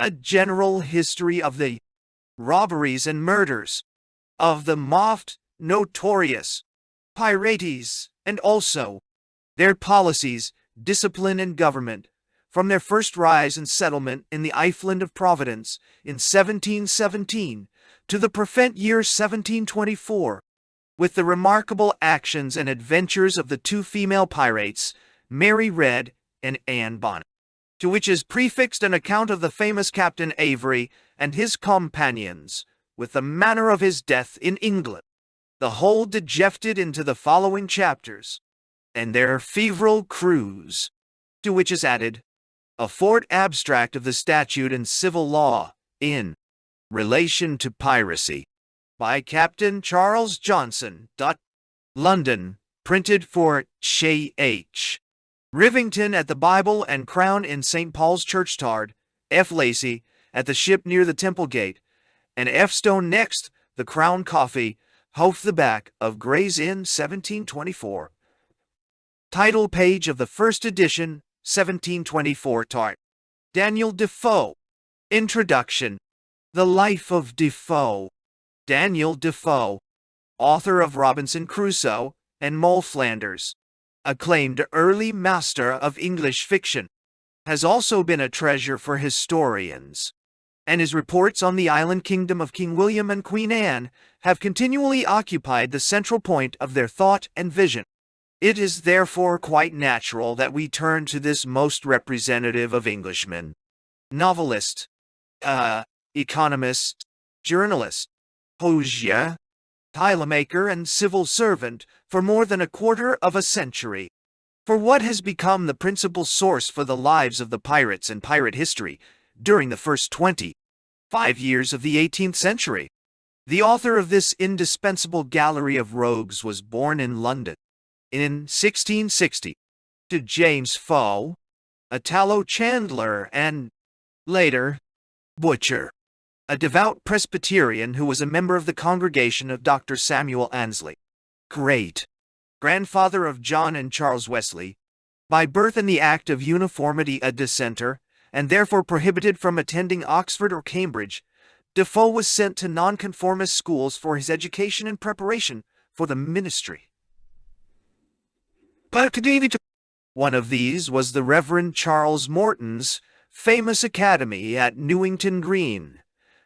A general history of the robberies and murders of the moft Notorious pirates, and also their policies, discipline, and government, from their first rise and settlement in the island of Providence in 1717 to the present year 1724, with the remarkable actions and adventures of the two female pirates, Mary Red and Anne Bonnet, to which is prefixed an account of the famous Captain Avery and his companions, with the manner of his death in England, the whole dejected into the following chapters, and their febrile cruise, to which is added a fort abstract of the statute and civil law in relation to piracy, by Captain Charles Johnson. London, printed for Ch. Rivington at the Bible and Crown in St. Paul's Churchyard, F. Lacey at the Ship near the Temple Gate, and F. Stone next the Crown Coffee, Hof the back of Gray's Inn, 1724. Title page of the first edition, 1724. Tart. Daniel Defoe. Introduction. The Life of Defoe. Daniel Defoe, author of Robinson Crusoe and Moll Flanders, acclaimed early master of English fiction, has also been a treasure for historians, and his reports on the island kingdom of King William and Queen Anne have continually occupied the central point of their thought and vision. It is therefore quite natural that we turn to this most representative of Englishmen, novelist, economist, journalist, hosier, tilemaker, and civil servant for more than a quarter of a century. For what has become the principal source for the lives of the pirates and pirate history during the first 25 years of the 18th century. The author of this indispensable gallery of rogues was born in London in 1660 to James Foe, a tallow chandler and, later, butcher, a devout Presbyterian who was a member of the congregation of Dr. Samuel Annesley, great-grandfather of John and Charles Wesley, by birth in the Act of Uniformity a dissenter, and therefore prohibited from attending Oxford or Cambridge. Defoe was sent to nonconformist schools for his education and preparation for the ministry. One of these was the Reverend Charles Morton's famous academy at Newington Green,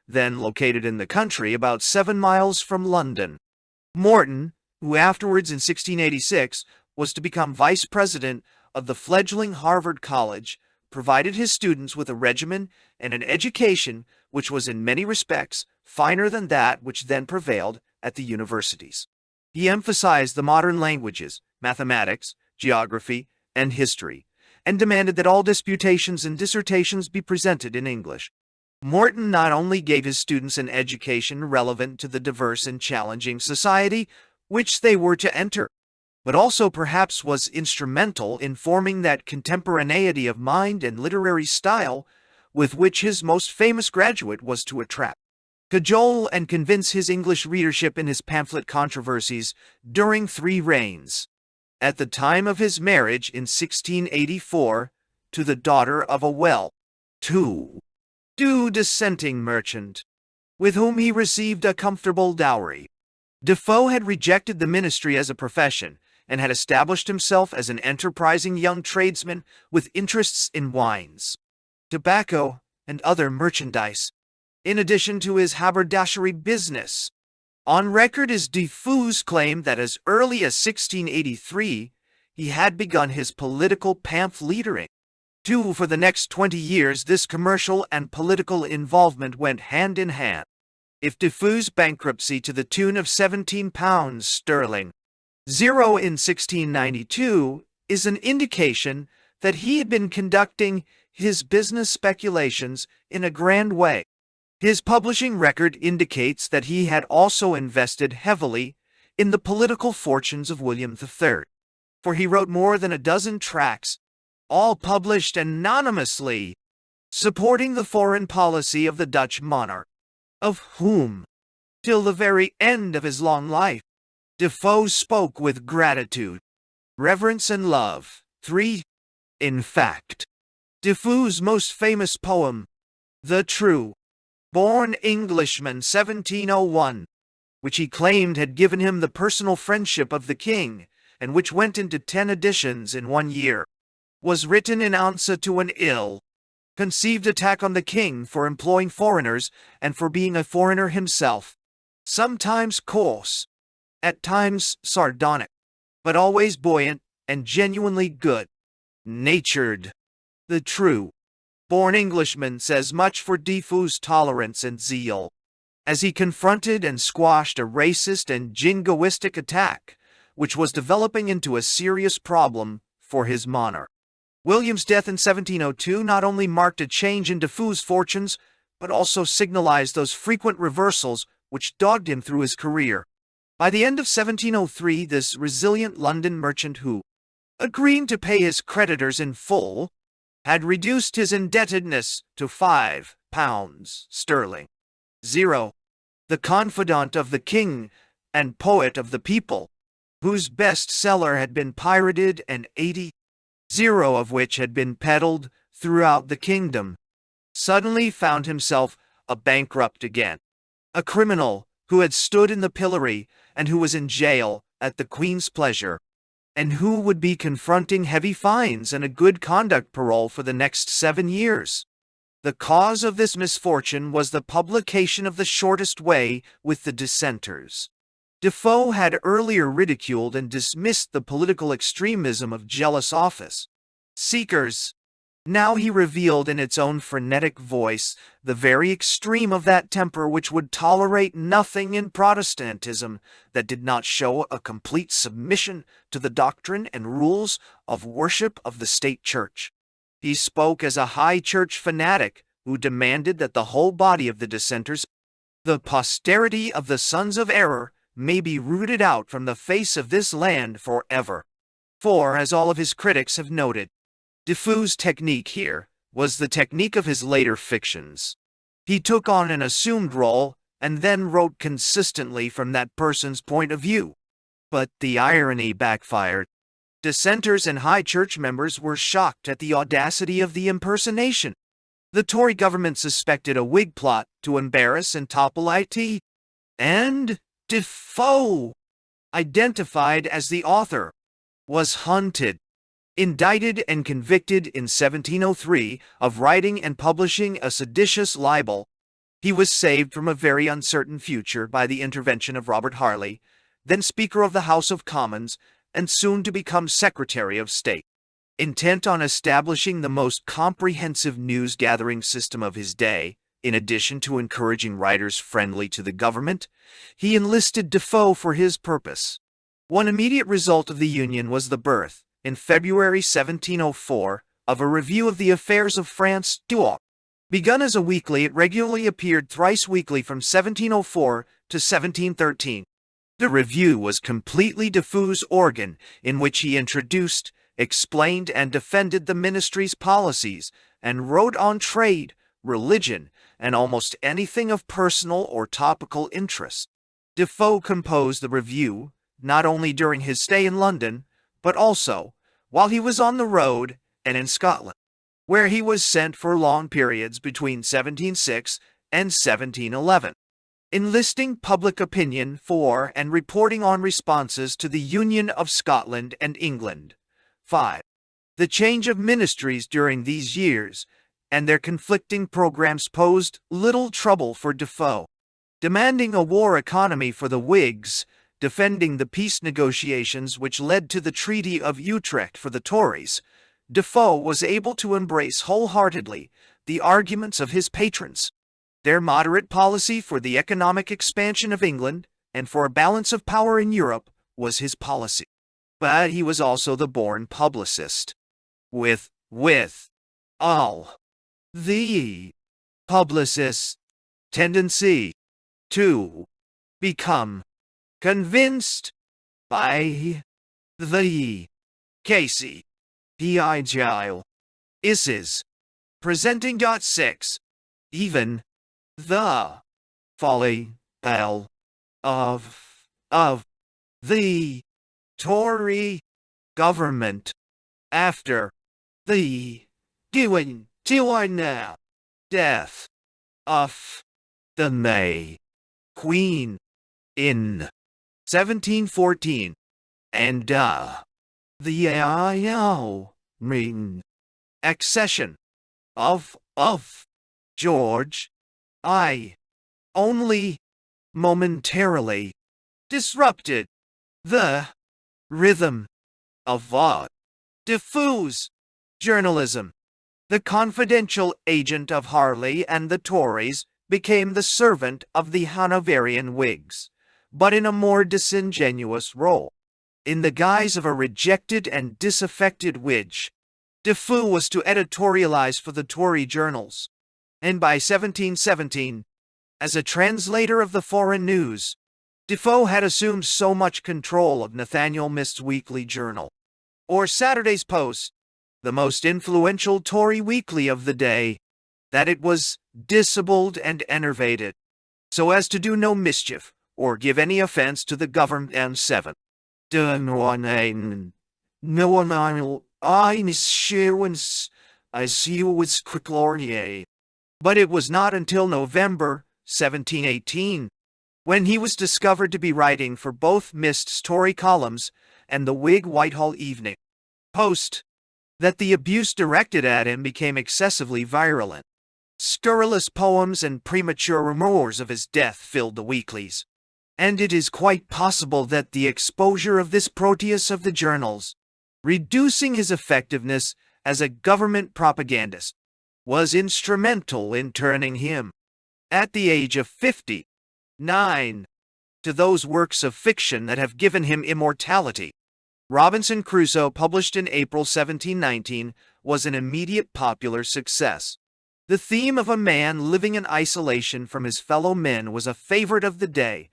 then located in the country about 7 miles from London. Morton, who afterwards in 1686 was to become vice president of the fledgling Harvard College, provided his students with a regimen and an education which was in many respects finer than that which then prevailed at the universities. He emphasized the modern languages, mathematics, geography, and history, and demanded that all disputations and dissertations be presented in English. Morton not only gave his students an education relevant to the diverse and challenging society which they were to enter, but also perhaps was instrumental in forming that contemporaneity of mind and literary style with which his most famous graduate was to attract, cajole, and convince his English readership in his pamphlet controversies during 3 reigns. At the time of his marriage in 1684 to the daughter of a well-to-do dissenting merchant, with whom he received a comfortable dowry, Defoe had rejected the ministry as a profession and had established himself as an enterprising young tradesman with interests in wines, tobacco, and other merchandise, in addition to his haberdashery business. On record is Defoe's claim that as early as 1683 he had begun his political pamphleteering. For the next 20 years this commercial and political involvement went hand in hand. If Defoe's bankruptcy to the tune of £17 sterling, zero in 1692, is an indication that he had been conducting his business speculations in a grand way. His publishing record indicates that he had also invested heavily in the political fortunes of William III, for he wrote more than a dozen tracts, all published anonymously, supporting the foreign policy of the Dutch monarch, of whom, till the very end of his long life, Defoe spoke with gratitude, reverence, and love. 3. In fact, Defoe's most famous poem, The true born Englishman 1701, which he claimed had given him the personal friendship of the king, and which went into 10 editions in 1 year, was written in answer to an ill-conceived attack on the king for employing foreigners and for being a foreigner himself, sometimes coarse, at times sardonic, but always buoyant and genuinely good-natured. The true-born Englishman says much for Defoe's tolerance and zeal, as he confronted and squashed a racist and jingoistic attack, which was developing into a serious problem for his monarch. William's death in 1702 not only marked a change in Defoe's fortunes, but also signalized those frequent reversals which dogged him through his career. By the end of 1703, this resilient London merchant who, agreeing to pay his creditors in full, had reduced his indebtedness to £5 0, the confidant of the king and poet of the people, whose bestseller had been pirated and 80 of which had been peddled throughout the kingdom, suddenly found himself a bankrupt again, a criminal who had stood in the pillory and who was in jail at the Queen's pleasure, and who would be confronting heavy fines and a good conduct parole for the next 7 years. The cause of this misfortune was the publication of The Shortest Way with the Dissenters. Defoe had earlier ridiculed and dismissed the political extremism of jealous office seekers. Now he revealed in its own frenetic voice the very extreme of that temper which would tolerate nothing in Protestantism that did not show a complete submission to the doctrine and rules of worship of the state church. He spoke as a high church fanatic who demanded that the whole body of the dissenters, the posterity of the sons of error, may be rooted out from the face of this land forever. For, as all of his critics have noted, Defoe's technique here was the technique of his later fictions. He took on an assumed role and then wrote consistently from that person's point of view. But the irony backfired. Dissenters and high church members were shocked at the audacity of the impersonation. The Tory government suspected a Whig plot to embarrass and topple it. And Defoe, identified as the author, was hunted, indicted and convicted in 1703 of writing and publishing a seditious libel. He was saved from a very uncertain future by the intervention of Robert Harley, then Speaker of the House of Commons, and soon to become Secretary of State. Intent on establishing the most comprehensive news-gathering system of his day, in addition to encouraging writers friendly to the government, he enlisted Defoe for his purpose. One immediate result of the union was the birth, in February 1704, of a review of the affairs of France. Begun as a weekly, it regularly appeared thrice weekly from 1704 to 1713. The review was completely Defoe's organ, in which he introduced, explained, and defended the ministry's policies, and wrote on trade, religion, and almost anything of personal or topical interest. Defoe composed the review, not only during his stay in London, but also while he was on the road and in Scotland, where he was sent for long periods between 1706 and 1711. Enlisting public opinion for and reporting on responses to the Union of Scotland and England. 5. The change of ministries during these years and their conflicting programs posed little trouble for Defoe. Demanding a war economy for the Whigs, defending the peace negotiations which led to the Treaty of Utrecht for the Tories, Defoe was able to embrace wholeheartedly the arguments of his patrons. Their moderate policy for the economic expansion of England and for a balance of power in Europe was his policy. But he was also the born publicist. With all the publicist's tendency to become convinced by the Casey P.I. Is's presenting. 6. Even the folly of the Tory government after the death of the May Queen in 1714, and the ring accession of George I only momentarily disrupted the rhythm of diffuse journalism. The confidential agent of Harley and the Tories became the servant of the Hanoverian Whigs, but in a more disingenuous role. In the guise of a rejected and disaffected Whig, Defoe was to editorialize for the Tory journals, and by 1717, as a translator of the foreign news, Defoe had assumed so much control of Nathaniel Mist's weekly journal, or Saturday's Post, the most influential Tory weekly of the day, that it was dissembled and enervated, so as to do no mischief or give any offense to the government. And 7. No one I miss Sherwin's I see you with quick. But it was not until November 1718, when he was discovered to be writing for both Mist's Tory columns and the Whig Whitehall Evening Post, that the abuse directed at him became excessively virulent. Scurrilous poems and premature rumors of his death filled the weeklies, and it is quite possible that the exposure of this Proteus of the journals, reducing his effectiveness as a government propagandist, was instrumental in turning him, at the age of 59, to those works of fiction that have given him immortality. Robinson Crusoe, published in April 1719, was an immediate popular success. The theme of a man living in isolation from his fellow men was a favorite of the day,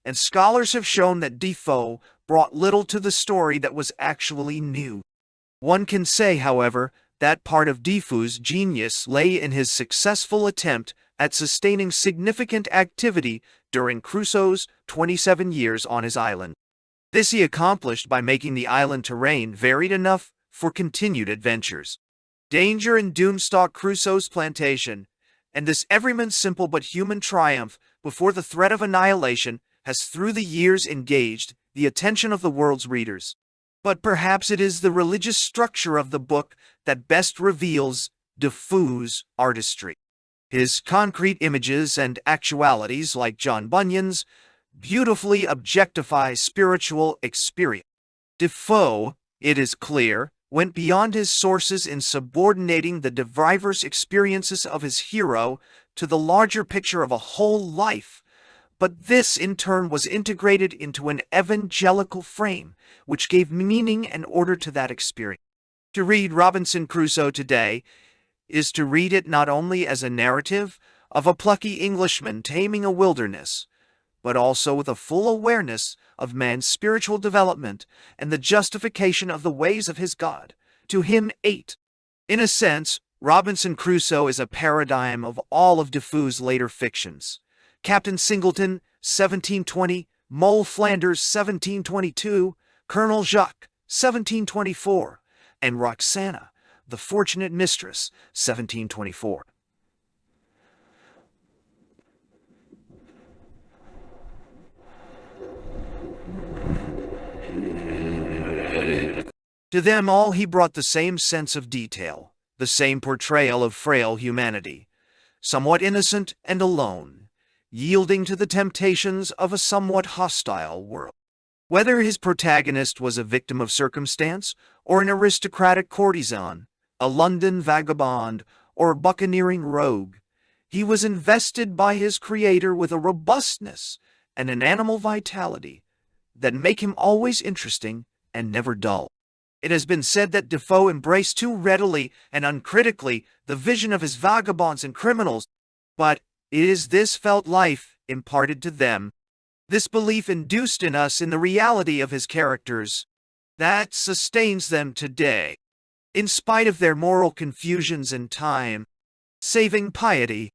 and scholars have shown that Defoe brought little to the story that was actually new. One can say, however, that part of Defoe's genius lay in his successful attempt at sustaining significant activity during Crusoe's 27 years on his island. This he accomplished by making the island terrain varied enough for continued adventures. Danger and doom stalked Crusoe's plantation, and this everyman's simple but human triumph before the threat of annihilation has through the years engaged the attention of the world's readers. But perhaps it is the religious structure of the book that best reveals Defoe's artistry. His concrete images and actualities, like John Bunyan's, beautifully objectify spiritual experience. Defoe, it is clear, went beyond his sources in subordinating the diverse experiences of his hero to the larger picture of a whole life, but this in turn was integrated into an evangelical frame, which gave meaning and order to that experience. To read Robinson Crusoe today is to read it not only as a narrative of a plucky Englishman taming a wilderness, but also with a full awareness of man's spiritual development and the justification of the ways of his God. To him, 8. In a sense, Robinson Crusoe is a paradigm of all of Defoe's later fictions. Captain Singleton, 1720, Moll Flanders, 1722, Colonel Jacques, 1724, and Roxana, the Fortunate Mistress, 1724. To them all he brought the same sense of detail, the same portrayal of frail humanity, somewhat innocent and alone, yielding to the temptations of a somewhat hostile world. Whether his protagonist was a victim of circumstance, or an aristocratic courtesan, a London vagabond, or a buccaneering rogue, he was invested by his creator with a robustness and an animal vitality that make him always interesting and never dull. It has been said that Defoe embraced too readily and uncritically the vision of his vagabonds and criminals, but it is this felt life imparted to them, this belief induced in us in the reality of his characters, that sustains them today. In spite of their moral confusions and time-saving piety,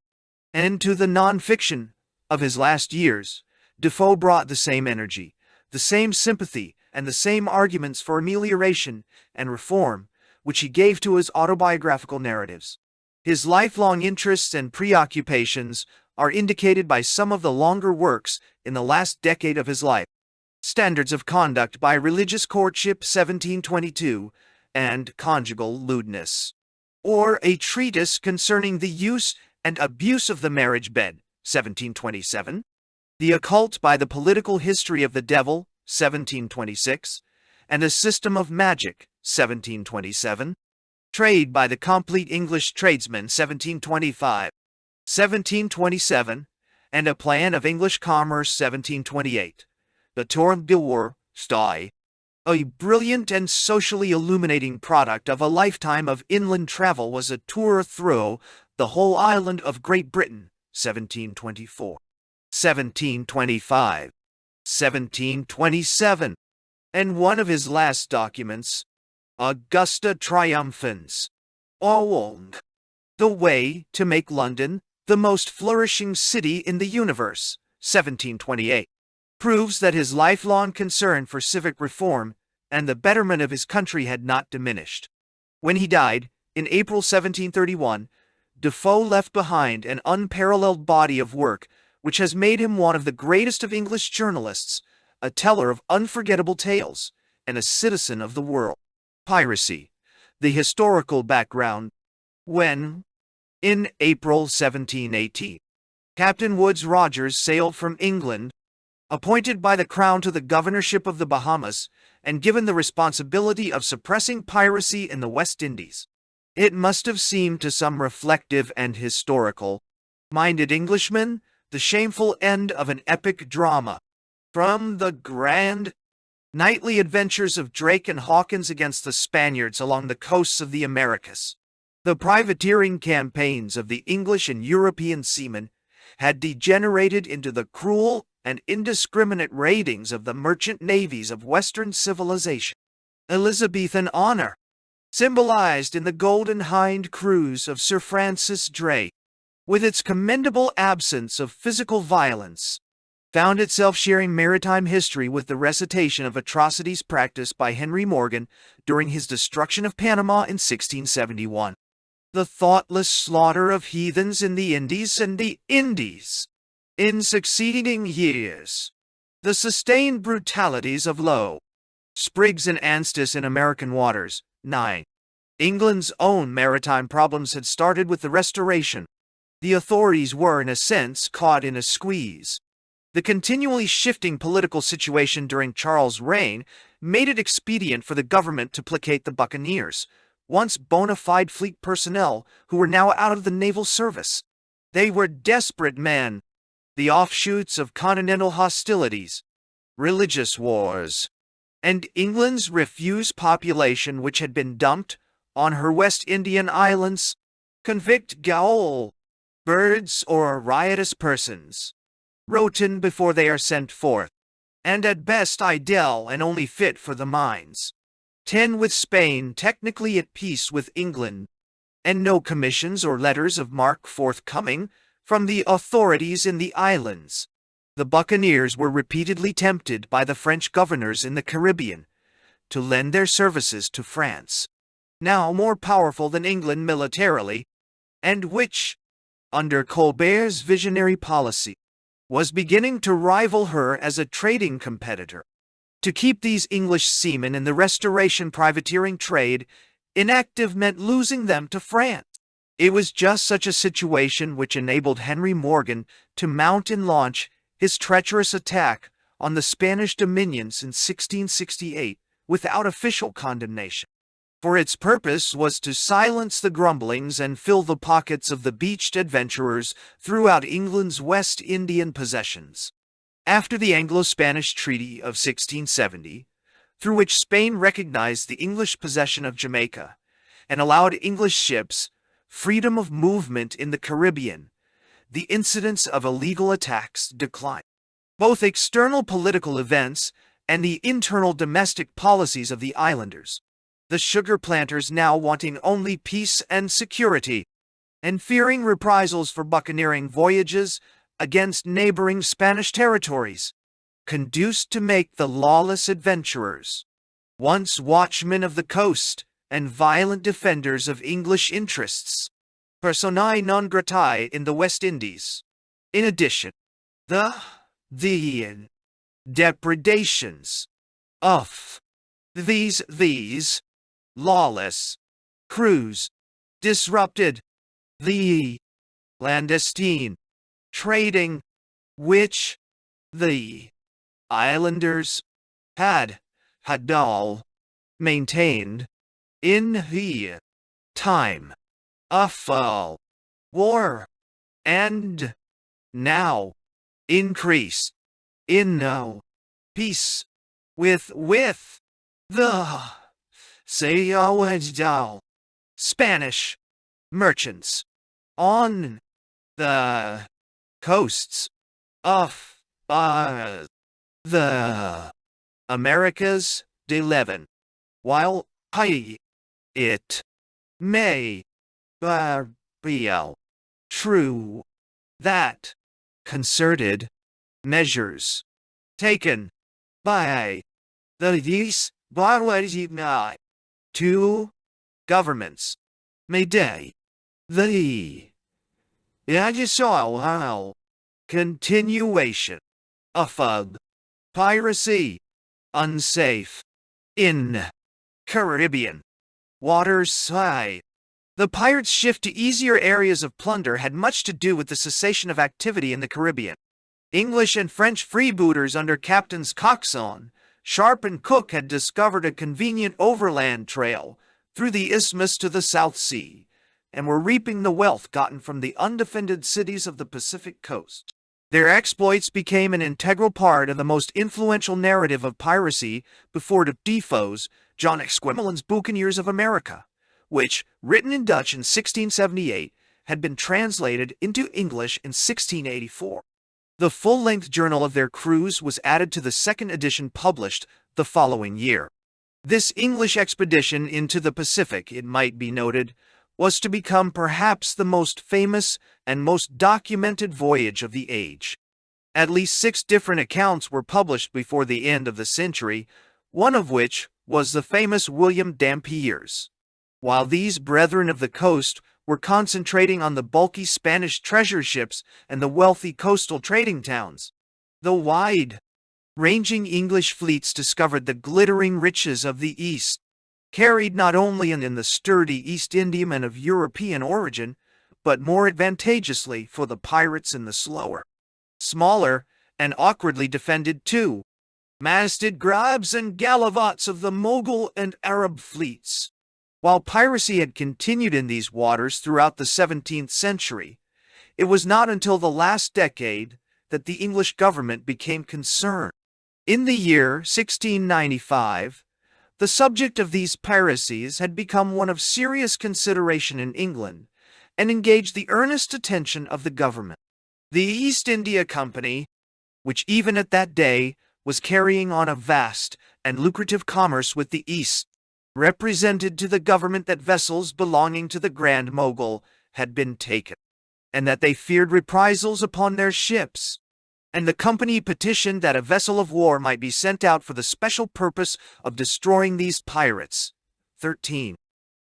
and to the non-fiction of his last years, Defoe brought the same energy, the same sympathy, and the same arguments for amelioration and reform which he gave to his autobiographical narratives. His lifelong interests and preoccupations are indicated by some of the longer works in the last decade of his life. Standards of Conduct by Religious Courtship 1722 and Conjugal Lewdness, or A Treatise Concerning the Use and Abuse of the Marriage Bed 1727, The Occult by the Political History of the Devil 1726, and A System of Magic 1727, Trade by the Complete English Tradesman 1725, 1727, and A Plan of English Commerce 1728. The Tour de War, Stye, a brilliant and socially illuminating product of a lifetime of inland travel, was a tour through the whole island of Great Britain, 1724, 1725, 1727, and one of his last documents, Augusta Triumphans, Owong, The Way to Make London the Most Flourishing City in the Universe, 1728. Proves that his lifelong concern for civic reform and the betterment of his country had not diminished. When he died, in April 1731, Defoe left behind an unparalleled body of work which has made him one of the greatest of English journalists, a teller of unforgettable tales, and a citizen of the world. Piracy, the historical background. When, in April 1718, Captain Woodes Rogers sailed from England, appointed by the Crown to the governorship of the Bahamas, and given the responsibility of suppressing piracy in the West Indies. It must have seemed to some reflective and historical-minded Englishmen the shameful end of an epic drama. From the grand nightly adventures of Drake and Hawkins against the Spaniards along the coasts of the Americas, the privateering campaigns of the English and European seamen had degenerated into the cruel and indiscriminate raidings of the merchant navies of Western civilization. Elizabethan honor, symbolized in the Golden Hind cruise of Sir Francis Drake, with its commendable absence of physical violence, found itself sharing maritime history with the recitation of atrocities practiced by Henry Morgan during his destruction of Panama in 1671. The thoughtless slaughter of heathens in the Indies and the Indies. In succeeding years, the sustained brutalities of Low, Spriggs and Anstis in American waters. 9. England's own maritime problems had started with the Restoration. The authorities were, in a sense, caught in a squeeze. The continually shifting political situation during Charles' reign made it expedient for the government to placate the buccaneers, once bona fide fleet personnel who were now out of the naval service. They were desperate men, the offshoots of continental hostilities, religious wars, and England's refuse population, which had been dumped on her West Indian islands, convict gaol, birds or riotous persons, rotten before they are sent forth, and at best idle and only fit for the mines. 10. With Spain technically at peace with England, and no commissions or letters of marque forthcoming from the authorities in the islands, the buccaneers were repeatedly tempted by the French governors in the Caribbean to lend their services to France, now more powerful than England militarily, and which, under Colbert's visionary policy, was beginning to rival her as a trading competitor. To keep these English seamen in the Restoration privateering trade inactive meant losing them to France. It was just such a situation which enabled Henry Morgan to mount and launch his treacherous attack on the Spanish dominions in 1668 without official condemnation. For its purpose was to silence the grumblings and fill the pockets of the beached adventurers throughout England's West Indian possessions. After the Anglo-Spanish Treaty of 1670, through which Spain recognized the English possession of Jamaica and allowed English ships freedom of movement in the Caribbean, the incidence of illegal attacks declined. Both external political events and the internal domestic policies of the islanders, the sugar planters now wanting only peace and security, and fearing reprisals for buccaneering voyages against neighboring Spanish territories, conduced to make the lawless adventurers, once watchmen of the coast and violent defenders of English interests, personae non gratae in the West Indies. In addition, the depredations of these lawless crews disrupted the clandestine trading which the islanders had all maintained in the time of war, and now increase in no peace with the Spanish merchants on the coasts of the Americas. 11. While it may be true that concerted measures taken by these two governments may day the continuation of piracy unsafe in Caribbean waters. The pirates' shift to easier areas of plunder had much to do with the cessation of activity in the Caribbean. English and French freebooters under Captains Coxon, Sharp and Cook had discovered a convenient overland trail through the isthmus to the South Sea, and were reaping the wealth gotten from the undefended cities of the Pacific coast. Their exploits became an integral part of the most influential narrative of piracy before Defoe's John Exquemelin's Buccaneers of America, which, written in Dutch in 1678, had been translated into English in 1684. The full-length journal of their cruise was added to the second edition published the following year. This English expedition into the Pacific, it might be noted, was to become perhaps the most famous and most documented voyage of the age. At least 6 different accounts were published before the end of the century, one of which was the famous William Dampier's. While these brethren of the coast were concentrating on the bulky Spanish treasure ships and the wealthy coastal trading towns, the wide-ranging English fleets discovered the glittering riches of the East, carried not only in the sturdy East Indiamen of European origin, but more advantageously for the pirates in the slower, smaller, and awkwardly defended masted grabs and gallivats of the Mughal and Arab fleets. While piracy had continued in these waters throughout the 17th century, it was not until the last decade that the English government became concerned. In the year 1695, the subject of these piracies had become one of serious consideration in England and engaged the earnest attention of the government. The East India Company, which even at that day was carrying on a vast and lucrative commerce with the East, represented to the government that vessels belonging to the Grand Mogul had been taken, and that they feared reprisals upon their ships, and the company petitioned that a vessel of war might be sent out for the special purpose of destroying these pirates. 13.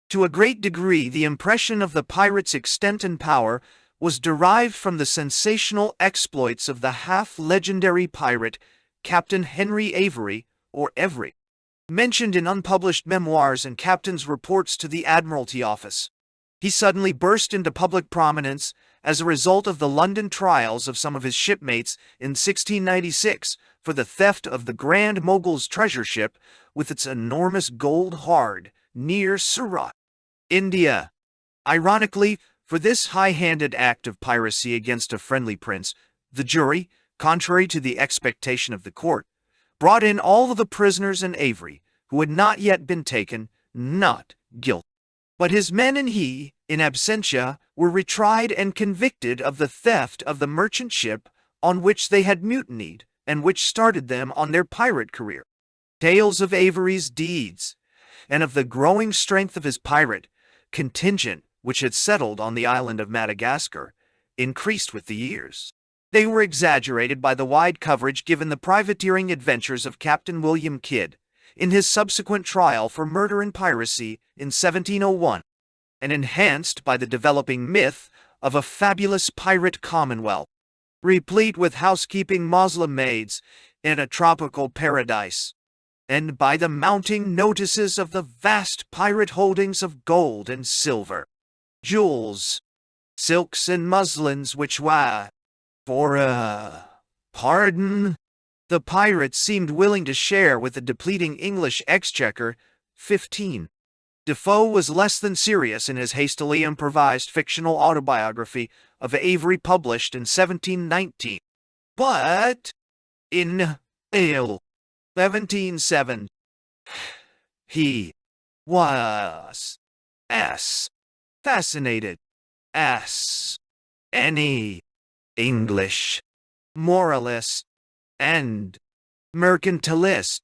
To a great degree, the impression of the pirates' extent and power was derived from the sensational exploits of the half-legendary pirate Captain Henry Avery, or Every, mentioned in unpublished memoirs and Captain's reports to the Admiralty Office. He suddenly burst into public prominence as a result of the London trials of some of his shipmates in 1696 for the theft of the Grand Mogul's treasure ship with its enormous gold hoard near Surat, India. Ironically, for this high-handed act of piracy against a friendly prince, the jury, contrary to the expectation of the court, brought in all of the prisoners and Avery, who had not yet been taken, not guilty. But his men and he, in absentia, were retried and convicted of the theft of the merchant ship on which they had mutinied, and which started them on their pirate career. Tales of Avery's deeds, and of the growing strength of his pirate contingent, which had settled on the island of Madagascar, increased with the years. They were exaggerated by the wide coverage given the privateering adventures of Captain William Kidd in his subsequent trial for murder and piracy in 1701, and enhanced by the developing myth of a fabulous pirate commonwealth, replete with housekeeping Moslem maids in a tropical paradise, and by the mounting notices of the vast pirate holdings of gold and silver, jewels, silks and muslins which were, pardon, the pirates seemed willing to share with the depleting English exchequer. 15. Defoe was less than serious in his hastily improvised fictional autobiography of Avery published in 1719. But in 1707, he was as fascinated as any English moralist and mercantilist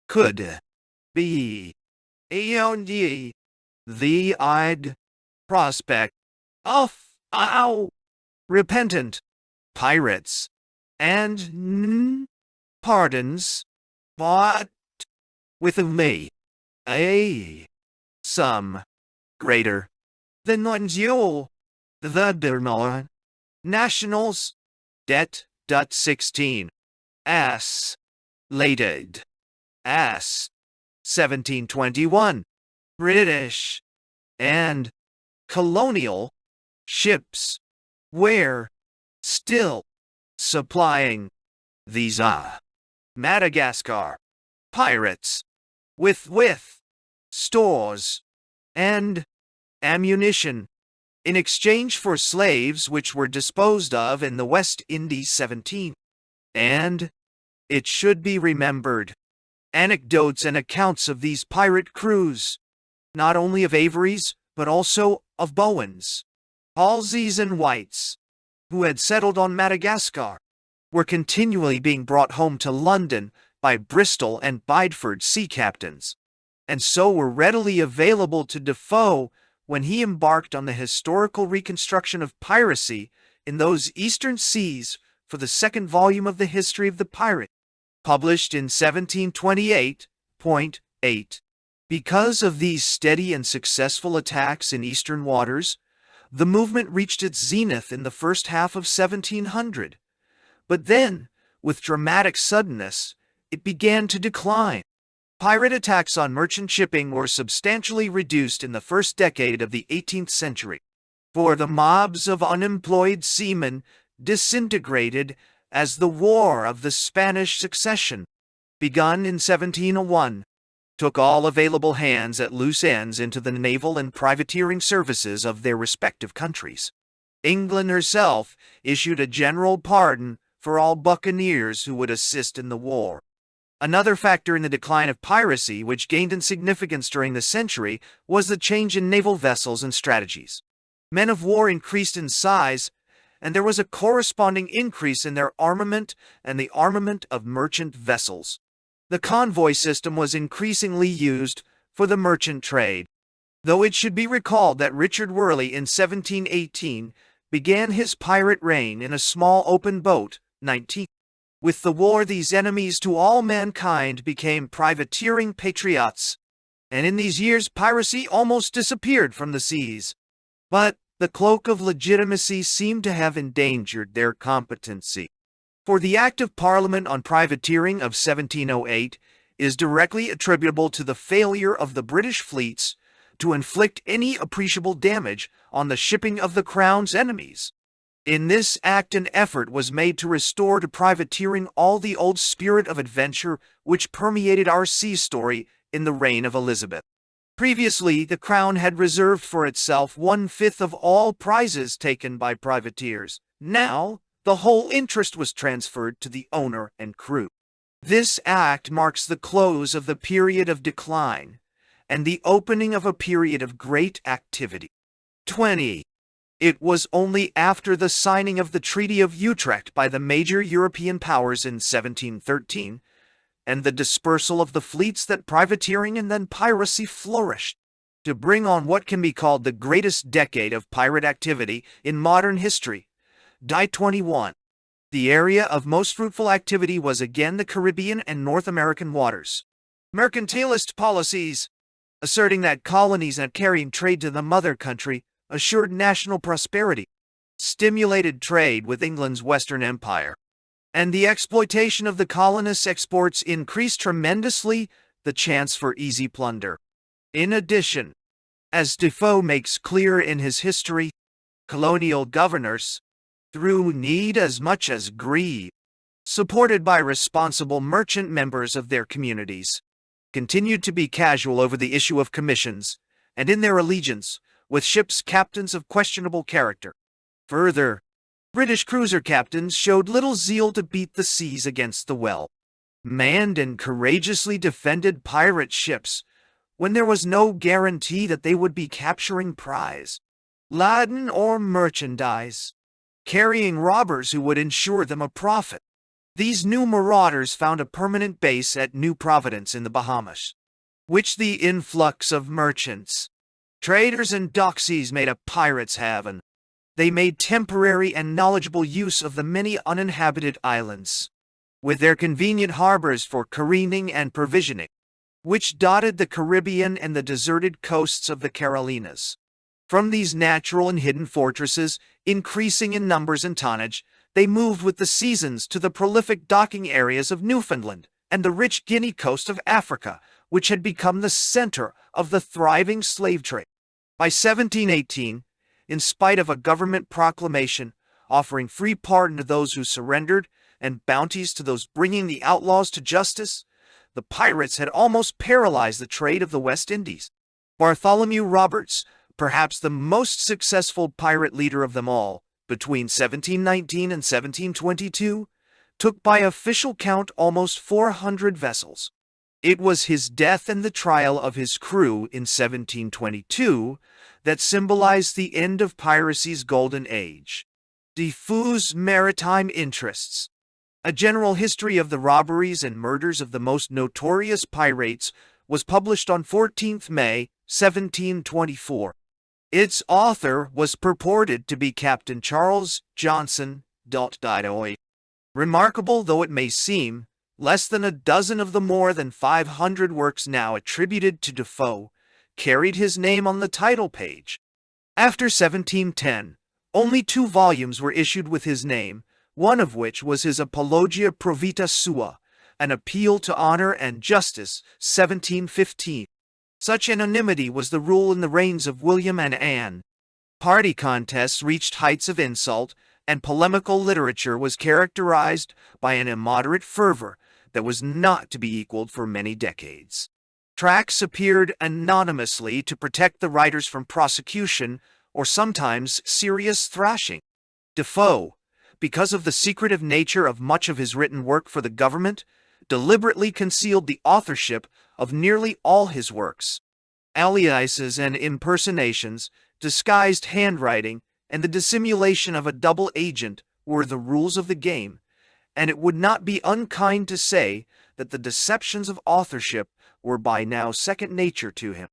could be. Beyond the eyed prospect of repentant pirates and pardons, but with me a sum greater than usual, the nationals debt. 16 as lated as 1721 British and colonial ships were still supplying these Madagascar pirates with stores and ammunition in exchange for slaves which were disposed of in the West Indies. 17. And it should be remembered, anecdotes and accounts of these pirate crews, not only of Avery's, but also of Bowen's, Halsey's and White's, who had settled on Madagascar, were continually being brought home to London by Bristol and Bideford sea captains, and so were readily available to Defoe when he embarked on the historical reconstruction of piracy in those eastern seas for the second volume of the History of the Pirate, published in 1728.8. Because of these steady and successful attacks in eastern waters, the movement reached its zenith in the first half of 1700. But then, with dramatic suddenness, it began to decline. Pirate attacks on merchant shipping were substantially reduced in the first decade of the 18th century, for the mobs of unemployed seamen disintegrated as the War of the Spanish Succession, begun in 1701, took all available hands at loose ends into the naval and privateering services of their respective countries. England herself issued a general pardon for all buccaneers who would assist in the war. Another factor in the decline of piracy, which gained in significance during the century, was the change in naval vessels and strategies. Men of war increased in size, and there was a corresponding increase in their armament and the armament of merchant vessels. The convoy system was increasingly used for the merchant trade, though it should be recalled that Richard Worley in 1718 began his pirate reign in a small open boat, 19. With the war, these enemies to all mankind became privateering patriots, and in these years piracy almost disappeared from the seas. But the cloak of legitimacy seemed to have endangered their competency. For the Act of Parliament on Privateering of 1708 is directly attributable to the failure of the British fleets to inflict any appreciable damage on the shipping of the Crown's enemies. In this act, an effort was made to restore to privateering all the old spirit of adventure which permeated our sea story in the reign of Elizabeth. Previously, the Crown had reserved for itself 1/5 of all prizes taken by privateers. Now, the whole interest was transferred to the owner and crew. This act marks the close of the period of decline and the opening of a period of great activity. 20. It was only after the signing of the Treaty of Utrecht by the major European powers in 1713 and the dispersal of the fleets that privateering and then piracy flourished, to bring on what can be called the greatest decade of pirate activity in modern history. 21. The area of most fruitful activity was again the Caribbean and North American waters. Mercantilist policies, asserting that colonies and carrying trade to the mother country assured national prosperity, stimulated trade with England's Western Empire, and the exploitation of the colonists' exports increased tremendously the chance for easy plunder. In addition, as Defoe makes clear in his history, colonial governors, through need as much as greed, supported by responsible merchant members of their communities, continued to be casual over the issue of commissions, and in their allegiance with ships' captains of questionable character. Further, British cruiser captains showed little zeal to beat the seas against the well-manned and courageously defended pirate ships when there was no guarantee that they would be capturing prize, laden or merchandise, carrying robbers who would ensure them a profit. These new marauders found a permanent base at New Providence in the Bahamas, which the influx of merchants, traders, and dockseas made a pirate's haven. They made temporary and knowledgeable use of the many uninhabited islands, with their convenient harbors for careening and provisioning, which dotted the Caribbean and the deserted coasts of the Carolinas. From these natural and hidden fortresses, increasing in numbers and tonnage, they moved with the seasons to the prolific docking areas of Newfoundland and the rich Guinea coast of Africa, which had become the center of the thriving slave trade. By 1718, in spite of a government proclamation offering free pardon to those who surrendered and bounties to those bringing the outlaws to justice, the pirates had almost paralyzed the trade of the West Indies. Bartholomew Roberts, perhaps the most successful pirate leader of them all, between 1719 and 1722, took by official count almost 400 vessels. It was his death and the trial of his crew in 1722 that symbolized the end of piracy's golden age. Defoe's Maritime Interests, a general history of the robberies and murders of the most notorious pirates, was published on 14th May, 1724. Its author was purported to be Captain Charles Johnson. Remarkable though it may seem, less than a dozen of the more than 500 works now attributed to Defoe carried his name on the title page. After 1710, only 2 volumes were issued with his name, one of which was his Apologia Pro Vita Sua, an appeal to honor and justice, 1715. Such anonymity was the rule in the reigns of William and Anne. Party contests reached heights of insult, and polemical literature was characterized by an immoderate fervor that was not to be equaled for many decades. Tracts appeared anonymously to protect the writers from prosecution or sometimes serious thrashing. Defoe, because of the secretive nature of much of his written work for the government, deliberately concealed the authorship of nearly all his works. Aliases and impersonations, disguised handwriting, and the dissimulation of a double agent were the rules of the game, and it would not be unkind to say that the deceptions of authorship were by now second nature to him.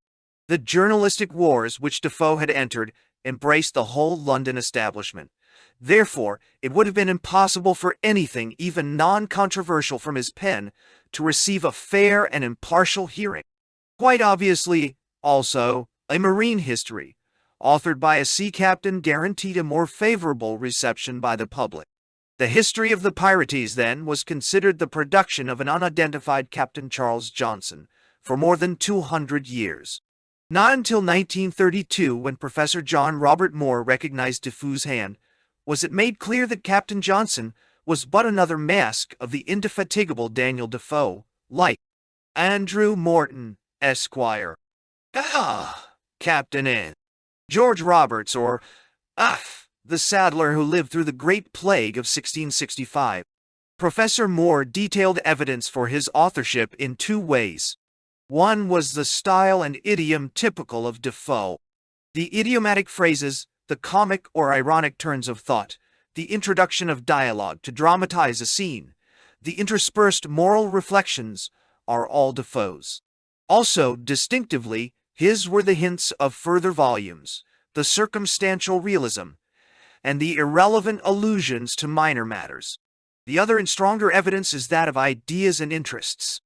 The journalistic wars which Defoe had entered embraced the whole London establishment. Therefore, it would have been impossible for anything even non-controversial from his pen to receive a fair and impartial hearing. Quite obviously, also, a marine history, authored by a sea captain, guaranteed a more favorable reception by the public. The history of the pirates, then, was considered the production of an unidentified Captain Charles Johnson for more than 200 years. Not until 1932, when Professor John Robert Moore recognized Defoe's hand, was it made clear that Captain Johnson was but another mask of the indefatigable Daniel Defoe, like Andrew Morton, Esquire. Captain N. George Roberts, or the saddler who lived through the Great Plague of 1665. Professor Moore detailed evidence for his authorship in 2 ways. One was the style and idiom typical of Defoe. The idiomatic phrases, the comic or ironic turns of thought, the introduction of dialogue to dramatize a scene, the interspersed moral reflections, are all Defoe's. Also, distinctively, his were the hints of further volumes, the circumstantial realism, and the irrelevant allusions to minor matters. The other and stronger evidence is that of ideas and interests.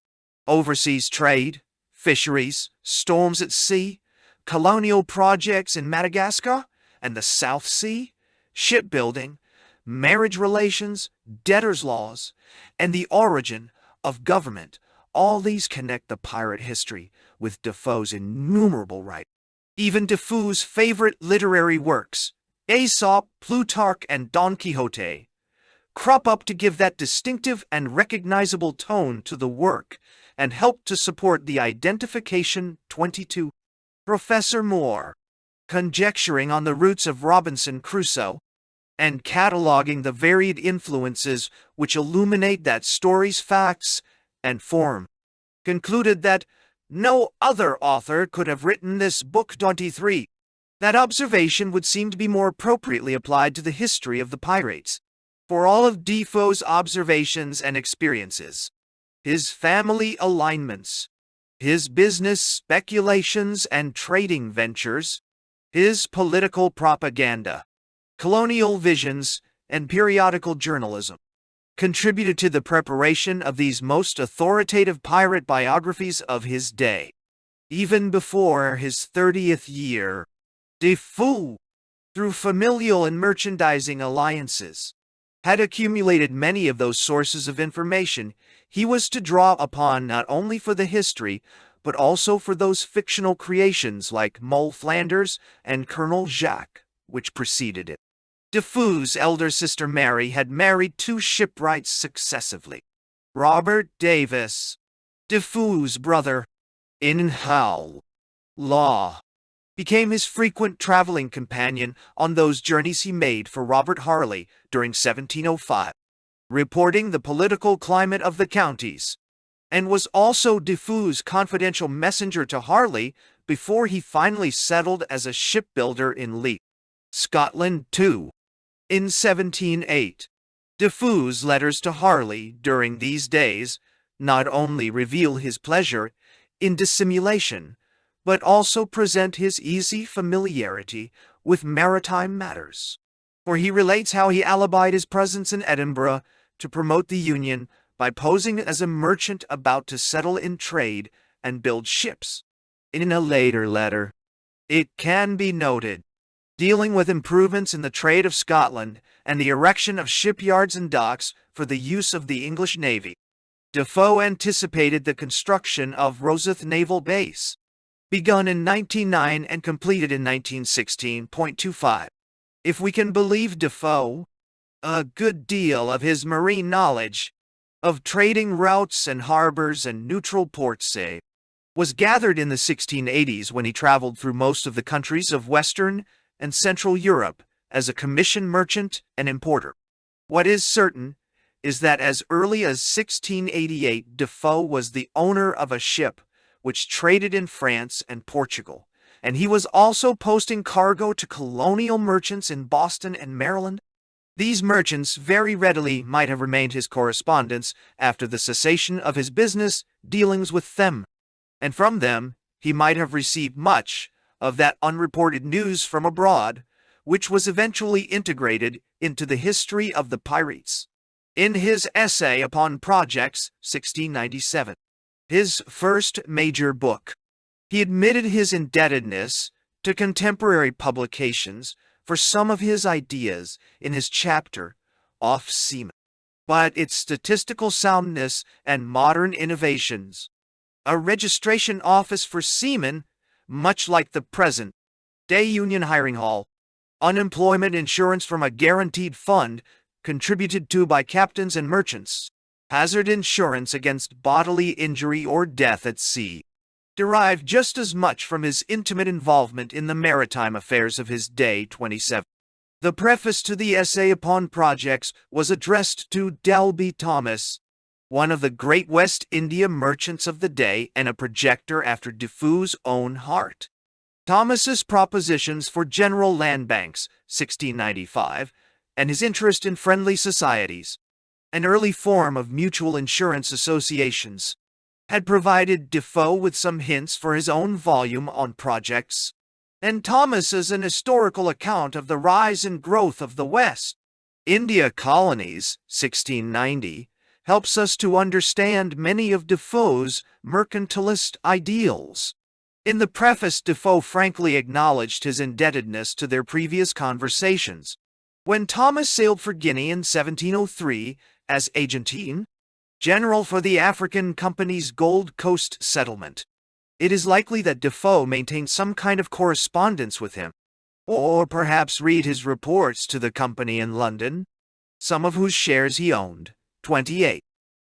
Overseas trade, fisheries, storms at sea, colonial projects in Madagascar and the South Sea, shipbuilding, marriage relations, debtors' laws, and the origin of government. All these connect the pirate history with Defoe's innumerable writings. Even Defoe's favorite literary works, Aesop, Plutarch, and Don Quixote, crop up to give that distinctive and recognizable tone to the work and help to support the identification. 22. Professor Moore, conjecturing on the roots of Robinson Crusoe and cataloging the varied influences which illuminate that story's facts and form, concluded that no other author could have written this book. 23. That observation would seem to be more appropriately applied to the history of the pirates. For all of Defoe's observations and experiences, his family alignments, his business speculations and trading ventures, his political propaganda, colonial visions, and periodical journalism, contributed to the preparation of these most authoritative pirate biographies of his day. Even before his 30th year, Defoe, through familial and merchandising alliances, had accumulated many of those sources of information he was to draw upon not only for the history, but also for those fictional creations like Moll Flanders and Colonel Jacques, which preceded it. Defoe's elder sister Mary had married two shipwrights successively. Robert Davis, Defoe's brother, in Hull, Law, became his frequent traveling companion on those journeys he made for Robert Harley during 1705, reporting the political climate of the counties, and was also Defoe's confidential messenger to Harley before he finally settled as a shipbuilder in Leith, Scotland too. In 1708, Defoe's letters to Harley during these days not only reveal his pleasure in dissimulation, but also present his easy familiarity with maritime matters. For he relates how he alibied his presence in Edinburgh to promote the Union by posing as a merchant about to settle in trade and build ships. In a later letter, it can be noted, dealing with improvements in the trade of Scotland and the erection of shipyards and docks for the use of the English Navy, Defoe anticipated the construction of Rosyth Naval Base, begun in 1909 and completed in 1916.25. If we can believe Defoe, a good deal of his marine knowledge, of trading routes and harbors and neutral ports, was gathered in the 1680s when he traveled through most of the countries of Western and Central Europe as a commission merchant and importer. What is certain is that as early as 1688, Defoe was the owner of a ship which traded in France and Portugal, and he was also posting cargo to colonial merchants in Boston and Maryland. These merchants very readily might have remained his correspondents after the cessation of his business dealings with them, and from them he might have received much of that unreported news from abroad, which was eventually integrated into the history of the pirates. In his essay upon projects, 1697, his first major book, he admitted his indebtedness to contemporary publications for some of his ideas in his chapter, Off Seamen, but its statistical soundness and modern innovations. A registration office for seamen, much like the present-day union hiring hall, unemployment insurance from a guaranteed fund contributed to by captains and merchants, hazard insurance against bodily injury or death at sea, derived just as much from his intimate involvement in the maritime affairs of his day. 27. The preface to the essay upon projects was addressed to Delby Thomas, one of the great West India merchants of the day and a projector after Defoe's own heart. Thomas's propositions for general land banks, 1695, and his interest in friendly societies, an early form of mutual insurance associations, had provided Defoe with some hints for his own volume on projects, and Thomas's an historical account of the rise and growth of the West India colonies, 1690, helps us to understand many of Defoe's mercantilist ideals. In the preface, Defoe frankly acknowledged his indebtedness to their previous conversations. When Thomas sailed for Guinea in 1703 as agentine general for the African Company's Gold Coast settlement, it is likely that Defoe maintained some kind of correspondence with him, or perhaps read his reports to the company in London, some of whose shares he owned. 28.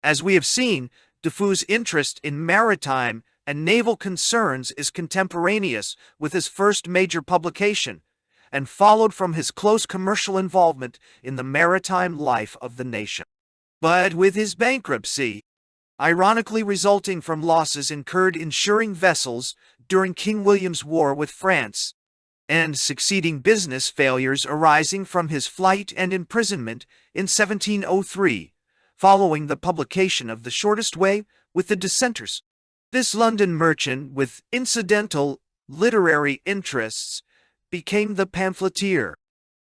As we have seen, Defoe's interest in maritime and naval concerns is contemporaneous with his first major publication, and followed from his close commercial involvement in the maritime life of the nation. But with his bankruptcy, ironically resulting from losses incurred insuring vessels during King William's War with France, and succeeding business failures arising from his flight and imprisonment in 1703, following the publication of The Shortest Way with the Dissenters, this London merchant with incidental literary interests became the pamphleteer,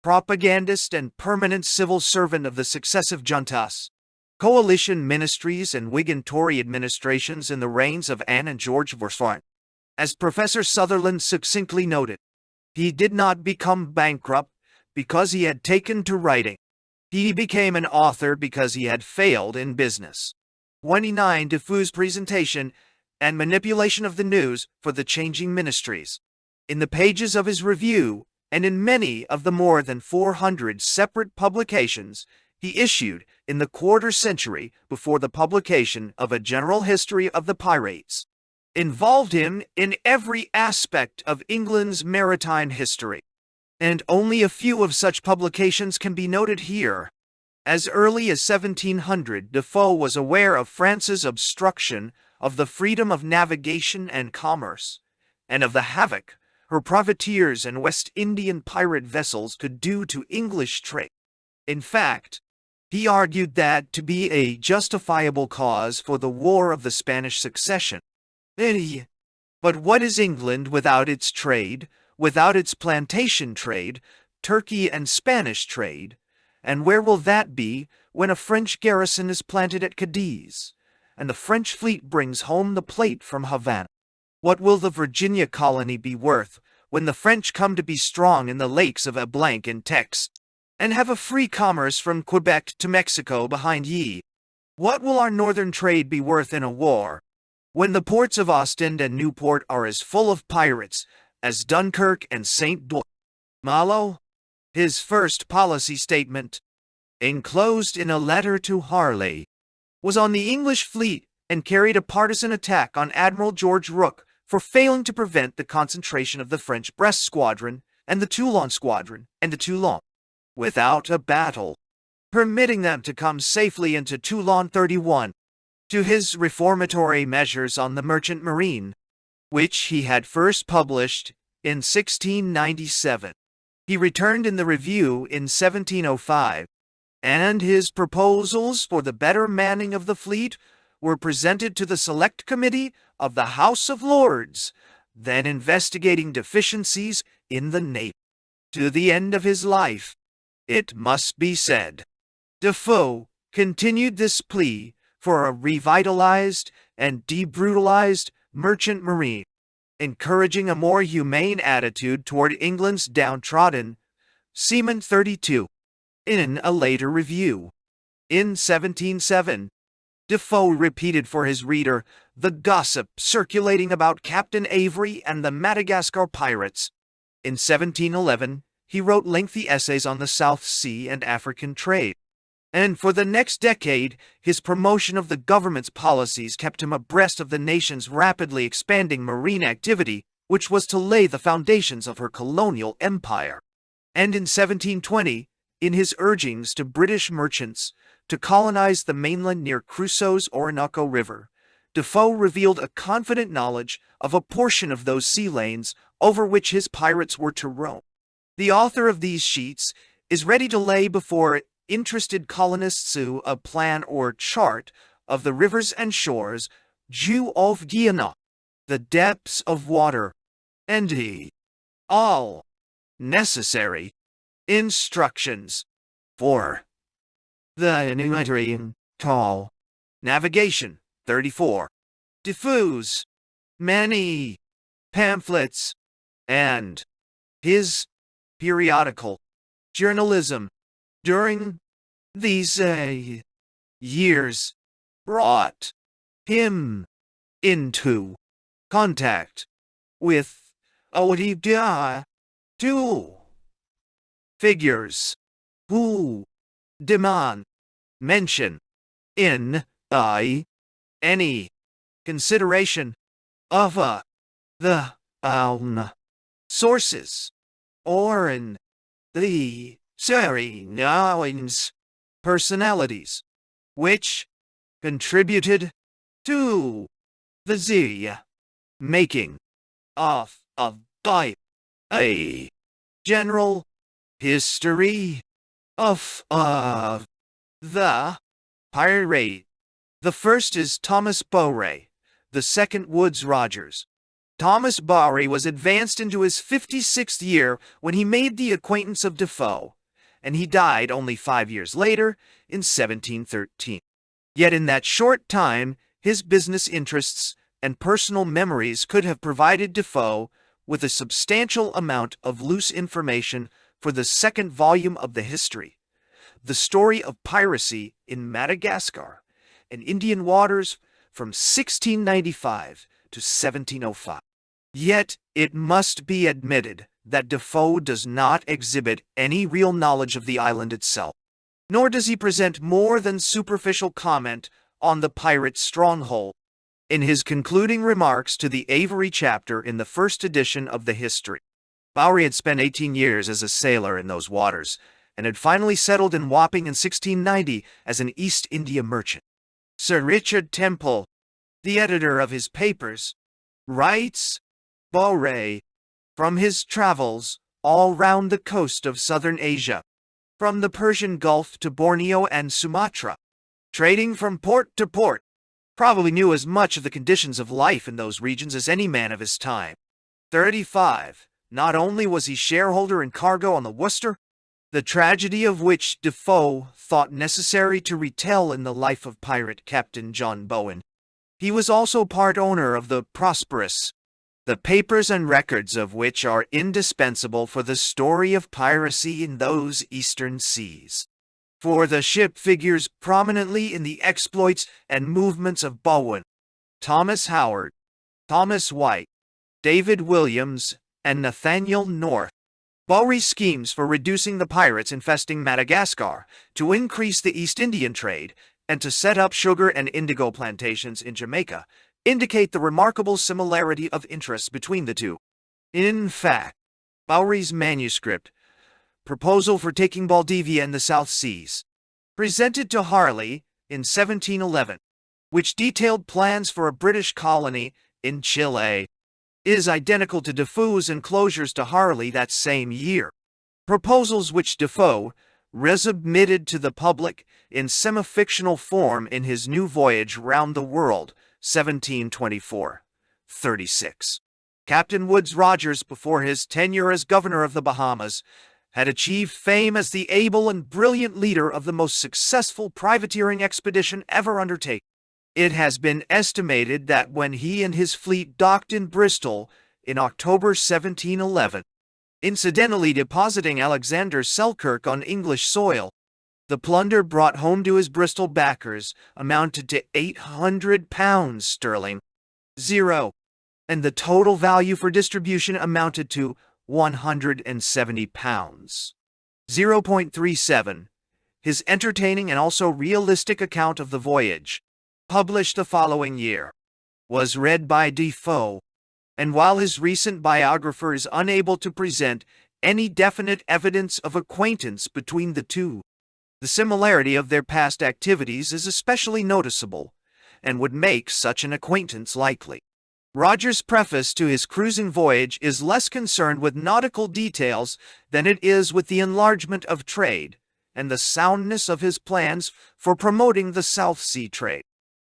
propagandist, and permanent civil servant of the successive juntas, coalition ministries, and Whig and Tory administrations in the reigns of Anne and George Vorsfort. As Professor Sutherland succinctly noted, he did not become bankrupt because he had taken to writing. He became an author because he had failed in business. 29. Defoe's presentation and manipulation of the news for the changing ministries. In the pages of his review, and in many of the more than 400 separate publications he issued in the quarter century before the publication of A General History of the Pirates, involved him in every aspect of England's maritime history, and only a few of such publications can be noted here. As early as 1700, Defoe was aware of France's obstruction of the freedom of navigation and commerce, and of the havoc her privateers and West Indian pirate vessels could do to English trade. In fact, he argued that to be a justifiable cause for the War of the Spanish Succession. But what is England without its trade, without its plantation trade, Turkey and Spanish trade? And where will that be when a French garrison is planted at Cadiz, and the French fleet brings home the plate from Havana? What will the Virginia colony be worth when the French come to be strong in the lakes of Blanc and Tex, and have a free commerce from Quebec to Mexico behind ye? What will our northern trade be worth in a war, when the ports of Ostend and Newport are as full of pirates as Dunkirk and St. Malo? His first policy statement, enclosed in a letter to Harley, was on the English fleet and carried a partisan attack on Admiral George Rooke for failing to prevent the concentration of the French Brest Squadron and the Toulon Squadron and the Toulon without a battle, permitting them to come safely into Toulon. 31. To his reformatory measures on the merchant marine, which he had first published in 1697. He returned in the Review in 1705, and his proposals for the better manning of the fleet were presented to the Select Committee of the House of Lords, then investigating deficiencies in the Navy. To the end of his life, it must be said, Defoe continued this plea for a revitalized and debrutalized merchant marine, encouraging a more humane attitude toward England's downtrodden seamen. 32. In a later review, in 1707, Defoe repeated for his reader the gossip circulating about Captain Avery and the Madagascar pirates. In 1711, he wrote lengthy essays on the South Sea and African trade, and for the next decade, his promotion of the government's policies kept him abreast of the nation's rapidly expanding marine activity, which was to lay the foundations of her colonial empire. And in 1720, in his urgings to British merchants to colonize the mainland near Crusoe's Orinoco River, Defoe revealed a confident knowledge of a portion of those sea lanes over which his pirates were to roam. The author of these sheets is ready to lay before interested colonists a plan or chart of the rivers and shores of Guiana, the depths of water, and all necessary instructions for the enumerating tall navigation, 34. Diffuse many pamphlets, and his periodical journalism during these years brought him into contact with two figures who demand mention in any consideration of the sources or in the surroundings personalities which contributed to the making of a general history of the pirate. The first is Thomas Bowray, the second Woodes Rogers. Thomas Bowray was advanced into his 56th year when he made the acquaintance of Defoe, and he died only 5 years later in 1713. Yet in that short time, his business interests and personal memories could have provided Defoe with a substantial amount of loose information for the second volume of the history, the story of piracy in Madagascar and Indian waters from 1695 to 1705. Yet it must be admitted that Defoe does not exhibit any real knowledge of the island itself, nor does he present more than superficial comment on the pirate stronghold. In his concluding remarks to the Avery chapter in the first edition of the history, Bowray had spent 18 years as a sailor in those waters, and had finally settled in Wapping in 1690 as an East India merchant. Sir Richard Temple, the editor of his papers, writes, Bowray, from his travels all round the coast of southern Asia, from the Persian Gulf to Borneo and Sumatra, trading from port to port, probably knew as much of the conditions of life in those regions as any man of his time. 35. Not only was he shareholder in cargo on the Worcester, the tragedy of which Defoe thought necessary to retell in the life of pirate Captain John Bowen, he was also part owner of the Prosperous, the papers and records of which are indispensable for the story of piracy in those eastern seas. For the ship figures prominently in the exploits and movements of Bowen, Thomas Howard, Thomas White, David Williams, and Nathaniel North. Bowray's schemes for reducing the pirates infesting Madagascar, to increase the East Indian trade, and to set up sugar and indigo plantations in Jamaica, indicate the remarkable similarity of interests between the two. In fact, Bowray's manuscript, Proposal for Taking Valdivia in the South Seas, presented to Harley in 1711, which detailed plans for a British colony in Chile, is identical to Defoe's enclosures to Harley that same year, proposals which Defoe resubmitted to the public in semi-fictional form in his new voyage round the world, 1724. 36. Captain Woodes Rogers, before his tenure as governor of the Bahamas, had achieved fame as the able and brilliant leader of the most successful privateering expedition ever undertaken. It has been estimated that when he and his fleet docked in Bristol in October 1711, incidentally depositing Alexander Selkirk on English soil, the plunder brought home to his Bristol backers amounted to £800 sterling, 0, and the total value for distribution amounted to £170. 0.37. His entertaining and also realistic account of the voyage, published the following year, was read by Defoe, and while his recent biographer is unable to present any definite evidence of acquaintance between the two, the similarity of their past activities is especially noticeable, and would make such an acquaintance likely. Rogers' preface to his cruising voyage is less concerned with nautical details than it is with the enlargement of trade, and the soundness of his plans for promoting the South Sea trade.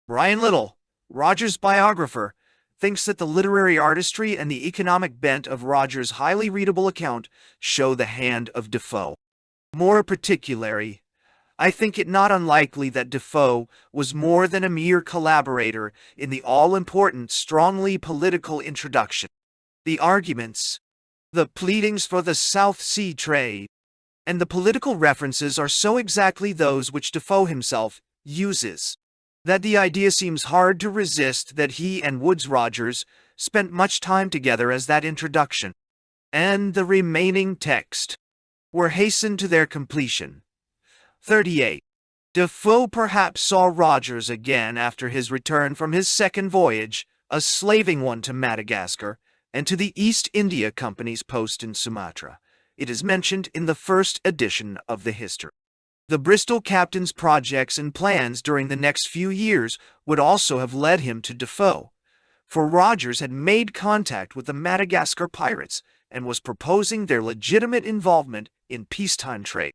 Brian Little, Rogers' biographer, thinks that the literary artistry and the economic bent of Rogers' highly readable account show the hand of Defoe. More particularly, I think it not unlikely that Defoe was more than a mere collaborator in the all-important, strongly political introduction. The arguments, the pleadings for the South Sea trade, and the political references are so exactly those which Defoe himself uses, that the idea seems hard to resist that he and Woodes Rogers spent much time together as that introduction, and the remaining text were hastened to their completion. 38. Defoe perhaps saw Rogers again after his return from his second voyage, a slaving one to Madagascar, and to the East India Company's post in Sumatra. It is mentioned in the first edition of the history. The Bristol captain's projects and plans during the next few years would also have led him to Defoe, for Rogers had made contact with the Madagascar pirates and was proposing their legitimate involvement in peacetime trade.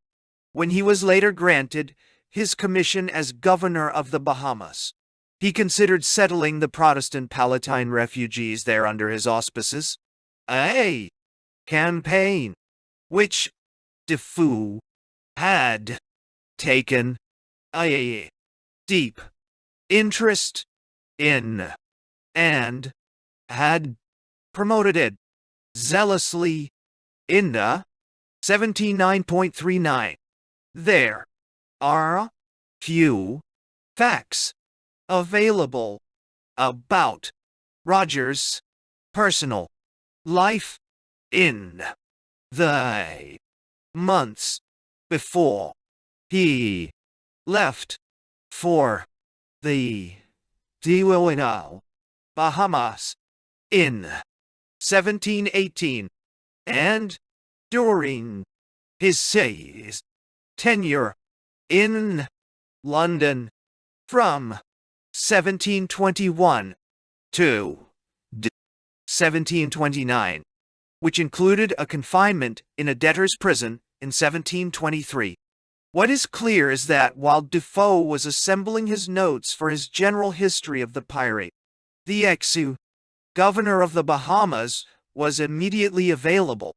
When he was later granted his commission as governor of the Bahamas, he considered settling the Protestant Palatine refugees there under his auspices. A campaign which Defoe had taken a deep interest in and had promoted it zealously in the 79.39. There are few facts available about Rogers' personal life in the months before he left for the Bahamas in 1718, and during his tenure in London from 1721 to 1729, which included a confinement in a debtor's prison in 1723. What is clear is that while Defoe was assembling his notes for his general history of the pirate, the ex-governor of the Bahamas was immediately available,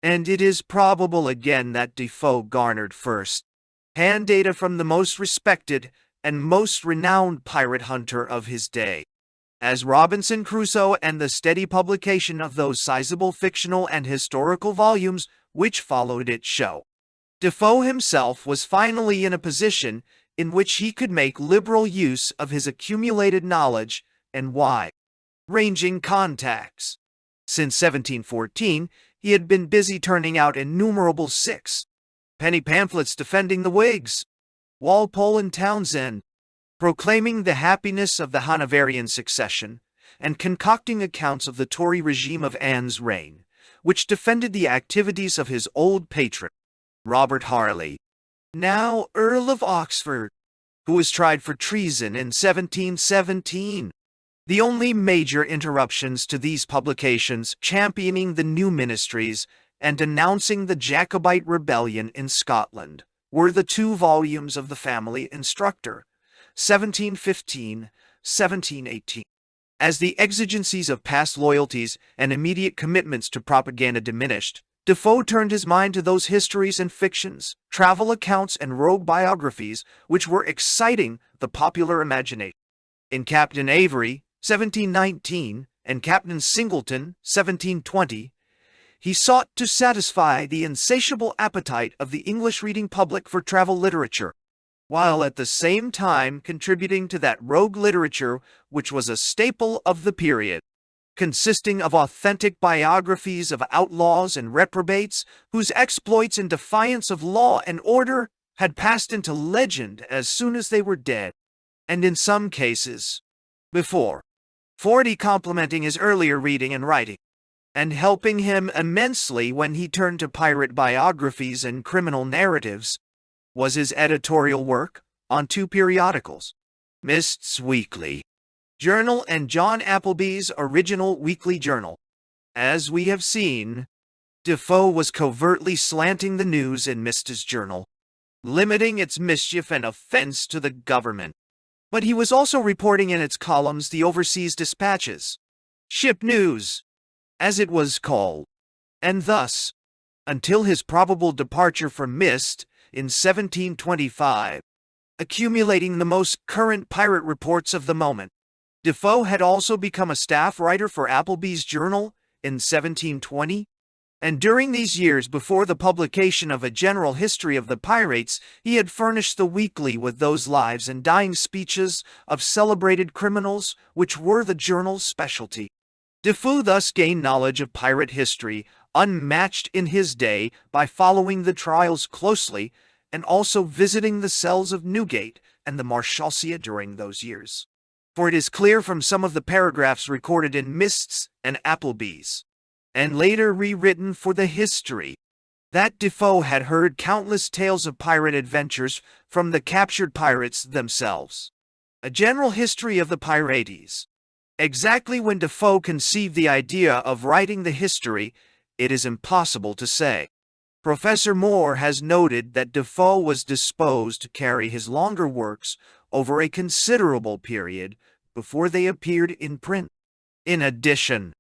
and it is probable again that Defoe garnered first-hand data from the most respected and most renowned pirate hunter of his day. As Robinson Crusoe and the steady publication of those sizable fictional and historical volumes which followed it show, Defoe himself was finally in a position in which he could make liberal use of his accumulated knowledge and wide-ranging contacts. Since 1714, he had been busy turning out innumerable six-penny pamphlets defending the Whigs, Walpole and Townshend, proclaiming the happiness of the Hanoverian succession, and concocting accounts of the Tory regime of Anne's reign, which defended the activities of his old patron, Robert Harley, now Earl of Oxford, who was tried for treason in 1717. The only major interruptions to these publications championing the new ministries and denouncing the Jacobite rebellion in Scotland were the 2 volumes of the Family Instructor, 1715-1718. As the exigencies of past loyalties and immediate commitments to propaganda diminished, Defoe turned his mind to those histories and fictions, travel accounts and rogue biographies which were exciting the popular imagination. In Captain Avery, 1719, and Captain Singleton, 1720, he sought to satisfy the insatiable appetite of the English reading public for travel literature, while at the same time contributing to that rogue literature which was a staple of the period, consisting of authentic biographies of outlaws and reprobates whose exploits in defiance of law and order had passed into legend as soon as they were dead, and in some cases before. 40 complementing his earlier reading and writing, and helping him immensely when he turned to pirate biographies and criminal narratives, was his editorial work on 2 periodicals, Mist's Weekly Journal and John Appleby's original weekly journal. As we have seen, Defoe was covertly slanting the news in Mist's journal, limiting its mischief and offense to the government. But he was also reporting in its columns the overseas dispatches, ship news, as it was called, and thus, until his probable departure from Mist, in 1725, accumulating the most current pirate reports of the moment. Defoe had also become a staff writer for Appleby's Journal in 1720, and during these years before the publication of a general history of the pirates, he had furnished the weekly with those lives and dying speeches of celebrated criminals which were the journal's specialty. Defoe thus gained knowledge of pirate history, unmatched in his day, by following the trials closely and also visiting the cells of Newgate and the Marshalsea during those years. For it is clear from some of the paragraphs recorded in Mists and Appleby's, and later rewritten for the history, that Defoe had heard countless tales of pirate adventures from the captured pirates themselves. A general history of the pirates. Exactly when Defoe conceived the idea of writing the history, it is impossible to say. Professor Moore has noted that Defoe was disposed to carry his longer works over a considerable period before they appeared in print. In addition,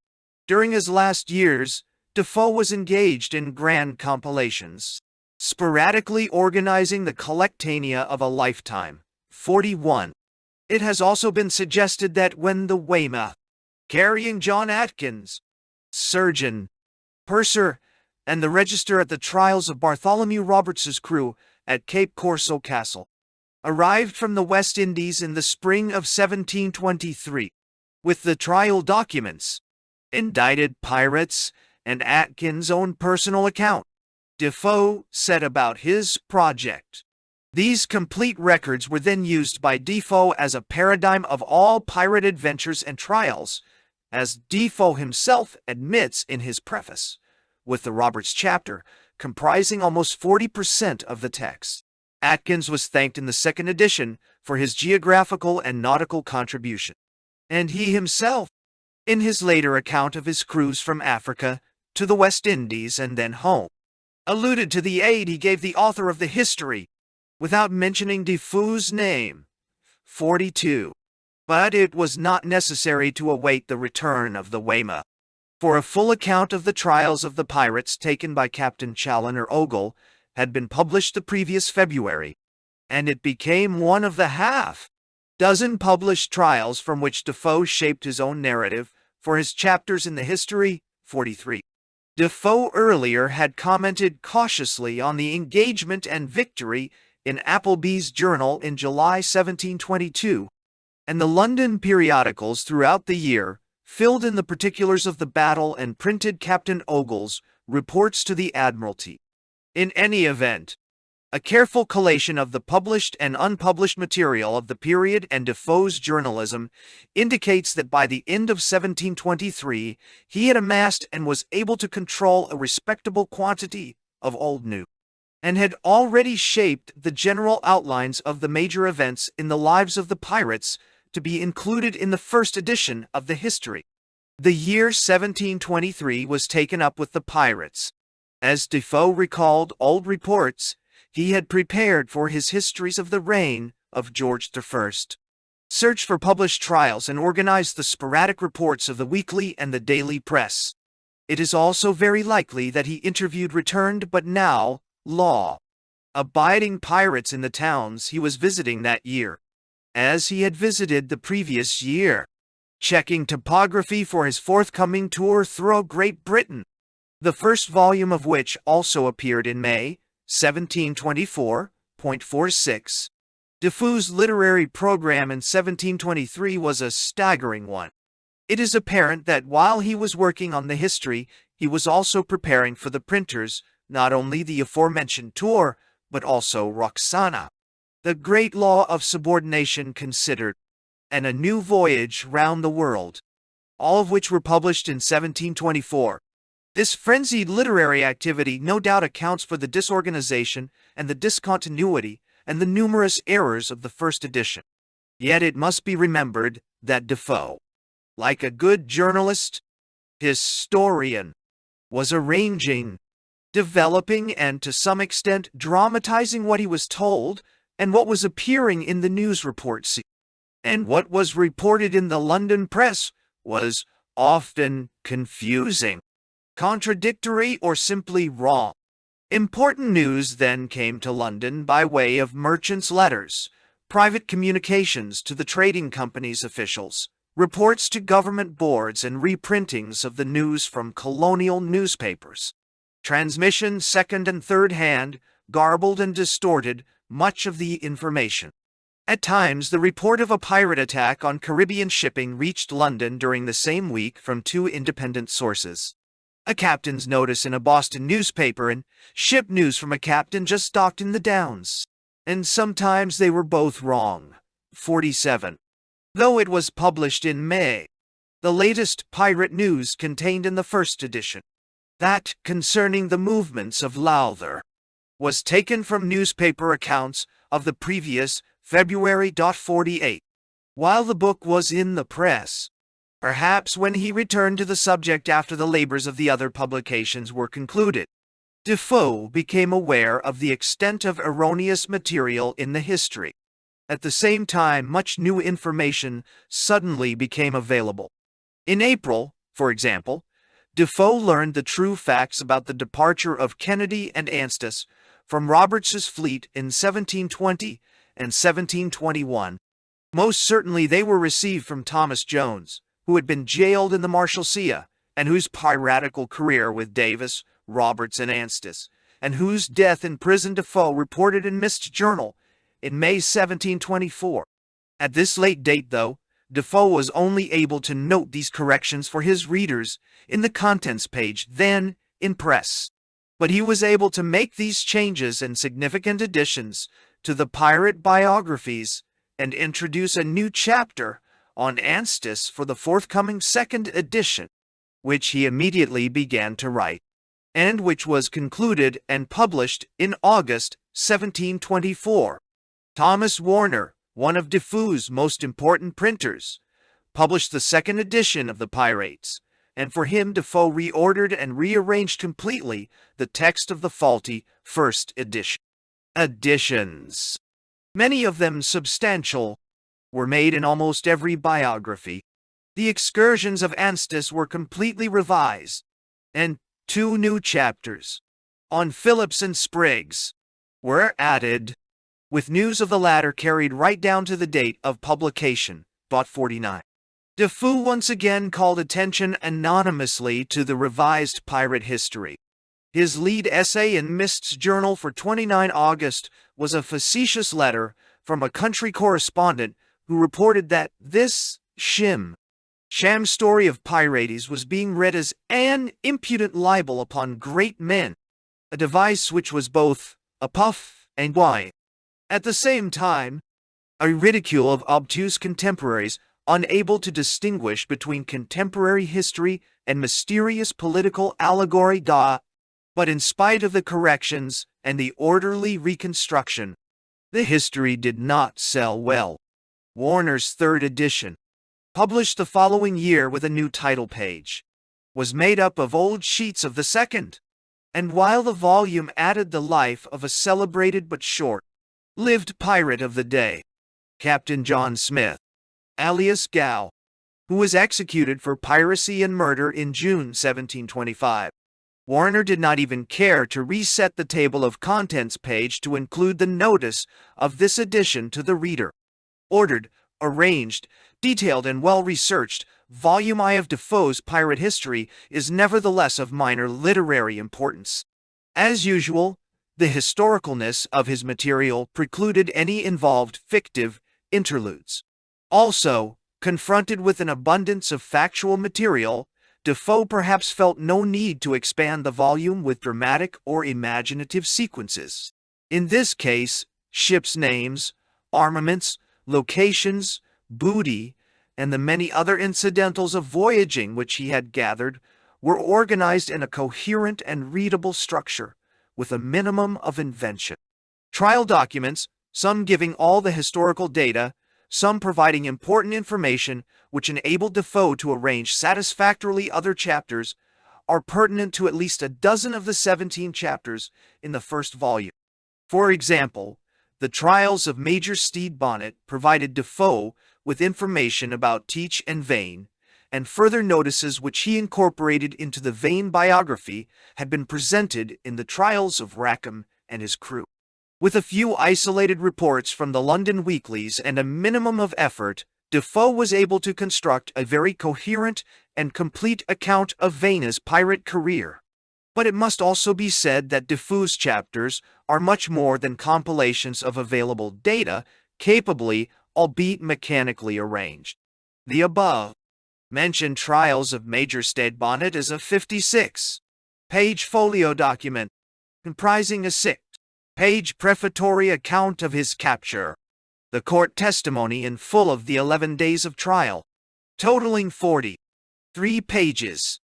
during his last years, Defoe was engaged in grand compilations, sporadically organizing the collectania of a lifetime. 41. It has also been suggested that when the Weymouth, carrying John Atkins, surgeon, purser, and the register at the trials of Bartholomew Roberts's crew at Cape Corso Castle, arrived from the West Indies in the spring of 1723, with the trial documents, indicted pirates, and Atkins' own personal account, Defoe set about his project. These complete records were then used by Defoe as a paradigm of all pirate adventures and trials, as Defoe himself admits in his preface, with the Roberts chapter, comprising almost 40% of the text. Atkins was thanked in the second edition for his geographical and nautical contribution, and he himself, in his later account of his cruise from Africa to the West Indies and then home, alluded to the aid he gave the author of the history, without mentioning Defoe's name. 42. But it was not necessary to await the return of the Weymouth, for a full account of the trials of the pirates taken by Captain Challoner Ogle had been published the previous February, and it became one of the half-dozen published trials from which Defoe shaped his own narrative for his chapters in the history. 43. Defoe earlier had commented cautiously on the engagement and victory in Appleby's Journal in July 1722, and the London periodicals throughout the year filled in the particulars of the battle and printed Captain Ogle's reports to the Admiralty. In any event, a careful collation of the published and unpublished material of the period and Defoe's journalism indicates that by the end of 1723 he had amassed and was able to control a respectable quantity of old news, and had already shaped the general outlines of the major events in the lives of the pirates to be included in the first edition of the history. The year 1723 was taken up with the pirates. As Defoe recalled old reports, he had prepared for his histories of the reign of George I, searched for published trials, and organized the sporadic reports of the weekly and the daily press. It is also very likely that he interviewed returned but now law-abiding pirates in the towns he was visiting that year, as he had visited the previous year, checking topography for his forthcoming tour through Great Britain, the first volume of which also appeared in May 1724.46. Defoe's literary program in 1723 was a staggering one. It is apparent that while he was working on the history, he was also preparing for the printers not only the aforementioned tour, but also Roxana, the Great Law of Subordination Considered, and A New Voyage Round the World, all of which were published in 1724. This frenzied literary activity no doubt accounts for the disorganization and the discontinuity and the numerous errors of the first edition. Yet it must be remembered that Defoe, like a good journalist, historian, was arranging, developing, and to some extent dramatizing what he was told and what was appearing in the news reports. And what was reported in the London press was often confusing, contradictory, or simply wrong. Important news then came to London by way of merchants' letters, private communications to the trading company's officials, reports to government boards, and reprintings of the news from colonial newspapers. Transmission second and third hand, garbled and distorted much of the information. At times, the report of a pirate attack on Caribbean shipping reached London during the same week from two independent sources. A captain's notice in a Boston newspaper and ship news from a captain just docked in the Downs. And sometimes they were both wrong. 47. Though it was published in May, the latest pirate news contained in the first edition, that concerning the movements of Lowther, was taken from newspaper accounts of the previous February 48. While the book was in the press, perhaps when he returned to the subject after the labors of the other publications were concluded, Defoe became aware of the extent of erroneous material in the history. At the same time, much new information suddenly became available. In April, for example, Defoe learned the true facts about the departure of Kennedy and Anstice from Roberts's fleet in 1720 and 1721. Most certainly they were received from Thomas Jones, who had been jailed in the Marshalsea, and whose piratical career with Davis, Roberts, and Anstice, and whose death in prison Defoe reported in Mist's journal in May 1724. At this late date, though, Defoe was only able to note these corrections for his readers in the contents page, then in press. But he was able to make these changes and significant additions to the pirate biographies and introduce a new chapter on Anstice for the forthcoming second edition, which he immediately began to write, and which was concluded and published in August 1724. Thomas Warner, one of Defoe's most important printers, published the second edition of the Pirates, and for him Defoe reordered and rearranged completely the text of the faulty first edition. Additions, many of them substantial, were made in almost every biography. The excursions of Anstice were completely revised, and 2 new chapters, on Phillips and Spriggs, were added, with news of the latter carried right down to the date of publication, Bot 49. Defoe once again called attention anonymously to the revised pirate history. His lead essay in Mist's journal for 29 August was a facetious letter from a country correspondent who reported that this sham story of pirates was being read as an impudent libel upon great men, a device which was both a puff and why. At the same time, a ridicule of obtuse contemporaries unable to distinguish between contemporary history and mysterious political allegory. But in spite of the corrections and the orderly reconstruction, the history did not sell well. Warner's third edition, published the following year with a new title page, was made up of old sheets of the second, and while the volume added the life of a celebrated but short-lived pirate of the day, Captain John Smith, alias Gow, who was executed for piracy and murder in June 1725. Warner did not even care to reset the table of contents page to include the notice of this addition to the reader. Ordered, arranged, detailed, and well-researched, Volume I of Defoe's pirate history is nevertheless of minor literary importance. As usual, the historicalness of his material precluded any involved fictive interludes. Also, confronted with an abundance of factual material, Defoe perhaps felt no need to expand the volume with dramatic or imaginative sequences. In this case, ships' names, armaments, locations, booty, and the many other incidentals of voyaging which he had gathered were organized in a coherent and readable structure, with a minimum of invention. Trial documents, some giving all the historical data, some providing important information which enabled Defoe to arrange satisfactorily other chapters, are pertinent to at least a dozen of the 17 chapters in the first volume. For example, the trials of Major Stede Bonnet provided Defoe with information about Teach and Vane, and further notices which he incorporated into the Vane biography had been presented in the trials of Rackham and his crew. With a few isolated reports from the London weeklies and a minimum of effort, Defoe was able to construct a very coherent and complete account of Vane's pirate career. But it must also be said that Defoe's chapters are much more than compilations of available data, capably, albeit mechanically arranged. The above-mentioned Trials of Major Stede Bonnet is a 56-page folio document, comprising a 6-page prefatory account of his capture, the court testimony in full of the 11 days of trial, totaling 43 pages,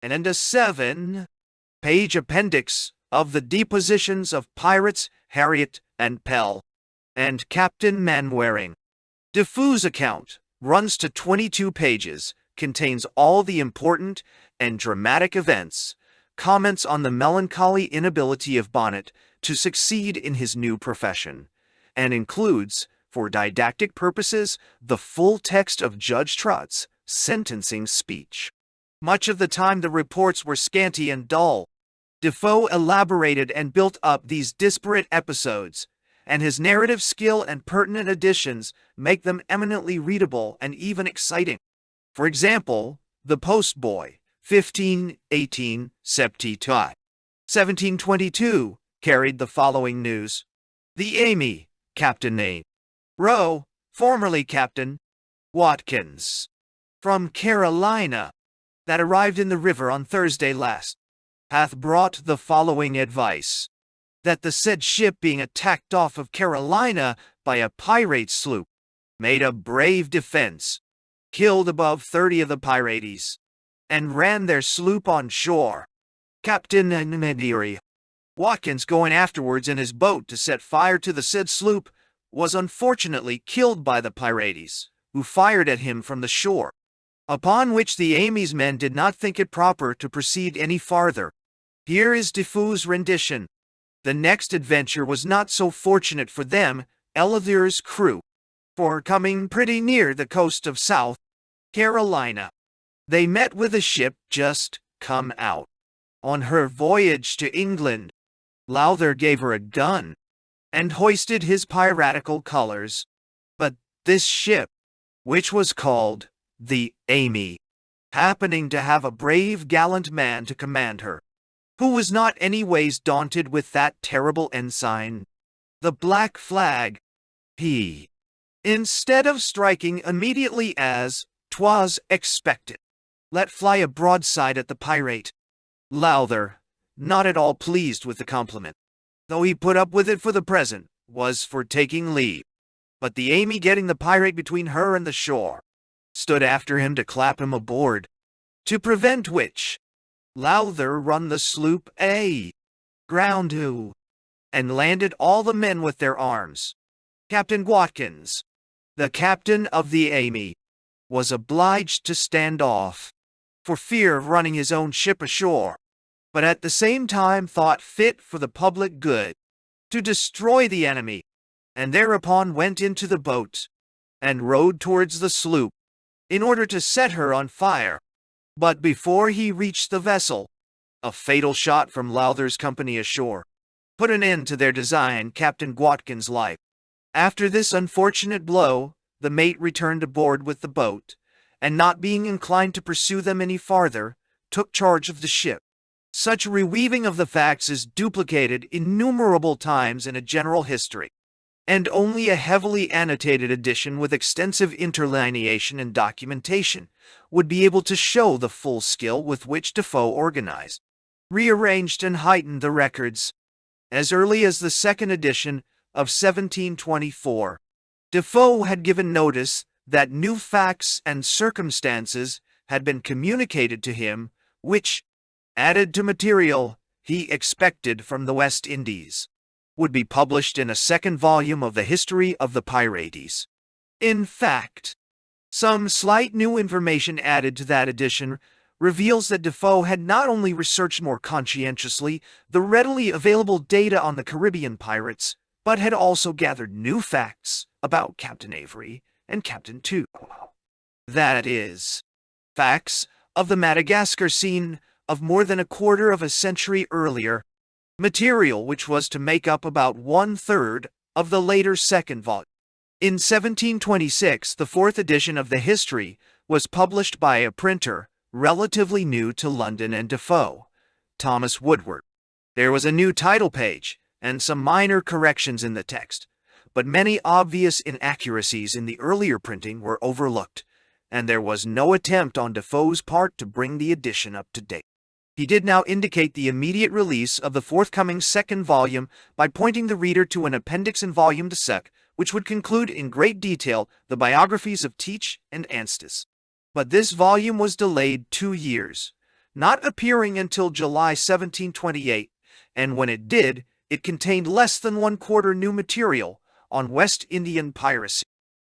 and a 7-page appendix of the depositions of pirates Harriet and Pell, and Captain Mainwaring. Defoe's account runs to 22 pages, contains all the important and dramatic events, comments on the melancholy inability of Bonnet to succeed in his new profession, and includes, for didactic purposes, the full text of Judge Trott's sentencing speech. Much of the time the reports were scanty and dull. Defoe elaborated and built up these disparate episodes, and his narrative skill and pertinent additions make them eminently readable and even exciting. For example, The Postboy, 1518 Septiti, 1722, carried the following news. The Amy, Captain A. Rowe, formerly Captain Watkins, from Carolina, that arrived in the river on Thursday last, hath brought the following advice, that the said ship being attacked off of Carolina by a pirate sloop, made a brave defense, killed above 30 of the pirates, and ran their sloop on shore. Captain Mediri Watkins, going afterwards in his boat to set fire to the said sloop, was unfortunately killed by the pirates, who fired at him from the shore, upon which the Amy's men did not think it proper to proceed any farther. Here is Defoe's rendition. The next adventure was not so fortunate for them, Elithair's crew, for coming pretty near the coast of South Carolina, they met with a ship just come out on her voyage to England. Lowther gave her a gun and hoisted his piratical colors, but this ship, which was called the Amy, happening to have a brave gallant man to command her, who was not anyways daunted with that terrible ensign, the black flag, he, instead of striking immediately as 'twas expected, let fly a broadside at the pirate. Lowther, not at all pleased with the compliment, though he put up with it for the present, was for taking leave. But the Amy, getting the pirate between her and the shore, stood after him to clap him aboard, to prevent which, Lowther run the sloop ground to, and landed all the men with their arms. Captain Watkins, the captain of the Amy, was obliged to stand off, for fear of running his own ship ashore, but at the same time thought fit for the public good to destroy the enemy, and thereupon went into the boat, and rowed towards the sloop, in order to set her on fire. But before he reached the vessel, a fatal shot from Lowther's company ashore put an end to their design, Captain Watkins' life. After this unfortunate blow, the mate returned aboard with the boat, and not being inclined to pursue them any farther, took charge of the ship. Such reweaving of the facts is duplicated innumerable times in a general history, and only a heavily annotated edition with extensive interlineation and documentation would be able to show the full skill with which Defoe organized, rearranged, and heightened the records. As early as the second edition of 1724, Defoe had given notice that new facts and circumstances had been communicated to him, which, added to material he expected from the West Indies, would be published in a second volume of the History of the Pirates. In fact, some slight new information added to that edition reveals that Defoe had not only researched more conscientiously the readily available data on the Caribbean pirates, but had also gathered new facts about Captain Avery and Captain Two. That is, facts of the Madagascar scene of more than a quarter of a century earlier, material which was to make up about one-third of the later second volume. In 1726, the fourth edition of the history was published by a printer relatively new to London and Defoe, Thomas Woodward. There was a new title page and some minor corrections in the text, but many obvious inaccuracies in the earlier printing were overlooked, and there was no attempt on Defoe's part to bring the edition up to date. He did now indicate the immediate release of the forthcoming second volume by pointing the reader to an appendix in volume 2, which would conclude in great detail the biographies of Teach and Anstis. But this volume was delayed 2 years, not appearing until July 1728, and when it did, it contained less than one-quarter new material on West Indian piracy.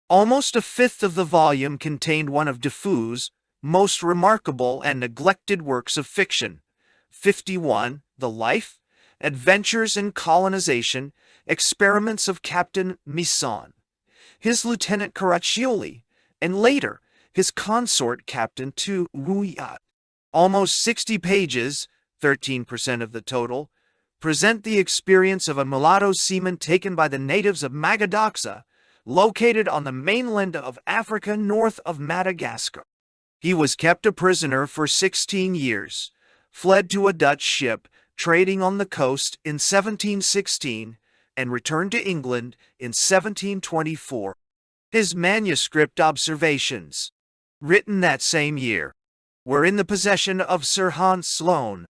Almost a fifth of the volume contained one of Defoe's most remarkable and neglected works of fiction, 51, The Life, Adventures in Colonization, Experiments of Captain Misson, his Lieutenant Caraccioli, and later, his consort Captain Tourouillat. Almost 60 pages, 13% of the total, present the experience of a mulatto seaman taken by the natives of Magadoxa, located on the mainland of Africa north of Madagascar. He was kept a prisoner for 16 years, fled to a Dutch ship trading on the coast in 1716, and returned to England in 1724. His manuscript observations, written that same year, were in the possession of Sir Hans Sloane,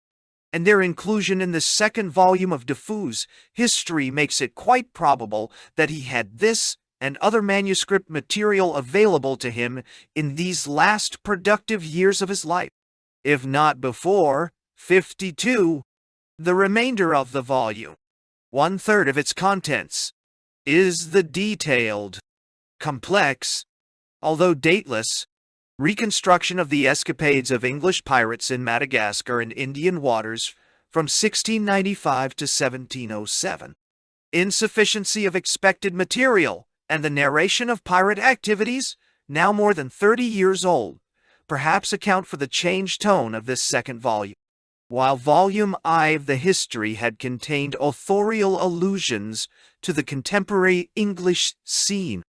and their inclusion in the second volume of Defoe's history makes it quite probable that he had this and other manuscript material available to him in these last productive years of his life, if not before 52. The remainder of the volume, one-third of its contents, is the detailed, complex, although dateless, reconstruction of the escapades of English pirates in Madagascar and Indian waters from 1695 to 1707. Insufficiency of expected material and the narration of pirate activities, now more than 30 years old, perhaps account for the changed tone of this second volume. While Volume I of the history had contained authorial allusions to the contemporary English scene,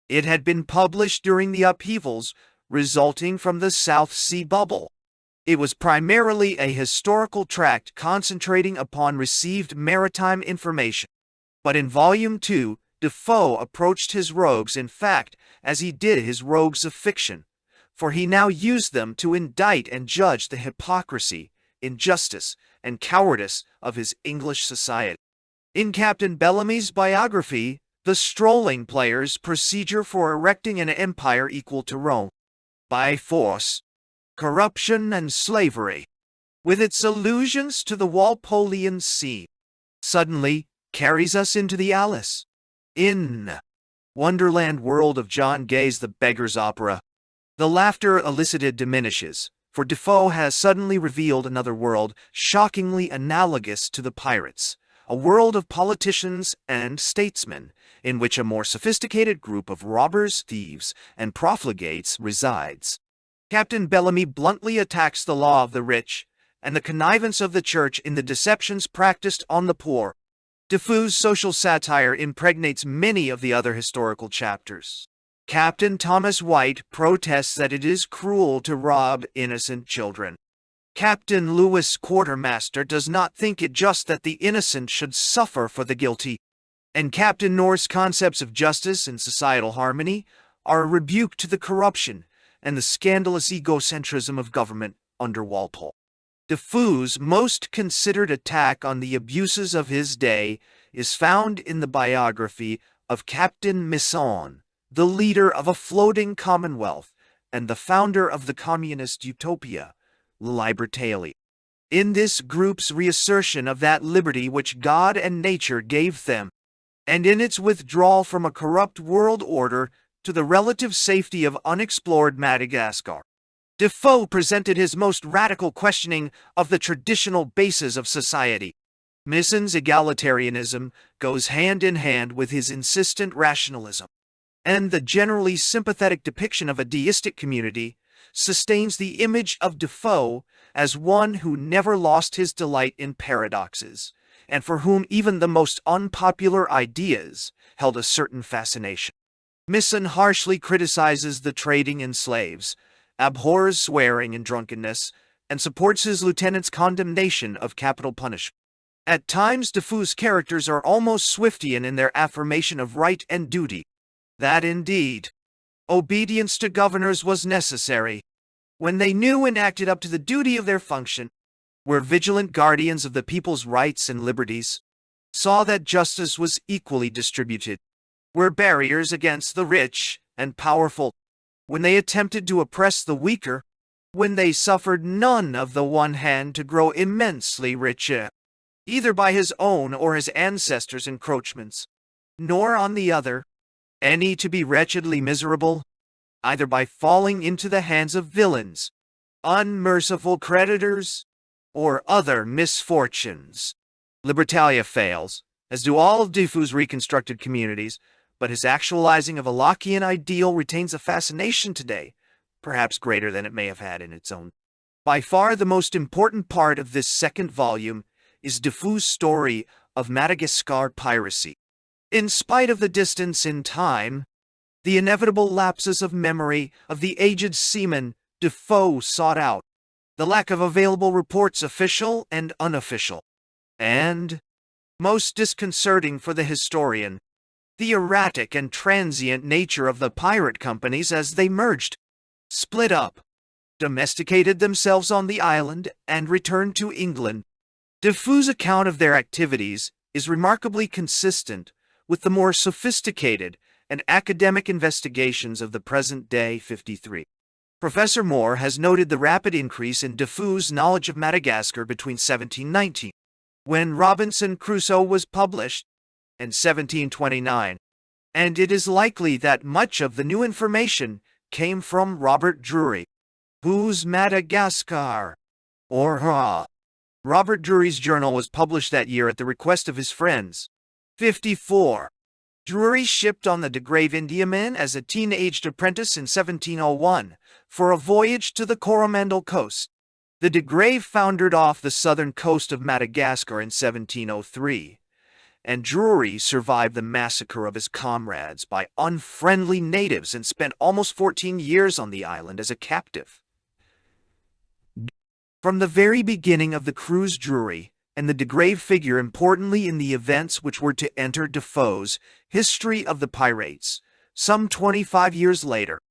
it had been published during the upheavals resulting from the South Sea Bubble. It was primarily a historical tract concentrating upon received maritime information. But in Volume II, Defoe approached his rogues, in fact, as he did his rogues of fiction, for he now used them to indict and judge the hypocrisy, injustice, and cowardice of his English society. In Captain Bellamy's biography, The Strolling Player's Procedure for Erecting an Empire Equal to Rome, by Force, Corruption, and Slavery, with its allusions to the Walpolean scene, suddenly carries us into the Alice in Wonderland world of John Gay's The Beggar's Opera. The laughter elicited diminishes, for Defoe has suddenly revealed another world shockingly analogous to the pirates, a world of politicians and statesmen, in which a more sophisticated group of robbers, thieves, and profligates resides. Captain Bellamy bluntly attacks the law of the rich and the connivance of the church in the deceptions practiced on the poor. Defoe's social satire impregnates many of the other historical chapters. Captain Thomas White protests that it is cruel to rob innocent children. Captain Lewis Quartermaster does not think it just that the innocent should suffer for the guilty, and Captain North's concepts of justice and societal harmony are a rebuke to the corruption and the scandalous egocentrism of government under Walpole. Defoe's most considered attack on the abuses of his day is found in the biography of Captain Misson, the leader of a floating commonwealth and the founder of the communist utopia, Libertalia. In this group's reassertion of that liberty which God and nature gave them, and in its withdrawal from a corrupt world order to the relative safety of unexplored Madagascar, Defoe presented his most radical questioning of the traditional bases of society. Misson's egalitarianism goes hand in hand with his insistent rationalism, and the generally sympathetic depiction of a deistic community sustains the image of Defoe as one who never lost his delight in paradoxes, and for whom even the most unpopular ideas held a certain fascination. Misson harshly criticizes the trading in slaves, abhors swearing and drunkenness, and supports his lieutenant's condemnation of capital punishment. At times, Defoe's characters are almost Swiftian in their affirmation of right and duty. That indeed, obedience to governors was necessary, when they knew and acted up to the duty of their function, were vigilant guardians of the people's rights and liberties, saw that justice was equally distributed, were barriers against the rich and powerful, when they attempted to oppress the weaker, when they suffered none of the one hand to grow immensely richer, either by his own or his ancestors' encroachments, nor on the other, any to be wretchedly miserable, either by falling into the hands of villains, unmerciful creditors, or other misfortunes. Libertalia fails, as do all of Defoe's reconstructed communities, but his actualizing of a Lockean ideal retains a fascination today, perhaps greater than it may have had in its own. By far the most important part of this second volume is Defoe's story of Madagascar piracy. In spite of the distance in time, the inevitable lapses of memory of the aged seaman Defoe sought out, the lack of available reports, official and unofficial, and, most disconcerting for the historian, the erratic and transient nature of the pirate companies as they merged, split up, domesticated themselves on the island, and returned to England. Defoe's account of their activities is remarkably consistent with the more sophisticated and academic investigations of the present-day 53. Professor Moore has noted the rapid increase in Defoe's knowledge of Madagascar between 1719, when Robinson Crusoe was published, and 1729, and it is likely that much of the new information came from Robert Drury, whose Madagascar, or Robert Drury's journal was published that year at the request of his friends. 54. Drury shipped on the De Grave Indiaman as a teen-aged apprentice in 1701 for a voyage to the Coromandel coast. The De Grave foundered off the southern coast of Madagascar in 1703, and Drury survived the massacre of his comrades by unfriendly natives and spent almost 14 years on the island as a captive. From the very beginning of the cruise, Drury and the De Grave figure importantly in the events which were to enter Defoe's History of the Pirates, some 25 years later.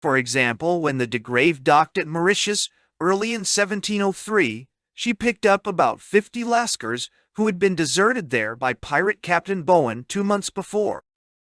For example, when the De Grave docked at Mauritius early in 1703, she picked up about 50 Lascars who had been deserted there by pirate Captain Bowen 2 months before.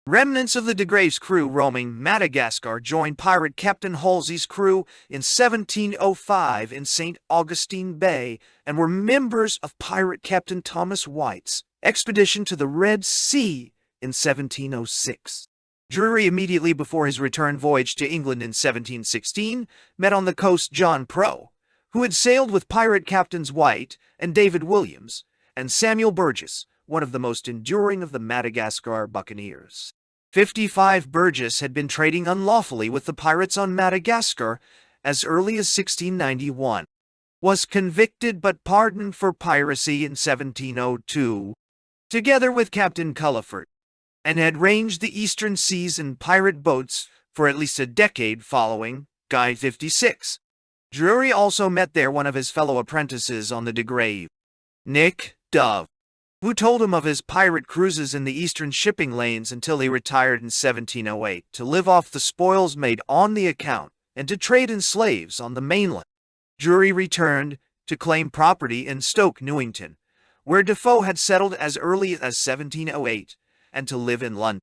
Remnants of the De Grave's crew roaming Madagascar joined pirate Captain Halsey's crew in 1705 in St. Augustine Bay and were members of pirate Captain Thomas White's expedition to the Red Sea in 1706. Drury, immediately before his return voyage to England in 1716, met on the coast John Proe, who had sailed with pirate Captains White and David Williams, and Samuel Burgess, one of the most enduring of the Madagascar buccaneers. 55 Burgess had been trading unlawfully with the pirates on Madagascar as early as 1691, was convicted but pardoned for piracy in 1702, together with Captain Culliford, and had ranged the eastern seas in pirate boats for at least a decade following Guy 56. Drury also met there one of his fellow apprentices on the De Grave, Nick Dove, who told him of his pirate cruises in the eastern shipping lanes until he retired in 1708 to live off the spoils made on the account and to trade in slaves on the mainland. Drury returned to claim property in Stoke Newington, where Defoe had settled as early as 1708, and to live in London.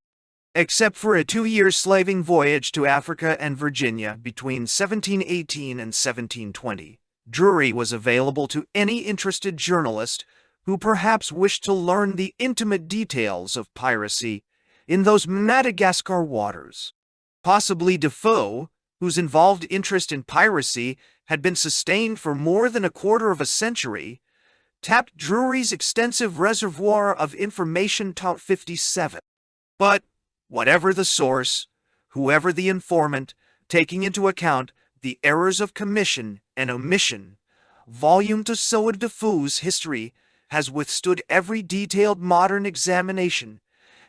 Except for a 2-year slaving voyage to Africa and Virginia between 1718 and 1720, Drury was available to any interested journalist who perhaps wished to learn the intimate details of piracy in those Madagascar waters. Possibly Defoe, whose involved interest in piracy had been sustained for more than a quarter of a century, tapped Drury's extensive reservoir of information tout 57. But, whatever the source, whoever the informant, taking into account The Errors of Commission and Omission, Volume de Soa de Fou's history has withstood every detailed modern examination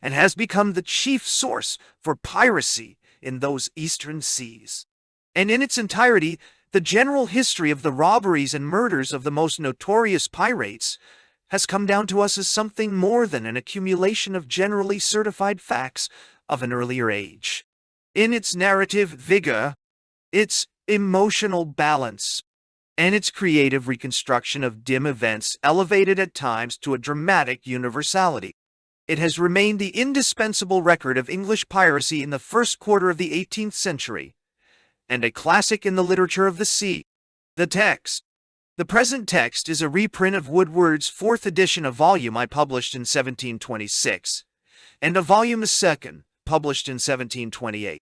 and has become the chief source for piracy in those eastern seas. And in its entirety, the general history of the robberies and murders of the most notorious pirates has come down to us as something more than an accumulation of generally certified facts of an earlier age. In its narrative vigor, its emotional balance, and its creative reconstruction of dim events elevated at times to a dramatic universality, it has remained the indispensable record of English piracy in the first quarter of the 18th century, and a classic in the literature of the sea. The text. The present text is a reprint of Woodward's fourth edition of volume I published in 1726, and of volume second, published in 1728.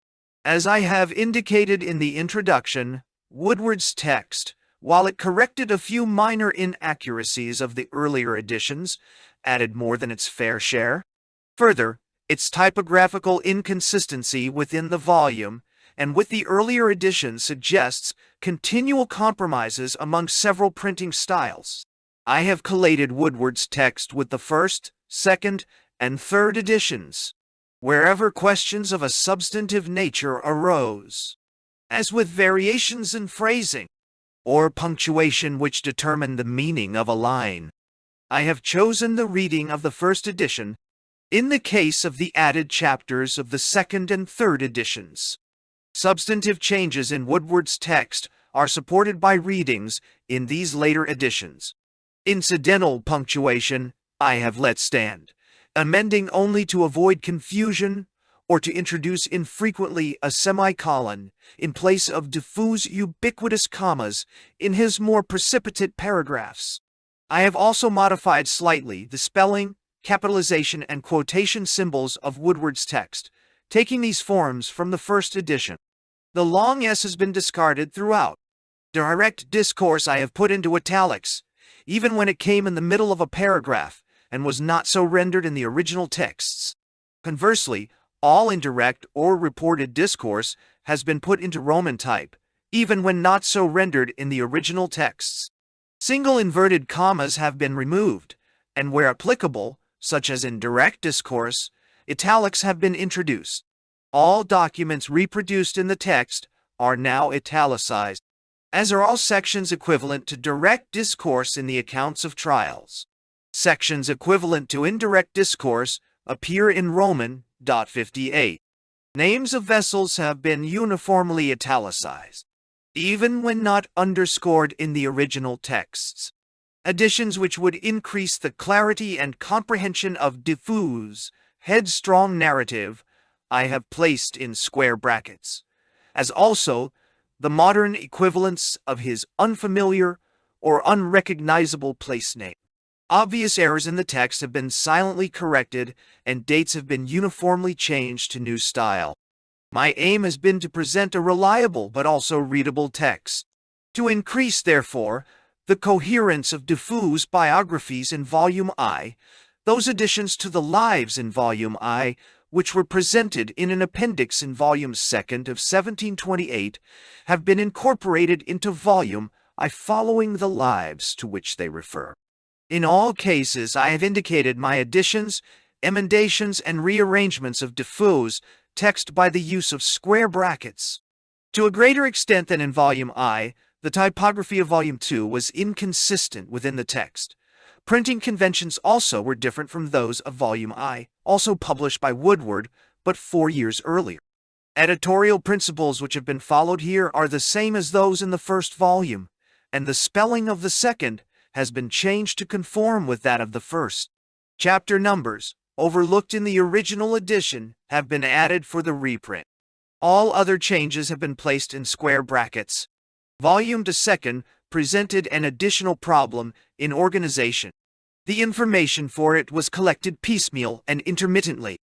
As I have indicated in the introduction, Woodward's text, while it corrected a few minor inaccuracies of the earlier editions, added more than its fair share. Further, its typographical inconsistency within the volume and with the earlier edition suggests continual compromises among several printing styles. I have collated Woodward's text with the first, second, and third editions, wherever questions of a substantive nature arose, as with variations in phrasing or punctuation which determine the meaning of a line. I have chosen the reading of the first edition in the case of the added chapters of the second and third editions. Substantive changes in Woodward's text are supported by readings in these later editions. Incidental punctuation I have let stand, amending only to avoid confusion or to introduce infrequently a semicolon in place of Defoe's ubiquitous commas in his more precipitate paragraphs. I have also modified slightly the spelling, capitalization, and quotation symbols of Woodward's text, taking these forms from the first edition. The long S has been discarded throughout. Direct discourse I have put into italics, even when it came in the middle of a paragraph and was not so rendered in the original texts. Conversely, all indirect or reported discourse has been put into Roman type, even when not so rendered in the original texts. Single inverted commas have been removed, and where applicable, such as in direct discourse, italics have been introduced. All documents reproduced in the text are now italicized, as are all sections equivalent to direct discourse in the accounts of trials. Sections equivalent to indirect discourse appear in Roman .58. Names of vessels have been uniformly italicized, even when not underscored in the original texts. Additions which would increase the clarity and comprehension of Defoe's headstrong narrative I have placed in square brackets, as also the modern equivalents of his unfamiliar or unrecognizable place name. Obvious errors in the text have been silently corrected, and dates have been uniformly changed to new style. My aim has been to present a reliable but also readable text. To increase, therefore, the coherence of Defoe's biographies in Volume I, those additions to the Lives in Volume I, which were presented in an appendix in Volume II of 1728, have been incorporated into Volume I following the Lives to which they refer. In all cases, I have indicated my additions, emendations, and rearrangements of Defoe's text by the use of square brackets. To a greater extent than in Volume I, the typography of Volume II was inconsistent within the text. Printing conventions also were different from those of Volume I, also published by Woodward, but 4 years earlier. Editorial principles which have been followed here are the same as those in the first volume, and the spelling of the second has been changed to conform with that of the first. Chapter numbers, overlooked in the original edition, have been added for the reprint. All other changes have been placed in square brackets. Volume II presented an additional problem in organization. The information for it was collected piecemeal and intermittently.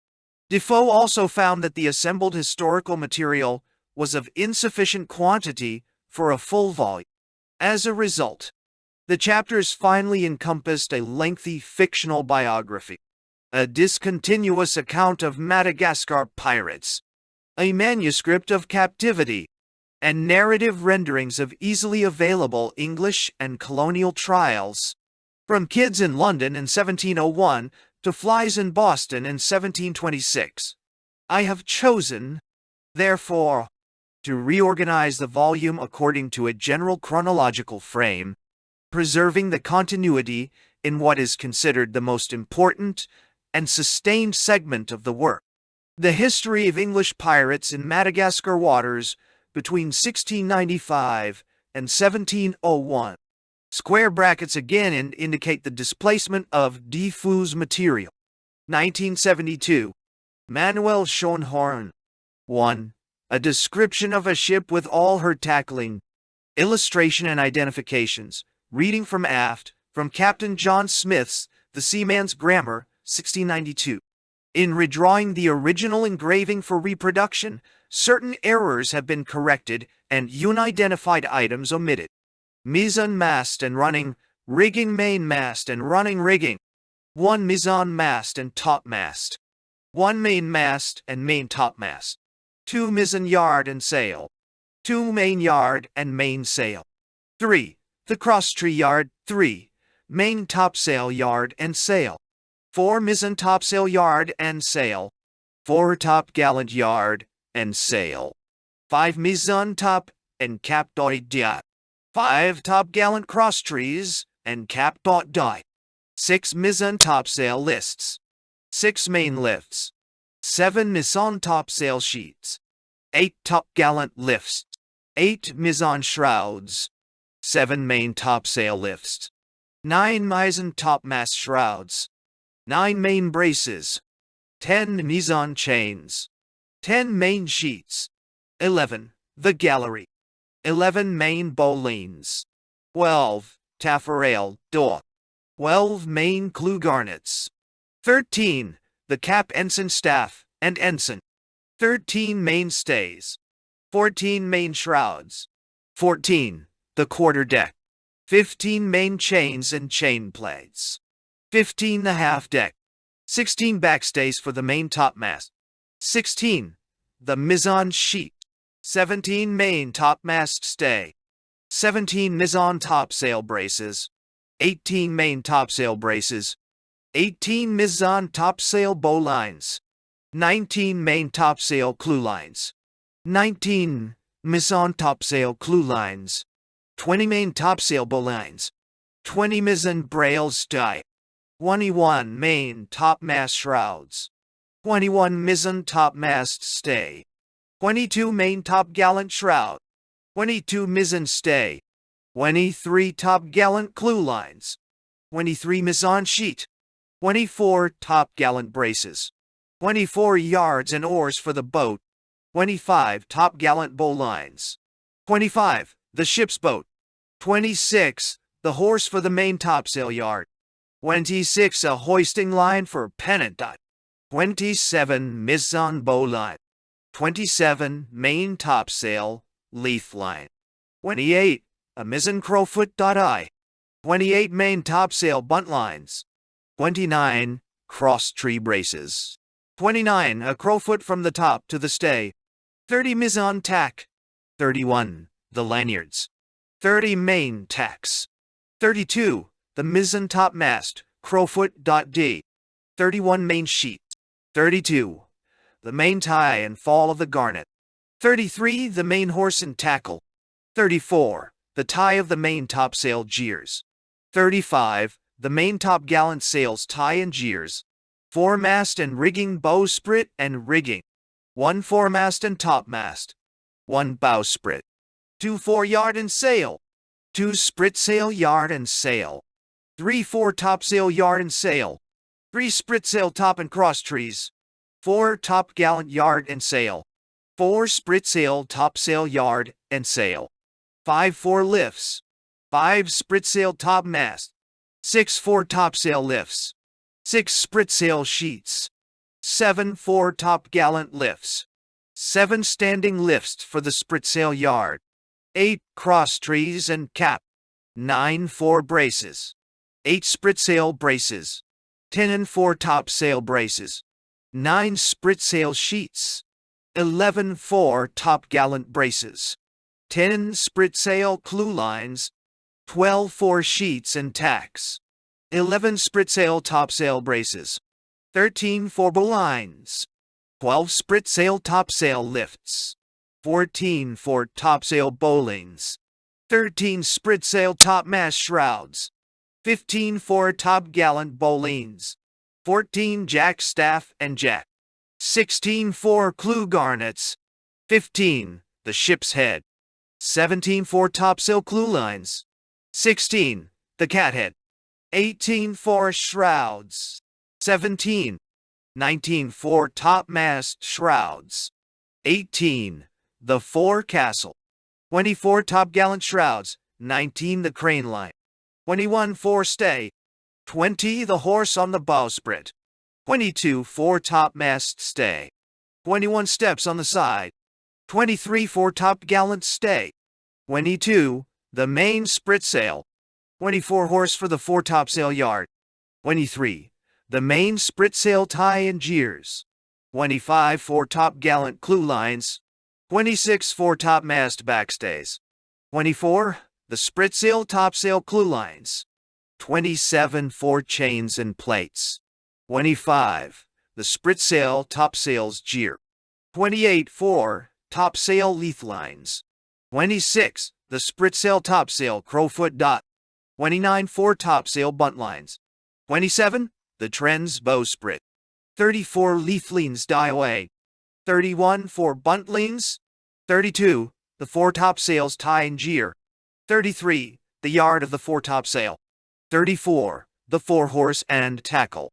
Defoe also found that the assembled historical material was of insufficient quantity for a full volume. As a result, the chapters finally encompassed a lengthy fictional biography, a discontinuous account of Madagascar pirates, a manuscript of captivity, and narrative renderings of easily available English and colonial trials, from Kids in London in 1701 to Flies in Boston in 1726. I have chosen, therefore, to reorganize the volume according to a general chronological frame, preserving the continuity in what is considered the most important and sustained segment of the work. The history of English pirates in Madagascar waters between 1695 and 1701. Square brackets again indicate the displacement of diffuse material. 1972. Manuel Schonhorn. 1. A description of a ship with all her tackling. Illustration and identifications. Reading from aft, from Captain John Smith's The Seaman's Grammar, 1692. In redrawing the original engraving for reproduction, certain errors have been corrected and unidentified items omitted. Mizzen mast and running, rigging mainmast and running rigging. 1 mizzen mast and topmast. 1 mainmast and main topmast. 2 mizzen yard and sail. 2 main yard and mainsail. 3. The crosstree yard. 3. Main topsail yard and sail. 4 mizzen topsail yard and sail. 4 topgallant yard and sail. 5 mizzen top and cap dot. 5 topgallant crosstrees and cap dot. 6 mizzen topsail lists. 6 main lifts. 7 mizzen topsail sheets. 8 topgallant lifts. 8 mizzen shrouds. 7 main topsail lifts. 9 mizzen topmast shrouds. 9 main braces. 10 mizzen chains. 10 main sheets. 11. The gallery. 11 main bowlines. 12. Taffrail door. 12 main clew garnets. 13. The cap ensign staff and ensign. 13 mainstays. 14 main shrouds. 14. The quarter deck. 15 main chains and chain plates. 15 the half deck. 16 backstays for the main topmast. 16. The mizzen sheet. 17 main topmast stay. 17 mizzen topsail braces. 18 main topsail braces. 18 mizzen topsail bowlines. 19 main topsail clewlines. 19 mizzen topsail clewlines. 20 main topsail bowlines. 20 mizzen brails stay. 21 main topmast shrouds. 21 mizzen topmast stay. 22 main topgallant shroud. 22 mizzen stay. 23 topgallant clewlines. 23 mizzen sheet. 24 topgallant braces. 24 yards and oars for the boat. 25 topgallant bowlines. 25 the ship's boat. 26 the horse for the main topsail yard. 26 a hoisting line for pennant. 27 mizzen bowline. 27 main topsail leaf line. 28 a mizzen crowfoot. 28 main topsail buntlines. 29 crosstree braces. 29 a crowfoot from the top to the stay. 30 mizzen tack. 31 the lanyards. 30 main tacks. 32 the mizzen topmast, crowfoot. 31 main sheet. 32 the main tie and fall of the garnet. 33 the main horse and tackle. 34 the tie of the main topsail jeers. 35 the main topgallant sails tie and jeers. Foremast and rigging bowsprit and rigging. 1 foremast and topmast. 1 bowsprit. 2 foreyard and sail. 2 spritsail yard and sail. 3 foretopsail yard and sail. 3 spritsail top and crosstrees. 4 topgallant yard and sail. 4 spritsail topsail yard and sail. 5 forelifts. 5 spritsail topmast. 6 foretopsail lifts. 6 spritsail sheets. 7 foretopgallant lifts. 7 standing lifts for the spritsail yard. 8 crosstrees and cap. 9 forebraces. 8 spritsail braces. 10 and foretopsail braces. 9 spritsail sheets. 11 foretopgallant braces. 10 spritsail clewlines, 12 foresheets and tacks, 11 spritsail topsail braces, 13 forebowlines, 12 spritsail topsail lifts, 14 fore topsail bowlines, 13 spritsail topmast shrouds, 15 fore topgallant bowlines, 14 jackstaff and jack, 16 fore clew garnets, 15 the ship's head, 17 fore topsail clewlines, 16 the cathead, 18 fore shrouds, 17 19 fore topmast shrouds, 18 the forecastle, 24 topgallant shrouds, 19 the crane line, 21 forestay, 20 the horse on the bowsprit, 22 fore topmast stay, 21 steps on the side, 23 fore topgallant stay, 22 the main spritsail, 24 horse for the fore topsail yard, 23 the main spritsail tie and jeers, 25 fore topgallant clewlines, 26 fore topmast backstays, 24 the spritsail topsail clewlines, 27 fore chains and plates, 25 the spritsail topsails jeer, 28 fore topsail leaf lines, 26 the spritsail topsail crowfoot dot, 29 fore topsail buntlines, 27 the trends bowsprit, 34 leaflines die away, 31 fore buntlines, 32 the fore topsails tie and jeer, 33 the yard of the fore topsail, 34 the forehorse and tackle,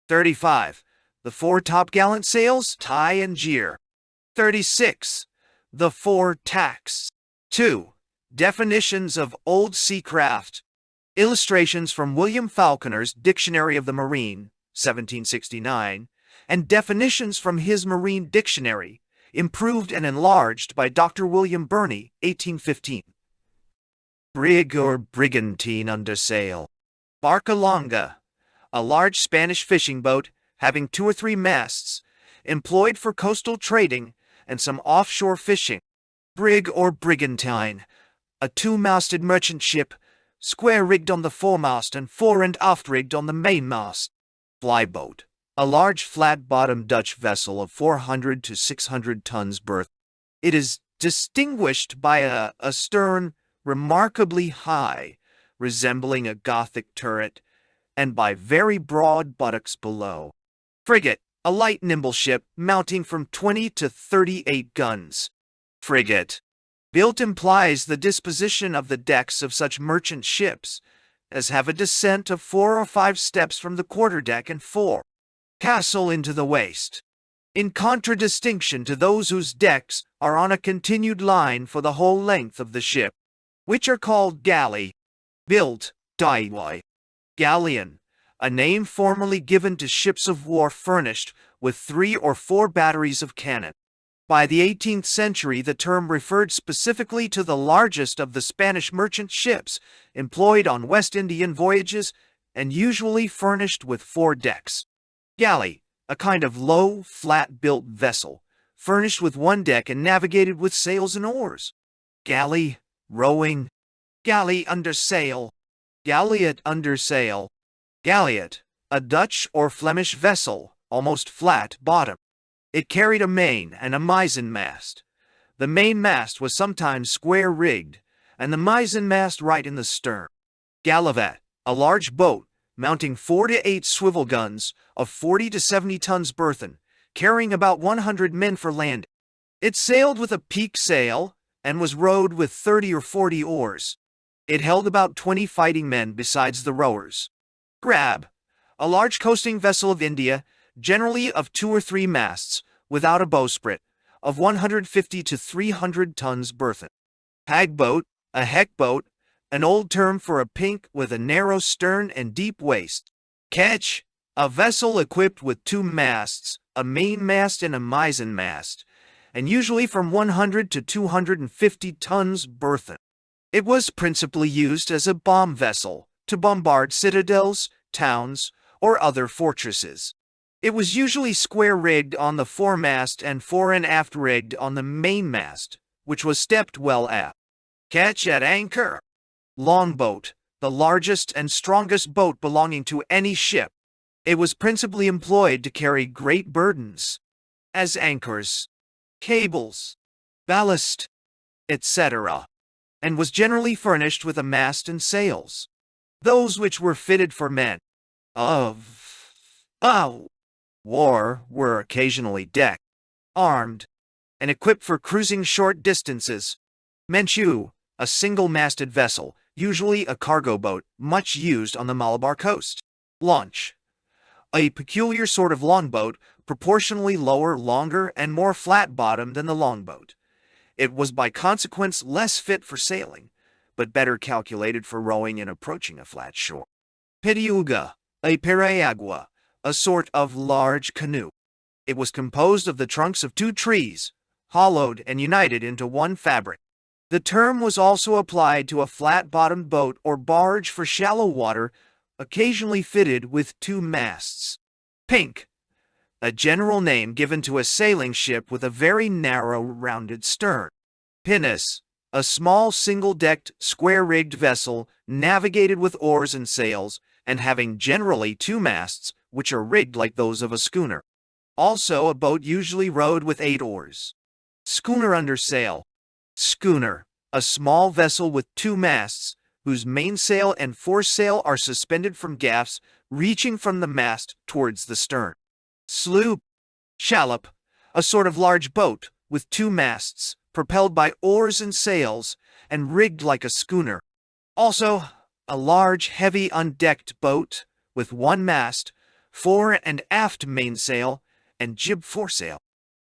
35 the fore topgallant sails tie and jeer, 36 the fore tacks. 2. Definitions of old sea craft. Illustrations from William Falconer's Dictionary of the Marine, 1769, and definitions from his Marine Dictionary, improved and enlarged by Dr. William Burney, 1815. Brig or brigantine under sail. Barca longa, a large Spanish fishing boat having 2 or 3 masts, employed for coastal trading and some offshore fishing. Brig or brigantine, a 2-masted merchant ship, square-rigged on the foremast and fore and aft-rigged on the mainmast. Flyboat, a large flat-bottomed Dutch vessel of 400 to 600 tons berth. It is distinguished by a stern remarkably high, resembling a Gothic turret, and by very broad buttocks below. Frigate, a light nimble ship mounting from 20 to 38 guns. Frigate. Built implies the disposition of the decks of such merchant ships as have a descent of 4 or 5 steps from the quarterdeck and castle into the waist, in contradistinction to those whose decks are on a continued line for the whole length of the ship, which are called galley. Built, daiwai. Galleon, a name formerly given to ships of war furnished with 3 or 4 batteries of cannon. By the 18th century, the term referred specifically to the largest of the Spanish merchant ships employed on West Indian voyages and usually furnished with 4 decks. Galley, a kind of low, flat-built vessel, furnished with 1 deck and navigated with sails and oars. Galley, rowing. Galley under sail. Galliot under sail. Galliot, a Dutch or Flemish vessel, almost flat bottom. It carried a main and a mizzenmast. The mainmast was sometimes square-rigged, and the mizzenmast right in the stern. Galavat, a large boat, mounting 4 to 8 swivel guns of 40 to 70 tons burthen, carrying about 100 men for landing. It sailed with a peak sail and was rowed with 30 or 40 oars. It held about 20 fighting men besides the rowers. Grab, a large coasting vessel of India, generally of 2 or 3 masts, without a bowsprit, of 150 to 300 tons burthen. Hagboat, a heck-boat, an old term for a pink with a narrow stern and deep waist. Ketch, a vessel equipped with 2 masts, a mainmast and a mizzenmast, and usually from 100 to 250 tons burthen. It was principally used as a bomb vessel to bombard citadels, towns, or other fortresses. It was usually square-rigged on the foremast and fore and aft-rigged on the mainmast, which was stepped well aft. Catch at anchor. Longboat, the largest and strongest boat belonging to any ship. It was principally employed to carry great burdens, as anchors, cables, ballast, etc., and was generally furnished with a mast and sails. Those which were fitted for men of war were occasionally decked, armed, and equipped for cruising short distances. Menchu, a single-masted vessel, usually a cargo boat, much used on the Malabar coast. Launch, a peculiar sort of longboat, proportionally lower, longer, and more flat-bottomed than the longboat. It was by consequence less fit for sailing, but better calculated for rowing and approaching a flat shore. Pitiuga, a periagua, a sort of large canoe. It was composed of the trunks of 2 trees, hollowed and united into one fabric. The term was also applied to a flat-bottomed boat or barge for shallow water, occasionally fitted with 2 masts. Pink, a general name given to a sailing ship with a very narrow, rounded stern. Pinnace, a small single-decked, square-rigged vessel, navigated with oars and sails, and having generally 2 masts, which are rigged like those of a schooner. Also a boat usually rowed with 8 oars. Schooner under sail. Schooner, a small vessel with 2 masts, whose mainsail and foresail are suspended from gaffs reaching from the mast towards the stern. Sloop. Shallop, a sort of large boat with 2 masts, propelled by oars and sails, and rigged like a schooner. Also, a large, heavy, undecked boat with 1 mast, fore and aft mainsail, and jib foresail.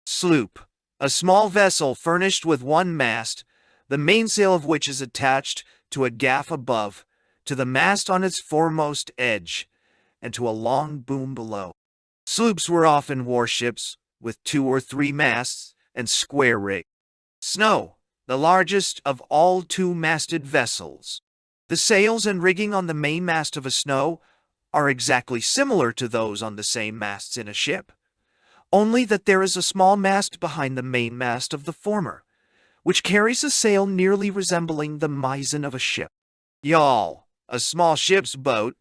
Sloop, a small vessel furnished with 1 mast, the mainsail of which is attached to a gaff above, to the mast on its foremost edge, and to a long boom below. Sloops were often warships, with 2 or 3 masts and square rig. Snow, the largest of all 2-masted vessels. The sails and rigging on the mainmast of a snow are exactly similar to those on the same masts in a ship, only that there is a small mast behind the mainmast of the former, which carries a sail nearly resembling the mizzen of a ship. Yawl, a small ship's boat,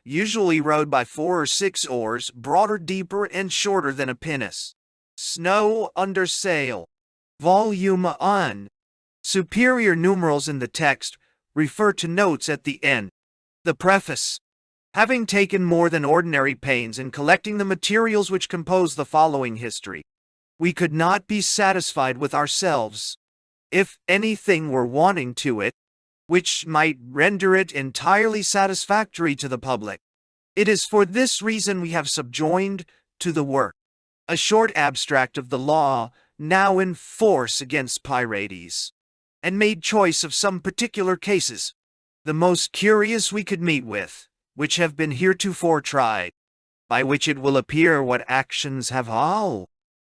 usually rowed by 4 or 6 oars, broader, deeper, and shorter than a pinnace. Snow under sail. Volume on. Superior numerals in the text refer to notes at the end. The preface. Having taken more than ordinary pains in collecting the materials which compose the following history, we could not be satisfied with ourselves, if anything were wanting to it, which might render it entirely satisfactory to the public. It is for this reason we have subjoined to the work a short abstract of the law now in force against pirates, and made choice of some particular cases, the most curious we could meet with, which have been heretofore tried, by which it will appear what actions have all,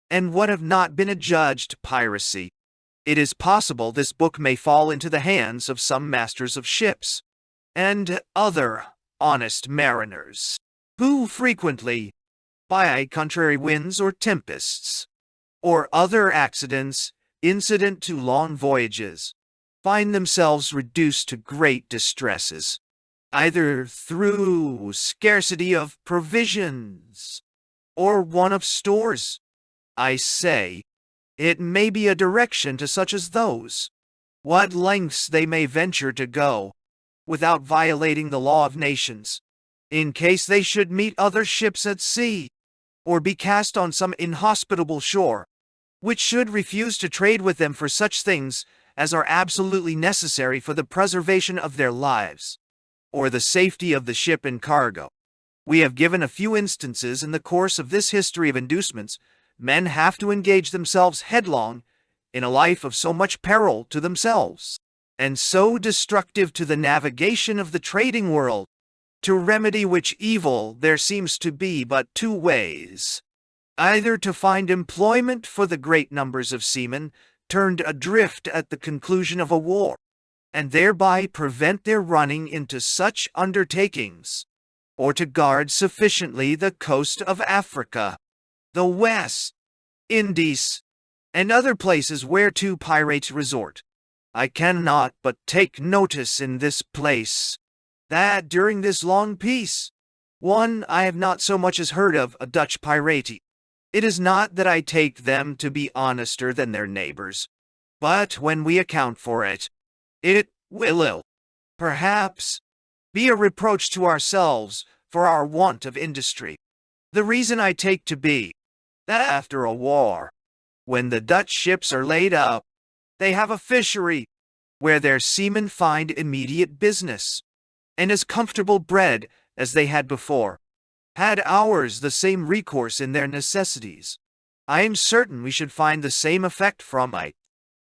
and what have not been adjudged piracy. It is possible this book may fall into the hands of some masters of ships, and other honest mariners, who frequently, by contrary winds or tempests, or other accidents incident to long voyages, find themselves reduced to great distresses, either through scarcity of provisions, or want of stores. I say, it may be a direction to such as those, what lengths they may venture to go, without violating the law of nations, in case they should meet other ships at sea, or be cast on some inhospitable shore, which should refuse to trade with them for such things as are absolutely necessary for the preservation of their lives, or the safety of the ship and cargo. We have given a few instances in the course of this history of inducements. Men have to engage themselves headlong in a life of so much peril to themselves, and so destructive to the navigation of the trading world, to remedy which evil there seems to be but 2 ways, either to find employment for the great numbers of seamen turned adrift at the conclusion of a war, and thereby prevent their running into such undertakings, or to guard sufficiently the coast of Africa, the West Indies, and other places whereto pirates resort, I cannot but take notice in this place that during this long peace, one I have not so much as heard of a Dutch pirate. It is not that I take them to be honester than their neighbors, but when we account for it, it will, perhaps, be a reproach to ourselves for our want of industry. The reason I take to be that after a war, when the Dutch ships are laid up, they have a fishery where their seamen find immediate business, and as comfortable bread as they had before. Had ours the same recourse in their necessities, I am certain we should find the same effect from it,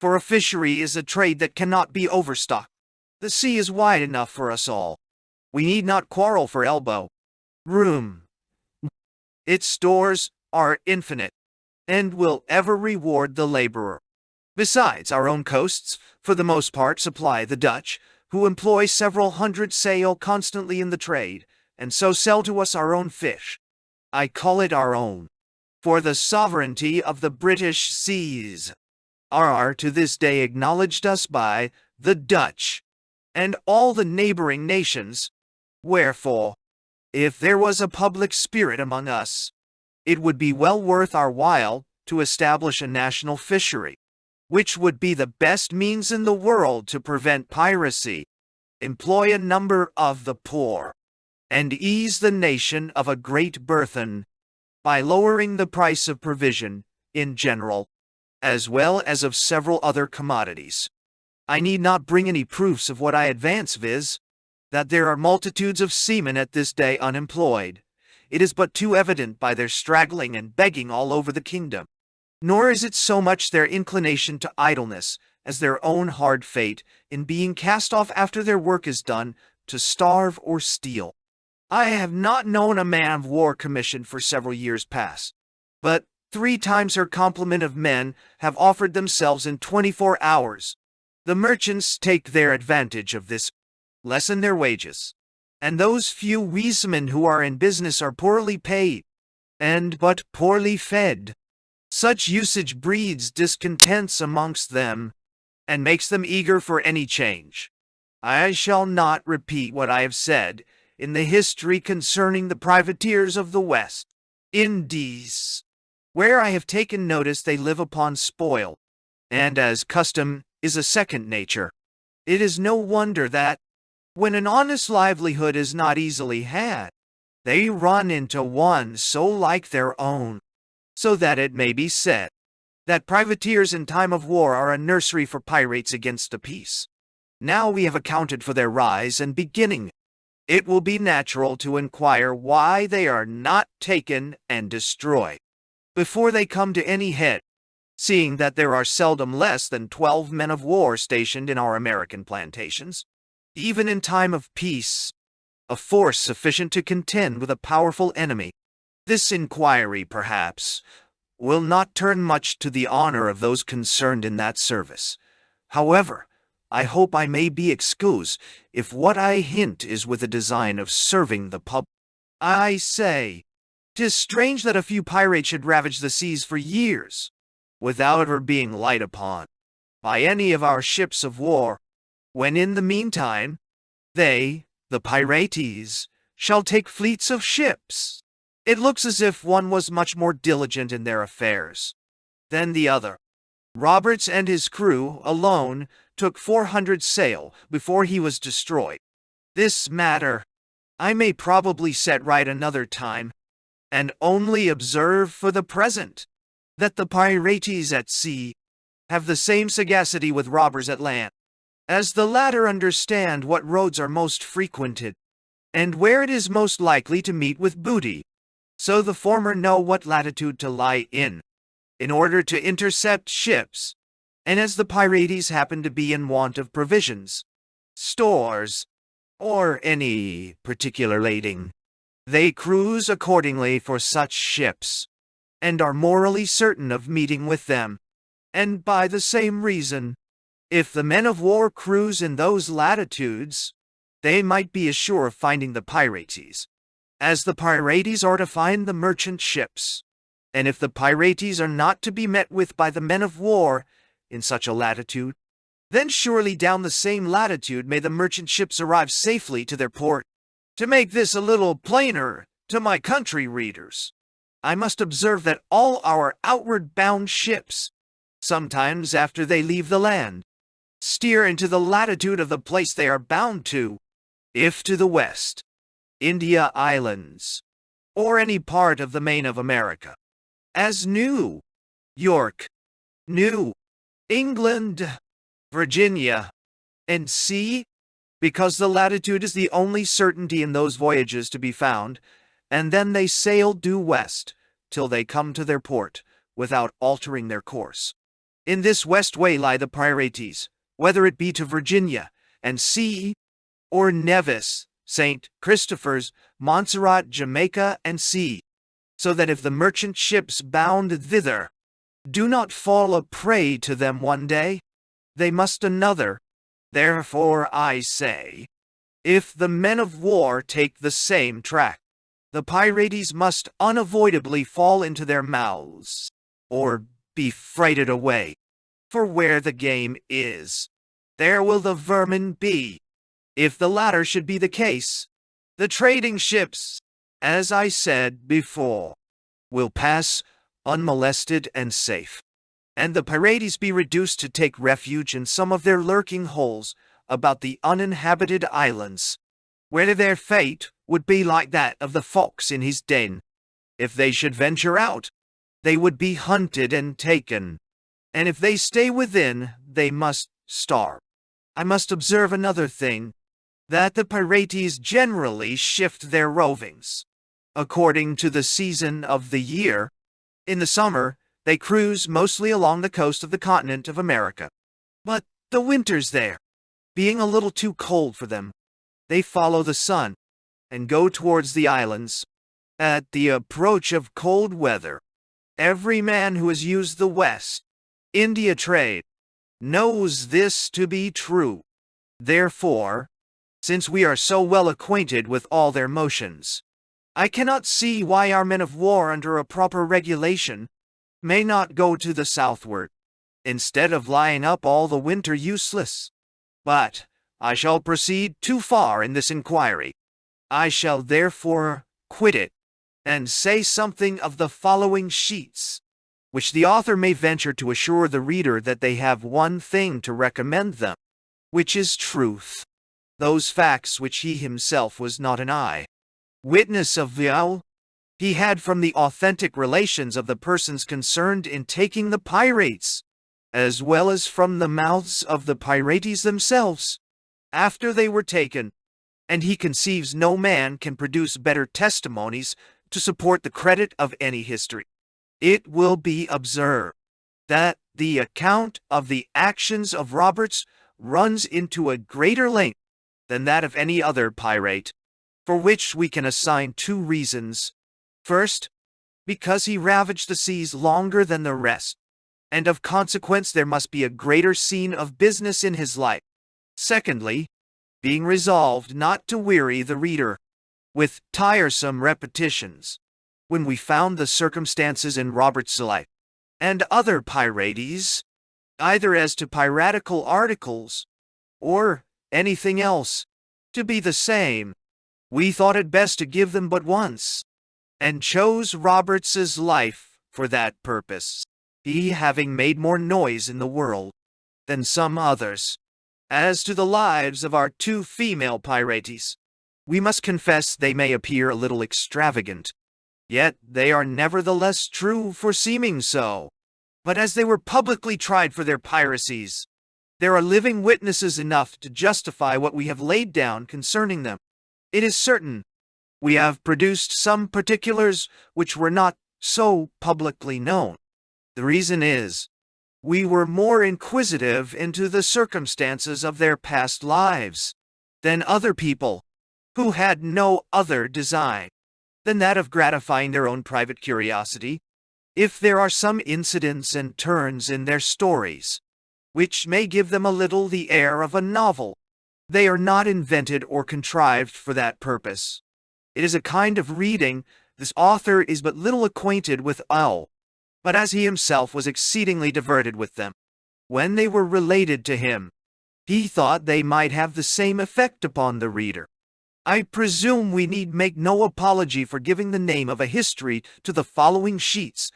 for a fishery is a trade that cannot be overstocked. The sea is wide enough for us all. We need not quarrel for elbow room. Its stores are infinite, and will ever reward the laborer. Besides, our own coasts, for the most part, supply the Dutch, who employ several hundred sail constantly in the trade, and so sell to us our own fish. I call it our own, for the sovereignty of the British seas are to this day acknowledged us by the Dutch and all the neighboring nations. Wherefore, if there was a public spirit among us, it would be well worth our while to establish a national fishery, which would be the best means in the world to prevent piracy, employ a number of the poor, and ease the nation of a great burthen by lowering the price of provision in general, as well as of several other commodities. I need not bring any proofs of what I advance, viz., that there are multitudes of seamen at this day unemployed. It is but too evident by their straggling and begging all over the kingdom. Nor is it so much their inclination to idleness as their own hard fate in being cast off after their work is done to starve or steal. I have not known a man-of-war commission for several years past, but 3 times her complement of men have offered themselves in 24 hours. The merchants take their advantage of this, lessen their wages, and those few weasemen who are in business are poorly paid, and but poorly fed. Such usage breeds discontents amongst them, and makes them eager for any change. I shall not repeat what I have said in the history concerning the privateers of the West Indies, where I have taken notice they live upon spoil, and as custom is a second nature, it is no wonder that, when an honest livelihood is not easily had, they run into one so like their own, so that it may be said that privateers in time of war are a nursery for pirates against a peace. Now we have accounted for their rise and beginning, it will be natural to inquire why they are not taken and destroyed before they come to any head, seeing that there are seldom less than 12 men of war stationed in our American plantations. Even in time of peace, a force sufficient to contend with a powerful enemy. This inquiry, perhaps, will not turn much to the honor of those concerned in that service. However, I hope I may be excused if what I hint is with a design of serving the public. I say, 'tis strange that a few pirates should ravage the seas for years, without ever being light upon by any of our ships of war, when in the meantime, they, the pirates, shall take fleets of ships. It looks as if one was much more diligent in their affairs than the other. Roberts and his crew alone took 400 sail before he was destroyed. This matter I may probably set right another time, and only observe for the present that the pirates at sea have the same sagacity with robbers at land, as the latter understand what roads are most frequented, and where it is most likely to meet with booty, so the former know what latitude to lie in order to intercept ships, and as the pirates happen to be in want of provisions, stores, or any particular lading, they cruise accordingly for such ships, and are morally certain of meeting with them, and by the same reason, if the men of war cruise in those latitudes, they might be assured of finding the pirates, as the pirates are to find the merchant ships, and if the pirates are not to be met with by the men of war in such a latitude, then surely down the same latitude may the merchant ships arrive safely to their port. To make this a little plainer to my country readers, I must observe that all our outward-bound ships, sometimes after they leave the land, steer into the latitude of the place they are bound to, if to the west, India Islands, or any part of the main of America, as New York, New England, Virginia, and C, because the latitude is the only certainty in those voyages to be found, and then they sail due west, till they come to their port, without altering their course. In this west way lie the Pirates, whether it be to Virginia, and C, or Nevis, St. Christopher's, Montserrat, Jamaica, and C, so that if the merchant ships bound thither do not fall a prey to them one day, they must another. Therefore I say, if the men of war take the same track, the Pirates must unavoidably fall into their mouths, or be frighted away. For where the game is, there will the vermin be. If the latter should be the case, the trading ships, as I said before, will pass unmolested and safe, and the Pirates be reduced to take refuge in some of their lurking holes about the uninhabited islands, where their fate would be like that of the fox in his den. If they should venture out, they would be hunted and taken, and if they stay within, they must starve. I must observe another thing, that the Pirates generally shift their rovings according to the season of the year. In the summer, they cruise mostly along the coast of the continent of America. But the winters there, being a little too cold for them, they follow the sun and go towards the islands. At the approach of cold weather, every man who has used the West India trade knows this to be true. Therefore, since we are so well acquainted with all their motions, I cannot see why our men of war under a proper regulation may not go to the southward, instead of lying up all the winter useless. But I shall proceed too far in this inquiry. I shall therefore quit it, and say something of the following sheets, which the author may venture to assure the reader that they have one thing to recommend them, which is truth, those facts which he himself was not an eye witness of the he had from the authentic relations of the persons concerned in taking the pirates, as well as from the mouths of the pirates themselves, after they were taken, and he conceives no man can produce better testimonies to support the credit of any history. It will be observed that the account of the actions of Roberts runs into a greater length than that of any other pirate, for which we can assign two reasons. First, because he ravaged the seas longer than the rest, and of consequence there must be a greater scene of business in his life. Secondly, being resolved not to weary the reader with tiresome repetitions, when we found the circumstances in Robert's life and other pirates, either as to piratical articles or anything else, to be the same, we thought it best to give them but once, and chose Roberts's life for that purpose, he having made more noise in the world than some others. As to the lives of our two female pirates, we must confess they may appear a little extravagant, yet they are nevertheless true for seeming so. But as they were publicly tried for their piracies, there are living witnesses enough to justify what we have laid down concerning them. It is certain we have produced some particulars which were not so publicly known. The reason is, we were more inquisitive into the circumstances of their past lives than other people, who had no other design than that of gratifying their own private curiosity. If there are some incidents and turns in their stories which may give them a little the air of a novel, they are not invented or contrived for that purpose. It is a kind of reading this author is but little acquainted with but as he himself was exceedingly diverted with them, when they were related to him, He thought they might have the same effect upon the reader. I presume we need make no apology for giving the name of a history to the following sheets,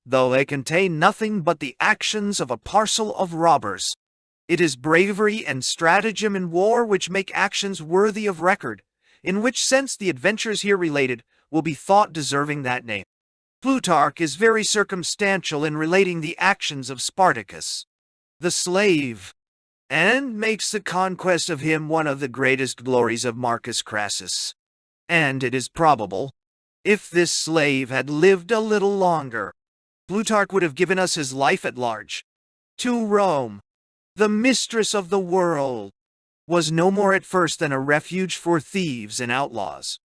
though they contain nothing but the actions of a parcel of robbers. It is bravery and stratagem in war which make actions worthy of record, in which sense the adventures here related will be thought deserving that name. Plutarch is very circumstantial in relating the actions of Spartacus, the slave, and makes the conquest of him one of the greatest glories of Marcus Crassus. And it is probable, if this slave had lived a little longer, Plutarch would have given us his life at large. To Rome, the mistress of the world, was no more at first than a refuge for thieves and outlaws.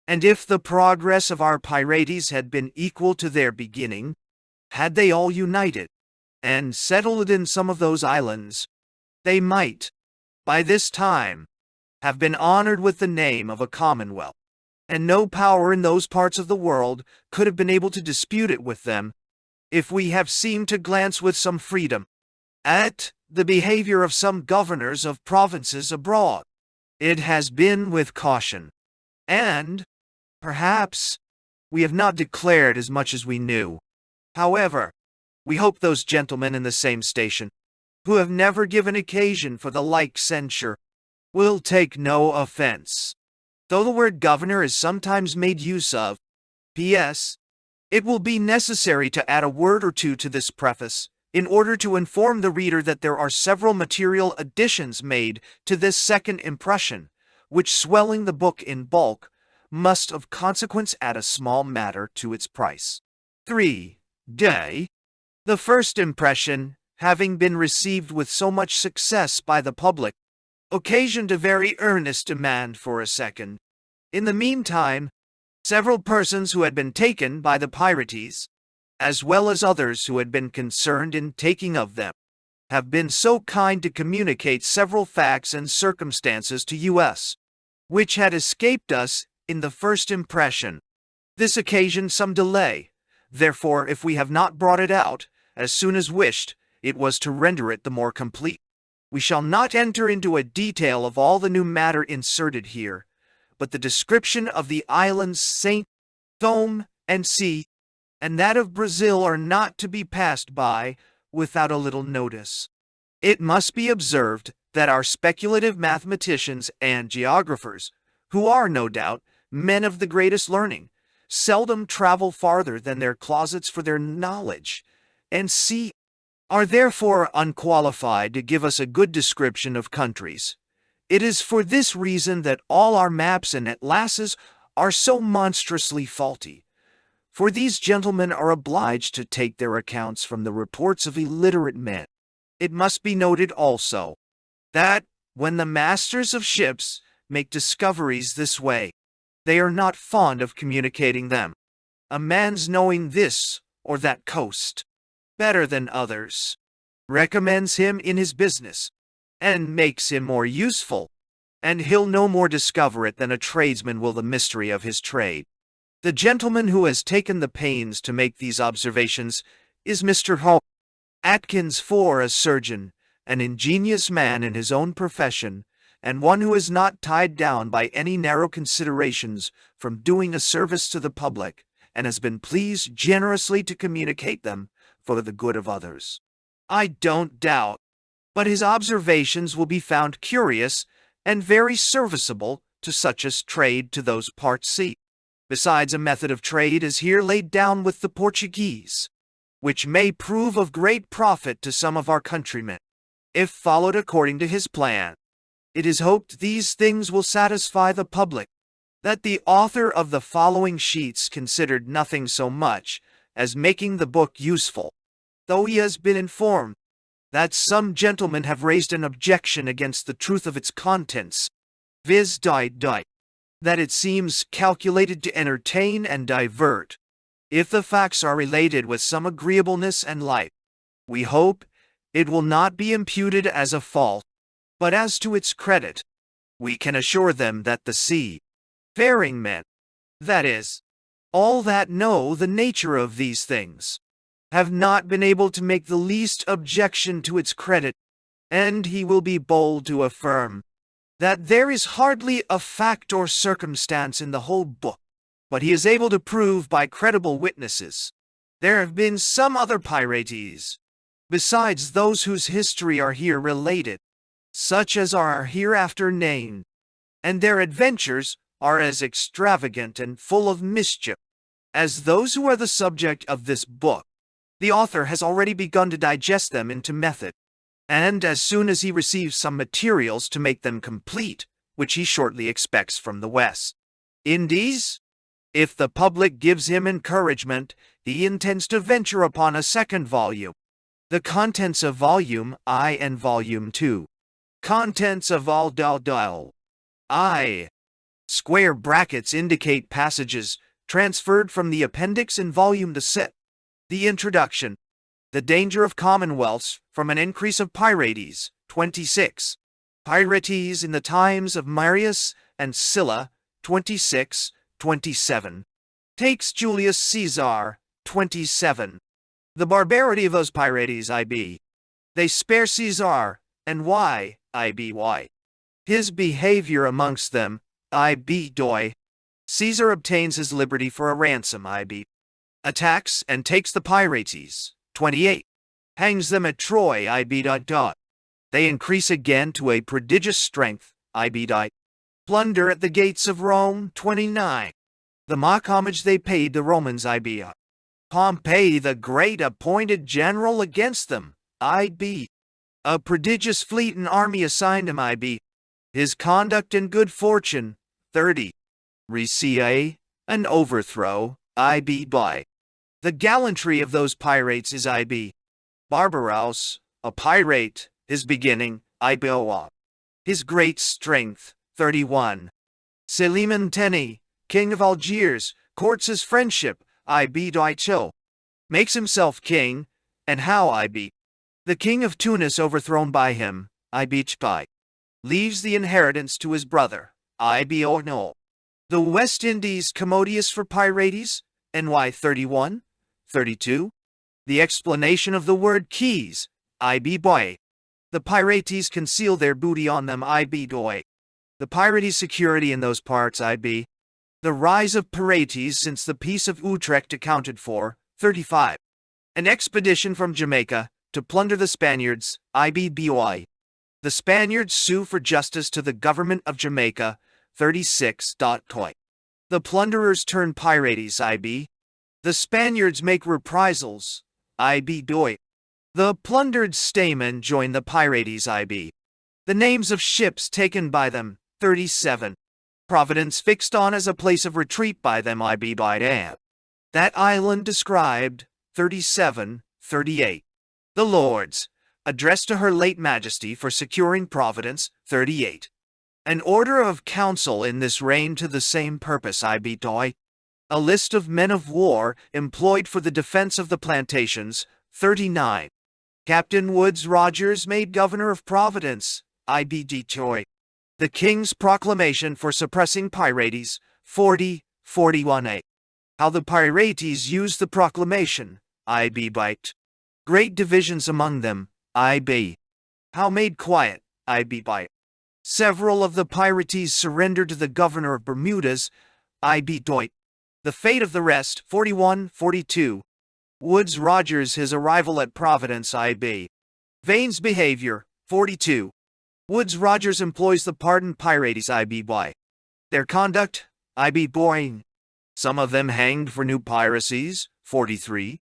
And if the progress of our pirates had been equal to their beginning, had they all united, and settled in some of those islands, they might, by this time, have been honored with the name of a commonwealth, and no power in those parts of the world could have been able to dispute it with them, if we have seemed to glance with some freedom at the behavior of some governors of provinces abroad. It has been with caution, and, perhaps, we have not declared as much as we knew. However, we hope those gentlemen in the same station, who have never given occasion for the like censure, will take no offense. Though the word governor is sometimes made use of. P.S. It will be necessary to add a word or two to this preface, in order to inform the reader that there are several material additions made to this second impression, which, swelling the book in bulk, must of consequence add a small matter to its price. 3. Day. The first impression, having been received with so much success by the public, occasioned a very earnest demand for a second. In the meantime, several persons who had been taken by the pirates, as well as others who had been concerned in taking of them, have been so kind to communicate several facts and circumstances to us, which had escaped us in the first impression. This occasioned some delay, therefore if we have not brought it out, as soon as wished, it was to render it the more complete. We shall not enter into a detail of all the new matter inserted here, but the description of the islands St. Thome and C, and that of Brazil are not to be passed by without a little notice. It must be observed that our speculative mathematicians and geographers, who are, no doubt, men of the greatest learning, seldom travel farther than their closets for their knowledge, and are therefore unqualified to give us a good description of countries. It is for this reason that all our maps and atlases are so monstrously faulty, for these gentlemen are obliged to take their accounts from the reports of illiterate men. It must be noted also that, when the masters of ships make discoveries this way, they are not fond of communicating them. A man's knowing this or that coast better than others recommends him in his business, and makes him more useful, and he'll no more discover it than a tradesman will the mystery of his trade. The gentleman who has taken the pains to make these observations is Mr. Atkins, for a surgeon, an ingenious man in his own profession, and one who is not tied down by any narrow considerations from doing a service to the public, and has been pleased generously to communicate them for the good of others. I don't doubt but his observations will be found curious and very serviceable to such as trade to those parts sea. Besides, a method of trade is here laid down with the Portuguese, which may prove of great profit to some of our countrymen, if followed according to his plan. It is hoped these things will satisfy the public, that the author of the following sheets considered nothing so much as making the book useful, though he has been informed that some gentlemen have raised an objection against the truth of its contents, viz. that it seems calculated to entertain and divert, if the facts are related with some agreeableness and life. We hope it will not be imputed as a fault, but as to its credit, we can assure them that the sea-faring men, that is, all that know the nature of these things, have not been able to make the least objection to its credit, and he will be bold to affirm that there is hardly a fact or circumstance in the whole book, but he is able to prove by credible witnesses there have been some other pirates, besides those whose history are here related, such as are hereafter named, and their adventures are as extravagant and full of mischief as those who are the subject of this book. The author has already begun to digest them into method, and as soon as he receives some materials to make them complete, which he shortly expects from the West Indies, if the public gives him encouragement, he intends to venture upon a second volume. The contents of Volume I and Volume II. Contents of I. Square brackets indicate passages transferred from the appendix in Volume II. The introduction. The danger of commonwealths from an increase of pirates. 26. Pirates in the times of Marius and Sylla. 26, 27. Takes Julius Caesar. 27. The barbarity of those pirates IB. They spare Caesar, and why, IBY. His behavior amongst them, IB doi. Caesar obtains his liberty for a ransom, IB. Attacks and takes the pirates. 28. Hangs them at Troy, IB. They increase again to a prodigious strength, IB. Plunder at the gates of Rome. 29. The mock homage they paid the Romans, IB. Pompey the Great appointed general against them, IB. A prodigious fleet and army assigned him, IB. His conduct and good fortune. 30. Recia, an overthrow, IB. By the gallantry of those pirates is IB. Barbaros, a pirate, his beginning, IBO. His great strength. 31. Seliman Teni, king of Algiers, courts his friendship, IB. Chill. Makes himself king, and how, IB. The king of Tunis overthrown by him, IB. Chpai. Leaves the inheritance to his brother, IB. No. The West Indies commodious for pirates, NY 31, 32. The explanation of the word keys, IB. Boy. The pirates conceal their booty on them, IB. Doi. The pirates' security in those parts, IB. The rise of pirates since the Peace of Utrecht accounted for, 35. An expedition from Jamaica to plunder the Spaniards, IBBY. The Spaniards sue for justice to the government of Jamaica, 36. The plunderers turn pirates, IB. The Spaniards make reprisals, IB. Doi. The plundered Stamen join the pirates, IB. The names of ships taken by them, 37. Providence fixed on as a place of retreat by them, IB. By damn. That island described, 37, 38. The Lords, addressed to her late Majesty for securing Providence, 38. An order of council in this reign to the same purpose, IB. Doi. A list of men of war employed for the defense of the plantations, 39. Captain Woodes Rogers made governor of Providence, IB. Detroit. The King's proclamation for suppressing pirates, 40, 41a. How the pirates used the proclamation, IB. Bite. Great divisions among them, IB. How made quiet, IB. Bite. Several of the pirates surrendered to the governor of Bermudas, IB. Doit. The fate of the rest, 41, 42. Woodes Rogers his arrival at Providence, IB. Vane's behavior, 42. Woodes Rogers employs the pardoned pirates, IB. By their conduct, IB. Boying. Some of them hanged for new piracies, 43.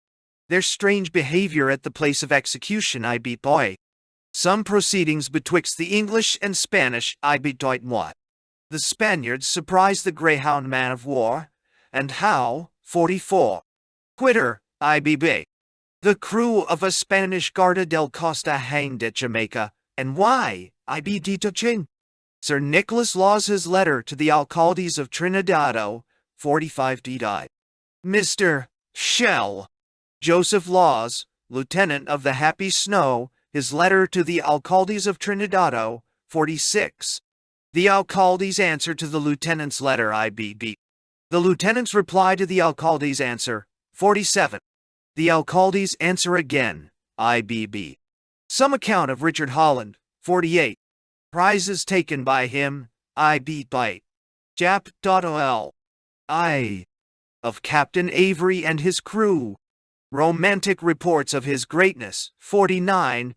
Their strange behavior at the place of execution, IB. Boy. Some proceedings betwixt the English and Spanish, IB. Doit. What? The Spaniards surprised the Greyhound man of war, and how, 44. Quitter, IB. Bay. The crew of a Spanish Guarda del Costa hanged at Jamaica, and why, IB. Detaching. Sir Nicholas Law's his letter to the alcaldes of Trinidado, 45 d. Mr. Shell. Joseph Laws, lieutenant of the Happy Snow, his letter to the alcaldes of Trinidado, 46. The alcalde's answer to the lieutenant's letter, IBB. The lieutenant's reply to the alcalde's answer, 47. The alcalde's answer again, IBB. Some account of Richard Holland, 48. Prizes taken by him, I.B. by Jap.ol. I. Of Captain Avery and his crew. Romantic reports of his greatness, 49.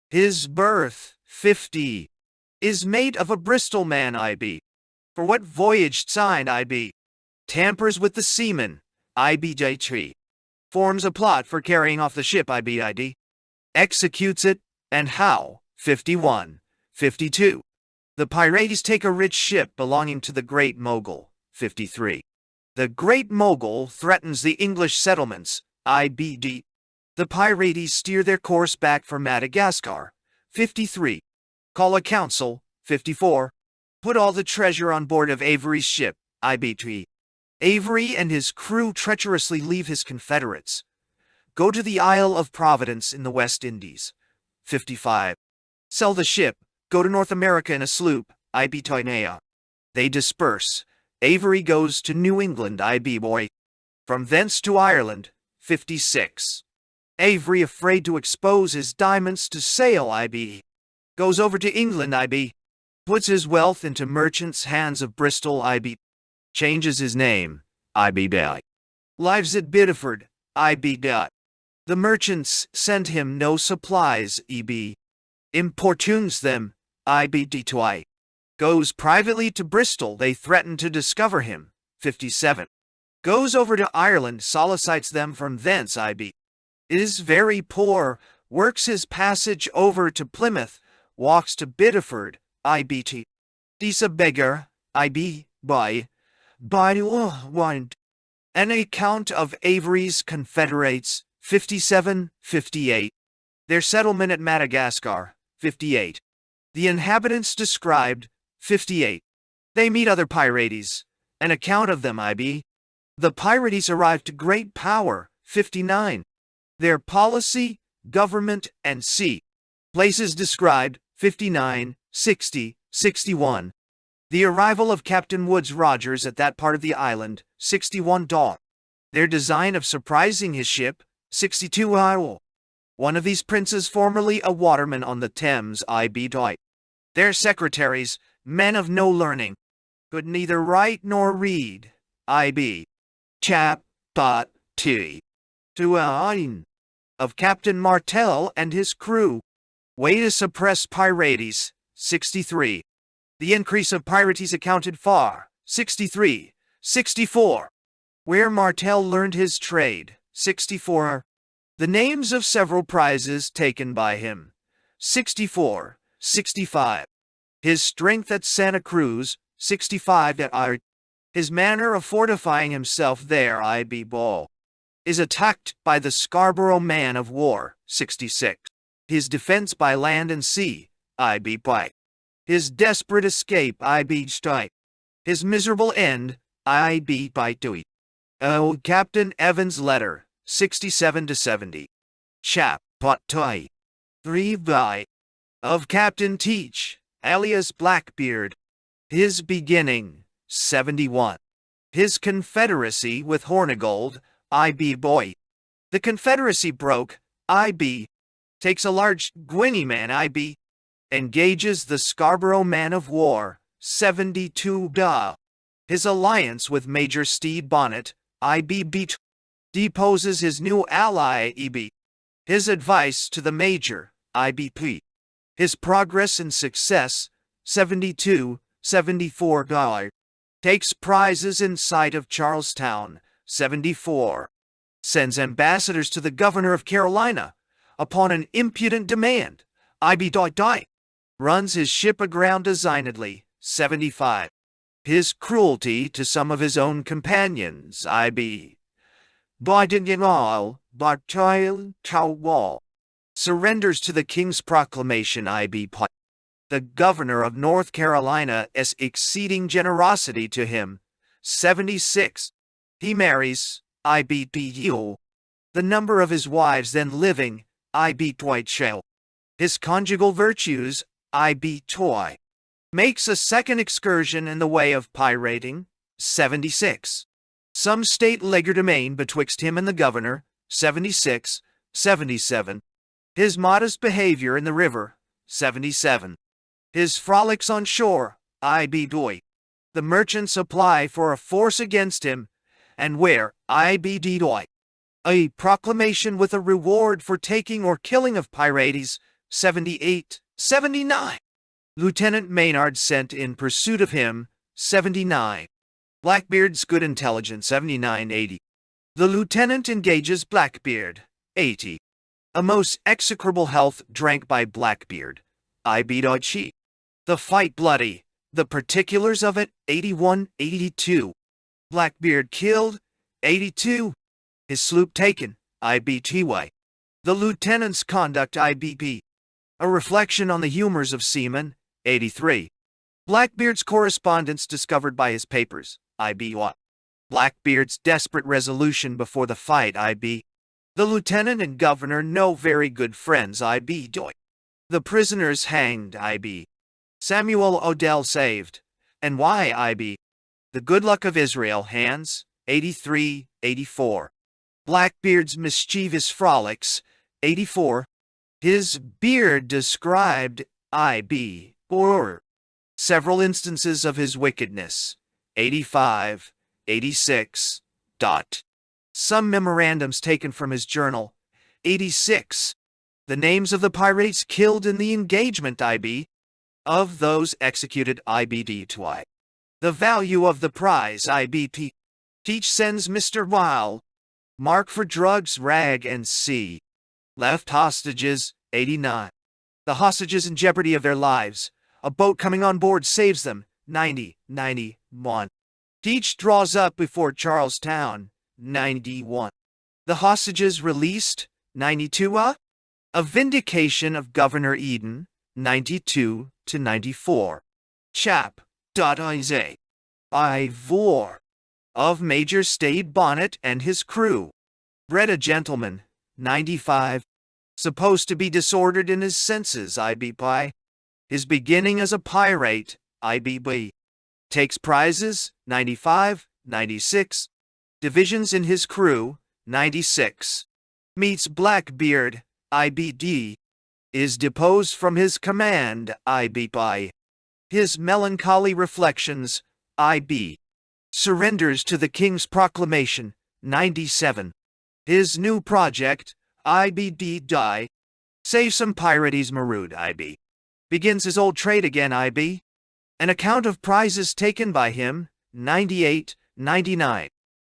His birth, 50. Is mate of a Bristol man, I.B. For what voyage sign, I.B. Tampers with the seamen, I.B.J. Forms a plot for carrying off the ship, I.B.I.D. Executes it, and how, 51. 52. The pirates take a rich ship belonging to the Great Mogul, 53. The Great Mogul threatens the English settlements, I.B.D. The pirates steer their course back for Madagascar, 53. Call a council, 54. Put all the treasure on board of Avery's ship, I.B.T. Avery and his crew treacherously leave his confederates. Go to the Isle of Providence in the West Indies, 55. Sell the ship, go to North America in a sloop, I.B. Toinea. They disperse. Avery goes to New England, I.B. boy. From thence to Ireland, 56. Avery, afraid to expose his diamonds to sale, I.B. Goes over to England, I.B. Puts his wealth into merchants' hands of Bristol, I.B. Changes his name, I.B. Lives at Biddeford, I.B. The merchants send him no supplies, E.B. Importunes them, I.B.D. Goes privately to Bristol, they threaten to discover him, 57. Goes over to Ireland, solicites them from thence, I.B. Is very poor, works his passage over to Plymouth, walks to Biddeford, I.B.T. Dis a beggar, I.B. by one. An account of Avery's confederates, 57, 58. Their settlement at Madagascar, 58. The inhabitants described, 58. They meet other pirates. An account of them, I.B. The pirates arrive to great power, 59. Their policy, government, and sea. Places described, 59, 60, 61. The arrival of Captain Woodes Rogers at that part of the island, 61. Their design of surprising his ship, 62. One of these princes formerly a waterman on the Thames, I.B. Their secretaries, men of no learning, could neither write nor read, I.B. Chap. T. Of Captain Martel and his crew. Way to suppress pirates, 63. The increase of pirates accounted for, 63, 64. Where Martel learned his trade, 64. The names of several prizes taken by him, 64, 65. His strength at Santa Cruz, 65. His manner of fortifying himself there, I.B. Ball. Is attacked by the Scarborough man of war, 66. His defense by land and sea, I.B. Pike. His desperate escape, I.B. Stipe. His miserable end, I.B. Dewey. Captain Evans' letter, 67 to 70. Chap. Toy. 3 by. Of Captain Teach, alias Blackbeard. His beginning, 71. His confederacy with Hornigold, I.B. Boy. The confederacy broke, I.B. Takes a large Gwinny man, I.B. Engages the Scarborough man of war, 72. His alliance with Major Stede Bonnet, I.B. Beat. Deposes his new ally, E.B. His advice to the Major, I.B.P. His progress and success, 72, 74. Takes prizes in sight of Charlestown, 74. Sends ambassadors to the governor of Carolina, upon an impudent demand, I.B. Runs his ship aground designedly, 75. His cruelty to some of his own companions, I.B. Surrenders to the king's proclamation, I.B. The governor of North Carolina's exceeding generosity to him, 76. He marries, I.B. The number of his wives then living, I.B. His conjugal virtues, I.B. Makes a second excursion in the way of pirating, 76. Some state legerdemain betwixt him and the governor, 76, 77. His modest behavior in the river, 77. His frolics on shore, I.B. Doi. The merchants apply for a force against him, and where, I.B. Doi. A proclamation with a reward for taking or killing of pirates, 78, 79. Lieutenant Maynard sent in pursuit of him, 79. Blackbeard's good intelligence, 79, 80. The lieutenant engages Blackbeard, 80. A most execrable health drank by Blackbeard, I.B. Doi. The fight bloody, the particulars of it, 81, 82. Blackbeard killed, 82. His sloop taken, I.B.T.Y. The lieutenant's conduct, I.B.P. A reflection on the humors of seamen, 83. Blackbeard's correspondence discovered by his papers, I.B.Y. Blackbeard's desperate resolution before the fight, I.B. The lieutenant and governor no very good friends, I.B. Doi. The prisoners hanged, I.B. Samuel Odell saved, and why, I.B. The good luck of Israel hands, 83, 84. Blackbeard's mischievous frolics, 84. His beard described, I.B. or several instances of his wickedness, 85, 86. Some memorandums taken from his journal, 86. The names of the pirates killed in the engagement, I.B. Of those executed, I.B.D.Y. The value of the prize, I.B.P. Teach sends Mr. Weil. Mark for drugs, rag and C. Left hostages, 89. The hostages in jeopardy of their lives. A boat coming on board saves them, 90, 91. Teach draws up before Charlestown, 91. The hostages released, 92. A vindication of Governor Eden, 92 to 94. Chap. Isaiah. Ivor. Of Major Stade Bonnet and his crew. Bred a gentleman, 95. Supposed to be disordered in his senses, I.B.P. His beginning as a pirate, I.B.B. Takes prizes, 95, 96. Divisions in his crew, 96. Meets Blackbeard, I.B.D. Is deposed from his command, I.B.P. His melancholy reflections, I.B. Surrenders to the King's proclamation, 97. His new project, I.B.D. Die. Save some pirates Marood, I.B. Begins his old trade again, I.B. An account of prizes taken by him, 98, 99.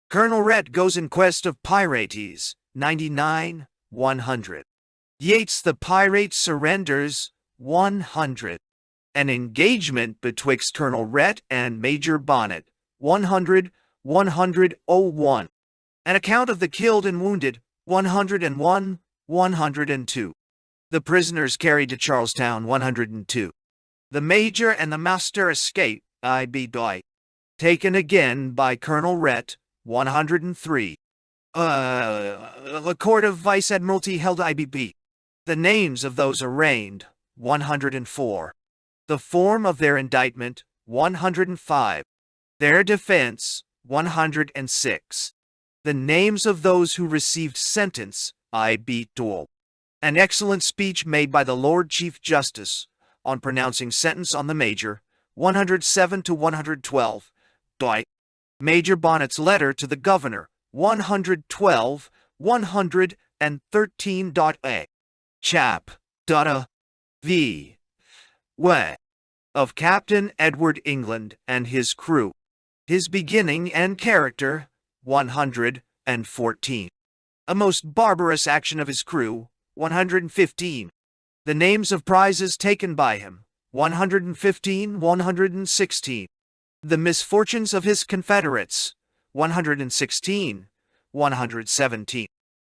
Colonel Rhett goes in quest of pirates, 99, 100. Yates the pirate surrenders, 100. An engagement betwixt Colonel Rhett and Major Bonnet, 100, 101. An account of the killed and wounded, 101, 102. The prisoners carried to Charlestown, 102. The major and the master escape, I.B. Dwight. Taken again by Colonel Rhett, 103. A court of Vice Admiralty held I.B.B. The names of those arraigned, 104. The form of their indictment, 105. Their defense, 106. The names of those who received sentence, I.B. Dole. An excellent speech made by the Lord Chief Justice on pronouncing sentence on the Major, 107 to 112. Dwight. Major Bonnet's letter to the Governor, 112, 113. A. Chap. V. Way. Of Captain Edward England and his crew. His beginning and character, 114. A most barbarous action of his crew, 115. The names of prizes taken by him, 115, 116. The misfortunes of his confederates, 116, 117.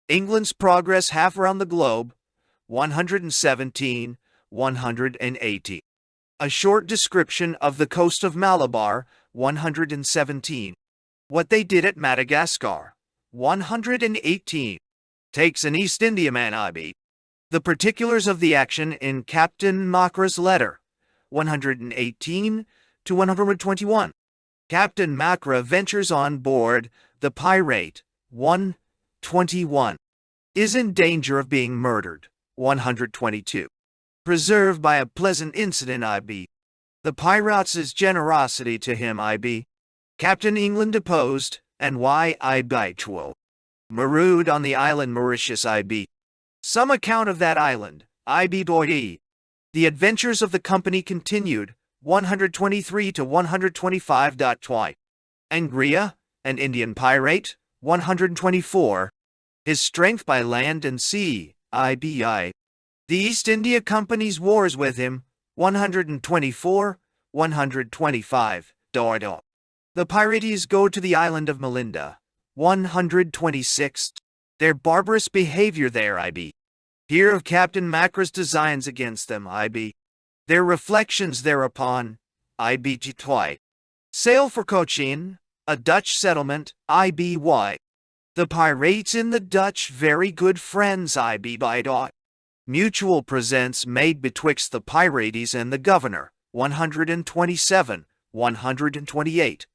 England's progress half around the globe, 117, 180. A short description of the coast of Malabar, 117. What they did at Madagascar, 118. Takes an East Indiaman, I.B. The particulars of the action in Captain Macra's letter, 118 to 121. Captain Macra ventures on board the pirate, 121. Is in danger of being murdered, 122. Preserved by a pleasant incident, IB. The pirates' generosity to him, IB. Captain England deposed, and why IB. Marooned on the island Mauritius, IB. Some account of that island, IB. The adventures of the company continued, 123 to 125. Angria, an Indian pirate, 124. His strength by land and sea, IBI. The East India Company's wars with him, 124, 125. The pirates go to the island of Melinda, 126. Their barbarous behavior there, IB. Hear of Captain Macra's designs against them, IB. Their reflections thereupon, IBG. Sail for Cochin, a Dutch settlement, IBY. The pirates and the Dutch very good friends, IB. Mutual presents made betwixt the pirates and the governor, 127, 128.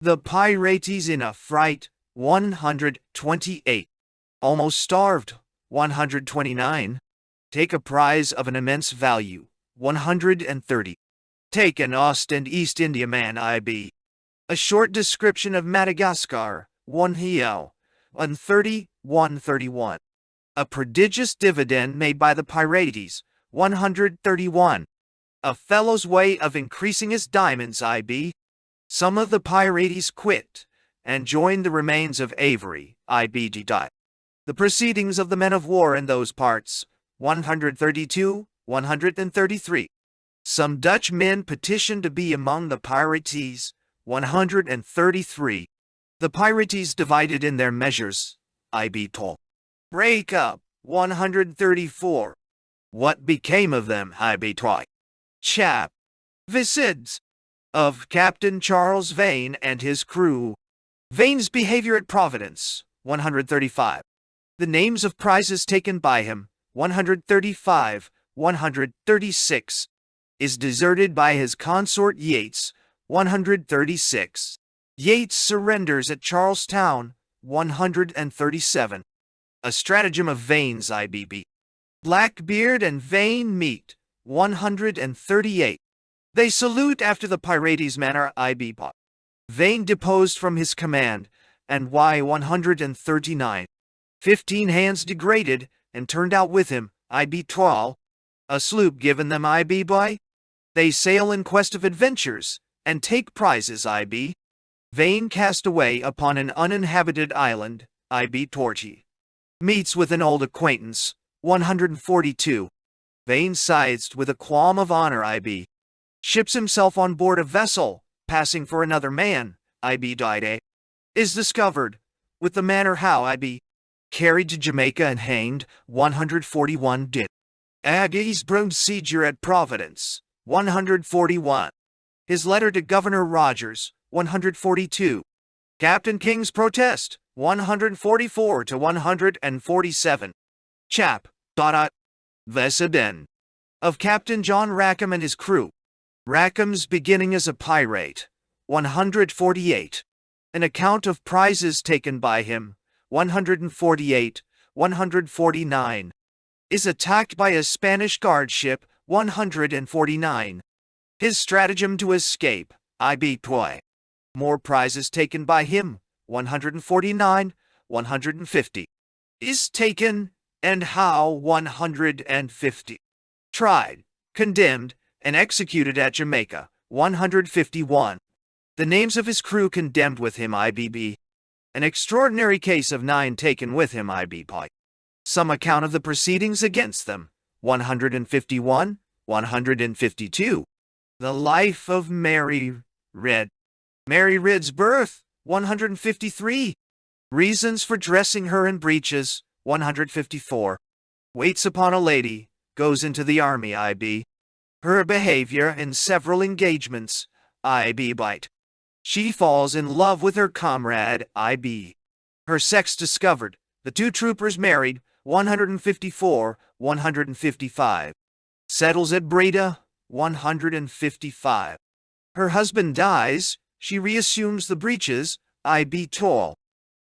The pirates in a fright, 128. Almost starved, 129. Take a prize of an immense value, 130. Take an Ost and East India man, IB. A short description of Madagascar, 1 Hiel, 130, 131. A prodigious dividend made by the pirates, 131. A fellow's way of increasing his diamonds, IB. Some of the pirates quit, and joined the remains of Avery, IBG. The proceedings of the men of war in those parts, 132, 133. Some Dutch men petitioned to be among the pirates, 133. The pirates divided in their measures, IB. Break up, 134. What became of them, IB. Chap. Visids. Of Captain Charles Vane and his crew. Vane's behavior at Providence, 135. The names of prizes taken by him, 135, 136. Is deserted by his consort Yates, 136. Yates surrenders at Charlestown, 137. A stratagem of Vane's, IBB. Blackbeard and Vane meet, 138. They salute after the pirates' manner, IB. Vane deposed from his command, and Y 139. 15 hands degraded, and turned out with him, IB. A sloop given them, IB. They sail in quest of adventures, and take prizes, IB. Vane cast away upon an uninhabited island, IB. Torchy. Meets with an old acquaintance, 142. Vane seized with a qualm of honor, IB. Ships himself on board a vessel, passing for another man, IB. Is discovered, with the manner how, IB. Carried to Jamaica and hanged, 141. Aggie's procedure at Providence, 141. His letter to Governor Rogers, 142. Captain King's protest, 144 to 147. Chap. Vesiden. Of Captain John Rackham and his crew. Rackham's beginning as a pirate, 148. An account of prizes taken by him, 148, 149. Is attacked by a Spanish guard ship, 149. His stratagem to escape, IB. More prizes taken by him, 149, 150. Is taken, and how, 150. Tried, condemned, and executed at Jamaica, 151. The names of his crew condemned with him, IBB. An extraordinary case of 9 taken with him, IBB. Some account of the proceedings against them, 151, 152. The life of Mary Red. Mary Red's birth, 153. Reasons for dressing her in breeches, 154. Waits upon a lady, goes into the army, IB. Her behavior in several engagements, IB. She falls in love with her comrade, IB. Her sex discovered, the 2 troopers married, 154, 155. Settles at Breda, 155. Her husband dies, she reassumes the breeches, IB.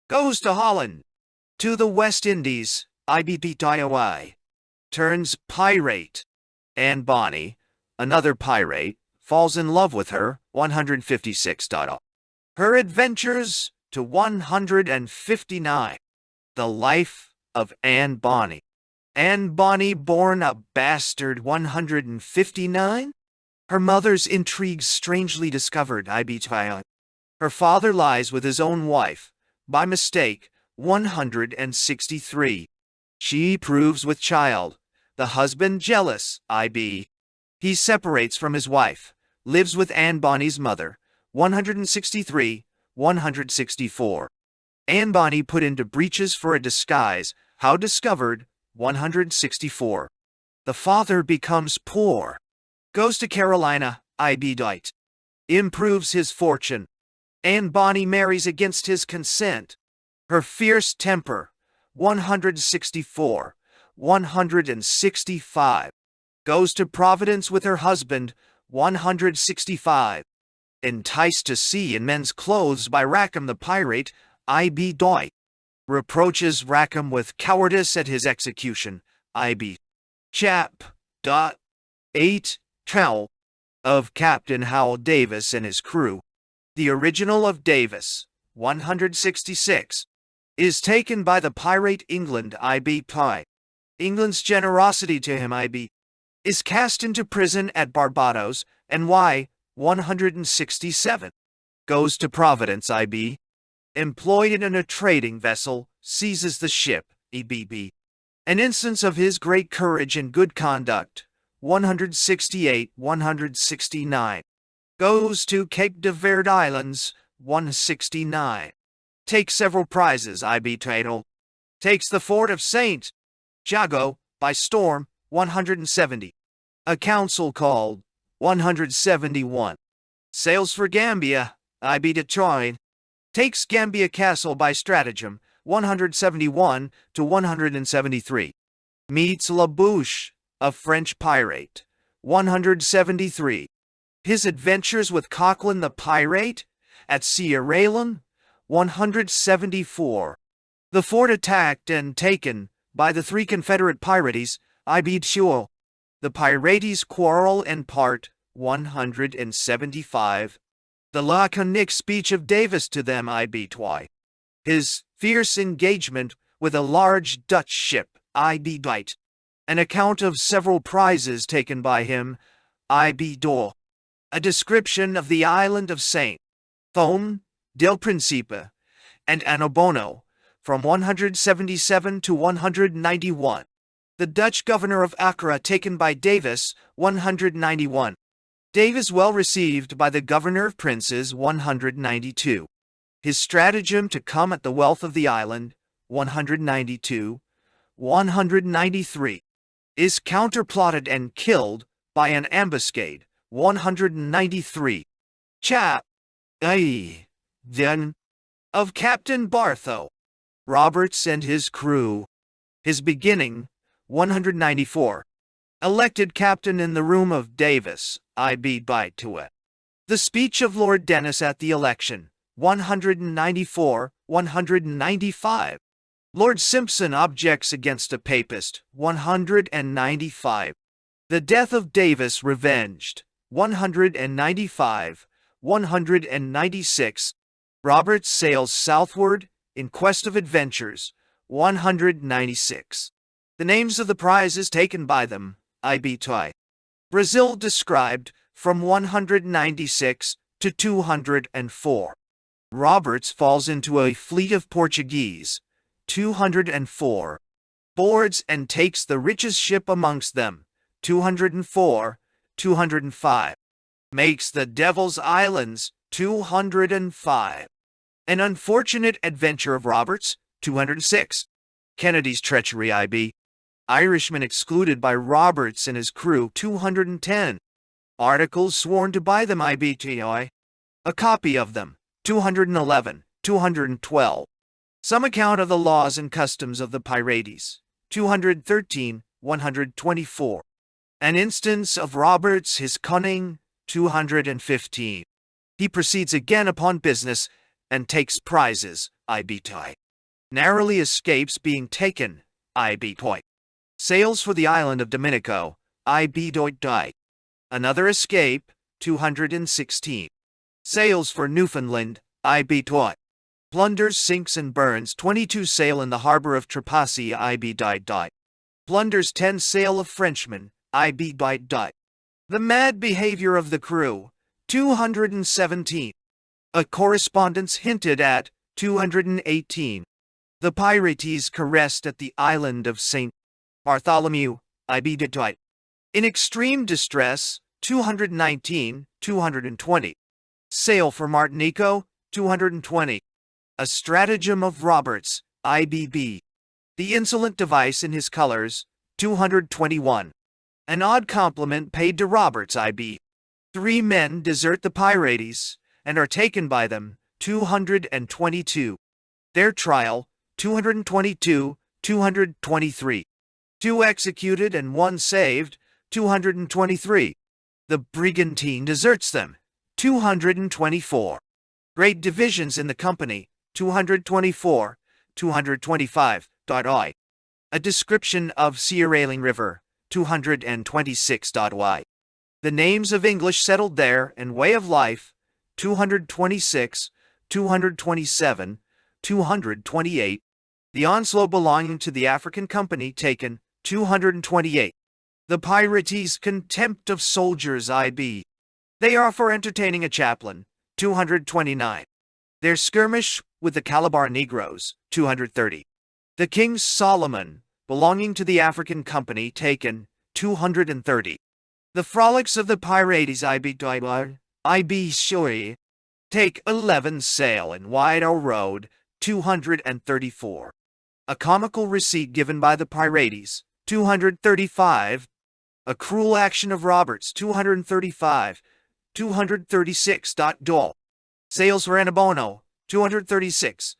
Goes to Holland. To the West Indies, IBB. turns pirate. Anne Bonny, another pirate, falls in love with her, 156. Her adventures to 159. The life of Anne Bonny. Anne Bonny born a bastard 159? Her mother's intrigues strangely discovered, her father lies with his own wife, by mistake, 163. She proves with child, the husband jealous, He separates from his wife, lives with Anne Bonny's mother, 163, 164. Anne Bonny put into breeches for a disguise, how discovered, 164. The father becomes poor. Goes to Carolina, improves his fortune. Anne Bonny marries against his consent. Her fierce temper, 164, 165. Goes to Providence with her husband, 165. Enticed to sea in men's clothes by Rackham the pirate, reproaches Rackham with cowardice at his execution, Chap. 8. Tell of Captain Howell Davis and his crew. The original of Davis, 166, is taken by the pirate England, England's generosity to him, is cast into prison at Barbados, and 167. Goes to Providence, employed in a trading vessel, seizes the ship, An instance of his great courage and good conduct, 168, 169. Goes to Cape de Verde Islands, 169. Takes several prizes, title. Takes the fort of St. Jago by storm, 170. A council called, 171. Sails for Gambia, Detroit. Takes Gambia Castle by stratagem, 171 to 173. Meets La Bouche, a French pirate, 173. His adventures with Coquelin the pirate, at Sierra Leone, 174. The fort attacked and taken by the three Confederate pirates, The pirates quarrel and part, 175. The laconic speech of Davis to them, His fierce engagement with a large Dutch ship, An account of several prizes taken by him, A description of the island of St. Thome, del Principe, and Anobono, from 177 to 191. The Dutch governor of Accra taken by Davis, 191. Davis well received by the governor of Princes, 192. His stratagem to come at the wealth of the island, 192. 193. Is counterplotted and killed by an ambuscade, 193. Chap. Then. Of Captain Barthow Roberts and his crew. His beginning, 194. Elected captain in the room of Davis, to it. The speech of Lord Dennis at the election, 194, 195. Lord Simpson objects against a papist, 195. The death of Davis revenged, 195, 196. Roberts sails southward in quest of adventures, 196. The names of the prizes taken by them, Brazil described from 196 to 204. Roberts falls into a fleet of Portuguese, 204. Boards and takes the richest ship amongst them, 204, 205. Makes the Devil's Islands, 205. An unfortunate adventure of Roberts, 206. Kennedy's treachery, Irishman excluded by Roberts and his crew, 210. Articles sworn to by them, A copy of them, 211, 212. Some account of the laws and customs of the pirates, 213, 124. An instance of Roberts his cunning, 215. He proceeds again upon business and takes prizes, Narrowly escapes being taken, Sales for the island of Dominico, IB. Another escape, 216. Sales for Newfoundland, IB. Plunders, sinks, and burns, 22 sail in the harbor of Trapassi, IB. Plunders, 10 sail of Frenchmen, IB. The mad behavior of the crew, 217. A correspondence hinted at, 218. The Pirates caressed at the island of St. Bartholomew, IB. In extreme distress, 219, 220. Sail for Martinico, 220. A stratagem of Roberts, IBB. The insolent device in his colors, 221. An odd compliment paid to Roberts, IB. 3 men desert the Pirates and are taken by them, 222. Their trial, 222, 223. 2 executed and 1 saved, 223. The brigantine deserts them, 224. Great divisions in the company, 224, 225. A description of Searailing River, 226. The names of English settled there and way of life, 226, 227, 228. The Onslow belonging to the African Company taken, 228. The Pirates' contempt of soldiers, IB. They are for entertaining a chaplain, 229. Their skirmish with the Calabar Negroes, 230. The King's Solomon, belonging to the African Company, taken, 230. The frolics of the Pirates, IB. Shuri. Take 11 sail in Whitehall Road, 234. A comical receipt given by the Pirates, 235. A cruel action of Roberts, 235. 236. Sales for Anabono, 236.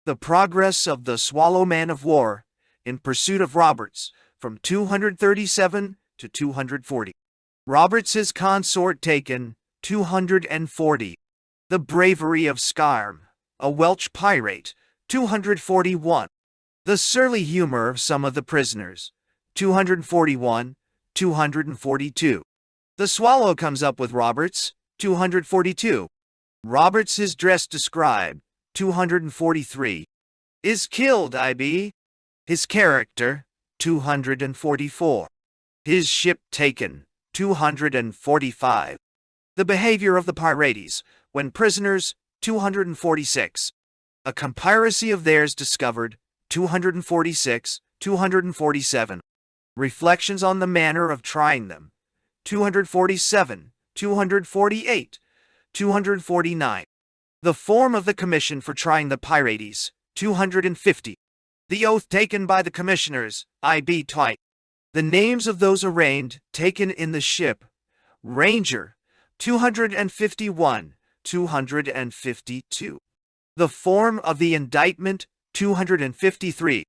The progress of the Swallow man of war, in pursuit of Roberts, from 237 to 240. Roberts' consort taken, 240. The bravery of Skyrm, a Welsh pirate, 241. The surly humor of some of the prisoners, 241, 242. The Swallow comes up with Roberts, 242. Roberts' dress described, 243. Is killed, IB. His character, 244. His ship taken, 245. The behavior of the Pirates, when prisoners, 246. A conspiracy of theirs discovered, 246, 247. Reflections on the manner of trying them, 247, 248, 249. The form of the commission for trying the Pirates, 250. The oath taken by the commissioners, IB. The names of those arraigned, taken in the ship. Ranger, 251, 252. The form of the indictment, 253.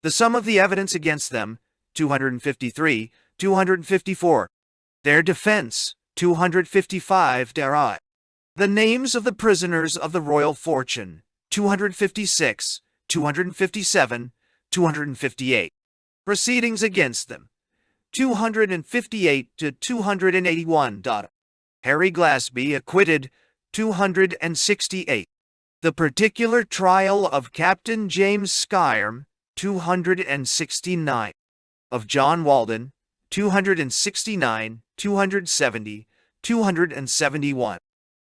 The sum of the evidence against them, 253, 254. Their defense, 255. The names of the prisoners of the Royal Fortune, 256, 257, 258. Proceedings against them, 258 to 281. Harry Glasby acquitted, 268. The particular trial of Captain James Skyrm, 269. Of John Walden, 269, 270, 271.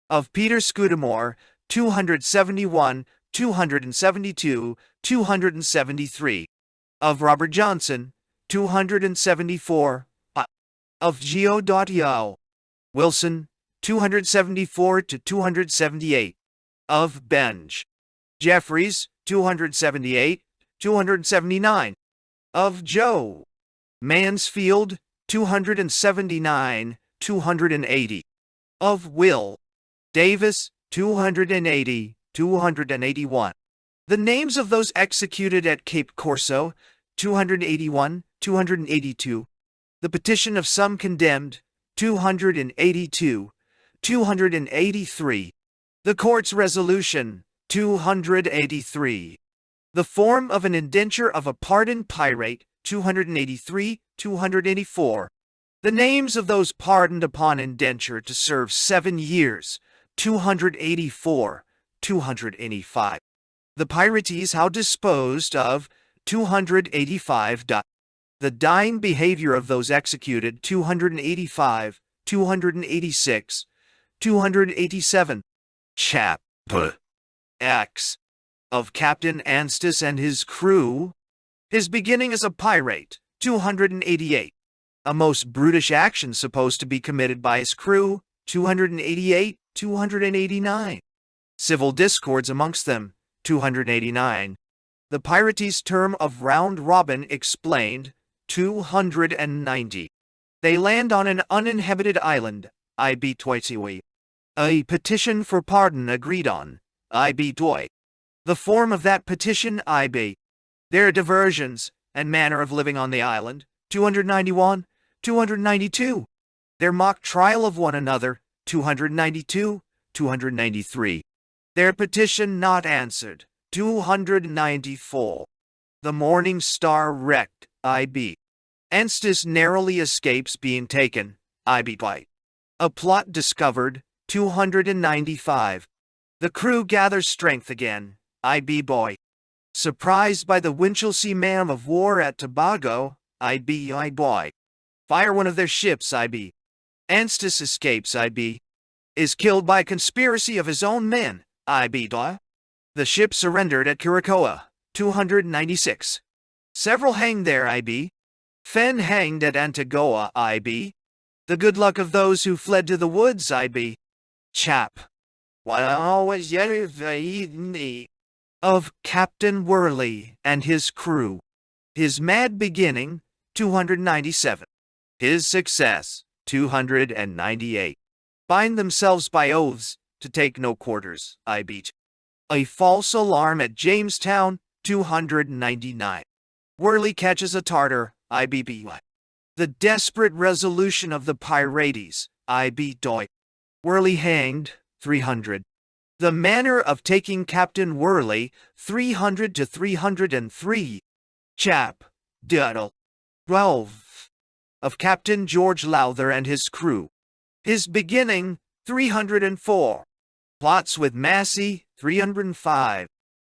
Of Peter Scudamore, 271, 272, 273. Of Robert Johnson, 274. Of Geo. Wilson, 274 to 278. Of Benj. Jeffries, 278, 279. Of Joe. Mansfield, 279, 280. Of Will. Davis, 280, 281. The names of those executed at Cape Corso, 281, 282. The petition of some condemned, 282, 283. The court's resolution, 283. The form of an indenture of a pardoned pirate, 283, 284. The names of those pardoned upon indenture to serve 7 years, 284, 285. The pirates how disposed of, 285. The dying behavior of those executed, 285, 286, 287. Chapter X of Captain Anstis and his crew. His beginning as a pirate, 288. A most brutish action supposed to be committed by his crew, 288, 289. Civil discords amongst them, 289. The pirates' term of round robin explained, 290. They land on an uninhabited island, IB Toitiwi. A petition for pardon agreed on, IB Doi. The form of that petition, IB. Their diversions and manner of living on the island, 291, 292. Their mock trial of one another, 292, 293. Their petition not answered, 294. The Morning Star wrecked, IB. Anstis narrowly escapes being taken, IB Dwight. A plot discovered, 295. The crew gathers strength again, IB Boy. Surprised by the Winchelsea man of war at Tobago, IB Boy. Fire one of their ships, IB. Anstis escapes, IB. Is killed by conspiracy of his own men, IB Boy. The ship surrendered at Curacoa, 296. Several hanged there, IB. Fenn hanged at Antigua, IB. The good luck of those who fled to the woods, IB. Chap. What always yet of Captain Worley and his crew. His mad beginning, 297. His success, 298. Bind themselves by oaths to take no quarters, IB. A false alarm at Jamestown, 299. Worley catches a Tartar, IBB. The desperate resolution of the pirates, IB Doi. Worley hanged, 300. The manner of taking Captain Worley, 300 to 303. Chap. Duddle. 12. Of Captain George Lowther and his crew. His beginning, 304. Plots with Massey, 305.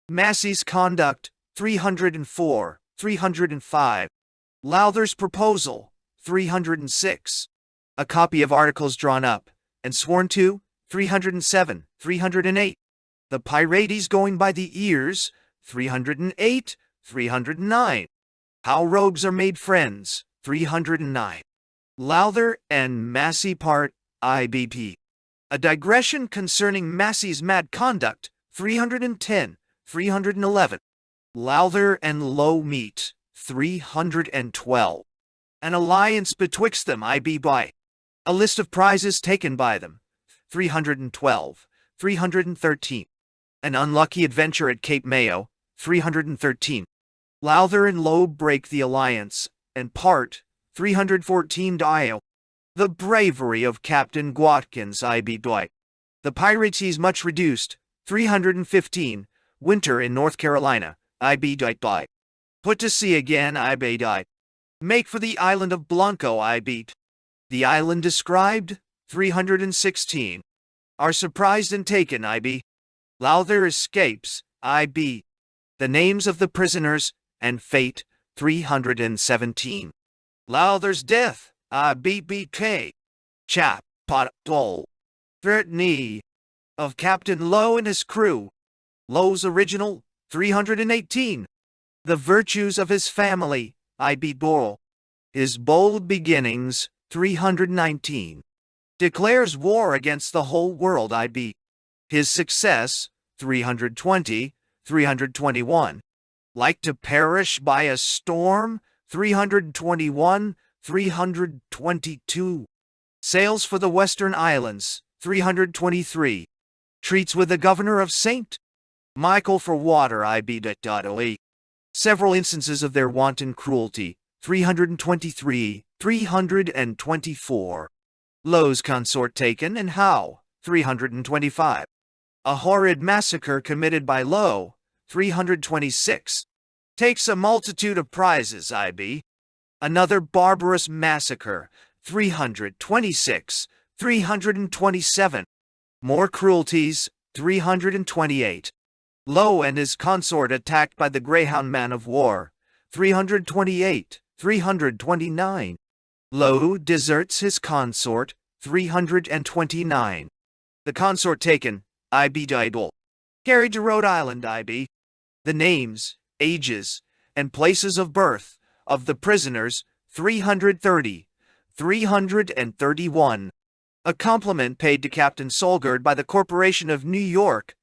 Massey's conduct, 304, 305. Lowther's proposal, 306. A copy of articles drawn up and sworn to, 307, 308. The pirates going by the ears, 308, 309. How rogues are made friends, 309. Lowther and Massey part, IBP. A digression concerning Massey's mad conduct, 310, 311. Lowther and Low meet, 312. An alliance betwixt them, IB by. A list of prizes taken by them, 312, 313. An unlucky adventure at Cape Mayo, 313. Lowther and Low break the alliance, and part, 314 Dio. The bravery of Captain Watkins, IB Dwight. The pirates much reduced, 315. Winter in North Carolina, IB Dwight. Put to sea again, IB Dwight. Make for the island of Blanco, IB. The island described, 316. Are surprised and taken, IB. Lowther escapes, IB. The names of the prisoners and fate, 317. Lowther's death, IBBK. Chap. Pot. Dole. Threatenee. Of Captain Low and his crew. Low's original, 318. The virtues of his family, IB Boral. His bold beginnings, 319. Declares war against the whole world, IB. His success, 320, 321. Like to perish by a storm, 321, 322. Sails for the Western Islands, 323. Treats with the governor of St. Michael for water, IB.08. Several instances of their wanton cruelty, 323, 324. Low's consort taken and how, 325. A horrid massacre committed by Low, 326. Takes a multitude of prizes, IB. Another barbarous massacre, 326. 327. More cruelties, 328. Lowe and his consort attacked by the Greyhound man of war, 328. 329. Lowe deserts his consort, 329. The consort taken, IB Idol. Carried to Rhode Island, IB. The names, ages, and places of birth of the prisoners, 330. 331. A compliment paid to Captain Solgard by the Corporation of New York,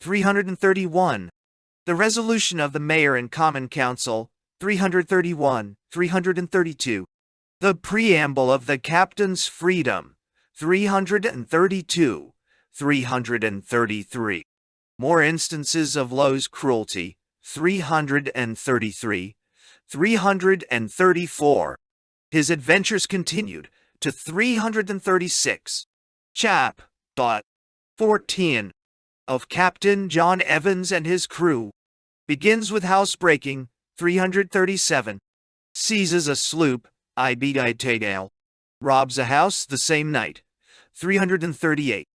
331. The resolution of the Mayor and Common Council, 331. 332. The preamble of the Captain's Freedom, 332. 333. More instances of Lowe's cruelty, 333. 334. His adventures continued to 336. Chap. 14. Of Captain John Evans and his crew. Begins with housebreaking, 337. Seizes a sloop, IB Tadale. Robs a house the same night, 338.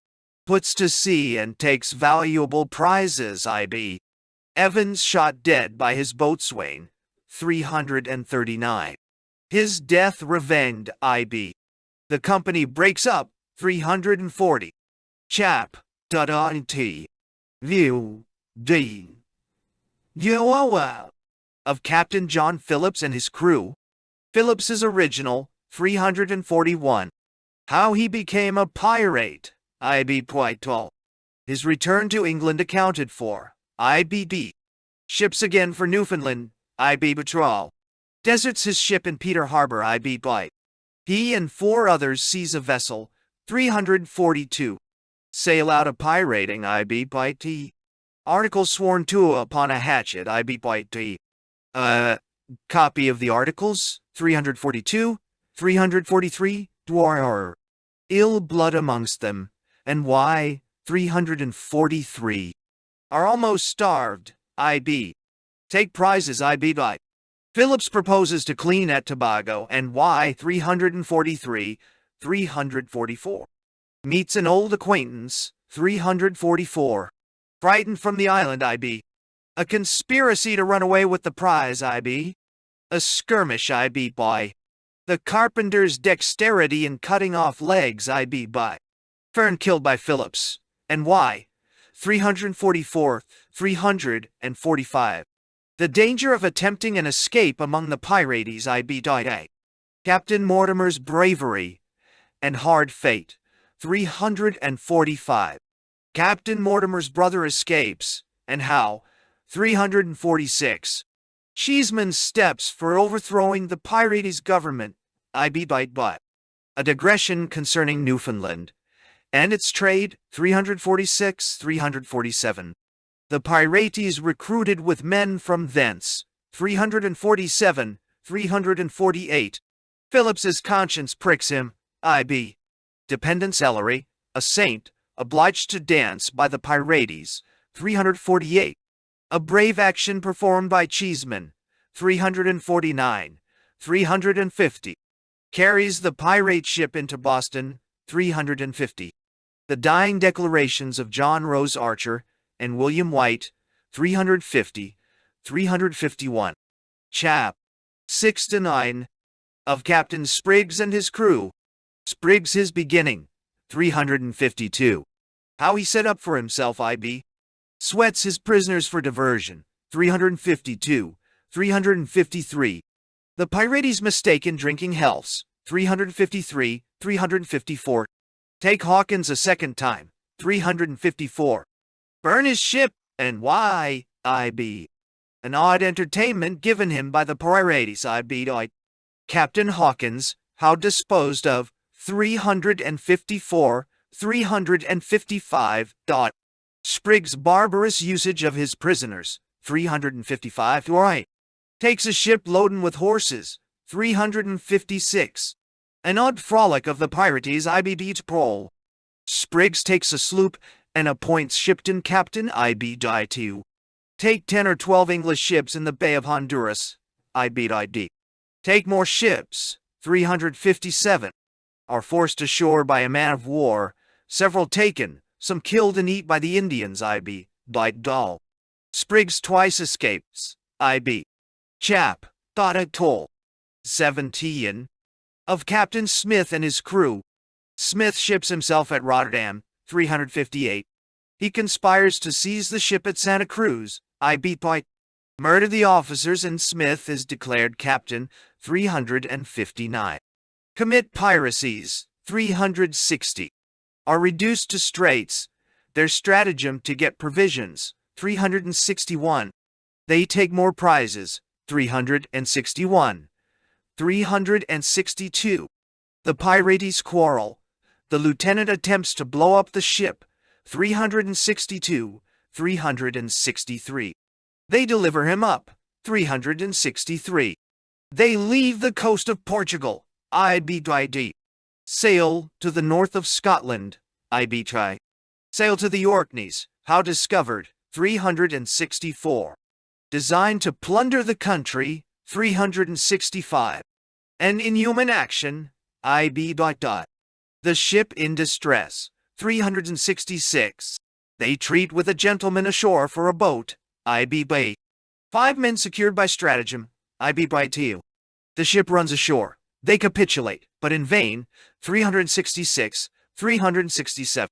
Puts to sea and takes valuable prizes, IB. Evans shot dead by his boatswain, 339. His death revenged, IB. The company breaks up, 340. Chap. T. View. D. Of Captain John Phillips and his crew. Phillips's original, 341. How he became a pirate, IB Poitou. His return to England accounted for, IBD. Ships again for Newfoundland, IB Patrol. Deserts his ship in Peter Harbor, IB Bite. He and 4 others seize a vessel, 342. Sail out of pirating, IB Bite. Article sworn to upon a hatchet, IB Bite. Copy of the articles, 342, 343, Dwar. Ill blood amongst them, and why, 343. Are almost starved, IB. Take prizes, IB Bite. Phillips proposes to clean at Tobago, and why, 343, 344. Meets an old acquaintance, 344. Frightened from the island, IB. A conspiracy to run away with the prize, IB. A skirmish, IB Boy. The carpenter's dexterity in cutting off legs, IB By. Fern killed by Phillips. And why? 344, 345. The danger of attempting an escape among the pirates, IB Day. Captain Mortimer's bravery and hard fate, 345. Captain Mortimer's brother escapes, and how, 346. Cheeseman's steps for overthrowing the pirates' government, IB Bite. A digression concerning Newfoundland and its trade, 346, 347. The pirates recruited with men from thence, 347, 348. Phillips's conscience pricks him, IB. Dependence Ellery, a saint, obliged to dance by the pirates, 348. A brave action performed by Cheeseman, 349, 350. Carries the pirate ship into Boston, 350. The dying declarations of John Rose Archer and William White, 350, 351. Chap. 6-9. Of Captain Spriggs and his crew. Spriggs his beginning, 352. How he set up for himself, IB. Sweats his prisoners for diversion, 352, 353. The pirates' mistake in drinking healths, 353, 354. Take Hawkins a second time, 354. Burn his ship, and why, IB. An odd entertainment given him by the pirates, IB. Captain Hawkins, how disposed of, 354, 355. Spriggs' barbarous usage of his prisoners, 355. Right. Takes a ship loaden with horses, 356. An odd frolic of the pirates, IB beat Prole. Spriggs takes a sloop and appoints Shipton Captain, IB. 2. Take 10 or 12 English ships in the Bay of Honduras. IBID. Take more ships. 357. Are forced ashore by a man of war. Several taken, some killed and eat by the Indians. IB. Bite doll. Spriggs twice escapes. IB. Chap. Thought it toll. 17. Of Captain Smith and his crew. Smith ships himself at Rotterdam. 358. He conspires to seize the ship at Santa Cruz. IB. Bite. Murder the officers and Smith is declared captain. 359. Commit piracies. 360. Are reduced to straits. Their stratagem to get provisions. 361. They take more prizes. 361. 362. The pirates quarrel. The lieutenant attempts to blow up the ship. 362. 363. They deliver him up. 363. They leave the coast of Portugal. IBID. Sail to the north of Scotland. IBTry. Sail to the Orkneys. How discovered. 364. Designed to plunder the country. 365. An inhuman action. IB. The ship in distress. 366. They treat with a gentleman ashore for a boat. IB. Bay. 5 men secured by stratagem. IB. The ship runs ashore. They capitulate, but in vain. 366. 367.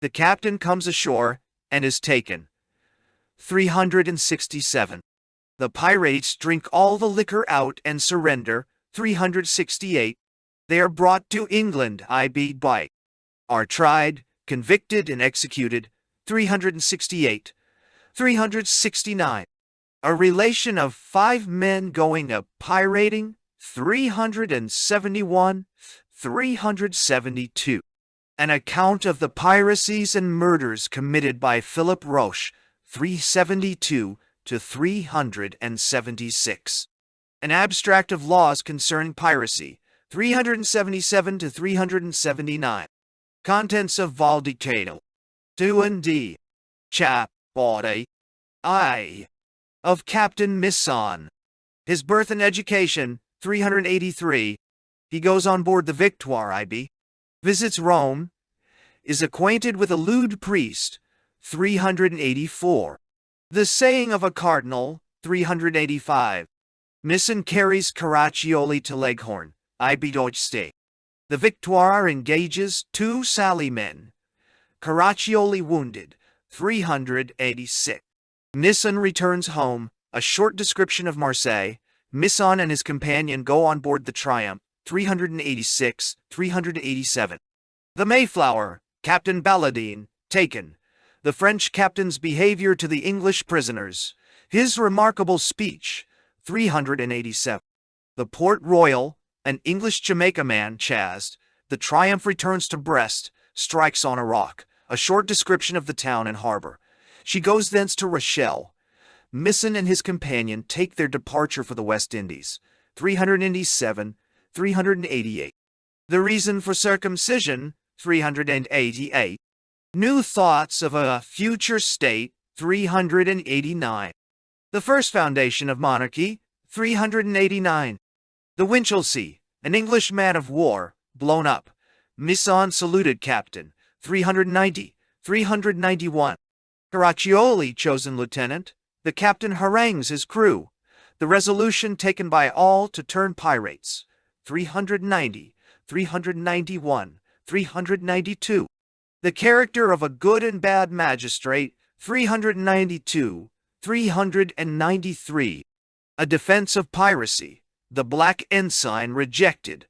The captain comes ashore and is taken. 367. The pirates drink all the liquor out and surrender. 368. They are brought to England. IB. Are tried, convicted, and executed. 368. 369. A relation of 5 men going a pirating. 371. 372. An account of the piracies and murders committed by Philip Roche. 372 to 376. An abstract of laws concerning piracy. 377 to 379. Contents of Valdicado. 2 and D. Chap. Body. I. Of Captain Misson. His birth and education. 383. He goes on board the Victoire. IB. Visits Rome. Is acquainted with a lewd priest. 384. The saying of a cardinal. 385. Misson carries Caraccioli to Leghorn. IB. Deutsch State. The Victoire engages 2 Sallymen. Caraccioli wounded. 386. Misson returns home. A short description of Marseille. Misson and his companion go on board the Triumph. 386. 387. The Mayflower. Captain Baladine. Taken. The French captain's behavior to the English prisoners. His remarkable speech. 387. The Port Royal. An English Jamaica man chased. The Triumph returns to Brest. Strikes on a rock. A short description of the town and harbor. She goes thence to Rochelle. Misson and his companion take their departure for the West Indies. 387. 388. The reason for circumcision. 388. New thoughts of a future state. 389. The first foundation of monarchy. 389. The Winchelsea, an English man of war, blown up. Misson saluted captain. 390. 391. Caraccioli chosen lieutenant. The captain harangues his crew. The resolution taken by all to turn pirates. 390. 391. 392. The character of a good and bad magistrate. 392. 393. A defense of piracy. The black ensign rejected.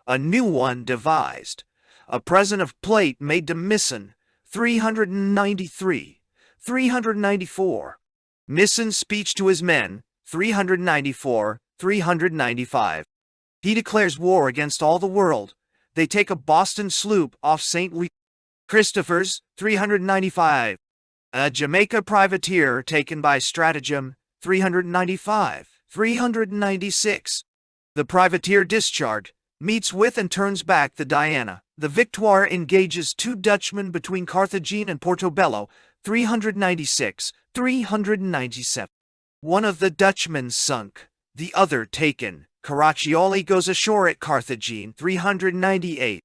A new one devised. A present of plate made to Misson. 393. 394. Misson's speech to his men. 394. 395. He declares war against all the world. They take a Boston sloop off St. Louis. Christopher's. 395. A Jamaica privateer taken by stratagem. 395. 396. The privateer discharged, meets with and turns back the Diana. The Victoire engages 2 Dutchmen between Carthagena and Portobello. 396, 397. One of the Dutchmen sunk, the other taken. Caraccioli goes ashore at Carthagene, 398.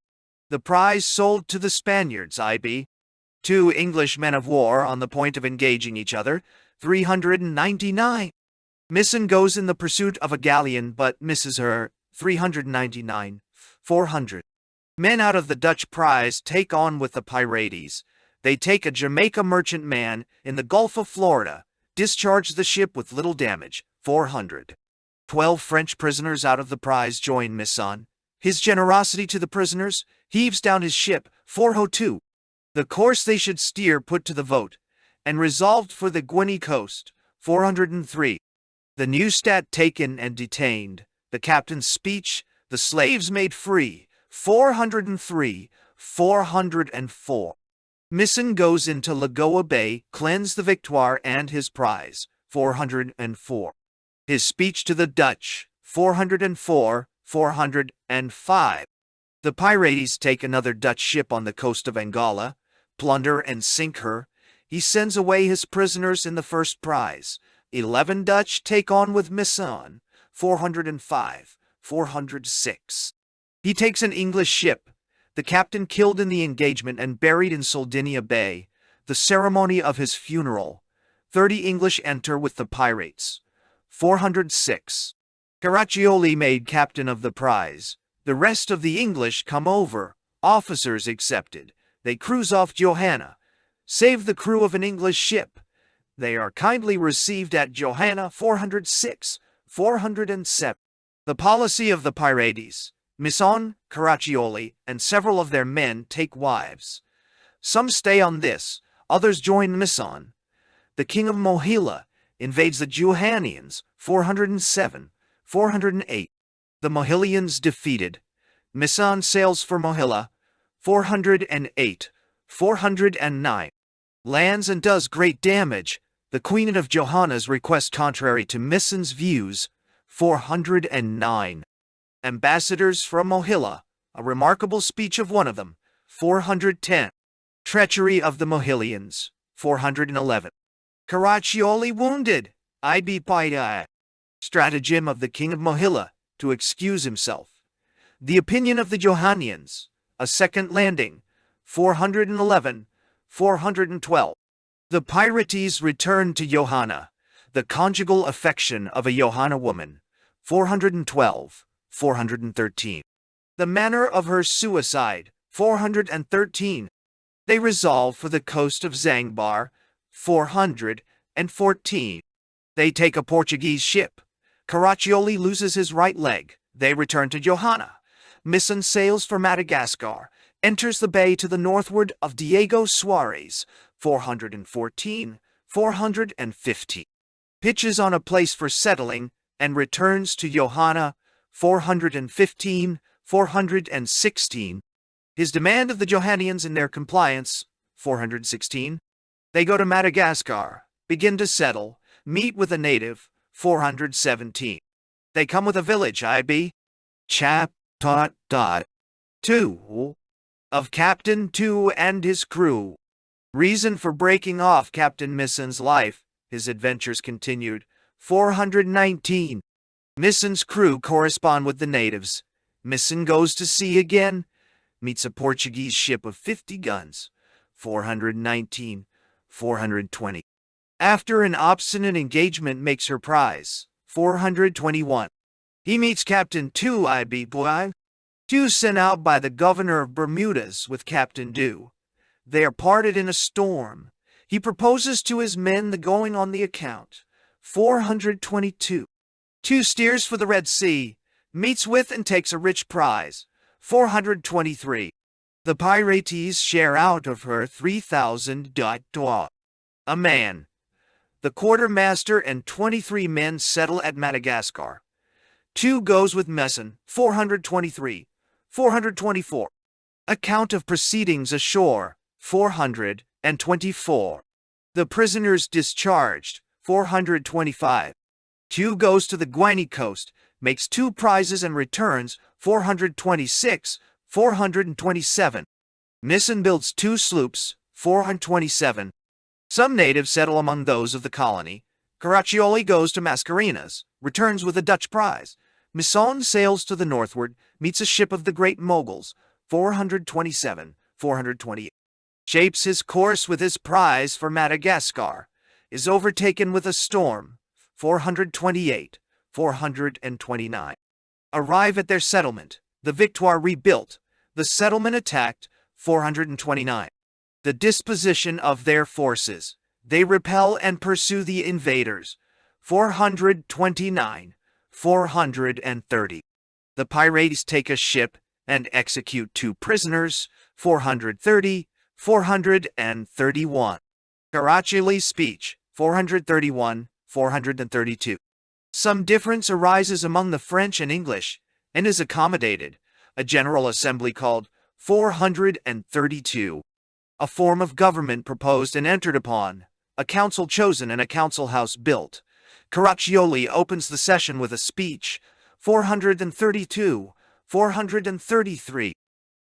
The prize sold to the Spaniards, IB. 2 English men of war on the point of engaging each other, 399. Misson goes in the pursuit of a galleon but misses her, 399, 400. Men out of the Dutch prize take on with the pirates. They take a Jamaica merchantman in the Gulf of Florida, discharge the ship with little damage, 400. 12 French prisoners out of the prize join Misson. His generosity to the prisoners heaves down his ship, 402. The course they should steer put to the vote, and resolved for the Guinea coast, 403. The Neustadt taken and detained, the captain's speech, the slaves made free, 403, 404. Misson goes into Lagoa Bay, cleanse the Victoire and his prize, 404. His speech to the Dutch, 404, 405. The pirates take another Dutch ship on the coast of Angola, plunder and sink her. He sends away his prisoners in the first prize. 11 Dutch take on with Misson, 405, 406. He takes an English ship, the captain killed in the engagement and buried in Sardinia Bay. The ceremony of his funeral. 30 English enter with the pirates, 406. Caraccioli made captain of the prize. The rest of the English come over, officers excepted. They cruise off Johanna, save the crew of an English ship. They are kindly received at Johanna, 406, 407. The policy of the pirates. Misson, Caraccioli, and several of their men take wives. Some stay on this, others join Misson. The king of Mohila invades the Johannians, 407, 408. The Mohilians defeated. Misson sails for Mohila, 408, 409. Lands and does great damage. The Queen of Johanna's request contrary to Misson's views, 409. Ambassadors from Mohila, a remarkable speech of one of them, 410. Treachery of the Mohilians, 411. Caraccioli wounded, IB Paida. Stratagem of the king of Mohila, to excuse himself. The opinion of the Johannians, a second landing, 411, 412. The pirates return to Johanna, the conjugal affection of a Johanna woman, 412, 413. The manner of her suicide, 413. They resolve for the coast of Zanzibar, 414. They take a Portuguese ship. Caraccioli loses his right leg. They return to Johanna. Misson sails for Madagascar, enters the bay to the northward of Diego Suarez, 414, 415. Pitches on a place for settling, and returns to Johanna, 415, 416. His demand of the Johannians in their compliance, 416. They go to Madagascar, begin to settle, meet with a native, 417. They come with a village, IB. Chap. 2. Of Captain 2 and his crew. Reason for breaking off Captain Misson's life, his adventures continued, 419. Misson's crew correspond with the natives. Misson goes to sea again, meets a Portuguese ship of 50 guns, 419, 420. After an obstinate engagement makes her prize, 421. He meets Captain 2 IB Boy. 2 sent out by the governor of Bermudas with Captain Do. They are parted in a storm. He proposes to his men the going on the account, 422. 2 steers for the Red Sea, meets with and takes a rich prize, 423. The pirates share out of her 3,000 $. A man. The quartermaster and 23 men settle at Madagascar. 2 goes with Messon, 423, 424. Account of proceedings ashore, 424. The prisoners discharged, 425. 2 goes to the Guinea coast, makes 2 prizes and returns, 426, 427. Misson builds 2 sloops, 427. Some natives settle among those of the colony. Caraccioli goes to Mascarenas, returns with a Dutch prize. Misson sails to the northward, meets a ship of the Great Moguls, 427, 428. Shapes his course with his prize for Madagascar, is overtaken with a storm, 428, 429. Arrive at their settlement, the Victoire rebuilt, the settlement attacked, 429. The disposition of their forces. They repel and pursue the invaders, 429, 430. The pirates take a ship and execute 2 prisoners, 430, 431. Caraccioli's speech, 431, 432. Some difference arises among the French and English, and is accommodated. A general assembly called 432. A form of government proposed and entered upon, a council chosen and a council house built. Caraccioli opens the session with a speech, 432, 433.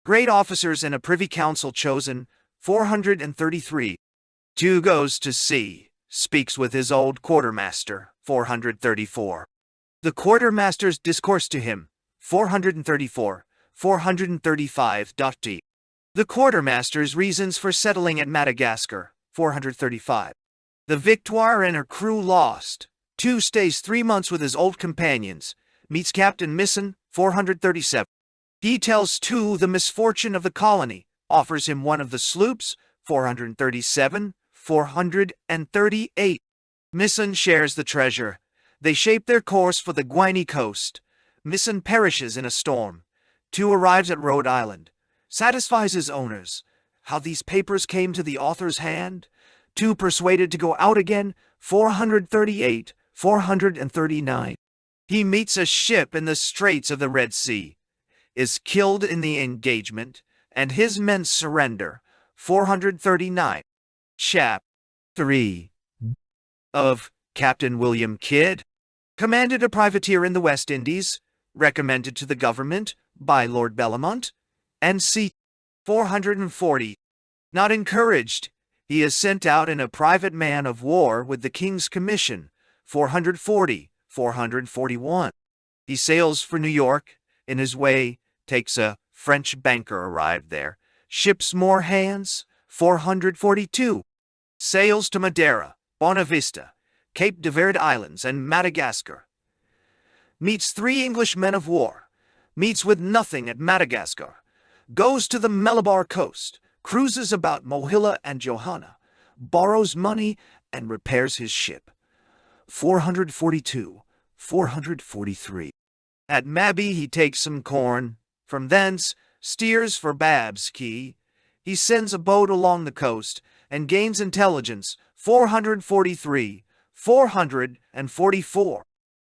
Great officers and a privy council chosen, 433. 2 goes to sea, speaks with his old quartermaster, 434. The quartermasters discourse to him, 434, 435. The quartermaster's reasons for settling at Madagascar, 435. The Victoire and her crew lost. 2 stays 3 months with his old companions, meets Captain Misson, 437. He tells 2 the misfortune of the colony, offers him one of the sloops, 437, 438. Misson shares the treasure. They shape their course for the Guinea coast. Misson perishes in a storm. 2 arrives at Rhode Island. Satisfies his owners. How these papers came to the author's hand? 2 persuaded to go out again, 438, 439. He meets a ship in the Straits of the Red Sea, is killed in the engagement, and his men surrender, 439. Chap. 3 of Captain William Kidd, commanded a privateer in the West Indies, recommended to the government by Lord Bellamont, and c. 440. Not encouraged, he is sent out in a private man of war with the King's Commission, 440, 441. He sails for New York. In his way, takes a French banker arrived there. Ships more hands, 442. Sails to Madeira, Bonavista, Cape de Verde Islands, and Madagascar. Meets 3 English men of war. Meets with nothing at Madagascar. Goes to the Malabar coast, cruises about Mohilla and Johanna, borrows money, and repairs his ship. 442, 443. At Mabby he takes some corn. From thence, steers for Bab's Key. He sends a boat along the coast, and gains intelligence, 443, 444.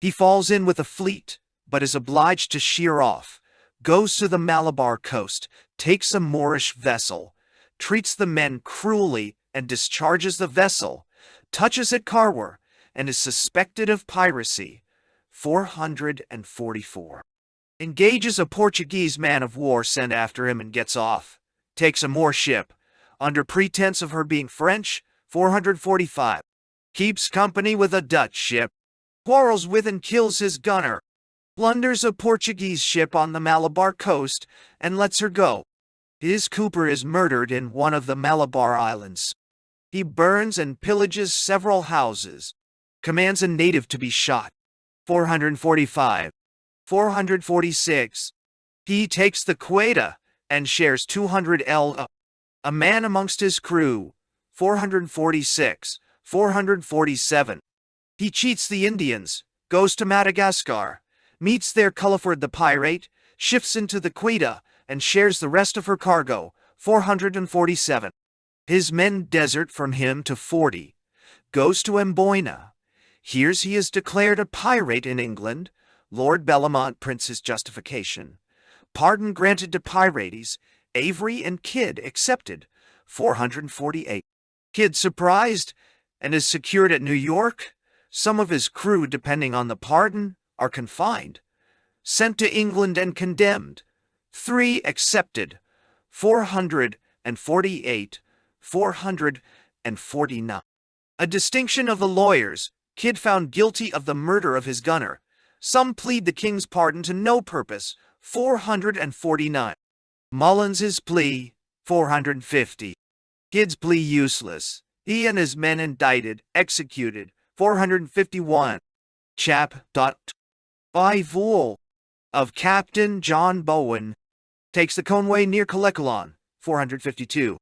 He falls in with a fleet, but is obliged to sheer off. Goes to the Malabar coast, takes a Moorish vessel, treats the men cruelly and discharges the vessel, touches at Carwer, and is suspected of piracy, 444. Engages a Portuguese man of war sent after him and gets off. Takes a Moor ship, under pretense of her being French, 445. Keeps company with a Dutch ship, quarrels with and kills his gunner. Plunders a Portuguese ship on the Malabar coast and lets her go. His cooper is murdered in one of the Malabar Islands. He burns and pillages several houses. Commands a native to be shot. 445. 446. He takes the Quetta and shares 200 L. A man amongst his crew. 446. 447. He cheats the Indians, goes to Madagascar, meets there Culliford the pirate, shifts into the Quetta, and shares the rest of her cargo, 447. His men desert from him to 40. Goes to Amboyna. Hears he is declared a pirate in England. Lord Bellamont prints his justification. Pardon granted to pirates, Avery and Kidd accepted, 448. Kidd surprised, and is secured at New York. Some of his crew, depending on the pardon, are confined. Sent to England and condemned. 3 accepted. 448. 449. 449. A distinction of the lawyers. Kidd found guilty of the murder of his gunner. Some plead the king's pardon to no purpose. 449. Mullins's plea. 450. Kidd's plea useless. He and his men indicted, executed. 451. Survival of Captain John Bowen. Takes the Conway near Colecolon. 452.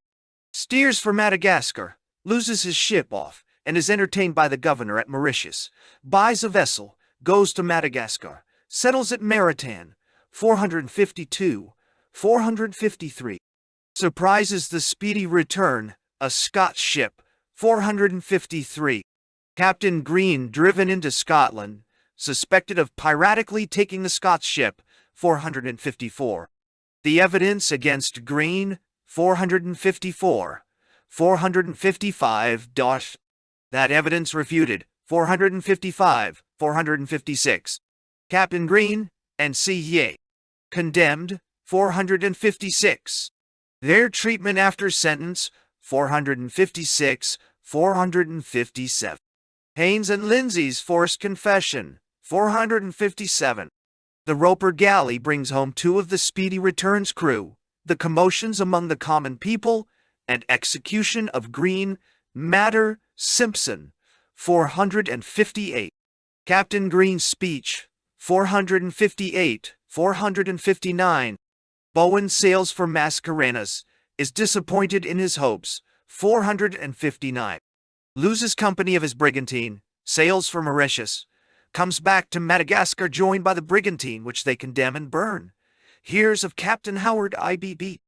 Steers for Madagascar. Loses his ship off and is entertained by the governor at Mauritius. Buys a vessel. Goes to Madagascar. Settles at Maritan. 452. 453. Surprises the Speedy Return, a Scots ship. 453. Captain Green driven into Scotland, suspected of piratically taking the Scots ship. 454. The evidence against Green. 454. 455. That evidence refuted. 455. 456. Captain Green and C.A. condemned. 456. Their treatment after sentence. 456. 457. Haynes and Lindsay's forced confession. 457. The Roper galley brings home 2 of the Speedy Return's crew. The commotions among the common people and execution of Green, Matter, Simpson. 458. Captain Green's speech. 458. 459. Bowen sails for Mascarenas, is disappointed in his hopes. 459. Loses company of his brigantine, sails for Mauritius, comes back to Madagascar joined by the brigantine which they condemn and burn. Hears of Captain Howard IBB.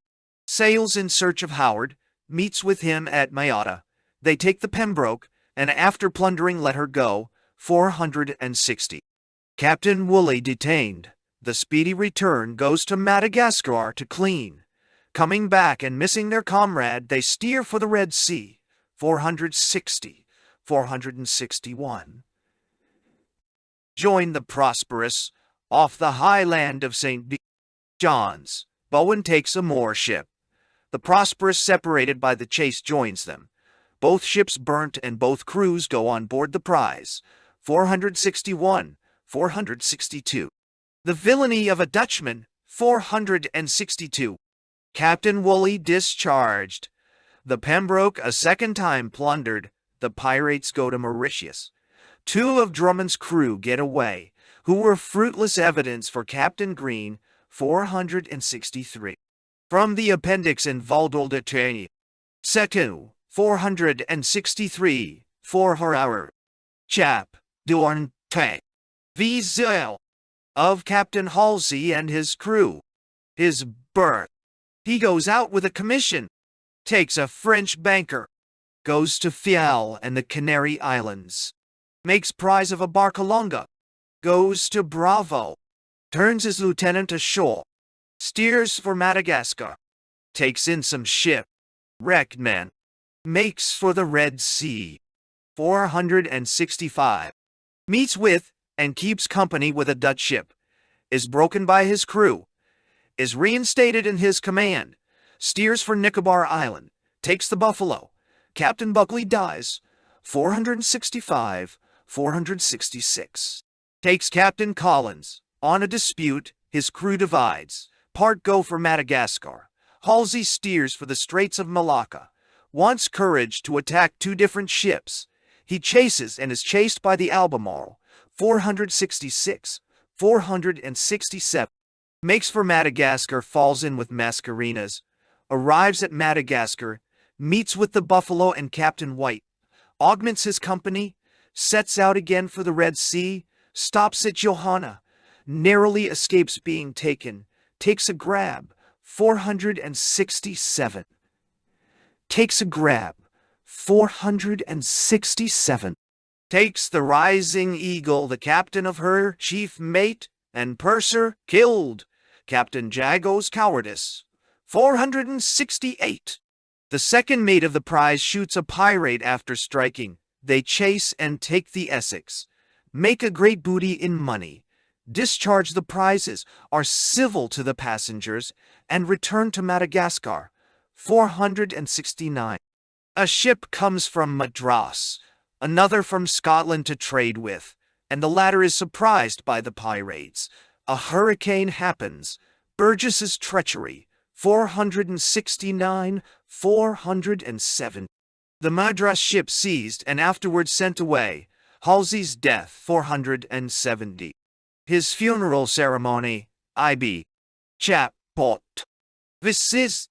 Sails in search of Howard, meets with him at Mayotta. They take the Pembroke, and after plundering let her go. 460. Captain Woolley detained. The Speedy Return goes to Madagascar to clean. Coming back and missing their comrade, they steer for the Red Sea. 460. 461. Join the Prosperous off the high land of St. John's. Bowen takes a Moor ship. The Prosperous, separated by the chase, joins them. Both ships burnt and both crews go on board the prize. 461. 462. The villainy of a Dutchman. 462. Captain Woolley discharged. The Pembroke a second time plundered. The pirates go to Mauritius. 2 of Drummond's crew get away, who were fruitless evidence for Captain Green. 463. From the appendix in Valdol de Trény. Setu. 463. 4 hour. Chap. Duarte. Vizelle. Of Captain Halsey and his crew. His birth. He goes out with a commission. Takes a French banker. Goes to Fial and the Canary Islands. Makes prize of a Barcalonga. Goes to Bravo. Turns his lieutenant ashore. Steers for Madagascar. Takes in some ship. Wrecked men. Makes for the Red Sea. 465. Meets with and keeps company with a Dutch ship. Is broken by his crew. Is reinstated in his command. Steers for Nicobar Island. Takes the Buffalo. Captain Buckley dies. 465. 466. Takes Captain Collins. On a dispute, his crew divides. Part go for Madagascar. Halsey steers for the Straits of Malacca. Wants courage to attack 2 different ships. He chases and is chased by the Albemarle. 466. 467. Makes for Madagascar, falls in with Mascarenas. Arrives at Madagascar. Meets with the Buffalo and Captain White. Augments his company. Sets out again for the Red Sea. Stops at Johanna. Narrowly escapes being taken. Takes a grab. 467. Takes a grab. 467. Takes the Rising Eagle, the captain of her, chief mate, and purser, killed. Captain Jago's cowardice. 468. The second mate of the prize shoots a pirate after striking. They chase and take the Essex. Make a great booty in money. Discharge the prizes, are civil to the passengers, and return to Madagascar. 469. A ship comes from Madras, another from Scotland to trade with, and the latter is surprised by the pirates. A hurricane happens. Burgess's treachery, 469, 407. The Madras ship seized and afterwards sent away. Halsey's death, 470. His funeral ceremony, IB. Chapot. This is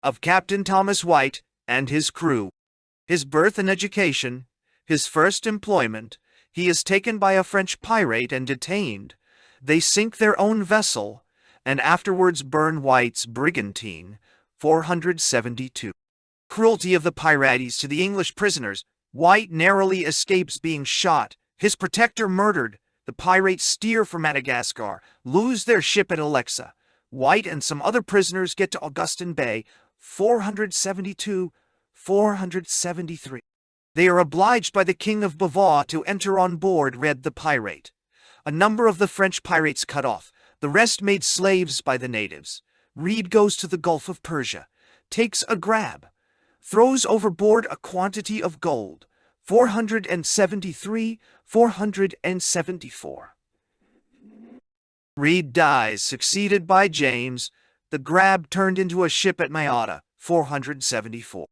of Captain Thomas White and his crew. His birth and education, his first employment. He is taken by a French pirate and detained. They sink their own vessel, and afterwards burn White's brigantine, 472. Cruelty of the pirates to the English prisoners. White narrowly escapes being shot, his protector murdered. The pirates steer for Madagascar, lose their ship at Alexa. White and some other prisoners get to Augustin Bay, 472, 473. They are obliged by the King of Bavaw to enter on board Red the pirate. A number of the French pirates cut off, the rest made slaves by the natives. Reed goes to the Gulf of Persia, takes a grab, throws overboard a quantity of gold, 473, 474. Reed dies, succeeded by James. The grab turned into a ship at Mayotta, 474.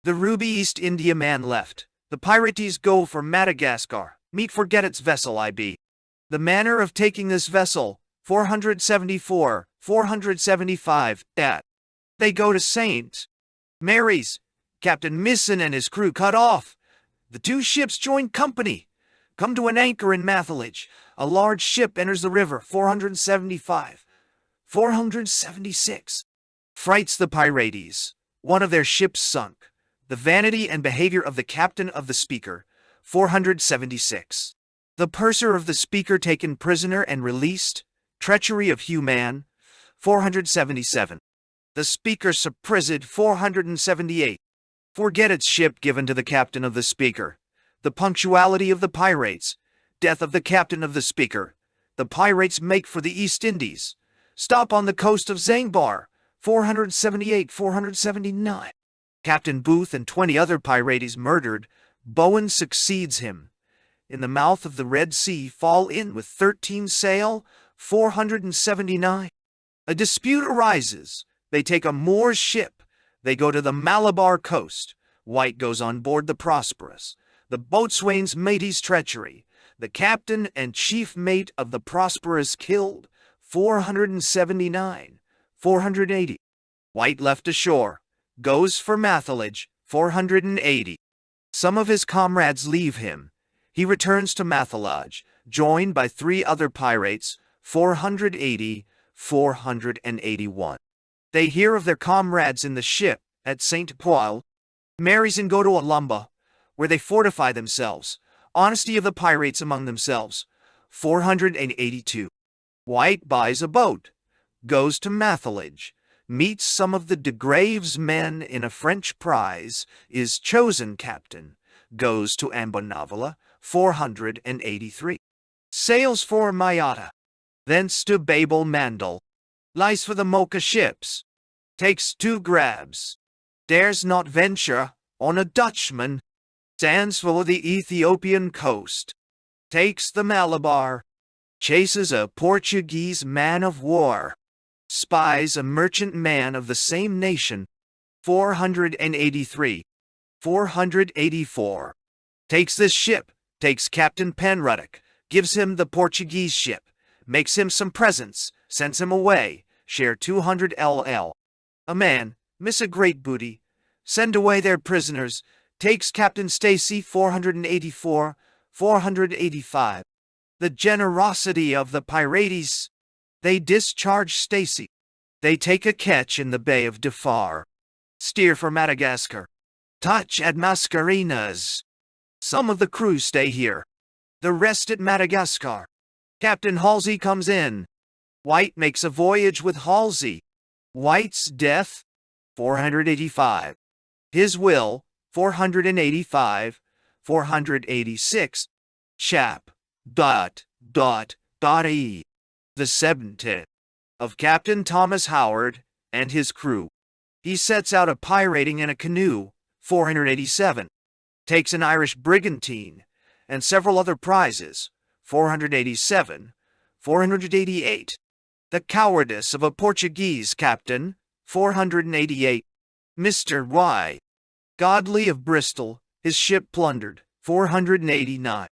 The Ruby East Indiaman left. The pirates go for Madagascar. Meet forget its vessel IB. The manner of taking this vessel, 474, 475, that. They go to St. Mary's. Captain Misson and his crew cut off. The two ships join company. Come to an anchor in Mathelage. A large ship enters the river, 475, 476. Frights the pirates. One of their ships sunk. The vanity and behavior of the captain of the Speaker, 476. The purser of the Speaker taken prisoner and released. Treachery of Hugh Man, 477. The Speaker surprised, 478. Forget its ship given to the captain of the Speaker. The punctuality of the pirates. Death of the captain of the Speaker. The pirates make for the East Indies. Stop on the coast of Zanzibar, 478, 479. Captain Booth and 20 other pirates murdered. Bowen succeeds him. In the mouth of the Red Sea fall in with 13 sail, 479. A dispute arises. They take a Moor's ship. They go to the Malabar coast. White goes on board the Prosperous. The boatswain's mate's treachery. The captain and chief mate of the Prosperous killed, 479, 480. White left ashore. Goes for Mathelage, 480. Some of his comrades leave him. He returns to Mathelage, joined by 3 other pirates, 480, 481. They hear of their comrades in the ship at St. Paul, marries and go to Alumba, where they fortify themselves. Honesty of the pirates among themselves, 482. White buys a boat, goes to Mathelage, meets some of the de Grave's men in a French prize, is chosen captain, goes to Ambonavola, 483. Sails for Mayotta, thence to Babel Mandel, lies for the Mocha ships, takes 2 grabs, dares not venture on a Dutchman, stands for the Ethiopian coast, takes the Malabar, chases a Portuguese man of war, spies a merchant man of the same nation, 483, 484. Takes this ship, takes Captain Penruddock, gives him the Portuguese ship, makes him some presents, sends him away, share 200 LL. A man, miss a great booty, send away their prisoners, takes Captain Stacy, 484, 485. The generosity of the pirates. They discharge Stacy. They take a ketch in the Bay of Defar. Steer for Madagascar. Touch at Mascarenas. Some of the crew stay here. The rest at Madagascar. Captain Halsey comes in. White makes a voyage with Halsey. White's death, 485. His will, 485, 486. Chap. E. The 17th of Captain Thomas Howard and his crew. He sets out a pirating in a canoe, 487. Takes an Irish brigantine and several other prizes, 487. 488. The cowardice of a Portuguese captain, 488. Mr. Y. Godley of Bristol, his ship plundered, 489.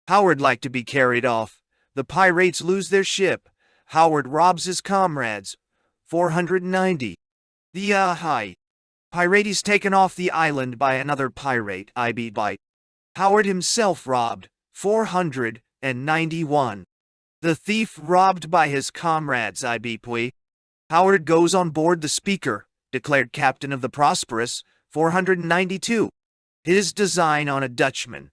Howard like to be carried off. The pirates lose their ship. Howard robs his comrades, 490. The Ahai. Pirates taken off the island by another pirate, I.B. Bite. Howard himself robbed, 491. The thief robbed by his comrades, I.B. Pui. Howard goes on board the Speaker, declared captain of the Prosperous, 492. His design on a Dutchman.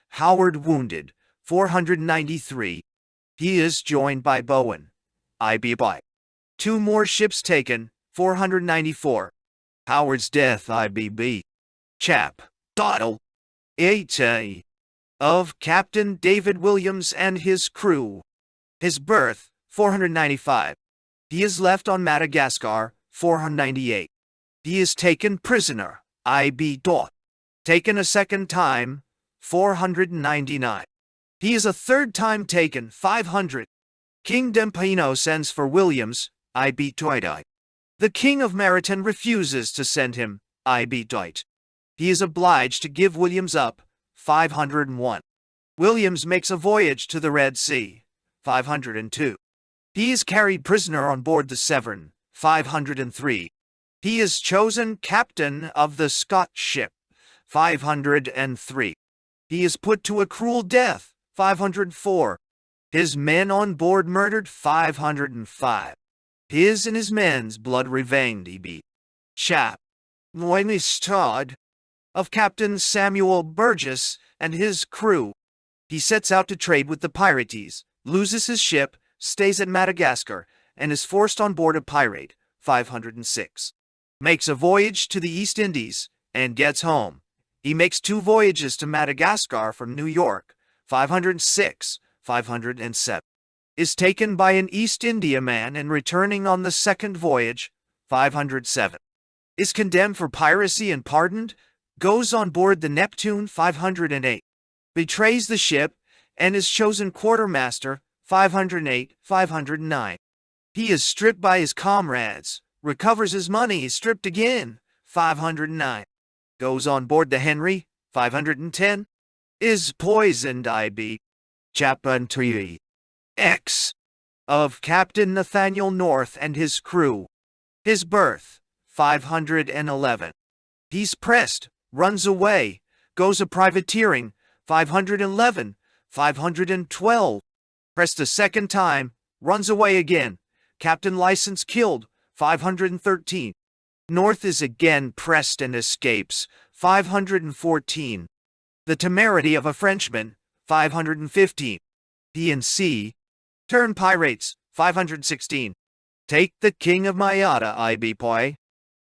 Howard wounded, 493. He is joined by Bowen, I.B. Bite. 2 more ships taken, 494. Howard's death, I.B.B. Chap. Dottle. 8. Of Captain David Williams and his crew. His birth, 495. He is left on Madagascar, 498. He is taken prisoner, I.B. Dot. Taken a second time, 499. He is a third time taken, 500. King Dempino sends for Williams, I.B. Toidai. The King of Meriton refuses to send him, I.B. Doit. He is obliged to give Williams up, 501. Williams makes a voyage to the Red Sea, 502. He is carried prisoner on board the Severn, 503. He is chosen captain of the Scotch ship, 503. He is put to a cruel death, 504. His men on board murdered, 505. His and his men's blood revenged, E.B. Chap. Moinistad. Of Captain Samuel Burgess and his crew. He sets out to trade with the pirates, loses his ship, stays at Madagascar, and is forced on board a pirate, 506. Makes a voyage to the East Indies, and gets home. He makes 2 voyages to Madagascar from New York, 506, 507. Is taken by an East Indiaman and returning on the second voyage, 507. Is condemned for piracy and pardoned, goes on board the Neptune, 508. Betrays the ship, and is chosen quartermaster, 508, 509. He is stripped by his comrades, recovers his money, is stripped again, 509. Goes on board the Henry, 510. Is poisoned, I.B. Chapantui. X. Of Captain Nathaniel North and his crew. His birth, 511. He's pressed, runs away, goes a privateering, 511, 512. Pressed a second time, runs away again. Captain license killed, 513. North is again pressed and escapes, 514. The temerity of a Frenchman, 515. P&C. Turn pirates, 516. Take the King of Mayata, I.B. Poi.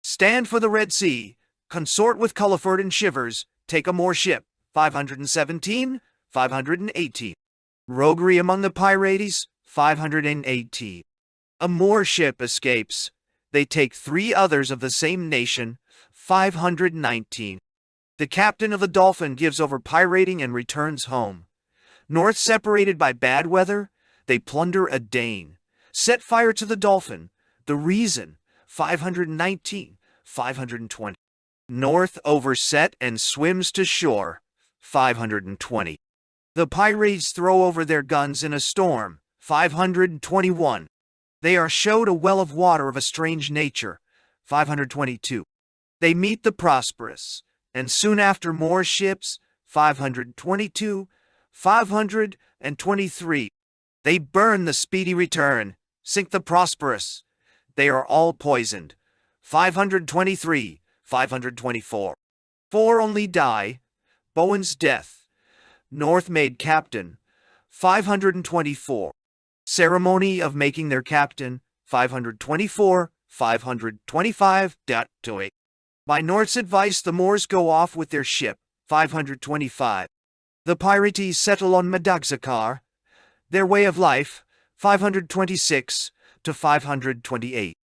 Stand for the Red Sea. Consort with Culliford and Shivers. Take a Moor ship, 517, 518. Roguery among the pirates, 518. A Moor ship escapes. They take 3 others of the same nation, 519. The captain of the Dolphin gives over pirating and returns home. North separated by bad weather, they plunder a Dane. Set fire to the Dolphin. The reason, 519, 520. North overset and swims to shore, 520. The pirates throw over their guns in a storm, 521. They are showed a well of water of a strange nature, 522. They meet the Prosperous, and soon after more ships, 522, 523. They burn the Speedy Return, sink the Prosperous. They are all poisoned, 523, 524. 4 only die. Bowen's death. North made captain, 524. Ceremony of making their captain, 524, 525. By North's advice the Moors go off with their ship, 525. The pirates settle on Madagascar. Their way of life, 526 to 528.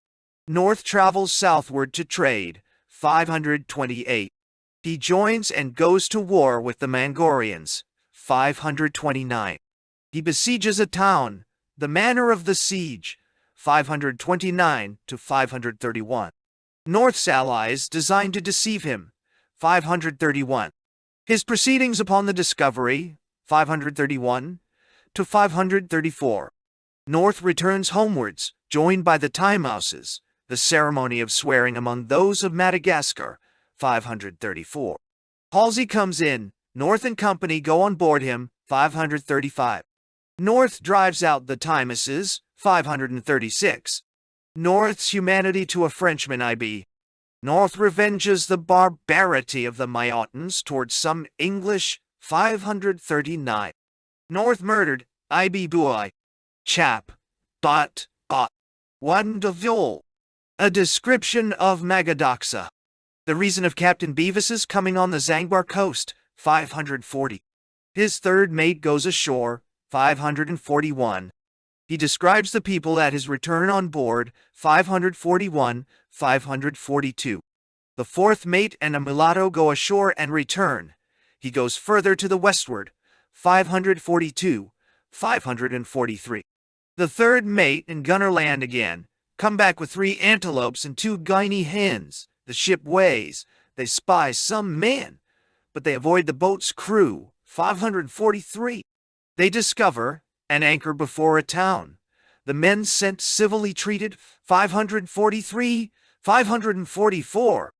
North travels southward to trade, 528. He joins and goes to war with the Mangorians. 529. He besieges a town. The manner of the siege. 529 to 531. North's allies design to deceive him. 531. His proceedings upon the discovery. 531 to 534. North returns homewards, joined by the Timouses. The ceremony of swearing among those of Madagascar. 534. Halsey comes in. North and company go on board him. 535. North drives out the Timouses. 536. North's humanity to a Frenchman I.B. North revenges the barbarity of the Maillotins towards some English. 539. North murdered I.B. Boy. Chap. But. One de Viol. A description of Magadoxa. The reason of Captain Beavis's coming on the Zangbar coast. 540. His third mate goes ashore. 541. He describes the people at his return on board. 541, 542. The fourth mate and a mulatto go ashore and return. He goes further to the westward. 542, 543. The third mate and gunner land again. Come back with 3 antelopes and 2 Guinea hens. The ship weighs. They spy some man, but they avoid the boat's crew. 543. They discover and anchor before a town. The men sent civilly treated. 543, 544.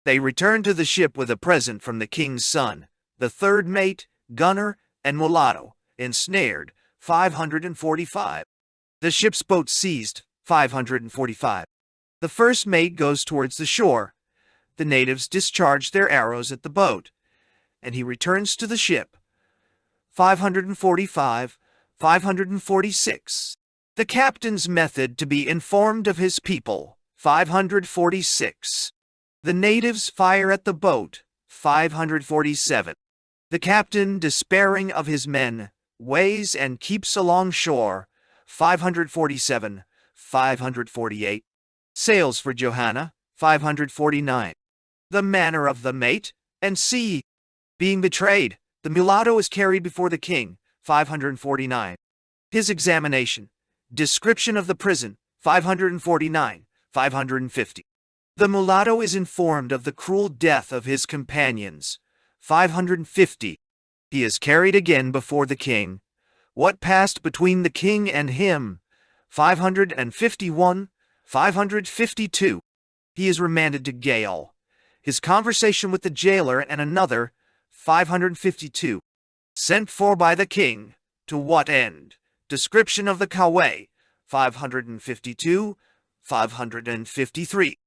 They return to the ship with a present from the king's son. The third mate, gunner, and mulatto, ensnared. 545. The ship's boat seized. 545. The first mate goes towards the shore. The natives discharge their arrows at the boat, and he returns to the ship. 545, 546. The captain's method to be informed of his people. 546. The natives fire at the boat. 547. The captain, despairing of his men, weighs and keeps alongshore. 547, 548. Sails for Johanna. 549. The manner of the mate, and sea. Being betrayed, the mulatto is carried before the king. 549. His examination. Description of the prison. 549, 550. The mulatto is informed of the cruel death of his companions. 550. He is carried again before the king. What passed between the king and him? 551, 552. He is remanded to gaol. His conversation with the jailer and another. 552. Sent for by the king. To what end? Description of the Kawe. 552, 553.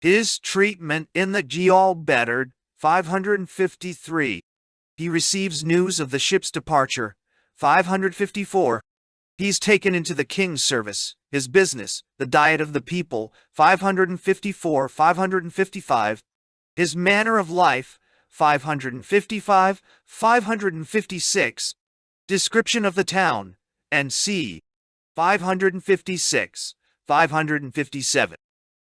His treatment in the gaol bettered. 553. He receives news of the ship's departure. 554. He's taken into the king's service. His business, the diet of the people. 554, 555. His manner of life. 555, 556. Description of the town and sea. 556, 557.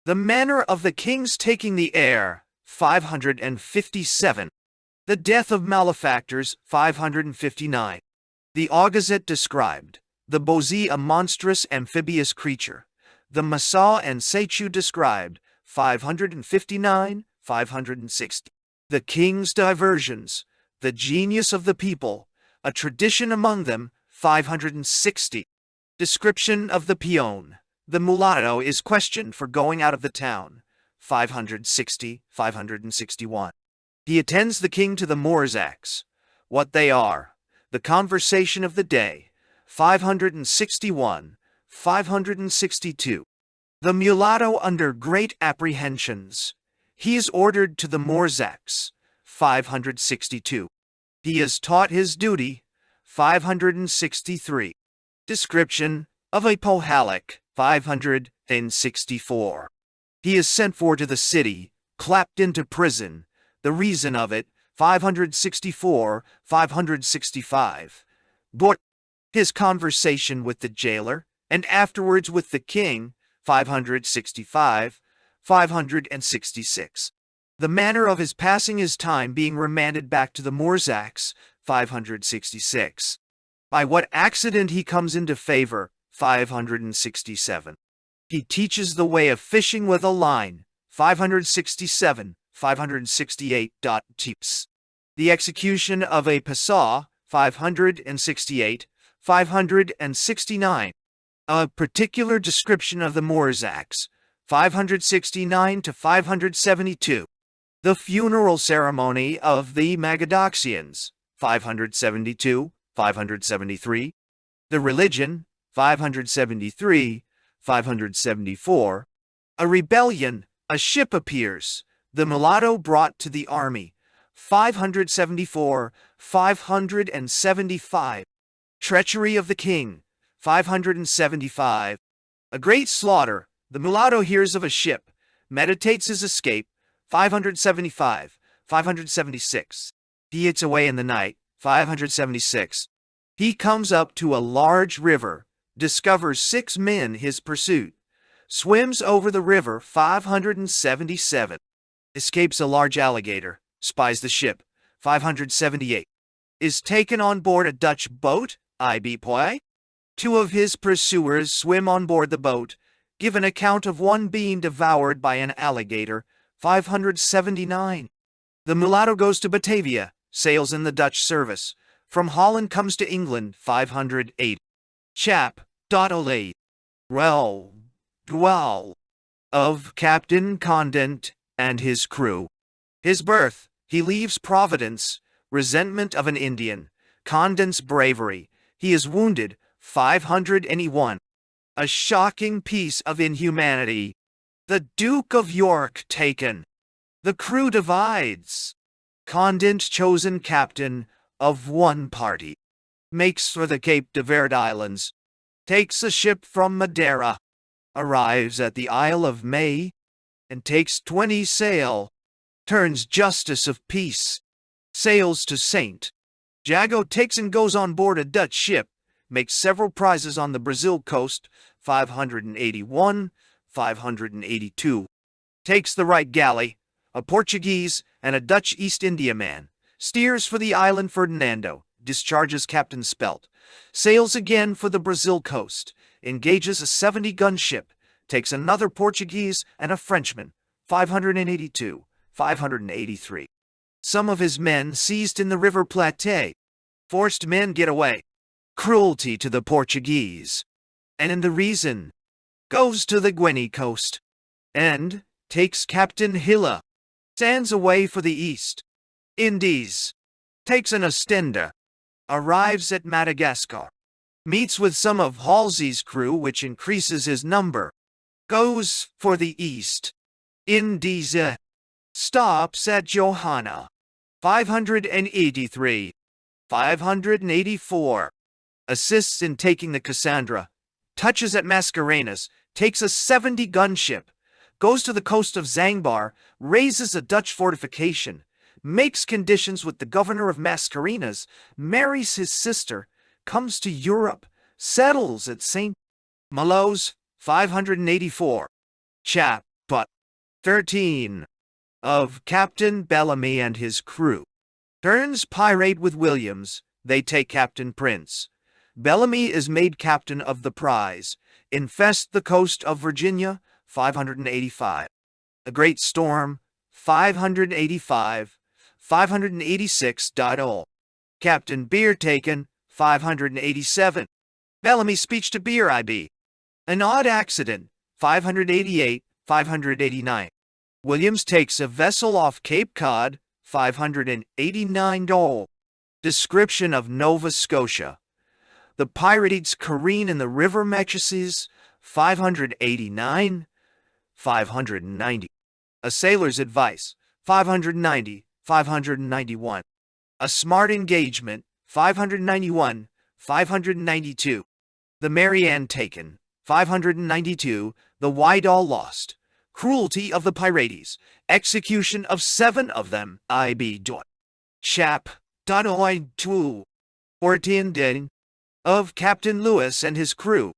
The manner of the king's taking the air. 557. The death of malefactors. 559. The Augazette described. The Bozi, a monstrous amphibious creature. The Massa and Seichu described. 559, 560. The king's diversions. The genius of the people. A tradition among them. 560. Description of the peon. The mulatto is questioned for going out of the town. 560, 561. He attends the king to the Morzaks. What they are. The conversation of the day. 561, 562. The mulatto under great apprehensions. He is ordered to the Morzaks. 562. He is taught his duty. 563. Description of a Pohalik. 564. He is sent for to the city, clapped into prison. The reason of it. 564, 565. But his conversation with the jailer, and afterwards with the king. 565, 566. The manner of his passing his time being remanded back to the Morzaks, 566. By what accident he comes into favor, 567. He teaches the way of fishing with a line, 567, 568. Tips. The execution of a Passaw, 568, 569. A particular description of the Morzaks, 569 to 572. The funeral ceremony of the Magadoxians, 572, 573. The religion, 573, 574. A rebellion, a ship appears, the mulatto brought to the army, 574, 575. Treachery of the king, 575. A great slaughter, the mulatto hears of a ship, meditates his escape, 575, 576. He gets away in the night, 576. He comes up to a large river, discovers 6 men his pursuit, swims over the river, 577. Escapes a large alligator, spies the ship, 578. Is taken on board a Dutch boat, IB Poi. 2 of his pursuers swim on board the boat, give an account of one being devoured by an alligator, 579. The mulatto goes to Batavia, sails in the Dutch service. From Holland comes to England, 508. Chap. Ole. Dwell. Of Captain Condent and his crew. His birth, he leaves Providence, resentment of an Indian, Condent's bravery, he is wounded, 581. A shocking piece of inhumanity. The Duke of York taken. The crew divides. Condent chosen captain of one party. Makes for the Cape de Verde Islands. Takes a ship from Madeira. Arrives at the Isle of May. And takes 20 sail. Turns justice of peace. Sails to St. Jago takes and goes on board a Dutch ship. Makes several prizes on the Brazil coast, 581, 582. Takes the right galley, a Portuguese and a Dutch East Indiaman. Steers for the island Ferdinando, discharges Captain Spelt. Sails again for the Brazil coast, engages a 70-gun ship, takes another Portuguese and a Frenchman, 582, 583. Some of his men seized in the River Plate. Forced men get away. Cruelty to the Portuguese. And in the reason, goes to the Guinea coast. And takes Captain Hilla. Stands away for the East Indies. Takes an Ostenda. Arrives at Madagascar. Meets with some of Halsey's crew, which increases his number. Goes for the East Indies. Stops at Johanna. 583. 584. Assists in taking the Cassandra. Touches at Mascarenas. Takes a 70-gun ship. Goes to the coast of Zangbar. Raises a Dutch fortification. Makes conditions with the governor of Mascarenas. Marries his sister. Comes to Europe. Settles at St. Malo's. 584. Chap. But 13. Of Captain Bellamy and his crew. Turns pirate with Williams. They take Captain Prince. Bellamy is made captain of the prize. Infest the coast of Virginia, 585. A great storm, 585. 586. Captain Beer taken, 587. Bellamy's speech to Beer IB. An odd accident, 588, 589. Williams takes a vessel off Cape Cod, 589. Description of Nova Scotia. The pirates careen in the river Mechises, 589, 590. A sailor's advice, 590, 591. A smart engagement, 591, 592. The Marianne taken, 592. The Wydall lost. Cruelty of the pirates. Execution of 7 of them. I.B. Chap. 2. 14 of Captain Lewis and his crew.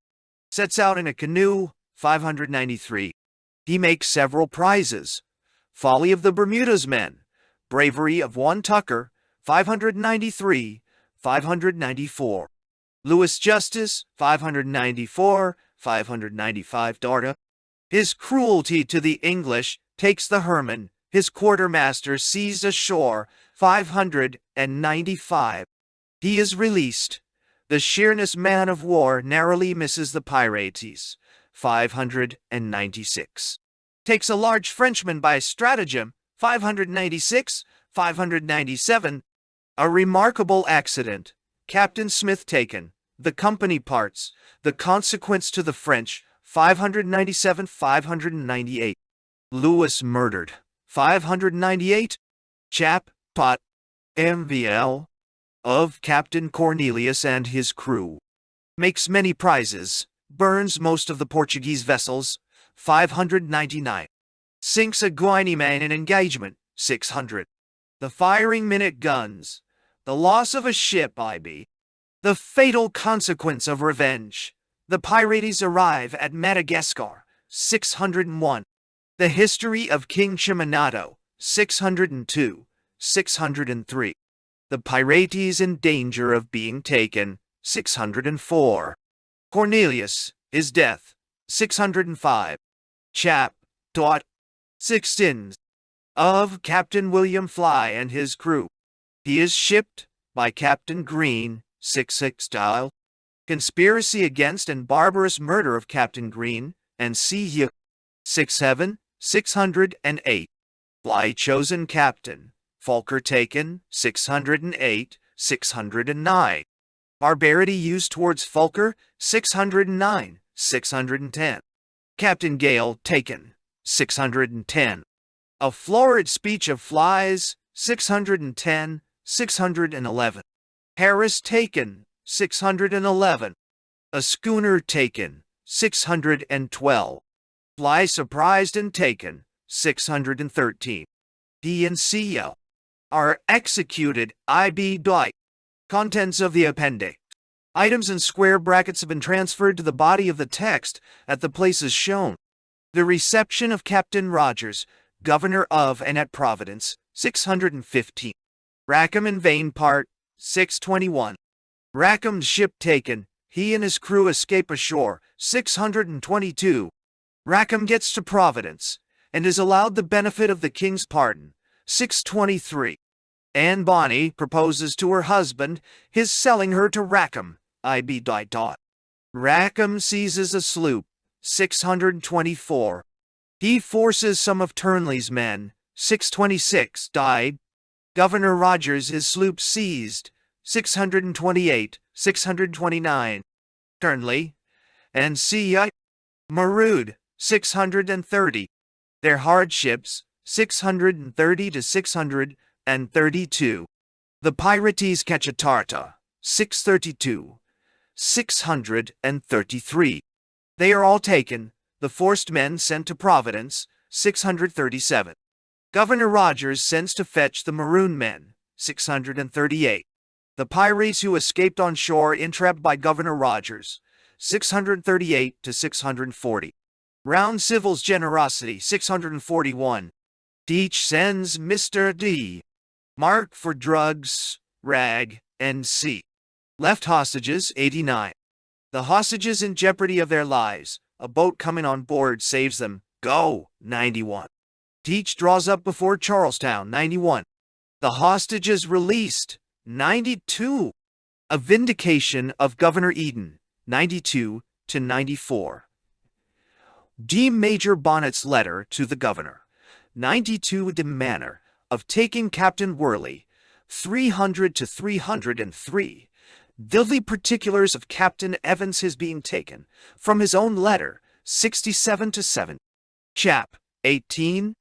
Sets out in a canoe, 593. He makes several prizes. Folly of the Bermudas Men, Bravery of one Tucker, 593, 594. Louis Justice, 594, 595. Darda. His cruelty to the English takes the Herman, his quartermaster seized ashore, 595. He is released. The Sheerness man of war narrowly misses the Pirates, 596. Takes a large Frenchman by stratagem, 596, 597. A remarkable accident. Captain Smith taken. The company parts. The consequence to the French, 597, 598. Lewis murdered, 598. Chap, pot, MVL, of Captain Cornelius and his crew. Makes many prizes, burns most of the Portuguese vessels, 599. Sinks a Guineaman in engagement, 600. The firing minute guns. The loss of a ship, IB. The fatal consequence of revenge. The pirates arrive at Madagascar, 601. The history of King Chiminato, 602, 603. The pirates in danger of being taken, 604. Cornelius, his death, 605. Chap. 16. Of Captain William Fly and his crew. He is shipped by Captain Green, 66 style. Conspiracy against and barbarous murder of Captain Green, and C. 67, 608. Fly chosen captain. Falker taken, 608, 609. Barbarity used towards Falker, 609, 610. Captain Gale taken, 610. A florid speech of Flies, 610, 611. Harris taken, 611. A schooner taken, 612. Fly surprised and taken, 613. D and C are executed. IB. Contents of the appendix. Items in square brackets have been transferred to the body of the text at the places shown. The reception of Captain Rogers, Governor of and at Providence, 615. Rackham in vain part, 621. Rackham's ship taken, he and his crew escape ashore, 622. Rackham gets to Providence, and is allowed the benefit of the king's pardon, 623. Anne Bonny proposes to her husband his selling her to Rackham, IB. Rackham seizes a sloop, 624. He forces some of Turnley's men, 626. Died. Governor Rogers his sloop seized, 628, 629. Turnley and C. Marood, 630. Their hardships, 630 to 632. The pirates catch a Tartar, 632, 633. They are all taken, the forced men sent to Providence, 637. Governor Rogers sends to fetch the maroon men, 638. The pirates who escaped on shore entrapped by Governor Rogers, 638 to 640. Round Civil's generosity, 641. Deach sends Mr. D. Mark for drugs, rag, and C. Left hostages, 89. The hostages in jeopardy of their lives. A boat coming on board saves them. Go, 91. Deach draws up before Charlestown, 91. The hostages released, 92. A vindication of Governor Eden, 92 to 94. D. Major Bonnet's letter to the governor, 92. The manner of taking Captain Worley, 300 to 303. The particulars of Captain Evans his being taken, from his own letter, 67 to 7. Chap. 18.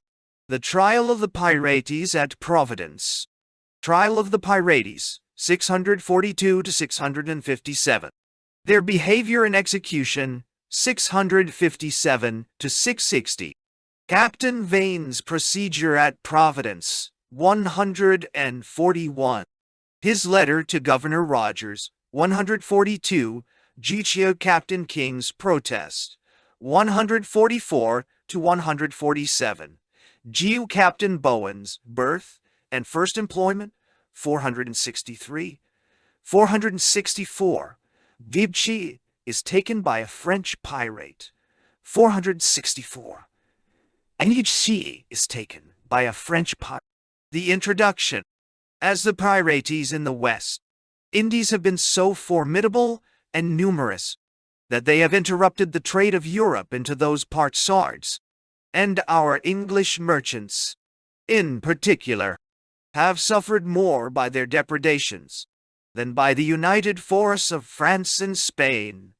The trial of the pirates at Providence. Trial of the pirates, 642 to 657. Their behavior and execution, 657 to 660. Captain Vane's procedure at Providence, 141. His letter to Governor Rogers, 142. Giccio Captain King's protest, 144 to 147. Geo Captain Bowen's birth and first employment, 463. 464. Vibchi is taken by a French pirate, 464. Anichi is taken by a French pirate. The introduction. As the pirates in the West Indies have been so formidable and numerous that they have interrupted the trade of Europe into those parts, and our English merchants, in particular, have suffered more by their depredations than by the united force of France and Spain.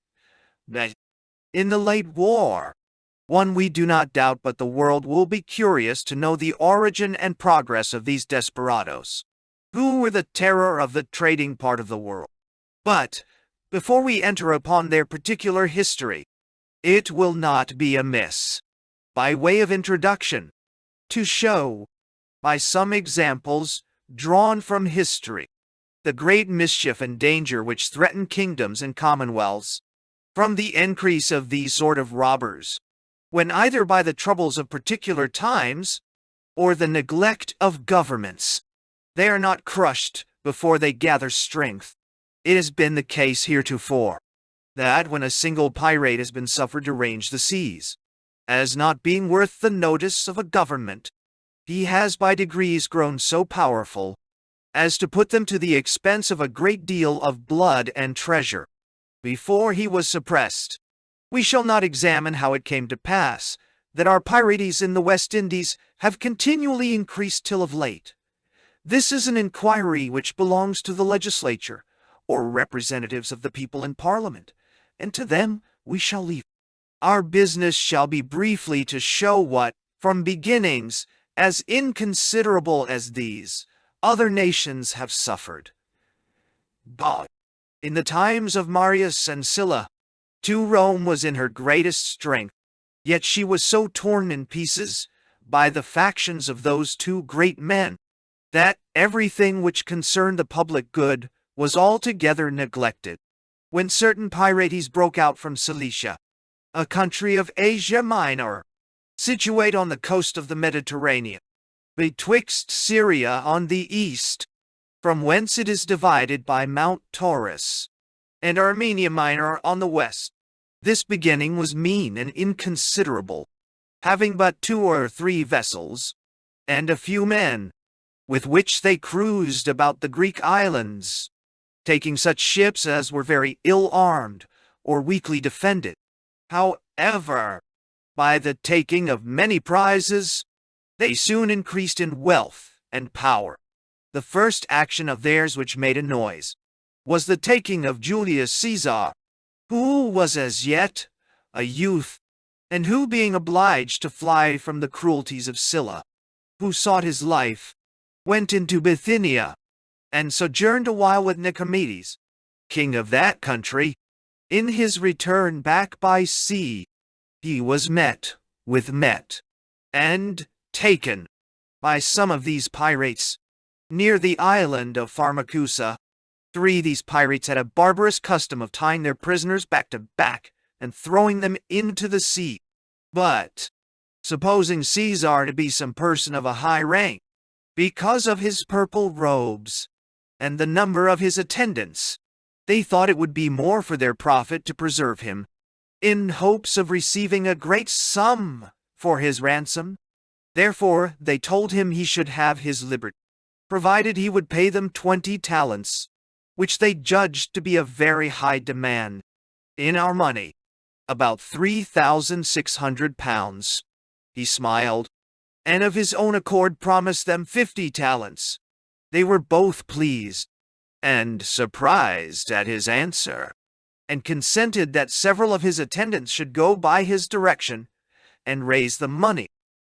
That in the late war, one we do not doubt but the world will be curious to know the origin and progress of these desperadoes, who were the terror of the trading part of the world. But, before we enter upon their particular history, it will not be amiss, by way of introduction, to show, by some examples drawn from history, the great mischief and danger which threaten kingdoms and commonwealths, from the increase of these sort of robbers, when either by the troubles of particular times, or the neglect of governments, they are not crushed before they gather strength. It has been the case heretofore, that when a single pirate has been suffered to range the seas, as not being worth the notice of a government, he has by degrees grown so powerful as to put them to the expense of a great deal of blood and treasure, before he was suppressed. We shall not examine how it came to pass that our pirates in the West Indies have continually increased till of late. This is an inquiry which belongs to the legislature, or representatives of the people in Parliament, and to them we shall leave. Our business shall be briefly to show what, from beginnings as inconsiderable as these, other nations have suffered. But, in the times of Marius and Sylla, too, Rome was in her greatest strength, yet she was so torn in pieces by the factions of those two great men, that everything which concerned the public good was altogether neglected. When certain pirates broke out from Cilicia, a country of Asia Minor, situate on the coast of the Mediterranean, betwixt Syria on the east, from whence it is divided by Mount Taurus, and Armenia Minor on the west. This beginning was mean and inconsiderable, having but 2 or 3 vessels, and a few men, with which they cruised about the Greek islands, taking such ships as were very ill armed or weakly defended. However, by the taking of many prizes, they soon increased in wealth and power. The first action of theirs which made a noise was the taking of Julius Caesar, who was as yet a youth, and who, being obliged to fly from the cruelties of Sylla, who sought his life, went into Bithynia, and sojourned a while with Nicomedes, king of that country. In his return back by sea, he was met and taken by some of these pirates near the island of Pharmacusa. 3 These pirates had a barbarous custom of tying their prisoners back to back and throwing them into the sea. But, supposing Caesar to be some person of a high rank, because of his purple robes and the number of his attendants, they thought it would be more for their profit to preserve him, in hopes of receiving a great sum for his ransom. Therefore they told him he should have his liberty, provided he would pay them 20 talents, which they judged to be a very high demand. In our money, about 3,600 pounds. He smiled, and of his own accord promised them 50 talents. They were both pleased and surprised at his answer, and consented that several of his attendants should go by his direction and raise the money,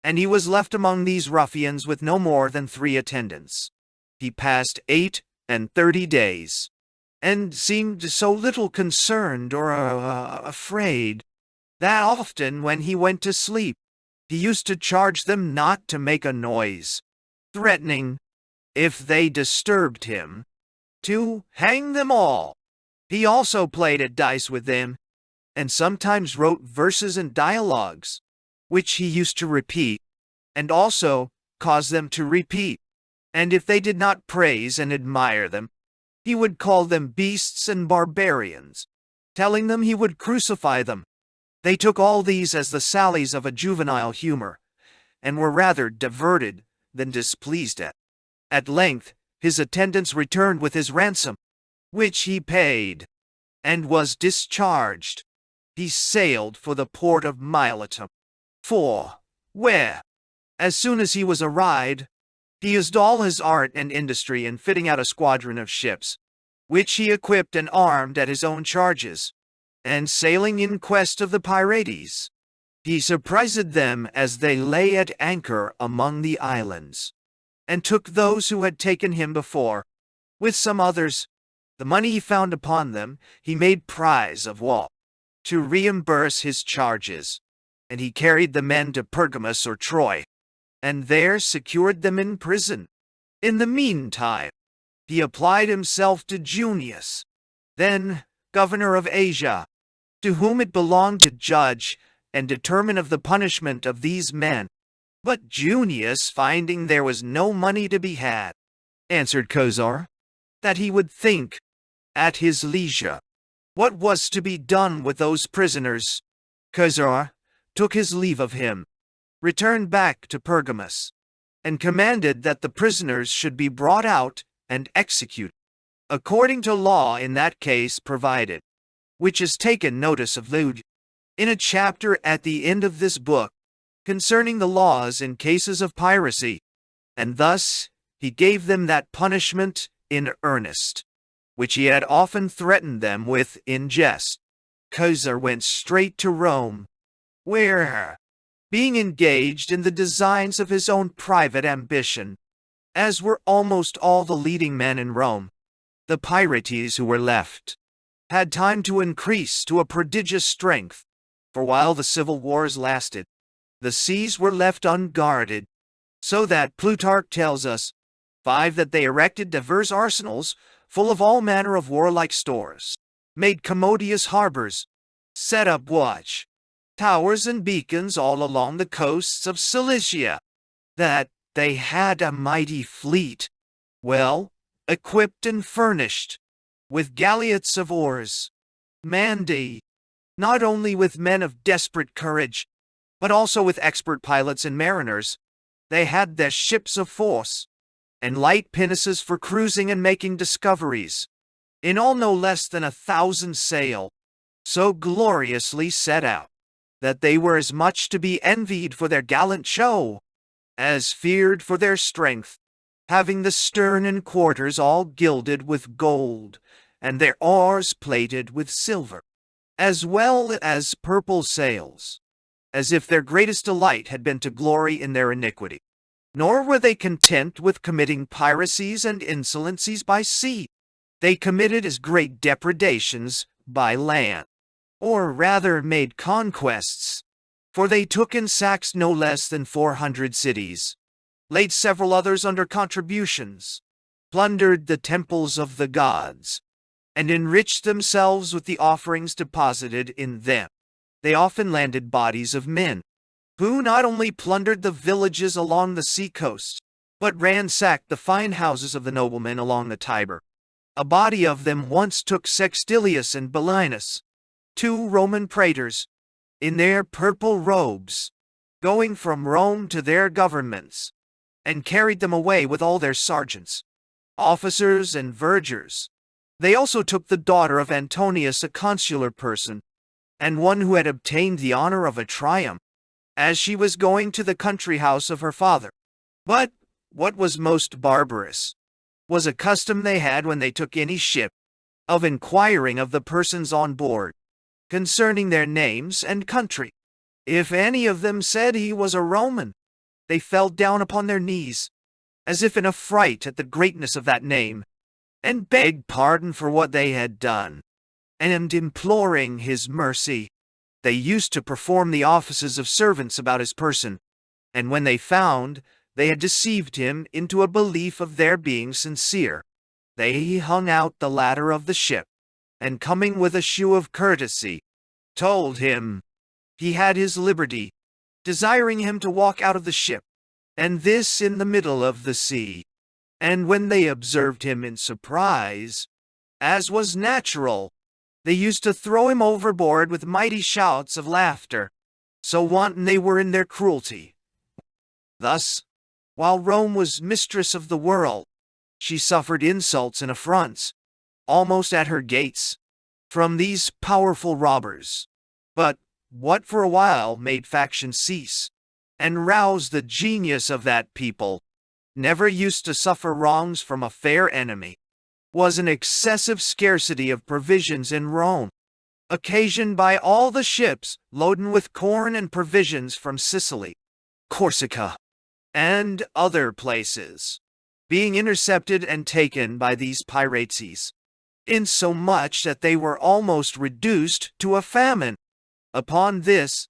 and he was left among these ruffians with no more than 3 attendants. He passed 38 days, and seemed so little concerned or afraid, that often when he went to sleep, he used to charge them not to make a noise, threatening, if they disturbed him, to hang them all. He also played at dice with them, and sometimes wrote verses and dialogues, which he used to repeat and also cause them to repeat. And if they did not praise and admire them, he would call them beasts and barbarians, telling them he would crucify them. They took all these as the sallies of a juvenile humor, and were rather diverted than displeased at. At length, his attendants returned with his ransom, which he paid, and was discharged. He sailed for the port of Miletum, where, as soon as he was arrived, he used all his art and industry in fitting out a squadron of ships, which he equipped and armed at his own charges, and sailing in quest of the pirates, he surprised them as they lay at anchor among the islands, and took those who had taken him before, with some others. The money he found upon them he made prize of war, to reimburse his charges, and he carried the men to Pergamus or Troy, and there secured them in prison. In the meantime, he applied himself to Junius, then governor of Asia, to whom it belonged to judge and determine of the punishment of these men. But Junius, finding there was no money to be had, answered Caesar, that he would think, at his leisure, what was to be done with those prisoners. Caesar took his leave of him, returned back to Pergamus, and commanded that the prisoners should be brought out and executed, according to law in that case provided, which is taken notice of in a chapter at the end of this book, concerning the laws in cases of piracy, and thus he gave them that punishment in earnest, which he had often threatened them with in jest. Caesar went straight to Rome, where, being engaged in the designs of his own private ambition, as were almost all the leading men in Rome, the pirates who were left had time to increase to a prodigious strength, for while the civil wars lasted, the seas were left unguarded, so that Plutarch tells us, 5, that they erected divers arsenals, full of all manner of warlike stores, made commodious harbors, set up watch towers and beacons all along the coasts of Cilicia, that they had a mighty fleet, well equipped and furnished, with galleots of oars, manned, not only with men of desperate courage, but also with expert pilots and mariners. They had their ships of force, and light pinnaces for cruising and making discoveries, in all no less than 1,000 sail, so gloriously set out, that they were as much to be envied for their gallant show, as feared for their strength, having the stern and quarters all gilded with gold, and their oars plated with silver, as well as purple sails, as if their greatest delight had been to glory in their iniquity. Nor were they content with committing piracies and insolencies by sea. They committed as great depredations by land, or rather made conquests, for they took and sacked no less than 400 cities, laid several others under contributions, plundered the temples of the gods, and enriched themselves with the offerings deposited in them. They often landed bodies of men, who not only plundered the villages along the sea-coast, but ransacked the fine houses of the noblemen along the Tiber. A body of them once took Sextilius and Belinus, 2 Roman praetors, in their purple robes, going from Rome to their governments, and carried them away with all their sergeants, officers, and vergers. They also took the daughter of Antonius, a consular person, and one who had obtained the honor of a triumph, as she was going to the country house of her father. But what was most barbarous was a custom they had when they took any ship, of inquiring of the persons on board, concerning their names and country. If any of them said he was a Roman, they fell down upon their knees, as if in affright at the greatness of that name, and begged pardon for what they had done, and imploring his mercy. They used to perform the offices of servants about his person, and when they found they had deceived him into a belief of their being sincere, they hung out the ladder of the ship, and coming with a shew of courtesy, told him he had his liberty, desiring him to walk out of the ship. and this in the middle of the sea. And when they observed him in surprise, as was natural, they used to throw him overboard with mighty shouts of laughter, so wanton they were in their cruelty. Thus, while Rome was mistress of the world, she suffered insults and affronts, almost at her gates, from these powerful robbers. But what for a while made faction cease, and roused the genius of that people, never used to suffer wrongs from a fair enemy, was an excessive scarcity of provisions in Rome, occasioned by all the ships loaden with corn and provisions from Sicily, Corsica, and other places, being intercepted and taken by these pirates, insomuch that they were almost reduced to a famine. Upon this,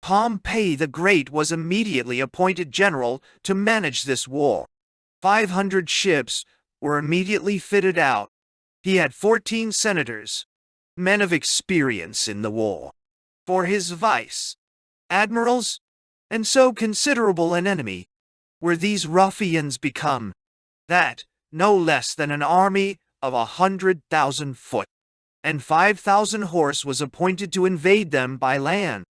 Pompey the Great was immediately appointed general to manage this war. 500 ships were immediately fitted out. He had 14 senators, men of experience in the war, for his vice admirals, and so considerable an enemy were these ruffians become, that no less than an army of 100,000 foot and 5,000 horse was appointed to invade them by land.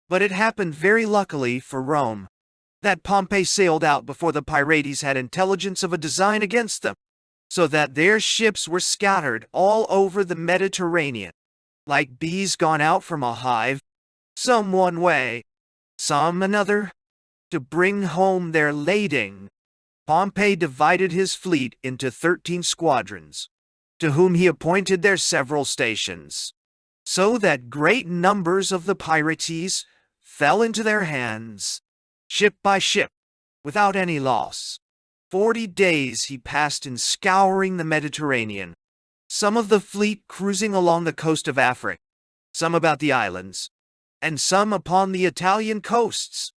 But it happened very luckily for Rome that Pompey sailed out before the pirates had intelligence of a design against them, so that their ships were scattered all over the Mediterranean, like bees gone out from a hive, some one way, some another, to bring home their lading. Pompey divided his fleet into 13 squadrons, to whom he appointed their several stations, so that great numbers of the pirates fell into their hands, ship by ship, without any loss. 40 days he passed in scouring the Mediterranean, some of the fleet cruising along the coast of Africa, some about the islands, and some upon the Italian coasts,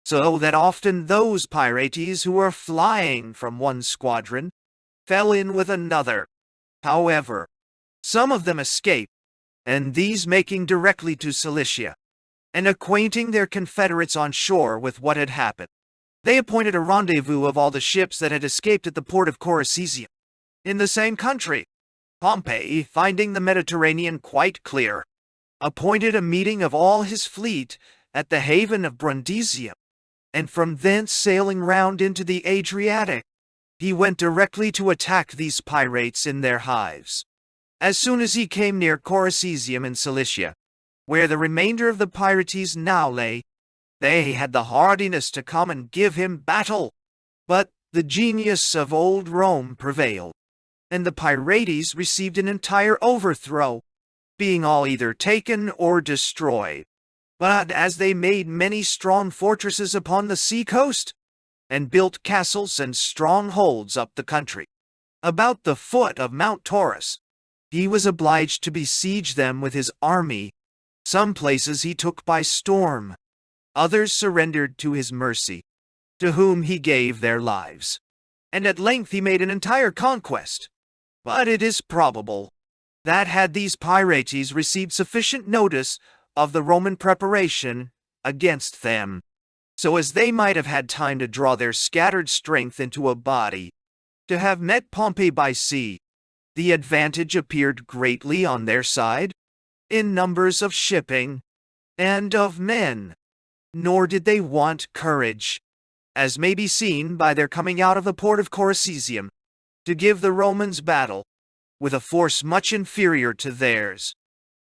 so that often those pirates who were flying from one squadron fell in with another. However, some of them escaped, and these making directly to Cilicia, and acquainting their confederates on shore with what had happened, they appointed a rendezvous of all the ships that had escaped at the port of Corsica, in the same country. Pompey, finding the Mediterranean quite clear, appointed a meeting of all his fleet at the haven of Brundisium, and from thence sailing round into the Adriatic, he went directly to attack these pirates in their hives. As soon as he came near Corsica in Cilicia, where the remainder of the pirates now lay, they had the hardiness to come and give him battle. But the genius of old Rome prevailed, and the pirates received an entire overthrow, being all either taken or destroyed. But as they made many strong fortresses upon the sea coast, and built castles and strongholds up the country, about the foot of Mount Taurus, he was obliged to besiege them with his army. Some places he took by storm, others surrendered to his mercy, to whom he gave their lives, and at length he made an entire conquest. But it is probable that had these pirates received sufficient notice of the Roman preparation against them, so as they might have had time to draw their scattered strength into a body, to have met Pompey by sea, the advantage appeared greatly on their side, in numbers of shipping, and of men. Nor did they want courage, as may be seen by their coming out of the port of Corsica, to give the Romans battle, with a force much inferior to theirs.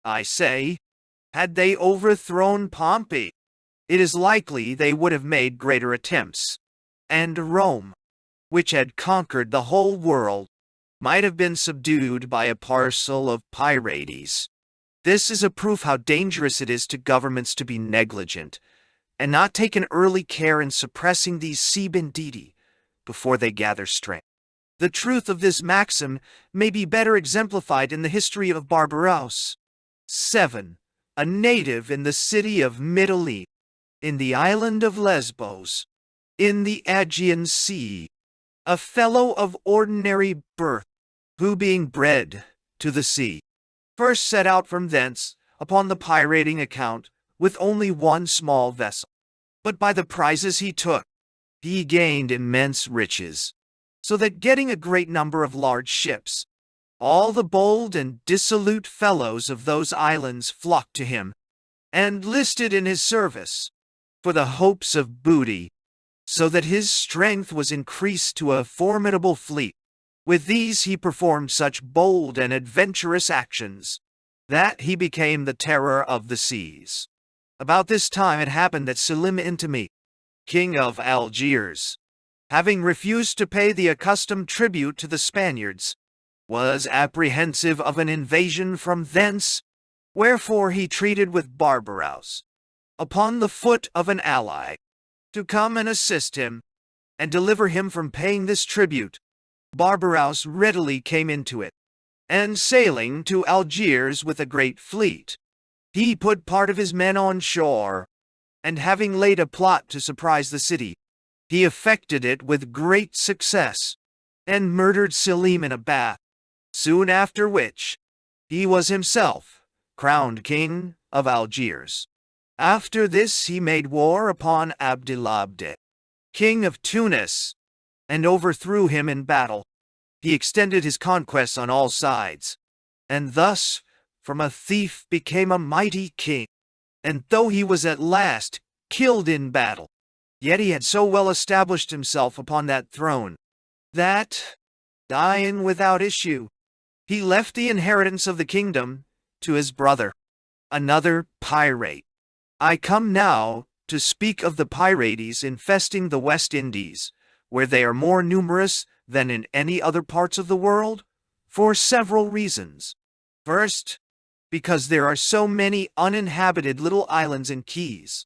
I say, had they overthrown Pompey, it is likely they would have made greater attempts, and Rome, which had conquered the whole world, might have been subdued by a parcel of pirates. This is a proof how dangerous it is to governments to be negligent, and not take an early care in suppressing these sea banditti before they gather strength. The truth of this maxim may be better exemplified in the history of Barbaros. 7. A native in the city of Mytilene, in the island of Lesbos, in the Aegean Sea, a fellow of ordinary birth, who being bred to the sea, first set out from thence upon the pirating account with only one small vessel. But by the prizes he took, He gained immense riches, so that getting a great number of large ships, all the bold and dissolute fellows of those islands flocked to him, and listed in his service, for the hopes of booty, so that his strength was increased to a formidable fleet. With these he performed such bold and adventurous actions, that he became the terror of the seas. About this time it happened that Selim Intimi, king of Algiers, having refused to pay the accustomed tribute to the Spaniards, was apprehensive of an invasion from thence, wherefore he treated with Barbarouse, upon the foot of an ally, to come and assist him, and deliver him from paying this tribute. Barbarouse readily came into it, and sailing to Algiers with a great fleet, he put part of his men on shore, and having laid a plot to surprise the city, he effected it with great success, and murdered Selim in a bath, soon after which he was himself crowned king of Algiers. After this he made war upon Abdelabdeh, king of Tunis, and overthrew him in battle. He extended his conquests on all sides, and thus from a thief became a mighty king. And though he was at last killed in battle, yet he had so well established himself upon that throne, that, dying without issue, he left the inheritance of the kingdom to his brother, another pirate. I come now to speak of the pirates infesting the West Indies, where they are more numerous than in any other parts of the world, for several reasons. First, because there are so many uninhabited little islands and keys,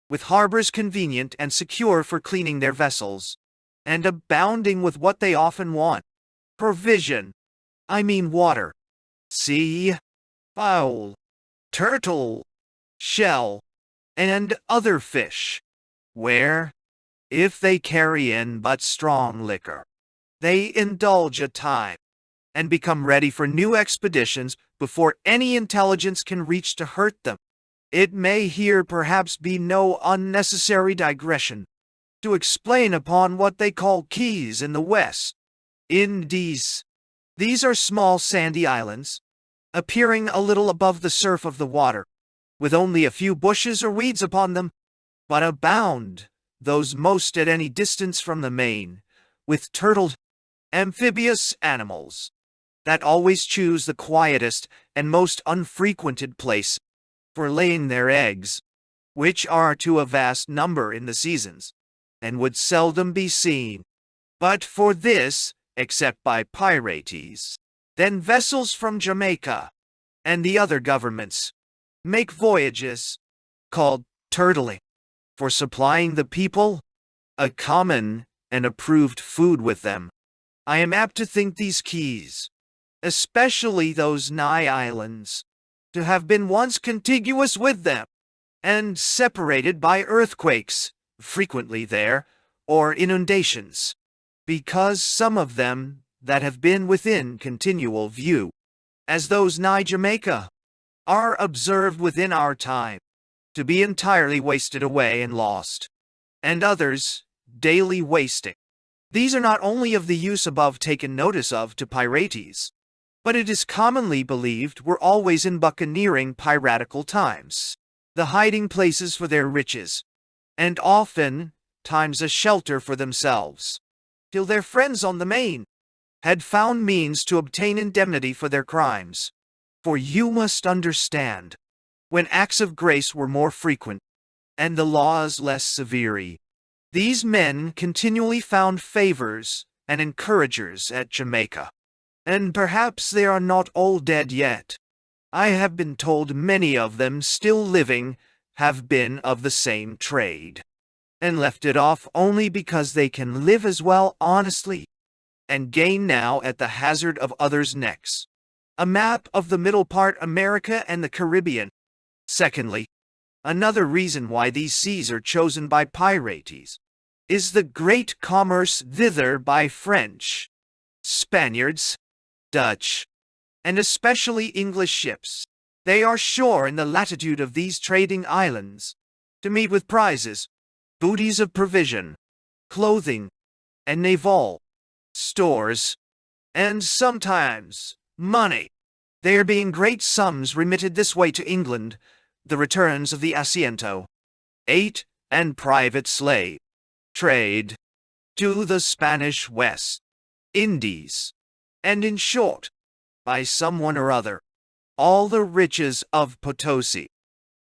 with harbors convenient and secure for cleaning their vessels, and abounding with what they often want, provision, I mean water, sea, fowl, turtle, shell, and other fish, where, if they carry in but strong liquor, they indulge a time, and become ready for new expeditions before any intelligence can reach to hurt them. It may here perhaps be no unnecessary digression to explain upon what they call keys in the West Indies. These are small sandy islands, appearing a little above the surf of the water, with only a few bushes or weeds upon them, but abound, those most at any distance from the main, with turtled, amphibious animals, that always choose the quietest and most unfrequented place for laying their eggs, which are to a vast number in the seasons, and would seldom be seen, but for this, except by pirates. Then vessels from Jamaica, and the other governments, make voyages, called turtling, for supplying the people a common and approved food with them. I am apt to think these keys, especially those nigh islands, to have been once contiguous with them, and separated by earthquakes, frequently there, or inundations, because some of them that have been within continual view, as those nigh Jamaica, are observed within our time to be entirely wasted away and lost, and others daily wasting. These are not only of the use above taken notice of to pirates, but it is commonly believed were always in buccaneering piratical times, the hiding places for their riches, and often times a shelter for themselves, till their friends on the main had found means to obtain indemnity for their crimes. For you must understand, when acts of grace were more frequent, and the laws less severe, these men continually found favors and encouragers at Jamaica. And perhaps they are not all dead yet. I have been told many of them still living have been of the same trade, and left it off only because they can live as well honestly, and gain now at the hazard of others' necks. A map of the middle part America and the Caribbean. Secondly, another reason why these seas are chosen by pirates is the great commerce thither by French, Spaniards, Dutch, and especially English ships. They are sure in the latitude of these trading islands to meet with prizes, booties of provision, clothing, and naval stores, and sometimes money. There being great sums remitted this way to England, the returns of the Asiento, 8, and private slave trade to the Spanish West Indies, and in short, by someone or other, all the riches of Potosi.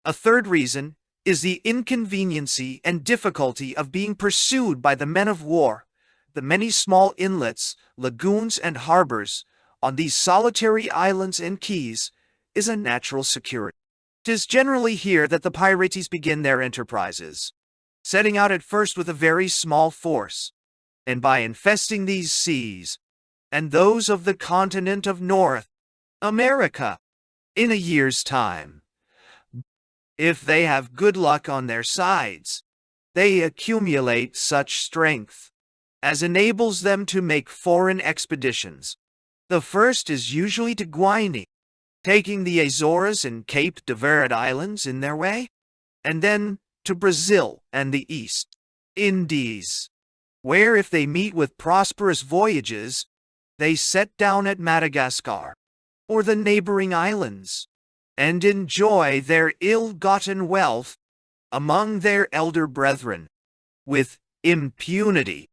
A third reason is the inconveniency and difficulty of being pursued by the men of war. The many small inlets, lagoons, and harbors on these solitary islands and keys is a natural security. 'Tis generally here that the pirates begin their enterprises, setting out at first with a very small force, and by infesting these seas, and those of the continent of North America, in a year's time, if they have good luck on their sides, they accumulate such strength as enables them to make foreign expeditions. The first is usually to Guinea, taking the Azores and Cape de Verde Islands in their way, and then to Brazil and the East Indies, where if they meet with prosperous voyages, they set down at Madagascar or the neighboring islands, and enjoy their ill-gotten wealth among their elder brethren, with impunity.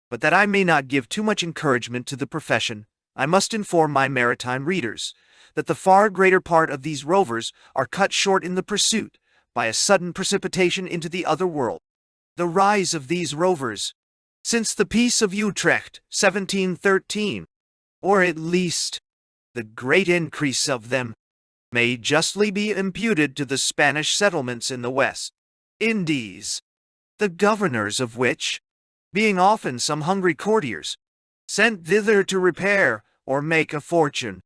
But that I may not give too much encouragement to the profession, I must inform my maritime readers that the far greater part of these rovers are cut short in the pursuit by a sudden precipitation into the other world. The rise of these rovers, since the Peace of Utrecht, 1713, or at least the great increase of them, may justly be imputed to the Spanish settlements in the West Indies, the governors of which, being often some hungry courtiers, sent thither to repair or make a fortune,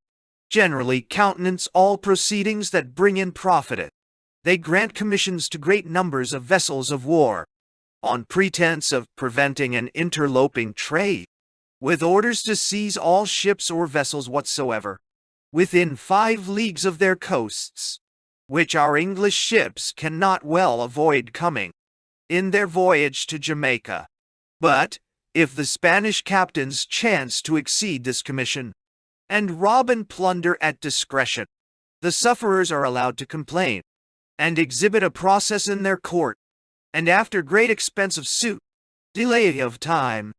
generally countenance all proceedings that bring in profit. They grant commissions to great numbers of vessels of war, on pretense of preventing an interloping trade, with orders to seize all ships or vessels whatsoever within 5 leagues of their coasts, which our English ships cannot well avoid coming in their voyage to Jamaica. But, if the Spanish captains chance to exceed this commission, and rob and plunder at discretion, the sufferers are allowed to complain, and exhibit a process in their court, and after great expense of suit, delay of time,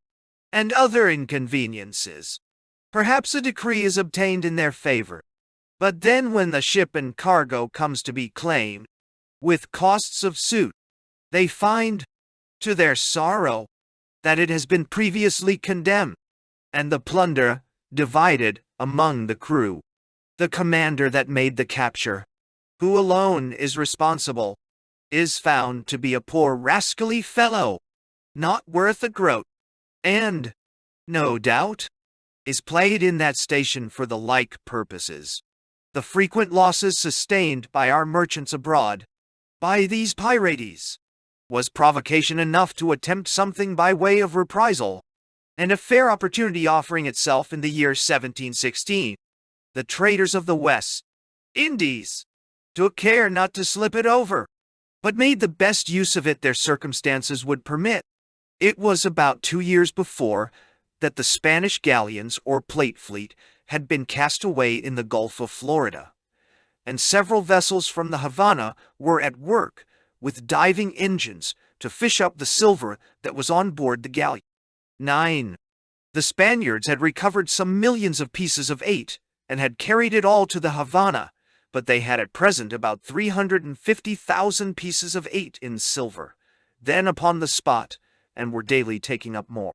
and other inconveniences, perhaps a decree is obtained in their favor. But then when the ship and cargo comes to be claimed, with costs of suit, they find, to their sorrow, that it has been previously condemned, and the plunder divided among the crew. The commander that made the capture, who alone is responsible, is found to be a poor rascally fellow, not worth a groat, and, no doubt, is played in that station for the like purposes. The frequent losses sustained by our merchants abroad, by these pirates, was provocation enough to attempt something by way of reprisal, and a fair opportunity offering itself in the year 1716, the traders of the West Indies took care not to slip it over, but made the best use of it their circumstances would permit. It was about 2 years before that the Spanish galleons or plate fleet had been cast away in the Gulf of Florida, and several vessels from the Havana were at work with diving engines to fish up the silver that was on board the galleon. 9. The Spaniards had recovered some millions of pieces of 8, and had carried it all to the Havana, but they had at present about 350,000 pieces of 8 in silver, then upon the spot, and were daily taking up more.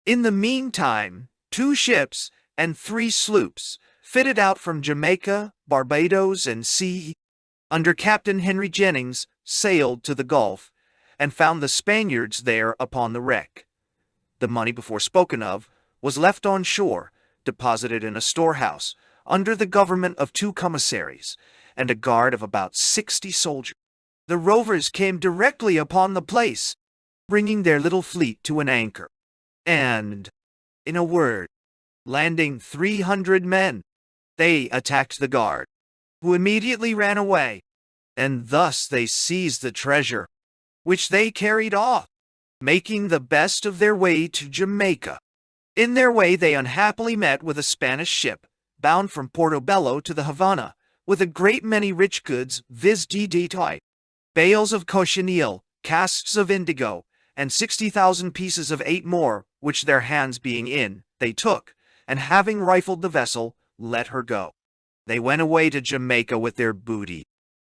In the meantime, 2 ships and 3 sloops, fitted out from Jamaica, Barbados, and Sea, under Captain Henry Jennings, sailed to the Gulf, and found the Spaniards there upon the wreck. The money before spoken of was left on shore, deposited in a storehouse, under the government of 2 commissaries, and a guard of about 60 soldiers. The rovers came directly upon the place, bringing their little fleet to an anchor, and, in a word, landing 300 men, they attacked the guard, who immediately ran away, and thus they seized the treasure, which they carried off, making the best of their way to Jamaica. In their way they unhappily met with a Spanish ship, bound from Portobello to the Havana, with a great many rich goods, viz. Bales of cochineal, casks of indigo, and 60,000 pieces of 8 more, which their hands being in, they took, and having rifled the vessel, let her go. They went away to Jamaica with their booty,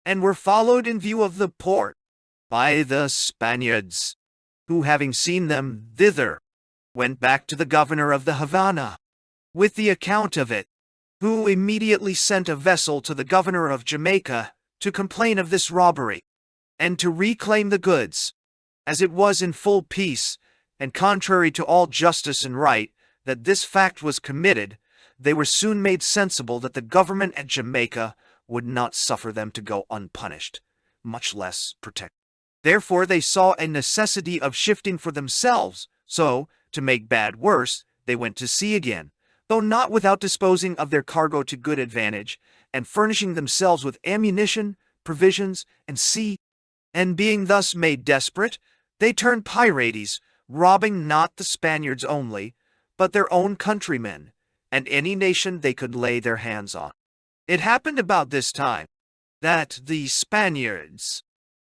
and were followed in view of the port by the Spaniards, who having seen them thither, went back to the governor of the Havana, with the account of it, who immediately sent a vessel to the governor of Jamaica to complain of this robbery, and to reclaim the goods, as it was in full peace, and contrary to all justice and right, that this fact was committed. They were soon made sensible that the government at Jamaica would not suffer them to go unpunished, much less protect. Therefore they saw a necessity of shifting for themselves, so, to make bad worse, they went to sea again, though not without disposing of their cargo to good advantage, and furnishing themselves with ammunition, provisions, and sea. And being thus made desperate, they turned pirates, robbing not the Spaniards only, but their own countrymen, and any nation they could lay their hands on. It happened about this time that the Spaniards,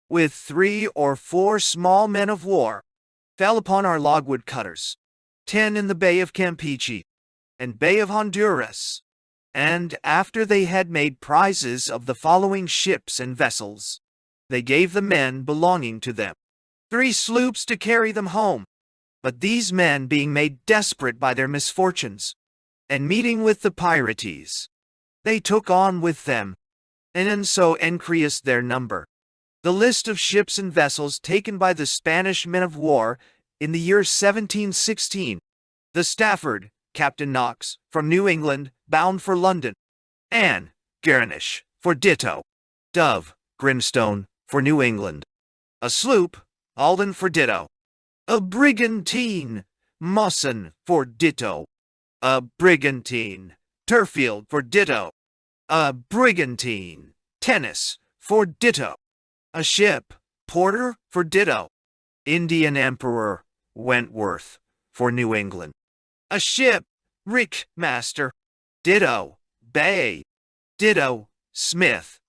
with 3 or 4 small men of war, fell upon our logwood cutters, 10 in the Bay of Campeche and Bay of Honduras, and after they had made prizes of the following ships and vessels, they gave the men belonging to them 3 sloops to carry them home. But these men being made desperate by their misfortunes, and meeting with the pirates, they took on with them, and so increased their number. The list of ships and vessels taken by the Spanish men of war in the year 1716. The Stafford, Captain Knox, from New England, bound for London. Anne, Garnish, for ditto. Dove, Grimstone, for New England. A sloop, Alden, for ditto. A brigantine, Mawson, for ditto. A brigantine, Turfield, for ditto. A brigantine, Tennis, for ditto. A ship, Porter, for ditto. Indian Emperor, Wentworth, for New England. A ship, Rickmaster, ditto. Bay, ditto. Smith,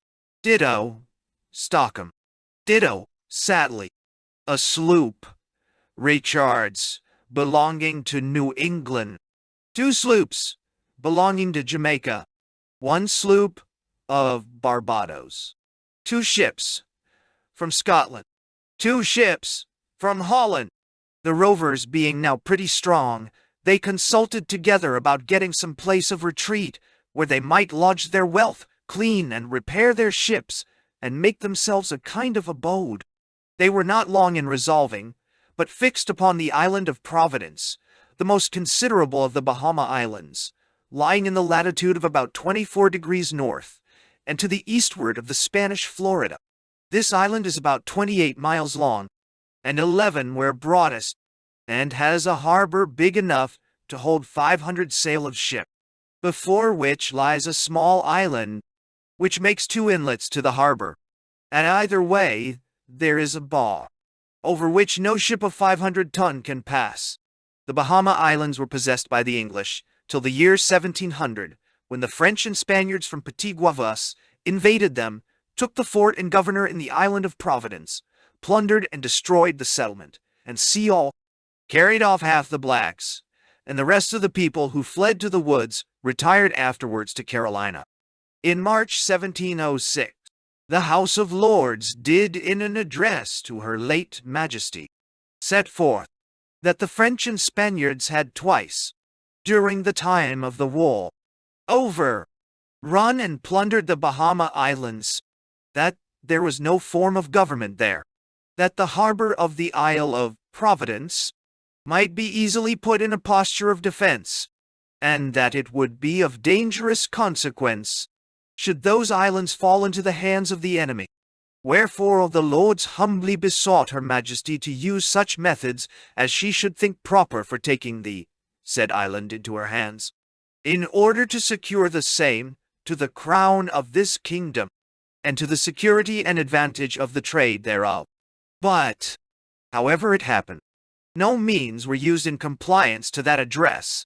ditto. Stockham, ditto. Sadley. A sloop, Richards, belonging to New England. 2 sloops, belonging to Jamaica. 1 sloop of Barbados. 2 ships, from Scotland. 2 ships, from Holland. The rovers being now pretty strong, they consulted together about getting some place of retreat, where they might lodge their wealth, clean and repair their ships, and make themselves a kind of abode. They were not long in resolving, but fixed upon the island of Providence, the most considerable of the Bahama Islands, lying in the latitude of about 24 degrees north, and to the eastward of the Spanish Florida. This island is about 28 miles long, and 11 where broadest, and has a harbor big enough to hold 500 sail of ship, before which lies a small island, which makes 2 inlets to the harbor. At either way there is a bar, over which no ship of 500 ton can pass. The Bahama Islands were possessed by the English till the year 1700, when the French and Spaniards from Petit Guavas invaded them, took the fort and governor in the island of Providence, plundered and destroyed the settlement, and all, carried off half the blacks, and the rest of the people who fled to the woods retired afterwards to Carolina. In March 1706, the House of Lords did in an address to her late Majesty set forth that the French and Spaniards had twice, during the time of the war, run and plundered the Bahama Islands, that there was no form of government there, that the harbor of the Isle of Providence might be easily put in a posture of defense, and that it would be of dangerous consequence should those islands fall into the hands of the enemy. Wherefore the Lords humbly besought her Majesty to use such methods as she should think proper for taking the said island into her hands, in order to secure the same to the crown of this kingdom, and to the security and advantage of the trade thereof. But, however it happened, No means were used in compliance to that address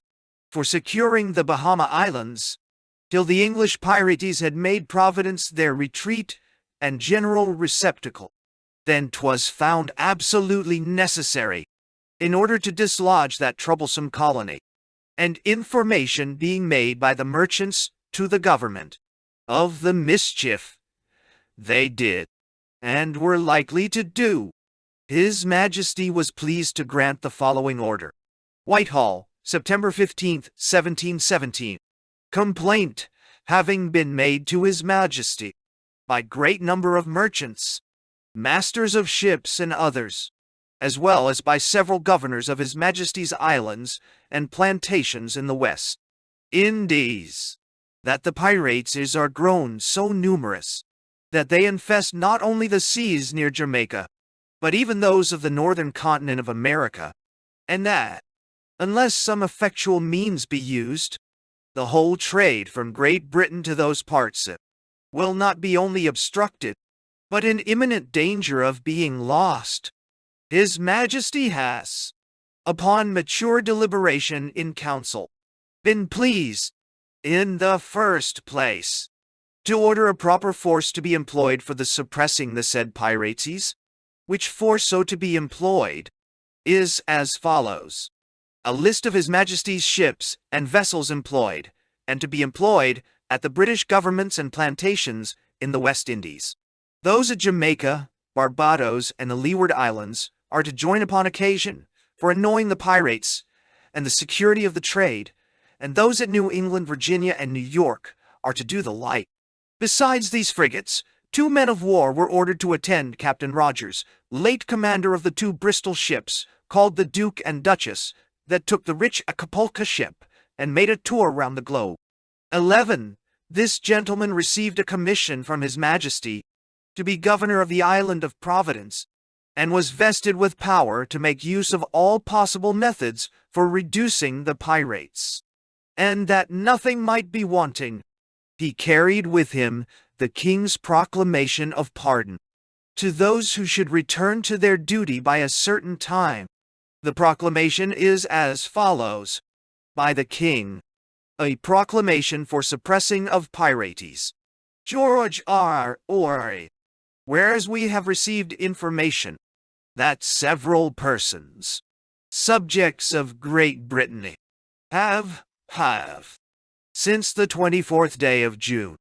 for securing the Bahama Islands, till the English pirates had made Providence their retreat and general receptacle. Then 'twas found absolutely necessary, in order to dislodge that troublesome colony, and information being made by the merchants to the government of the mischief they did, and were likely to do, His Majesty was pleased to grant the following order. Whitehall, September 15th, 1717. Complaint having been made to His Majesty by great number of merchants, masters of ships and others, as well as by several governors of His Majesty's islands and plantations in the West Indies, that the pirates are grown so numerous that they infest not only the seas near Jamaica, but even those of the northern continent of America, and that, unless some effectual means be used, the whole trade from Great Britain to those parts will not be only obstructed, but in imminent danger of being lost. His Majesty has, upon mature deliberation in council, been pleased, in the first place, to order a proper force to be employed for the suppressing the said piracies, which force so to be employed is as follows: a list of His Majesty's ships and vessels employed, and to be employed at the British governments and plantations in the West Indies. Those at Jamaica, Barbados, and the Leeward Islands are to join upon occasion for annoying the pirates and the security of the trade, and those at New England, Virginia, and New York are to do the like. Besides these frigates, 2 men of war were ordered to attend Captain Rogers, late commander of the 2 Bristol ships, called the Duke and Duchess, that took the rich Acapulco ship, and made a tour round the globe. 11. This gentleman received a commission from His Majesty to be governor of the island of Providence, and was vested with power to make use of all possible methods for reducing the pirates, and that nothing might be wanting, he carried with him the King's proclamation of pardon to those who should return to their duty by a certain time. The proclamation is as follows: by the King, a proclamation for suppressing of pirates. George R. Orry. Whereas we have received information that several persons, subjects of Great Britain, have, since the 24th day of June,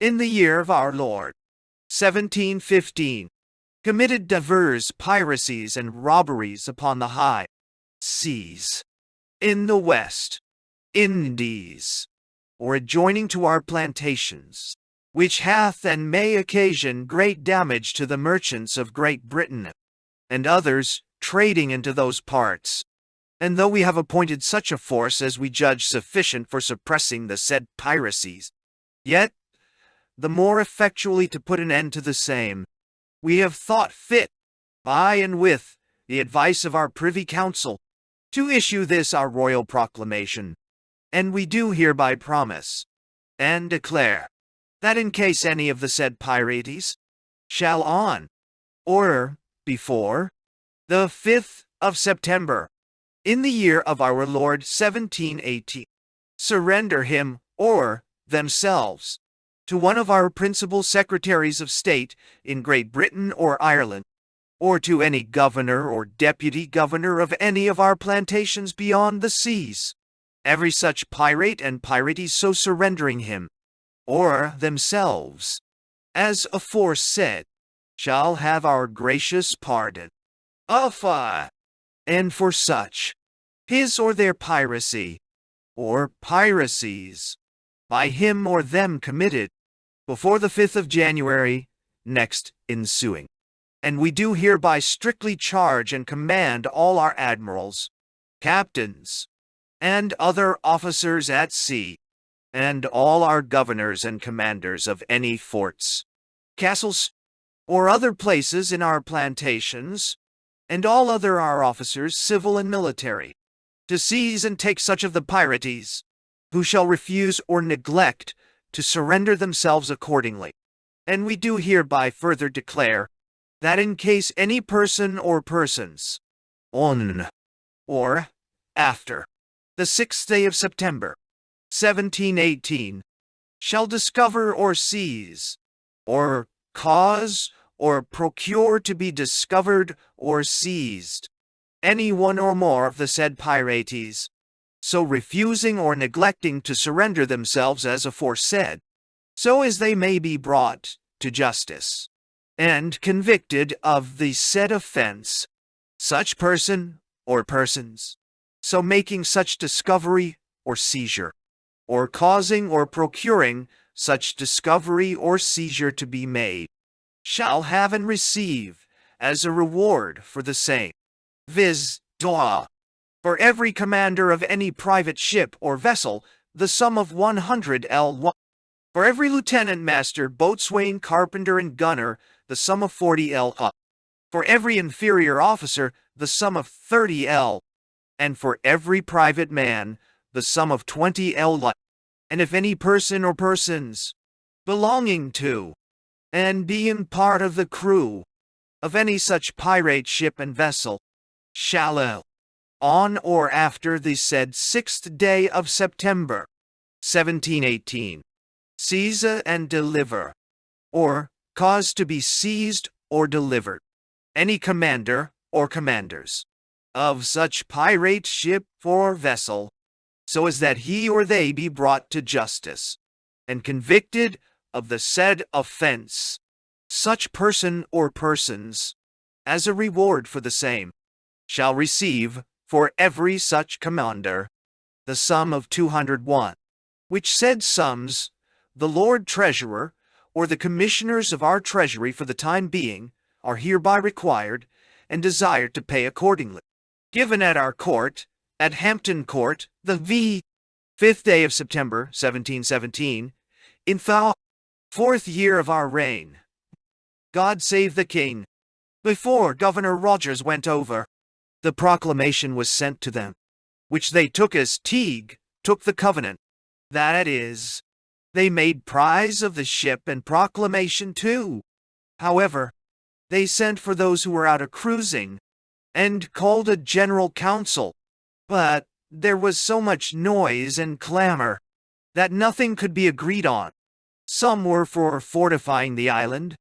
in the year of our Lord, 1715, committed divers piracies and robberies upon the high seas, in the West Indies, or adjoining to our plantations, which hath and may occasion great damage to the merchants of Great Britain, and others trading into those parts. And though we have appointed such a force as we judge sufficient for suppressing the said piracies, yet, the more effectually to put an end to the same, we have thought fit, by and with the advice of our Privy Council, to issue this our royal proclamation. And we do hereby promise and declare that in case any of the said pirates shall on, or before, the 5th of September, in the year of our Lord 1718, surrender him or themselves to one of our principal secretaries of state in Great Britain or Ireland, or to any governor or deputy governor of any of our plantations beyond the seas, every such pirate and pirates so surrendering him or themselves, as aforesaid, shall have our gracious pardon. And for such, his or their piracy, or piracies, by him or them committed, before the 5th of January, next ensuing. And we do hereby strictly charge and command all our admirals, captains, and other officers at sea, and all our governors and commanders of any forts, castles, or other places in our plantations, and all other our officers, civil and military, to seize and take such of the pirates, who shall refuse or neglect to surrender themselves accordingly. And we do hereby further declare, that in case any person or persons, on or after the 6th day of September, 1718, shall discover or seize, or cause or procure to be discovered or seized, any one or more of the said pirates, so refusing or neglecting to surrender themselves as aforesaid, so as they may be brought to justice, and convicted of the said offense, such person or persons, so making such discovery or seizure, or causing or procuring such discovery or seizure to be made, shall have and receive as a reward for the same, viz. For every commander of any private ship or vessel, the sum of 100 L1. For every lieutenant, master, boatswain, carpenter, and gunner, the sum of 40 L. For every inferior officer, the sum of 30 L. And for every private man, the sum of 20 L. And if any person or persons belonging to and being part of the crew of any such pirate ship and vessel shall, on or after the said 6th day of September, 1718, seize and deliver, or cause to be seized or delivered, any commander or commanders of such pirate ship or vessel, so as that he or they be brought to justice, and convicted of the said offense, such person or persons, as a reward for the same, shall receive for every such commander the sum of 201, which said sums the Lord Treasurer or the Commissioners of our Treasury for the time being are hereby required and desired to pay accordingly. Given at our court, at Hampton Court, the 5th day of September, 1717, in the 4th year of our reign. God save the King. Before Governor Rogers went over, the proclamation was sent to them, which they took as Teague took the covenant. That is, they made prize of the ship and proclamation too. However, they sent for those who were out a cruising, and called a general council. But there was so much noise and clamor that nothing could be agreed on. Some were for fortifying the island,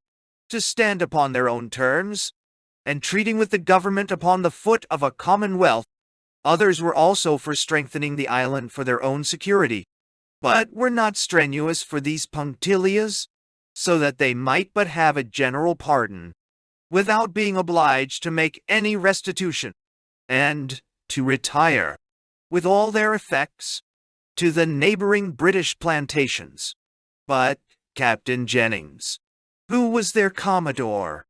to stand upon their own terms, and treating with the government upon the foot of a commonwealth. Others were also for strengthening the island for their own security, but were not strenuous for these punctilios, so that they might but have a general pardon, without being obliged to make any restitution, and to retire, with all their effects, to the neighboring British plantations. But Captain Jennings, who was their commodore,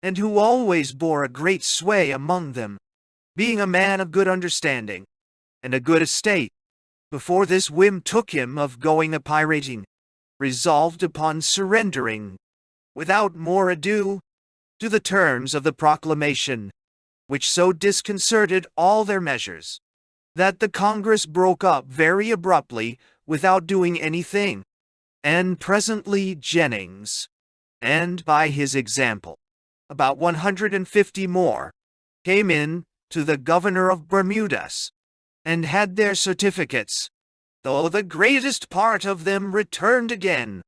and who always bore a great sway among them, being a man of good understanding, and a good estate, before this whim took him of going a pirating, resolved upon surrendering, without more ado, to the terms of the proclamation, which so disconcerted all their measures, that the Congress broke up very abruptly without doing anything, and presently Jennings, and by his example, about 150 more, came in to the governor of Bermudas, and had their certificates, though the greatest part of them returned again,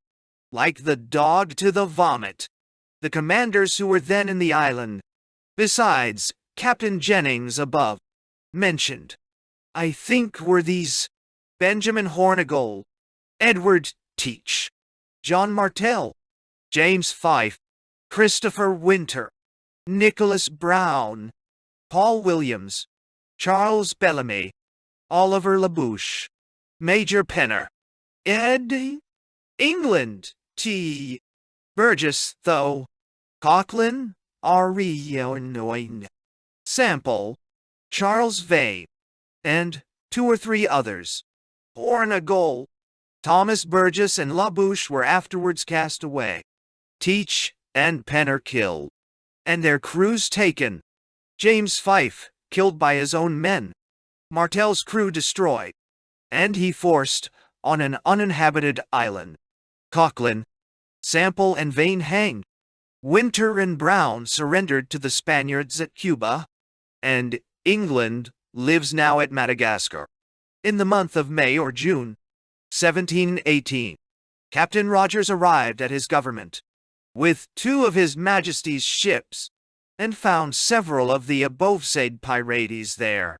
like the dog to the vomit. The commanders who were then in the island, besides Captain Jennings above mentioned, I think were these: Benjamin Hornigold, Edward Teach, John Martell, James Fife, Christopher Winter, Nicholas Brown, Paul Williams, Charles Bellamy, Oliver LaBouche, Major Penner, Ed. England, T. Burgess, though, Coughlin, R. Sample, Charles Vane, and 2 or 3 others. Hornigold, Thomas Burgess, and LaBouche were afterwards cast away. Teach and Penner killed, and their crews taken. James Fife killed by his own men. Martell's crew destroyed, and he forced on an uninhabited island. Coughlin, Sample, and Vane hanged. Winter and Brown surrendered to the Spaniards at Cuba, and England lives now at Madagascar. In the month of May or June, 1718, Captain Rogers arrived at his government with 2 of His Majesty's ships, and found several of the above-said pirates there,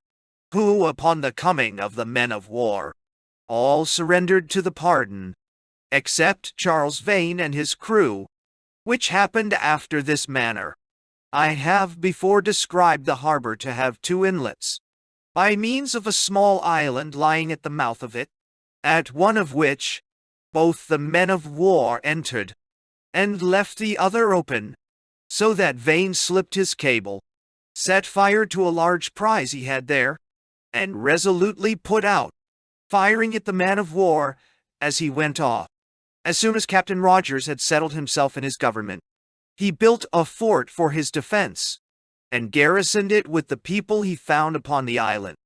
who, upon the coming of the men of war, all surrendered to the pardon, except Charles Vane and his crew, which happened after this manner. I have before described the harbor to have 2 inlets, by means of a small island lying at the mouth of it, at one of which both the men of war entered, and left the other open, so that Vane slipped his cable, set fire to a large prize he had there, and resolutely put out, firing at the man of war as he went off. As soon as Captain Rogers had settled himself in his government, he built a fort for his defense, and garrisoned it with the people he found upon the island,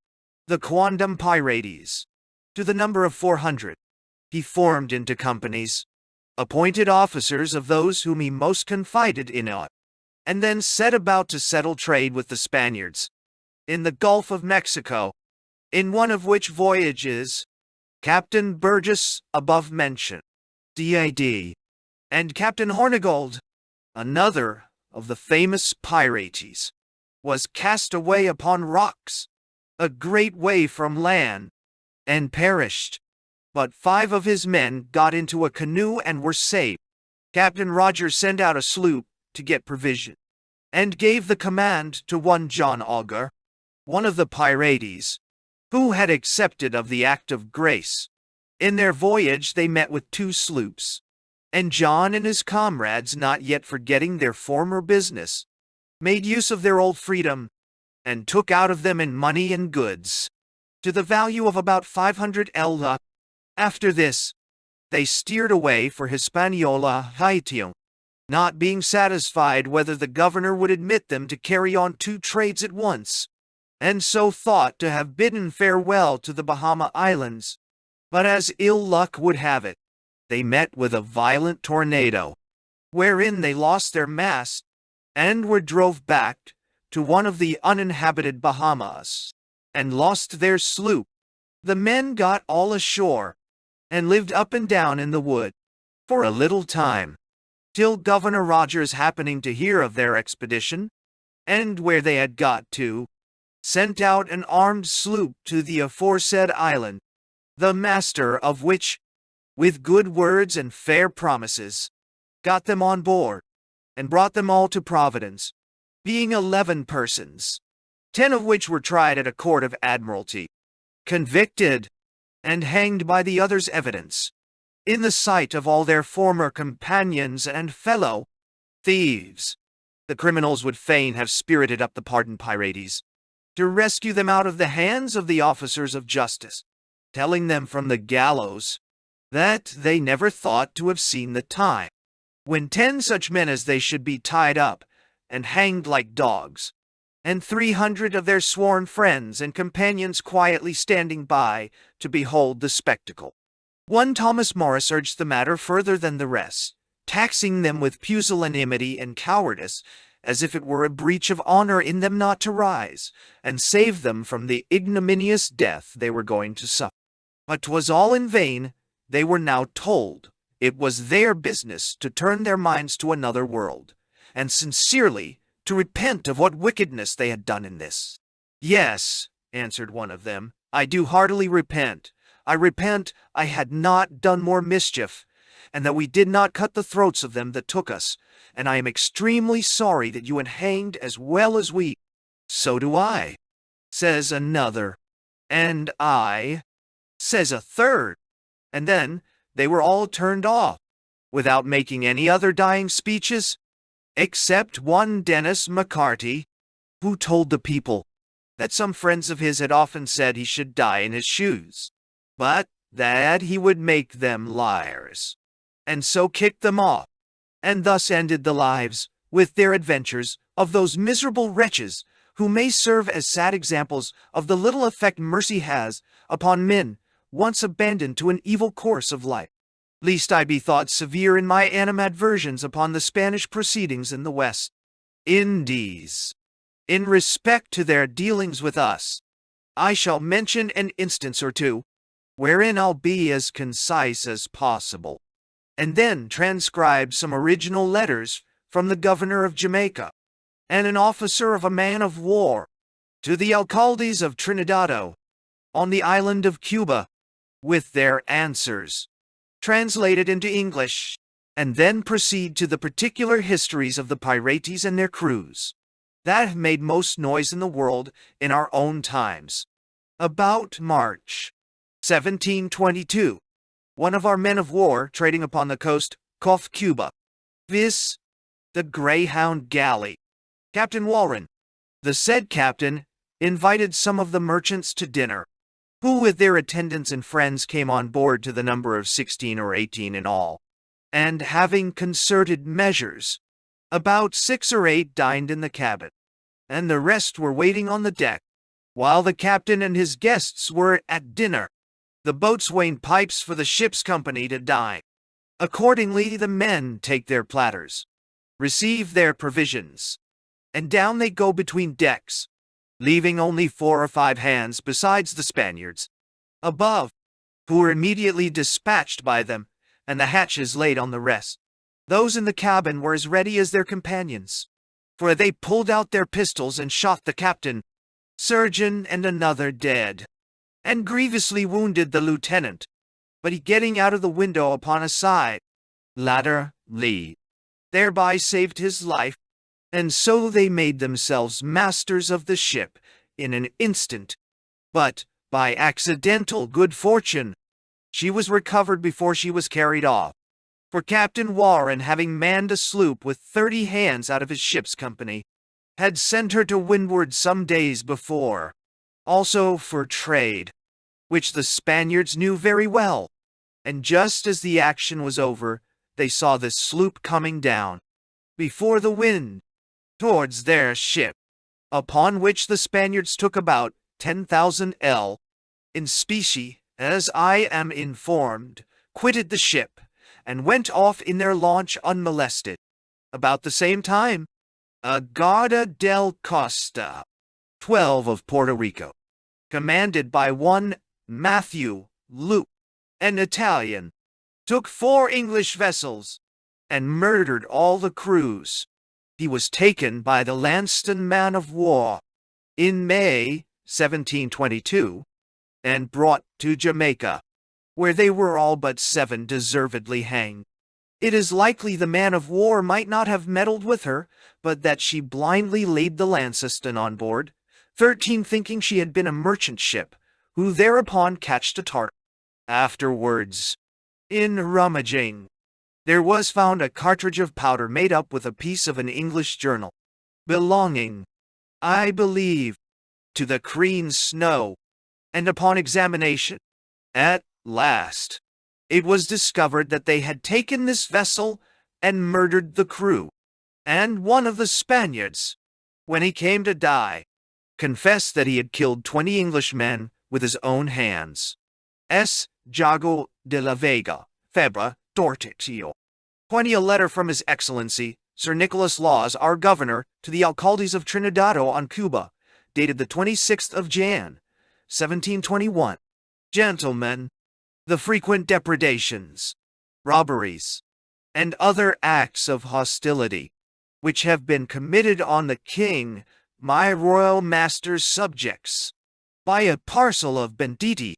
the quondam pirates, to the number of 400. He formed into companies, appointed officers of those whom he most confided in it, and then set about to settle trade with the Spaniards in the Gulf of Mexico, in one of which voyages Captain Burgess, above mentioned, D.A.D., and Captain Hornigold, another of the famous pirates, was cast away upon rocks, a great way from land, and perished. But 5 of his men got into a canoe and were saved. Captain Rogers sent out a sloop to get provision, and gave the command to one John Auger, one of the pirates, who had accepted of the act of grace. In their voyage they met with 2 sloops, and John and his comrades, not yet forgetting their former business, made use of their old freedom, and took out of them in money and goods, to the value of about 500 ela. After this, they steered away for Hispaniola, Haiti, not being satisfied whether the governor would admit them to carry on 2 trades at once, and so thought to have bidden farewell to the Bahama Islands. But as ill luck would have it, they met with a violent tornado, wherein they lost their mast, and were drove back to one of the uninhabited Bahamas, and lost their sloop. The men got all ashore, and lived up and down in the wood, for a little time, till Governor Rogers, happening to hear of their expedition, and where they had got to, sent out an armed sloop to the aforesaid island, the master of which, with good words and fair promises, got them on board, and brought them all to Providence, being 11 persons, 10 of which were tried at a court of admiralty, convicted, and hanged by the others' evidence, in the sight of all their former companions and fellow thieves. The criminals would fain have spirited up the pardoned pirates, to rescue them out of the hands of the officers of justice, telling them from the gallows that they never thought to have seen the time when 10 such men as they should be tied up and hanged like dogs, and 300 of their sworn friends and companions quietly standing by to behold the spectacle. One Thomas Morris urged the matter further than the rest, taxing them with pusillanimity and cowardice, as if it were a breach of honor in them not to rise, and save them from the ignominious death they were going to suffer. But 'twas all in vain. They were now told it was their business to turn their minds to another world, and sincerely to repent of what wickedness they had done in this. Yes, answered one of them, I do heartily repent. I repent I had not done more mischief, and that we did not cut the throats of them that took us, and I am extremely sorry that you had hanged as well as we. So do I, says another. And I, says a third. And then they were all turned off, without making any other dying speeches, except one Dennis McCarty, who told the people that some friends of his had often said he should die in his shoes, but that he would make them liars, and so kicked them off. And thus ended the lives, with their adventures, of those miserable wretches, who may serve as sad examples of the little effect mercy has upon men once abandoned to an evil course of life. Least I be thought severe in my animadversions upon the Spanish proceedings in the West Indies, in respect to their dealings with us, I shall mention an instance or two, wherein I'll be as concise as possible, and then transcribe some original letters from the governor of Jamaica and an officer of a man of war to the alcaldes of Trinidado on the island of Cuba, with their answers translated into English, and then proceed to the particular histories of the pirates and their crews that have made most noise in the world in our own times. About March 1722, one of our men of war trading upon the coast of Cuba, viz. the Greyhound galley, Captain Warren, the said captain, invited some of the merchants to dinner, who with their attendants and friends came on board to the number of 16 or 18 in all, and having concerted measures, about 6 or 8 dined in the cabin, and the rest were waiting on the deck, while the captain and his guests were at dinner. The boatswain pipes for the ship's company to dine. Accordingly, the men take their platters, receive their provisions, and down they go between decks, leaving only 4 or 5 hands besides the Spaniards above, who were immediately dispatched by them, and the hatches laid on the rest. Those in the cabin were as ready as their companions, for they pulled out their pistols and shot the captain, surgeon, and another dead, and grievously wounded the lieutenant, but he getting out of the window upon a side ladder lee, thereby saved his life, and so they made themselves masters of the ship in an instant. But, by accidental good fortune, she was recovered before she was carried off, for Captain Warren, having manned a sloop with 30 hands out of his ship's company, had sent her to windward some days before, also for trade, which the Spaniards knew very well, and just as the action was over, they saw this sloop coming down, before the wind, towards their ship, upon which the Spaniards took about 10,000 L, in specie, as I am informed, quitted the ship, and went off in their launch unmolested. About the same time, a Guarda del Costa, 12 of Puerto Rico, commanded by one Matthew Luke, an Italian, took 4 English vessels, and murdered all the crews. He was taken by the Lanston man of war in May 1722, and brought to Jamaica, where they were all but 7 deservedly hanged. It is likely the man of war might not have meddled with her, but that she blindly laid the Launceston on board, 13 thinking she had been a merchant ship, who thereupon catched a tart. Afterwards, in rummaging, there was found a cartridge of powder made up with a piece of an English journal, belonging, I believe, to the Queen Snow, and upon examination, at last, it was discovered that they had taken this vessel and murdered the crew, and one of the Spaniards, when he came to die, confessed that he had killed 20 Englishmen with his own hands. S. Jago de la Vega, Febra, Tortitio. 20. A letter from His Excellency, Sir Nicholas Laws, our governor, to the alcaldes of Trinidado on Cuba, dated the 26th of Jan, 1721. Gentlemen, the frequent depredations, robberies, and other acts of hostility, which have been committed on the king, my royal master's subjects, by a parcel of banditti,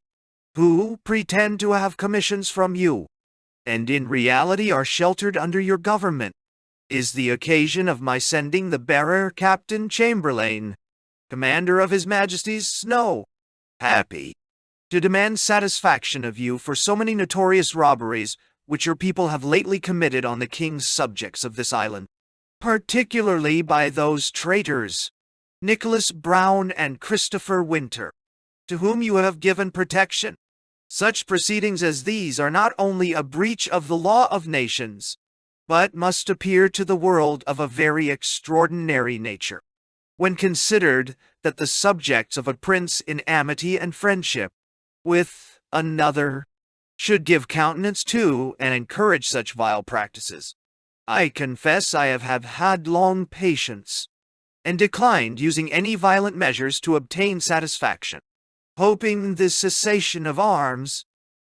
who pretend to have commissions from you, and in reality are sheltered under your government, is the occasion of my sending the bearer Captain Chamberlain, commander of His Majesty's Snow, happy, to demand satisfaction of you for so many notorious robberies which your people have lately committed on the king's subjects of this island, particularly by those traitors, Nicholas Brown and Christopher Winter, to whom you have given protection. Such proceedings as these are not only a breach of the law of nations, but must appear to the world of a very extraordinary nature, when considered that the subjects of a prince in amity and friendship with another should give countenance to and encourage such vile practices. I confess I have had long patience, and declined using any violent measures to obtain satisfaction. hoping this cessation of arms,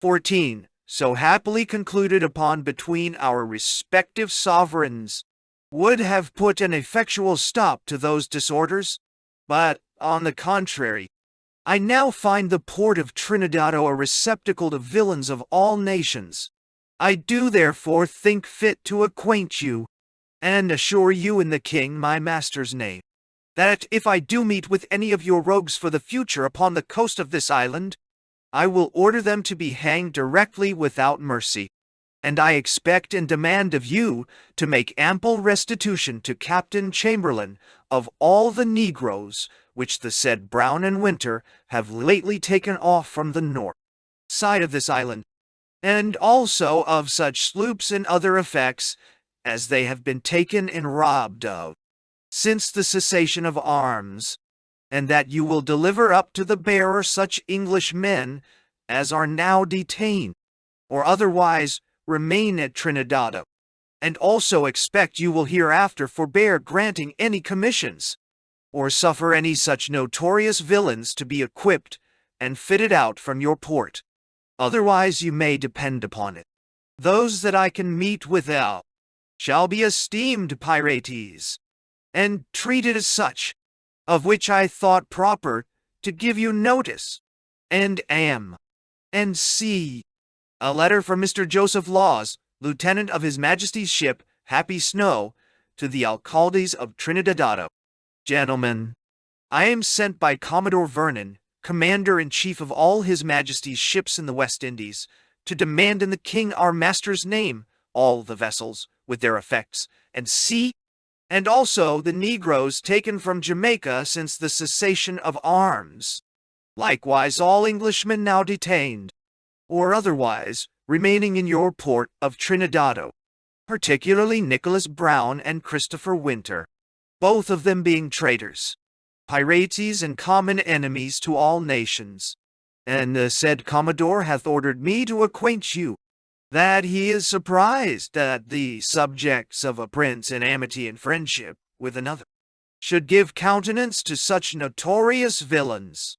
14, so happily concluded upon between our respective sovereigns, would have put an effectual stop to those disorders. But, on the contrary, I now find the port of Trinidado a receptacle of villains of all nations. I do therefore think fit to acquaint you, and assure you in the king my master's name, that if I do meet with any of your rogues for the future upon the coast of this island, I will order them to be hanged directly without mercy, and I expect and demand of you to make ample restitution to Captain Chamberlain of all the negroes which the said Brown and Winter have lately taken off from the north side of this island, and also of such sloops and other effects as they have been taken and robbed of since the cessation of arms, and that you will deliver up to the bearer such English men as are now detained, or otherwise remain at Trinidado, and also expect you will hereafter forbear granting any commissions, or suffer any such notorious villains to be equipped and fitted out from your port. Otherwise you may depend upon it, those that I can meet without shall be esteemed pirates, and treated as such, of which I thought proper to give you notice, and am, and see. A letter from Mr. Joseph Laws, Lieutenant of His Majesty's ship, Happy Snow, to the Alcaldes of Trinidado. Gentlemen, I am sent by Commodore Vernon, Commander-in-Chief of all His Majesty's ships in the West Indies, to demand in the King our master's name all the vessels, with their effects, and see, and also the negroes taken from Jamaica since the cessation of arms. Likewise all Englishmen now detained, or otherwise remaining in your port of Trinidado, particularly Nicholas Brown and Christopher Winter, both of them being traitors, pirates and common enemies to all nations. And the said Commodore hath ordered me to acquaint you that he is surprised that the subjects of a prince in amity and friendship with another should give countenance to such notorious villains.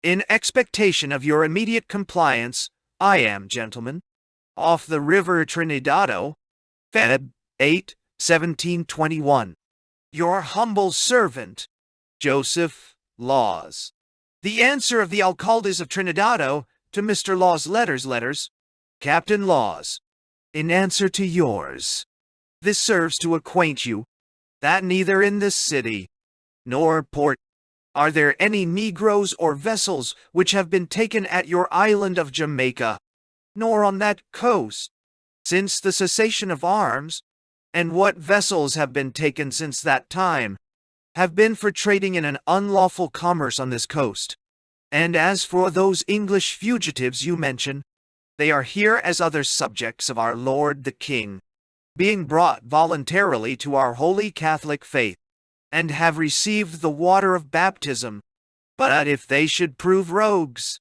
In expectation of your immediate compliance, I am, gentlemen, off the river Trinidado, Feb. 8, 1721. Your humble servant, Joseph Laws. The answer of the Alcaldes of Trinidado to Mr. Laws' letters, Captain Laws, in answer to yours. This serves to acquaint you that neither in this city nor port are there any negroes or vessels which have been taken at your island of Jamaica, nor on that coast, since the cessation of arms, and what vessels have been taken since that time have been for trading in an unlawful commerce on this coast. And as for those English fugitives you mention, they are here as other subjects of our Lord the King, being brought voluntarily to our holy Catholic faith, and have received the water of baptism. But if they should prove rogues,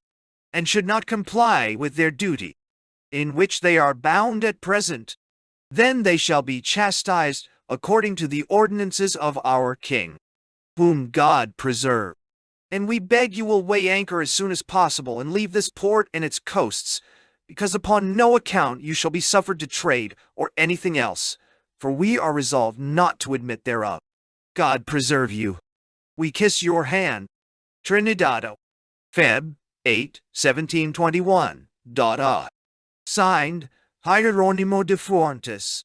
and should not comply with their duty, in which they are bound at present, then they shall be chastised according to the ordinances of our King, whom God preserve. And we beg you will weigh anchor as soon as possible and leave this port and its coasts, because upon no account you shall be suffered to trade or anything else, for we are resolved not to admit thereof. God preserve you. We kiss your hand. Trinidado, Feb. 8, 1721. Signed, Hieronimo de Fuentes.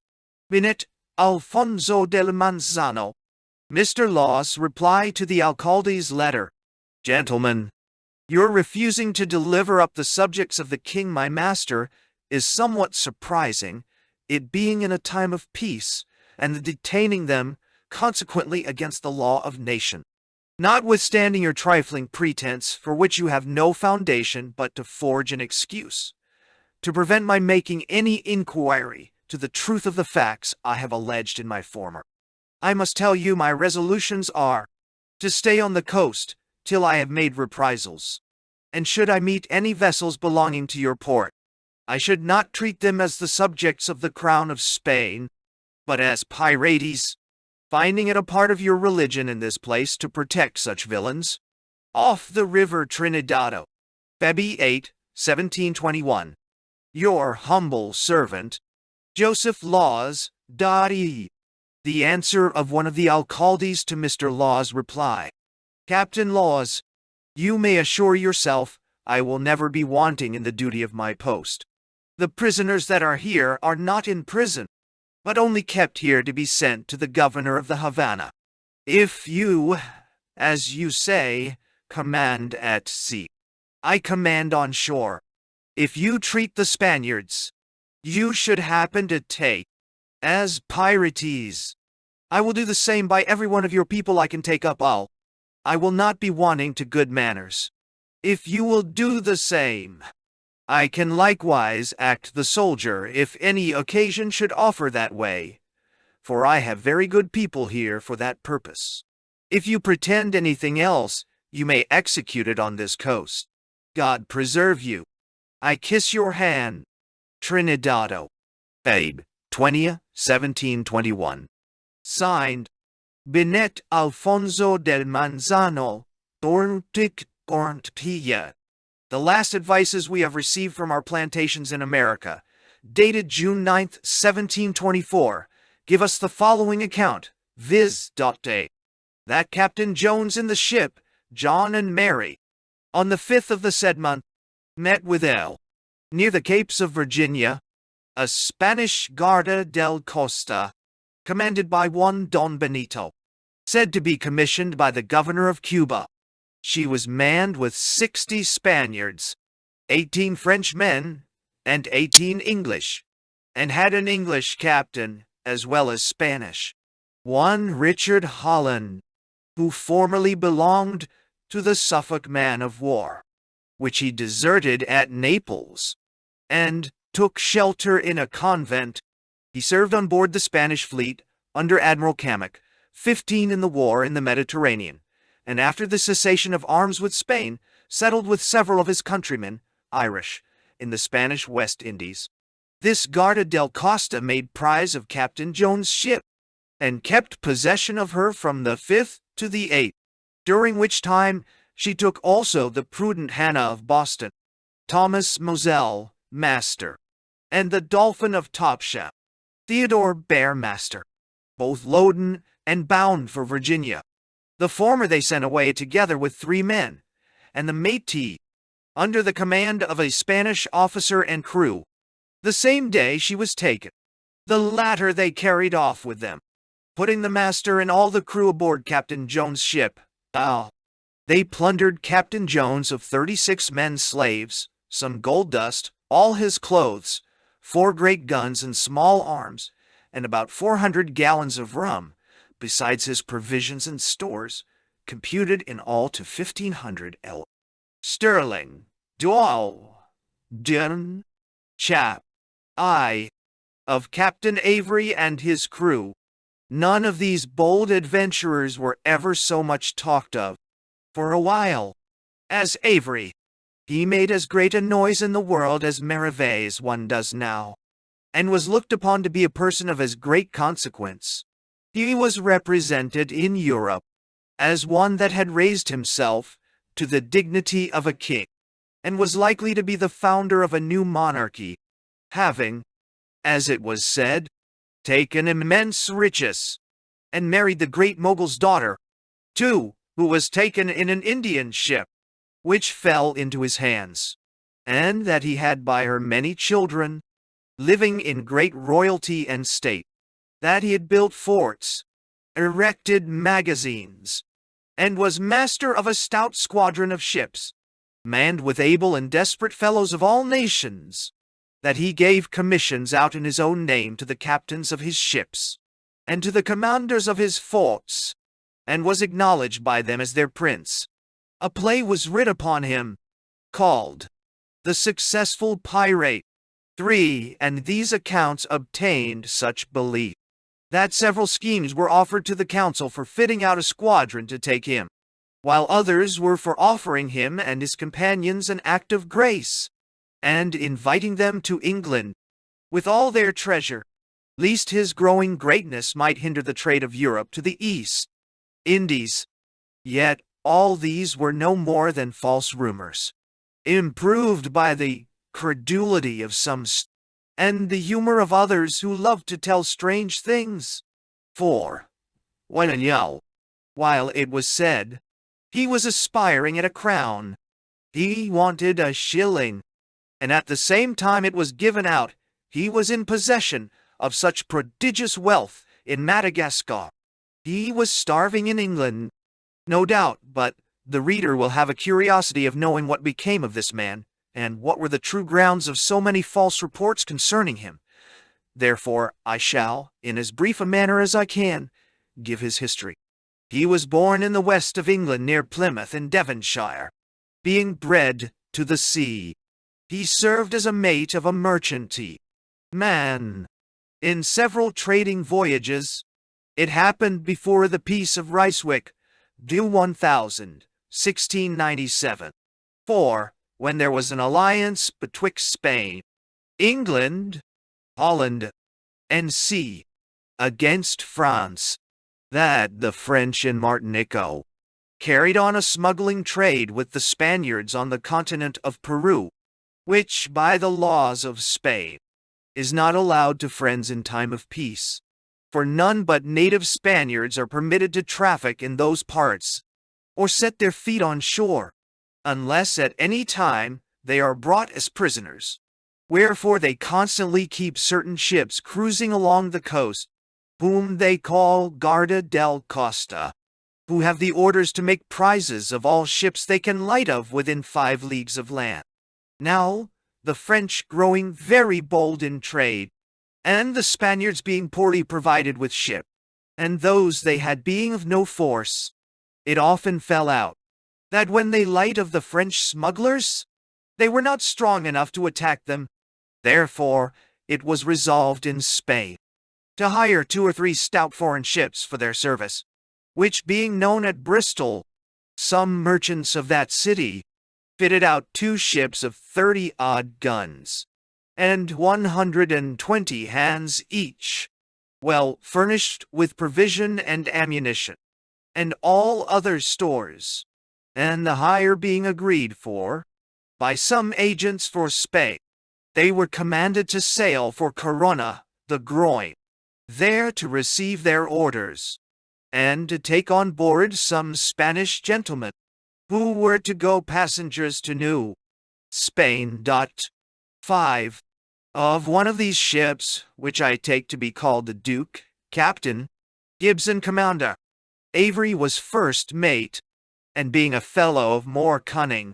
Binet, Alfonso del Manzano. Mr. Laws reply to the Alcalde's letter. Gentlemen, your refusing to deliver up the subjects of the king my master is somewhat surprising, it being in a time of peace, and the detaining them consequently against the law of nation. Notwithstanding your trifling pretense, for which you have no foundation but to forge an excuse, to prevent my making any inquiry to the truth of the facts I have alleged in my former, I must tell you my resolutions are to stay on the coast till I have made reprisals, and should I meet any vessels belonging to your port, I should not treat them as the subjects of the crown of Spain, but as pirates, finding it a part of your religion in this place to protect such villains. Off the river Trinidado, February 8, 1721. Your humble servant, Joseph Laws, Dottie. The answer of one of the alcaldes to Mr. Law's reply. Captain Laws, you may assure yourself I will never be wanting in the duty of my post. The prisoners that are here are not in prison, but only kept here to be sent to the governor of the Havana. If you, as you say, command at sea, I command on shore. If you treat the Spaniards, you should happen to take as pirates, I will do the same by every one of your people I can take up. I will not be wanting to good manners. If you will do the same, I can likewise act the soldier if any occasion should offer that way, for I have very good people here for that purpose. If you pretend anything else, you may execute it on this coast. God preserve you. I kiss your hand. Trinidado. Feb. 20th, 1721. Signed, Binet Alfonso del Manzano, Torntic Orntilla. The last advices we have received from our plantations in America, dated June 9th, 1724, give us the following account, viz. That Captain Jones in the ship, John and Mary, on the 5th of the said month, met with near the Capes of Virginia, a Spanish Guarda del Costa, commanded by one Don Benito, said to be commissioned by the governor of Cuba. She was manned with 60 Spaniards, 18 French men, and 18 English, and had an English captain as well as Spanish, one Richard Holland, who formerly belonged to the Suffolk man of war, which he deserted at Naples, and took shelter in a convent. He served on board the Spanish fleet under Admiral Camac, 15 in the war in the Mediterranean, and after the cessation of arms with Spain, settled with several of his countrymen, Irish, in the Spanish West Indies. This Guarda del Costa made prize of Captain Jones' ship, and kept possession of her from the 5th to the 8th, during which time she took also the prudent Hannah of Boston, Thomas Moselle, master, and the Dolphin of Topsham, Theodore Bear, master, both loaden and bound for Virginia. The former they sent away together with 3 men, and the Métis, under the command of a Spanish officer and crew. The same day she was taken. The latter they carried off with them, putting the master and all the crew aboard Captain Jones' ship. They plundered Captain Jones of 36 men slaves, some gold dust, all his clothes, 4 great guns and small arms, and about 400 gallons of rum, besides his provisions and stores, computed in all to 1,500 sterling. Din chap of Captain Avery and his crew. None of these bold adventurers were ever so much talked of. For a while, as Avery, he made as great a noise in the world as Merivales one does now, and was looked upon to be a person of as great consequence. He was represented in Europe as one that had raised himself to the dignity of a king, and was likely to be the founder of a new monarchy, having, as it was said, taken immense riches, and married the great Mogul's daughter, too, who was taken in an Indian ship, which fell into his hands, and that he had by her many children, living in great royalty and state, that he had built forts, erected magazines, and was master of a stout squadron of ships, manned with able and desperate fellows of all nations, that he gave commissions out in his own name to the captains of his ships, and to the commanders of his forts, and was acknowledged by them as their prince. A play was writ upon him, called The Successful Pirate. 3. And these accounts obtained such belief, that several schemes were offered to the council for fitting out a squadron to take him, while others were for offering him and his companions an act of grace, and inviting them to England, with all their treasure, lest his growing greatness might hinder the trade of Europe to the East Indies. Yet all these were no more than false rumors, improved by the credulity of some and the humor of others who love to tell strange things. For, when young, while it was said, he was aspiring at a crown, he wanted a shilling, and at the same time it was given out, he was in possession of such prodigious wealth in Madagascar. He was starving in England, no doubt, but the reader will have a curiosity of knowing what became of this man, and what were the true grounds of so many false reports concerning him. Therefore, I shall, in as brief a manner as I can, give his history. He was born in the west of England near Plymouth in Devonshire. Being bred to the sea, he served as a mate of a merchantman in several trading voyages. It happened before the Peace of Ryswick, due 1697. For, when there was an alliance betwixt Spain, England, Holland, and sea, against France, that the French in Martinico carried on a smuggling trade with the Spaniards on the continent of Peru, which, by the laws of Spain, is not allowed to friends in time of peace, for none but native Spaniards are permitted to traffic in those parts, or set their feet on shore, unless at any time they are brought as prisoners. Wherefore they constantly keep certain ships cruising along the coast, whom they call Guarda del Costa, who have the orders to make prizes of all ships they can light of within 5 leagues of land. Now, the French growing very bold in trade, and the Spaniards being poorly provided with ship, and those they had being of no force, it often fell out, that when they light of the French smugglers, they were not strong enough to attack them. Therefore, it was resolved in Spain to hire 2 or 3 stout foreign ships for their service, which being known at Bristol, some merchants of that city fitted out 2 ships of 30-odd guns, and 120 hands each, well furnished with provision and ammunition, and all other stores, and the hire being agreed for by some agents for Spain, they were commanded to sail for Corona, the Groin, there to receive their orders, and to take on board some Spanish gentlemen, who were to go passengers to New Spain. 5. Of one of these ships, which I take to be called the Duke, Captain, Gibson commander, Avery was first mate, and being a fellow of more cunning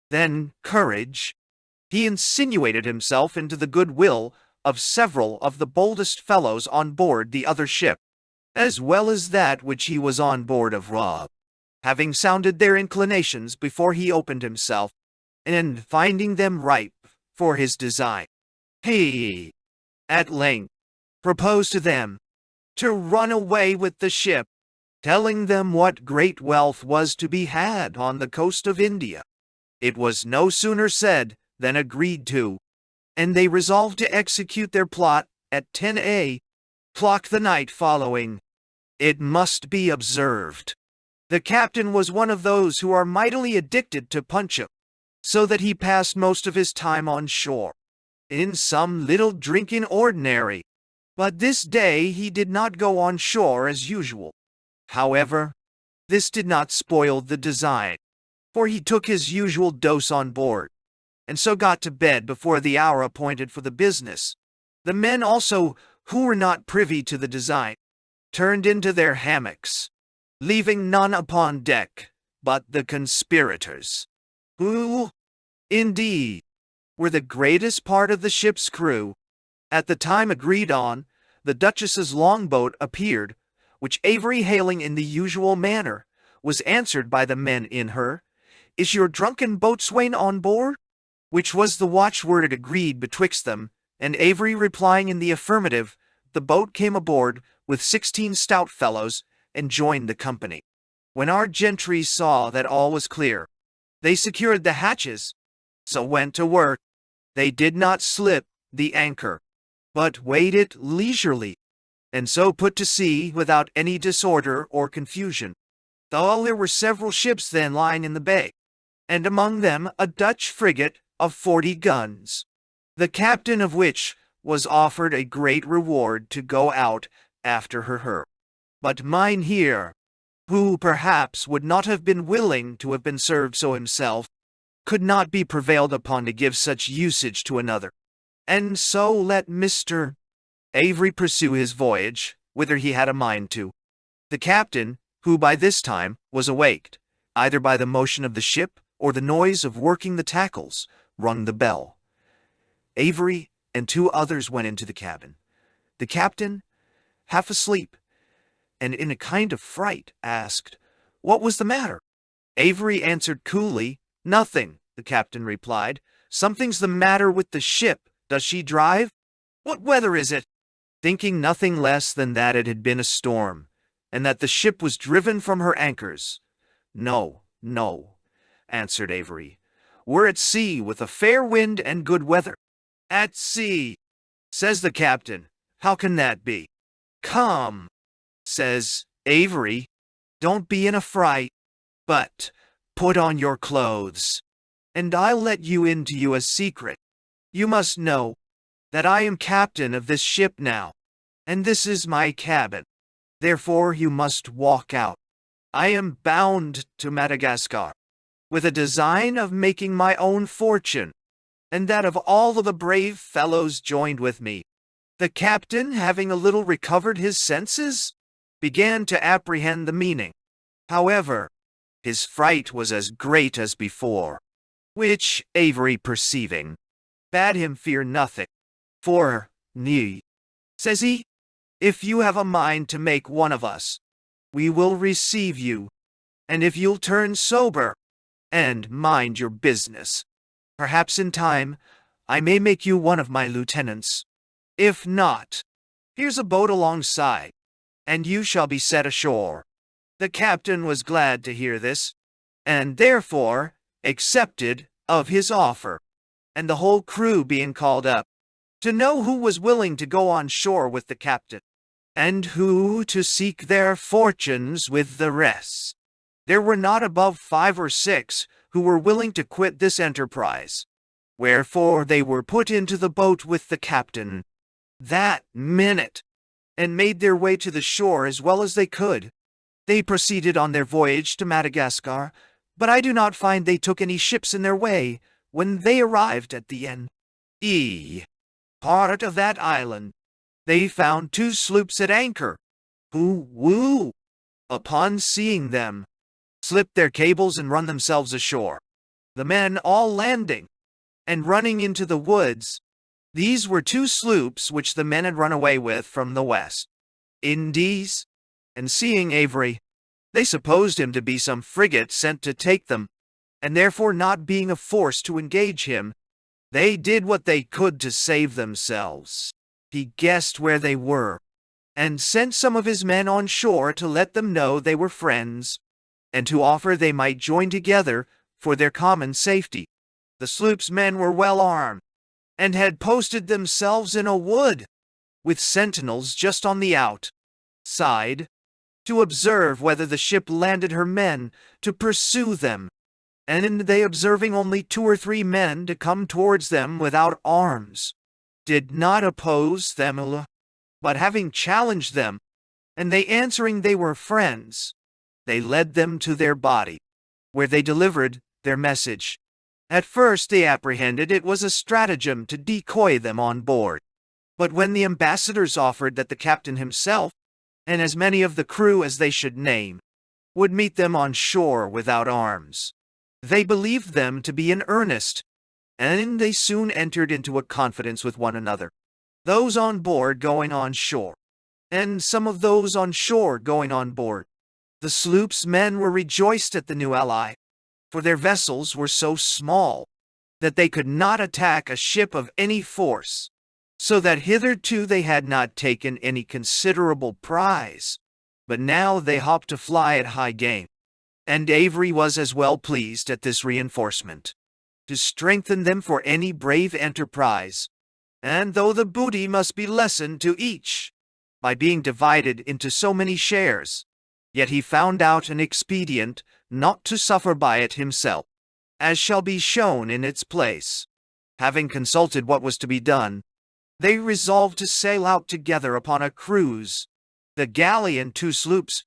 than courage, he insinuated himself into the good will of several of the boldest fellows on board the other ship, as well as that which he was on board of Rob, having sounded their inclinations before he opened himself, and finding them ripe for his design, he, at length, proposed to them to run away with the ship, telling them what great wealth was to be had on the coast of India. It was no sooner said than agreed to, and they resolved to execute their plot at 10 o'clock the night following. It must be observed, the captain was one of those who are mightily addicted to punch, so that he passed most of his time on shore, in some little drinking ordinary. But this day he did not go on shore as usual. However, this did not spoil the design, for he took his usual dose on board, and so got to bed before the hour appointed for the business. The men also, who were not privy to the design, turned into their hammocks, leaving none upon deck but the conspirators, who, indeed, were the greatest part of the ship's crew. At the time agreed on, the Duchess's longboat appeared, which Avery, hailing in the usual manner, was answered by the men in her, "Is your drunken boatswain on board?" which was the watchword agreed betwixt them, and Avery replying in the affirmative, the boat came aboard with 16 stout fellows, and joined the company. When our gentry saw that all was clear, they secured the hatches, so went to work. They did not slip the anchor, but weighed it leisurely, and so put to sea without any disorder or confusion, though there were several ships then lying in the bay, and among them a Dutch frigate of 40 guns, the captain of which was offered a great reward to go out after her. But Mynheer, who perhaps would not have been willing to have been served so himself, could not be prevailed upon to give such usage to another, and so let Mr. Avery pursue his voyage, whither he had a mind to. The captain, who by this time was awaked, either by the motion of the ship or the noise of working the tackles, rung the bell. Avery and 2 others went into the cabin. The captain, half asleep, and in a kind of fright, asked, "What was the matter?" Avery answered coolly, "Nothing," the captain replied. "Something's the matter with the ship. Does she drive? What weather is it?" Thinking nothing less than that it had been a storm, and that the ship was driven from her anchors. "No, no," answered Avery. "We're at sea with a fair wind and good weather." "At sea," says the captain. "How can that be?" "Come," says Avery, "don't be in a fright, but put on your clothes, and I'll let you into you a secret. You must know that I am captain of this ship now, and this is my cabin. Therefore you must walk out. I am bound to Madagascar, with a design of making my own fortune, and that of all of the brave fellows joined with me." The captain, having a little recovered his senses, began to apprehend the meaning. However, his fright was as great as before, which Avery perceiving, bade him fear nothing. "For, ne," says he, "if you have a mind to make one of us, we will receive you, and if you'll turn sober, and mind your business, perhaps in time I may make you one of my lieutenants. If not, here's a boat alongside, and you shall be set ashore." The captain was glad to hear this, and therefore accepted of his offer, and the whole crew being called up, to know who was willing to go on shore with the captain, and who to seek their fortunes with the rest, there were not above 5 or 6 who were willing to quit this enterprise, wherefore they were put into the boat with the captain that minute, and made their way to the shore as well as they could. They proceeded on their voyage to Madagascar, but I do not find they took any ships in their way when they arrived at the end part of that island. They found 2 sloops at anchor, who, upon seeing them, slipped their cables and run themselves ashore, the men all landing, and running into the woods. These were 2 sloops which the men had run away with from the West Indies, and seeing Avery, they supposed him to be some frigate sent to take them, and therefore not being a force to engage him, they did what they could to save themselves. He guessed where they were, and sent some of his men on shore to let them know they were friends, and to offer they might join together for their common safety. The sloop's men were well armed, and had posted themselves in a wood, with sentinels just on the outside, to observe whether the ship landed her men to pursue them, and they observing only 2 or 3 men to come towards them without arms, did not oppose them, but having challenged them, and they answering they were friends, they led them to their body, where they delivered their message. At first they apprehended it was a stratagem to decoy them on board, but when the ambassadors offered that the captain himself, and as many of the crew as they should name, would meet them on shore without arms, they believed them to be in earnest, and they soon entered into a confidence with one another, those on board going on shore, and some of those on shore going on board. The sloop's men were rejoiced at the new ally, for their vessels were so small that they could not attack a ship of any force, so that hitherto they had not taken any considerable prize, but now they hoped to fly at high game. And Avery was as well pleased at this reinforcement, to strengthen them for any brave enterprise, and though the booty must be lessened to each by being divided into so many shares, yet he found out an expedient not to suffer by it himself, as shall be shown in its place. Having consulted what was to be done, they resolved to sail out together upon a cruise, the galley and 2 sloops.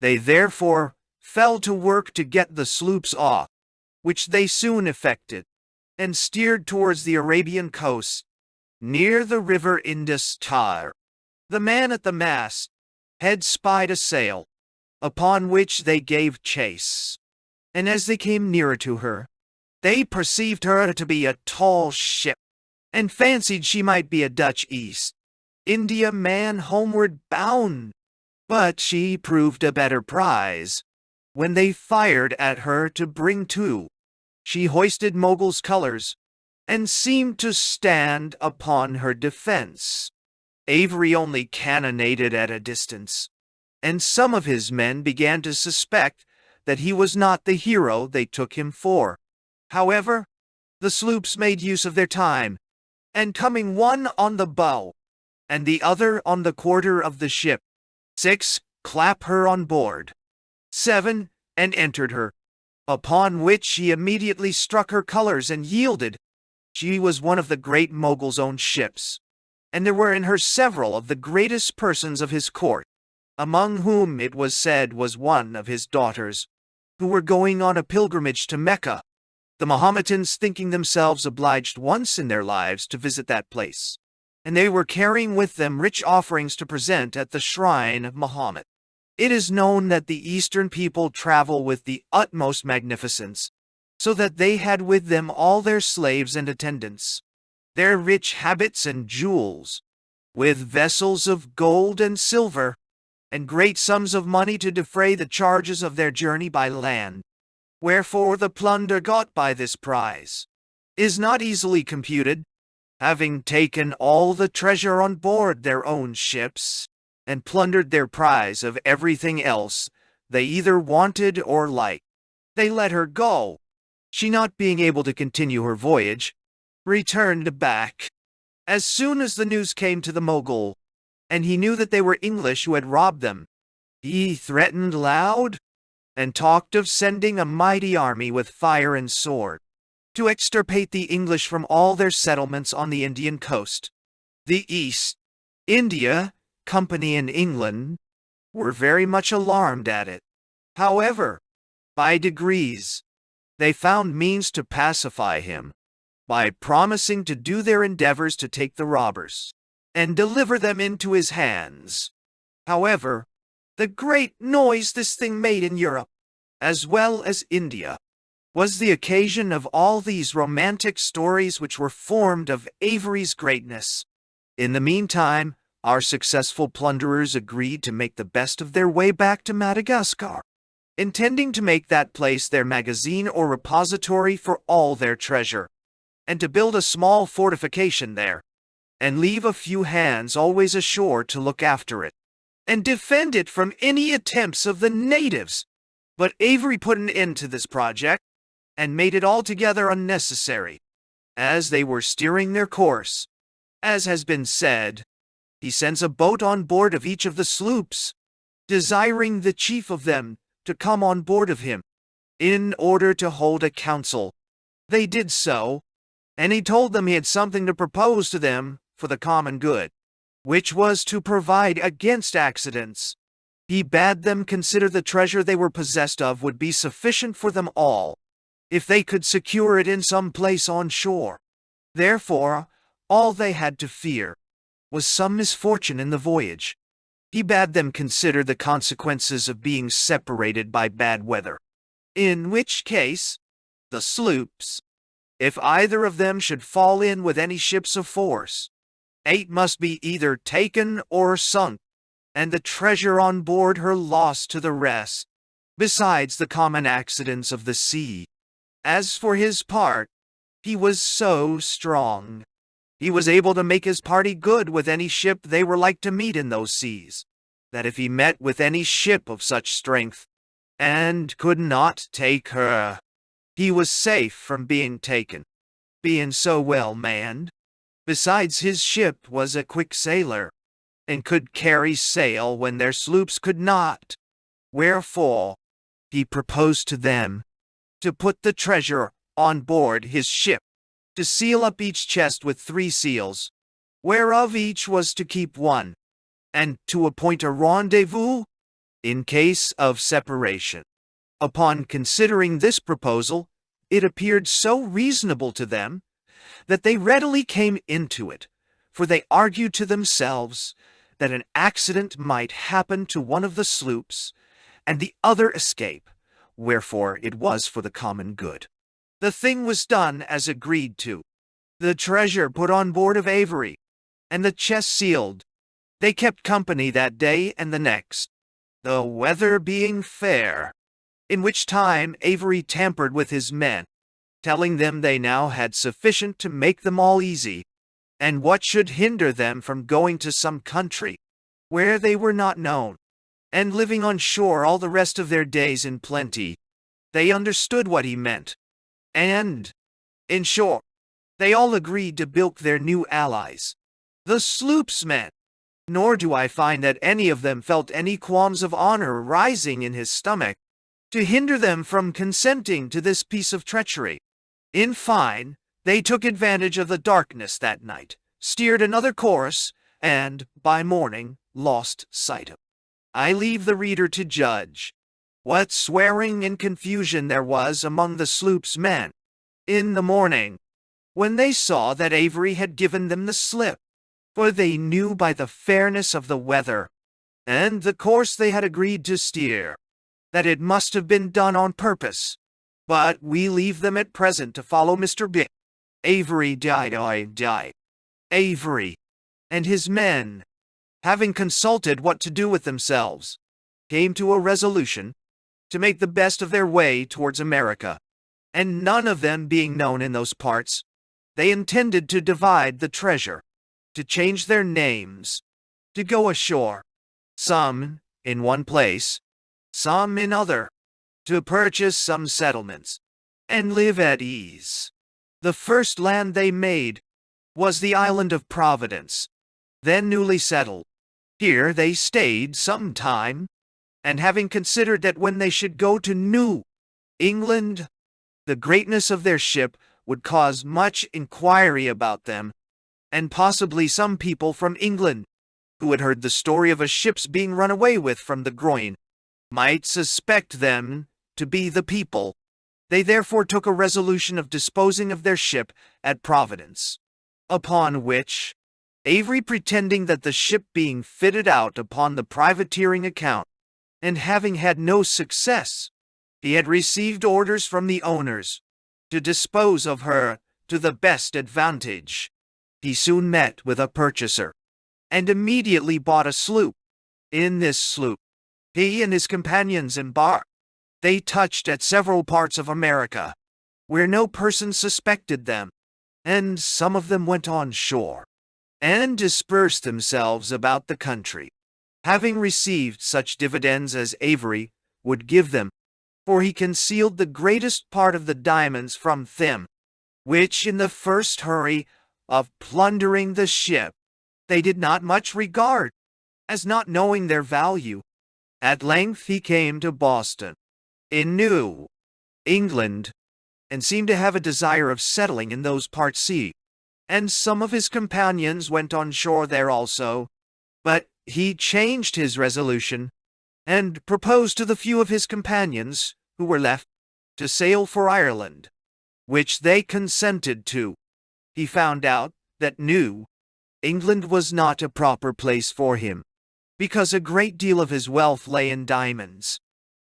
They therefore fell to work to get the sloops off, which they soon effected, and steered towards the Arabian coast, near the river Indus. The man at the mast had spied a sail, upon which they gave chase, and as they came nearer to her, they perceived her to be a tall ship, and fancied she might be a Dutch East India man homeward bound. But she proved a better prize. When they fired at her to bring to, she hoisted Mogul's colors, and seemed to stand upon her defense. Avery only cannonaded at a distance, and some of his men began to suspect that he was not the hero they took him for. However, the sloops made use of their time, and coming one on the bow, and the other on the quarter of the ship, 6, clap her on board, 7, and entered her, upon which she immediately struck her colors and yielded. She was one of the great Mogul's own ships, and there were in her several of the greatest persons of his court, among whom it was said was one of his daughters, who were going on a pilgrimage to Mecca, the Mohammedans thinking themselves obliged once in their lives to visit that place, and they were carrying with them rich offerings to present at the shrine of Mohammed. It is known that the Eastern people travel with the utmost magnificence, so that they had with them all their slaves and attendants, their rich habits and jewels, with vessels of gold and silver, and great sums of money to defray the charges of their journey by land. Wherefore the plunder got by this prize is not easily computed, having taken all the treasure on board their own ships, and plundered their prize of everything else they either wanted or liked. They let her go. She, not being able to continue her voyage, returned back. As soon as the news came to the Mogul, and he knew that they were English who had robbed them, he threatened loud, and talked of sending a mighty army with fire and sword, to extirpate the English from all their settlements on the Indian coast. The East India Company in England were very much alarmed at it. However, by degrees, they found means to pacify him, by promising to do their endeavors to take the robbers, and deliver them into his hands. However, the great noise this thing made in Europe, as well as India, was the occasion of all these romantic stories which were formed of Avery's greatness. In the meantime, our successful plunderers agreed to make the best of their way back to Madagascar, intending to make that place their magazine or repository for all their treasure, and to build a small fortification there, and leave a few hands always ashore to look after it, and defend it from any attempts of the natives. But Avery put an end to this project, and made it altogether unnecessary. As they were steering their course, as has been said, he sends a boat on board of each of the sloops, desiring the chief of them to come on board of him, in order to hold a council. They did so, and he told them he had something to propose to them for the common good, which was to provide against accidents. He bade them consider the treasure they were possessed of would be sufficient for them all, if they could secure it in some place on shore. Therefore, all they had to fear was some misfortune in the voyage. He bade them consider the consequences of being separated by bad weather, in which case, the sloops, if either of them should fall in with any ships of force, 8 must be either taken or sunk, and the treasure on board her lost to the rest, besides the common accidents of the sea. As for his part, he was so strong, he was able to make his party good with any ship they were like to meet in those seas, that if he met with any ship of such strength, and could not take her, he was safe from being taken, being so well manned. Besides, his ship was a quick sailer, and could carry sail when their sloops could not. Wherefore, he proposed to them to put the treasure on board his ship, to seal up each chest with 3 seals, whereof each was to keep one, and to appoint a rendezvous in case of separation. Upon considering this proposal, it appeared so reasonable to them that they readily came into it, for they argued to themselves that an accident might happen to one of the sloops, and the other escape, wherefore it was for the common good. The thing was done as agreed to. The treasure put on board of Avery, and the chest sealed. They kept company that day and the next, the weather being fair, in which time Avery tampered with his men, telling them they now had sufficient to make them all easy, and what should hinder them from going to some country where they were not known, and living on shore all the rest of their days in plenty. They understood what he meant, and, in short, they all agreed to bilk their new allies, the sloop's men. Nor do I find that any of them felt any qualms of honor rising in his stomach to hinder them from consenting to this piece of treachery. In fine, they took advantage of the darkness that night, steered another course, and, by morning, lost sight of. I leave the reader to judge what swearing and confusion there was among the sloop's men in the morning, when they saw that Avery had given them the slip, for they knew by the fairness of the weather, and the course they had agreed to steer, that it must have been done on purpose. But we leave them at present to follow Mr. B. Avery died. Avery and his men, having consulted what to do with themselves, came to a resolution to make the best of their way towards America, and none of them being known in those parts, they intended to divide the treasure, to change their names, to go ashore, some in one place, some in other, to purchase some settlements, and live at ease. The first land they made was the island of Providence, then newly settled. Here they stayed some time, and having considered that when they should go to New England, the greatness of their ship would cause much inquiry about them, and possibly some people from England, who had heard the story of a ship's being run away with from the Groyne, might suspect them to be the people. They therefore took a resolution of disposing of their ship at Providence, upon which, Avery, pretending that the ship being fitted out upon the privateering account, and having had no success, he had received orders from the owners to dispose of her to the best advantage. He soon met with a purchaser, and immediately bought a sloop. In this sloop, he and his companions embarked. They touched at several parts of America, where no person suspected them, and some of them went on shore, and dispersed themselves about the country, having received such dividends as Avery would give them, for he concealed the greatest part of the diamonds from them, which in the first hurry of plundering the ship, they did not much regard, as not knowing their value. At length he came to Boston, in New England, and seemed to have a desire of settling in those parts sea, and some of his companions went on shore there also. But he changed his resolution, and proposed to the few of his companions who were left to sail for Ireland, which they consented to. He found out that New England was not a proper place for him, because a great deal of his wealth lay in diamonds,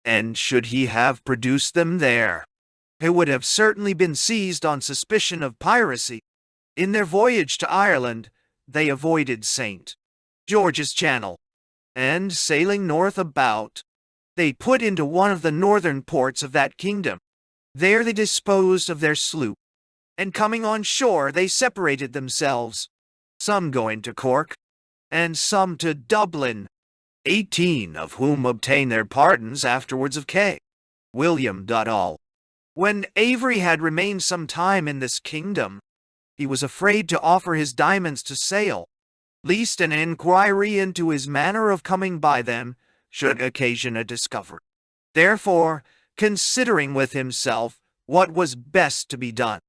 and should he have produced them there, he would have certainly been seized on suspicion of piracy. In their voyage to Ireland, they avoided St. George's Channel, and sailing north about, they put into one of the northern ports of that kingdom. There they disposed of their sloop, and coming on shore they separated themselves, some going to Cork, and some to Dublin, 18 of whom obtained their pardons afterwards of K. William all. When Avery had remained some time in this kingdom, he was afraid to offer his diamonds to sale, lest an inquiry into his manner of coming by them should occasion a discovery. Therefore, considering with himself what was best to be done.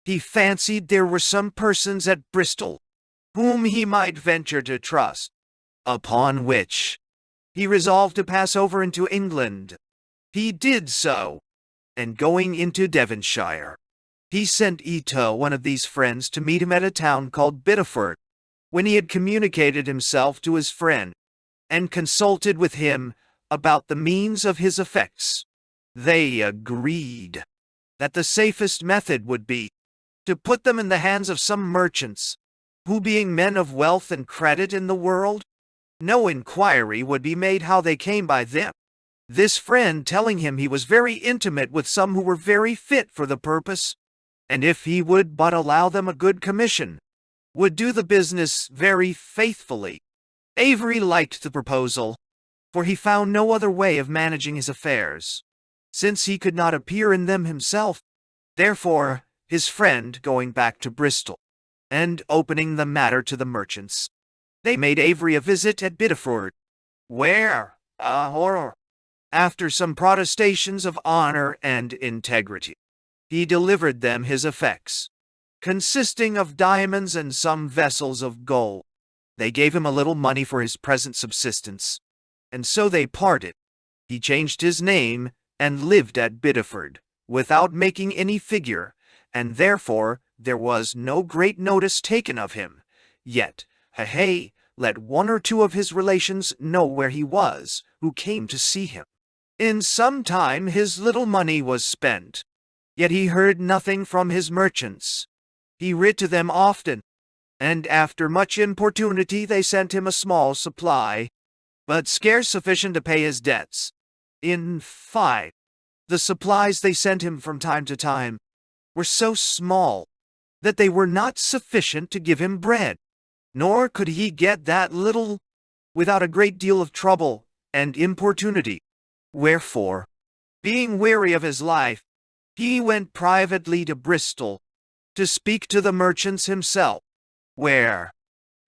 He fancied there were some persons at Bristol whom he might venture to trust, upon which he resolved to pass over into England. He did so, and going into Devonshire, he sent Ito, one of these friends, to meet him at a town called Biddeford. When he had communicated himself to his friend, and consulted with him about the means of his effects, they agreed that the safest method would be to put them in the hands of some merchants, who being men of wealth and credit in the world, no inquiry would be made how they came by them. This friend telling him he was very intimate with some who were very fit for the purpose, and if he would but allow them a good commission, would do the business very faithfully. Avery liked the proposal, for he found no other way of managing his affairs, since he could not appear in them himself. Therefore, his friend going back to Bristol, and opening the matter to the merchants, they made Avery a visit at Biddeford, where, after some protestations of honor and integrity, he delivered them his effects, consisting of diamonds and some vessels of gold. They gave him a little money for his present subsistence, and so they parted. He changed his name and lived at Biddeford, without making any figure, and therefore there was no great notice taken of him. Yet, let one or two of his relations know where he was, who came to see him. In some time his little money was spent, yet he heard nothing from his merchants. He writ to them often, and after much importunity they sent him a small supply, but scarce sufficient to pay his debts. In fine, the supplies they sent him from time to time were so small that they were not sufficient to give him bread, nor could he get that little without a great deal of trouble and importunity. Wherefore, being weary of his life, he went privately to Bristol to speak to the merchants himself, where,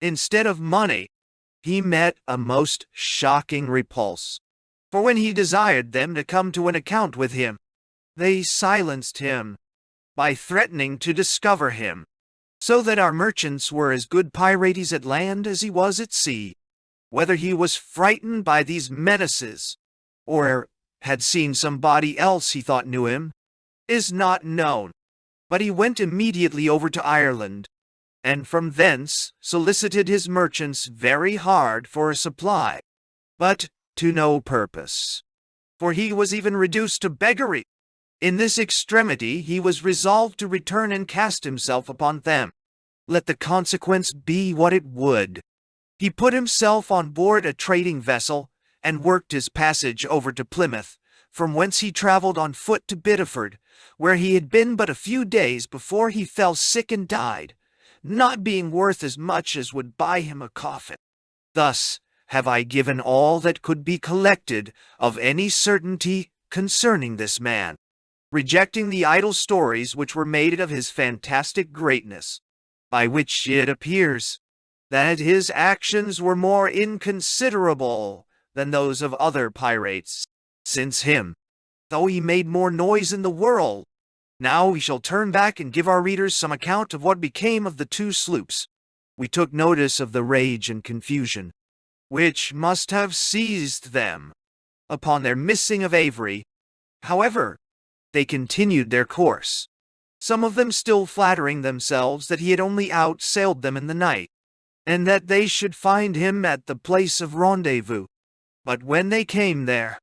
instead of money, he met a most shocking repulse. For when he desired them to come to an account with him, they silenced him by threatening to discover him, so that our merchants were as good pirates at land as he was at sea. Whether he was frightened by these menaces, or had seen somebody else he thought knew him, is not known. But he went immediately over to Ireland, and from thence solicited his merchants very hard for a supply, but to no purpose, for he was even reduced to beggary. In this extremity he was resolved to return and cast himself upon them, let the consequence be what it would. He put himself on board a trading vessel, and worked his passage over to Plymouth, from whence he travelled on foot to Biddeford, where he had been but a few days before he fell sick and died, not being worth as much as would buy him a coffin. Thus have I given all that could be collected of any certainty concerning this man, rejecting the idle stories which were made of his fantastic greatness, by which it appears that his actions were more inconsiderable than those of other pirates, since him, though he made more noise in the world. Now we shall turn back and give our readers some account of what became of the two sloops. We took notice of the rage and confusion which must have seized them upon their missing of Avery. However, they continued their course, some of them still flattering themselves that he had only outsailed them in the night, and that they should find him at the place of rendezvous. But when they came there,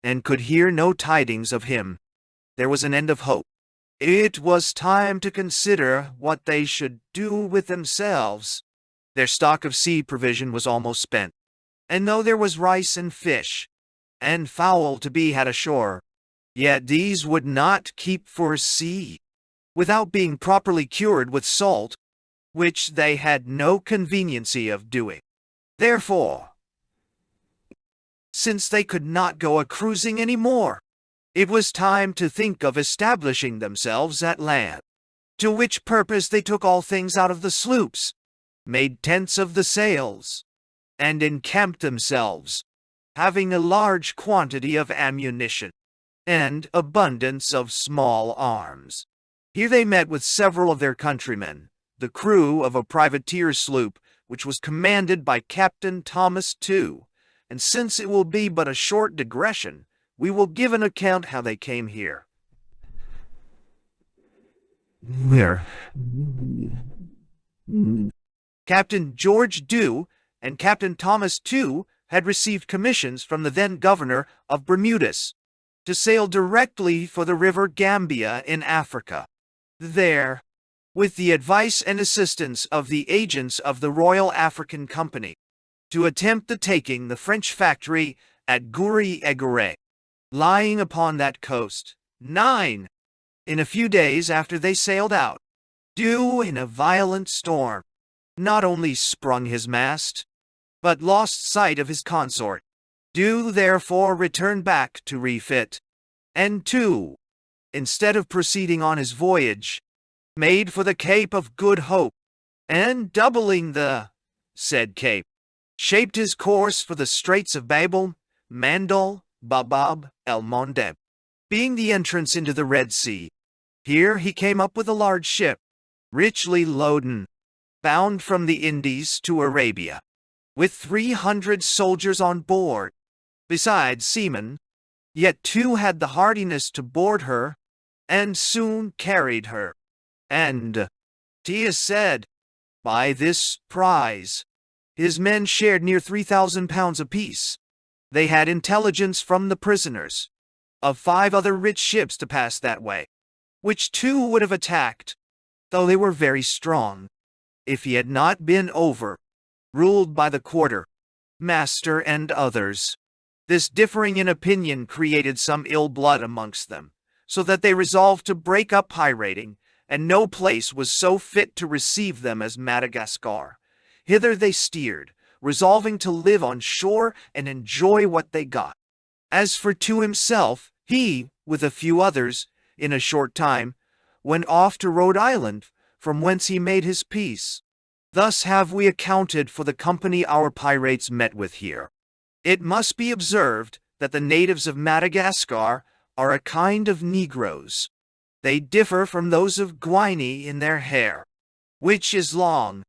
and could hear no tidings of him, there was an end of hope. It was time to consider what they should do with themselves. Their stock of sea provision was almost spent, and though there was rice and fish, and fowl to be had ashore, yet these would not keep for sea, without being properly cured with salt, which they had no conveniency of doing. Therefore, since they could not go a-cruising any more, it was time to think of establishing themselves at land, to which purpose they took all things out of the sloops, made tents of the sails, and encamped themselves, having a large quantity of ammunition. and abundance of small arms. Here they met with several of their countrymen, the crew of a privateer sloop, which was commanded by Captain Thomas Tew, and since it will be but a short digression, we will give an account how they came here. Where? Captain George Dew and Captain Thomas Tew had received commissions from the then governor of Bermudas to sail directly for the river Gambia in Africa. There, with the advice and assistance of the agents of the Royal African Company, to attempt the taking the French factory at Goury-Egoré, lying upon that coast. 9. In a few days after they sailed out, Dew in a violent storm not only sprung his mast, but lost sight of his consort. Dew therefore returned back to refit, and Tew, instead of proceeding on his voyage, made for the Cape of Good Hope, and doubling the said cape, shaped his course for the Straits of Babel, Mandel, Babab, El Mondeb, being the entrance into the Red Sea. Here he came up with a large ship, richly loaden, bound from the Indies to Arabia, with 300 soldiers on board, besides seamen. Yet Tew had the hardiness to board her, and soon carried her. And, 'tis said, by this prize, his men shared near 3,000 pounds apiece. They had intelligence from the prisoners of 5 other rich ships to pass that way, which Tew would have attacked, though they were very strong, if he had not been ruled by the quarter master and others. This differing in opinion created some ill blood amongst them, so that they resolved to break up pirating, and no place was so fit to receive them as Madagascar. Hither they steered, resolving to live on shore and enjoy what they got. As for Tew himself, he, with a few others, in a short time, went off to Rhode Island, from whence he made his peace. Thus have we accounted for the company our pirates met with here. It must be observed that the natives of Madagascar are a kind of Negroes. They differ from those of Guinea in their hair, which is long,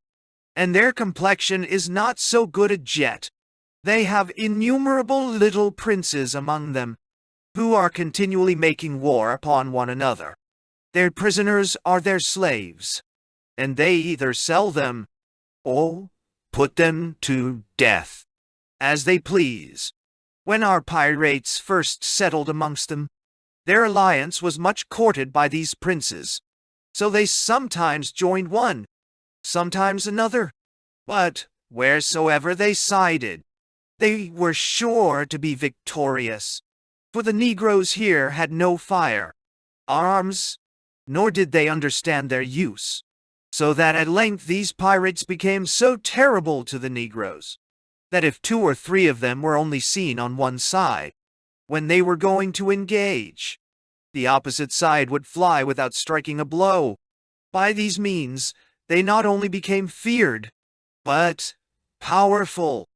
and their complexion is not so good a jet. They have innumerable little princes among them, who are continually making war upon one another. Their prisoners are their slaves, and they either sell them, or put them to death, as they please. When our pirates first settled amongst them, their alliance was much courted by these princes, so they sometimes joined one, sometimes another, but wheresoever they sided, they were sure to be victorious, for the Negroes here had no fire, arms, nor did they understand their use, so that at length these pirates became so terrible to the Negroes, that if 2 or 3 of them were only seen on one side, when they were going to engage, the opposite side would fly without striking a blow. By these means, they not only became feared, but powerful.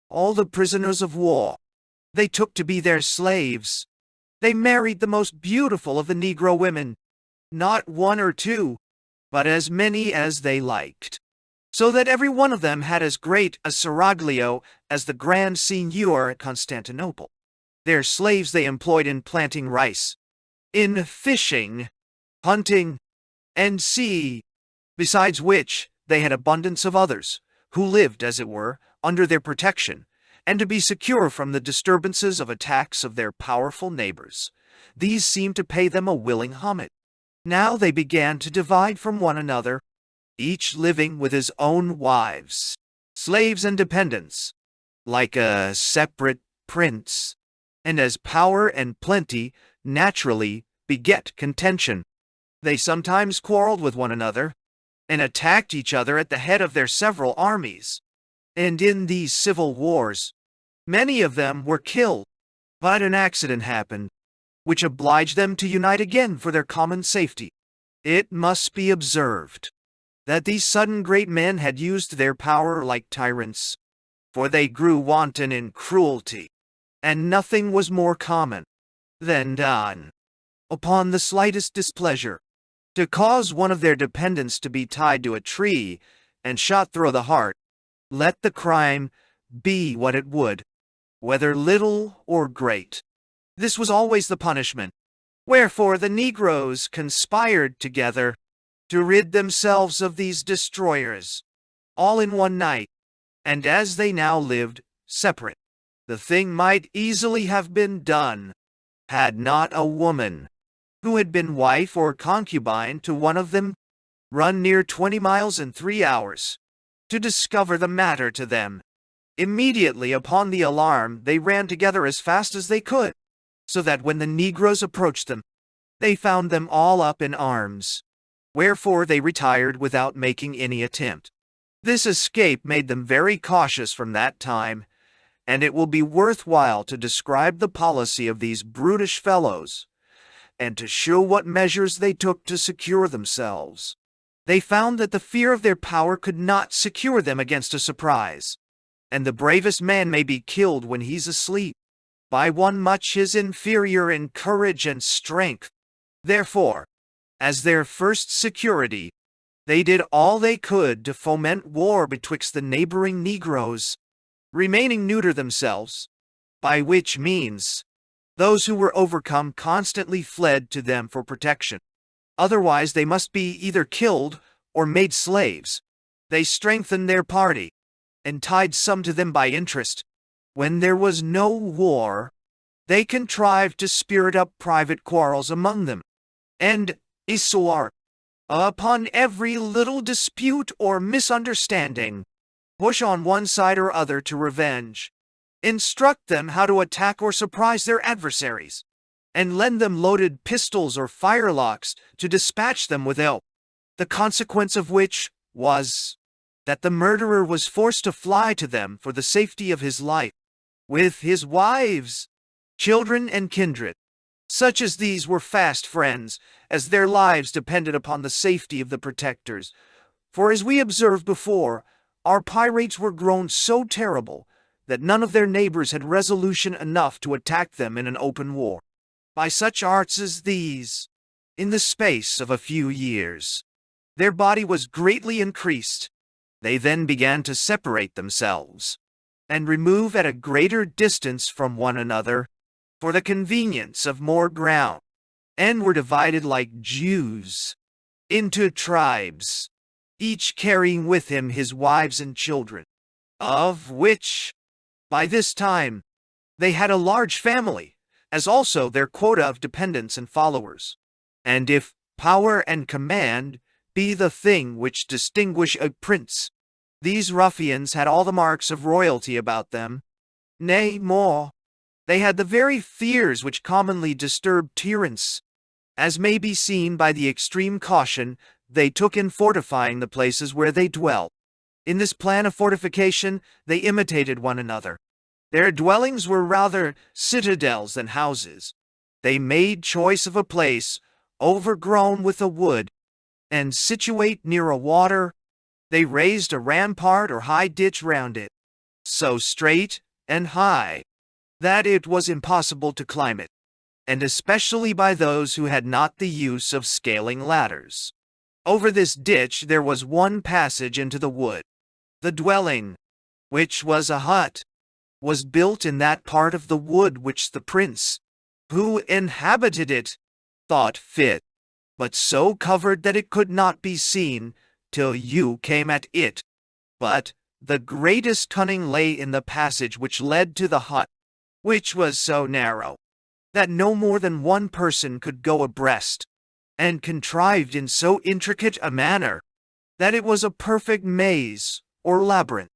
All the prisoners of war they took to be their slaves. They married the most beautiful of the Negro women, not 1 or 2, but as many as they liked, so that every one of them had as great a seraglio as the Grand Signior at Constantinople. Their slaves they employed in planting rice, in fishing, hunting, and sea, besides which they had abundance of others, who lived, as it were, under their protection, and to be secure from the disturbances of attacks of their powerful neighbors. These seemed to pay them a willing homage. Now they began to divide from one another, each living with his own wives, slaves and dependents, like a separate prince. And as power and plenty naturally beget contention, they sometimes quarreled with one another, and attacked each other at the head of their several armies. And in these civil wars, many of them were killed, but an accident happened, which obliged them to unite again for their common safety. It must be observed that these sudden great men had used their power like tyrants, for they grew wanton in cruelty, and nothing was more common then done, upon the slightest displeasure, to cause one of their dependents to be tied to a tree and shot through the heart, let the crime be what it would, whether little or great. This was always the punishment. Wherefore the Negroes conspired together to rid themselves of these destroyers, all in one night, and as they now lived separate, the thing might easily have been done, had not a woman, who had been wife or concubine to one of them, run near 20 miles in 3 hours, to discover the matter to them. Immediately upon the alarm they ran together as fast as they could, so that when the Negroes approached them, they found them all up in arms. Wherefore they retired without making any attempt. This escape made them very cautious from that time, and it will be worthwhile to describe the policy of these brutish fellows, and to show what measures they took to secure themselves. They found that the fear of their power could not secure them against a surprise, and the bravest man may be killed when he's asleep, by one much his inferior in courage and strength. Therefore, as their first security, they did all they could to foment war betwixt the neighboring Negroes, remaining neuter themselves, by which means those who were overcome constantly fled to them for protection. Otherwise they must be either killed or made slaves. They strengthened their party, and tied some to them by interest. When there was no war, they contrived to spirit up private quarrels among them, and issuer upon every little dispute or misunderstanding, push on one side or other to revenge, instruct them how to attack or surprise their adversaries, and lend them loaded pistols or firelocks to dispatch them without, the consequence of which was that the murderer was forced to fly to them for the safety of his life, with his wives, children, and kindred. Such as these were fast friends, as their lives depended upon the safety of the protectors. For as we observed before, our pirates were grown so terrible that none of their neighbors had resolution enough to attack them in an open war. By such arts as these, in the space of a few years, their body was greatly increased. They then began to separate themselves, and remove at a greater distance from one another, for the convenience of more ground, and were divided like Jews into tribes, each carrying with him his wives and children, of which, by this time, they had a large family, as also their quota of dependents and followers. And if power and command be the thing which distinguish a prince, these ruffians had all the marks of royalty about them. Nay, more, they had the very fears which commonly disturb tyrants, as may be seen by the extreme caution they took in fortifying the places where they dwelt. In this plan of fortification they imitated one another. Their dwellings were rather citadels than houses. They made choice of a place overgrown with a wood, and situate near a water. They raised a rampart or high ditch round it, so straight and high that it was impossible to climb it, and especially by those who had not the use of scaling ladders. Over this ditch there was one passage into the wood. The dwelling, which was a hut, was built in that part of the wood which the prince, who inhabited it, thought fit, but so covered that it could not be seen till you came at it. But the greatest cunning lay in the passage which led to the hut, which was so narrow that no more than one person could go abreast, and contrived in so intricate a manner that it was a perfect maze or labyrinth,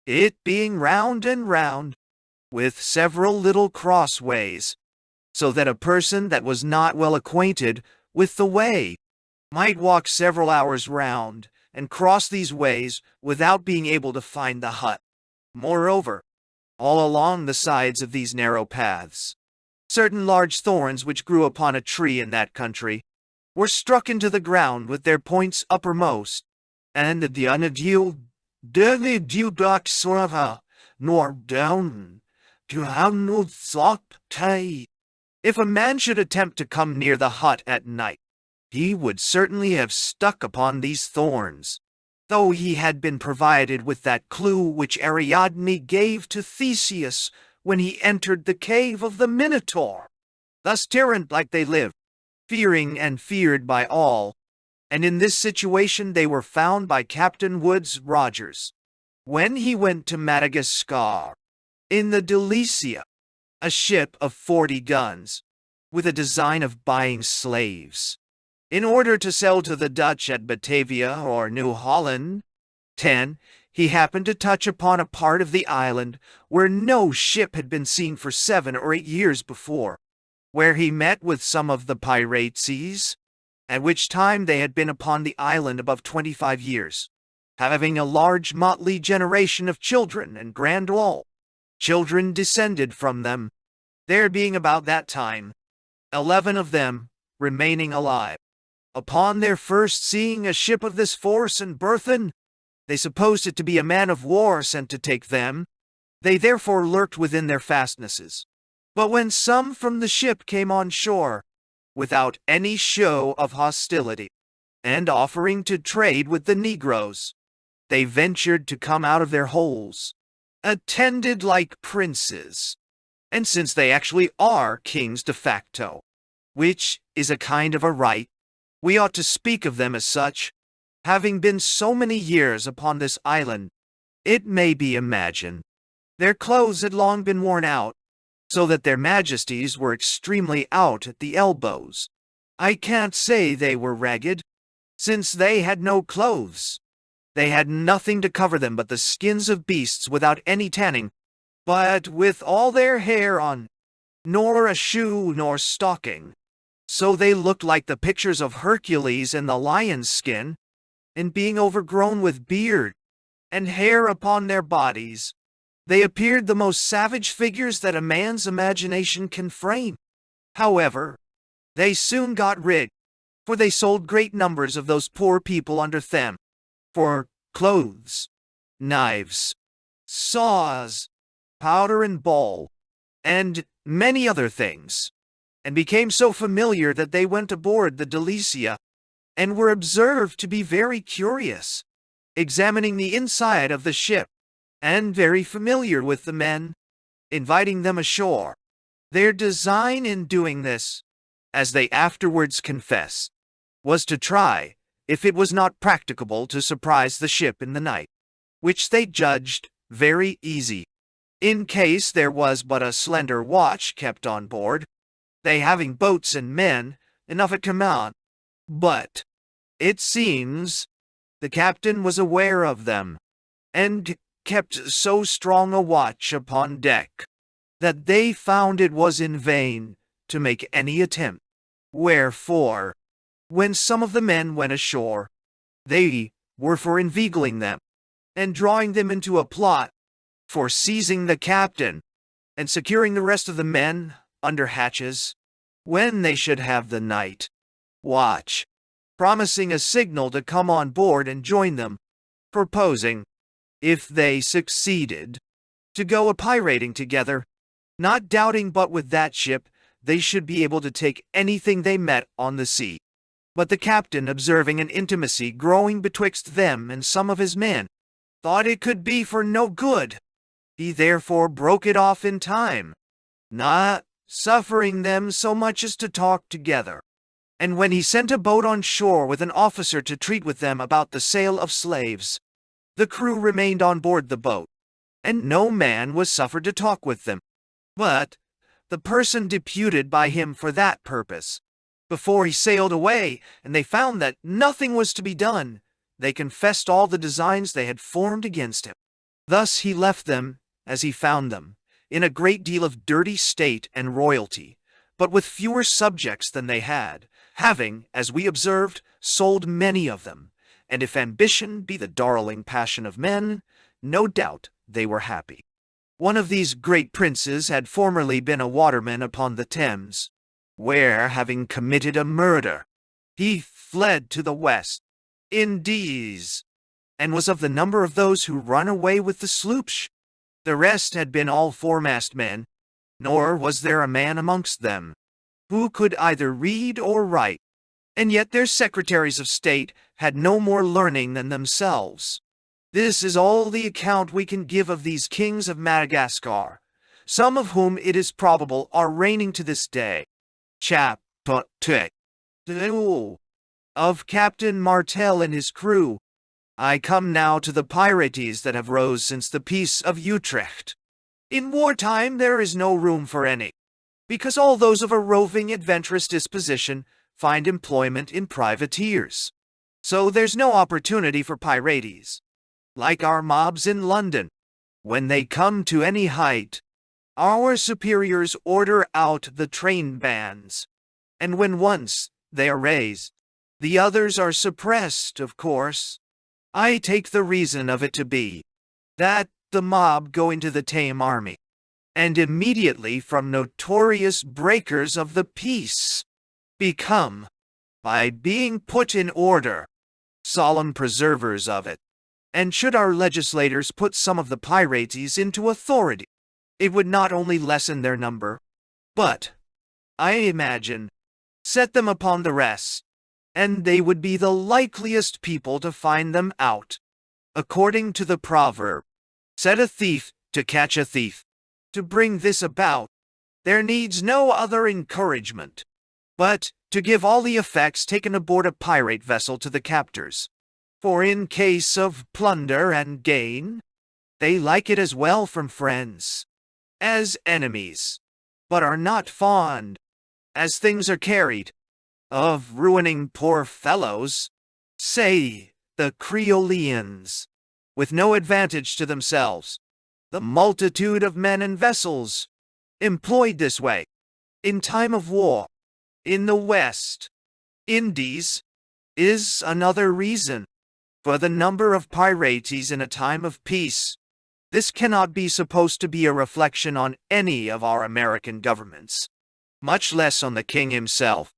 it being round and round, with several little crossways, so that a person that was not well acquainted with the way might walk several hours round and cross these ways without being able to find the hut. Moreover, all along the sides of these narrow paths, certain large thorns which grew upon a tree in that country were struck into the ground with their points uppermost, and the unadil back sorava nor down to have no thought If a man should attempt to come near the hut at night, he would certainly have stuck upon these thorns, though he had been provided with that clue which Ariadne gave to Theseus when he entered the cave of the Minotaur. Thus tyrant-like they lived, fearing and feared by all, and in this situation they were found by Captain Woodes Rogers, when he went to Madagascar, in the Delicia, a ship of 40 guns, with a design of buying slaves, in order to sell to the Dutch at Batavia or New Holland. 10. He happened to touch upon a part of the island where no ship had been seen for 7 or 8 years before, where he met with some of the pirates, at which time they had been upon the island above 25 years, having a large motley generation of children and grand all children descended from them, there being about that time 11 of them remaining alive. Upon their first seeing a ship of this force and burthen, they supposed it to be a man of war sent to take them. They therefore lurked within their fastnesses. But when some from the ship came on shore, without any show of hostility, and offering to trade with the negroes, they ventured to come out of their holes, attended like princes, and since they actually are kings de facto, which is a kind of a right, we ought to speak of them as such, having been so many years upon this island, it may be imagined. Their clothes had long been worn out, so that their majesties were extremely out at the elbows. I can't say they were ragged, since they had no clothes. They had nothing to cover them but the skins of beasts without any tanning, but with all their hair on, nor a shoe nor stocking. So they looked like the pictures of Hercules in the lion's skin, and being overgrown with beard and hair upon their bodies, they appeared the most savage figures that a man's imagination can frame. However, they soon got rid, for they sold great numbers of those poor people under them, for clothes, knives, saws, powder and ball, and many other things, and became so familiar that they went aboard the Delicia, and were observed to be very curious, examining the inside of the ship, and very familiar with the men, inviting them ashore. Their design in doing this, as they afterwards confessed, was to try if it was not practicable to surprise the ship in the night, which they judged very easy, in case there was but a slender watch kept on board, they having boats and men enough at command. But, it seems, the captain was aware of them, and kept so strong a watch upon deck, that they found it was in vain to make any attempt. Wherefore, when some of the men went ashore, they were for inveigling them, and drawing them into a plot for seizing the captain, and securing the rest of the men under hatches, when they should have the night watch, promising a signal to come on board and join them, proposing, if they succeeded, to go a-pirating together, not doubting but with that ship they should be able to take anything they met on the sea. But the captain, observing an intimacy growing betwixt them and some of his men, thought it could be for no good. He therefore broke it off in time, not suffering them so much as to talk together. And when he sent a boat on shore with an officer to treat with them about the sale of slaves, the crew remained on board the boat, and no man was suffered to talk with them, but the person deputed by him for that purpose. Before he sailed away, and they found that nothing was to be done, they confessed all the designs they had formed against him. Thus he left them, as he found them, in a great deal of dirty state and royalty, but with fewer subjects than they had, having, as we observed, sold many of them. And if ambition be the darling passion of men, no doubt they were happy. One of these great princes had formerly been a waterman upon the Thames, where, having committed a murder, he fled to the West Indies, and was of the number of those who run away with the sloops. The rest had been all foremast men, nor was there a man amongst them who could either read or write, and yet their secretaries of state had no more learning than themselves. This is all the account we can give of these kings of Madagascar, some of whom it is probable are reigning to this day. Chapter 2 of Captain Martel and his crew. I come now to the pirates that have rose since the Peace of Utrecht. In wartime there is no room for any, because all those of a roving, adventurous disposition find employment in privateers. So there's no opportunity for pirates. Like our mobs in London, when they come to any height, our superiors order out the train bands, and when once they are raised, the others are suppressed, of course. I take the reason of it to be that the mob go into the tame army, and immediately from notorious breakers of the peace, become, by being put in order, solemn preservers of it. And should our legislators put some of the pirates into authority, it would not only lessen their number, but, I imagine, set them upon the rest, and they would be the likeliest people to find them out. According to the proverb, set a thief to catch a thief. To bring this about, there needs no other encouragement, but to give all the effects taken aboard a pirate vessel to the captors. For in case of plunder and gain, they like it as well from friends as enemies, but are not fond, as things are carried, of ruining poor fellows, say the Creolians, with no advantage to themselves. The multitude of men and vessels employed this way, in time of war, in the West Indies, is another reason for the number of pirates in a time of peace. This cannot be supposed to be a reflection on any of our American governments, much less on the king himself,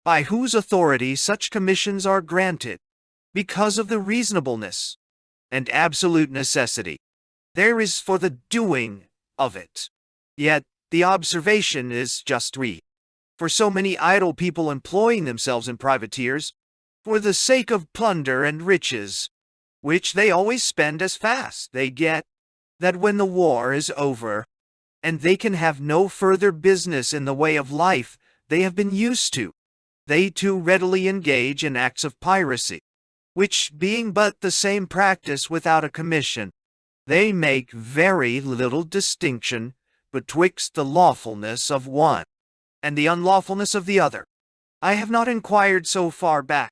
by whose authority such commissions are granted, because of the reasonableness and absolute necessity there is for the doing of it. Yet the observation is just for so many idle people employing themselves in privateers, for the sake of plunder and riches, which they always spend as fast they get, that when the war is over, and they can have no further business in the way of life they have been used to, they too readily engage in acts of piracy, which being but the same practice without a commission, they make very little distinction betwixt the lawfulness of one and the unlawfulness of the other. I have not inquired so far back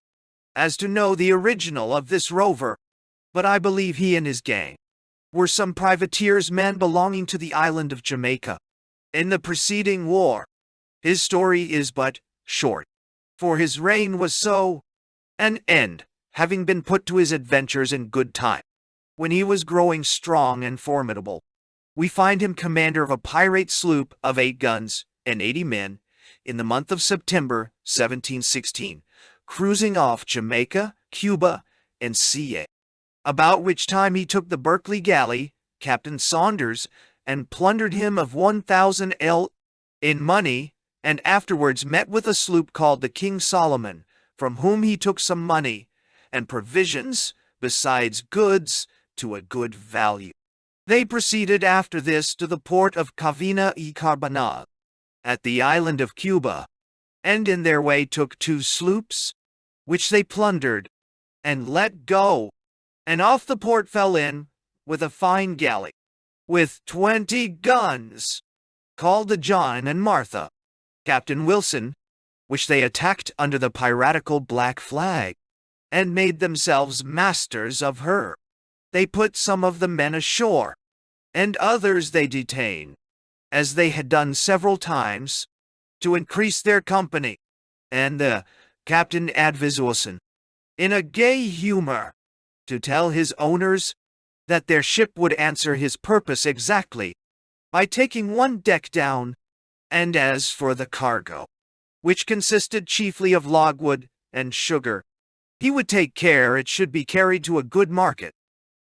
as to know the original of this rover, but I believe he and his gang were some privateers men belonging to the island of Jamaica. In the preceding war, his story is but short, for his reign was so an end, having been put to his adventures in good time, when he was growing strong and formidable. We find him commander of a pirate sloop of 8 guns and 80 men in the month of September 1716, cruising off Jamaica, Cuba, and Ca. About which time he took the Berkeley galley, Captain Saunders, and plundered him of 1,000 L in money, and afterwards met with a sloop called the King Solomon, from whom he took some money and provisions, besides goods, to a good value. They proceeded after this to the port of Cavina y Carbonell, at the island of Cuba, and in their way took 2 sloops, which they plundered, and let go, and off the port fell in with a fine galley, with 20 guns, called the John and Martha, Captain Wilson, which they attacked under the piratical black flag, and made themselves masters of her. They put some of the men ashore, and others they detained, as they had done several times, to increase their company, and the Captain Advisosen, in a gay humor, to tell his owners that their ship would answer his purpose exactly, by taking one deck down, and as for the cargo, which consisted chiefly of logwood and sugar, he would take care it should be carried to a good market.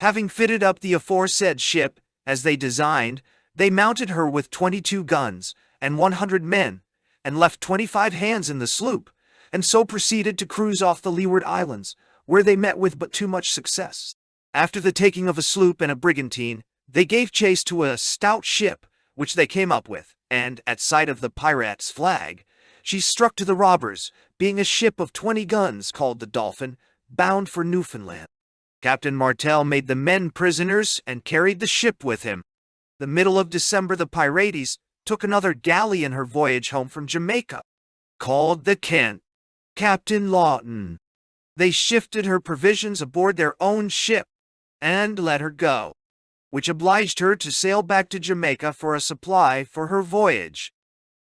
Having fitted up the aforesaid ship, as they designed, they mounted her with 22 guns and 100 men, and left 25 hands in the sloop, and so proceeded to cruise off the Leeward Islands, where they met with but too much success. After the taking of a sloop and a brigantine, they gave chase to a stout ship which they came up with, and, at sight of the pirate's flag, she struck to the robbers, being a ship of 20 guns called the Dolphin, bound for Newfoundland. Captain Martel made the men prisoners and carried the ship with him. The middle of December the pirates took another galley in her voyage home from Jamaica, called the Kent, Captain Lawton. They shifted her provisions aboard their own ship and let her go, which obliged her to sail back to Jamaica for a supply for her voyage.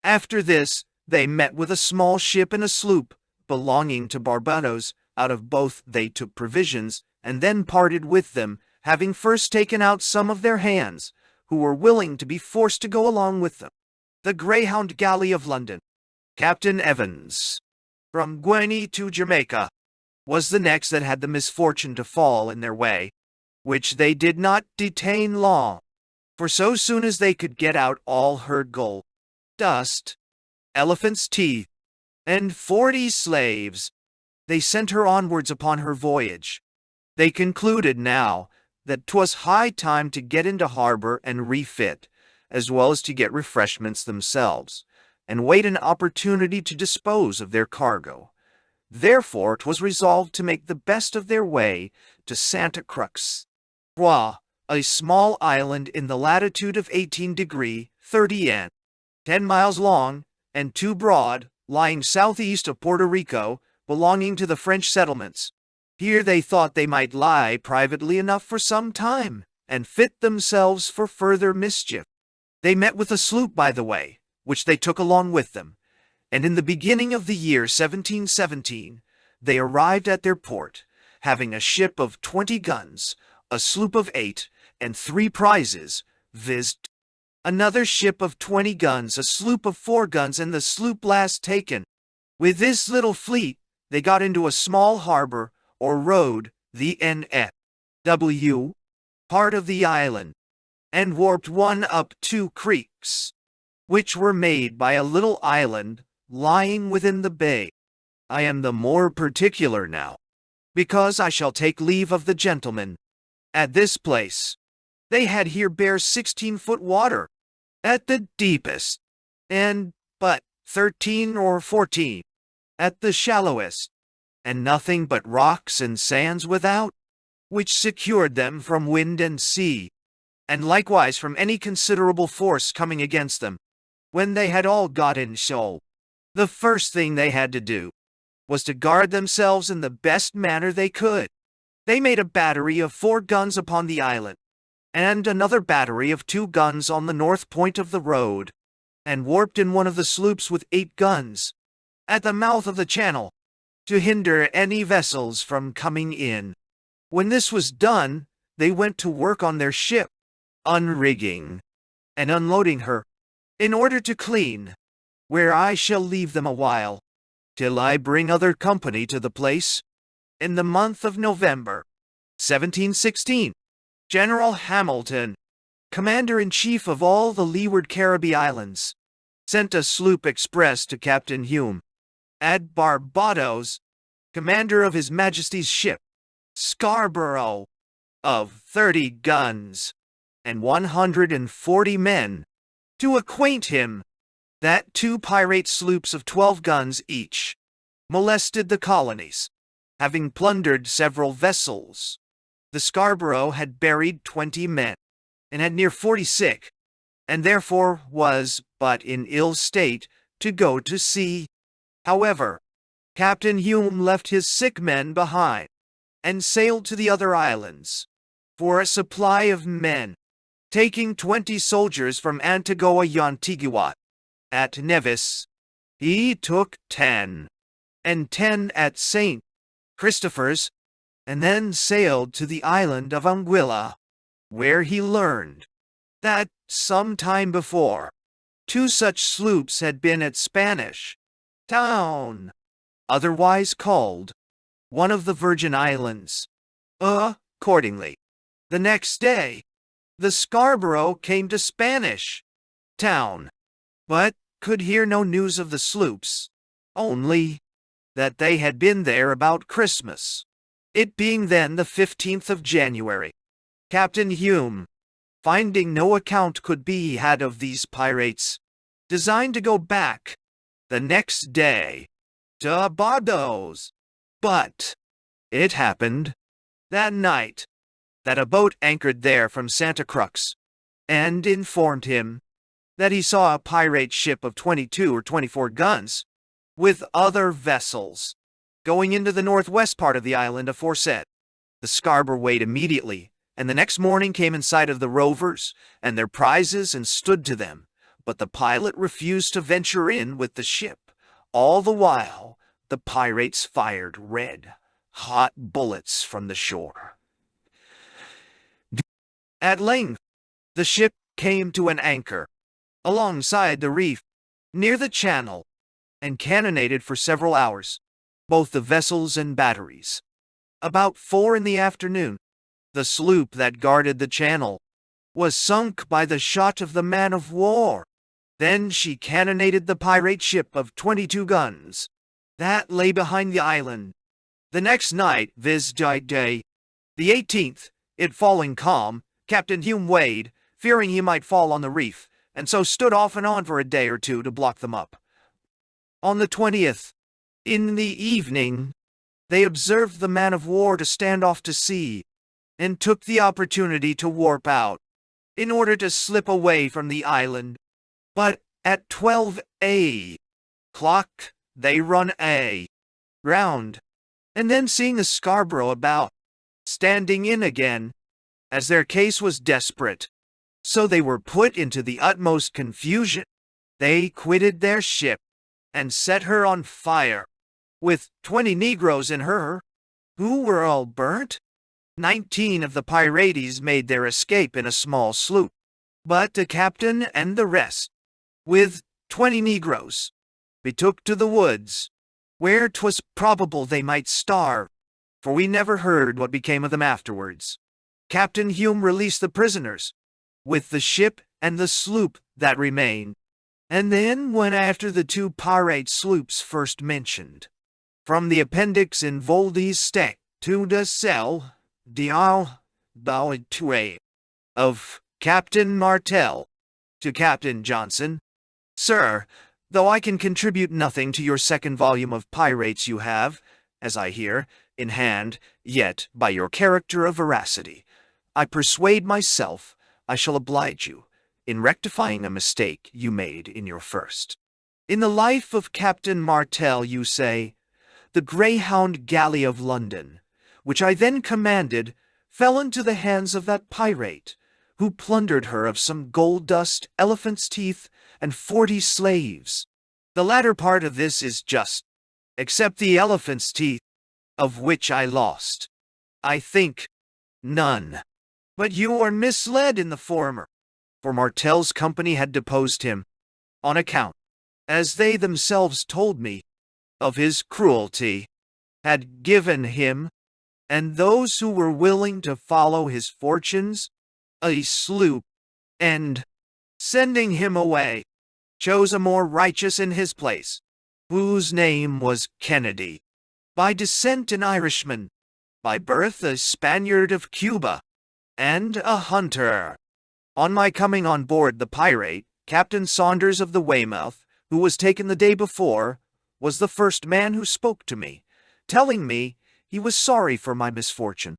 After this, they met with a small ship and a sloop belonging to Barbados. Out of both they took provisions, and then parted with them, having first taken out some of their hands, who were willing to be forced to go along with them. The Greyhound galley of London, Captain Evans, from Guinea to Jamaica, was the next that had the misfortune to fall in their way, which they did not detain long, for so soon as they could get out all her gold, dust, elephants' teeth, and 40 slaves, they sent her onwards upon her voyage. They concluded now that 'twas high time to get into harbor and refit, as well as to get refreshments themselves, and wait an opportunity to dispose of their cargo. Therefore 'twas resolved to make the best of their way to Santa Cruz, a small island in the latitude of 18° 30', 10 miles long and 2 broad, lying southeast of Puerto Rico, belonging to the French settlements. Here they thought they might lie privately enough for some time, and fit themselves for further mischief. They met with a sloop by the way, which they took along with them, and in the beginning of the year 1717 they arrived at their port, having a ship of 20 guns, a sloop of 8, and 3 prizes, viz. another ship of 20 guns, a sloop of 4 guns, and the sloop last taken. With this little fleet, they got into a small harbor, or road, the N.F.W., part of the island, and warped one up 2 creeks, which were made by a little island lying within the bay. I am the more particular now, because I shall take leave of the gentlemen. At this place, they had here bare 16-foot water, at the deepest, and but 13 or 14 at the shallowest, and nothing but rocks and sands without, which secured them from wind and sea, and likewise from any considerable force coming against them. When they had all got in shoal, the first thing they had to do was to guard themselves in the best manner they could. They made a battery of 4 guns upon the island, and another battery of 2 guns on the north point of the road, and warped in one of the sloops with 8 guns, at the mouth of the channel, to hinder any vessels from coming in. When this was done, they went to work on their ship, unrigging and unloading her, in order to clean, where I shall leave them a while, till I bring other company to the place. In the month of November, 1716, General Hamilton, Commander-in-Chief of all the Leeward Caribbean Islands, sent a sloop express to Captain Hume, at Barbados, commander of His Majesty's ship, Scarborough, of 30 guns, and 140 men, to acquaint him that 2 pirate sloops of 12 guns each molested the colonies, having plundered several vessels. The Scarborough had buried 20 men, and had near 40 sick, and therefore was but in ill state to go to sea. However, Captain Hume left his sick men behind, and sailed to the other islands, for a supply of men, taking 20 soldiers from Antigua y Antigua. At Nevis, he took 10, and 10 at St. Christopher's, and then sailed to the island of Anguilla, where he learned that, some time before, 2 such sloops had been at Spanish Town, otherwise called one of the Virgin Islands. Accordingly, the next day, the Scarborough came to Spanish Town, but could hear no news of the sloops, only that they had been there about Christmas. It being then the 15th of January, Captain Hume, finding no account could be had of these pirates, designed to go back the next day to Barbados. But it happened that night that a boat anchored there from Santa Crux, and informed him that he saw a pirate ship of 22 or 24 guns, with other vessels, going into the northwest part of the island aforesaid. The Scarborough weighed immediately, and the next morning came in sight of the rovers and their prizes and stood to them, but the pilot refused to venture in with the ship. All the while, the pirates fired red-hot bullets from the shore. At length, the ship came to an anchor alongside the reef, near the channel, and cannonaded for several hours, both the vessels and batteries. About 4 in the afternoon, the sloop that guarded the channel was sunk by the shot of the man-of-war. Then she cannonaded the pirate ship of 22 guns that lay behind the island. The next night, viz. Day, the 18th, it falling calm, Captain Hume weighed, fearing he might fall on the reef, and so stood off and on for a day or two to block them up. On the 20th, in the evening, they observed the man-of-war to stand off to sea, and took the opportunity to warp out, in order to slip away from the island. But at 12 o'clock, they run round, and then seeing the Scarborough about, standing in again, as their case was desperate, so they were put into the utmost confusion. They quitted their ship, and set her on fire, with 20 negroes in her, who were all burnt. 19 of the pirates made their escape in a small sloop, but the captain and the rest, with 20 negroes, betook to the woods, where 'twas probable they might starve, for we never heard what became of them afterwards. Captain Hume released the prisoners, with the ship and the sloop that remained, and then went after the 2 pirate sloops first mentioned. From the appendix in Voldy's Stack to the cell, of Captain Martel to Captain Johnson. Sir, though I can contribute nothing to your second volume of Pirates you have, as I hear, in hand, yet, by your character of veracity, I persuade myself I shall oblige you in rectifying a mistake you made in your first. In the life of Captain Martel you say, the Greyhound galley of London, which I then commanded, fell into the hands of that pirate, who plundered her of some gold dust, elephant's teeth, and 40 slaves. The latter part of this is just, except the elephant's teeth, of which I lost, I think, none. But you are misled in the former, for Martel's company had deposed him, on account, as they themselves told me, of his cruelty, had given him, and those who were willing to follow his fortunes, a sloop, and, sending him away, chose a more righteous in his place, whose name was Kennedy, by descent an Irishman, by birth a Spaniard of Cuba, and a hunter. On my coming on board the pirate, Captain Saunders of the Weymouth, who was taken the day before, was the first man who spoke to me, telling me he was sorry for my misfortune.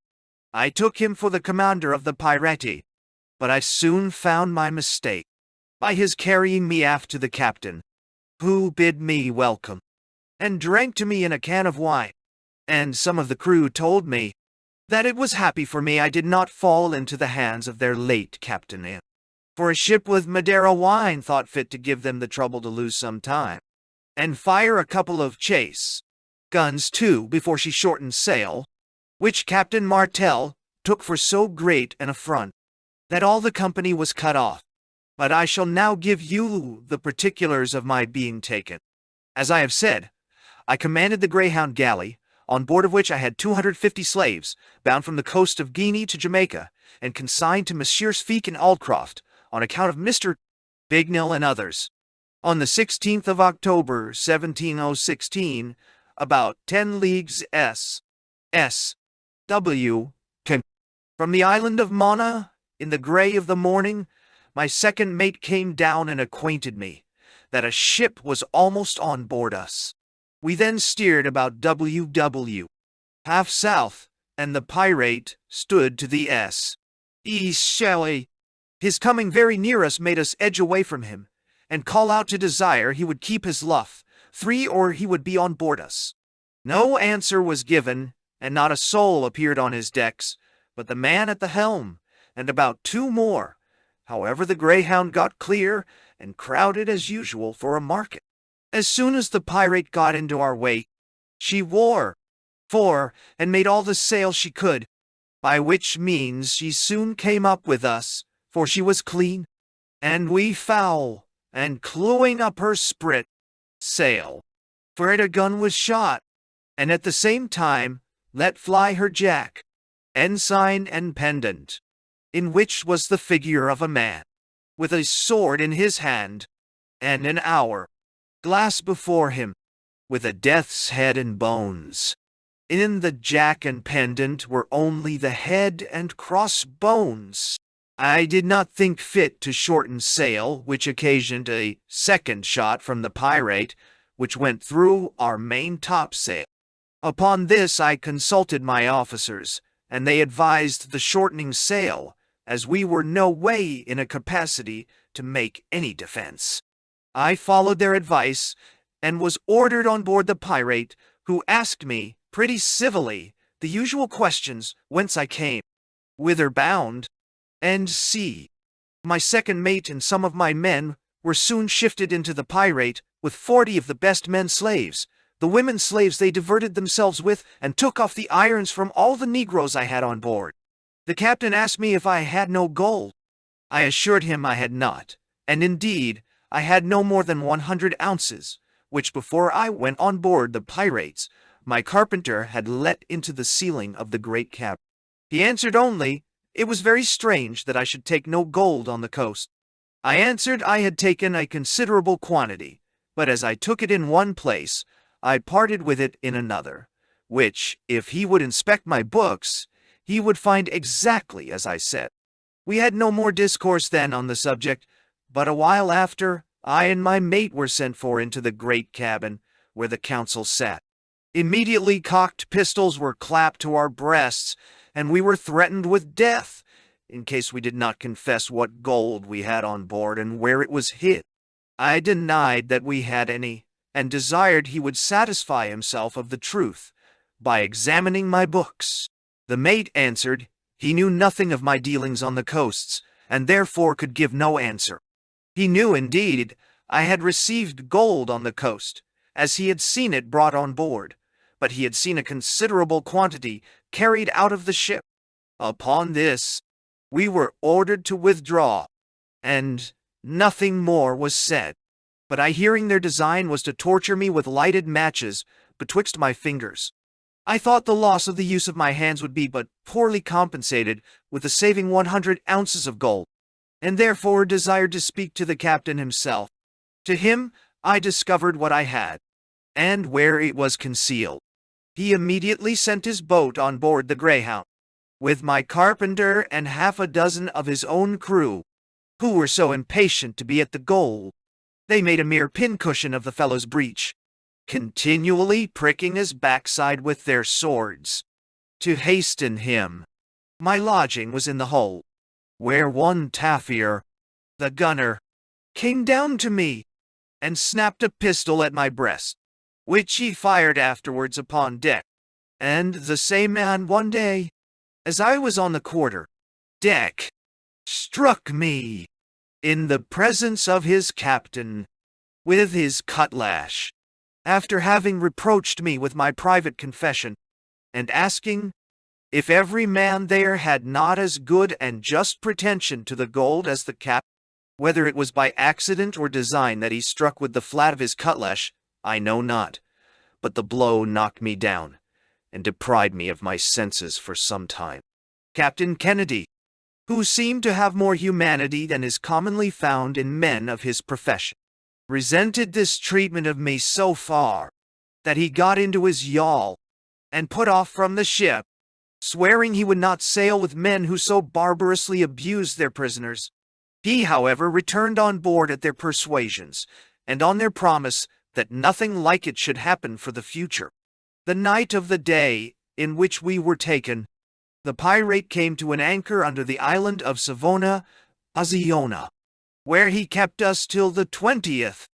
I took him for the commander of the pirate, but I soon found my mistake, by his carrying me aft to the captain, who bid me welcome, and drank to me in a can of wine, and some of the crew told me that it was happy for me I did not fall into the hands of their late captain, for a ship with Madeira wine thought fit to give them the trouble to lose some time, and fire a couple of chase guns too before she shortened sail, which Captain Martel took for so great an affront that all the company was cut off. But I shall now give you the particulars of my being taken. As I have said, I commanded the Greyhound galley, on board of which I had 250 slaves, bound from the coast of Guinea to Jamaica, and consigned to Messrs. Feake and Aldcroft, on account of Mr. Bignell and others. On the 16th of October, 17016, about 10 leagues S.W. from the island of Mana, in the grey of the morning, my second mate came down and acquainted me that a ship was almost on board us. We then steered about WW, half south, and the pirate stood to the east shelley. His coming very near us made us edge away from him, and call out to desire he would keep his luff, 3 or he would be on board us. No answer was given, and not a soul appeared on his decks, but the man at the helm, and about 2 more. However, the Greyhound got clear, and crowded as usual for a market. As soon as the pirate got into our way, she wore fore and made all the sail she could, by which means she soon came up with us, for she was clean, and we foul, and clewing up her sprit sail, for it a gun was shot, and at the same time let fly her jack, ensign and pendant, in which was the figure of a man, with a sword in his hand, and an hour glass before him, with a death's head and bones. In the jack and pendant were only the head and cross bones. I did not think fit to shorten sail, which occasioned a second shot from the pirate, which went through our main topsail. Upon this I consulted my officers, and they advised the shortening sail, as we were no way in a capacity to make any defense. I followed their advice, and was ordered on board the pirate, who asked me, pretty civilly, the usual questions, whence I came, whither bound, and see. My second mate and some of my men were soon shifted into the pirate, with 40 of the best men slaves. The women slaves they diverted themselves with, and took off the irons from all the negroes I had on board. The captain asked me if I had no gold. I assured him I had not, and indeed, I had no more than 100 ounces, which before I went on board the pirates, my carpenter had let into the ceiling of the great cabin. He answered only, it was very strange that I should take no gold on the coast. I answered I had taken a considerable quantity, but as I took it in one place, I parted with it in another, which, if he would inspect my books, he would find exactly as I said. We had no more discourse then on the subject, but a while after, I and my mate were sent for into the great cabin, where the council sat. Immediately cocked pistols were clapped to our breasts, and we were threatened with death, in case we did not confess what gold we had on board and where it was hid. I denied that we had any, and desired he would satisfy himself of the truth, by examining my books. The mate answered, he knew nothing of my dealings on the coasts, and therefore could give no answer. He knew, indeed, I had received gold on the coast, as he had seen it brought on board, but he had seen a considerable quantity carried out of the ship. Upon this, we were ordered to withdraw, and nothing more was said. But I hearing their design was to torture me with lighted matches betwixt my fingers, I thought the loss of the use of my hands would be but poorly compensated with the saving 100 ounces of gold, and therefore desired to speak to the captain himself. To him I discovered what I had, and where it was concealed. He immediately sent his boat on board the Greyhound, with my carpenter and half a dozen of his own crew, who were so impatient to be at the goal, they made a mere pincushion of the fellow's breech, continually pricking his backside with their swords. To hasten him, my lodging was in the hull, where one Taffier, the gunner, came down to me, and snapped a pistol at my breast, which he fired afterwards upon deck. And the same man one day, as I was on the quarter deck, struck me, in the presence of his captain, with his cutlash, after having reproached me with my private confession, and asking, if every man there had not as good and just pretension to the gold as the cap, whether it was by accident or design that he struck with the flat of his cutlash, I know not, but the blow knocked me down, and deprived me of my senses for some time. Captain Kennedy, who seemed to have more humanity than is commonly found in men of his profession, resented this treatment of me so far that he got into his yawl and put off from the ship, swearing he would not sail with men who so barbarously abused their prisoners. He, however, returned on board at their persuasions, and on their promise that nothing like it should happen for the future. The night of the day in which we were taken, the pirate came to an anchor under the island of Savona, Aziona, where he kept us till the 20th,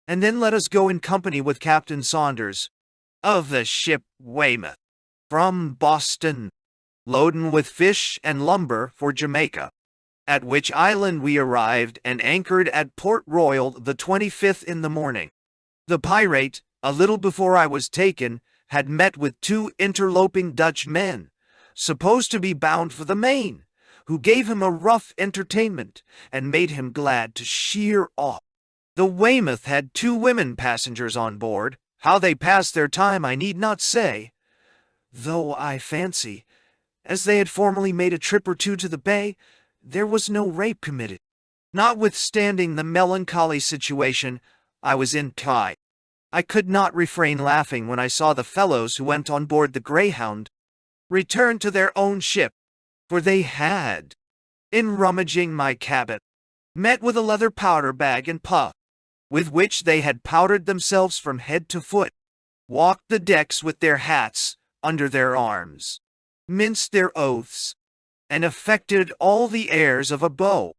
and then let us go in company with Captain Saunders, of the ship Weymouth, from Boston, loaden with fish and lumber for Jamaica, at which island we arrived and anchored at Port Royal the 25th in the morning. The pirate, a little before I was taken, had met with 2 interloping Dutch men, supposed to be bound for the Main, who gave him a rough entertainment and made him glad to sheer off. The Weymouth had 2 women passengers on board. How they passed their time I need not say, though I fancy, as they had formerly made a trip or two to the bay, there was no rape committed. Notwithstanding the melancholy situation I was in, I could not refrain laughing when I saw the fellows who went on board the Greyhound return to their own ship, for they had, in rummaging my cabin, met with a leather powder bag and puff, with which they had powdered themselves from head to foot, walked the decks with their hats under their arms, minced their oaths, and affected all the airs of a beau,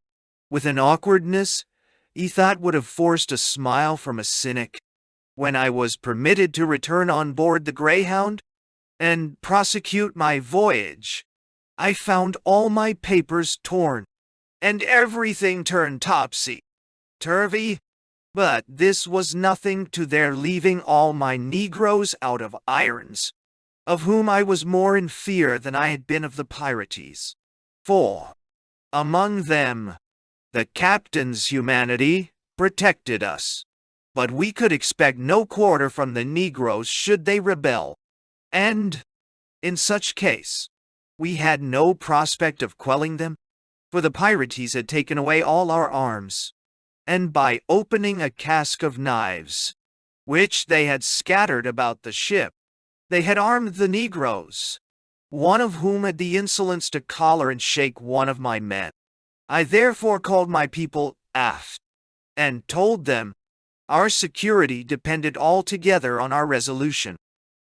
with an awkwardness he thought would have forced a smile from a cynic. When I was permitted to return on board the Greyhound and prosecute my voyage, I found all my papers torn, and everything turned topsy-turvy, but this was nothing to their leaving all my negroes out of irons, of whom I was more in fear than I had been of the pirates. For, among them, the captain's humanity protected us, but we could expect no quarter from the negroes should they rebel, and, in such case, we had no prospect of quelling them, for the pirates had taken away all our arms, and by opening a cask of knives, which they had scattered about the ship, they had armed the negroes, one of whom had the insolence to collar and shake one of my men. I therefore called my people aft, and told them our security depended altogether on our resolution.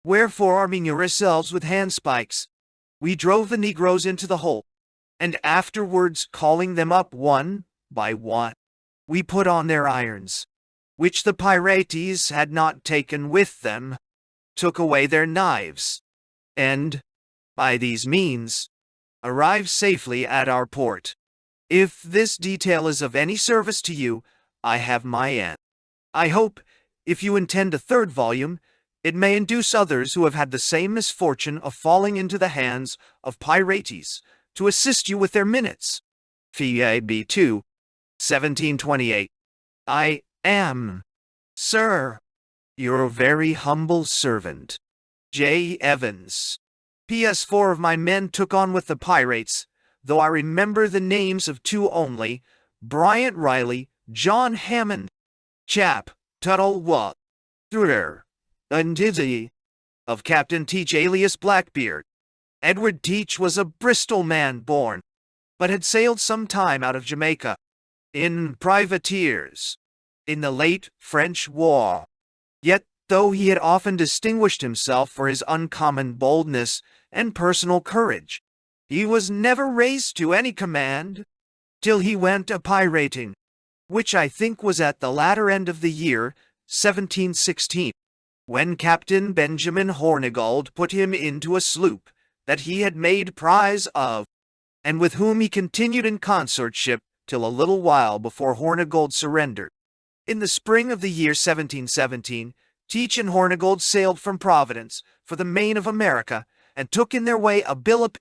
Wherefore, arming yourselves with handspikes, we drove the negroes into the hold, and afterwards calling them up one by one, we put on their irons, which the pirates had not taken with them, took away their knives, and, by these means, arrived safely at our port. If this detail is of any service to you, I have my end. I hope, if you intend a 3rd volume, it may induce others who have had the same misfortune of falling into the hands of pirates to assist you with their minutes. Fab 2, 1728. I am, Sir, your very humble servant, J. Evans. P.S. 4 of my men took on with the pirates, though I remember the names of 2 only, Bryant Riley, John Hammond, Chap, Tuttle Watt, Thurer, and Dizzy, of Captain Teach alias Blackbeard. Edward Teach was a Bristol man born, but had sailed some time out of Jamaica, in privateers, in the late French War. Yet, though he had often distinguished himself for his uncommon boldness and personal courage, he was never raised to any command, till he went a-pirating, which I think was at the latter end of the year 1716, when Captain Benjamin Hornigold put him into a sloop that he had made prize of, and with whom he continued in consortship till a little while before Hornigold surrendered. In the spring of the year 1717, Teach and Hornigold sailed from Providence for the Main of America, and took in their way a billop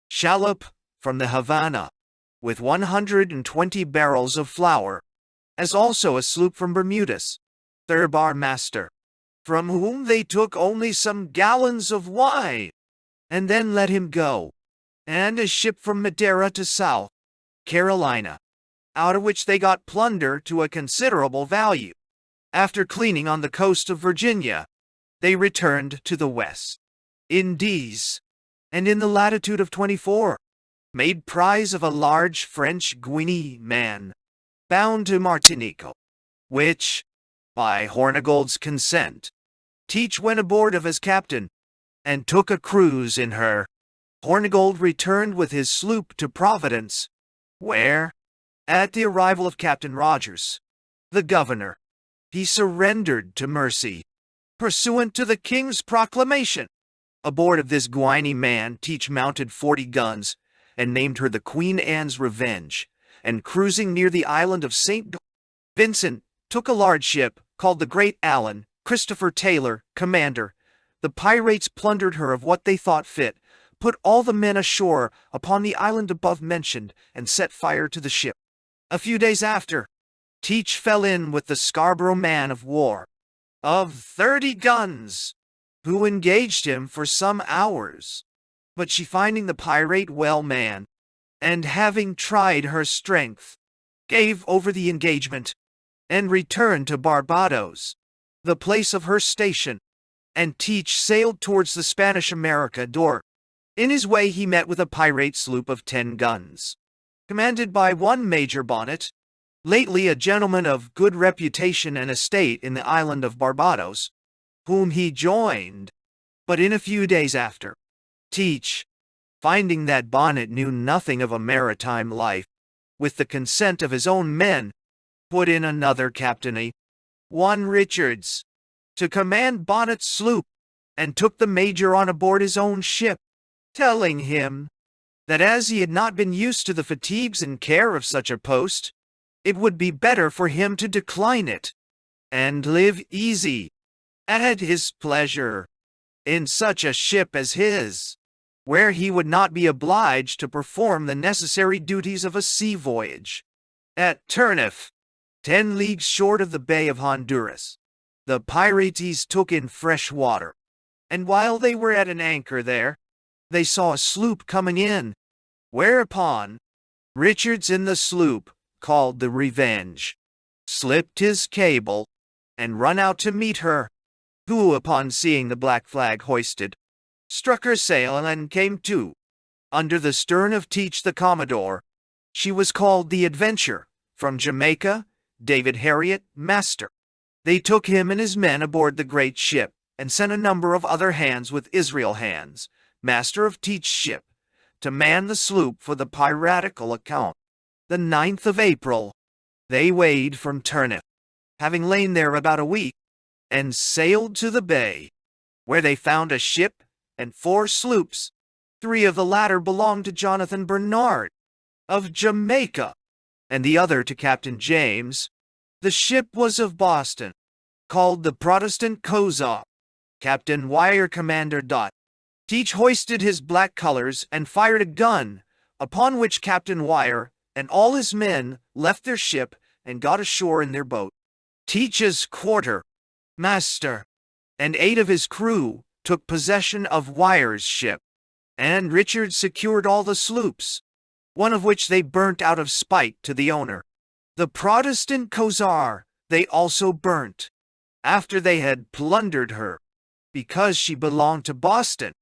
shallop from the Havana, with 120 barrels of flour, as also a sloop from Bermudas, their bar master, from whom they took only some gallons of wine, and then let him go, and a ship from Madeira to South Carolina, out of which they got plunder to a considerable value. After cleaning on the coast of Virginia, they returned to the West Indies, and in the latitude of 24, made prize of a large French Guinea man, bound to Martinique, which, by Hornigold's consent, Teach went aboard of as captain, and took a cruise in her. Hornigold returned with his sloop to Providence, where, at the arrival of Captain Rogers, the governor, he surrendered to mercy, pursuant to the king's proclamation. Aboard of this Guinea man, Teach mounted 40 guns, and named her the Queen Anne's Revenge, and cruising near the island of St. Vincent, took a large ship, called the Great Allen, Christopher Taylor, commander. The pirates plundered her of what they thought fit, put all the men ashore upon the island above mentioned, and set fire to the ship. A few days after, Teach fell in with the Scarborough man of war, of 30 guns, who engaged him for some hours. But she, finding the pirate well manned, and having tried her strength, gave over the engagement, and returned to Barbados, the place of her station, and Teach sailed towards the Spanish America door. In his way he met with a pirate sloop of 10 guns, commanded by one Major Bonnet, lately a gentleman of good reputation and estate in the island of Barbados, whom he joined. But in a few days after, Teach, finding that Bonnet knew nothing of a maritime life, with the consent of his own men, put in another captainy, one Richards, to command Bonnet's sloop, and took the major on aboard his own ship, telling him that as he had not been used to the fatigues and care of such a post, it would be better for him to decline it, and live easy, at his pleasure, in such a ship as his, where he would not be obliged to perform the necessary duties of a sea voyage. At Turniff, 10 leagues short of the Bay of Honduras, the pirates took in fresh water, and while they were at an anchor there, they saw a sloop coming in, whereupon Richards in the sloop, called the Revenge, slipped his cable, and run out to meet her, who, upon seeing the black flag hoisted, struck her sail and came to, under the stern of Teach the Commodore. She was called the Adventure, from Jamaica, David Harriet, master. They took him and his men aboard the great ship, and sent a number of other hands with Israel Hands, master of Teach's ship, to man the sloop for the piratical account. The 9th of April, they weighed from Turniff, having lain there about a week, and sailed to the bay, where they found a ship and 4 sloops. 3 of the latter belonged to Jonathan Bernard, of Jamaica, and the other to Captain James. The ship was of Boston, called the Protestant Kozar. Captain Wire commander. Teach hoisted his black colors and fired a gun, upon which Captain Wire and all his men left their ship and got ashore in their boat. Teach's quarter master and 8 of his crew took possession of Wire's ship, and Richard secured all the sloops, one of which they burnt out of spite to the owner. The Protestant Kozar they also burnt, after they had plundered her, because she belonged to Boston,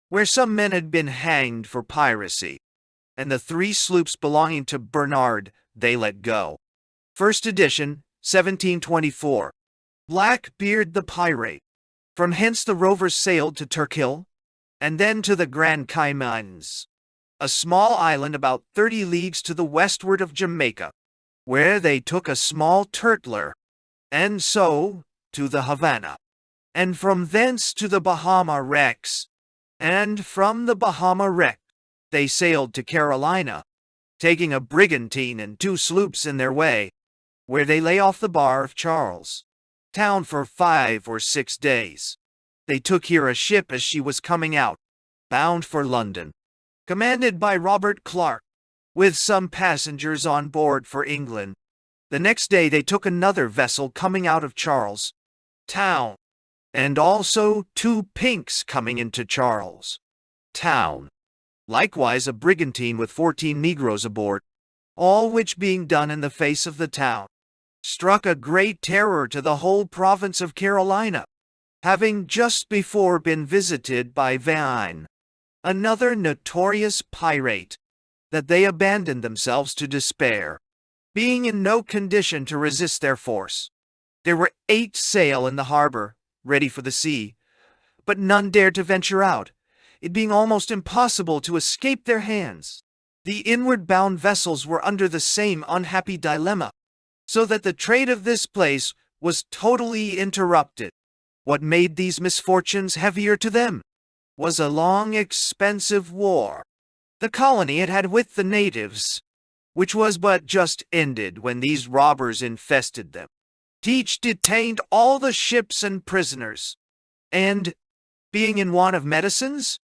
where some men had been hanged for piracy, and the 3 sloops belonging to Bernard they let go. First edition, 1724. Blackbeard the Pirate. From hence the rovers sailed to Turkill, and then to the Grand Caimans, a small island about 30 leagues to the westward of Jamaica, where they took a small turtler, and so to the Havana, and from thence to the Bahama wrecks, and from the Bahama wreck they sailed to Carolina, taking a brigantine and 2 sloops in their way, where they lay off the bar of Charles town for 5 or 6 days. They took here a ship as she was coming out, bound for London, commanded by Robert Clark, with some passengers on board for England. The next day they took another vessel coming out of Charles town, and also 2 pinks coming into Charles town, likewise a brigantine with 14 negroes aboard. all which being done in the face of the town, struck a great terror to the whole province of Carolina, having just before been visited by Vine, another notorious pirate, that they abandoned themselves to despair, being in no condition to resist their force. There were 8 sail in the harbor, ready for the sea, but none dared to venture out, it being almost impossible to escape their hands. The inward-bound vessels were under the same unhappy dilemma, so that the trade of this place was totally interrupted. What made these misfortunes heavier to them was a long, expensive war the colony had had with the natives, which was but just ended when these robbers infested them. Teach detained all the ships and prisoners, and, being in want of medicines,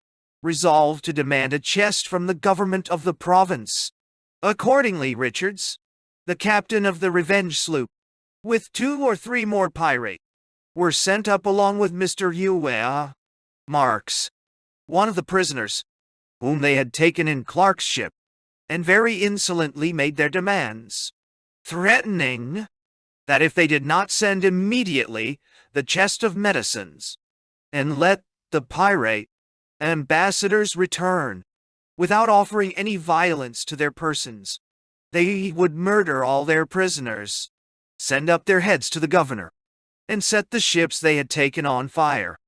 resolved to demand a chest from the government of the province. Accordingly, Richards, the captain of the Revenge sloop, with 2 or 3 more pirates, were sent up along with Mr. Marks, one of the prisoners, whom they had taken in Clark's ship, and very insolently made their demands, threatening that if they did not send immediately the chest of medicines, and let the pirate ambassadors return, without offering any violence to their persons, they would murder all their prisoners, send up their heads to the governor, and set the ships they had taken on fire.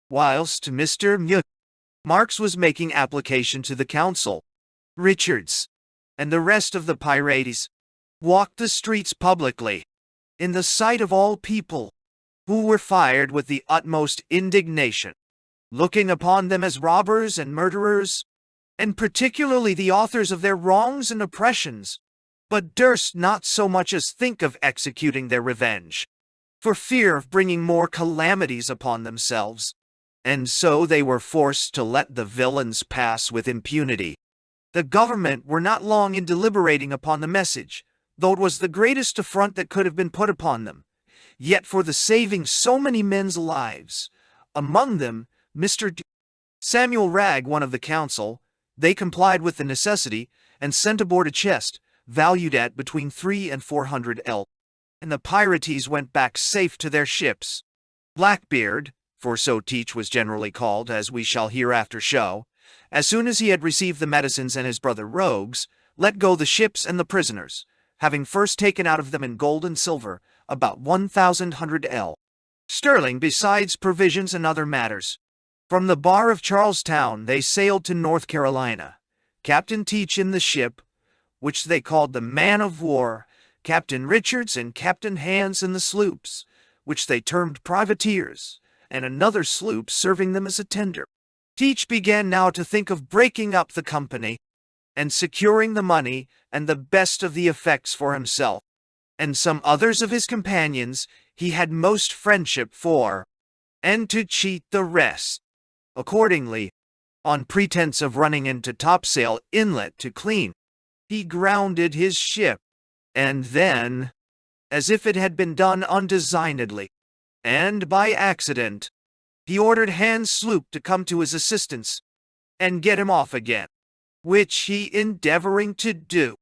Whilst Mr. Marks was making application to the council, Richards and the rest of the pirates walked the streets publicly, in the sight of all people, who were fired with the utmost indignation, looking upon them as robbers and murderers, and particularly the authors of their wrongs and oppressions, but durst not so much as think of executing their revenge, for fear of bringing more calamities upon themselves, and so they were forced to let the villains pass with impunity. The government were not long in deliberating upon the message, though it was the greatest affront that could have been put upon them, yet for the saving so many men's lives, among them Mr. Samuel Ragg, one of the council, they complied with the necessity, and sent aboard a chest, valued at between 300 and 400 L, and the pirates went back safe to their ships. Blackbeard, for so Teach was generally called, as we shall hereafter show, as soon as he had received the medicines and his brother rogues, let go the ships and the prisoners, having first taken out of them in gold and silver about 1,000 L. sterling, besides provisions and other matters. From the bar of Charlestown they sailed to North Carolina, Captain Teach in the ship, which they called the Man of War, Captain Richards and Captain Hands in the sloops, which they termed privateers, and another sloop serving them as a tender. Teach began now to think of breaking up the company, and securing the money and the best of the effects for himself, and some others of his companions he had most friendship for, and to cheat the rest. Accordingly, on pretense of running into Topsail Inlet to clean, he grounded his ship, and then, as if it had been done undesignedly, and by accident, he ordered Hand's sloop to come to his assistance, and get him off again, which he endeavoring to do,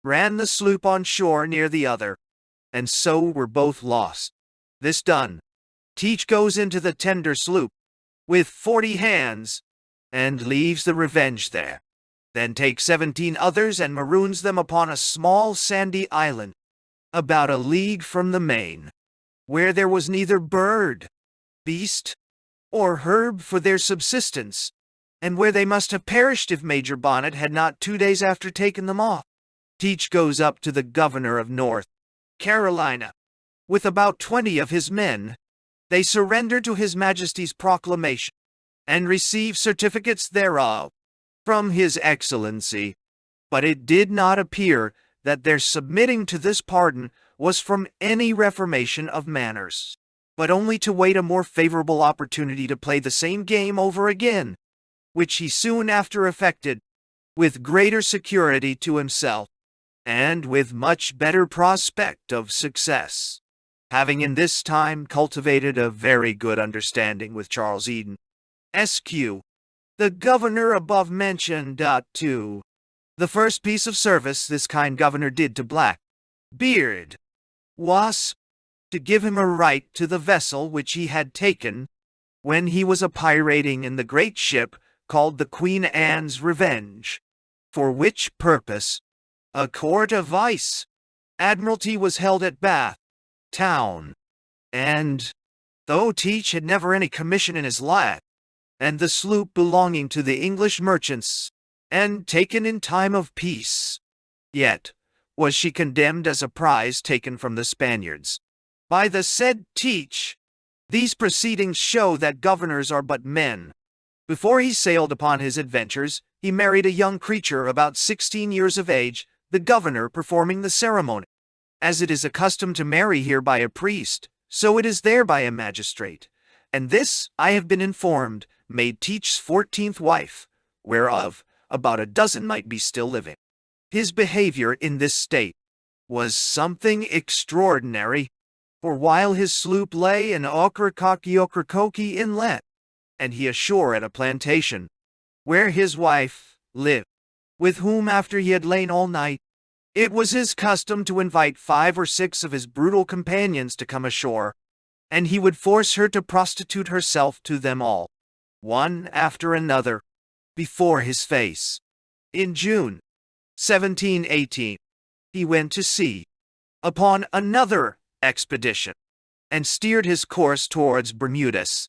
ran the sloop on shore near the other, and so were both lost. This done, Teach goes into the tender sloop, with 40 hands, and leaves the Revenge there, then takes 17 others and maroons them upon a small sandy island, about a league from the main, where there was neither bird, beast, or herb for their subsistence, and where they must have perished if Major Bonnet had not 2 days after taken them off. Teach goes up to the governor of North Carolina, with about 20 of his men. They surrender to his Majesty's proclamation, and receive certificates thereof from his Excellency, but it did not appear that their submitting to this pardon was from any reformation of manners, but only to wait a more favorable opportunity to play the same game over again, which he soon after effected, with greater security to himself, and with much better prospect of success, having in this time cultivated a very good understanding with Charles Eden, Sq., the governor above mentioned. 2. The first piece of service this kind governor did to Blackbeard was to give him a right to the vessel which he had taken when he was a pirating in the great ship called the Queen Anne's Revenge, for which purpose a court of vice admiralty was held at Bath town, and though Teach had never any commission in his life, and the sloop belonging to the English merchants, and taken in time of peace, yet was she condemned as a prize taken from the Spaniards by the said Teach. These proceedings show that governors are but men. Before he sailed upon his adventures, he married a young creature about 16 years of age, the governor performing the ceremony. As it is accustomed to marry here by a priest, so it is there by a magistrate. And this, I have been informed, made Teach's 14th wife, whereof about a dozen might be still living. His behavior in this state was something extraordinary, for while his sloop lay in Ocracoke Inlet, and he ashore at a plantation, where his wife lived, with whom after he had lain all night, it was his custom to invite 5 or 6 of his brutal companions to come ashore, and he would force her to prostitute herself to them all, one after another, before his face. In June 1718, he went to sea upon another expedition, and steered his course towards Bermudas.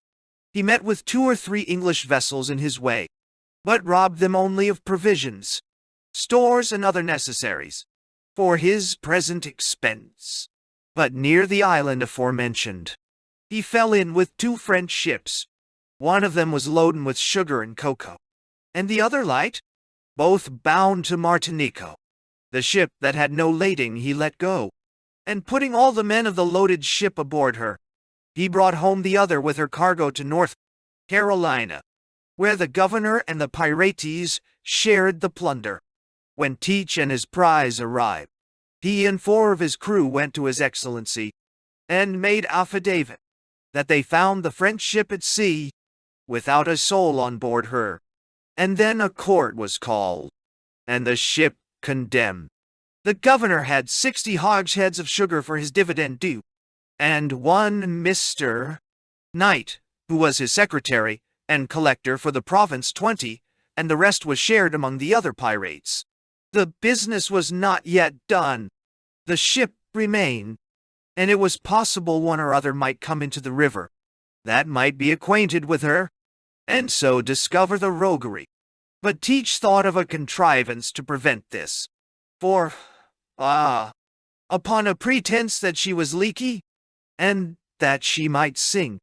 He met with 2 or 3 English vessels in his way, but robbed them only of provisions, stores, and other necessaries, for his present expense. But near the island aforementioned, he fell in with 2 French ships. One of them was loaden with sugar and cocoa, and the other light, both bound to Martinico. The ship that had no lading he let go, and putting all the men of the loaded ship aboard her, he brought home the other with her cargo to North Carolina, where the governor and the pirates shared the plunder. When Teach and his prize arrived, he and 4 of his crew went to His Excellency, and made affidavit that they found the French ship at sea, without a soul on board her. And then a court was called, and the ship condemned. The governor had 60 hogsheads of sugar for his dividend due, and one Mr. Knight, who was his secretary and collector for the province, 20, and the rest was shared among the other pirates. The business was not yet done. The ship remained, and it was possible one or other might come into the river, that might be acquainted with her, and so discover the roguery. But Teach thought of a contrivance to prevent this, for, upon a pretense that she was leaky, and that she might sink,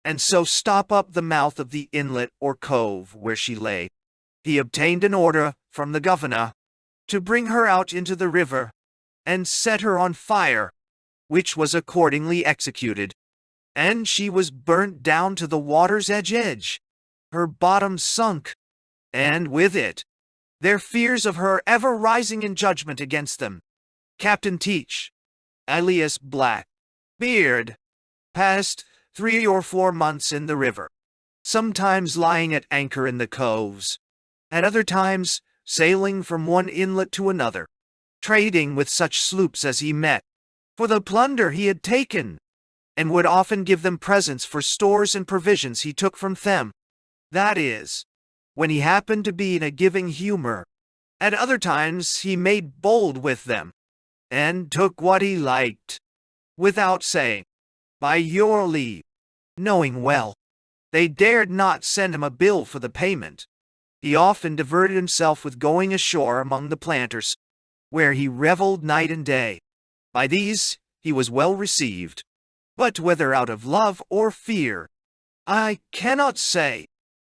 and so stop up the mouth of the inlet or cove where she lay, he obtained an order from the governor to bring her out into the river, and set her on fire, which was accordingly executed, and she was burnt down to the water's edge, her bottom sunk, and with it, their fears of her ever rising in judgment against them. Captain Teach, alias Blackbeard, passed 3 or 4 months in the river, sometimes lying at anchor in the coves, at other times sailing from one inlet to another, trading with such sloops as he met, for the plunder he had taken, and would often give them presents for stores and provisions he took from them. That is, when he happened to be in a giving humor. At other times he made bold with them, and took what he liked, without saying, "By your leave," knowing well they dared not send him a bill for the payment. He often diverted himself with going ashore among the planters, where he reveled night and day. By these he was well received, but whether out of love or fear, I cannot say.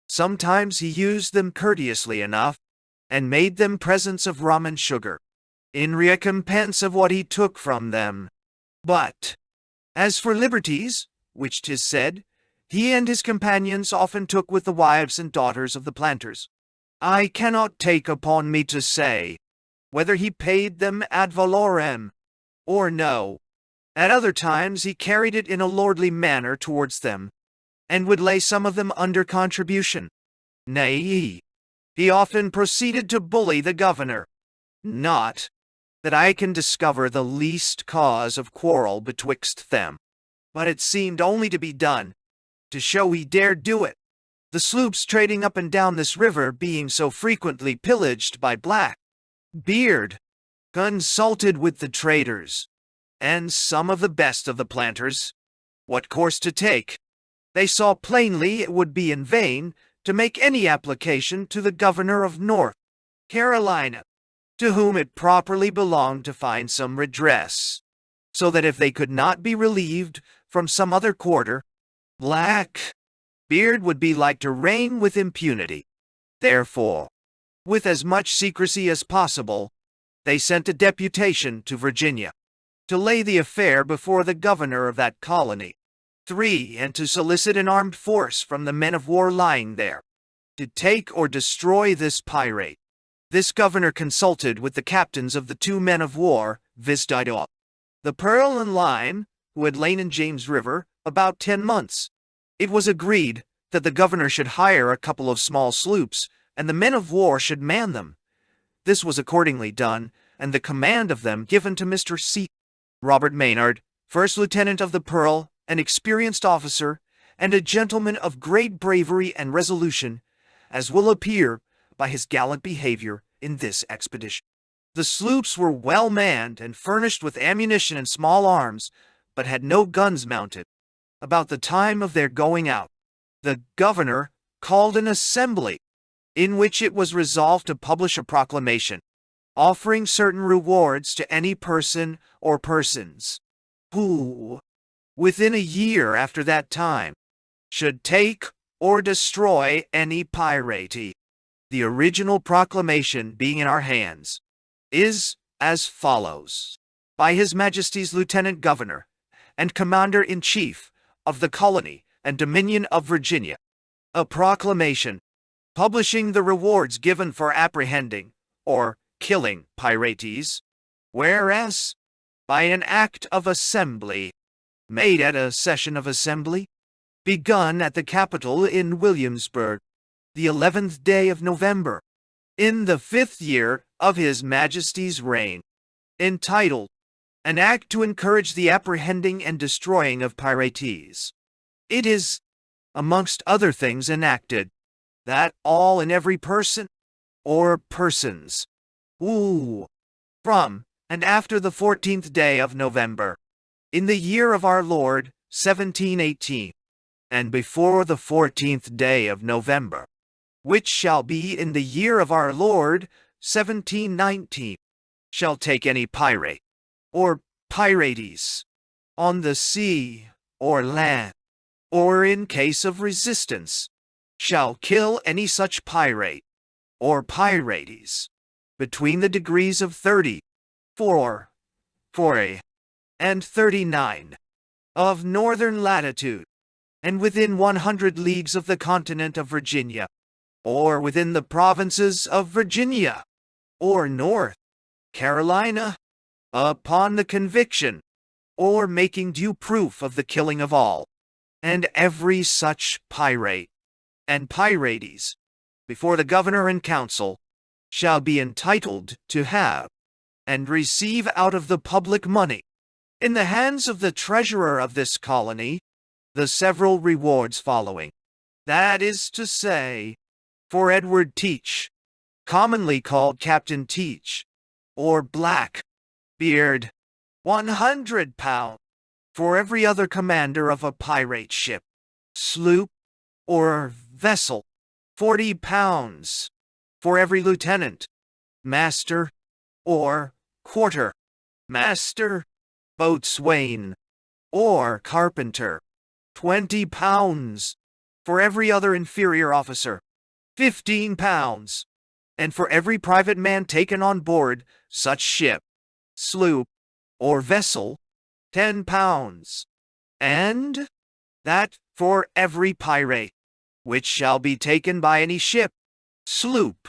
Sometimes he used them courteously enough, and made them presents of rum and sugar, in recompense of what he took from them. But as for liberties, which 'tis said, he and his companions often took with the wives and daughters of the planters, I cannot take upon me to say whether he paid them ad valorem or no. At other times he carried it in a lordly manner towards them, and would lay some of them under contribution. Nay, he often proceeded to bully the governor, Not that I can discover the least cause of quarrel betwixt them, but it seemed only to be done, to show he dared do it, the sloops trading up and down this river being so frequently pillaged by Black Beard, consulted with the traders, and some of the best of the planters, what course to take. They saw plainly it would be in vain to make any application to the governor of North Carolina, to whom it properly belonged to find some redress, so that if they could not be relieved from some other quarter, Black Beard would be like to reign with impunity. Therefore, with as much secrecy as possible, they sent a deputation to Virginia, to lay the affair before the governor of that colony. 3. And to solicit an armed force from the men of war lying there, to take or destroy this pirate. This governor consulted with the captains of the 2 men of war, viz. the Pearl and Lime, who had lain in James River about 10 months. It was agreed that the governor should hire a couple of small sloops, and the men of war should man them. This was accordingly done, and the command of them given to Mr. C. Robert Maynard, first lieutenant of the Pearl, an experienced officer, and a gentleman of great bravery and resolution, as will appear by his gallant behavior in this expedition. The sloops were well manned and furnished with ammunition and small arms, but had no guns mounted. About the time of their going out, the governor called an assembly, in which it was resolved to publish a proclamation, offering certain rewards to any person or persons who, within a year after that time, should take or destroy any piratey. The original proclamation being in our hands is as follows. By His Majesty's Lieutenant Governor and Commander-in-Chief of the Colony and Dominion of Virginia, a proclamation publishing the rewards given for apprehending or killing pirates, whereas, by an act of assembly, made at a session of assembly, begun at the Capitol in Williamsburg, the 11th day of November, in the 5th year of His Majesty's reign, entitled, An Act to Encourage the Apprehending and Destroying of Pirates. It is, amongst other things enacted, that all and every person, or persons, who, from and after the 14th day of November, in the year of our Lord, 1718, and before the 14th day of November, which shall be in the year of our Lord, 1719, shall take any pirate, or pirates, on the sea, or land, or in case of resistance, shall kill any such pirate, or pirates, between the degrees of 34, 40, and 39, of northern latitude, and within 100 leagues of the continent of Virginia, or within the provinces of Virginia, or North Carolina, upon the conviction, or making due proof of the killing of all, and every such pirate, and pirates, before the governor and council, shall be entitled to have, and receive out of the public money, in the hands of the treasurer of this colony, the several rewards following. That is to say, for Edward Teach, commonly called Captain Teach, or Black Beard, £100. For every other commander of a pirate ship, sloop, or vessel, £40. For every lieutenant, master, or quarter master, boatswain, or carpenter, £20. For every other inferior officer, £15. And for every private man taken on board such ship, sloop, or vessel, £10. And that for every pirate, which shall be taken by any ship, sloop,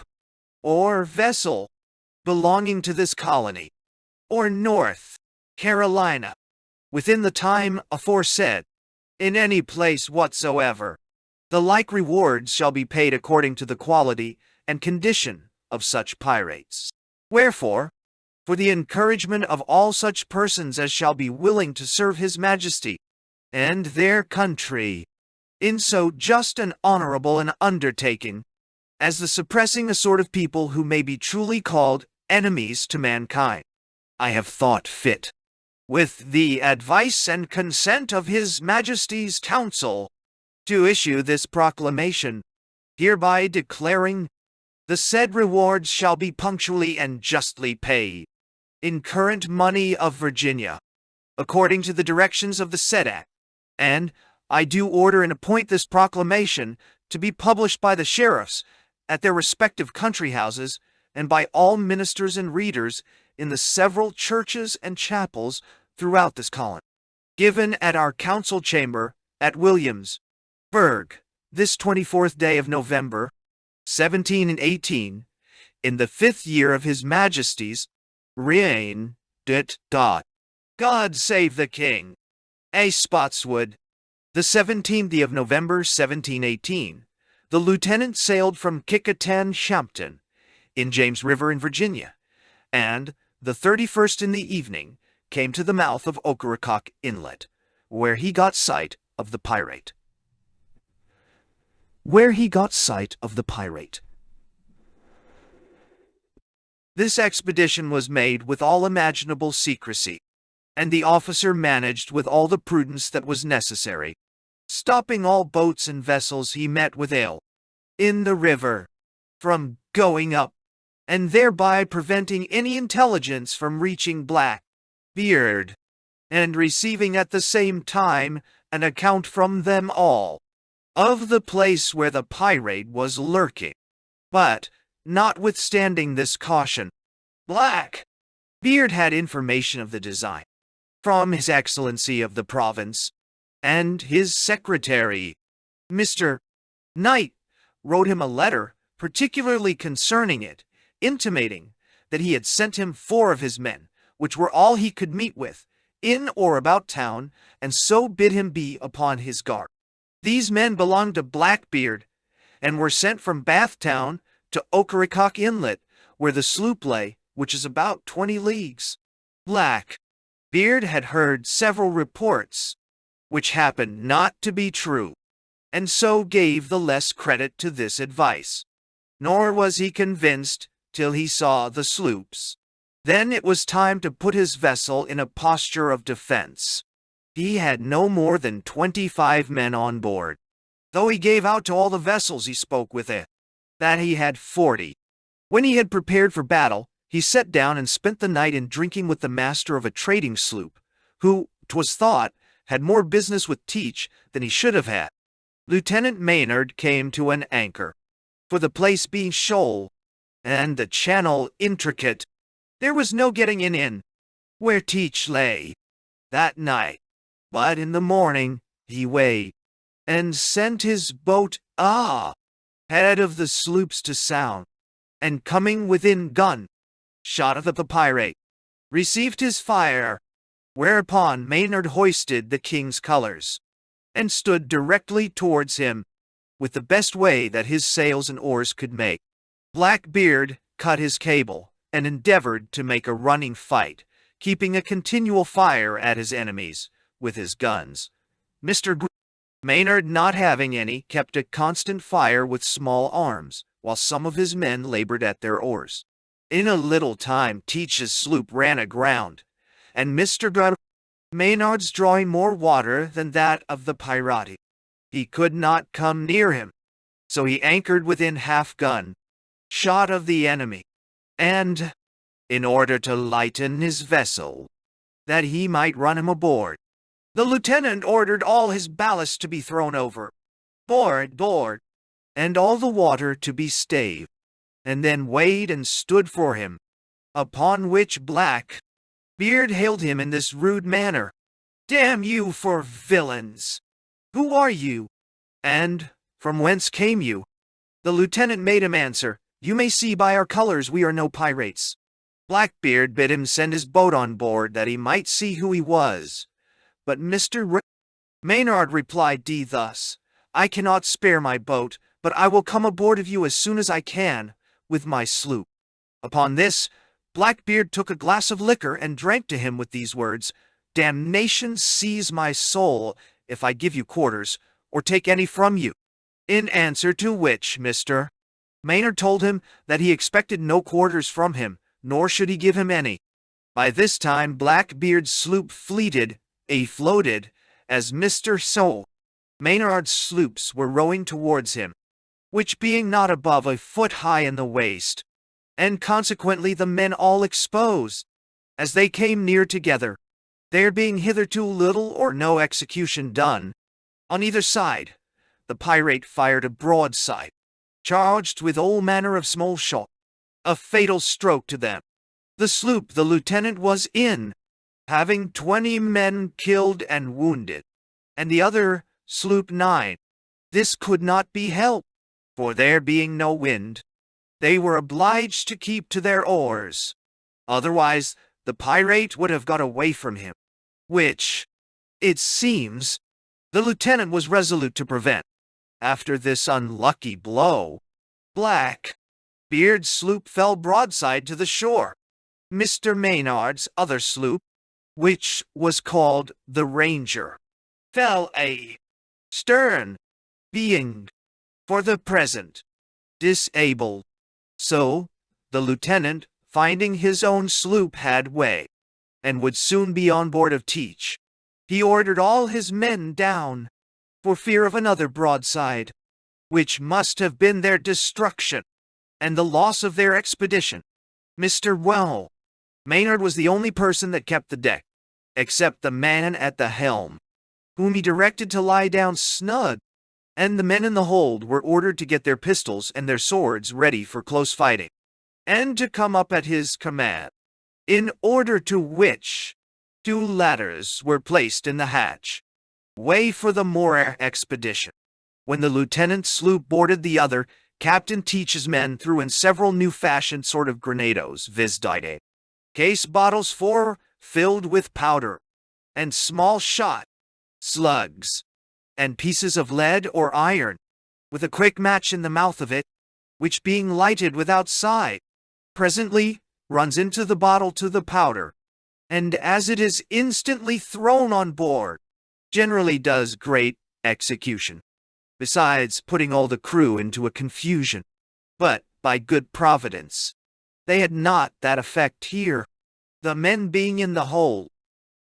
or vessel, belonging to this colony, or North Carolina, within the time aforesaid, in any place whatsoever, the like rewards shall be paid according to the quality and condition of such pirates. Wherefore, for the encouragement of all such persons as shall be willing to serve his majesty and their country, in so just and honorable an undertaking, as the suppressing a sort of people who may be truly called enemies to mankind, I have thought fit, with the advice and consent of his majesty's council, to issue this proclamation, hereby declaring the said rewards shall be punctually and justly paid, in current money of Virginia, according to the directions of the said act, and I do order and appoint this proclamation to be published by the sheriffs at their respective country houses and by all ministers and readers in the several churches and chapels throughout this colony, given at our council chamber at Williamsburg, this 24th day of November, 17 and 18, in the 5th year of his majesty's reign. God save the king. A Spotswood, the 17th day of November, 1718, the lieutenant sailed from Kicquetan-Shampton, in James River in Virginia, and the 31st in the evening came to the mouth of Ocracoke Inlet, where he got sight of the pirate. This expedition was made with all imaginable secrecy, and the officer managed with all the prudence that was necessary, stopping all boats and vessels he met with in the river from going up, and thereby preventing any intelligence from reaching Blackbeard, and receiving at the same time an account from them all of the place where the pirate was lurking. But, notwithstanding this caution, Blackbeard had information of the design from His Excellency of the province, and his secretary, Mr. Knight, wrote him a letter particularly concerning it, intimating that he had sent him 4 of his men, which were all he could meet with, in or about town, and so bid him be upon his guard. These men belonged to Blackbeard, and were sent from Bath Town to Ocracoke Inlet, where the sloop lay, which is about 20 leagues. Blackbeard had heard several reports, which happened not to be true, and so gave the less credit to this advice. Nor was he convinced till he saw the sloops. Then it was time to put his vessel in a posture of defense. He had no more than 25 men on board, though he gave out to all the vessels he spoke with that he had 40. When he had prepared for battle, he sat down and spent the night in drinking with the master of a trading sloop, who, 'twas thought, had more business with Teach than he should have had. Lieutenant Maynard came to an anchor, for the place being shoal, and the channel intricate, there was no getting in where Teach lay that night. But in the morning he weighed, and sent his boat ahead of the sloops to sound, and coming within gun shot of the pirate, received his fire, whereupon Maynard hoisted the king's colors, and stood directly towards him, with the best way that his sails and oars could make. Blackbeard cut his cable, and endeavored to make a running fight, keeping a continual fire at his enemies with his guns. Mr. Maynard, not having any, kept a constant fire with small arms, while some of his men labored at their oars. In a little time Teach's sloop ran aground, and Mr. Maynard's drawing more water than that of the pirate. He could not come near him, so he anchored within half-gun shot of the enemy, and, in order to lighten his vessel, that he might run him aboard, the lieutenant ordered all his ballast to be thrown overboard, and all the water to be staved, and then weighed and stood for him, upon which Blackbeard hailed him in this rude manner: "Damn you for villains! Who are you, and from whence came you?" The lieutenant made him answer, "You may see by our colors we are no pirates." Blackbeard bid him send his boat on board that he might see who he was. But Mr. Maynard replied thus: "I cannot spare my boat, but I will come aboard of you as soon as I can, with my sloop." Upon this, Blackbeard took a glass of liquor and drank to him with these words, "Damnation seize my soul if I give you quarters, or take any from you." In answer to which, Mr. Maynard told him that he expected no quarters from him, nor should he give him any. By this time Blackbeard's sloop floated, as Mr. Maynard's sloops were rowing towards him, which being not above a foot high in the waist, and consequently the men all exposed, as they came near together, there being hitherto little or no execution done, on either side, the pirate fired a broadside, charged with all manner of small shot, a fatal stroke to them. The sloop the lieutenant was in, having 20 men killed and wounded, and the other sloop 9. This could not be helped, for there being no wind, they were obliged to keep to their oars. Otherwise, the pirate would have got away from him, which, it seems, the lieutenant was resolute to prevent. After this unlucky blow, Blackbeard's sloop fell broadside to the shore. Mr. Maynard's other sloop, which was called the Ranger, fell astern, being, for the present, disabled. So, the lieutenant, finding his own sloop had way, and would soon be on board of Teach, he ordered all his men down, for fear of another broadside, which must have been their destruction, and the loss of their expedition. Mr. Maynard was the only person that kept the deck, except the man at the helm, whom he directed to lie down snug, and the men in the hold were ordered to get their pistols and their swords ready for close fighting, and to come up at his command, in order to which 2 ladders were placed in the hatch, way for the Moor expedition. When the lieutenant's sloop boarded the other, Captain Teach's men threw in several new-fashioned sort of grenados, viz. Case bottles 4 filled with powder, and small shot, slugs, and pieces of lead or iron, with a quick match in the mouth of it, which being lighted without sight, presently runs into the bottle to the powder, and as it is instantly thrown on board, generally does great execution, besides putting all the crew into a confusion. But, by good providence, they had not that effect here, the men being in the hold.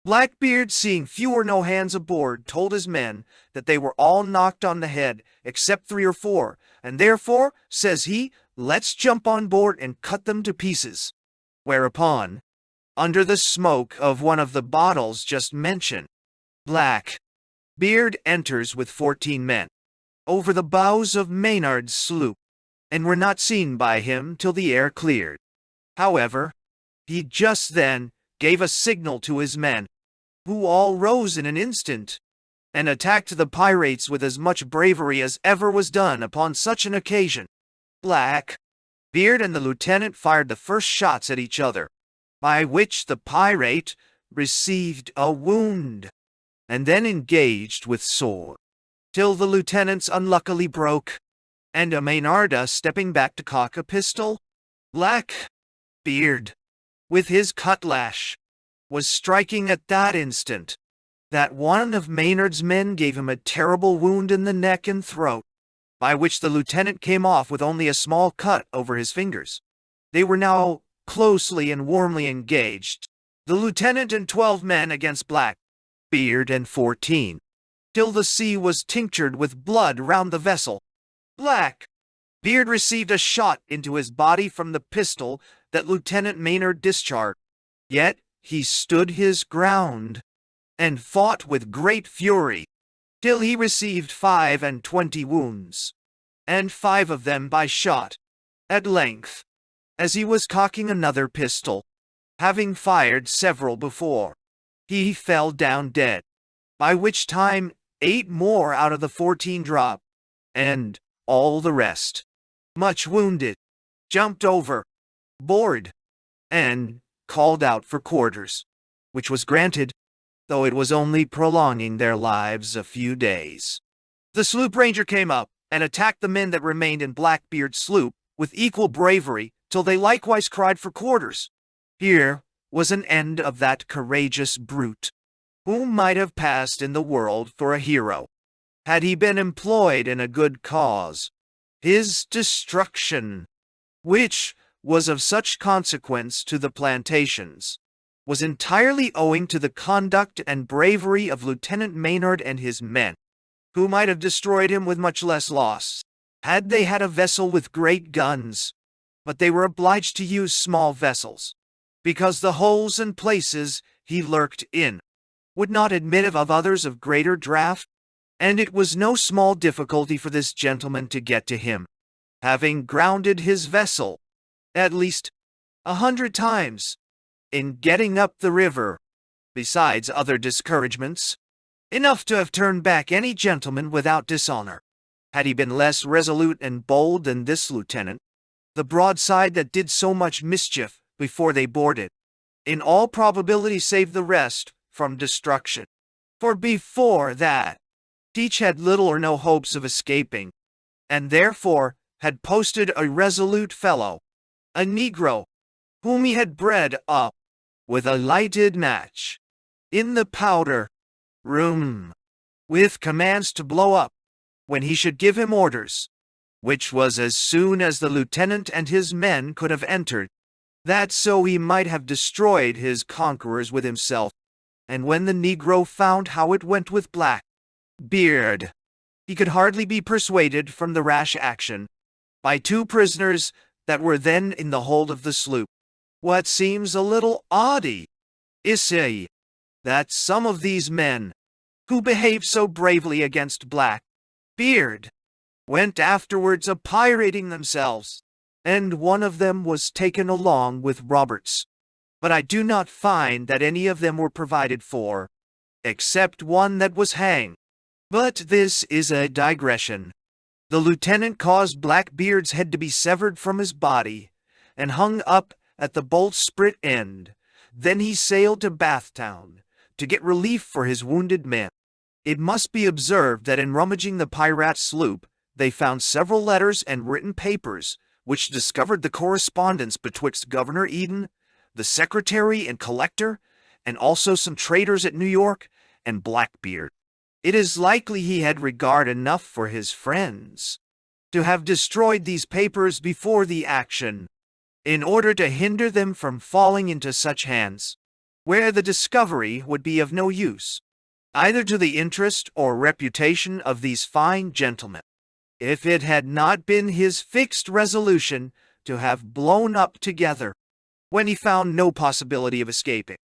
Blackbeard, seeing few or no hands aboard, told his men that they were all knocked on the head, except 3 or 4, and therefore, says he, let's jump on board and cut them to pieces. Whereupon, under the smoke of one of the bottles just mentioned, Blackbeard enters with 14 men, over the bows of Maynard's sloop, and were not seen by him till the air cleared. However, he just then gave a signal to his men, who all rose in an instant, and attacked the pirates with as much bravery as ever was done upon such an occasion. Blackbeard and the lieutenant fired the first shots at each other, by which the pirate received a wound, and then engaged with sword, till the lieutenant's unluckily broke, and Maynard stepping back to cock a pistol, Blackbeard, with his cutlash, was striking at that instant, that one of Maynard's men gave him a terrible wound in the neck and throat, by which the lieutenant came off with only a small cut over his fingers. They were now closely and warmly engaged, the lieutenant and 12 men against Blackbeard and 14, till the sea was tinctured with blood round the vessel. Blackbeard received a shot into his body from the pistol that Lieutenant Maynard discharged, yet he stood his ground, and fought with great fury, till he received 25 wounds, and 5 of them by shot. At length, as he was cocking another pistol, having fired several before, he fell down dead, by which time 8 more out of the 14 dropped, and all the rest, much wounded, jumped over board, and called out for quarters, which was granted, though it was only prolonging their lives a few days. The sloop Ranger came up, and attacked the men that remained in Blackbeard's sloop with equal bravery, till they likewise cried for quarters. Here was an end of that courageous brute, who might have passed in the world for a hero, had he been employed in a good cause. His destruction, which was of such consequence to the plantations, was entirely owing to the conduct and bravery of Lieutenant Maynard and his men, who might have destroyed him with much less loss, had they had a vessel with great guns. But they were obliged to use small vessels, because the holes and places he lurked in would not admit of others of greater draught, and it was no small difficulty for this gentleman to get to him, having grounded his vessel at least 100 times in getting up the river, besides other discouragements, enough to have turned back any gentleman without dishonor, had he been less resolute and bold than this lieutenant. The broadside that did so much mischief before they boarded, in all probability saved the rest from destruction. For before that, each had little or no hopes of escaping, and therefore had posted a resolute fellow, a negro, whom he had bred up with a lighted match in the powder room, with commands to blow up when he should give him orders, which was as soon as the lieutenant and his men could have entered, that so he might have destroyed his conquerors with himself. And when the negro found how it went with Blackbeard, he could hardly be persuaded from the rash action by 2 prisoners that were then in the hold of the sloop. What seems a little odd is that some of these men, who behaved so bravely against Blackbeard, went afterwards a-pirating themselves, and one of them was taken along with Roberts. But I do not find that any of them were provided for, except one that was hanged. But this is a digression. The lieutenant caused Blackbeard's head to be severed from his body, and hung up at the bowsprit end. Then he sailed to Bathtown, to get relief for his wounded men. It must be observed that in rummaging the pirate sloop, they found several letters and written papers, which discovered the correspondence betwixt Governor Eden, the secretary and collector, and also some traders at New York, and Blackbeard. It is likely he had regard enough for his friends to have destroyed these papers before the action, in order to hinder them from falling into such hands, where the discovery would be of no use, either to the interest or reputation of these fine gentlemen, if it had not been his fixed resolution to have blown up together, when he found no possibility of escaping.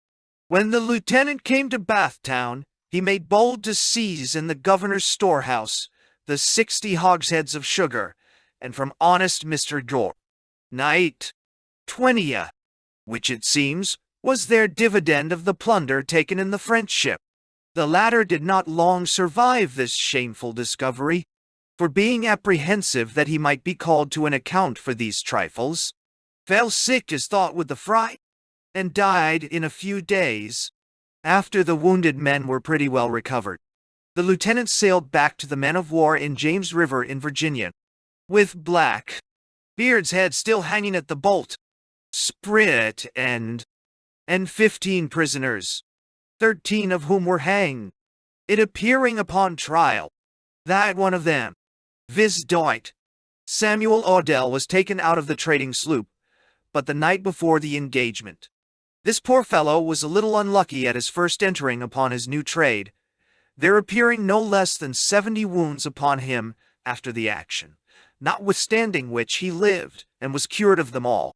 When the lieutenant came to Bathtown, he made bold to seize in the governor's storehouse the 60 hogsheads of sugar, and from honest Mr. Gore, Knight, 20, which it seems was their dividend of the plunder taken in the French ship. The latter did not long survive this shameful discovery, for being apprehensive that he might be called to an account for these trifles, fell sick as thought with the fright, and died in a few days, after the wounded men were pretty well recovered. The lieutenant sailed back to the man-of-war in James River in Virginia, with Blackbeard's head still hanging at the bowsprit end, and 15 prisoners, 13 of whom were hanged. It appearing upon trial that one of them, viz. Doit, Samuel Odell, was taken out of the trading sloop, but the night before the engagement. This poor fellow was a little unlucky at his first entering upon his new trade, there appearing no less than 70 wounds upon him after the action, notwithstanding which he lived and was cured of them all.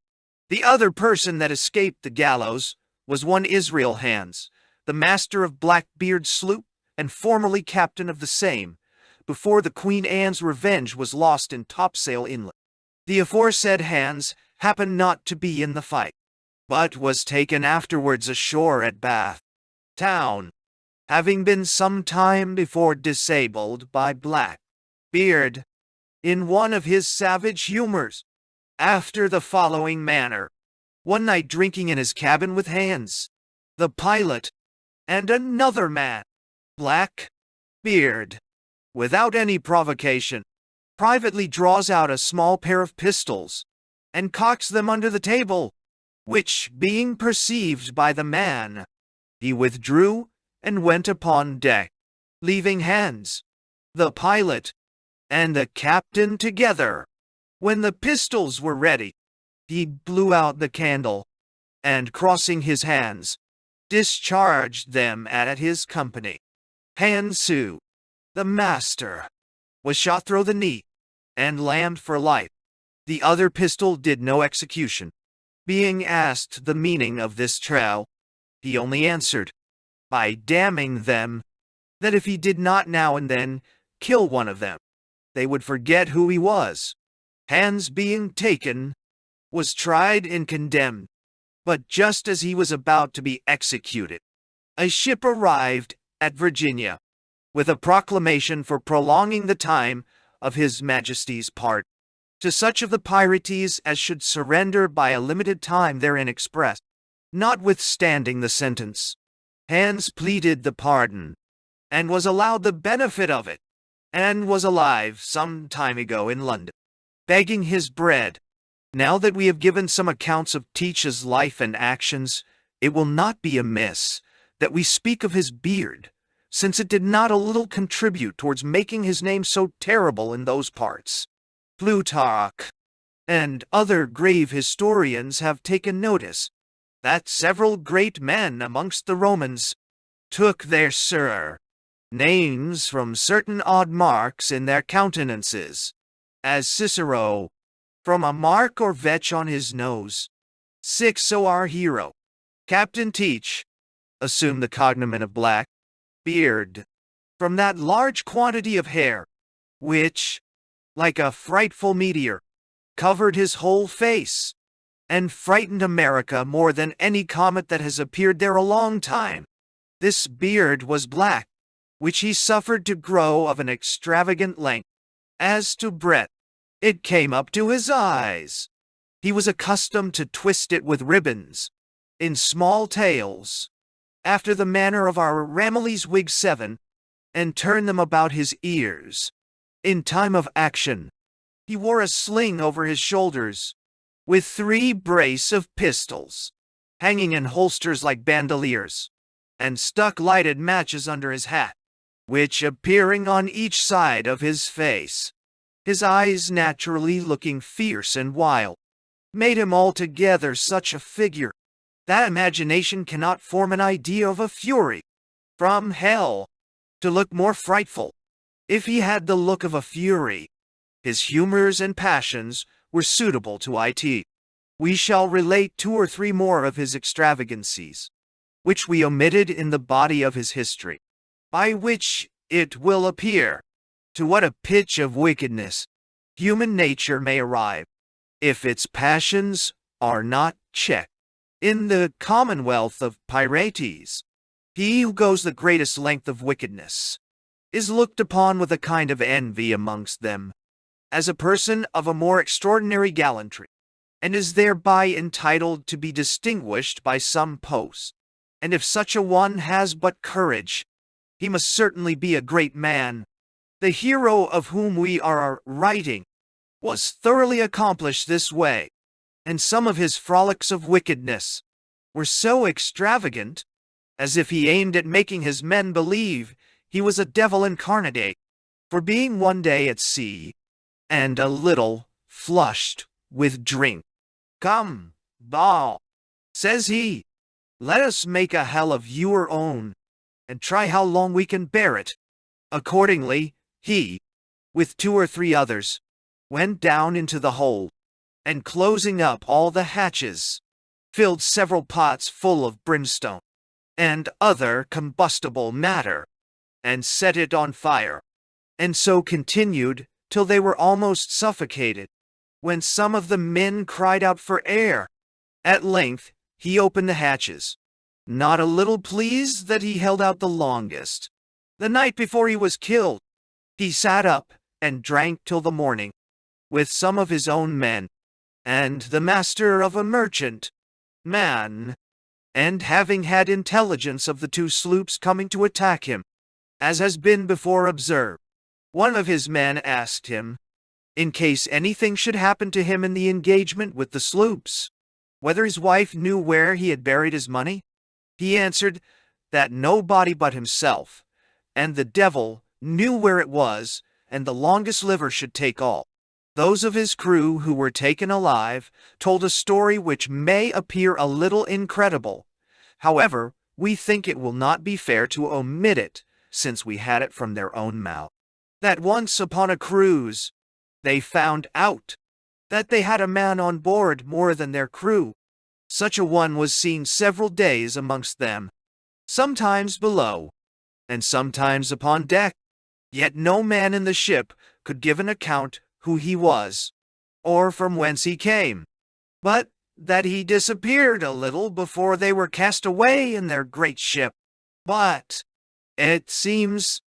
The other person that escaped the gallows was one Israel Hands, the master of Blackbeard's sloop, and formerly captain of the same, before the Queen Anne's Revenge was lost in Topsail Inlet. The aforesaid Hands happened not to be in the fight, but was taken afterwards ashore at Bath Town, having been some time before disabled by Blackbeard in one of his savage humors, after the following manner. One night drinking in his cabin with Hands, the pilot, and another man, Blackbeard, without any provocation, privately draws out a small pair of pistols, and cocks them under the table, which, being perceived by the man, he withdrew and went upon deck, leaving Hans, the pilot, and the captain together. When the pistols were ready, he blew out the candle, and crossing his hands, discharged them at his company. Hansu, the master, was shot through the knee, and lammed for life. The other pistol did no execution. Being asked the meaning of this trial, he only answered, by damning them, that if he did not now and then kill one of them, they would forget who he was. Hans, being taken, was tried and condemned, but just as he was about to be executed, a ship arrived at Virginia, with a proclamation for prolonging the time of His Majesty's part to such of the pirates as should surrender by a limited time therein expressed. Notwithstanding the sentence, Hans pleaded the pardon, and was allowed the benefit of it, and was alive some time ago in London, begging his bread. Now that we have given some accounts of Teach's life and actions, it will not be amiss that we speak of his beard, since it did not a little contribute towards making his name so terrible in those parts. Plutarch and other grave historians have taken notice that several great men amongst the Romans took their names from certain odd marks in their countenances, as Cicero, from a mark or vetch on his nose. So our hero, Captain Teach, assumed the cognomen of Black Beard, from that large quantity of hair, which, like a frightful meteor, covered his whole face, and frightened America more than any comet that has appeared there a long time. This beard was black, which he suffered to grow of an extravagant length. As to breadth, it came up to his eyes. He was accustomed to twist it with ribbons, in small tails, after the manner of our Ramillies Wig 7, and turn them about his ears. In time of action, he wore a sling over his shoulders, with 3 brace of pistols, hanging in holsters like bandoliers, and stuck lighted matches under his hat, which appearing on each side of his face, his eyes naturally looking fierce and wild, made him altogether such a figure that imagination cannot form an idea of a fury from hell to look more frightful. If he had the look of a fury, his humors and passions were suitable to it. We shall relate 2 or 3 more of his extravagancies, which we omitted in the body of his history, by which it will appear to what a pitch of wickedness human nature may arrive, if its passions are not checked. In the commonwealth of pirates, he who goes the greatest length of wickedness is looked upon with a kind of envy amongst them, as a person of a more extraordinary gallantry, and is thereby entitled to be distinguished by some post. And if such a one has but courage, he must certainly be a great man. The hero of whom we are writing was thoroughly accomplished this way, and some of his frolics of wickedness were so extravagant, as if he aimed at making his men believe he was a devil incarnate. For being one day at sea, and a little flushed with drink, "Come, Ball," says he, "let us make a hell of your own, and try how long we can bear it." Accordingly, he, with 2 or 3 others, went down into the hold, and closing up all the hatches, filled several pots full of brimstone and other combustible matter, and set it on fire, and so continued till they were almost suffocated, when some of the men cried out for air. At length he opened the hatches, not a little pleased that he held out the longest. The night before he was killed, he sat up and drank till the morning, with some of his own men, and the master of a merchant man, and having had intelligence of the 2 sloops coming to attack him, as has been before observed, one of his men asked him, in case anything should happen to him in the engagement with the sloops, whether his wife knew where he had buried his money. He answered that nobody but himself and the devil knew where it was, and the longest liver should take all. Those of his crew who were taken alive told a story which may appear a little incredible. However, we think it will not be fair to omit it, since we had it from their own mouth. That once upon a cruise, they found out that they had a man on board more than their crew. Such a one was seen several days amongst them, sometimes below, and sometimes upon deck. Yet no man in the ship could give an account who he was, or from whence he came, but that he disappeared a little before they were cast away in their great ship. But it seems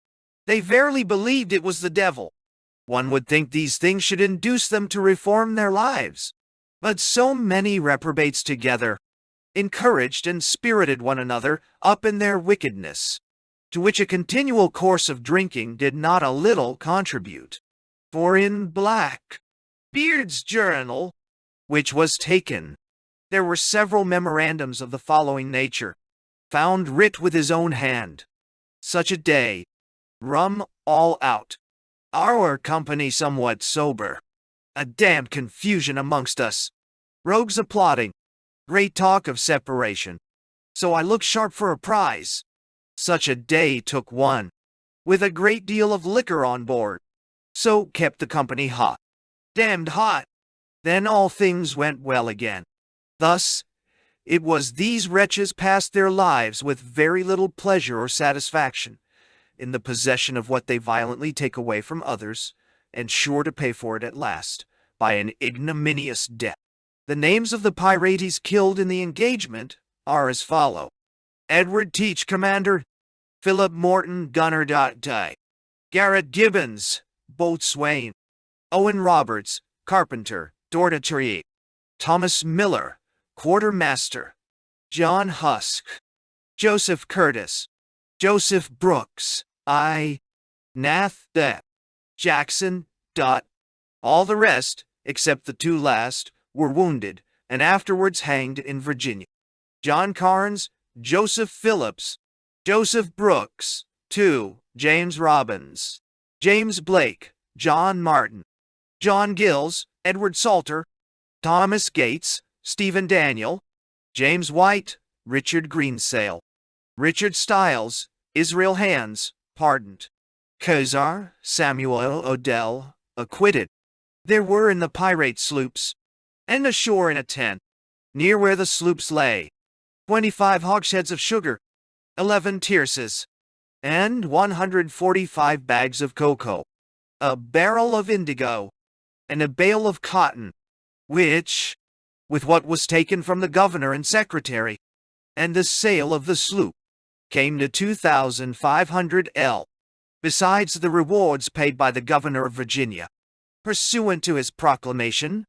they verily believed it was the devil. One would think these things should induce them to reform their lives. But so many reprobates together encouraged and spirited one another up in their wickedness, to which a continual course of drinking did not a little contribute. For in Blackbeard's journal, which was taken, there were several memorandums of the following nature, found writ with his own hand. Such a day, rum all out, our company somewhat sober, a damned confusion amongst us, rogues applauding, great talk of separation. So I looked sharp for a prize. Such a day took one, with a great deal of liquor on board, so kept the company hot, damned hot. Then all things went well again. Thus, it was these wretches passed their lives with very little pleasure or satisfaction, in the possession of what they violently take away from others, and sure to pay for it at last, by an ignominious death. The names of the pirates killed in the engagement are as follow: Edward Teach, commander; Philip Morton, gunner. Garrett Gibbons, boatswain; Owen Roberts, carpenter, dormitory; Thomas Miller, quartermaster; John Husk; Joseph Curtis; Joseph Brooks, Nath, Jackson. All the rest, except the two last, were wounded, and afterwards hanged in Virginia. John Carnes, Joseph Phillips, Joseph Brooks, 2, James Robbins, James Blake, John Martin, John Gills, Edward Salter, Thomas Gates, Stephen Daniel, James White, Richard Greensail, Richard Stiles, Israel Hands, pardoned. Kezar, Samuel Odell, acquitted. There were in the pirate sloops, and ashore in a tent, near where the sloops lay, 25 hogsheads of sugar, 11 tierces, and 145 bags of cocoa, a barrel of indigo, and a bale of cotton, which, with what was taken from the governor and secretary, and the sale of the sloop, came to 2,500 L, besides the rewards paid by the governor of Virginia, pursuant to his proclamation,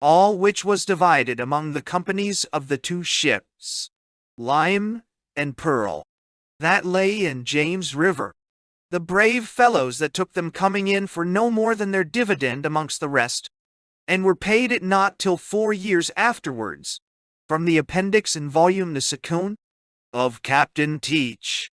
all which was divided among the companies of the two ships, Lime and Pearl, that lay in James River. The brave fellows that took them coming in for no more than their dividend amongst the rest, and were paid it not till 4 years afterwards, from the appendix in volume the second of Captain Teach.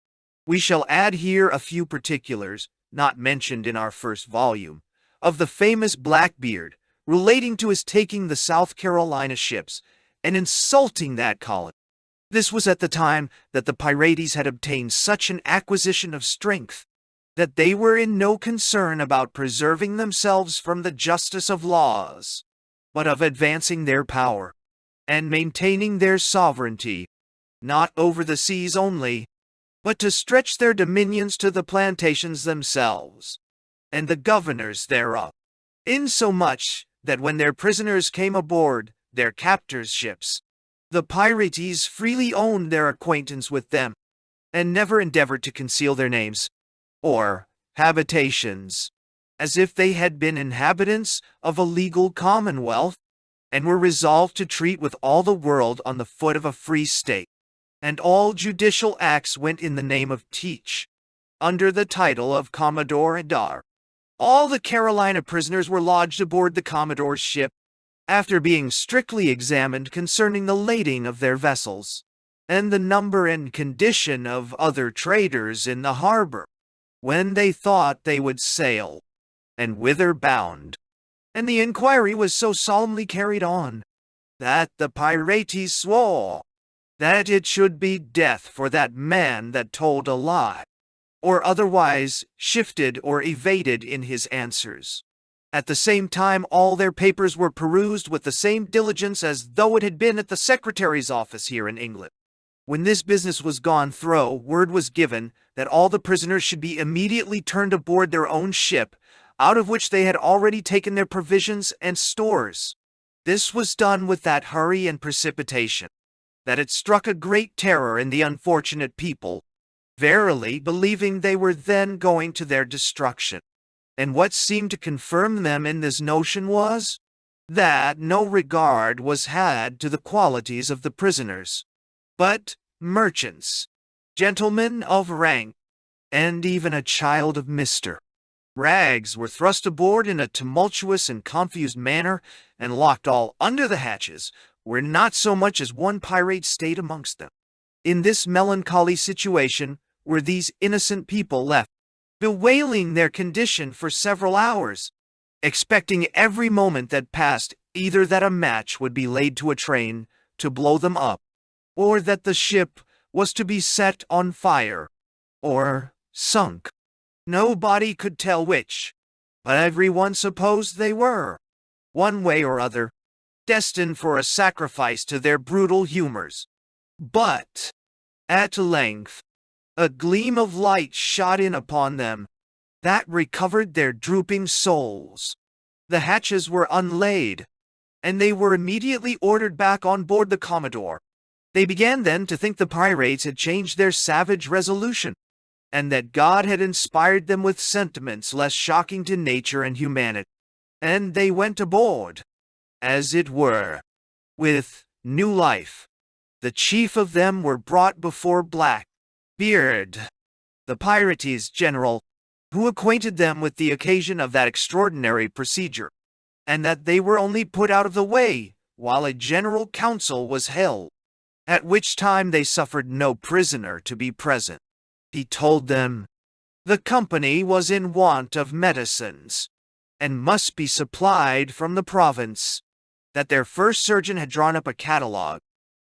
We shall add here a few particulars, not mentioned in our first volume, of the famous Blackbeard, relating to his taking the South Carolina ships, and insulting that colony. This was at the time that the pirates had obtained such an acquisition of strength, that they were in no concern about preserving themselves from the justice of laws, but of advancing their power, and maintaining their sovereignty, not over the seas only, but to stretch their dominions to the plantations themselves, and the governors thereof, insomuch that when their prisoners came aboard their captors' ships, the pirates freely owned their acquaintance with them, and never endeavored to conceal their names, or habitations, as if they had been inhabitants of a legal commonwealth, and were resolved to treat with all the world on the foot of a free state. And all judicial acts went in the name of Teach, under the title of Commodore Adar. All the Carolina prisoners were lodged aboard the Commodore's ship, after being strictly examined concerning the lading of their vessels, and the number and condition of other traders in the harbor, when they thought they would sail, and whither bound. And the inquiry was so solemnly carried on, that the pirates swore that it should be death for that man that told a lie, or otherwise shifted or evaded in his answers. At the same time, all their papers were perused with the same diligence as though it had been at the secretary's office here in England. When this business was gone through, word was given that all the prisoners should be immediately turned aboard their own ship, out of which they had already taken their provisions and stores. This was done with that hurry and precipitation that it struck a great terror in the unfortunate people, verily believing they were then going to their destruction. And what seemed to confirm them in this notion was, that no regard was had to the qualities of the prisoners, but merchants, gentlemen of rank, and even a child of Mr. Rags were thrust aboard in a tumultuous and confused manner, and locked all under the hatches, where not so much as one pirate stayed amongst them. In this melancholy situation were these innocent people left, bewailing their condition for several hours, expecting every moment that passed either that a match would be laid to a train to blow them up, or that the ship was to be set on fire, or sunk. Nobody could tell which, but everyone supposed they were, one way or other, destined for a sacrifice to their brutal humors. But, at length, a gleam of light shot in upon them, that recovered their drooping souls. The hatches were unlaid, and they were immediately ordered back on board the Commodore. They began then to think the pirates had changed their savage resolution, and that God had inspired them with sentiments less shocking to nature and humanity. And they went aboard, as it were, with new life. The chief of them were brought before Blackbeard, the pirates' general, who acquainted them with the occasion of that extraordinary procedure, and that they were only put out of the way while a general council was held, at which time they suffered no prisoner to be present. He told them the company was in want of medicines, and must be supplied from the province, that their first surgeon had drawn up a catalogue,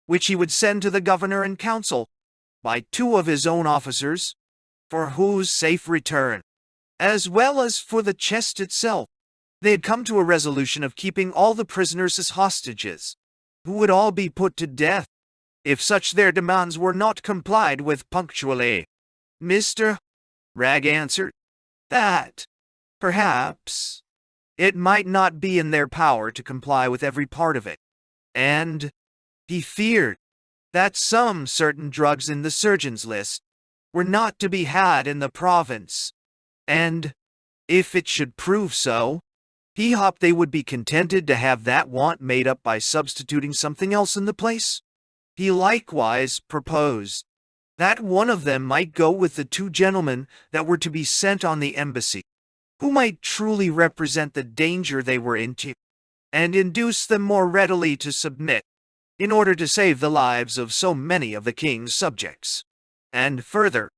which he would send to the governor and council, by 2 of his own officers, for whose safe return, as well as for the chest itself, they had come to a resolution of keeping all the prisoners as hostages, who would all be put to death, if such their demands were not complied with punctually. Mr. Rag answered, that, perhaps, it might not be in their power to comply with every part of it, and he feared that some certain drugs in the surgeon's list were not to be had in the province, and, if it should prove so, he hoped they would be contented to have that want made up by substituting something else in the place. He likewise proposed that one of them might go with the 2 gentlemen that were to be sent on the embassy, who might truly represent the danger they were into, and induce them more readily to submit, in order to save the lives of so many of the king's subjects, and further,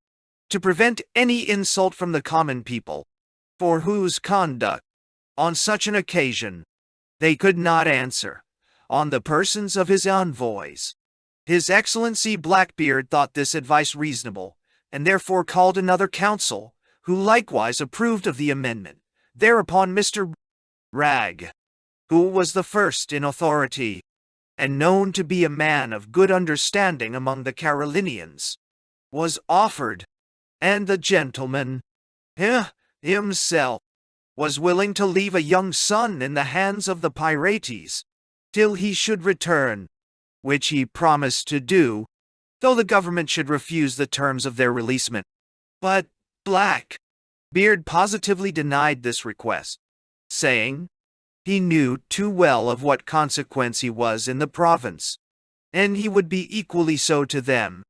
to prevent any insult from the common people, for whose conduct, on such an occasion, they could not answer, on the persons of his envoys. His Excellency Blackbeard thought this advice reasonable, and therefore called another council, who likewise approved of the amendment. Thereupon Mr. Rag, who was the first in authority, and known to be a man of good understanding among the Carolinians, was offered, and the gentleman himself was willing to leave a young son in the hands of the pirates, till he should return, which he promised to do, though the government should refuse the terms of their releasement. But Blackbeard positively denied this request, saying he knew too well of what consequence he was in the province, and he would be equally so to them,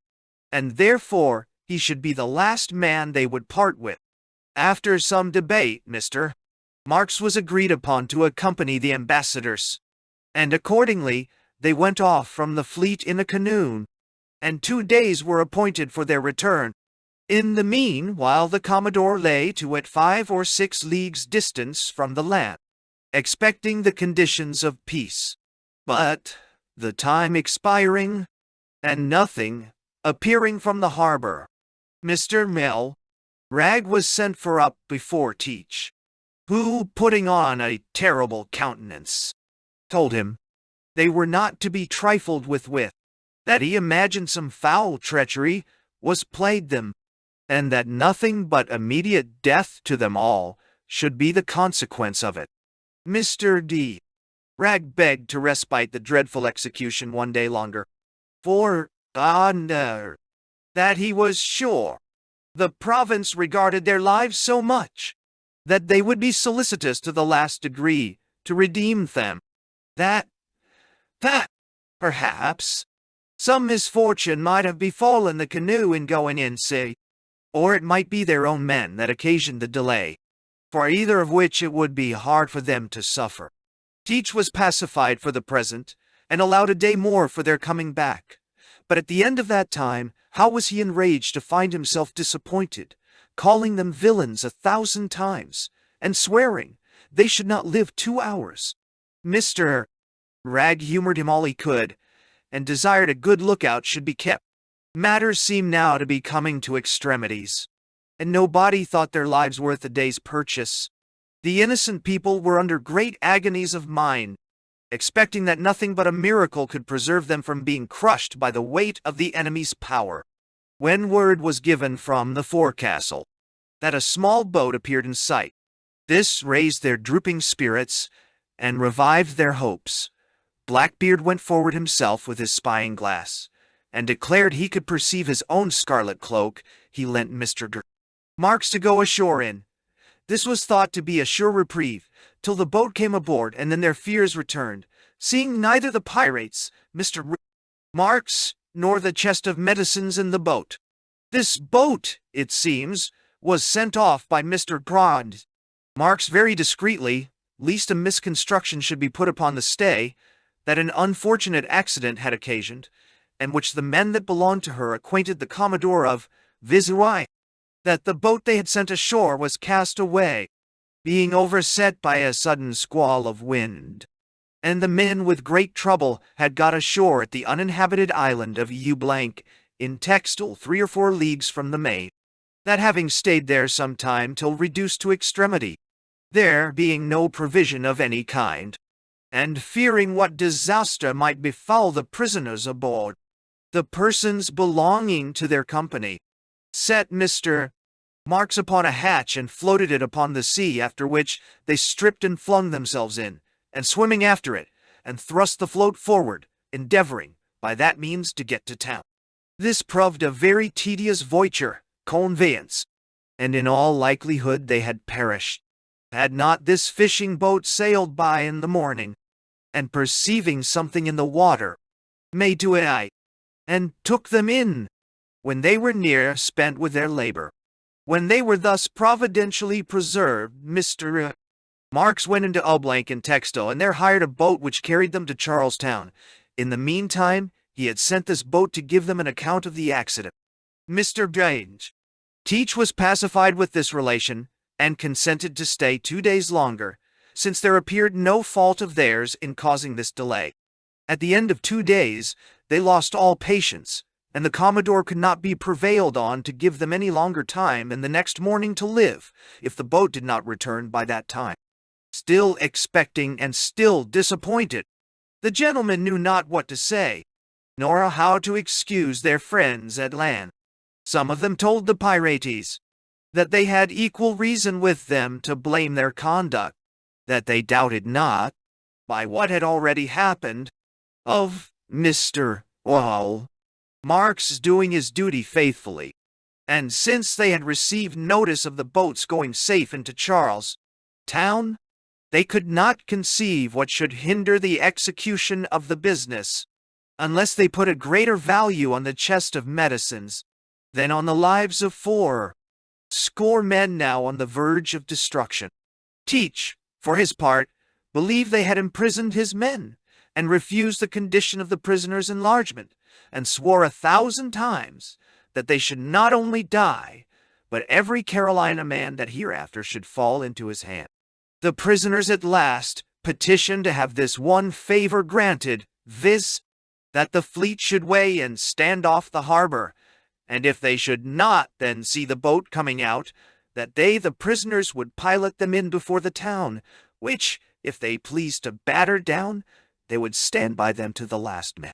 and therefore he should be the last man they would part with. After some debate, Mr. Marks was agreed upon to accompany the ambassadors, and accordingly they went off from the fleet in a canoe, and 2 days were appointed for their return. In the meanwhile the Commodore lay to at 5 or 6 leagues distance from the land, expecting the conditions of peace. But, the time expiring, and nothing appearing from the harbor, Mr. Mel Rag was sent for up before Teach, who, putting on a terrible countenance, told him they were not to be trifled with, that he imagined some foul treachery was played them, and that nothing but immediate death to them all should be the consequence of it. Mr. D. Rag begged to respite the dreadful execution 1 day longer, for, that he was sure the province regarded their lives so much that they would be solicitous to the last degree to redeem them, that perhaps some misfortune might have befallen the canoe in going in sea, or it might be their own men that occasioned the delay, for either of which it would be hard for them to suffer. Teach was pacified for the present, and allowed a day more for their coming back. But at the end of that time, how was he enraged to find himself disappointed, calling them villains 1,000 times, and swearing they should not live 2 hours. Mr. Rag humored him all he could, and desired a good lookout should be kept. Matters seemed now to be coming to extremities, and nobody thought their lives worth a day's purchase. The innocent people were under great agonies of mind, expecting that nothing but a miracle could preserve them from being crushed by the weight of the enemy's power, when word was given from the forecastle that a small boat appeared in sight. This raised their drooping spirits and revived their hopes. Blackbeard went forward himself with his spying glass, and declared he could perceive his own scarlet cloak he lent Mr. Marks to go ashore in. This was thought to be a sure reprieve, till the boat came aboard, and then their fears returned, seeing neither the pirates, Mr. Marks, nor the chest of medicines in the boat. This boat, it seems, was sent off by Mr. Grond. Marks very discreetly, lest a misconstruction should be put upon the stay, that an unfortunate accident had occasioned, and which the men that belonged to her acquainted the Commodore of, viz. That the boat they had sent ashore was cast away, being overset by a sudden squall of wind, and the men with great trouble had got ashore at the uninhabited island of in Texel 3 or 4 leagues from the main, that having stayed there some time till reduced to extremity, there being no provision of any kind, and fearing what disaster might befall the prisoners aboard, the persons belonging to their company set Mr. Marks upon a hatch and floated it upon the sea, after which they stripped and flung themselves in, and swimming after it, and thrust the float forward, endeavoring by that means to get to town. This proved a very tedious conveyance, and in all likelihood they had perished, had not this fishing boat sailed by in the morning, and perceiving something in the water, made to it, and took them in, when they were near spent with their labor. When they were thus providentially preserved, Mr. Marks went into in Texel, and there hired a boat which carried them to Charlestown. In the meantime, he had sent this boat to give them an account of the accident. Mr. Teach was pacified with this relation, and consented to stay 2 days longer, since there appeared no fault of theirs in causing this delay. At the end of 2 days, they lost all patience, and the Commodore could not be prevailed on to give them any longer time than the next morning to live, if the boat did not return by that time. Still expecting and still disappointed, the gentlemen knew not what to say, nor how to excuse their friends at land. Some of them told the pirates that they had equal reason with them to blame their conduct, that they doubted not, by what had already happened, of Mr. Marks doing his duty faithfully, and since they had received notice of the boat's going safe into Charlestown, they could not conceive what should hinder the execution of the business, unless they put a greater value on the chest of medicines than on the lives of 4 score men now on the verge of destruction. Teach, for his part, believed they had imprisoned his men, and refused the condition of the prisoner's enlargement, and swore 1,000 times that they should not only die, but every Carolina man that hereafter should fall into his hand. The prisoners at last petitioned to have this one favor granted, viz., that the fleet should weigh and stand off the harbor, and if they should not then see the boat coming out, that they, the prisoners, would pilot them in before the town, which, if they pleased to batter down, they would stand by them to the last man.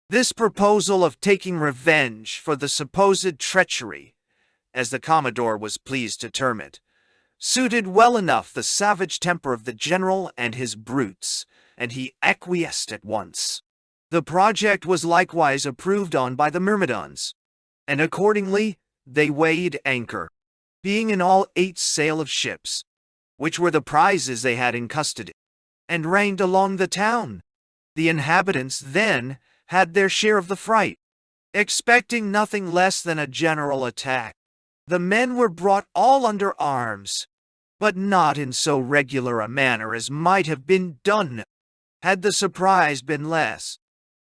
This proposal of taking revenge for the supposed treachery, as the Commodore was pleased to term it, suited well enough the savage temper of the general and his brutes, and he acquiesced at once. The project was likewise approved on by the Myrmidons, and accordingly they weighed anchor, being in all 8 sail of ships, which were the prizes they had in custody, and ranged along the town. The inhabitants then had their share of the fright, expecting nothing less than a general attack. The men were brought all under arms, but not in so regular a manner as might have been done had the surprise been less.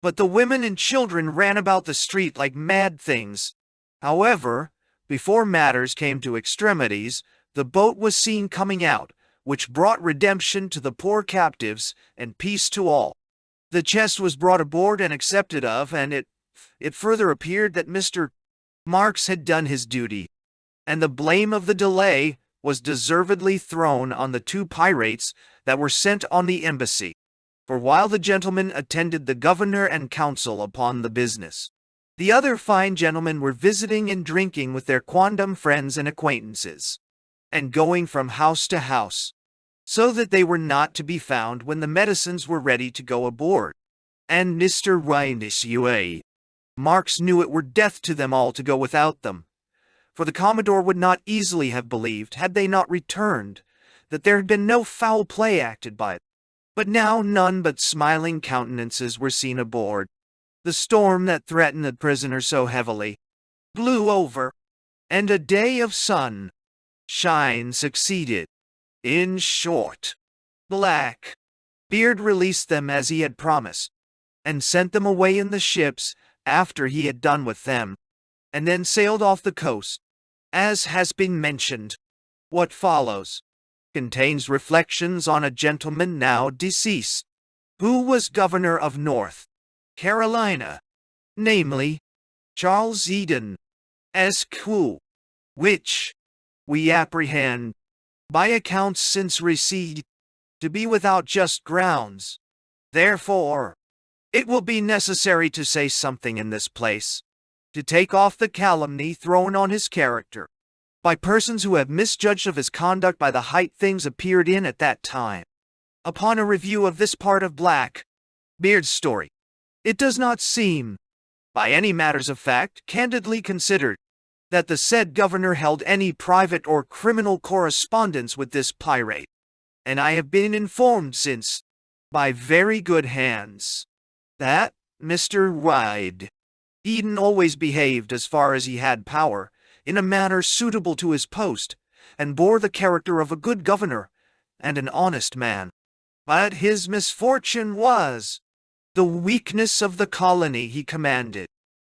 But the women and children ran about the street like mad things. However, before matters came to extremities, the boat was seen coming out, which brought redemption to the poor captives and peace to all. The chest was brought aboard and accepted of, and it further appeared that Mr. Marks had done his duty, and the blame of the delay was deservedly thrown on the 2 pirates that were sent on the embassy. For while the gentlemen attended the governor and council upon the business, the other fine gentlemen were visiting and drinking with their quondam friends and acquaintances, and going from house to house, so that they were not to be found when the medicines were ready to go aboard. And Mr. Marks knew it were death to them all to go without them, for the Commodore would not easily have believed, had they not returned, that there had been no foul play acted by it. But now none but smiling countenances were seen aboard. The storm that threatened the prisoner so heavily blew over, and a day of sun shine succeeded. In short, Blackbeard released them as he had promised, and sent them away in the ships after he had done with them, and then sailed off the coast, as has been mentioned. What follows contains reflections on a gentleman now deceased, who was governor of North Carolina, namely, Charles Eden, Esq., which we apprehend, by accounts since received, to be without just grounds. Therefore, it will be necessary to say something in this place, to take off the calumny thrown on his character by persons who have misjudged of his conduct by the height things appeared in at that time. Upon a review of this part of Blackbeard's story, it does not seem, by any matters of fact, candidly considered, that the said governor held any private or criminal correspondence with this pirate, and I have been informed since, by very good hands, that Mr. Eden always behaved, as far as he had power, in a manner suitable to his post, and bore the character of a good governor and an honest man. But his misfortune was the weakness of the colony he commanded,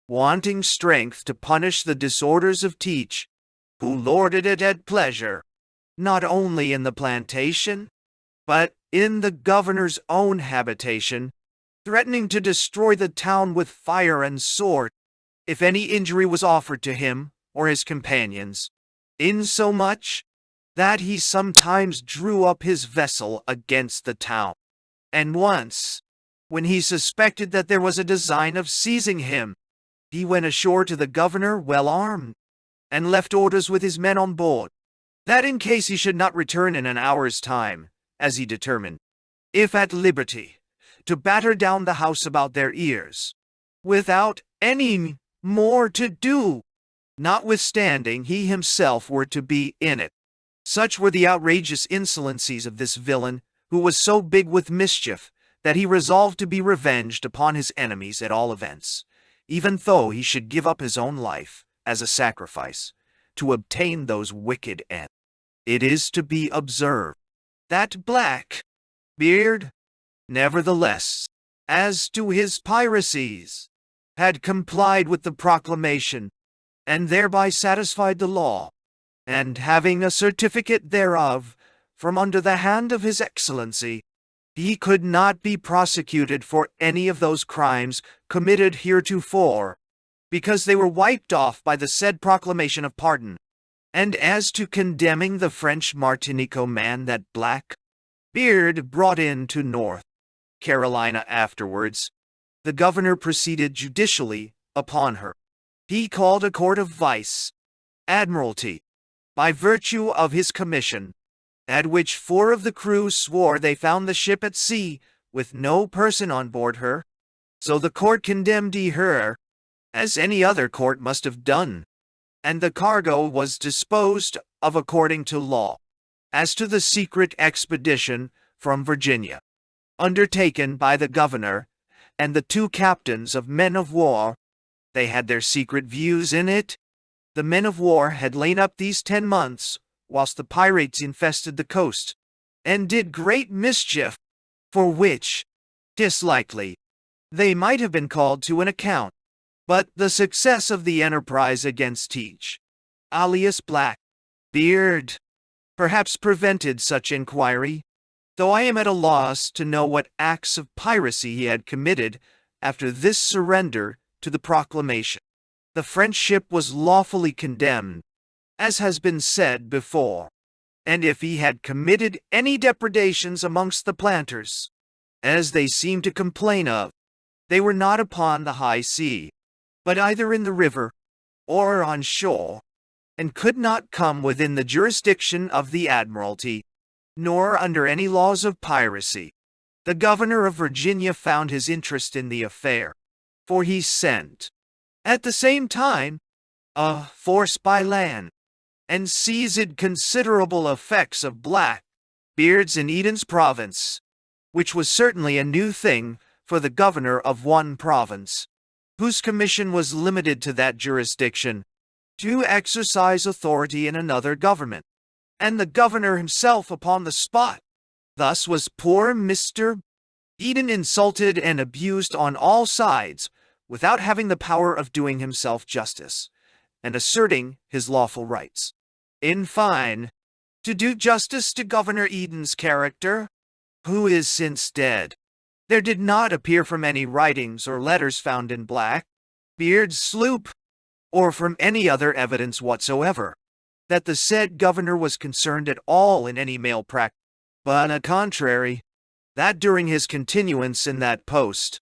wanting strength to punish the disorders of Teach, who lorded it at pleasure, not only in the plantation, but in the governor's own habitation, threatening to destroy the town with fire and sword, if any injury was offered to him or his companions, insomuch that he sometimes drew up his vessel against the town. And once, when he suspected that there was a design of seizing him, he went ashore to the governor well armed, and left orders with his men on board, that in case he should not return in an hour's time, as he determined, if at liberty, to batter down the house about their ears, without any more to do, notwithstanding he himself were to be in it. Such were the outrageous insolencies of this villain, who was so big with mischief, that he resolved to be revenged upon his enemies at all events, even though he should give up his own life as a sacrifice to obtain those wicked ends. It is to be observed that Blackbeard, nevertheless, as to his piracies, had complied with the proclamation, and thereby satisfied the law, and having a certificate thereof from under the hand of his Excellency, he could not be prosecuted for any of those crimes committed heretofore, because they were wiped off by the said proclamation of pardon. And as to condemning the French Martinico man that Blackbeard brought into North Carolina afterwards, the governor proceeded judicially upon her. He called a court of vice admiralty, by virtue of his commission, at which 4 of the crew swore they found the ship at sea, with no person on board her. So the court condemned her, as any other court must have done, and the cargo was disposed of according to law. As to the secret expedition from Virginia, undertaken by the governor and the 2 captains of men of war, they had their secret views in it. The men of war had lain up these 10 months, whilst the pirates infested the coast, and did great mischief, for which, 'tis likely, they might have been called to an account. But the success of the enterprise against Teach, alias Blackbeard, perhaps prevented such inquiry, though I am at a loss to know what acts of piracy he had committed after this surrender to the proclamation. The French ship was lawfully condemned, as has been said before, and if he had committed any depredations amongst the planters, as they seem to complain of, they were not upon the high sea, but either in the river or on shore, and could not come within the jurisdiction of the Admiralty, nor under any laws of piracy. The governor of Virginia found his interest in the affair, for he sent, at the same time, a force by land, and seized considerable effects of Blackbeard's in Eden's province, which was certainly a new thing for the governor of one province, whose commission was limited to that jurisdiction, to exercise authority in another government, and the governor himself upon the spot. Thus was poor Mr. Eden insulted and abused on all sides, without having the power of doing himself justice, and asserting his lawful rights. In fine, to do justice to Governor Eden's character, who is since dead, there did not appear from any writings or letters found in Blackbeard's sloop, or from any other evidence whatsoever, that the said governor was concerned at all in any malpractice, but on the contrary, that during his continuance in that post,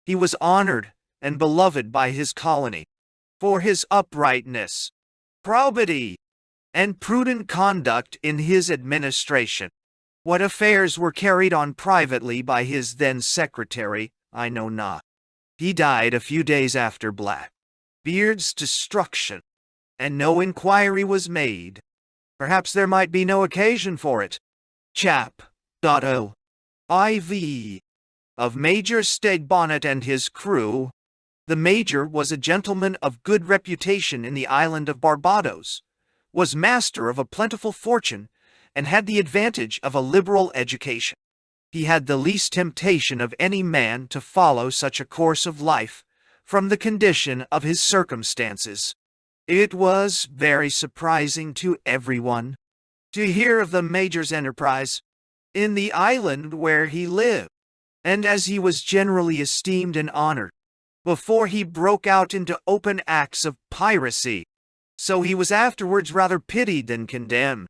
he was honored and beloved by his colony, for his uprightness, probity, and prudent conduct in his administration. What affairs were carried on privately by his then secretary, I know not. He died a few days after Blackbeard's destruction, and no inquiry was made. Perhaps there might be no occasion for it. Chap.o. IV. Of Major Stede-Bonnet and his crew. The Major was a gentleman of good reputation in the island of Barbados, was master of a plentiful fortune, and had the advantage of a liberal education. He had the least temptation of any man to follow such a course of life, from the condition of his circumstances. It was very surprising to everyone to hear of the Major's enterprise in the island where he lived, and as he was generally esteemed and honored, before he broke out into open acts of piracy, so he was afterwards rather pitied than condemned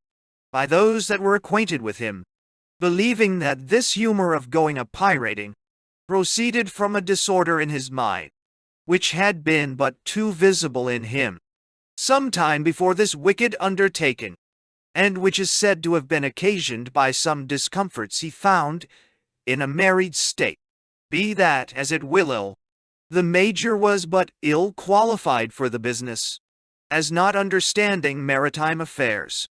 by those that were acquainted with him, believing that this humor of going a-pirating proceeded from a disorder in his mind, which had been but too visible in him some time before this wicked undertaking, and which is said to have been occasioned by some discomforts he found in a married state. Be that as it will, the Major was but ill qualified for the business, as not understanding maritime affairs.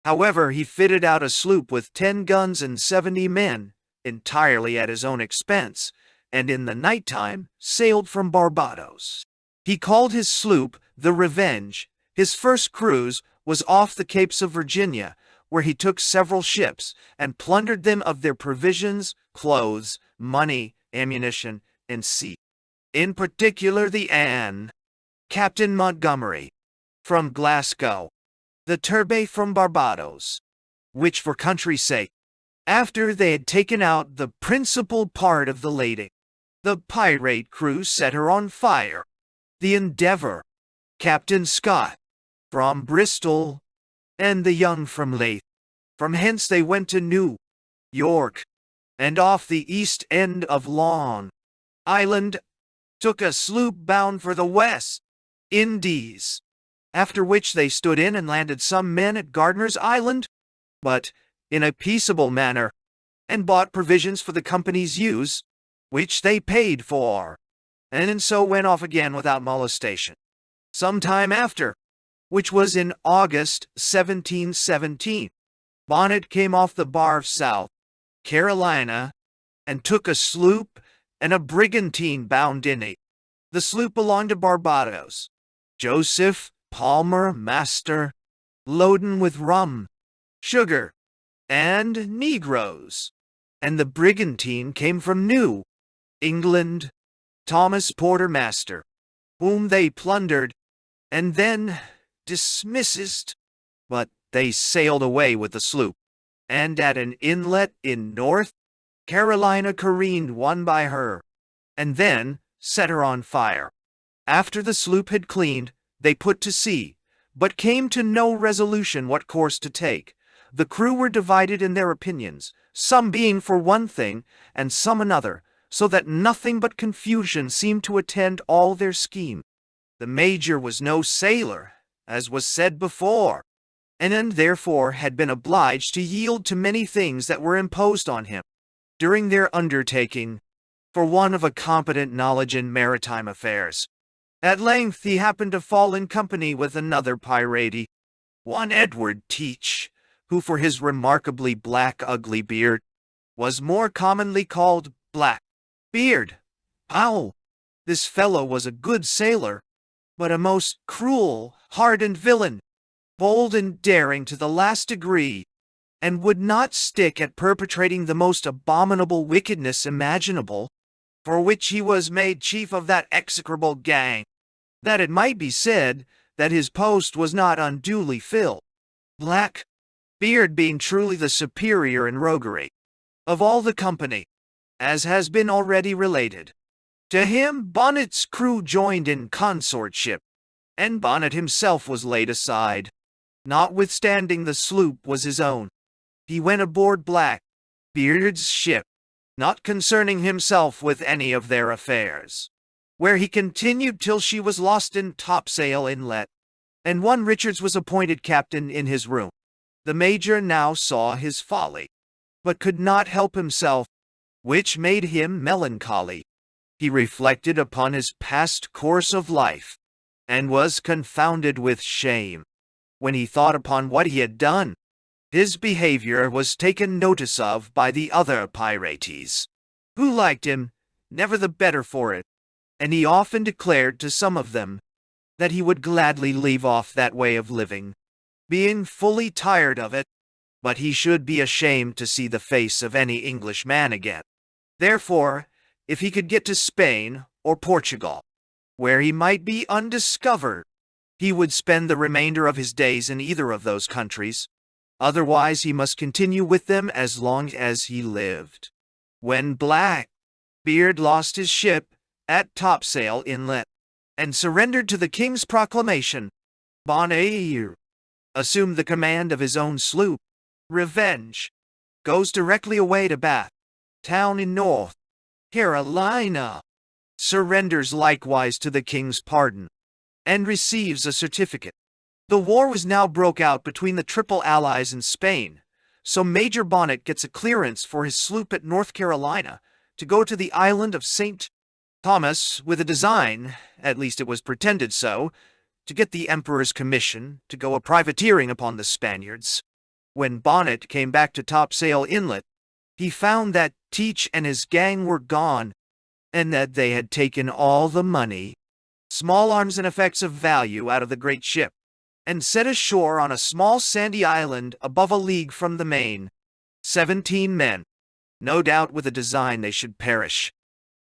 However, he fitted out a sloop with 10 guns and 70 men, entirely at his own expense, and in the night-time sailed from Barbados. He called his sloop the Revenge. His first cruise was off the Capes of Virginia, where he took several ships, and plundered them of their provisions, clothes, money, ammunition, and sea. In particular the Anne, Captain Montgomery, from Glasgow, the Turbay from Barbados, which for country's sake, after they had taken out the principal part of the lading, the pirate crew set her on fire. The Endeavour, Captain Scott, from Bristol, and the Young from Leith. From hence they went to New York, and off the east end of Long Island took a sloop bound for the West Indies, after which they stood in and landed some men at Gardiner's Island, but in a peaceable manner, and bought provisions for the company's use, which they paid for, and so went off again without molestation. Some time after, which was in August 1717, Bonnet came off the bar of South Carolina, and took a sloop and a brigantine bound in it. The sloop belonged to Barbados, Joseph Palmer, master, loaden with rum, sugar, and negroes, and the brigantine came from New England, Thomas Porter, master, whom they plundered, and then dismissed, but they sailed away with the sloop, and at an inlet in North Carolina careened one by her, and then set her on fire. After the sloop had cleaned, they put to sea, but came to no resolution what course to take. The crew were divided in their opinions, some being for one thing, and some another, so that nothing but confusion seemed to attend all their scheme. The Major was no sailor, as was said before, and therefore had been obliged to yield to many things that were imposed on him during their undertaking, for want of a competent knowledge in maritime affairs. At length he happened to fall in company with another pirate, one Edward Teach, who for his remarkably black ugly beard was more commonly called Black Beard. Ow! This fellow was a good sailor, but a most cruel, hardened villain, bold and daring to the last degree, and would not stick at perpetrating the most abominable wickedness imaginable, for which he was made chief of that execrable gang, that it might be said that his post was not unduly filled, Black Beard being truly the superior in roguery of all the company, as has been already related. To him Bonnet's crew joined in consortship, and Bonnet himself was laid aside, notwithstanding the sloop was his own. He went aboard Black Beard's ship, not concerning himself with any of their affairs, where he continued till she was lost in Topsail Inlet, and one Richards was appointed captain in his room. The Major now saw his folly, but could not help himself, which made him melancholy. He reflected upon his past course of life, and was confounded with shame, when he thought upon what he had done. His behavior was taken notice of by the other pirates, who liked him never the better for it, and he often declared to some of them that he would gladly leave off that way of living, being fully tired of it, but he should be ashamed to see the face of any English man again. Therefore, if he could get to Spain or Portugal, where he might be undiscovered, he would spend the remainder of his days in either of those countries. Otherwise he must continue with them as long as he lived. When Black Beard lost his ship at Topsail Inlet, and surrendered to the king's proclamation, Bonnet assumed the command of his own sloop, Revenge, goes directly away to Bath town in North Carolina, surrenders likewise to the king's pardon, and receives a certificate. The war was now broke out between the Triple Allies and Spain, so Major Bonnet gets a clearance for his sloop at North Carolina to go to the island of St. Thomas with a design, at least it was pretended so, to get the Emperor's commission to go a privateering upon the Spaniards. When Bonnet came back to Topsail Inlet, he found that Teach and his gang were gone, and that they had taken all the money, small arms and effects of value out of the great ship, and set ashore on a small sandy island above a league from the main. 17 men, no doubt with a design they should perish.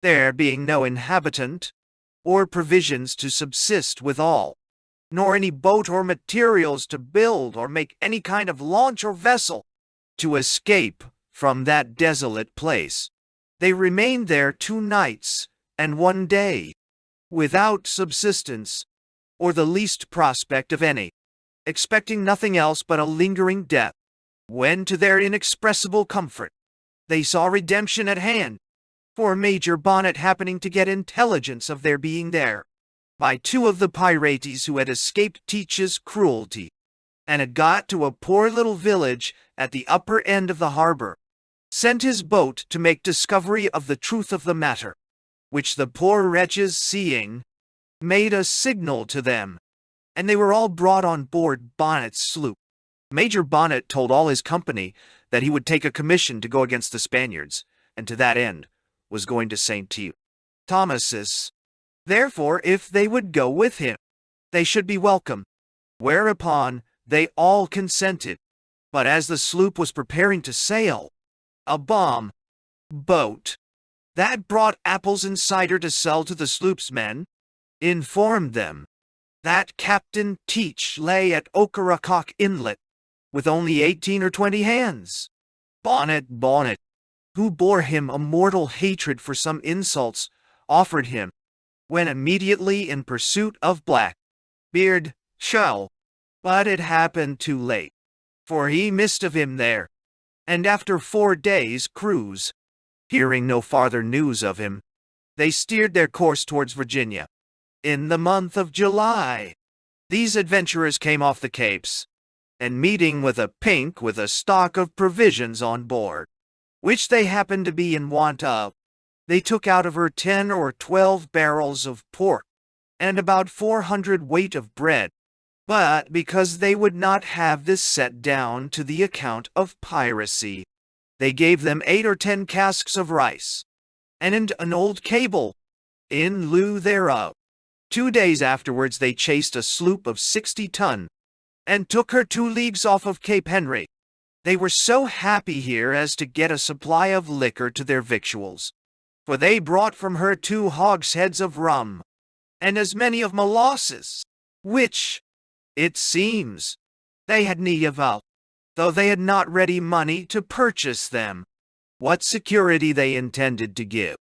there being no inhabitant, or provisions to subsist withal, nor any boat or materials to build or make any kind of launch or vessel, to escape from that desolate place. They remained there 2 nights and 1 day, without subsistence, or the least prospect of any, expecting nothing else but a lingering death, when to their inexpressible comfort, they saw redemption at hand, for Major Bonnet happening to get intelligence of their being there, by 2 of the pirates who had escaped Teach's cruelty, and had got to a poor little village at the upper end of the harbor, sent his boat to make discovery of the truth of the matter, which the poor wretches seeing, made a signal to them, and they were all brought on board Bonnet's sloop. Major Bonnet told all his company that he would take a commission to go against the Spaniards, and to that end was going to St. Thomas's. Therefore, if they would go with him, they should be welcome. Whereupon they all consented. But as the sloop was preparing to sail, a boat that brought apples and cider to sell to the sloop's men informed them that Captain Teach lay at Ocracoke Inlet with only 18 or 20 hands. Bonnet, who bore him a mortal hatred for some insults offered him, went immediately in pursuit of Blackbeard Shell, but it happened too late, for he missed of him there, and after 4 days' cruise, hearing no farther news of him, they steered their course towards Virginia. In the month of July, these adventurers came off the Capes, and meeting with a pink with a stock of provisions on board, which they happened to be in want of, they took out of her 10 or 12 barrels of pork, and about 400 weight of bread, but because they would not have this set down to the account of piracy, they gave them 8 or 10 casks of rice, and an old cable, in lieu thereof. 2 days afterwards they chased a sloop of 60 ton, and took her 2 leagues off of Cape Henry. They were so happy here as to get a supply of liquor to their victuals, for they brought from her 2 hogsheads of rum, and as many of molasses, which, it seems, they had need of, though they had not ready money to purchase them. What security they intended to give,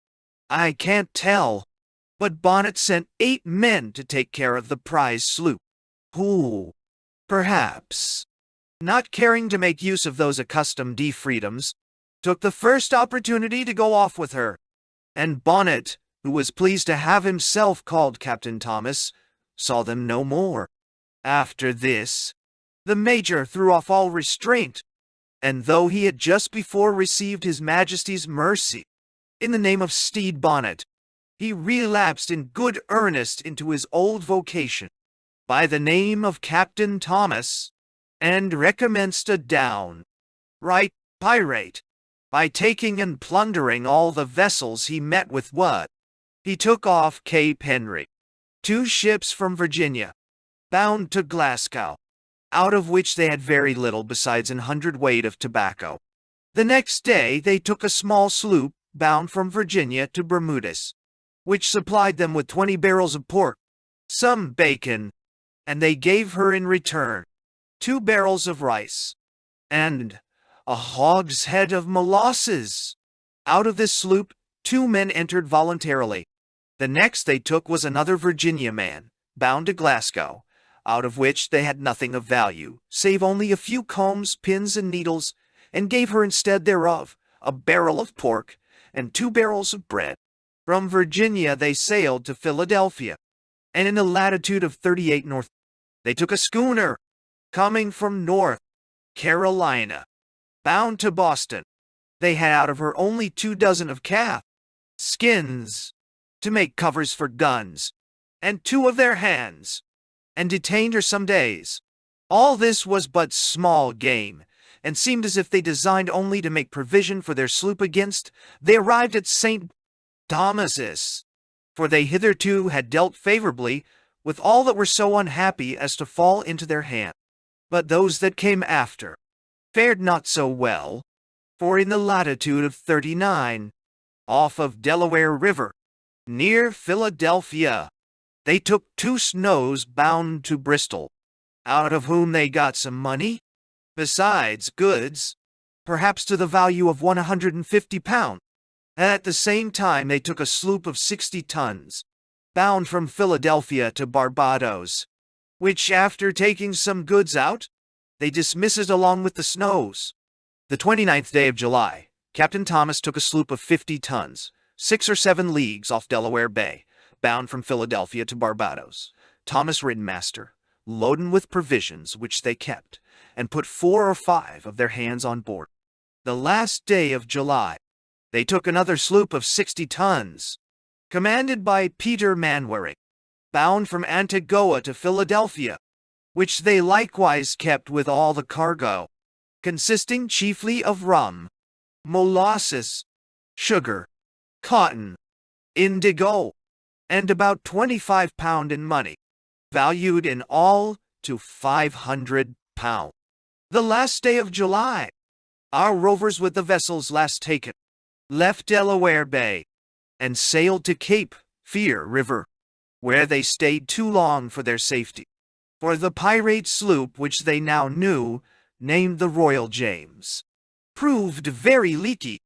I can't tell, but Bonnet sent 8 men to take care of the prize sloop, who, perhaps, not caring to make use of those accustomed freedoms, took the first opportunity to go off with her, and Bonnet, who was pleased to have himself called Captain Thomas, saw them no more. After this, the Major threw off all restraint, and though he had just before received His Majesty's mercy, in the name of Stede Bonnet, he relapsed in good earnest into his old vocation, by the name of Captain Thomas, and recommenced a downright pirate, by taking and plundering all the vessels he met with. What he took off Cape Henry 2 ships from Virginia, bound to Glasgow, out of which they had very little besides 100 weight of tobacco. The next day they took a small sloop bound from Virginia to Bermudas, which supplied them with 20 barrels of pork, some bacon, and they gave her in return 2 barrels of rice, and a hogshead of molasses. Out of this sloop 2 men entered voluntarily. The next they took was another Virginia man, bound to Glasgow, out of which they had nothing of value, save only a few combs, pins, and needles, and gave her instead thereof a barrel of pork and 2 barrels of bread. From Virginia they sailed to Philadelphia, and in the latitude of 38 north, they took a schooner, coming from North Carolina, bound to Boston. They had out of her only 2 dozen of calf skins to make covers for guns, and 2 of their hands, and detained her some days. All this was but small game, and seemed as if they designed only to make provision for their sloop against they arrived at St. Thomas's, for they hitherto had dealt favorably with all that were so unhappy as to fall into their hand. But those that came after fared not so well, for in the latitude of 39 off of Delaware River, near Philadelphia. They took 2 snows bound to Bristol, out of whom they got some money, besides goods, perhaps to the value of 150 pounds. At the same time they took a sloop of 60 tons, bound from Philadelphia to Barbados, which after taking some goods out, they dismissed along with the snows. The 29th day of July, Captain Thomas took a sloop of 50 tons, 6 or 7 leagues off Delaware Bay, bound from Philadelphia to Barbados. Thomas ridden master, loaden with provisions which they kept, and put 4 or 5 of their hands on board. The last day of July, they took another sloop of 60 tons, commanded by Peter Manwaring, bound from Antigua to Philadelphia, which they likewise kept with all the cargo, consisting chiefly of rum, molasses, sugar, cotton, indigo, and about 25 pounds in money, valued in all to 500 pounds. The last day of July, our rovers with the vessels last taken left Delaware Bay and sailed to Cape Fear River, where they stayed too long for their safety. For the pirate sloop which they now knew, named the Royal James, proved very leaky,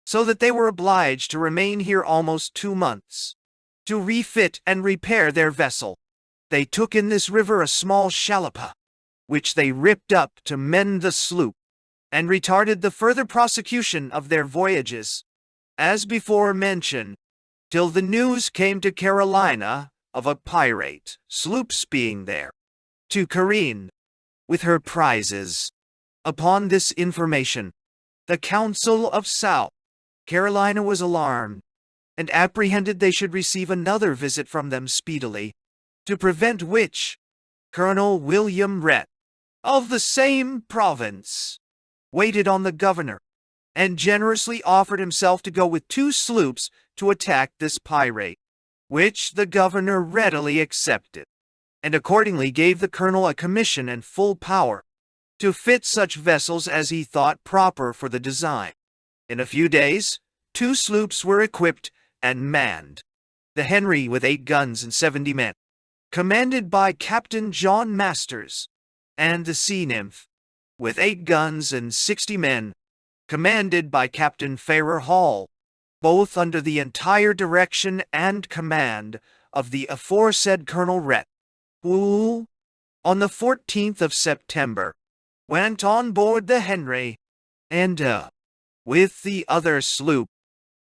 so that they were obliged to remain here almost 2 months. To refit and repair their vessel, they took in this river a small shallop, which they ripped up to mend the sloop, and retarded the further prosecution of their voyages, as before mentioned, till the news came to Carolina of a pirate sloop's being there, to careen with her prizes. Upon this information, the Council of South Carolina was alarmed, and apprehended they should receive another visit from them speedily, to prevent which, Colonel William Rhett, of the same province, waited on the governor, and generously offered himself to go with 2 sloops to attack this pirate, which the governor readily accepted, and accordingly gave the colonel a commission and full power to fit such vessels as he thought proper for the design. In a few days, 2 sloops were equipped and manned, the Henry with 8 guns and 70 men, commanded by Captain John Masters, and the Sea Nymph, with 8 guns and 60 men, commanded by Captain Farrer Hall, both under the entire direction and command of the aforesaid Colonel Rhett, who, on the 14th of September, went on board the Henry, and, with the other sloop,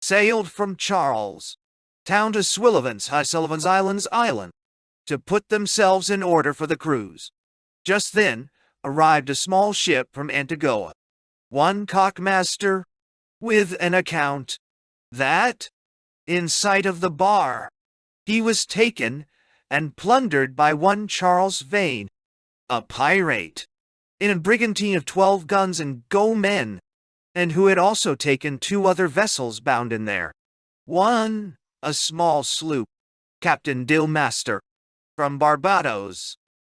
sailed from Charles Town to Sullivan's Island, to put themselves in order for the cruise. Just then arrived a small ship from Antigua, one cockmaster, with an account that, in sight of the bar, he was taken and plundered by one Charles Vane, a pirate, in a brigantine of 12 guns and go men, and who had also taken 2 other vessels bound in there. One, a small sloop, Captain Dillmaster, from Barbados.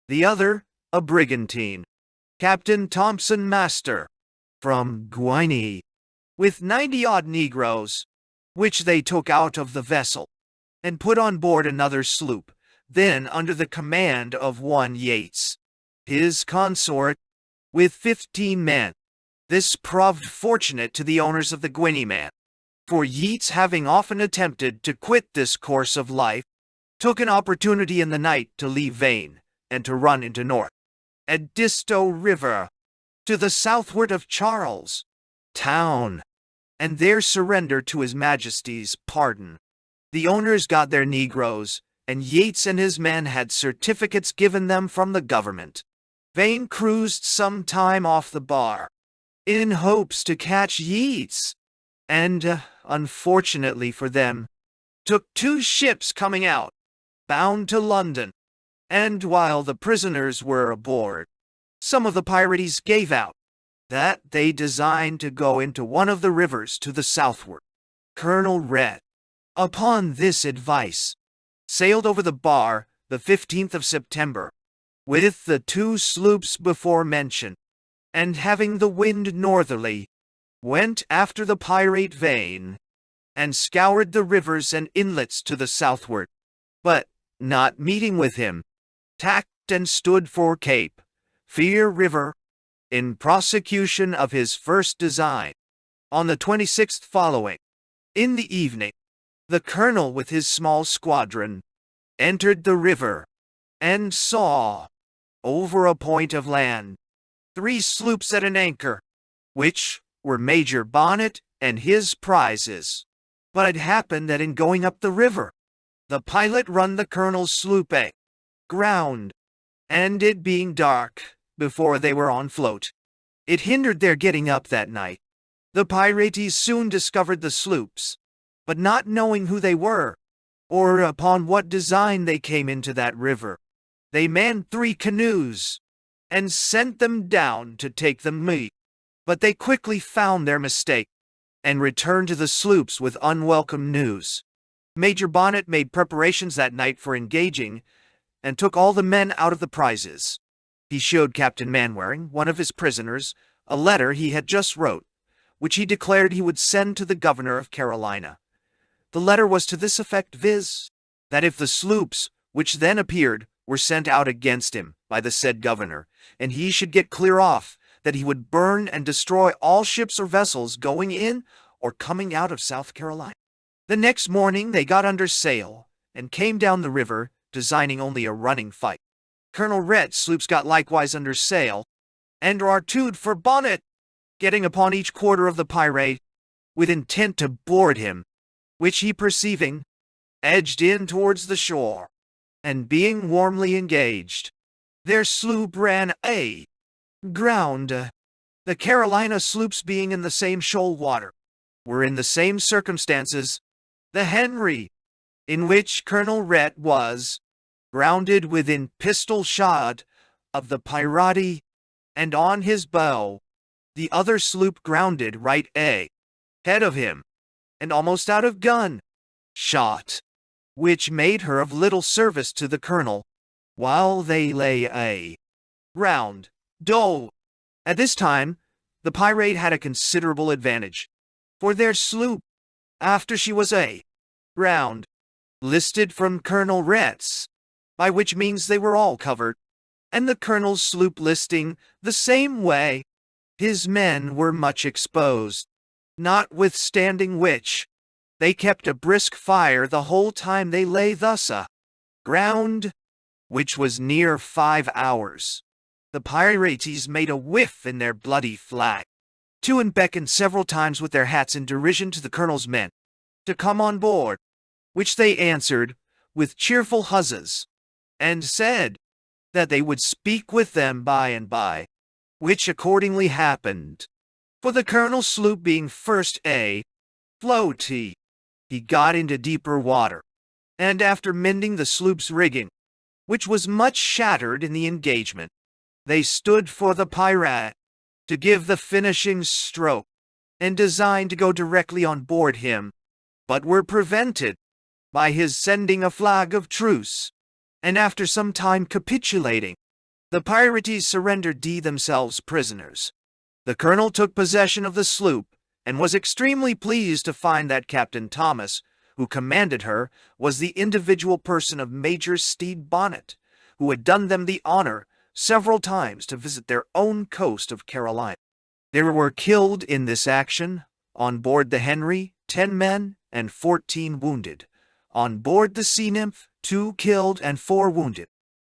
The other, a brigantine, Captain Thompson Master, from Guinea, with 90-odd negroes, which they took out of the vessel, and put on board another sloop, then under the command of one Yates, his consort, with 15 men. This proved fortunate to the owners of the Guineaman, for Yeats, having often attempted to quit this course of life, took an opportunity in the night to leave Vane, and to run into North Edisto River, to the southward of Charles Town, and there surrender to His Majesty's pardon. The owners got their negroes, and Yates and his men had certificates given them from the government. Vane cruised some time off the bar, in hopes to catch Yeats, and, unfortunately for them, took 2 ships coming out, bound to London, and while the prisoners were aboard, some of the pirates gave out that they designed to go into one of the rivers to the southward. Colonel Rhett, upon this advice, sailed over the bar the 15th of September, with the 2 sloops before mentioned, and having the wind northerly, went after the pirate Vane, and scoured the rivers and inlets to the southward, but, not meeting with him, tacked and stood for Cape Fear River, in prosecution of his first design. On the 26th following, in the evening, the colonel with his small squadron entered the river and saw, over a point of land, 3 sloops at an anchor, which were Major Bonnet and his prizes. But it happened that in going up the river, the pilot run the colonel's sloop aground, and it being dark before they were on float, it hindered their getting up that night. The pirates soon discovered the sloops, but not knowing who they were, or upon what design they came into that river, they manned 3 canoes, and sent them down to take them meat. But they quickly found their mistake, and returned to the sloops with unwelcome news. Major Bonnet made preparations that night for engaging, and took all the men out of the prizes. He showed Captain Manwaring, one of his prisoners, a letter he had just wrote, which he declared he would send to the governor of Carolina. The letter was to this effect, viz., that if the sloops, which then appeared, were sent out against him by the said governor, and he should get clear off, that he would burn and destroy all ships or vessels going in or coming out of South Carolina. The next morning they got under sail, and came down the river, designing only a running fight. Colonel Rhett's sloops got likewise under sail, and artooed for Bonnet, getting upon each quarter of the pirate, with intent to board him, which he perceiving, edged in towards the shore, and being warmly engaged, their sloop ran aground. The Carolina sloops being in the same shoal water, were in the same circumstances. The Henry, in which Colonel Rhett was, grounded within pistol shot of the pirati, and on his bow, the other sloop grounded right ahead of him, and almost out of gun shot, which made her of little service to the colonel, while they lay aground. At this time, the pirate had a considerable advantage, for their sloop, after she was aground, listed from Colonel Rhett's, by which means they were all covered, and the colonel's sloop listing the same way, his men were much exposed, notwithstanding which, they kept a brisk fire the whole time they lay thus aground, which was near 5 hours. The pirates made a whiff in their bloody flag, to and beckoned several times with their hats in derision to the colonel's men, to come on board, which they answered with cheerful huzzas, and said that they would speak with them by and by, which accordingly happened. For the colonel's sloop being first floaty, he got into deeper water, and after mending the sloop's rigging, which was much shattered in the engagement, they stood for the pirate to give the finishing stroke, and designed to go directly on board him, but were prevented by his sending a flag of truce, and after some time capitulating, the pirates surrendered themselves prisoners. The colonel took possession of the sloop, and was extremely pleased to find that Captain Thomas, who commanded her, was the individual person of Major Stede Bonnet, who had done them the honor several times to visit their own coast of Carolina. There were killed in this action, on board the Henry, 10 men and 14 wounded. On board the Sea Nymph, 2 killed and 4 wounded.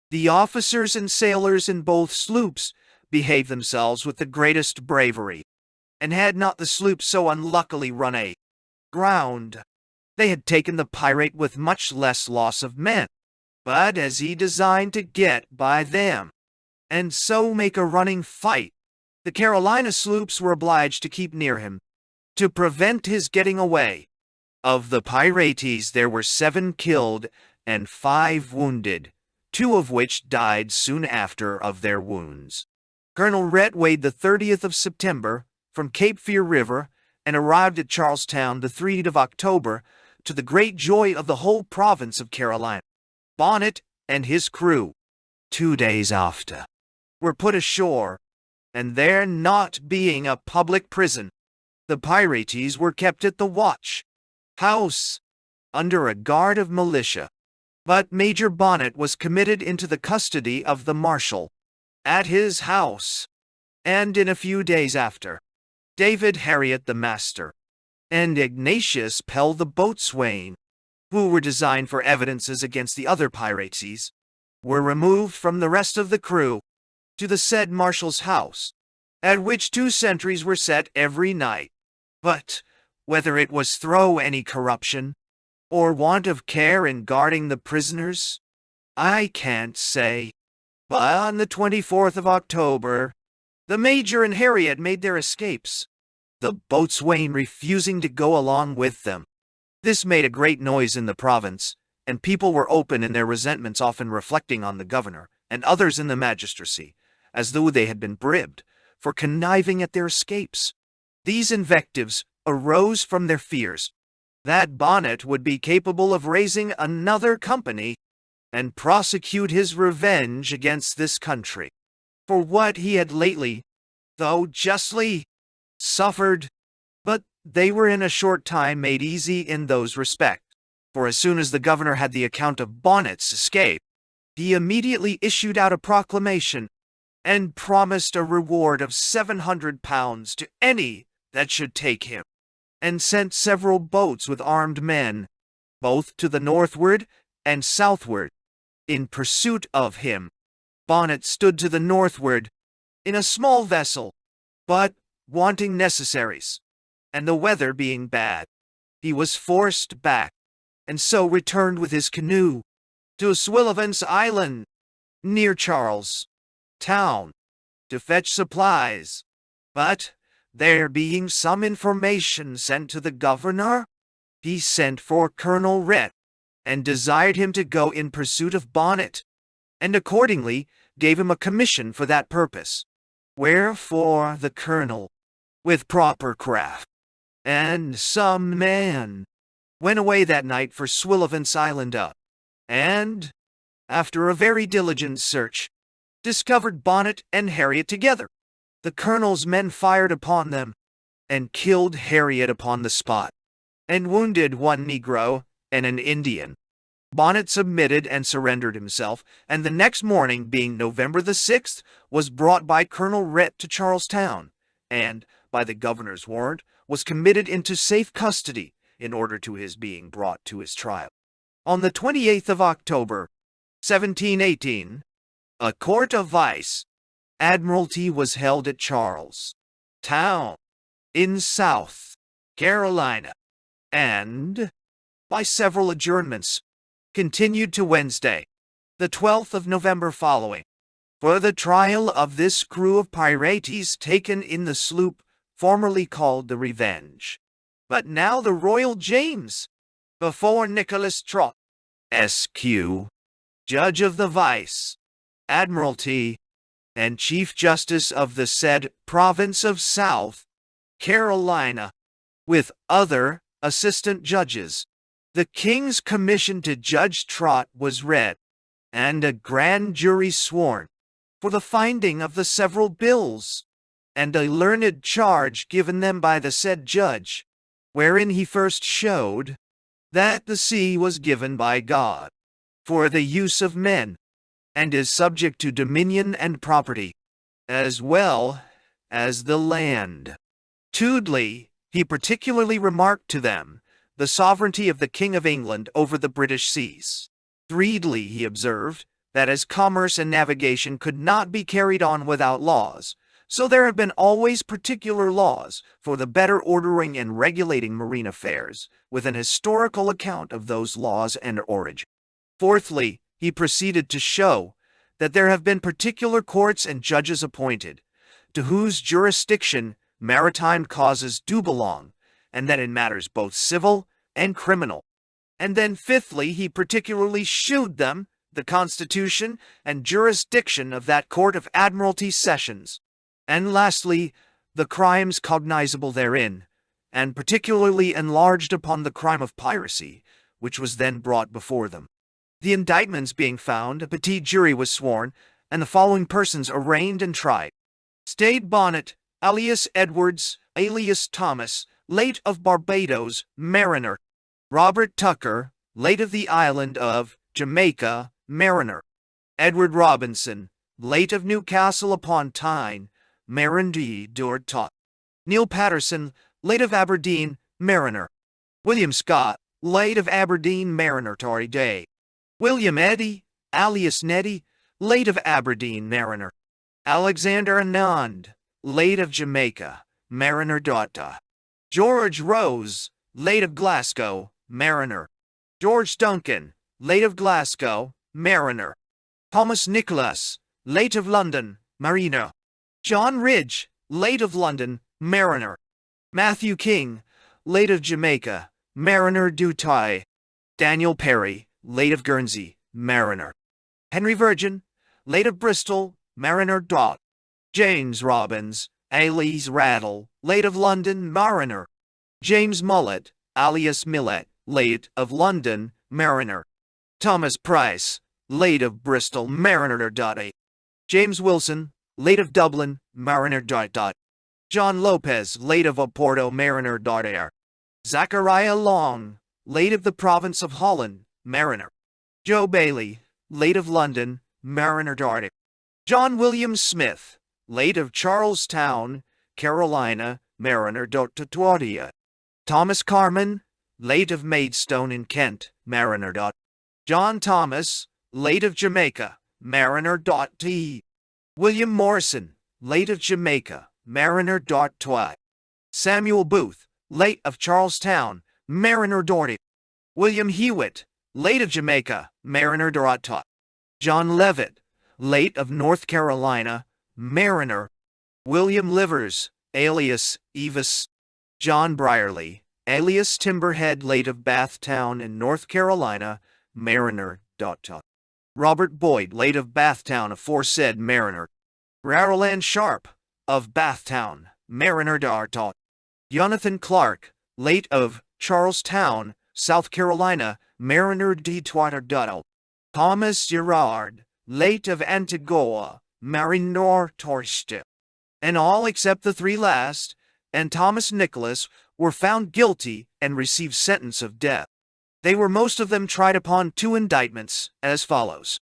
The officers and sailors in both sloops behaved themselves with the greatest bravery, and had not the sloop so unluckily run aground, they had taken the pirate with much less loss of men. But as he designed to get by them, and so make a running fight, the Carolina sloops were obliged to keep near him, to prevent his getting away. Of the pirates there were 7 killed and 5 wounded, 2 of which died soon after of their wounds. Colonel Rhett weighed the 30th of September from Cape Fear River, and arrived at Charlestown the 3rd of October, to the great joy of the whole province of Carolina. Bonnet and his crew, 2 days after, were put ashore, and there not being a public prison, the pirates were kept at the watch, house under a guard of militia. But Major Bonnet was committed into the custody of the marshal at his house, and in a few days after, David Harriot the master and Ignatius Pell the boatswain, who were designed for evidences against the other pirates, were removed from the rest of the crew to the said marshal's house, at which 2 sentries were set every night. But whether it was through any corruption, or want of care in guarding the prisoners, I can't say. But on the 24th of October, the Major and Harriet made their escapes, the boatswain refusing to go along with them. This made a great noise in the province, and people were open in their resentments, often reflecting on the governor and others in the magistracy, as though they had been bribed, for conniving at their escapes. These invectives arose from their fears that Bonnet would be capable of raising another company and prosecute his revenge against this country for what he had lately, though justly, suffered. But they were in a short time made easy in those respects, for as soon as the governor had the account of Bonnet's escape, he immediately issued out a proclamation and promised a reward of £700 to any that should take him, and sent several boats with armed men, both to the northward and southward, in pursuit of him. Bonnet stood to the northward in a small vessel, but wanting necessaries, and the weather being bad, he was forced back, and so returned with his canoe to Sullivan's Island, near Charles Town, to fetch supplies. But there being some information sent to the governor, he sent for Colonel Rhett, and desired him to go in pursuit of Bonnet, and accordingly gave him a commission for that purpose. Wherefore the colonel, with proper craft, and some men, went away that night for Sullivan's Island and, after a very diligent search, discovered Bonnet and Harriet together. The colonel's men fired upon them, and killed Harriet upon the spot, and wounded 1 Negro and an Indian. Bonnet submitted and surrendered himself, and the next morning, being November the 6th, was brought by Colonel Rhett to Charlestown, and, by the governor's warrant, was committed into safe custody in order to his being brought to his trial. On the 28th of October, 1718, a court of vice admiralty was held at Charles Town, in South Carolina, and, by several adjournments, continued to Wednesday, the 12th of November following, for the trial of this crew of pirates taken in the sloop formerly called the Revenge, but now the Royal James, before Nicholas Trott, S.Q., Judge of the Vice Admiralty, and Chief Justice of the said Province of South Carolina, with other assistant judges. The King's commission to Judge Trott was read, and a grand jury sworn, for the finding of the several bills, and a learned charge given them by the said judge, wherein he first showed that the sea was given by God for the use of men, and is subject to dominion and property, as well as the land. Tudely, he particularly remarked to them the sovereignty of the King of England over the British seas. Threedly, he observed that as commerce and navigation could not be carried on without laws, so there have been always particular laws for the better ordering and regulating marine affairs, with an historical account of those laws and origin. Fourthly, he proceeded to show that there have been particular courts and judges appointed, to whose jurisdiction maritime causes do belong, and that in matters both civil and criminal. And then fifthly, he particularly shewed them the constitution and jurisdiction of that Court of Admiralty Sessions, and lastly, the crimes cognizable therein, and particularly enlarged upon the crime of piracy, which was then brought before them. The indictments being found, a petit jury was sworn, and the following persons arraigned and tried: Stede Bonnet, alias Edwards, alias Thomas, late of Barbados, mariner, Robert Tucker, late of the island of Jamaica, mariner. Edward Robinson, late of Newcastle upon Tyne, mariner d'Ortot. Neil Patterson, late of Aberdeen, mariner. William Scott, late of Aberdeen, mariner Tory Day. William Eddy, alias Neddy, late of Aberdeen, mariner. Alexander Anand, late of Jamaica, mariner Dota. George Rose, late of Glasgow, mariner. George Duncan, late of Glasgow, mariner. Thomas Nicholas, late of London, mariner. John Ridge, late of London, mariner. Matthew King, late of Jamaica, mariner Dutai. Daniel Perry, late of Guernsey, mariner. Henry Virgin, late of Bristol, mariner Dot. James Robbins, alias Rattle, late of London, mariner. James Mullet, alias Millet, late of London, mariner. Thomas Price, late of Bristol, mariner. James Wilson, late of Dublin, mariner. John Lopez, late of Oporto, mariner. Zachariah Long, late of the province of Holland, mariner. Joe Bailey, late of London, mariner. John William Smith, late of Charlestown, Carolina, mariner. Thomas Carman, late of Maidstone in Kent, mariner. John Thomas, late of Jamaica, mariner. William Morrison, late of Jamaica, mariner. Samuel Booth, late of Charlestown, mariner. William Hewitt, late of Jamaica, mariner. John Levitt, late of North Carolina, mariner. William Livers, alias Evis. John Brierly, alias Timberhead, late of Bathtown in North Carolina, mariner. Robert Boyd, late of Bathtown, aforesaid, mariner. Raroland Sharp, of Bathtown, mariner. Jonathan Clark, late of Charlestown, South Carolina, mariner. Thomas Gerard, late of Antigua, mariner. And all except the three last, and Thomas Nicholas, were found guilty and received sentence of death. They were most of them tried upon two indictments, as follows.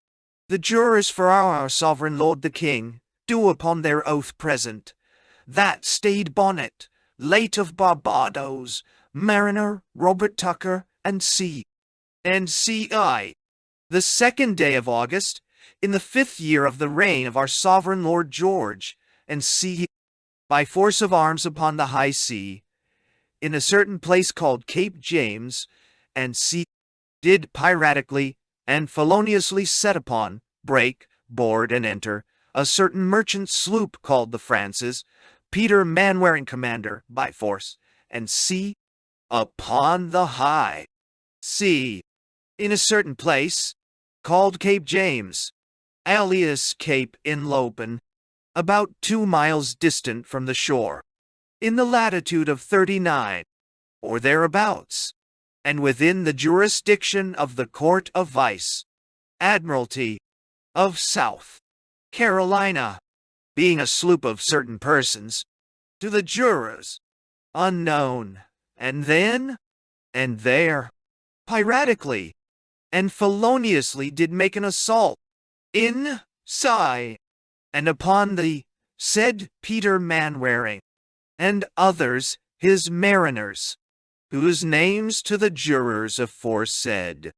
The jurors for our sovereign lord the king do upon their oath present, that Stede Bonnet, late of Barbados, mariner, Robert Tucker, and C.I. The 2nd day of August, in the 5th year of the reign of our sovereign Lord George, and C. by force of arms upon the high sea, in a certain place called Cape James, and C. did piratically and feloniously set upon, break, board, and enter, a certain merchant sloop called the Francis, Peter Manwaring commander, by force, and C. upon the high sea, in a certain place called Cape James, alias Cape Inlopen, about 2 miles distant from the shore, in the latitude of 39, or thereabouts, and within the jurisdiction of the Court of Vice, Admiralty, of South Carolina, being a sloop of certain persons, to the jurors, unknown, and then, and there, piratically, and feloniously did make an assault, in, and upon the said Peter Manwaring, and others his mariners, whose names to the jurors aforesaid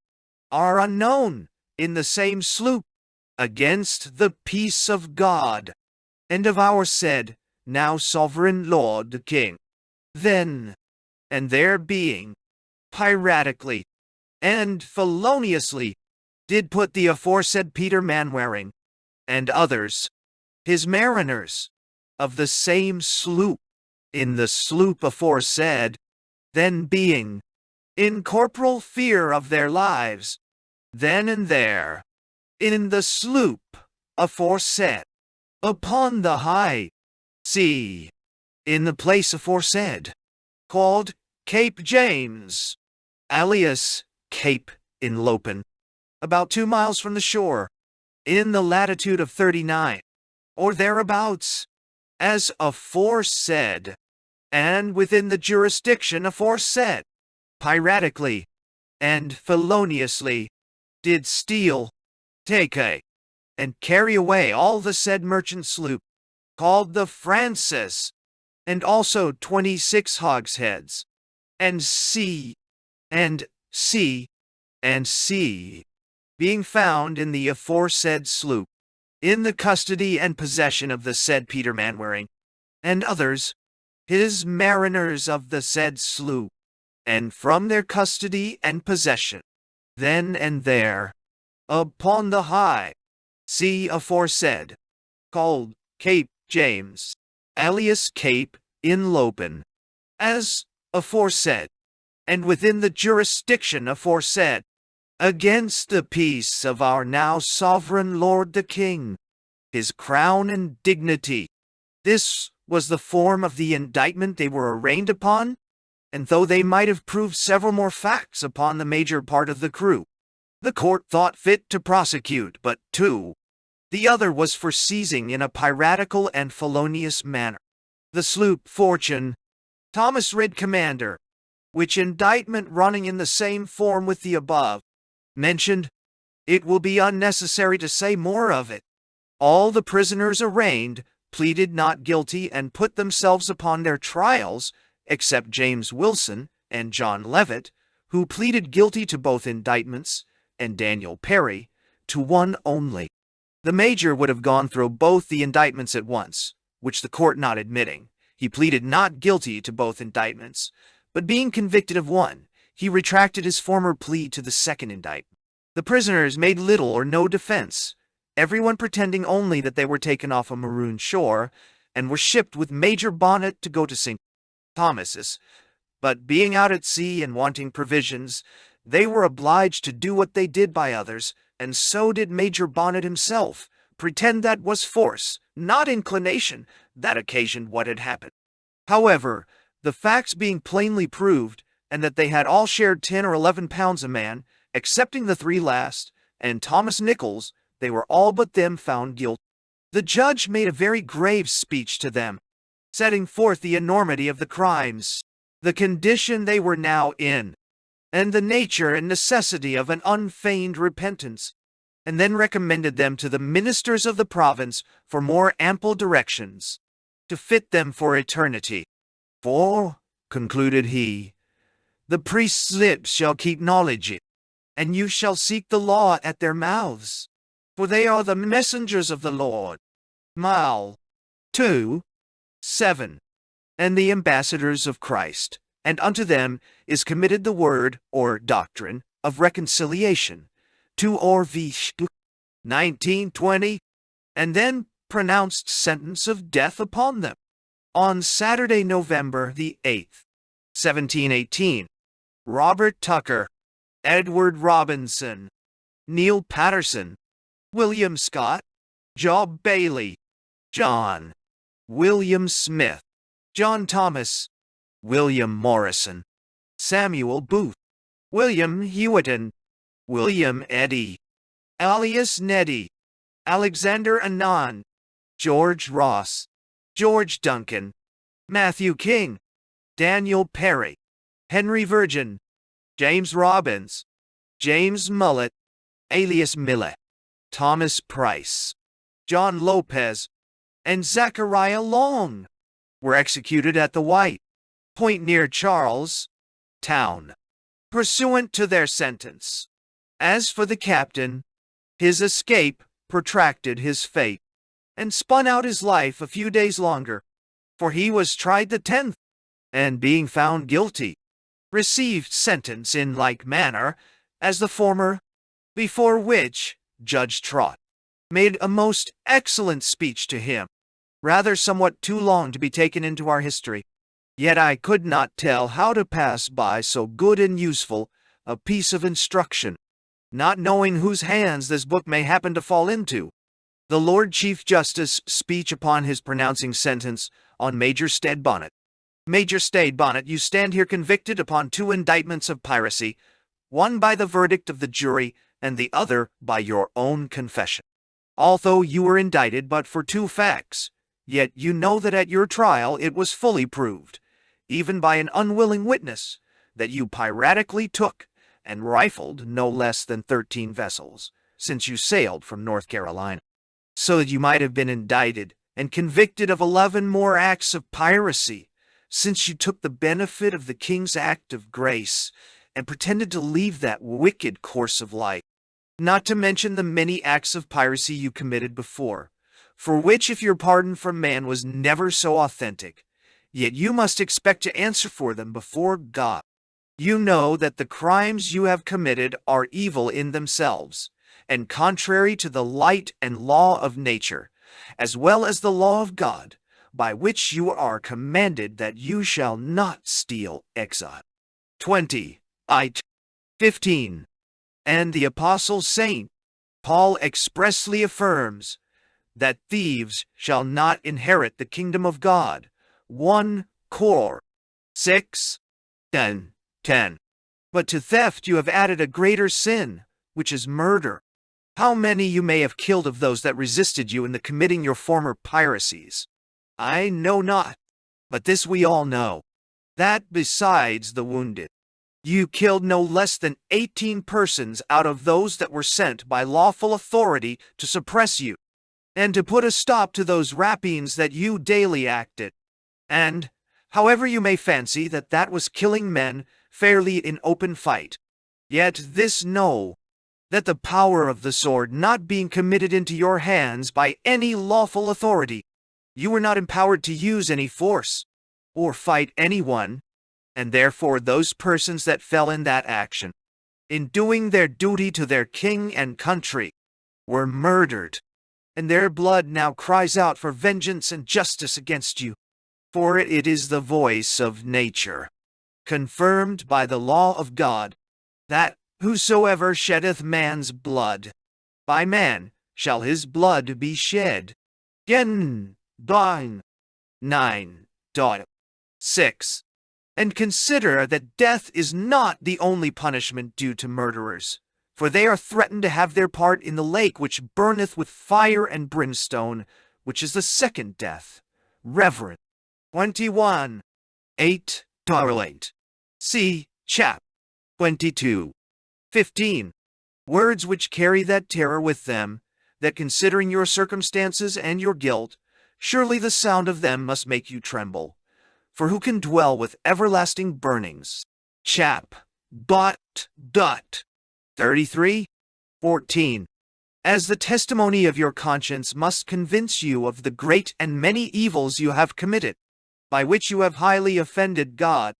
are unknown, in the same sloop, against the peace of God, and of our said, now sovereign Lord the King. Then, and there being, piratically, and feloniously, did put the aforesaid Peter Manwaring, and others, his mariners, of the same sloop, in the sloop aforesaid, then being, in corporal fear of their lives, then and there, in the sloop aforesaid, upon the high sea, in the place aforesaid, called Cape James, alias Cape Inlopen, about 2 miles from the shore, in the latitude of 39, or thereabouts, as aforesaid, and within the jurisdiction aforesaid, piratically, and feloniously did steal, take and carry away all the said merchant sloop, called the Francis, and also 26 hogsheads, and C, and C, and C, being found in the aforesaid sloop, in the custody and possession of the said Peter Manwaring, and others, his mariners of the said sloop, and from their custody and possession, then and there, upon the high sea aforesaid, called Cape James, alias Cape Inlopen, as aforesaid, and within the jurisdiction aforesaid, against the peace of our now sovereign Lord the King, his crown and dignity. This was the form of the indictment they were arraigned upon, and though they might have proved several more facts upon the major part of the crew, the court thought fit to prosecute but two. The other was for seizing in a piratical and felonious manner the sloop Fortune, Thomas Reed commander, which indictment running in the same form with the above mentioned, it will be unnecessary to say more of it. All the prisoners arraigned pleaded not guilty and put themselves upon their trials, except James Wilson and John Levitt, who pleaded guilty to both indictments, and Daniel Perry to one only. The major would have gone through both the indictments at once, which the court not admitting, he pleaded not guilty to both indictments, but being convicted of one, he retracted his former plea to the second indictment. The prisoners made little or no defense, everyone pretending only that they were taken off a maroon shore, and were shipped with Major Bonnet to go to St. Thomas's, but being out at sea and wanting provisions, they were obliged to do what they did by others, and so did Major Bonnet himself, pretend that was force, not inclination, that occasioned what had happened. However, the facts being plainly proved, and that they had all shared 10 or 11 pounds a man, excepting the three last, and Thomas Nichols, they were all but them found guilty. The judge made a very grave speech to them, setting forth the enormity of the crimes, the condition they were now in, and the nature and necessity of an unfeigned repentance, and then recommended them to the ministers of the province for more ample directions, to fit them for eternity. For, concluded he, the priest's lips shall keep knowledge, and you shall seek the law at their mouths, for they are the messengers of the Lord. Mal. 2:7. And the ambassadors of Christ, and unto them is committed the word, or doctrine, of reconciliation, to Orvish 1920, and then pronounced sentence of death upon them. On Saturday, November the 8th, 1718, Robert Tucker, Edward Robinson, Neil Patterson, William Scott, Job Bailey, John, William Smith, John Thomas, William Morrison, Samuel Booth, William Hewitton, William Eddy, alias Neddy, Alexander Anand, George Ross, George Duncan, Matthew King, Daniel Perry, Henry Virgin, James Robbins, James Mullet, alias Millet, Thomas Price, John Lopez, and Zachariah Long were executed at the White Point near Charles Town, pursuant to their sentence. As for the captain, his escape protracted his fate, and spun out his life a few days longer, for he was tried the 10th, and being found guilty, received sentence in like manner as the former, before which Judge Trott made a most excellent speech to him, rather somewhat too long to be taken into our history. Yet I could not tell how to pass by so good and useful a piece of instruction, not knowing whose hands this book may happen to fall into. The Lord Chief Justice speech upon his pronouncing sentence on Major Stede Bonnet. Major Stede Bonnet, you stand here convicted upon 2 indictments of piracy, one by the verdict of the jury and the other by your own confession. Although you were indicted but for 2 facts, yet you know that at your trial it was fully proved, even by an unwilling witness, that you piratically took and rifled no less than 13 vessels, since you sailed from North Carolina, so that you might have been indicted and convicted of 11 more acts of piracy, since you took the benefit of the king's act of grace and pretended to leave that wicked course of life, not to mention the many acts of piracy you committed before, for which if your pardon from man was never so authentic, yet you must expect to answer for them before God. You know that the crimes you have committed are evil in themselves, and contrary to the light and law of nature, as well as the law of God, by which you are commanded that you shall not steal. Exile 20, 15. And the Apostle Saint Paul expressly affirms that thieves shall not inherit the kingdom of God. 1 Cor 6, 10. But to theft you have added a greater sin, which is murder. How many you may have killed of those that resisted you in the committing your former piracies, I know not, but this we all know, that besides the wounded, you killed no less than 18 persons out of those that were sent by lawful authority to suppress you, and to put a stop to those rapines that you daily acted. And, however you may fancy that was killing men fairly in open fight, yet this know, that the power of the sword not being committed into your hands by any lawful authority, you were not empowered to use any force, or fight anyone, and therefore those persons that fell in that action, in doing their duty to their king and country, were murdered, and their blood now cries out for vengeance and justice against you, for it is the voice of nature, confirmed by the law of God, that whosoever sheddeth man's blood, by man shall his blood be shed. Gen. 9:6. And consider that death is not the only punishment due to murderers, for they are threatened to have their part in the lake which burneth with fire and brimstone, which is the second death. Reverend 21, 8, See chap 22, 15. Words which carry that terror with them, that considering your circumstances and your guilt, surely the sound of them must make you tremble. For who can dwell with everlasting burnings? Chap. 33, 14. As the testimony of your conscience must convince you of the great and many evils you have committed, by which you have highly offended God,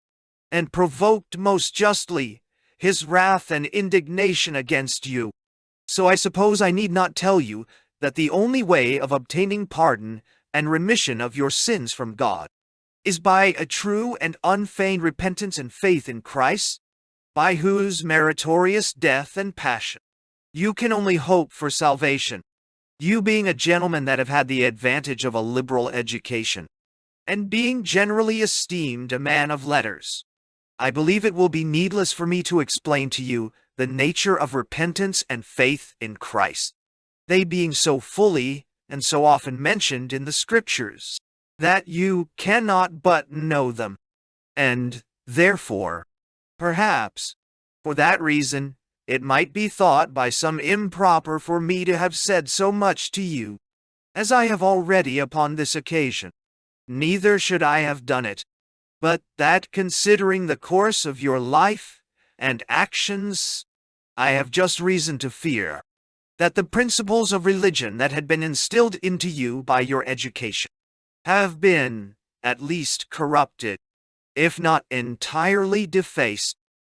and provoked most justly his wrath and indignation against you. So I suppose I need not tell you that the only way of obtaining pardon and remission of your sins from God is by a true and unfeigned repentance and faith in Christ, by whose meritorious death and passion you can only hope for salvation, you being a gentleman that have had the advantage of a liberal education, and being generally esteemed a man of letters. I believe it will be needless for me to explain to you the nature of repentance and faith in Christ, they being so fully and so often mentioned in the Scriptures, that you cannot but know them, and, therefore, perhaps, for that reason, it might be thought by some improper for me to have said so much to you, as I have already upon this occasion. Neither should I have done it, but that considering the course of your life and actions, I have just reason to fear that the principles of religion that had been instilled into you by your education have been, at least, corrupted, if not entirely defaced,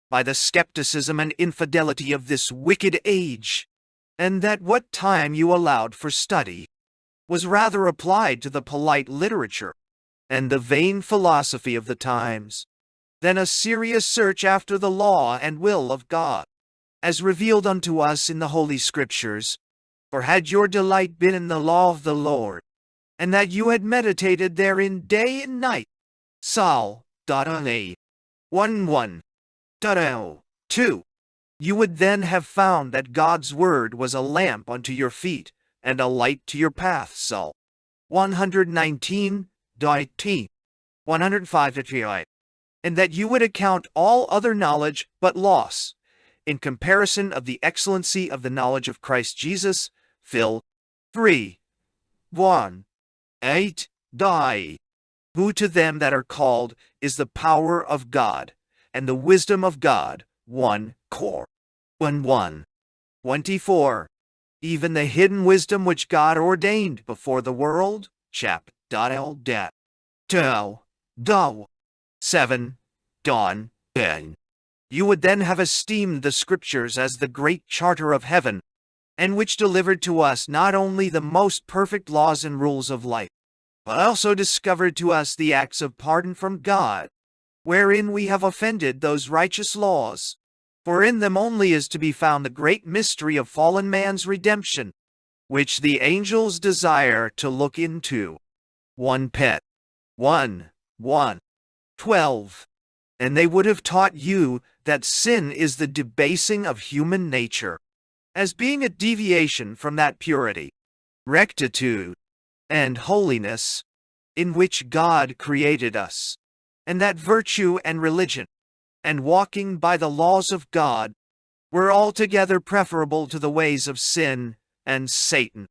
by the skepticism and infidelity of this wicked age, and that what time you allowed for study was rather applied to the polite literature and the vain philosophy of the times, than a serious search after the law and will of God, as revealed unto us in the Holy Scriptures. For had your delight been in the law of the Lord, and that you had meditated therein day and night, Psalm 1:2, you would then have found that God's word was a lamp unto your feet and a light to your path. Psalm 119, 105, and that you would account all other knowledge but loss, in comparison of the excellency of the knowledge of Christ Jesus. Phil 3, 1, 8, die. Who to them that are called is the power of God, and the wisdom of God. 1 Cor 1, 24. Even the hidden wisdom which God ordained before the world. Chap. L. 2. 7. Don. Ben. You would then have esteemed the Scriptures as the great charter of heaven, and which delivered to us not only the most perfect laws and rules of life, but also discovered to us the acts of pardon from God, wherein we have offended those righteous laws. For in them only is to be found the great mystery of fallen man's redemption, which the angels desire to look into. 1 Pet 1, 12. And they would have taught you that sin is the debasing of human nature, as being a deviation from that purity, rectitude, and holiness in which God created us, and that virtue and religion, and walking by the laws of God, were altogether preferable to the ways of sin and Satan.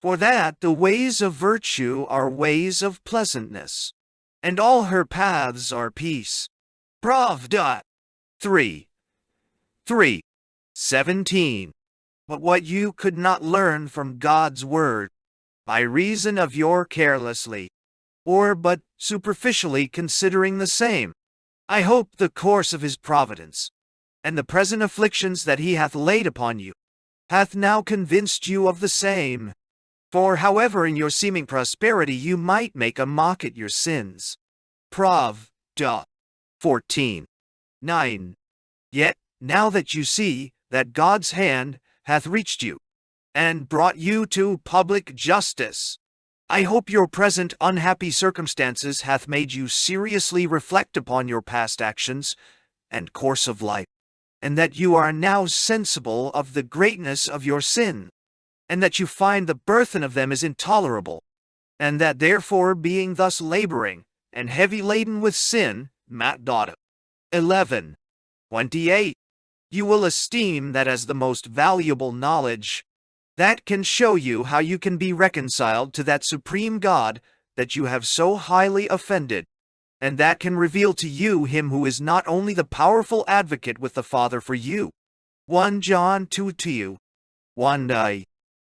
For that the ways of virtue are ways of pleasantness, and all her paths are peace. Prov. 3, 17. But what you could not learn from God's word, by reason of your carelessly, or but superficially considering the same, I hope the course of his providence, and the present afflictions that he hath laid upon you, hath now convinced you of the same. For however in your seeming prosperity you might make a mock at your sins. Prov. 14, 9. Yet, now that you see that God's hand hath reached you, and brought you to public justice, I hope your present unhappy circumstances hath made you seriously reflect upon your past actions and course of life, and that you are now sensible of the greatness of your sin, and that you find the burthen of them is intolerable, and that therefore being thus laboring, and heavy laden with sin, Matt. 11, 28, you will esteem that as the most valuable knowledge, that can show you how you can be reconciled to that supreme God that you have so highly offended, and that can reveal to you him who is not only the powerful advocate with the Father for you, 1 John 2 to you, 1 day,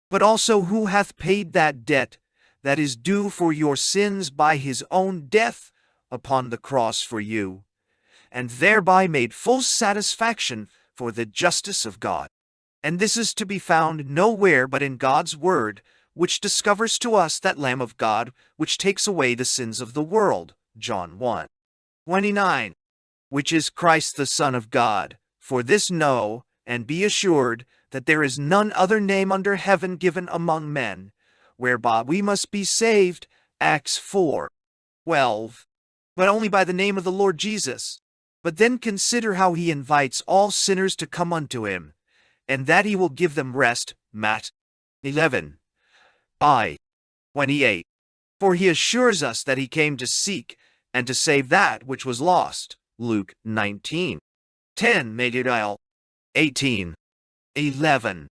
but also who hath paid that debt that is due for your sins by his own death upon the cross for you, and thereby made full satisfaction for the justice of God. And this is to be found nowhere but in God's word, which discovers to us that Lamb of God, which takes away the sins of the world. John 1, 29, which is Christ the Son of God. For this know, and be assured, that there is none other name under heaven given among men, whereby we must be saved. Acts 4, 12. But only by the name of the Lord Jesus. But then consider how he invites all sinners to come unto him, and that he will give them rest. Matt. 11, 28. For he assures us that he came to seek and to save that which was lost. Luke 19, 10, 18, 11.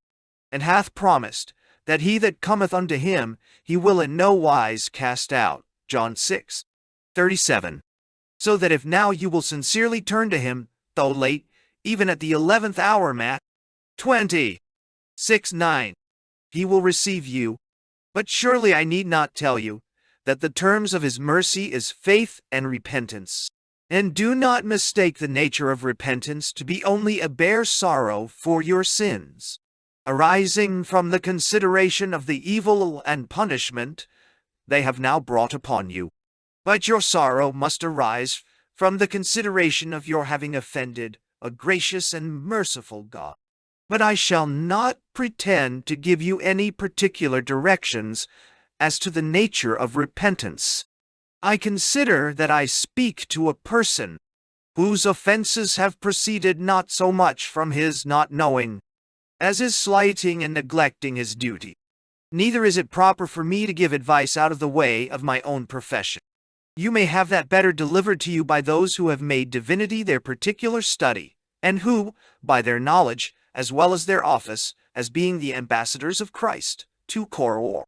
And hath promised that he that cometh unto him he will in no wise cast out. John 6, 37. So that if now you will sincerely turn to him, though late, even at the 11th hour, Matt. 20, 6, 9, he will receive you. But surely I need not tell you that the terms of his mercy is faith and repentance. And do not mistake the nature of repentance to be only a bare sorrow for your sins, arising from the consideration of the evil and punishment they have now brought upon you. But your sorrow must arise from the consideration of your having offended a gracious and merciful God. But I shall not pretend to give you any particular directions as to the nature of repentance. I consider that I speak to a person whose offenses have proceeded not so much from his not knowing as his slighting and neglecting his duty. Neither is it proper for me to give advice out of the way of my own profession. You may have that better delivered to you by those who have made divinity their particular study, and who, by their knowledge, as well as their office, as being the ambassadors of Christ, 2 Cor.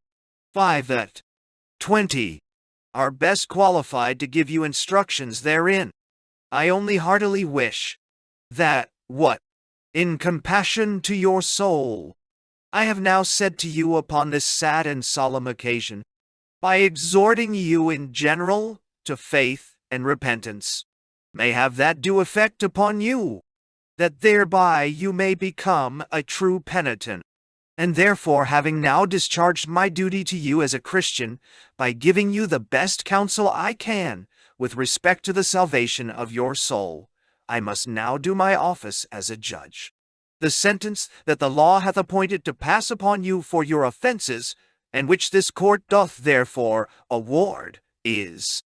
5 at 20, are best qualified to give you instructions therein. I only heartily wish that, what, in compassion to your soul, I have now said to you upon this sad and solemn occasion, by exhorting you in general to faith and repentance, may have that due effect upon you, that thereby you may become a true penitent. And therefore, having now discharged my duty to you as a Christian, by giving you the best counsel I can with respect to the salvation of your soul, I must now do my office as a judge. The sentence that the law hath appointed to pass upon you for your offenses, and which this court doth therefore award, is,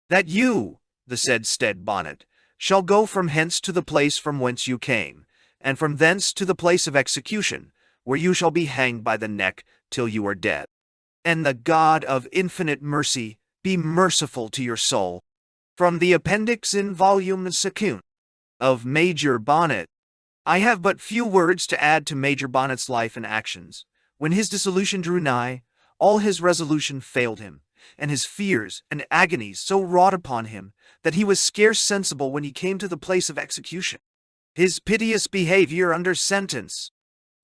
that you, the said Stede Bonnet, shall go from hence to the place from whence you came, and from thence to the place of execution, where you shall be hanged by the neck till you are dead. And the God of infinite mercy be merciful to your soul. From the appendix in volume 2 of Major Bonnet. I have but few words to add to Major Bonnet's life and actions. When his dissolution drew nigh, all his resolution failed him, and his fears and agonies so wrought upon him that he was scarce sensible when he came to the place of execution. His piteous behavior under sentence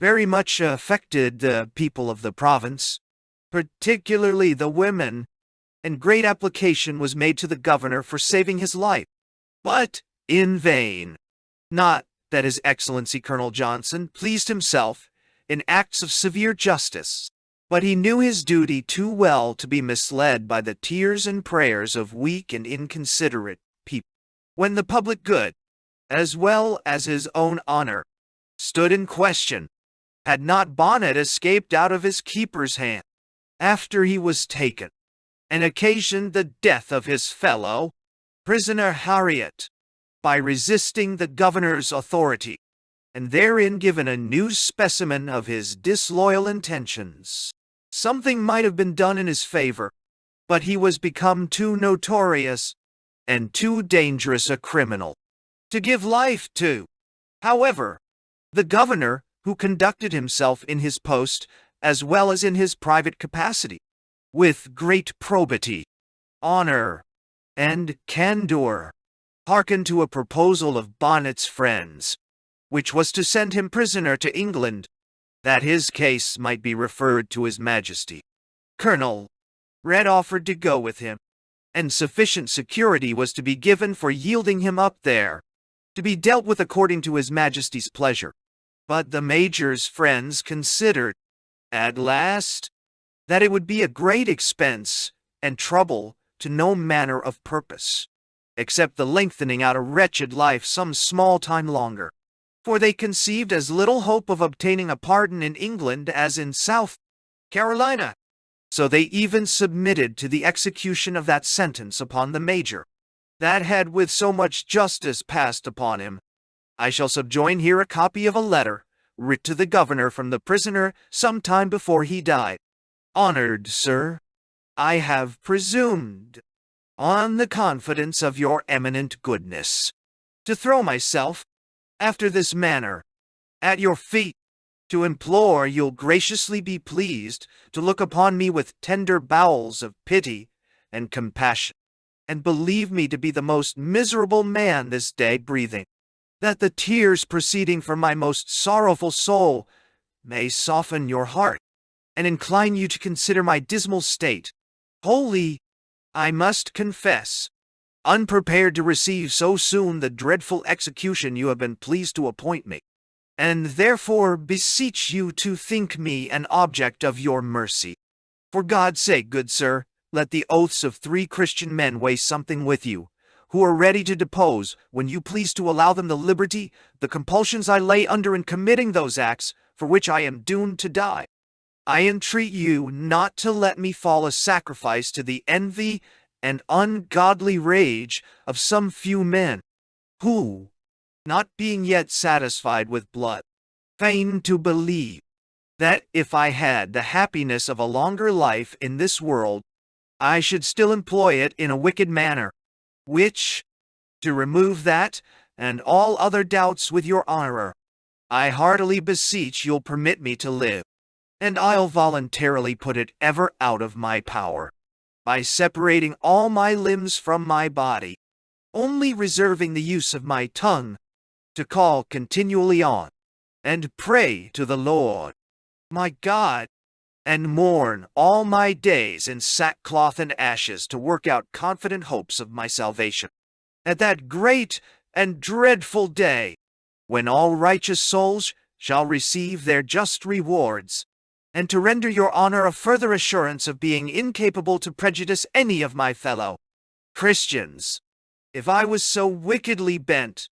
very much affected the people of the province, particularly the women, and great application was made to the governor for saving his life, but in vain. Not that His Excellency Colonel Johnson pleased himself in acts of severe justice, but he knew his duty too well to be misled by the tears and prayers of weak and inconsiderate people. When the public good, as well as his own honor, stood in question, had not Bonnet escaped out of his keeper's hand, after he was taken, and occasioned the death of his fellow prisoner Harriet, by resisting the governor's authority, and therein given a new specimen of his disloyal intentions. Something might have been done in his favor, but he was become too notorious and too dangerous a criminal to give life to. However, the governor, who conducted himself in his post as well as in his private capacity, with great probity, honor, and candor, hearkened to a proposal of Bonnet's friends, which was to send him prisoner to England, that his case might be referred to His Majesty. Colonel Red offered to go with him, and sufficient security was to be given for yielding him up there, to be dealt with according to His Majesty's pleasure. But the Major's friends considered, at last, that it would be a great expense and trouble to no manner of purpose, except the lengthening out a wretched life some small time longer. For they conceived as little hope of obtaining a pardon in England as in South Carolina. So they even submitted to the execution of that sentence upon the Major, that had with so much justice passed upon him. I shall subjoin here a copy of a letter, writ to the governor from the prisoner some time before he died. Honored Sir, I have presumed, on the confidence of your eminent goodness, to throw myself, after this manner, at your feet, to implore you'll graciously be pleased to look upon me with tender bowels of pity and compassion, and believe me to be the most miserable man this day breathing, that the tears proceeding from my most sorrowful soul may soften your heart, and incline you to consider my dismal state, wholly, I must confess, unprepared to receive so soon the dreadful execution you have been pleased to appoint me, and therefore beseech you to think me an object of your mercy. For God's sake, good sir, let the oaths of 3 Christian men weigh something with you, who are ready to depose, when you please to allow them the liberty, the compulsions I lay under in committing those acts for which I am doomed to die. I entreat you not to let me fall a sacrifice to the envy and ungodly rage of some few men, who, not being yet satisfied with blood, feign to believe that if I had the happiness of a longer life in this world, I should still employ it in a wicked manner, which, to remove that, and all other doubts with your honor. I heartily beseech you'll permit me to live, and I'll voluntarily put it ever out of my power, by separating all my limbs from my body, only reserving the use of my tongue, to call continually on, and pray to the Lord, my God, and mourn all my days in sackcloth and ashes to work out confident hopes of my salvation, at that great and dreadful day, when all righteous souls shall receive their just rewards, and to render your honor a further assurance of being incapable to prejudice any of my fellow Christians. If I was so wickedly bent,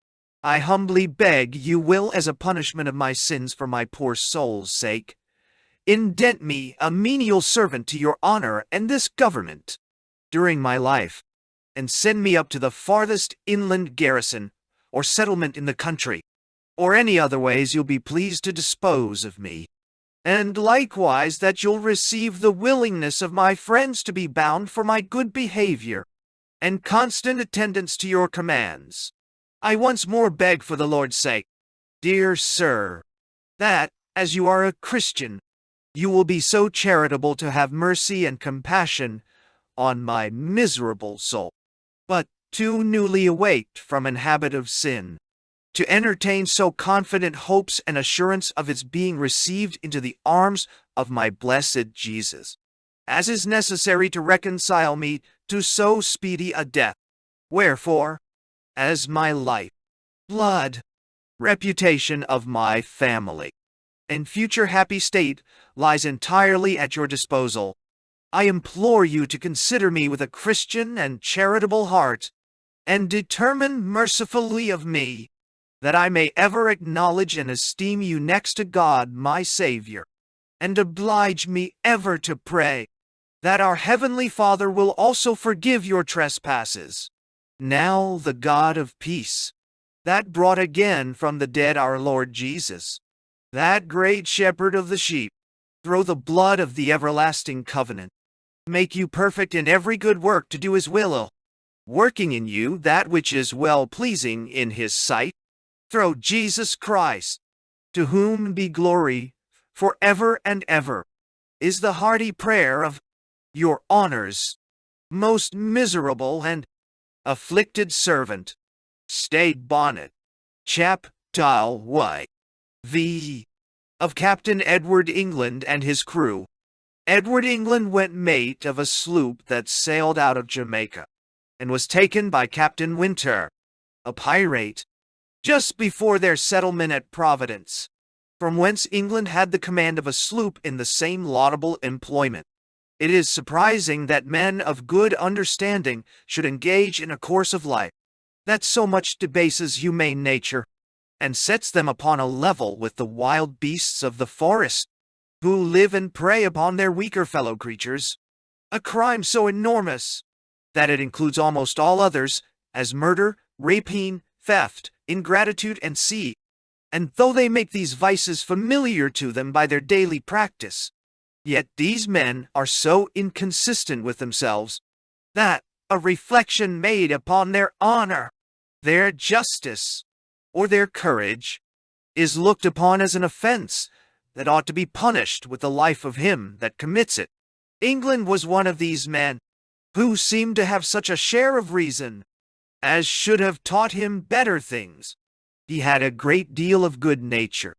I humbly beg you will, as a punishment of my sins for my poor soul's sake, indent me a menial servant to your honor and this government during my life, and send me up to the farthest inland garrison or settlement in the country, or any other ways you'll be pleased to dispose of me. And likewise that you'll receive the willingness of my friends to be bound for my good behavior and constant attendance to your commands. I once more beg for the Lord's sake, dear sir, that, as you are a Christian, you will be so charitable to have mercy and compassion on my miserable soul, but too newly awaked from an habit of sin, to entertain so confident hopes and assurance of its being received into the arms of my blessed Jesus, as is necessary to reconcile me to so speedy a death. Wherefore, as my life, blood, reputation of my family, and future happy state lies entirely at your disposal, I implore you to consider me with a Christian and charitable heart, and determine mercifully of me, that I may ever acknowledge and esteem you next to God my Savior, and oblige me ever to pray, that our Heavenly Father will also forgive your trespasses. Now the God of peace, that brought again from the dead our Lord Jesus, that great shepherd of the sheep, through the blood of the everlasting covenant, make you perfect in every good work to do his will, working in you that which is well-pleasing in his sight, through Jesus Christ, to whom be glory for ever and ever, is the hearty prayer of your honor's most miserable and afflicted servant, Stede Bonnet, Chap. Dial Y. V. of Captain Edward England and his crew. Edward England went mate of a sloop that sailed out of Jamaica, and was taken by Captain Winter, a pirate, just before their settlement at Providence, from whence England had the command of a sloop in the same laudable employment. It is surprising that men of good understanding should engage in a course of life that so much debases humane nature, and sets them upon a level with the wild beasts of the forest, who live and prey upon their weaker fellow creatures, a crime so enormous that it includes almost all others, as murder, rapine, theft, ingratitude, and deceit. And though they make these vices familiar to them by their daily practice, yet these men are so inconsistent with themselves, that a reflection made upon their honor, their justice, or their courage, is looked upon as an offense that ought to be punished with the life of him that commits it. England was one of these men, who seemed to have such a share of reason as should have taught him better things. He had a great deal of good nature,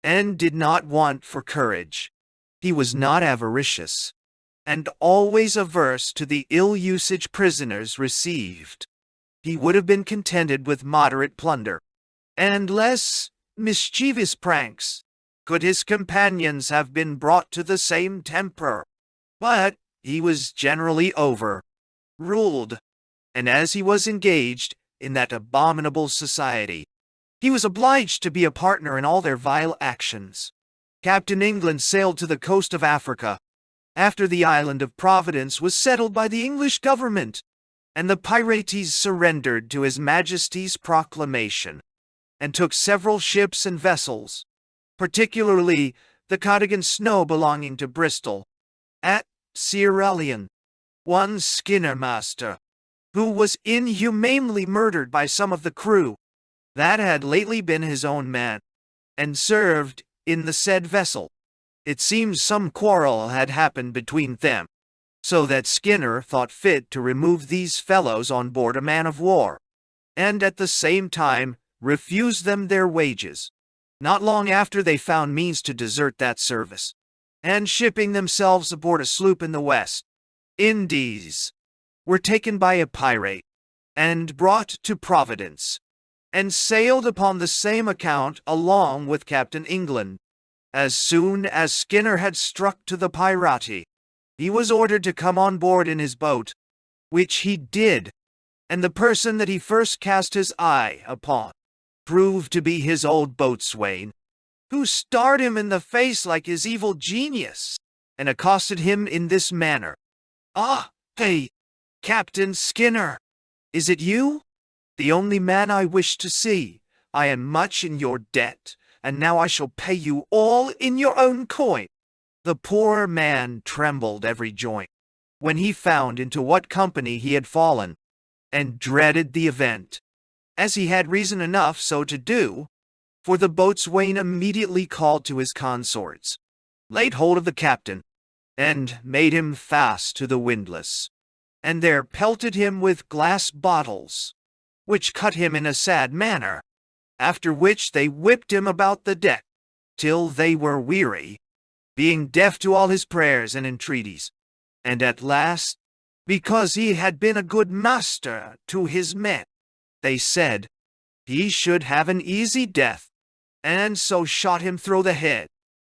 and did not want for courage. He was not avaricious, and always averse to the ill usage prisoners received. He would have been contented with moderate plunder, and less mischievous pranks, could his companions have been brought to the same temper. But he was generally over-ruled, and as he was engaged in that abominable society, he was obliged to be a partner in all their vile actions. Captain England sailed to the coast of Africa, after the island of Providence was settled by the English government, and the pirates surrendered to his Majesty's proclamation, and took several ships and vessels, particularly the Cardigan Snow belonging to Bristol, at Sierra Leone. One Skinner master, who was inhumanely murdered by some of the crew, that had lately been his own man, and served in the said vessel. It seems some quarrel had happened between them, so that Skinner thought fit to remove these fellows on board a man-of-war, and at the same time refuse them their wages. Not long after they found means to desert that service, and shipping themselves aboard a sloop in the West Indies, were taken by a pirate, and brought to Providence, and sailed upon the same account along with Captain England. As soon as Skinner had struck to the piracy, he was ordered to come on board in his boat, which he did, and the person that he first cast his eye upon proved to be his old boatswain, who starred him in the face like his evil genius, and accosted him in this manner: "Ah, hey, Captain Skinner, is it you? The only man I wish to see. I am much in your debt, and now I shall pay you all in your own coin." The poor man trembled every joint when he found into what company he had fallen, and dreaded the event, as he had reason enough so to do, for the boatswain immediately called to his consorts, laid hold of the captain, and made him fast to the windlass, and there pelted him with glass bottles, which cut him in a sad manner, after which they whipped him about the deck, till they were weary, being deaf to all his prayers and entreaties, and at last, because he had been a good master to his men, they said he should have an easy death, and so shot him through the head.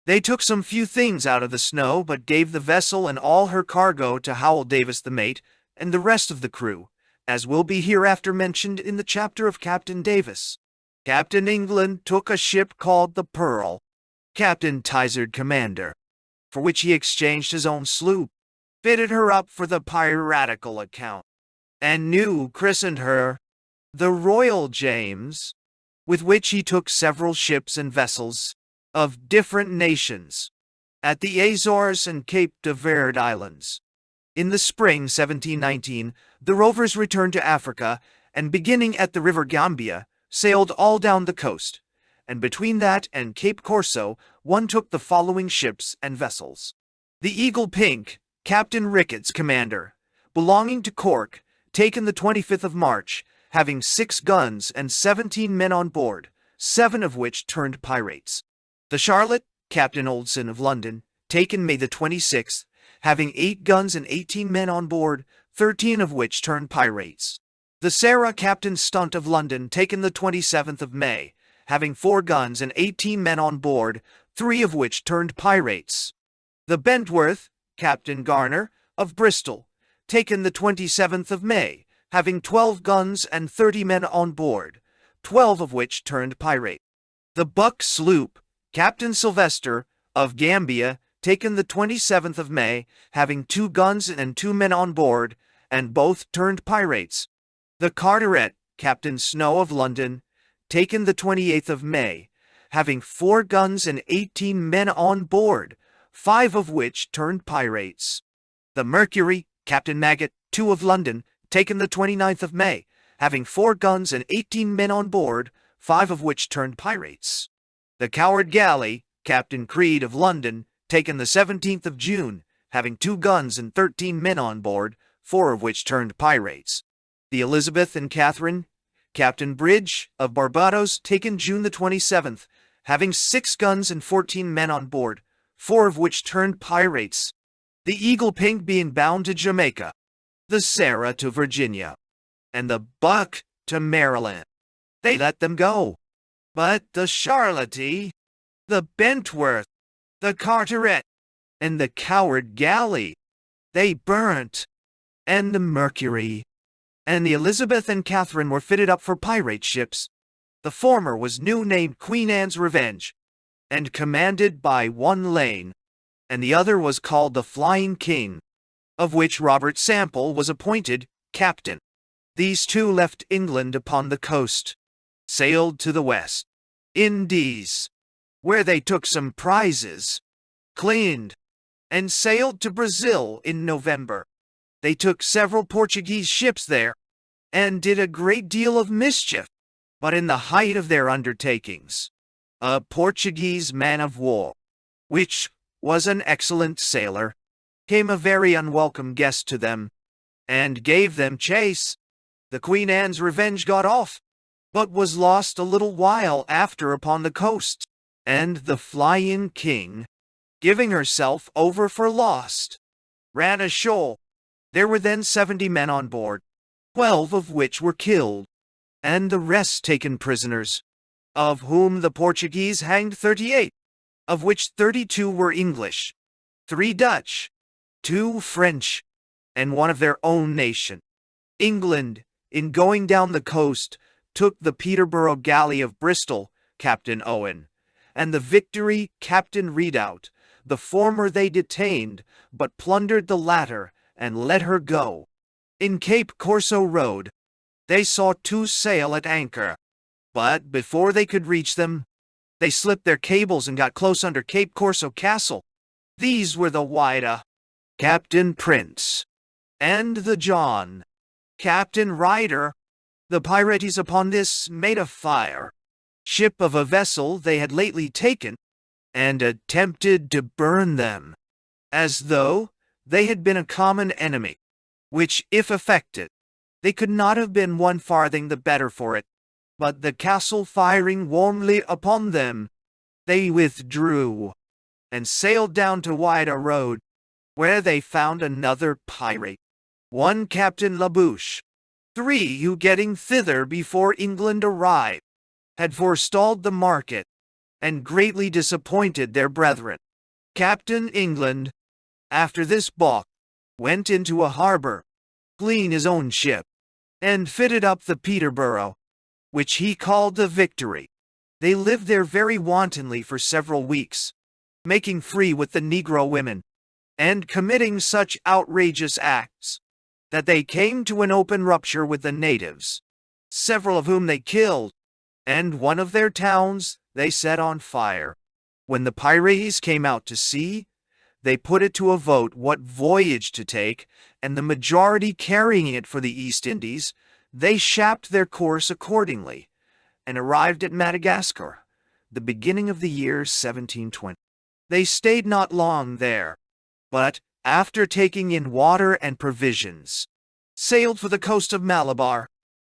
They took some few things out of the snow, but gave the vessel and all her cargo to Howell Davis the mate, and the rest of the crew, as will be hereafter mentioned in the chapter of Captain Davis. Captain England took a ship called the Pearl, Captain Tizard commander, for which he exchanged his own sloop, fitted her up for the piratical account, and new christened her the Royal James, with which he took several ships and vessels of different nations at the Azores and Cape de Verde Islands. In the spring 1719, the rovers returned to Africa, and beginning at the river Gambia, sailed all down the coast, and between that and Cape Corso one took the following ships and vessels: the Eagle Pink, Captain Ricketts commander, belonging to Cork, taken the 25th of March, having 6 guns and 17 men on board, 7 of which turned pirates. The Charlotte, Captain Oldson of London, taken May the 26th, having 8 guns and 18 men on board, 13 of which turned pirates. The Sarah, Captain Stunt of London, taken the 27th of May, having 4 guns and 18 men on board, 3 of which turned pirates. The Bentworth, Captain Garner, of Bristol, taken the 27th of May, having 12 guns and 30 men on board, 12 of which turned pirate. The Buck sloop, Captain Sylvester, of Gambia, taken the 27th of May, having 2 guns and 2 men on board, and both turned pirates. The Carteret, Captain Snow of London, taken the 28th of May, having 4 guns and 18 men on board, 5 of which turned pirates. The Mercury, Captain Maggot, 2 of London, taken the 29th of May, having 4 guns and 18 men on board, 5 of which turned pirates. The Coward Galley, Captain Creed of London, taken the 17th of June, having 2 guns and 13 men on board, 4 of which turned pirates. The Elizabeth and Catherine, Captain Bridge of Barbados, taken June the 27th, having 6 guns and 14 men on board, 4 of which turned pirates. The Eagle Pink being bound to Jamaica, the Sarah to Virginia, and the Buck to Maryland. They let them go. But the Charlotte, the Bentworth, the Carteret, and the Coward Galley, they burnt, and the Mercury and the Elizabeth and Catherine were fitted up for pirate ships. The former was new named Queen Anne's Revenge, and commanded by one Lane, and the other was called the Flying King, of which Robert Sample was appointed captain. These 2 left England upon the coast, sailed to the West Indies, where they took some prizes, cleaned, and sailed to Brazil in November. They took several Portuguese ships there, and did a great deal of mischief, But in the height of their undertakings, a Portuguese man of war, which was an excellent sailor, came a very unwelcome guest to them, and gave them chase. The Queen Anne's Revenge got off, but was lost a little while after upon the coast, and the Flying King, giving herself over for lost, ran ashore. There were then 70 men on board, 12 of which were killed, and the rest taken prisoners, of whom the Portuguese hanged 38, of which 32 were English, 3 Dutch, 2 French, and 1 of their own nation. England, in going down the coast, took the Peterborough galley of Bristol, Captain Owen, and the Victory, Captain Redoubt. The former they detained, but plundered the latter, and let her go. In Cape Corso Road, they saw 2 sail at anchor, but before they could reach them, they slipped their cables and got close under Cape Corso Castle. These were the Whydah, Captain Prince, and the John, Captain Ryder. The pirates upon this made a fire, ship of a vessel they had lately taken, and attempted to burn them, as though they had been a common enemy, which, if effected, they could not have been 1 farthing the better for it. But the castle firing warmly upon them, they withdrew, and sailed down to Whydah Road, where they found another pirate, 1 Captain Labouche. 3 who, getting thither before England arrived, had forestalled the market, and greatly disappointed their brethren. Captain England, after this balk, went into a harbor, cleaned his own ship, and fitted up the Peterborough, which he called the Victory. They lived there very wantonly for several weeks, making free with the Negro women, and committing such outrageous acts, that they came to an open rupture with the natives, several of whom they killed, and 1 of their towns they set on fire. When the pirates came out to sea, they put it to a vote what voyage to take, and the majority carrying it for the East Indies, they shaped their course accordingly, and arrived at Madagascar, the beginning of the year 1720. They stayed not long there, but, after taking in water and provisions, sailed for the coast of Malabar,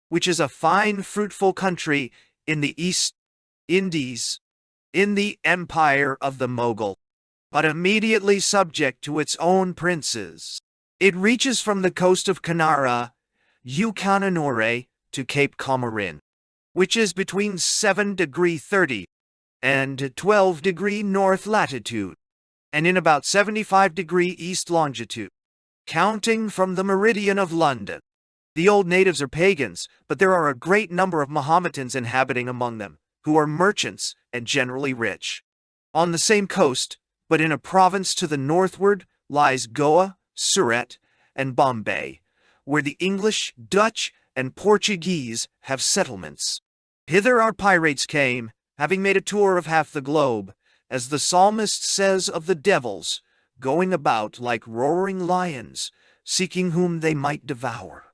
which is a fine fruitful country in the East Indies, in the empire of the Mogul, but immediately subject to its own princes. It reaches from the coast of Kanara, Yukananore, to Cape Comorin, which is between 7° 30 and 12° north latitude, and in about 75° east longitude, counting from the meridian of London. The old natives are pagans, but there are a great number of Mahometans inhabiting among them, who are merchants and generally rich. On the same coast, but in a province to the northward, lies Goa, Surat, and Bombay, where the English, Dutch, and Portuguese have settlements. Hither our pirates came, having made a tour of half the globe, as the psalmist says of the devils, going about like roaring lions, seeking whom they might devour.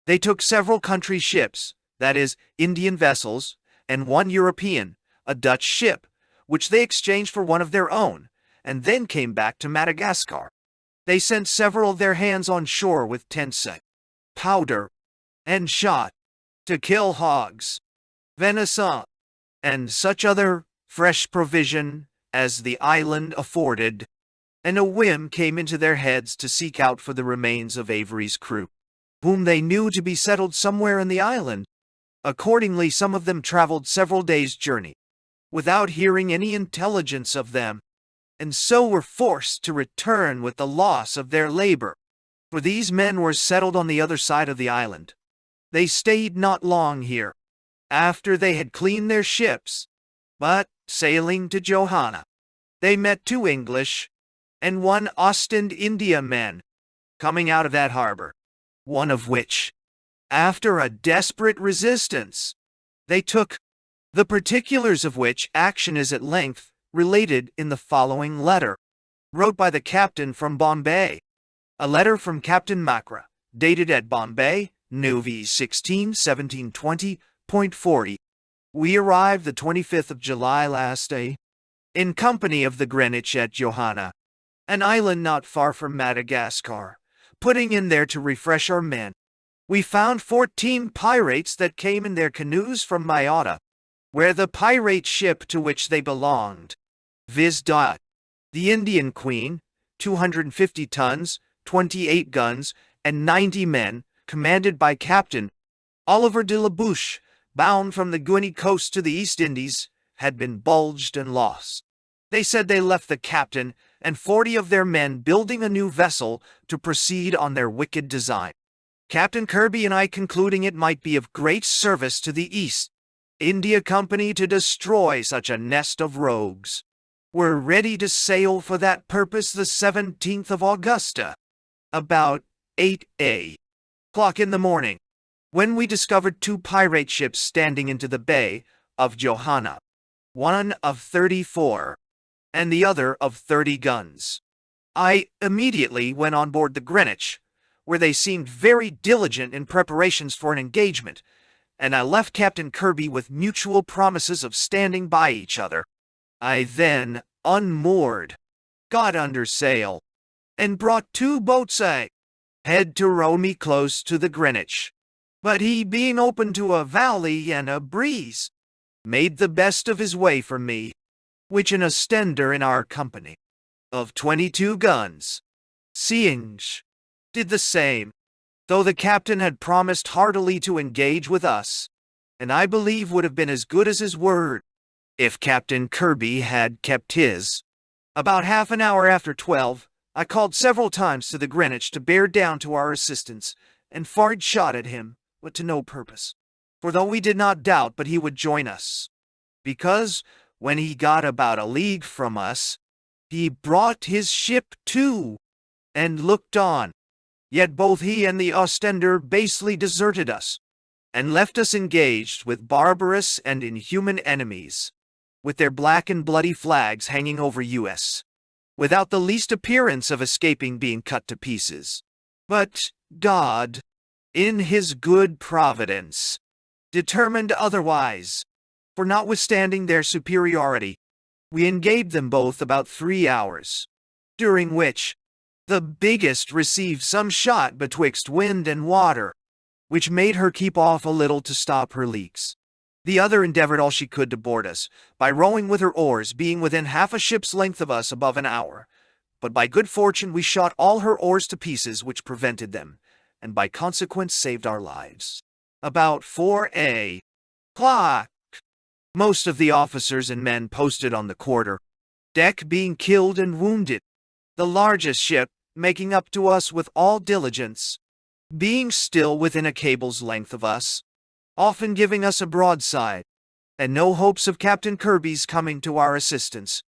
They took several country ships, that is, Indian vessels, and 1 European, a Dutch ship, which they exchanged for 1 of their own, and then came back to Madagascar. They sent several of their hands on shore with tents, powder, and shot, to kill hogs, venison, and such other fresh provision as the island afforded, and a whim came into their heads to seek out for the remains of Avery's crew, whom they knew to be settled somewhere in the island. Accordingly, some of them traveled several days' journey, without hearing any intelligence of them, and so were forced to return with the loss of their labor, for these men were settled on the other side of the island. They stayed not long here, after they had cleaned their ships, but, sailing to Johanna, they met 2 English, and 1 Ostend India men, coming out of that harbor, one of which, after a desperate resistance, they took, the particulars of which action is at length related in the following letter, wrote by the captain from Bombay. A letter from Captain Macra, dated at Bombay, Novi 16, 17, 20.40. We arrived the 25th of July last day, in company of the Greenwich at Johanna, an island not far from Madagascar, putting in there to refresh our men. We found 14 pirates that came in their canoes from Mayotta, where the pirate ship to which they belonged, viz. The Indian Queen, 250 tons, 28 guns, and 90 men, commanded by Captain Oliver de la Bouche, bound from the Guinea coast to the East Indies, had been bulged and lost. They said they left the captain and 40 of their men building a new vessel to proceed on their wicked design. Captain Kirby and I concluding it might be of great service to the East India Company to destroy such a nest of rogues, were ready to sail for that purpose the 17th of Augusta, about 8 o'clock in the morning, when we discovered 2 pirate ships standing into the bay of Johanna, one of 34, and the other of 30 guns. I immediately went on board the Greenwich, where they seemed very diligent in preparations for an engagement, and I left Captain Kirby with mutual promises of standing by each other. I then unmoored, got under sail, and brought 2 boats ahead to row me close to the Greenwich. But he, being open to a valley and a breeze, made the best of his way for me, which an ostender in our company, of 22 guns, seeing did the same, though the captain had promised heartily to engage with us, and I believe would have been as good as his word, if Captain Kirby had kept his. About half an hour after 12, I called several times to the Greenwich to bear down to our assistance, and fired shot at him, but to no purpose. For though we did not doubt but he would join us, because, when he got about a league from us, he brought his ship to, and looked on. Yet both he and the ostender basely deserted us, and left us engaged with barbarous and inhuman enemies, with their black and bloody flags hanging over us, without the least appearance of escaping being cut to pieces. But God, in his good providence, determined otherwise, for notwithstanding their superiority, we engaged them both about 3 hours, during which the biggest received some shot betwixt wind and water, which made her keep off a little to stop her leaks. The other endeavored all she could to board us, by rowing with her oars, being within half a ship's length of us above an hour. But by good fortune we shot all her oars to pieces, which prevented them, and by consequence saved our lives. About 4 o'clock, most of the officers and men posted on the quarter deck being killed and wounded, the largest ship, making up to us with all diligence, being still within a cable's length of us, often giving us a broadside, and no hopes of Captain Kirby's coming to our assistance,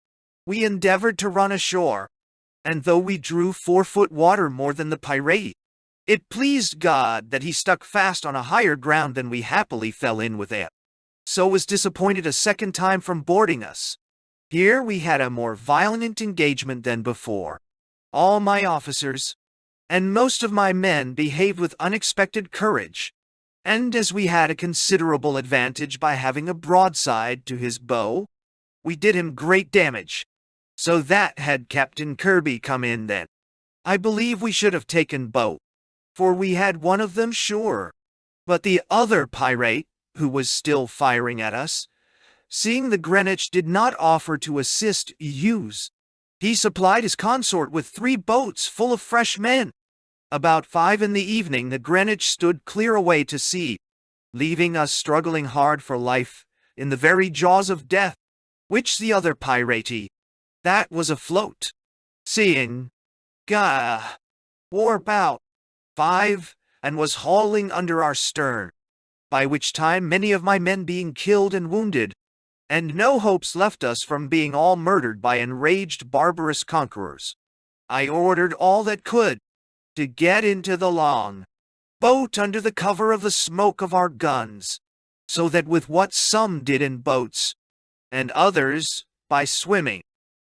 we endeavored to run ashore, and though we drew 4 foot water more than the pirate, it pleased God that he stuck fast on a higher ground than we happily fell in with it, so was disappointed a second time from boarding us. Here we had a more violent engagement than before. All my officers, and most of my men, behaved with unexpected courage, and as we had a considerable advantage by having a broadside to his bow, we did him great damage, so that had Captain Kirby come in then, I believe we should have taken boat, for we had one of them sure. But the other pirate, who was still firing at us, seeing the Greenwich did not offer to assist us, he supplied his consort with 3 boats full of fresh men. About 5 in the evening the Greenwich stood clear away to sea, leaving us struggling hard for life in the very jaws of death, which the other pirate, that was afloat, seeing, warp out 5, and was hauling under our stern, by which time many of my men being killed and wounded, and no hopes left us from being all murdered by enraged barbarous conquerors, I ordered all that could to get into the long boat under the cover of the smoke of our guns, so that with what some did in boats, and others by swimming,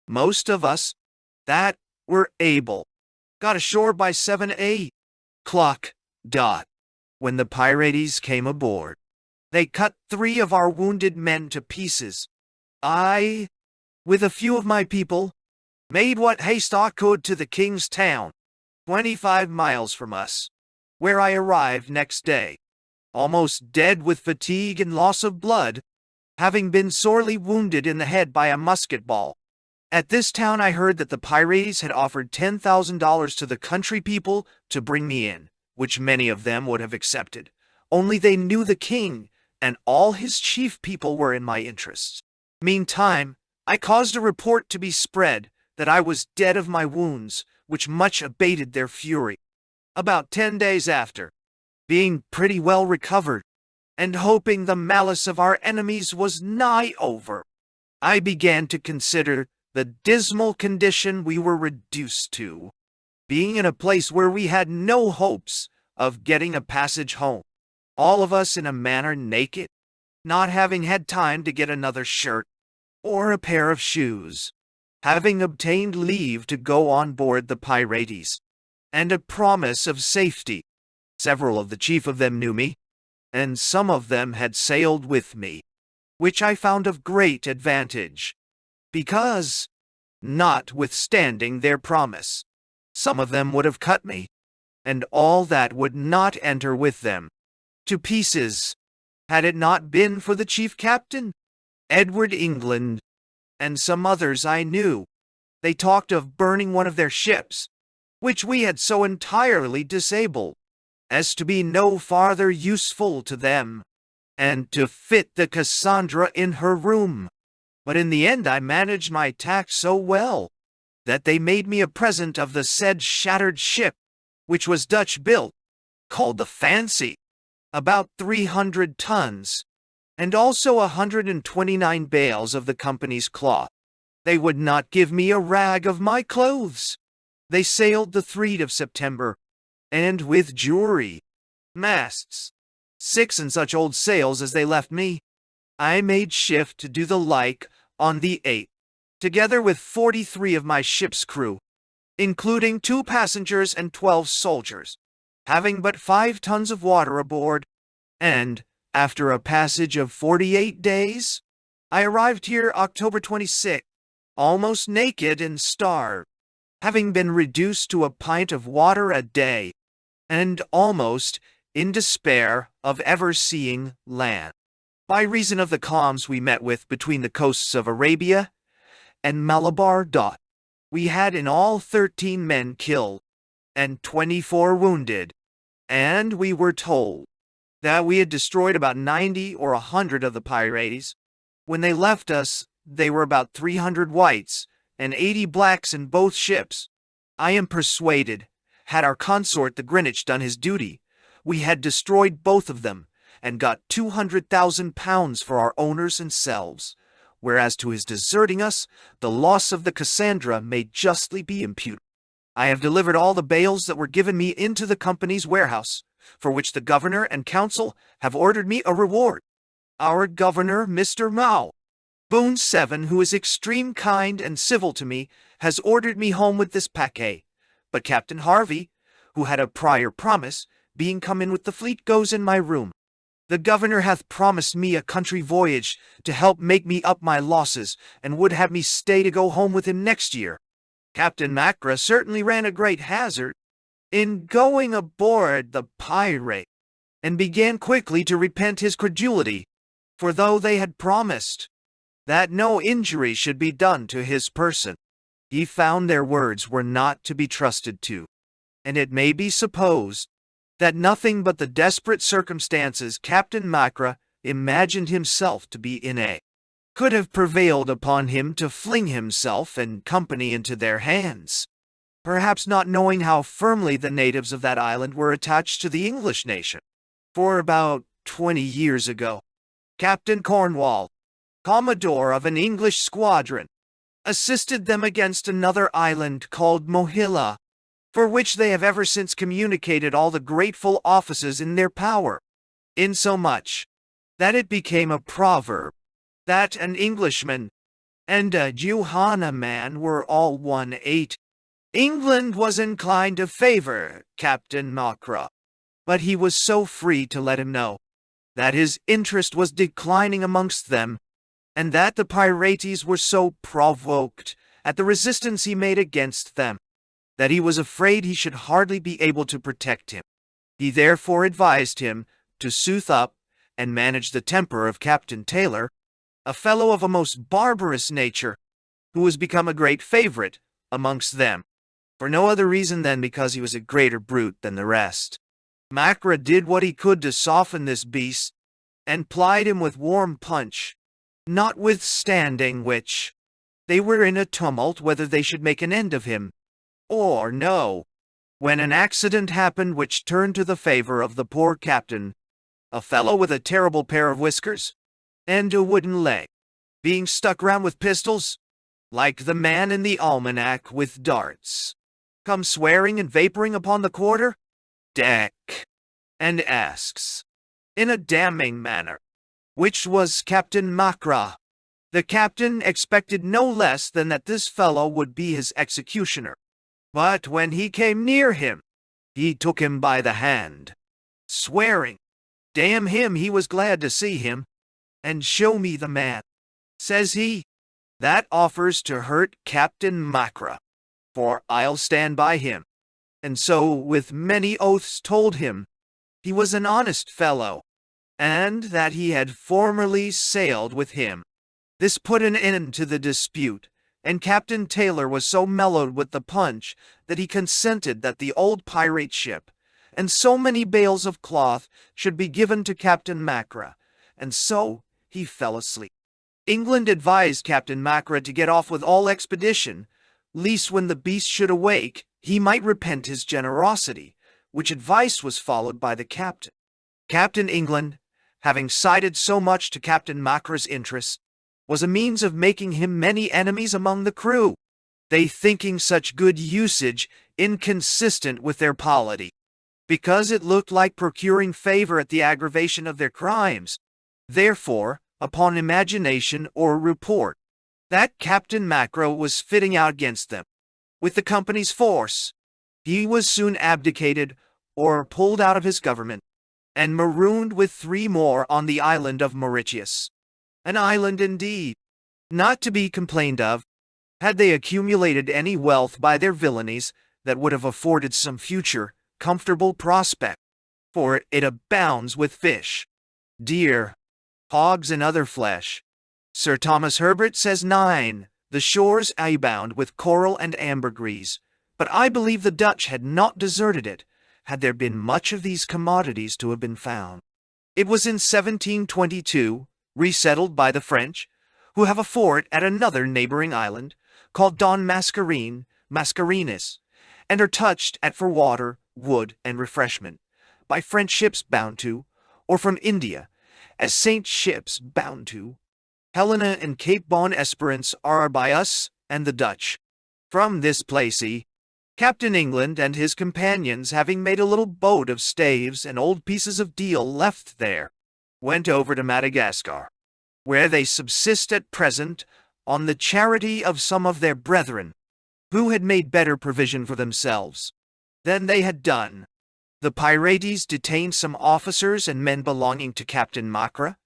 most of us that were able got ashore by 7 o'clock. When the pirates came aboard, they cut 3 of our wounded men to pieces. I, with a few of my people, made what haste I could to the king's town, 25 miles from us, where I arrived next day, almost dead with fatigue and loss of blood, having been sorely wounded in the head by a musket ball. At this town I heard that the pirates had offered $10,000 to the country people to bring me in, which many of them would have accepted, only they knew the king, and all his chief people were in my interests. Meantime, I caused a report to be spread that I was dead of my wounds, which much abated their fury. About 10 days after, being pretty well recovered, and hoping the malice of our enemies was nigh over, I began to consider the dismal condition we were reduced to, being in a place where we had no hopes of getting a passage home, all of us in a manner naked, not having had time to get another shirt or a pair of shoes, having obtained leave to go on board the pirates, and a promise of safety. Several of the chief of them knew me, and some of them had sailed with me, which I found of great advantage, because, notwithstanding their promise, some of them would have cut me, and all that would not enter with them, to pieces, had it not been for the chief captain, Edward England, and some others I knew. They talked of burning one of their ships, which we had so entirely disabled, as to be no farther useful to them, and to fit the Cassandra in her room. But in the end I managed my tack so well, that they made me a present of the said shattered ship, which was Dutch built, called the Fancy, about 300 tons, and also 129 bales of the company's cloth. They would not give me a rag of my clothes. They sailed the 3rd of September, and with jewelry, masts, 6 and such old sails as they left me, I made shift to do the like on the 8th, together with 43 of my ship's crew, including 2 passengers and 12 soldiers, having but 5 tons of water aboard, and, after a passage of 48 days, I arrived here October 26th, almost naked and starved, having been reduced to a pint of water a day, and almost in despair of ever seeing land, by reason of the calms we met with between the coasts of Arabia and Malabar. We had in all 13 men killed, and 24 wounded, and we were told that we had destroyed about 90 or 100 of the pirates. When they left us, they were about 300 whites and 80 blacks in both ships. I am persuaded, had our consort the Greenwich done his duty, we had destroyed both of them, and got 200,000 pounds for our owners and selves, whereas to his deserting us, the loss of the Cassandra may justly be imputed. I have delivered all the bales that were given me into the company's warehouse, for which the governor and council have ordered me a reward. Our governor, Mr. Mao, Boone 7, who is extreme kind and civil to me, has ordered me home with this paquet, but Captain Harvey, who had a prior promise, being come in with the fleet, goes in my room. The governor hath promised me a country voyage to help make me up my losses, and would have me stay to go home with him next year. Captain Macra certainly ran a great hazard in going aboard the pirate, and began quickly to repent his credulity, for though they had promised that no injury should be done to his person, he found their words were not to be trusted to, and it may be supposed that nothing but the desperate circumstances Captain Macra imagined himself to be in could have prevailed upon him to fling himself and company into their hands, perhaps not knowing how firmly the natives of that island were attached to the English nation. For about 20 years ago, Captain Cornwall, Commodore of an English squadron, assisted them against another island called Mohilla, for which they have ever since communicated all the grateful offices in their power, insomuch that it became a proverb that an Englishman and a Johanna man were all 1-8. England was inclined to favor Captain Macra, but he was so free to let him know that his interest was declining amongst them, and that the Pirates were so provoked at the resistance he made against them, that he was afraid he should hardly be able to protect him. He therefore advised him to soothe up and manage the temper of Captain Taylor, a fellow of a most barbarous nature, who was become a great favorite amongst them, for no other reason than because he was a greater brute than the rest. Macra did what he could to soften this beast, and plied him with warm punch, notwithstanding which, they were in a tumult whether they should make an end of him, or no, when an accident happened which turned to the favor of the poor captain, a fellow with a terrible pair of whiskers, and a wooden leg, being stuck round with pistols, like the man in the almanac with darts, come swearing and vaporing upon the quarter deck, and asks, in a damning manner, which was Captain Macra. The captain expected no less than that this fellow would be his executioner. But when he came near him, he took him by the hand, swearing, damn him, he was glad to see him, and show me the man, says he, that offers to hurt Captain Macra, for I'll stand by him. And so with many oaths told him he was an honest fellow, and that he had formerly sailed with him. This put an end to the dispute, and Captain Taylor was so mellowed with the punch that he consented that the old pirate ship and so many bales of cloth should be given to Captain Macra, and so he fell asleep. England advised Captain Macra to get off with all expedition, lest when the beast should awake, he might repent his generosity, which advice was followed by the captain. Captain England, having sided so much to Captain Macra's interest, was a means of making him many enemies among the crew, they thinking such good usage inconsistent with their polity, because it looked like procuring favor at the aggravation of their crimes. Therefore, upon imagination or report, that Captain Macra was fitting out against them, with the company's force, he was soon abdicated or pulled out of his government, and marooned with 3 more on the island of Mauritius. An island indeed, not to be complained of, had they accumulated any wealth by their villainies that would have afforded some future, comfortable prospect, for it abounds with fish, deer, hogs, and other flesh. Sir Thomas Herbert says 9, the shores abound with coral and ambergris, but I believe the Dutch had not deserted it, had there been much of these commodities to have been found. It was in 1722, resettled by the French, who have a fort at another neighboring island, called Don Mascarenes, and are touched at for water, wood, and refreshment, by French ships bound to, or from India, as Saint ships bound to. Helena and Cape Bon Esperance are by us and the Dutch. From this place Captain England and his companions, having made a little boat of staves and old pieces of deal left there, went over to Madagascar, where they subsist at present on the charity of some of their brethren, who had made better provision for themselves than they had done. The pirates detained some officers and men belonging to Captain Macra,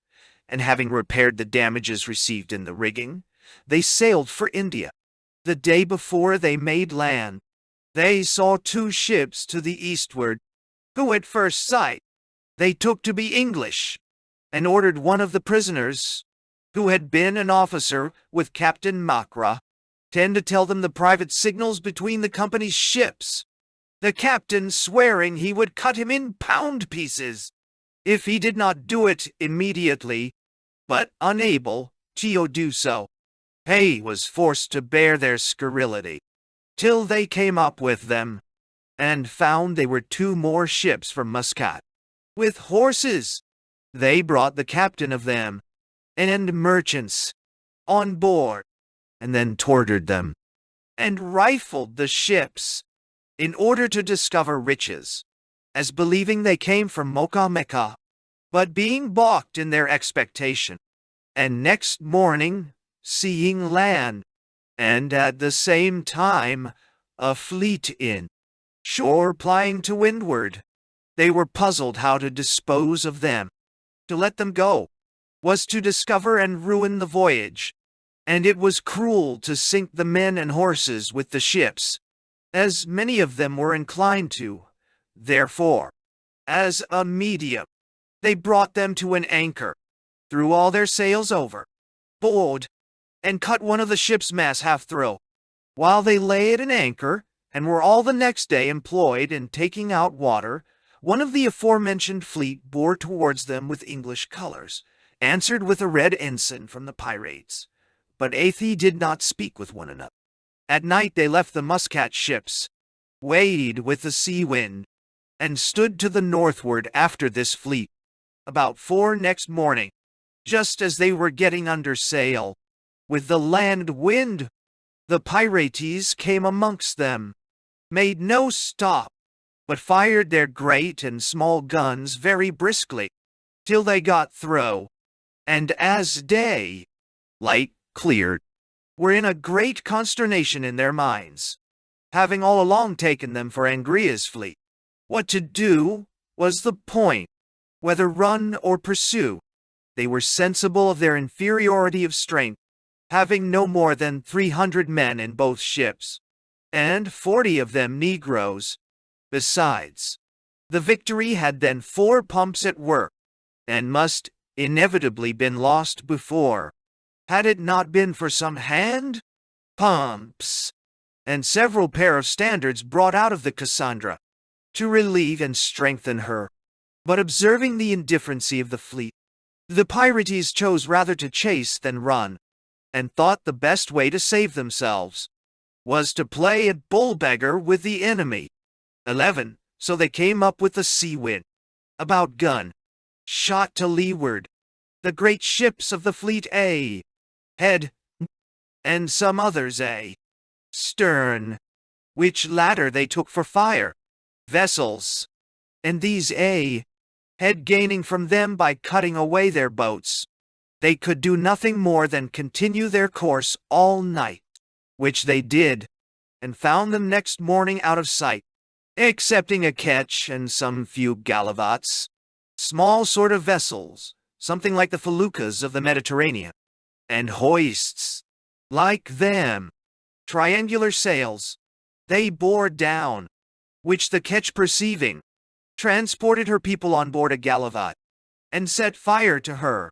and having repaired the damages received in the rigging, they sailed for India. The day before they made land, they saw 2 ships to the eastward, who at first sight they took to be English, and ordered one of the prisoners, who had been an officer with Captain Macra, to tell them the private signals between the company's ships, the captain swearing he would cut him in pound pieces if he did not do it immediately, but unable to do so, he was forced to bear their scurrility, till they came up with them, and found they were 2 more ships from Muscat, with horses. They brought the captain of them, and merchants, on board, and then tortured them, and rifled the ships, in order to discover riches, as believing they came from Mocha, but being balked in their expectation, and next morning seeing land, and at the same time a fleet in shore plying to windward, They were puzzled how to dispose of them. To let them go was to discover and ruin the voyage, and it was cruel to sink the men and horses with the ships, as many of them were inclined to. Therefore, as a medium, they brought them to an anchor, threw all their sails over, board, and cut one of the ship's masts half through. While they lay at an anchor, and were all the next day employed in taking out water, one of the aforementioned fleet bore towards them with English colors, answered with a red ensign from the pirates. But they did not speak with one another. At night they left the Muscat ships, weighed with the sea wind, and stood to the northward after this fleet. About 4 next morning, just as they were getting under sail, with the land wind, the pirates came amongst them, made no stop, but fired their great and small guns very briskly, till they got through, and as day, light cleared, were in a great consternation in their minds, having all along taken them for Angria's fleet. What to do was the point, whether run or pursue. They were sensible of their inferiority of strength, having no more than 300 men in both ships, and 40 of them negroes. Besides, the Victory had then 4 pumps at work, and must inevitably been lost before, had it not been for some hand pumps, and several pair of standards brought out of the Cassandra, to relieve and strengthen her. But observing the indifferency of the fleet, the pirates chose rather to chase than run, and thought the best way to save themselves was to play at bull-beggar with the enemy. 11. So they came up with the sea wind, about gun, shot to leeward, the great ships of the fleet head, and some others stern, which latter they took for fire vessels, and these head gaining from them by cutting away their boats. They could do nothing more than continue their course all night, which they did, and found them next morning out of sight, excepting a ketch and some few gallivats, small sort of vessels, something like the feluccas of the Mediterranean, and hoists, like them, triangular sails. They bore down, which the ketch perceiving, transported her people on board a gallivat, and set fire to her.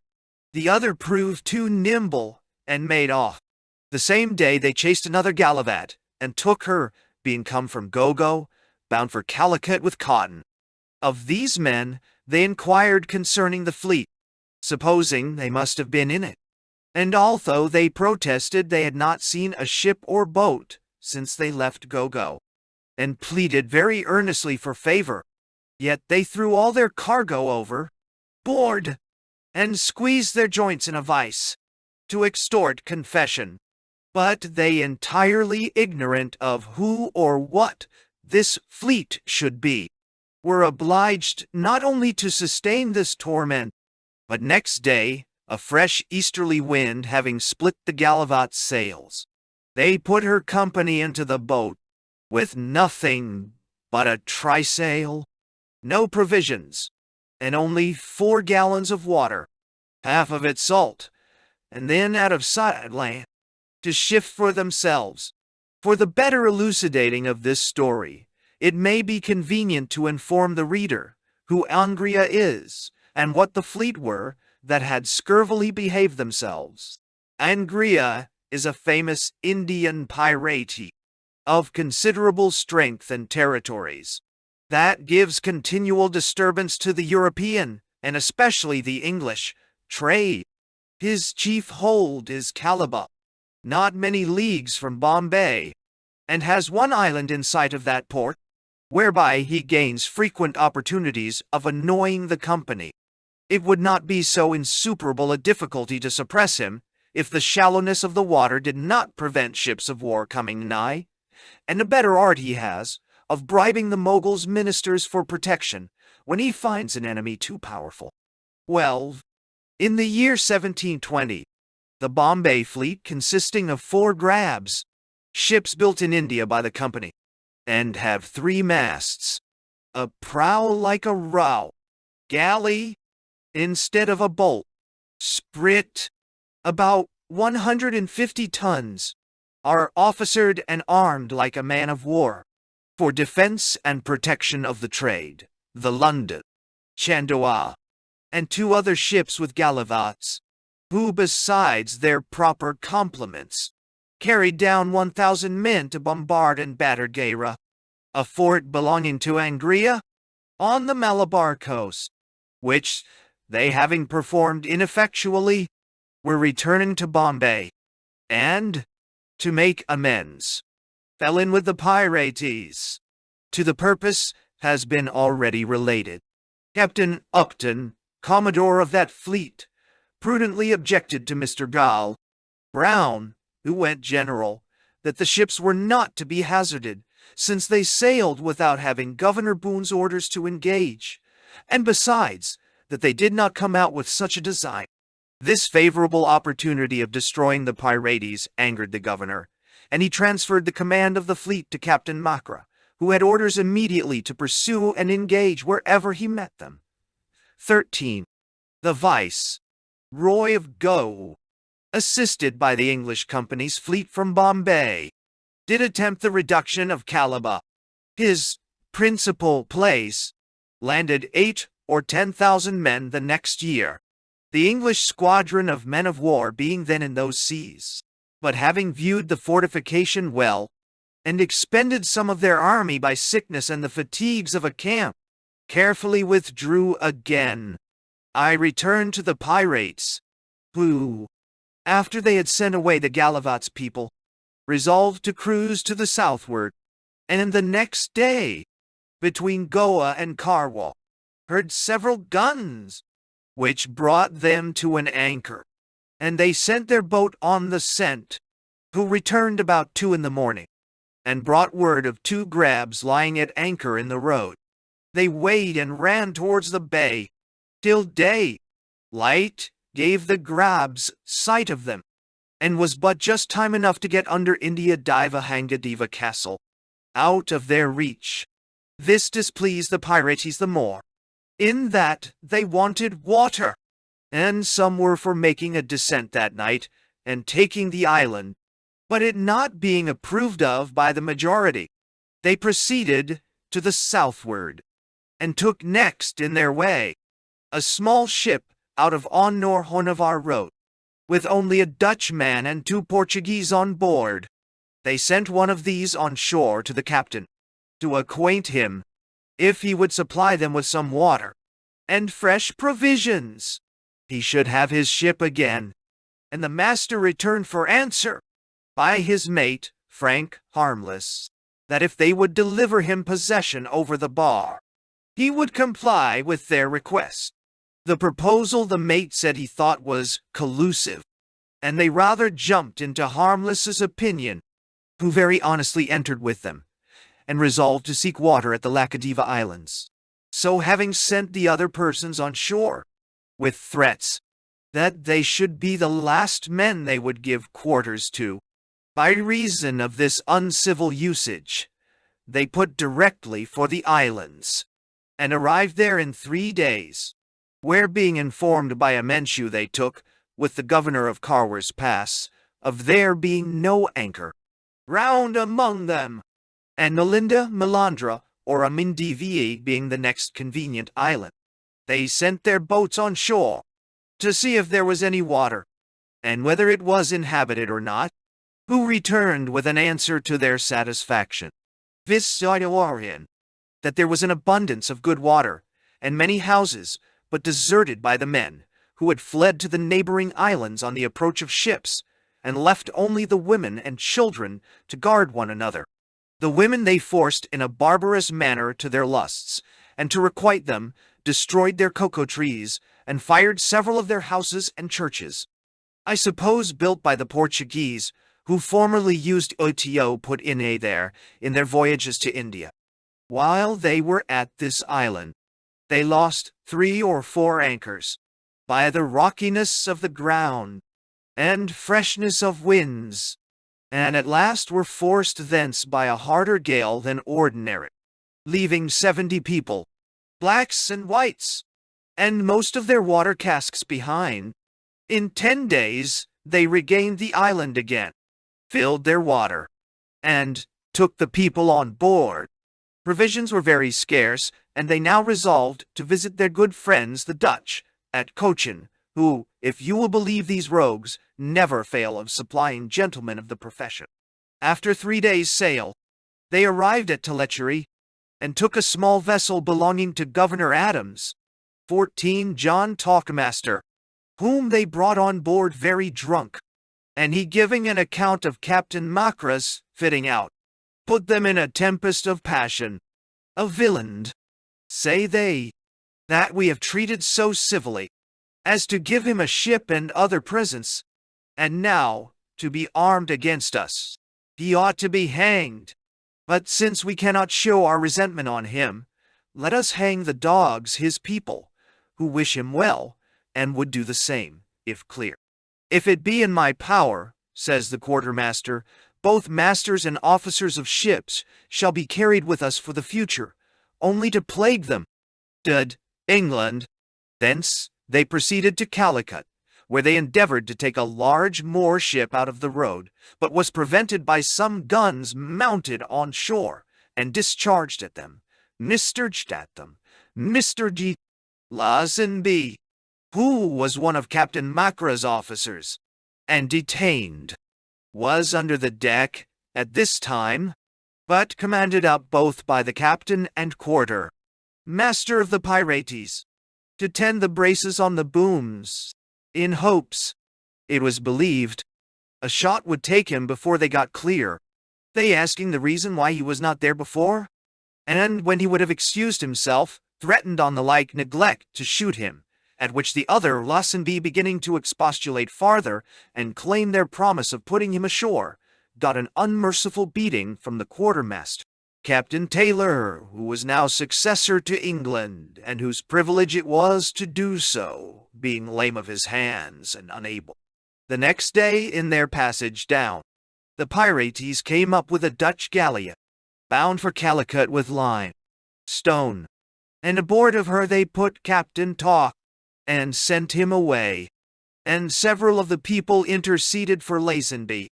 The other proved too nimble, and made off. The same day they chased another gallivat, and took her, being come from Gogo, bound for Calicut with cotton. Of these men they inquired concerning the fleet, supposing they must have been in it. And although they protested they had not seen a ship or boat since they left Gogo, and pleaded very earnestly for favor, yet they threw all their cargo overboard, and squeezed their joints in a vice, to extort confession. But they, entirely ignorant of who or what this fleet should be, were obliged not only to sustain this torment, but next day, a fresh easterly wind having split the gallivat's sails, they put her company into the boat, with nothing but a trysail, no provisions, and only 4 gallons of water, half of it salt, and then out of sight land, to shift for themselves. For the better elucidating of this story, it may be convenient to inform the reader who Angria is, and what the fleet were that had scurvily behaved themselves. Angria is a famous Indian pirate, of considerable strength and territories, that gives continual disturbance to the European, and especially the English, trade. His chief hold is Calabar, not many leagues from Bombay, and has one island in sight of that port, whereby he gains frequent opportunities of annoying the company. It would not be so insuperable a difficulty to suppress him, if the shallowness of the water did not prevent ships of war coming nigh, and a better art he has of bribing the Mogul's ministers for protection when he finds an enemy too powerful. Well, in the year 1720, the Bombay fleet, consisting of 4 grabs, ships built in India by the company, and have 3 masts, a prow like a row, galley instead of a bolt, sprit about 150 tons, are officered and armed like a man of war, for defense and protection of the trade, the London, Chandois, and 2 other ships with gallivats, who besides their proper complements, carried down 1,000 men to bombard and batter Gera, a fort belonging to Angria, on the Malabar coast, which, they having performed ineffectually, were returning to Bombay, and, to make amends, fell in with the pirates. To the purpose has been already related. Captain Upton, commodore of that fleet, prudently objected to Mr. Gall Brown, who went general, that the ships were not to be hazarded, since they sailed without having Governor Boone's orders to engage, and besides, that they did not come out with such a design. This favorable opportunity of destroying the pirates angered the governor, and he transferred the command of the fleet to Captain Macra, who had orders immediately to pursue and engage wherever he met them. 13. The Vice, Roy of Goa, assisted by the English company's fleet from Bombay, did attempt the reduction of Calabar, his principal place, landed 8 or 10,000 men the next year, the English squadron of men of war being then in those seas. But having viewed the fortification well, and expended some of their army by sickness and the fatigues of a camp, carefully withdrew again. I returned to the pirates, who, after they had sent away the Gallivats people, resolved to cruise to the southward, and the next day, between Goa and Carwal, heard several guns, which brought them to an anchor, and they sent their boat on the scent, who returned about 2 in the morning, and brought word of 2 grabs lying at anchor in the road. They weighed and ran towards the bay, till day light gave the grabs sight of them, and was but just time enough to get under India Diva Hangadiva Castle, out of their reach. This displeased the pirates the more, in that they wanted water, and some were for making a descent that night, and taking the island, but it not being approved of by the majority, they proceeded to the southward, and took next in their way a small ship out of Honor Hornavar Road, with only a Dutchman and 2 Portuguese on board. They sent one of these on shore to the captain, to acquaint him, if he would supply them with some water, and fresh provisions, he should have his ship again, and the master returned for answer, by his mate, Frank Harmless, that if they would deliver him possession over the bar, he would comply with their request. The proposal the mate said he thought was collusive, and they rather jumped into Harmless's opinion, who very honestly entered with them, and resolved to seek water at the Lakadiva Islands. So having sent the other persons on shore, with threats that they should be the last men they would give quarters to, by reason of this uncivil usage, they put directly for the islands, and arrived there in 3 days, where being informed by a Menchu they took, with the governor of Carwar's Pass, of there being no anchor round among them, and Melinda, Melandra, or Amindivi being the next convenient island, they sent their boats on shore, to see if there was any water, and whether it was inhabited or not, who returned with an answer to their satisfaction, viz. That there was an abundance of good water, and many houses, but deserted by the men, who had fled to the neighboring islands on the approach of ships, and left only the women and children to guard one another. The women they forced in a barbarous manner to their lusts, and to requite them, destroyed their cocoa trees, and fired several of their houses and churches, I suppose built by the Portuguese, who formerly used Oto put in there in their voyages to India. While they were at this island, they lost 3 or 4 anchors, by the rockiness of the ground, and freshness of winds, and at last were forced thence by a harder gale than ordinary, leaving 70 people, blacks and whites, and most of their water casks behind. In 10 days, they regained the island again, filled their water, and took the people on board. Provisions were very scarce, and they now resolved to visit their good friends the Dutch at Cochin, who, if you will believe these rogues, never fail of supplying gentlemen of the profession. After 3 days' sail, they arrived at Telechery, and took a small vessel belonging to Governor Adams, 14 John Talkmaster, whom they brought on board very drunk, and he giving an account of Captain Macra's fitting out, put them in a tempest of passion. A villain, say they, that we have treated so civilly, as to give him a ship and other presents, and now to be armed against us. He ought to be hanged. But since we cannot show our resentment on him, let us hang the dogs, his people, who wish him well, and would do the same, if clear. If it be in my power, says the quartermaster, both masters and officers of ships shall be carried with us for the future, only to plague them. Dud, England. Thence they proceeded to Calicut, where they endeavored to take a large Moor ship out of the road, but was prevented by some guns mounted on shore, and discharged at them, Mr. G. Lazenby, who was one of Captain Macra's officers, and detained, was under the deck at this time, but commanded up both by the captain and quarter, master of the pirates, to tend the braces on the booms, in hopes, it was believed, a shot would take him before they got clear, they asking the reason why he was not there before, and when he would have excused himself, threatened on the like neglect to shoot him, at which the other Lassenby, beginning to expostulate farther, and claim their promise of putting him ashore, got an unmerciful beating from the quartermaster, Captain Taylor, who was now successor to England, and whose privilege it was to do so, being lame of his hands and unable. The next day, in their passage down, the pirates came up with a Dutch galleon, bound for Calicut with lime, stone, and aboard of her they put Captain Talk, and sent him away, and several of the people interceded for Lazenby,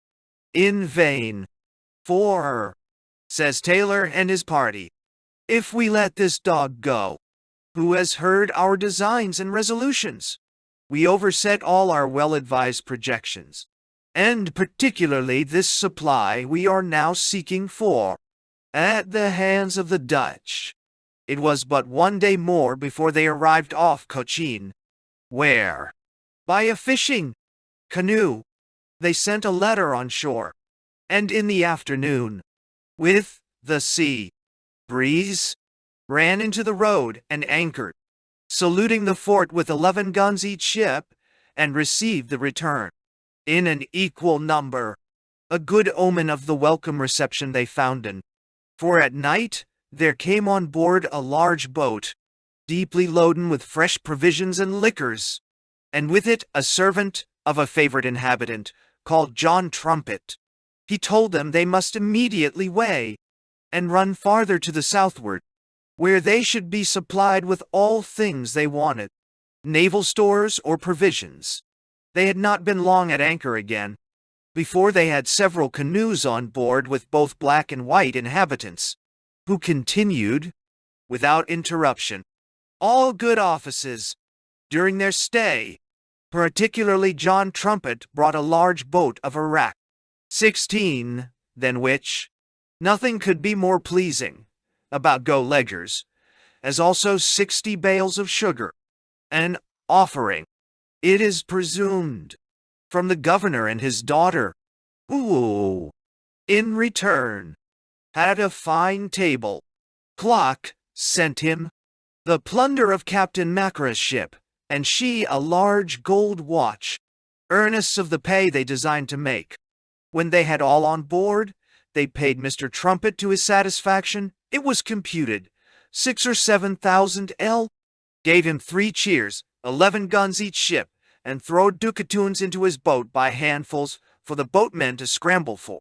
in vain. For, says Taylor and his party, if we let this dog go, who has heard our designs and resolutions, we overset all our well-advised projections, and particularly this supply we are now seeking for, at the hands of the Dutch. It was but 1 day more before they arrived off Cochin, where, by a fishing canoe, they sent a letter on shore, and in the afternoon, with the sea breeze, ran into the road and anchored, saluting the fort with 11 guns each ship, and received the return in an equal number, a good omen of the welcome reception they found in. For at night there came on board a large boat, deeply loaden with fresh provisions and liquors, and with it a servant of a favorite inhabitant, called John Trumpet. He told them they must immediately weigh, and run farther to the southward, where they should be supplied with all things they wanted, naval stores or provisions. They had not been long at anchor again, before they had several canoes on board with both black and white inhabitants, who continued, without interruption, all good offices during their stay. Particularly John Trumpet brought a large boat of arrack, 16, than which nothing could be more pleasing, about go-leggers, as also 60 bales of sugar, an offering, it is presumed, from the governor and his daughter, who, in return, had a fine table clock sent him, the plunder of Captain Macra's ship, and she a large gold watch, earnests of the pay they designed to make. When they had all on board, they paid Mr. Trumpet to his satisfaction. It was computed 6 or 7,000 L, gave him 3 cheers, 11 guns each ship, and throwed ducatoons into his boat by handfuls for the boatmen to scramble for.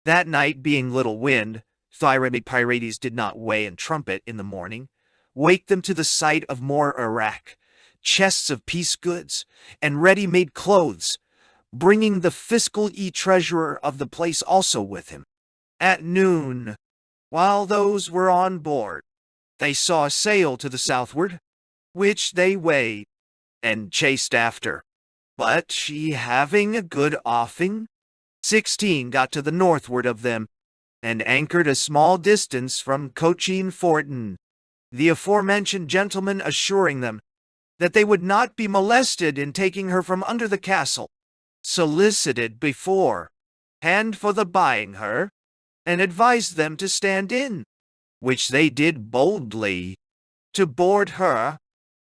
That night being little wind, Pirates did not weigh and trumpet in the morning, wake them to the sight of more Iraq, chests of peace goods, and ready-made clothes, bringing the fiscal treasurer of the place also with him. At noon, while those were on board, they saw a sail to the southward, which they weighed and chased after. But she having a good offing, 16 got to the northward of them, and anchored a small distance from Cochin Fortin, the aforementioned gentleman assuring them that they would not be molested in taking her from under the castle, solicited beforehand for the buying her, and advised them to stand in, which they did boldly, to board her.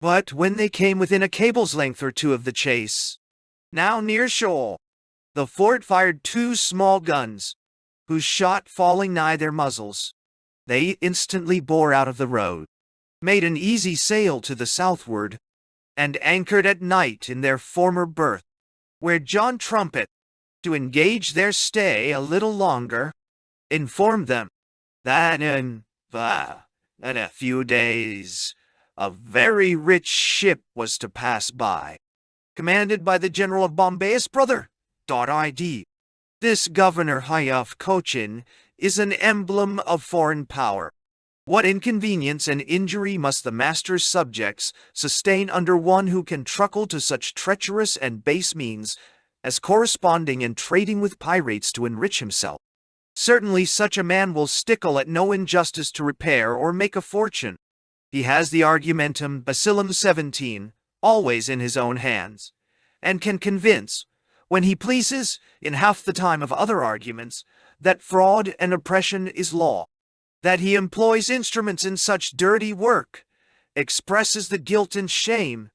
But when they came within a cable's length or two of the chase, now near shore, the fort fired 2 small guns, whose shot falling nigh their muzzles, they instantly bore out of the road, made an easy sail to the southward, and anchored at night in their former berth, where John Trumpet, to engage their stay a little longer, informed them that in a few days a very rich ship was to pass by, commanded by the General of Bombay's brother, .id. This Governor Hayaf Cochin is an emblem of foreign power. What inconvenience and injury must the master's subjects sustain under one who can truckle to such treacherous and base means as corresponding and trading with pirates to enrich himself? Certainly such a man will stickle at no injustice to repair or make a fortune. He has the argumentum bacillum 17 always in his own hands, and can convince, when he pleases, in half the time of other arguments, that fraud and oppression is law, that he employs instruments in such dirty work, expresses the guilt and shame,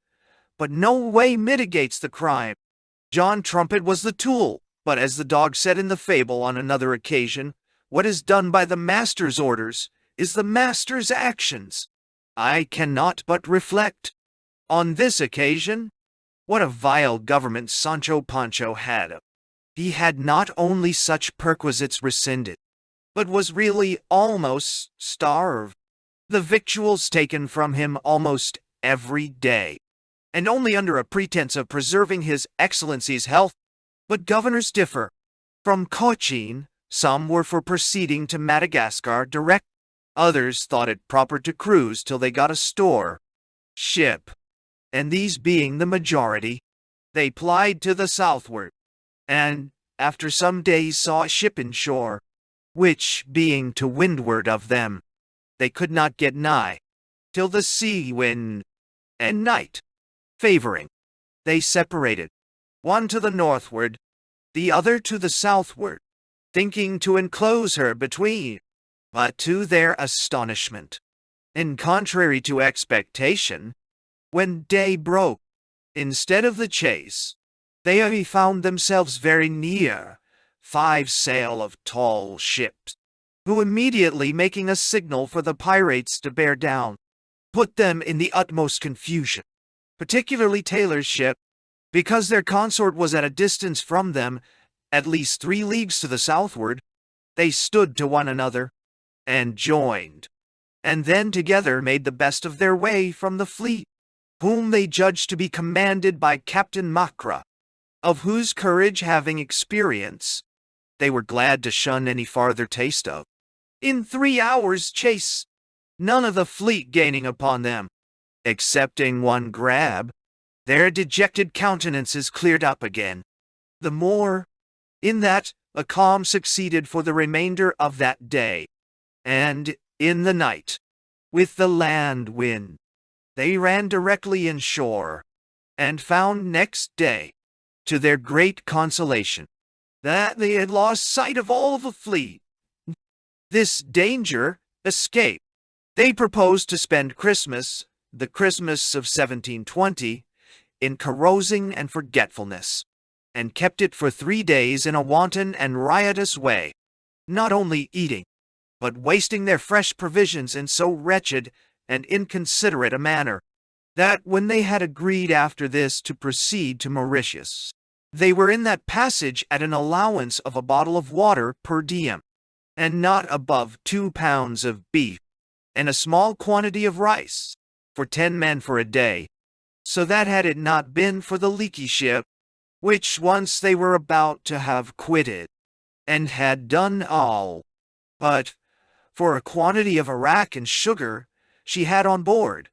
but no way mitigates the crime. John Trumpet was the tool, but as the dog said in the fable on another occasion, what is done by the master's orders is the master's actions. I cannot but reflect, on this occasion, what a vile government Sancho Pancho had. He had not only such perquisites rescinded, but was really almost starved, the victuals taken from him almost every day, and only under a pretense of preserving his Excellency's health. But governors differ. From Cochin, some were for proceeding to Madagascar direct, others thought it proper to cruise till they got a store ship, and these being the majority, they plied to the southward, and after some days saw a ship in shore, which, being to windward of them, they could not get nigh, till the sea wind and night favoring, they separated, one to the northward, the other to the southward, thinking to enclose her between. But to their astonishment, and contrary to expectation, when day broke, instead of the chase, they found themselves very near 5 sail of tall ships, who immediately making a signal for the pirates to bear down, put them in the utmost confusion, particularly Taylor's ship, because their consort was at a distance from them, at least 3 leagues to the southward. They stood to one another, and joined, and then together made the best of their way from the fleet, whom they judged to be commanded by Captain Macra, of whose courage having experience, they were glad to shun any farther taste of. In 3 hours' chase, none of the fleet gaining upon them, excepting one grab, their dejected countenances cleared up again, the more, in that a calm succeeded for the remainder of that day, and in the night, with the land wind, they ran directly in shore, and found next day, to their great consolation, that they had lost sight of all the fleet. This danger escaped. They proposed to spend Christmas, the Christmas of 1720, in carousing and forgetfulness, and kept it for 3 days in a wanton and riotous way, not only eating, but wasting their fresh provisions in so wretched and inconsiderate a manner, that when they had agreed after this to proceed to Mauritius, they were in that passage at an allowance of a bottle of water per diem. and not above 2 pounds of beef, and a small quantity of rice, for 10 men for a day, so that had it not been for the leaky ship, which once they were about to have quitted, and had done all, but for a quantity of arrack and sugar she had on board,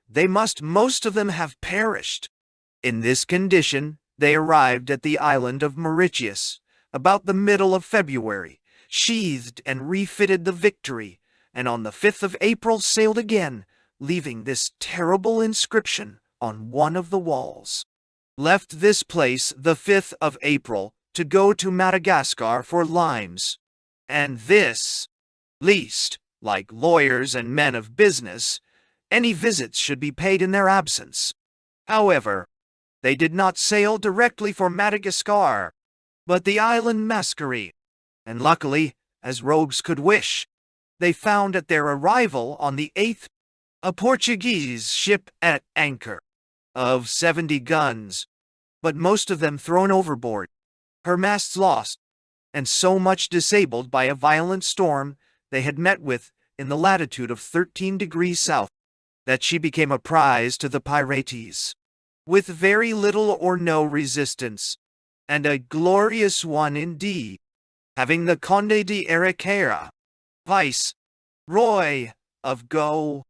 they must most of them have perished. In this condition they arrived at the island of Mauritius about the middle of February, sheathed and refitted the Victory, and on the 5th of April sailed again, leaving this terrible inscription on one of the walls. Left this place the 5th of April to go to Madagascar for limes, and this, least, like lawyers and men of business, any visits should be paid in their absence. However, they did not sail directly for Madagascar, but the island Mascari, and luckily, as rogues could wish, they found at their arrival on the 8th a Portuguese ship at anchor, of 70 guns, but most of them thrown overboard, her masts lost, and so much disabled by a violent storm they had met with in the latitude of 13 degrees south, that she became a prize to the pirates, with very little or no resistance, and a glorious one indeed, having the Conde de Ericeira, Vice Roy of Go,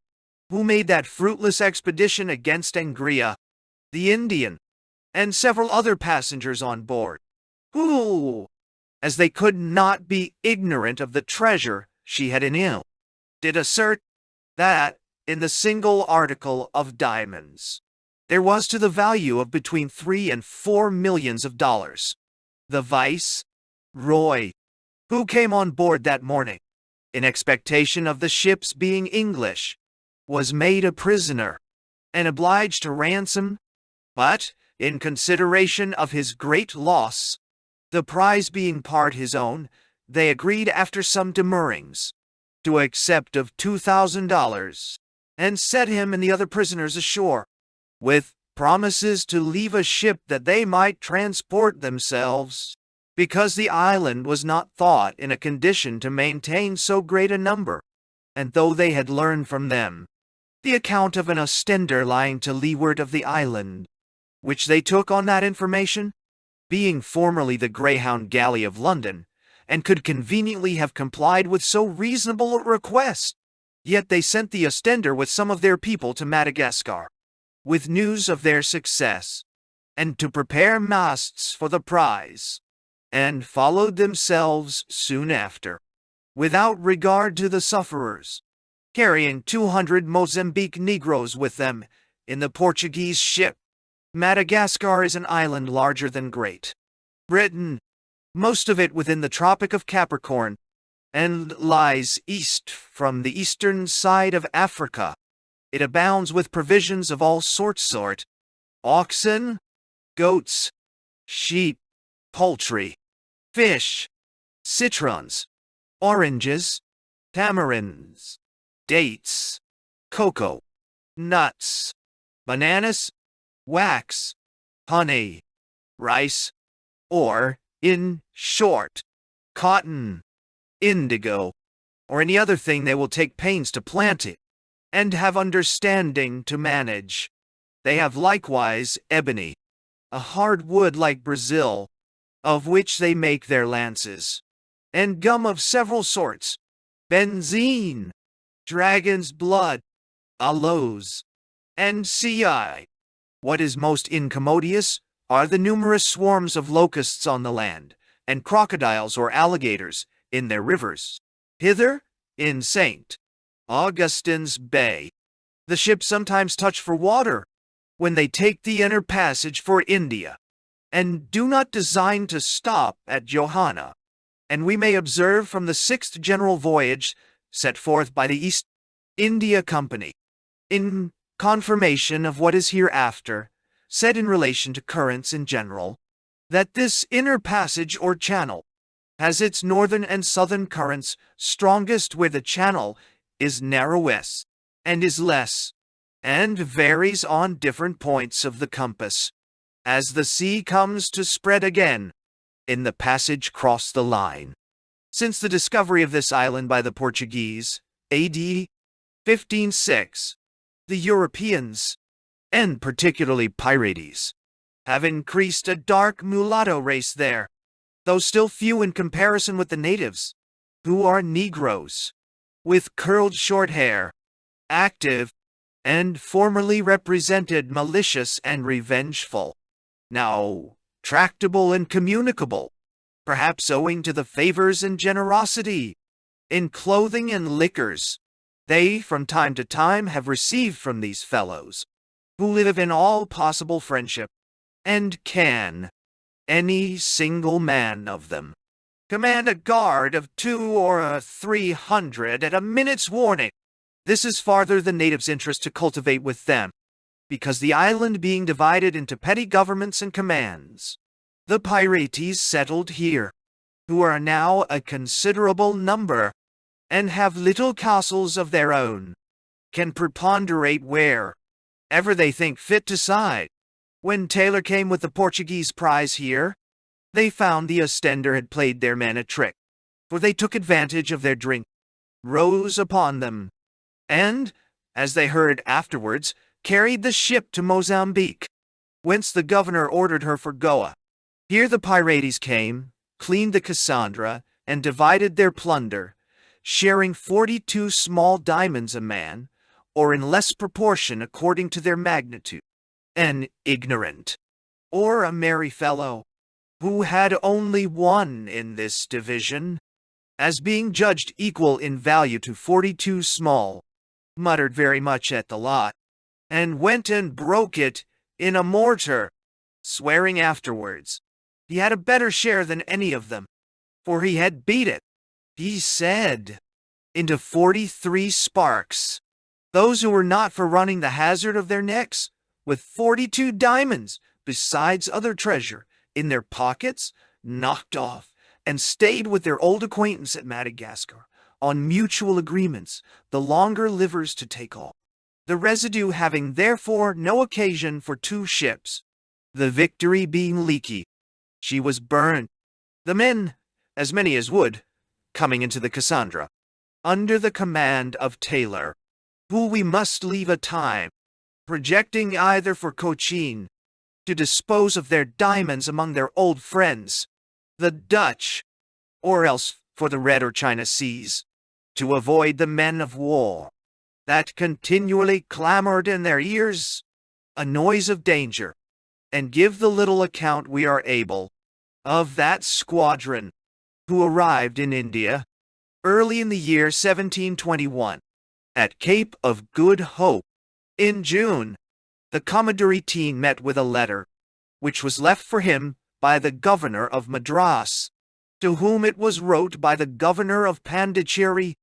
who made that fruitless expedition against Angria, the Indian, and several other passengers on board, who, as they could not be ignorant of the treasure she had in ill, did assert that, in the single article of diamonds, there was to the value of between 3 and 4 millions of dollars. The Vice Roy, who came on board that morning, in expectation of the ship's being English, was made a prisoner, and obliged to ransom, but, in consideration of his great loss, the prize being part his own, they agreed after some demurrings, to accept of $2,000, and set him and the other prisoners ashore, with promises to leave a ship that they might transport themselves, because the island was not thought in a condition to maintain so great a number, and though they had learned from them the account of an Ostender lying to leeward of the island, which they took on that information, being formerly the Greyhound galley of London, and could conveniently have complied with so reasonable a request, yet they sent the Ostender with some of their people to Madagascar, with news of their success, and to prepare masts for the prize, and followed themselves soon after, without regard to the sufferers, carrying 200 Mozambique Negroes with them in the Portuguese ship. Madagascar is an island larger than Great Britain, most of it within the Tropic of Capricorn, and lies east from the eastern side of Africa. It abounds with provisions of all sorts, oxen, goats, sheep, poultry, fish, citrons, oranges, tamarinds, dates, cocoa, nuts, bananas, wax, honey, rice, or, in short, cotton, indigo, or any other thing they will take pains to plant it, and have understanding to manage. They have likewise ebony, a hard wood like Brazil, of which they make their lances, and gum of several sorts, benzine, dragon's blood, aloes, and ci. What is most incommodious are the numerous swarms of locusts on the land, and crocodiles or alligators in their rivers. Hither, in St. Augustine's Bay, the ships sometimes touch for water, when they take the inner passage for India, and do not design to stop at Johanna, and we may observe from the 6th general voyage set forth by the East India Company, in confirmation of what is hereafter said in relation to currents in general, that this inner passage or channel has its northern and southern currents strongest where the channel is narrowest, and is less, and varies on different points of the compass, as the sea comes to spread again in the passage cross the line. Since the discovery of this island by the Portuguese, AD 1506, the Europeans, and particularly pirates, have increased a dark mulatto race there, though still few in comparison with the natives, who are Negroes, with curled short hair, active, and formerly represented malicious and revengeful, now tractable and communicable, perhaps owing to the favors and generosity in clothing and liquors they from time to time have received from these fellows, who live in all possible friendship, and can, any single man of them, command a guard of 200 or 300 at a minute's warning. This is farther the natives' interest to cultivate with them, because the island being divided into petty governments and commands, the pirates settled here, who are now a considerable number, and have little castles of their own, can preponderate wherever they think fit to side. When Taylor came with the Portuguese prize here, they found the Ostender had played their men a trick, for they took advantage of their drink, rose upon them, and, as they heard afterwards, carried the ship to Mozambique, whence the governor ordered her for Goa. Here the pirates came, cleaned the Cassandra, and divided their plunder, sharing 42 small diamonds a man, or in less proportion according to their magnitude. An ignorant, or a merry fellow, who had only one in this division, as being judged equal in value to 42 small, muttered very much at the lot, and went and broke it in a mortar, swearing afterwards he had a better share than any of them, for he had beat it, he said, into 43 sparks, those who were not for running the hazard of their necks, with 42 diamonds, besides other treasure, in their pockets, knocked off, and stayed with their old acquaintance at Madagascar, on mutual agreements, the longer livers to take all. The residue having therefore no occasion for 2 ships, the Victory being leaky, she was burned. The men, as many as would, coming into the Cassandra, under the command of Taylor, who we must leave a time, projecting either for Cochin, to dispose of their diamonds among their old friends, the Dutch, or else for the Red or China seas, to avoid the men of war, that continually clamored in their ears a noise of danger, and give the little account we are able of that squadron, who arrived in India early in the year 1721, at Cape of Good Hope. In June, the Commodore met with a letter, which was left for him by the governor of Madras, to whom it was wrote by the governor of Pondicherry,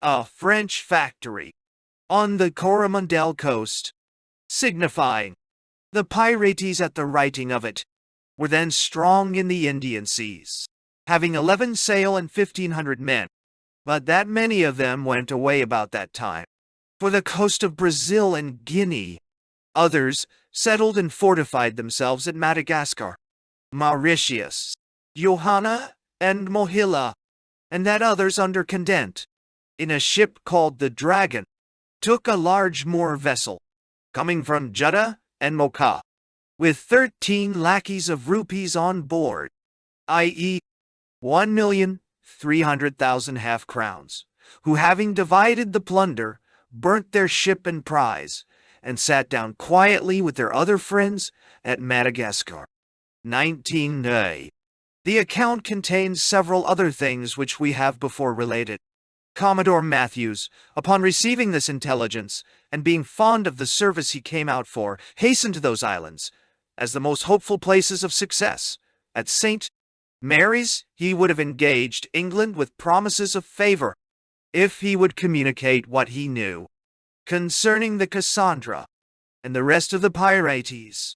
a French factory, on the Coromandel coast, signifying, the pirates at the writing of it were then strong in the Indian seas, having 11 sail and 1,500 men, but that many of them went away about that time, for the coast of Brazil and Guinea. Others settled and fortified themselves at Madagascar, Mauritius, Johanna, and Mohila, and that others under Condent, in a ship called the Dragon, took a large Moor vessel, coming from Jeddah and Mocha, with 13 lackeys of rupees on board, i.e., 1,300,000 half-crowns, who having divided the plunder, burnt their ship and prize, and sat down quietly with their other friends at Madagascar. 19a. The account contains several other things which we have before related. Commodore Matthews, upon receiving this intelligence, and being fond of the service he came out for, hastened to those islands, as the most hopeful places of success. At St. Mary's he would have engaged England with promises of favor, if he would communicate what he knew concerning the Cassandra and the rest of the pirates,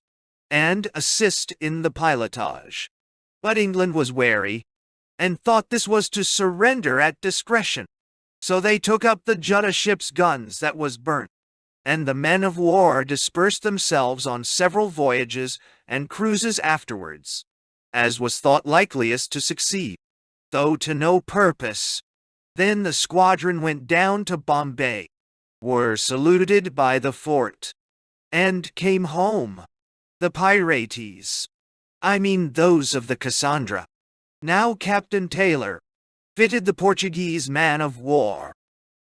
and assist in the pilotage. But England was wary, and thought this was to surrender at discretion. So they took up the Jeddah ship's guns that was burnt, and the men of war dispersed themselves on several voyages and cruises afterwards, as was thought likeliest to succeed. though to no purpose. Then the squadron went down to Bombay, were saluted by the fort, and came home. The pirates, I mean those of the Cassandra, now Captain Taylor, fitted the Portuguese man of war,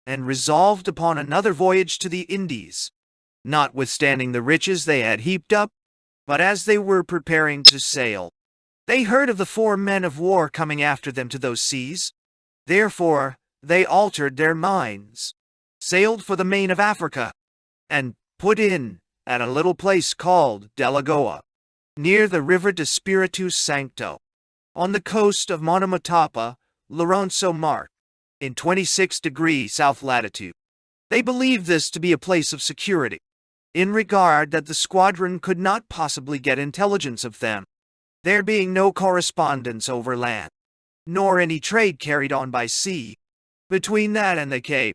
and resolved upon another voyage to the Indies, notwithstanding the riches they had heaped up. But as they were preparing to sail, they heard of the 4 men of war coming after them to those seas. Therefore they altered their minds, sailed for the main of Africa, and put in at a little place called Delagoa, near the river de Spiritu Sancto, on the coast of Monomotapa, Lourenço Marque, in 26 degrees south latitude. They believed this to be a place of security, in regard that the squadron could not possibly get intelligence of them, there being no correspondence over land, nor any trade carried on by sea, between that and the Cape,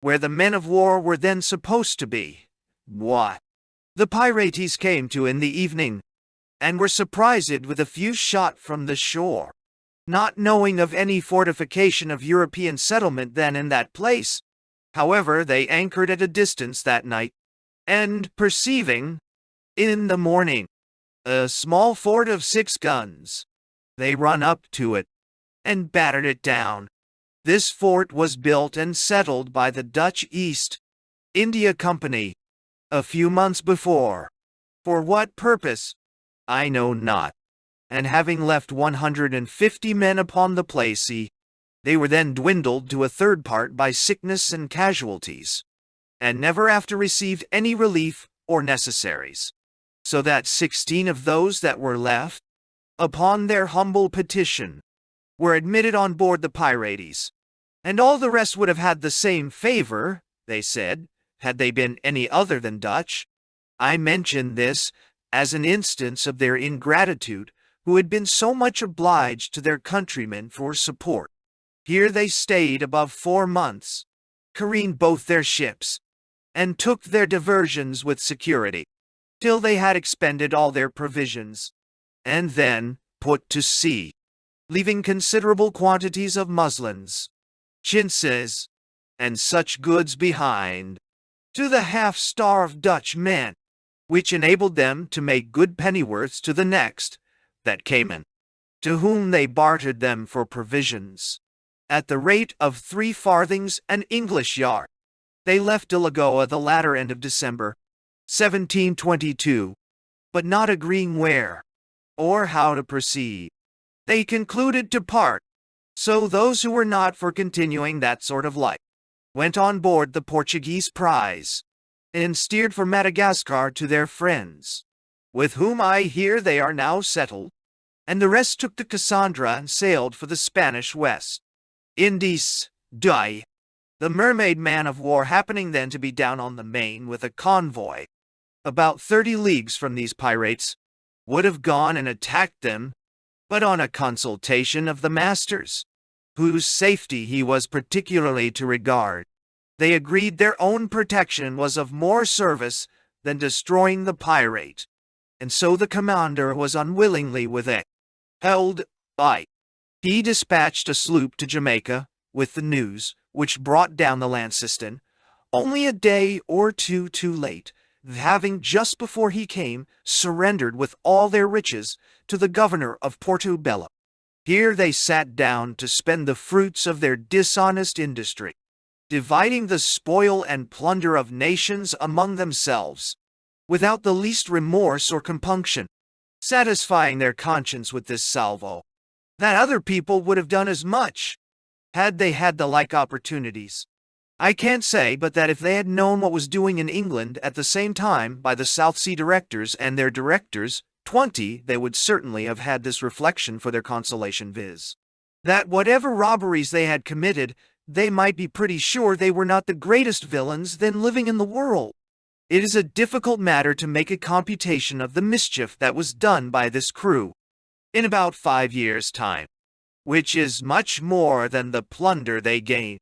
where the men of war were then supposed to be. What? The pirates came to in the evening, and were surprised with a few shot from the shore, not knowing of any fortification of European settlement then in that place. However, they anchored at a distance that night, and perceiving, in the morning, a small fort of 6 guns, they run up to it, and battered it down. This fort was built and settled by the Dutch East India Company a few months before. For what purpose, I know not. And having left 150 men upon the place, they were then dwindled to a third part by sickness and casualties, and never after received any relief or necessaries, so that 16 of those that were left, upon their humble petition, were admitted on board the pirates, and all the rest would have had the same favor, they said, had they been any other than Dutch. I mention this as an instance of their ingratitude, who had been so much obliged to their countrymen for support. Here they stayed above 4 months, careened both their ships, and took their diversions with security, till they had expended all their provisions, and then put to sea, leaving considerable quantities of muslins, chintzes, and such goods behind, to the half-starved Dutch men, which enabled them to make good pennyworths to the next that came in, to whom they bartered them for provisions, at the rate of 3 farthings an English yard. They left Delagoa the latter end of December, 1722, but not agreeing where, or how to proceed, they concluded to part. So those who were not for continuing that sort of life went on board the Portuguese prize, and steered for Madagascar to their friends, with whom I hear they are now settled, and the rest took the Cassandra and sailed for the Spanish West Indies. The mermaid man of war happening then to be down on the main with a convoy, about 30 leagues from these pirates, would have gone and attacked them, but on a consultation of the masters, whose safety he was particularly to regard, they agreed their own protection was of more service than destroying the pirate, and so the commander was unwillingly with it held by. He dispatched a sloop to Jamaica with the news, which brought down the Launceston, only a day or two too late, having just before he came surrendered with all their riches to the governor of Portobello. Here they sat down to spend the fruits of their dishonest industry, dividing the spoil and plunder of nations among themselves, without the least remorse or compunction, satisfying their conscience with this salvo, that other people would have done as much, had they had the like opportunities. I can't say but that if they had known what was doing in England at the same time by the South Sea directors and their directors, 20, they would certainly have had this reflection for their consolation, viz., that whatever robberies they had committed, they might be pretty sure they were not the greatest villains then living in the world. It is a difficult matter to make a computation of the mischief that was done by this crew in about 5 years' time, which is much more than the plunder they gained,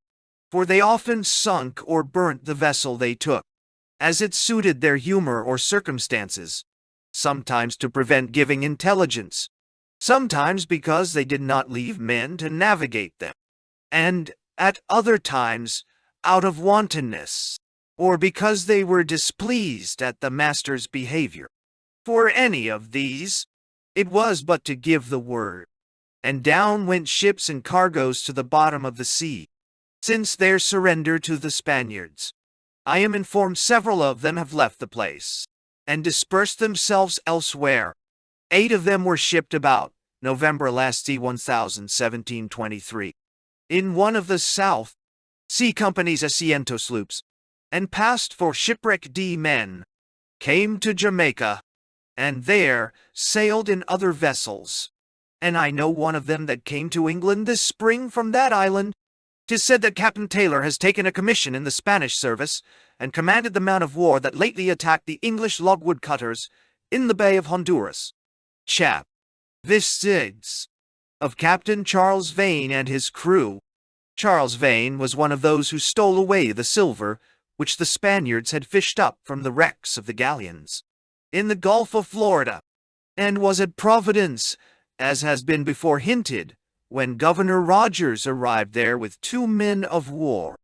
for they often sunk or burnt the vessel they took, as it suited their humor or circumstances, sometimes to prevent giving intelligence, sometimes because they did not leave men to navigate them, and at other times out of wantonness, or because they were displeased at the master's behavior. For any of these, it was but to give the word, and down went ships and cargoes to the bottom of the sea. Since their surrender to the Spaniards, I am informed several of them have left the place, and dispersed themselves elsewhere. 8 of them were shipped about November last C 1723 in one of the South Sea Company's Asiento sloops, and passed for shipwrecked men, came to Jamaica, and there sailed in other vessels. And I know one of them that came to England this spring from that island. 'Tis said that Captain Taylor has taken a commission in the Spanish service, and commanded the man of war that lately attacked the English logwood cutters in the Bay of Honduras. Chap. This is of Captain Charles Vane and his crew. Charles Vane was one of those who stole away the silver which the Spaniards had fished up from the wrecks of the galleons in the Gulf of Florida, and was at Providence, as has been before hinted, when Governor Rogers arrived there with 2 men of war.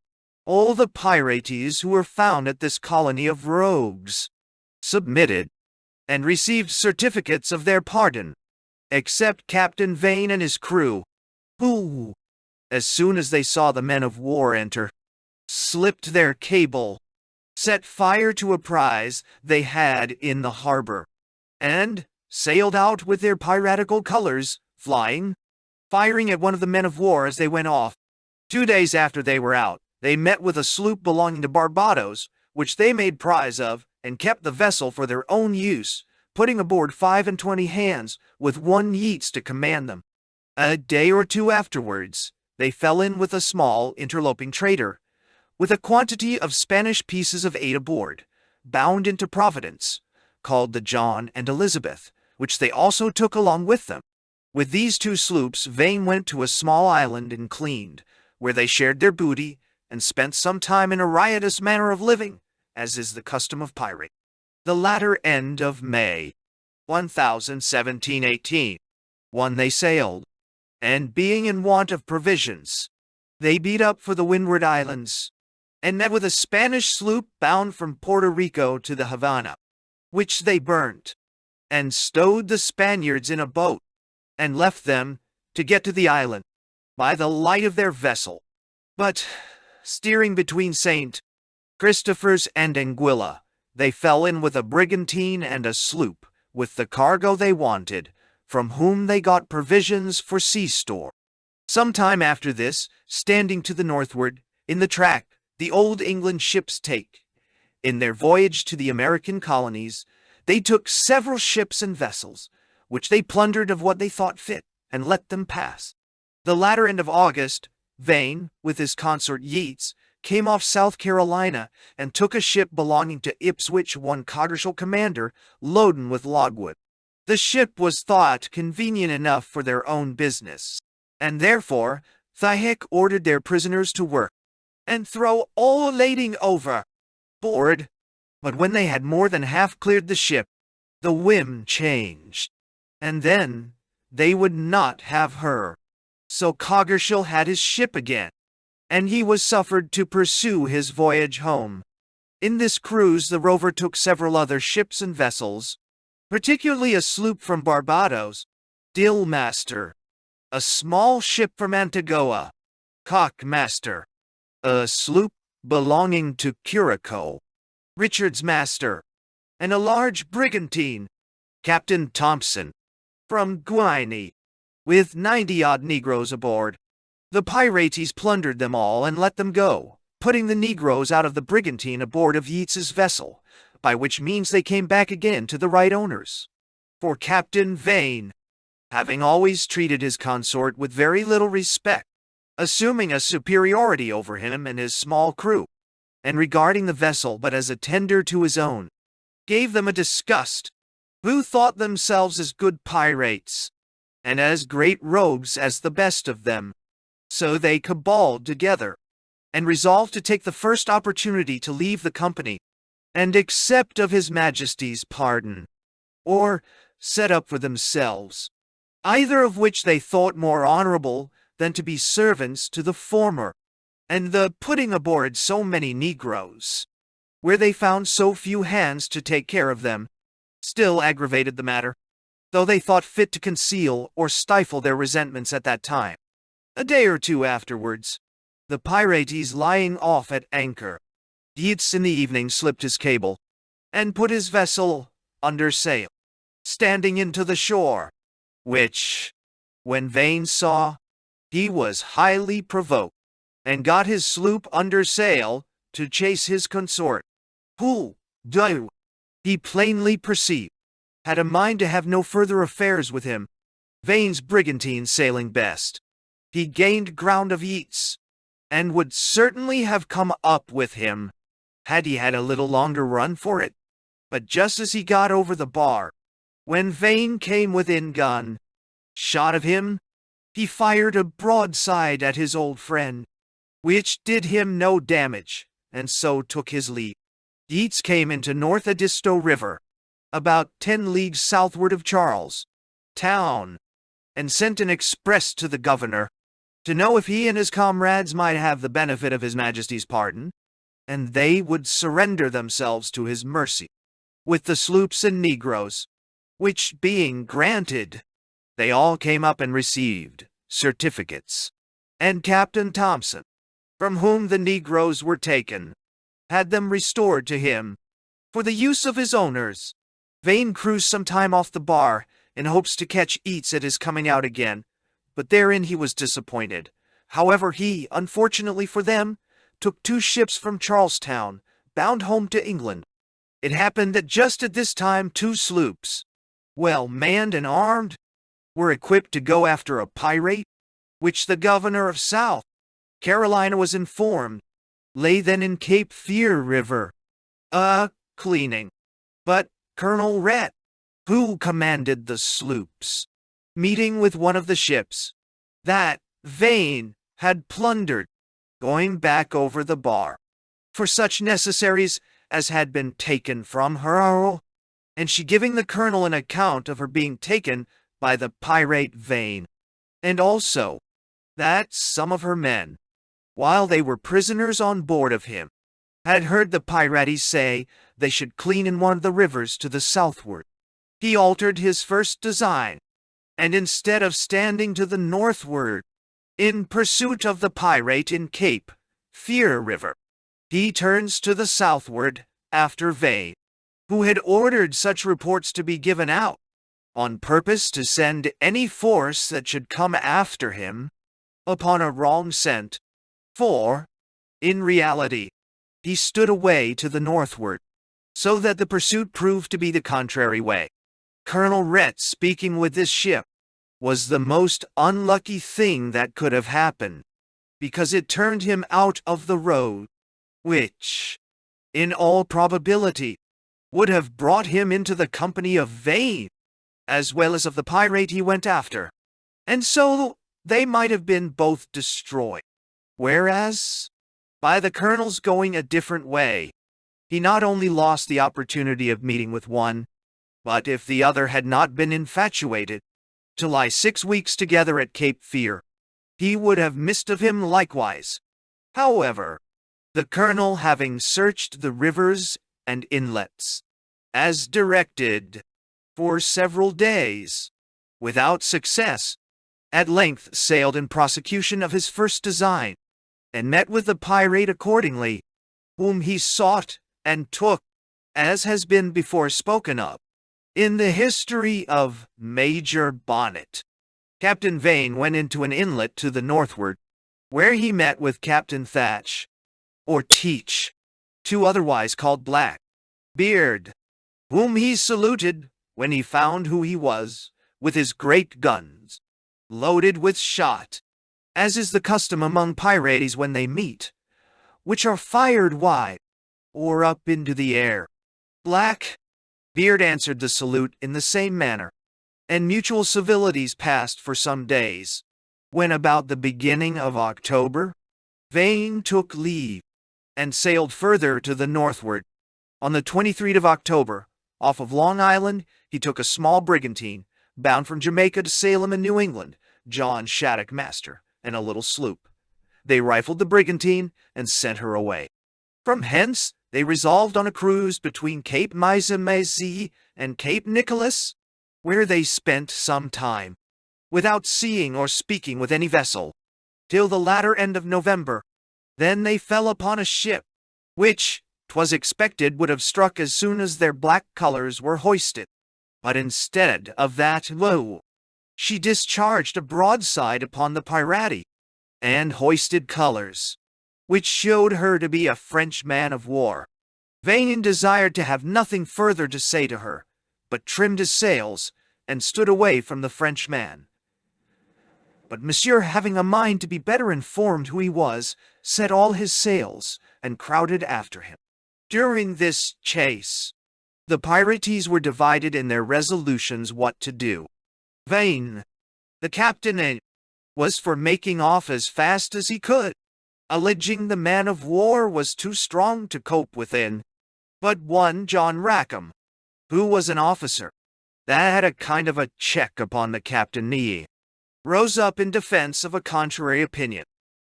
All the pirates who were found at this colony of rogues submitted, and received certificates of their pardon, except Captain Vane and his crew, who, as soon as they saw the men of war enter, slipped their cable, set fire to a prize they had in the harbor, and sailed out with their piratical colors flying, firing at one of the men of war as they went off. 2 days after they were out, they met with a sloop belonging to Barbados, which they made prize of, and kept the vessel for their own use, putting aboard 25 hands, with 1 Yeats to command them. A day or 2 afterwards, they fell in with a small interloping trader, with a quantity of Spanish pieces of 8 aboard, bound into Providence, called the John and Elizabeth, which they also took along with them. With these 2 sloops, Vane went to a small island and cleaned, where they shared their booty, and spent some time in a riotous manner of living, as is the custom of pirate. The latter end of May 1718, one they sailed, and being in want of provisions, they beat up for the Windward Islands, and met with a Spanish sloop bound from Puerto Rico to the Havana, which they burnt, and stowed the Spaniards in a boat, and left them to get to the island by the light of their vessel. But, steering between St. Christopher's and Anguilla, they fell in with a brigantine and a sloop, with the cargo they wanted, from whom they got provisions for sea store. Some time after this, standing to the northward, in the track the old England ships take, in their voyage to the American colonies, they took several ships and vessels, which they plundered of what they thought fit, and let them pass. The latter end of August, Vane, with his consort Yeats, came off South Carolina, and took a ship belonging to Ipswich, one Coggershall commander, loaden with logwood. The ship was thought convenient enough for their own business, and therefore Thyhick ordered their prisoners to work, and throw all lading overboard. But when they had more than half cleared the ship, the whim changed, and then they would not have her. So Coggershall had his ship again, and he was suffered to pursue his voyage home. In this cruise the rover took several other ships and vessels, particularly a sloop from Barbados, Dillmaster, a small ship from Antigua, Cockmaster, a sloop belonging to Curacao, Richard's Master, and a large brigantine, Captain Thompson, from Guinea, with 90-odd Negroes aboard. The pirates plundered them all and let them go, putting the Negroes out of the brigantine aboard of Yeats's vessel, by which means they came back again to the right owners. For Captain Vane, having always treated his consort with very little respect, assuming a superiority over him and his small crew, and regarding the vessel but as a tender to his own, gave them a disgust, who thought themselves as good pirates, and as great rogues as the best of them. So they caballed together, and resolved to take the first opportunity to leave the company, and accept of his Majesty's pardon, or set up for themselves. either of which they thought more honorable than to be servants to the former, and the putting aboard so many negroes, where they found so few hands to take care of them, still aggravated the matter, though they thought fit to conceal or stifle their resentments at that time. A day or two afterwards, the Pirates lying off at anchor, Yeats in the evening slipped his cable, and put his vessel under sail, standing into the shore, which, when Vane saw, he was highly provoked, and got his sloop under sail to chase his consort, who, though he plainly perceived, had a mind to have no further affairs with him, Vane's brigantine sailing best. He gained ground of Yeats, and would certainly have come up with him, had he had a little longer run for it. But just as he got over the bar, when Vane came within gun shot of him, he fired a broadside at his old friend, which did him no damage, and so took his leave. Yeats came into North Edisto River, about 10 leagues southward of Charles Town, and sent an express to the governor, to know if he and his comrades might have the benefit of his majesty's pardon, and they would surrender themselves to his mercy, with the sloops and negroes, which being granted, they all came up and received certificates, and Captain Thompson, from whom the negroes were taken, had them restored to him, for the use of his owners. Vane cruised some time off the bar, in hopes to catch Yeats at his coming out again, but therein he was disappointed. However, he, unfortunately for them, took 2 ships from Charlestown, bound home to England. It happened that just at this time 2 sloops, well manned and armed, were equipped to go after a pirate, which the governor of South Carolina was informed lay then in Cape Fear River, cleaning. But Colonel Rhett, who commanded the sloops, meeting with one of the ships that Vane had plundered, going back over the bar for such necessaries as had been taken from her, and she giving the colonel an account of her being taken by the pirate Vane, and also that some of her men, while they were prisoners on board of him, had heard the pirates say they should clean in one of the rivers to the southward. He altered his first design, and instead of standing to the northward, in pursuit of the pirate in Cape Fear River, he turns to the southward after Vane, who had ordered such reports to be given out, on purpose to send any force that should come after him upon a wrong scent, for, in reality, he stood away to the northward, so that the pursuit proved to be the contrary way. Colonel Rhett, speaking with this ship, was the most unlucky thing that could have happened, because it turned him out of the road, which, in all probability, would have brought him into the company of Vane, as well as of the pirate he went after, and so they might have been both destroyed. Whereas, by the colonel's going a different way, he not only lost the opportunity of meeting with one, but if the other had not been infatuated, to lie 6 weeks together at Cape Fear, he would have missed of him likewise. However, the colonel, having searched the rivers and inlets, as directed, for several days, without success, at length sailed in prosecution of his first design, and met with the pirate accordingly, whom he sought and took, as has been before spoken of, in the history of Major Bonnet. Captain Vane went into an inlet to the northward, where he met with Captain Thatch, or Teach, 2 otherwise called Black Beard, whom he saluted when he found who he was, with his great guns, loaded with shot, as is the custom among pirates when they meet, which are fired wide, or up into the air. Black Beard answered the salute in the same manner, and mutual civilities passed for some days, when about the beginning of October, Vane took leave, and sailed further to the northward. On the 23rd of October, off of Long Island, he took a small brigantine, bound from Jamaica to Salem in New England, John Shattuck master, and a little sloop. They rifled the brigantine and sent her away. From hence they resolved on a cruise between Cape Misamese and Cape Nicholas, where they spent some time, without seeing or speaking with any vessel, till the latter end of November. Then they fell upon a ship, which, 'twas expected, would have struck as soon as their black colors were hoisted. But instead of that, lo! She discharged a broadside upon the piraty, and hoisted colors, which showed her to be a French man of war. Vane desired to have nothing further to say to her, but trimmed his sails, and stood away from the Frenchman. But Monsieur, having a mind to be better informed who he was, set all his sails, and crowded after him. During this chase, the pirates were divided in their resolutions what to do. Vane, the captain, was for making off as fast as he could, alleging the man of war was too strong to cope within. But one John Rackham, who was an officer, that had a kind of a check upon the captain, rose up in defense of a contrary opinion,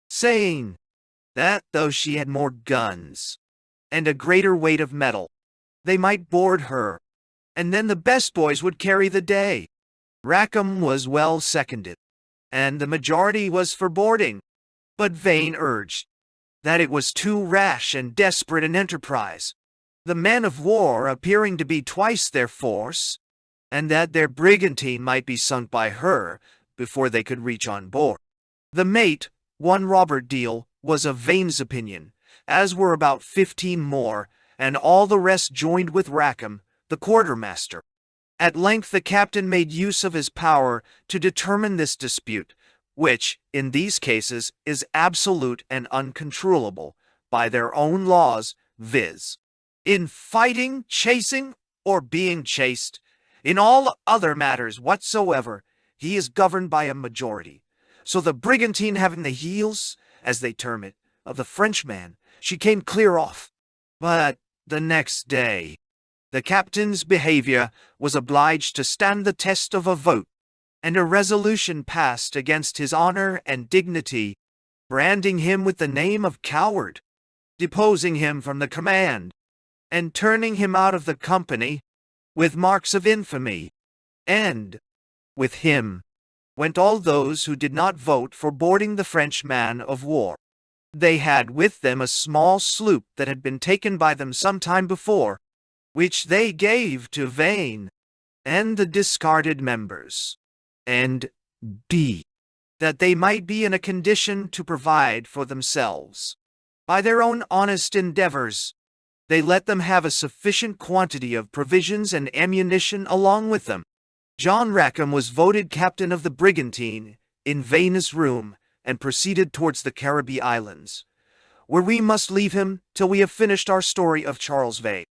saying that though she had more guns and a greater weight of metal, they might board her, and then the best boys would carry the day. Rackham was well seconded, and the majority was for boarding, but Vane urged that it was too rash and desperate an enterprise, the men of war appearing to be twice their force, and that their brigantine might be sunk by her before they could reach on board. The mate, one Robert Deal, was of Vane's opinion, as were about 15 more, and all the rest joined with Rackham, the quartermaster. At length the captain made use of his power to determine this dispute, which, in these cases, is absolute and uncontrollable by their own laws, viz., in fighting, chasing, or being chased. In all other matters whatsoever, he is governed by a majority. So the brigantine having the heels, as they term it, of the Frenchman, she came clear off. But the next day, the captain's behavior was obliged to stand the test of a vote, and a resolution passed against his honor and dignity, branding him with the name of coward, deposing him from the command, and turning him out of the company with marks of infamy. And with him went all those who did not vote for boarding the French man of war. They had with them a small sloop that had been taken by them some time before, which they gave to Vane and the discarded members, and b. that they might be in a condition to provide for themselves. By their own honest endeavors, they let them have a sufficient quantity of provisions and ammunition along with them. John Rackham was voted captain of the brigantine in Vane's room, and proceeded towards the Caribbee Islands, where we must leave him till we have finished our story of Charles Vane.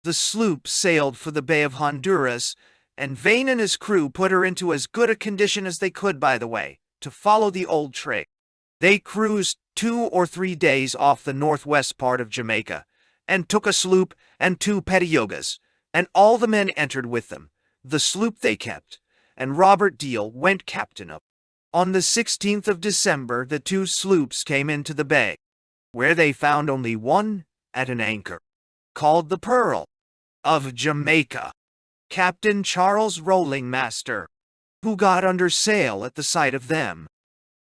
The sloop sailed for the Bay of Honduras, and Vane and his crew put her into as good a condition as they could by the way, to follow the old trade. They cruised 2 or 3 days off the northwest part of Jamaica, and took a sloop and 2 petiogas, and all the men entered with them. The sloop they kept, and Robert Deal went captain of. On the 16th of December the 2 sloops came into the bay, where they found only one at an anchor, called the Pearl, of Jamaica, Captain Charles Rolling Master, who got under sail at the sight of them.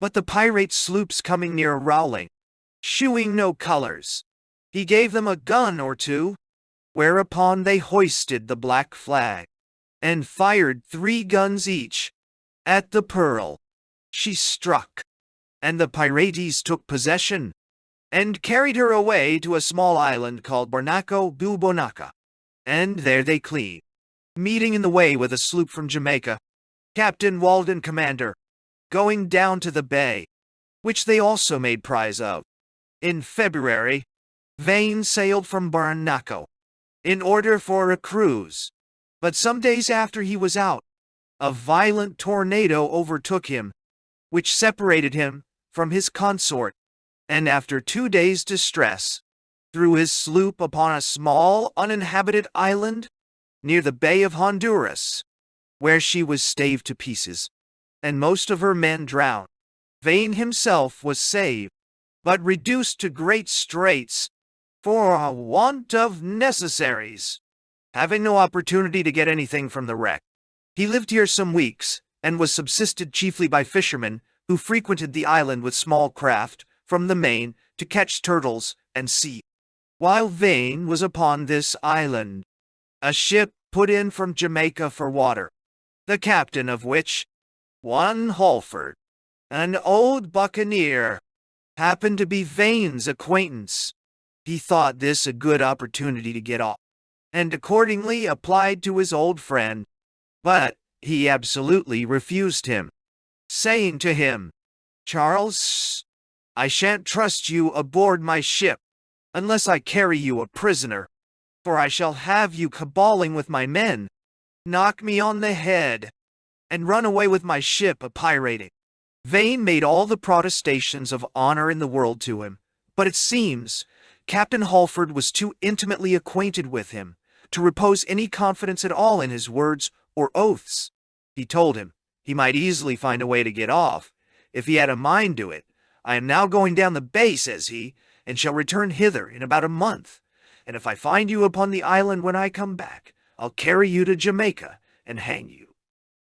But the pirate sloops coming near Rowling, shewing no colors, he gave them a gun or 2, whereupon they hoisted the black flag, and fired 3 guns each at the Pearl. She struck, and the pirates took possession, and carried her away to a small island called Barnaco Bubonaca, and there they cleaved, meeting in the way with a sloop from Jamaica, Captain Walden commander, going down to the bay, which they also made prize of. In February, Vane sailed from Barnaco, in order for a cruise, but some days after he was out, a violent tornado overtook him, which separated him from his consort, and after 2 days' distress, threw his sloop upon a small uninhabited island near the Bay of Honduras. where she was staved to pieces, and most of her men drowned. Vane himself was saved, but reduced to great straits for a want of necessaries, having no opportunity to get anything from the wreck. He lived here some weeks, and was subsisted chiefly by fishermen who frequented the island with small craft from the main to catch turtles and sea. While Vane was upon this island, a ship put in from Jamaica for water, the captain of which, one Halford, an old buccaneer, happened to be Vane's acquaintance. He thought this a good opportunity to get off, and accordingly applied to his old friend, but he absolutely refused him, saying to him, "Charles, I shan't trust you aboard my ship unless I carry you a prisoner, for I shall have you caballing with my men, knock me on the head, and run away with my ship a-pirating." Vane made all the protestations of honor in the world to him, but it seems Captain Halford was too intimately acquainted with him to repose any confidence at all in his words or oaths. He told him he might easily find a way to get off, if he had a mind to it. "I am now going down the bay," says he, "and shall return hither in about a month, and if I find you upon the island when I come back, I'll carry you to Jamaica and hang you.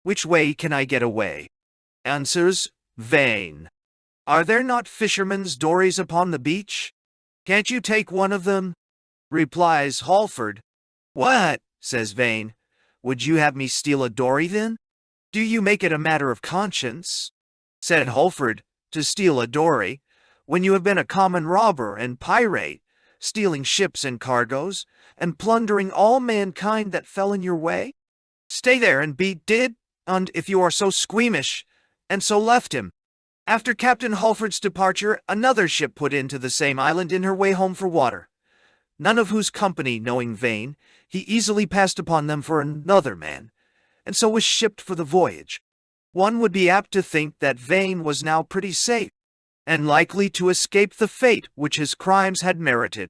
Which way can I get away?" Answers Vane, "Are there not fishermen's dories upon the beach? Can't you take one of them?" Replies Halford, "What?" says Vane. "Would you have me steal a dory then? Do you make it a matter of conscience?" Said Halford, "To steal a dory, when you have been a common robber and pirate, stealing ships and cargoes, and plundering all mankind that fell in your way? Stay there and be did, and if you are so squeamish," and so left him. After Captain Halford's departure, another ship put into the same island in her way home for water, none of whose company knowing Vane, he easily passed upon them for another man, and so was shipped for the voyage. One would be apt to think that Vane was now pretty safe, and likely to escape the fate which his crimes had merited.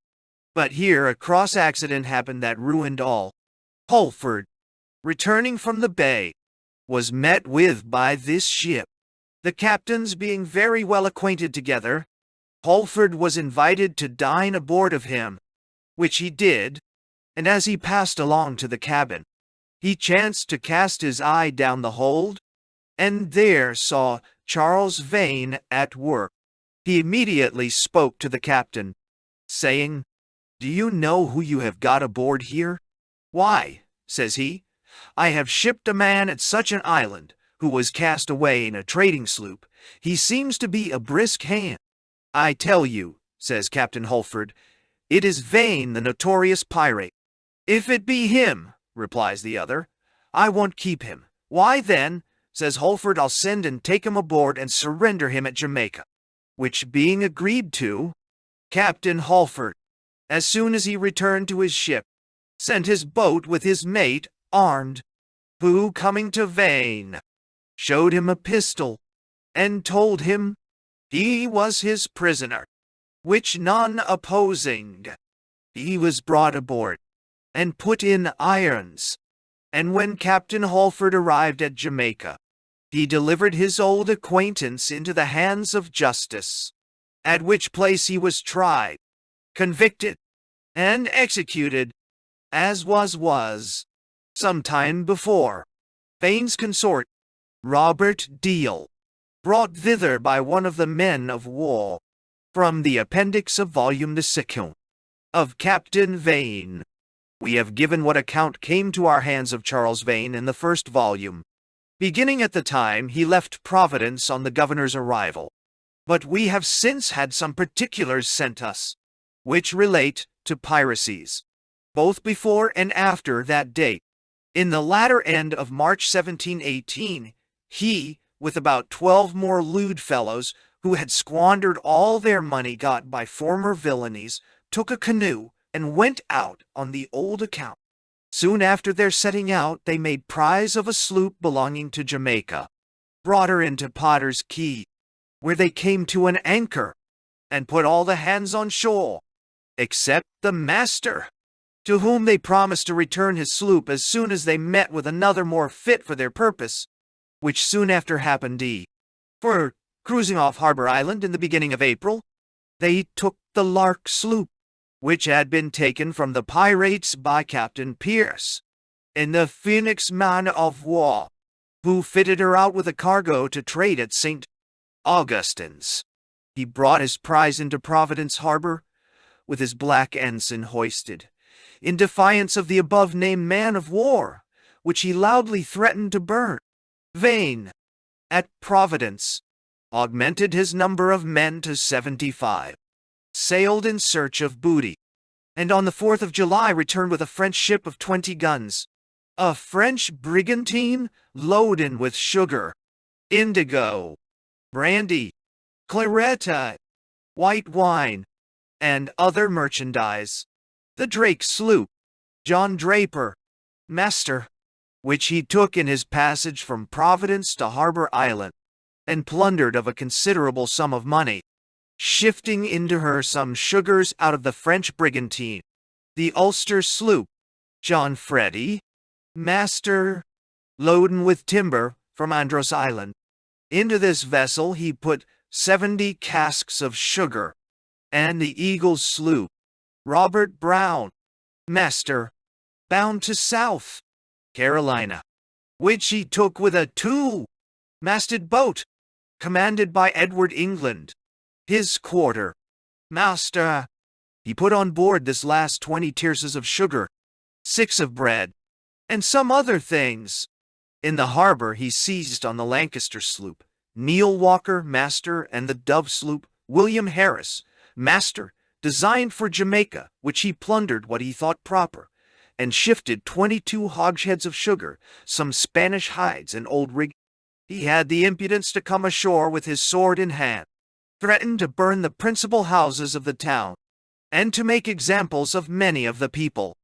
But here a cross accident happened that ruined all. Halford, returning from the bay, was met with by this ship. The captains being very well acquainted together, Halford was invited to dine aboard of him, which he did, and as he passed along to the cabin, he chanced to cast his eye down the hold, and there saw Charles Vane at work. He immediately spoke to the captain, saying, "Do you know who you have got aboard here?" "Why," says he, "I have shipped a man at such an island, who was cast away in a trading sloop. He seems to be a brisk hand." "I tell you," says Captain Halford, "it is Vane, the notorious pirate." "If it be him," replies the other, "I won't keep him." "Why then," says Halford, "I'll send and take him aboard and surrender him at Jamaica." Which being agreed to, Captain Halford, as soon as he returned to his ship, sent his boat with his mate armed, who, coming to Vane, showed him a pistol, and told him he was his prisoner, which none opposing, he was brought aboard, and put in irons. And when Captain Halford arrived at Jamaica, he delivered his old acquaintance into the hands of justice, at which place he was tried, convicted, and executed, as was some time before. Vane's consort, Robert Deal, brought thither by one of the men of war, from the appendix of volume the second of Captain Vane. We have given what account came to our hands of Charles Vane in the first volume, beginning at the time he left Providence on the governor's arrival. But we have since had some particulars sent us, which relate to piracies, both before and after that date. In the latter end of March 1718, he, with about 12 more lewd fellows, who had squandered all their money got by former villainies, took a canoe, and went out on the old account. Soon after their setting out, they made prize of a sloop belonging to Jamaica, brought her into Potter's Key, where they came to an anchor, and put all the hands on shore, except the master, to whom they promised to return his sloop as soon as they met with another more fit for their purpose, which soon after happened. For, cruising off Harbor Island in the beginning of April, they took the Lark sloop, which had been taken from the pirates by Captain Pierce, in the Phoenix man of war, who fitted her out with a cargo to trade at St. Augustine's. He brought his prize into Providence Harbor, with his black ensign hoisted, in defiance of the above-named man of war, which he loudly threatened to burn. Vane, at Providence, augmented his number of men to 75, sailed in search of booty, and on the 4th of July returned with a French ship of 20 guns, a French brigantine loaded with sugar, indigo, brandy, claret, white wine, and other merchandise. The Drake sloop, John Draper, master, which he took in his passage from Providence to Harbor Island, and plundered of a considerable sum of money, shifting into her some sugars out of the French brigantine. The Ulster sloop, John Freddy, master, loaden with timber from Andros Island. Into this vessel he put 70 casks of sugar, and the Eagle's sloop, Robert Brown, master, bound to South Carolina, which he took with a 2-masted boat, commanded by Edward England, his quarter master. He put on board this last 20 tierces of sugar, 6 of bread, and some other things. In the harbor he seized on the Lancaster sloop, Neil Walker, master, and the Dove sloop, William Harris, master, designed for Jamaica, which he plundered what he thought proper, and shifted 22 hogsheads of sugar, some Spanish hides, and old rig. He had the impudence to come ashore with his sword in hand, threatened to burn the principal houses of the town, and to make examples of many of the people.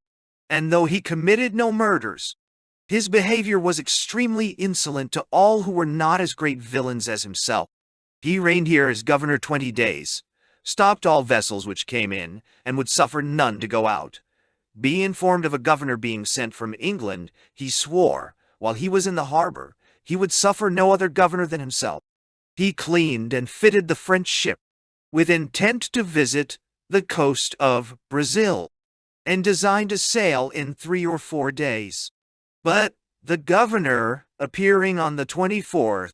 And though he committed no murders, his behavior was extremely insolent to all who were not as great villains as himself. He reigned here as governor 20 days, stopped all vessels which came in, and would suffer none to go out. Being informed of a governor being sent from England, he swore, while he was in the harbor, he would suffer no other governor than himself. He cleaned and fitted the French ship, with intent to visit the coast of Brazil, and designed to sail in 3 or 4 days. But the governor, appearing on the 24th,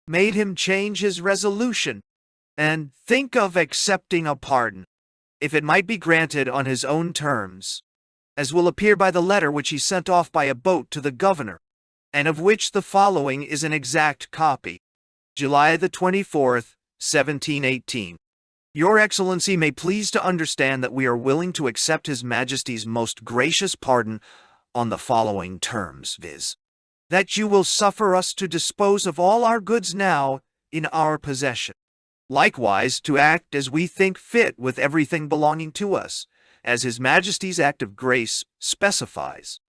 made him change his resolution, and think of accepting a pardon, if it might be granted on his own terms, as will appear by the letter which he sent off by a boat to the governor, and of which the following is an exact copy. July the 24th, 1718. Your Excellency may please to understand that we are willing to accept His Majesty's most gracious pardon on the following terms, viz., that you will suffer us to dispose of all our goods now in our possession, likewise to act as we think fit with everything belonging to us, as His Majesty's Act of Grace specifies.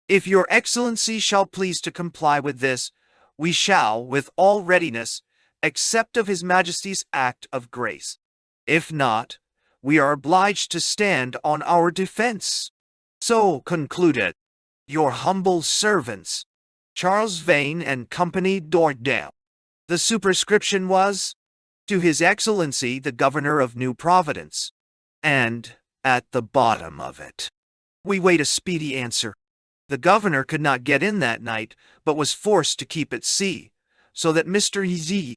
If your Excellency shall please to comply with this, we shall, with all readiness, accept of His Majesty's Act of Grace. If not, we are obliged to stand on our defense. So concluded, your humble servants, Charles Vane and Company D'Ordale. The superscription was, to His Excellency the Governor of New Providence, and, at the bottom of it, we wait a speedy answer. The governor could not get in that night, but was forced to keep at sea, so that Mr. Z.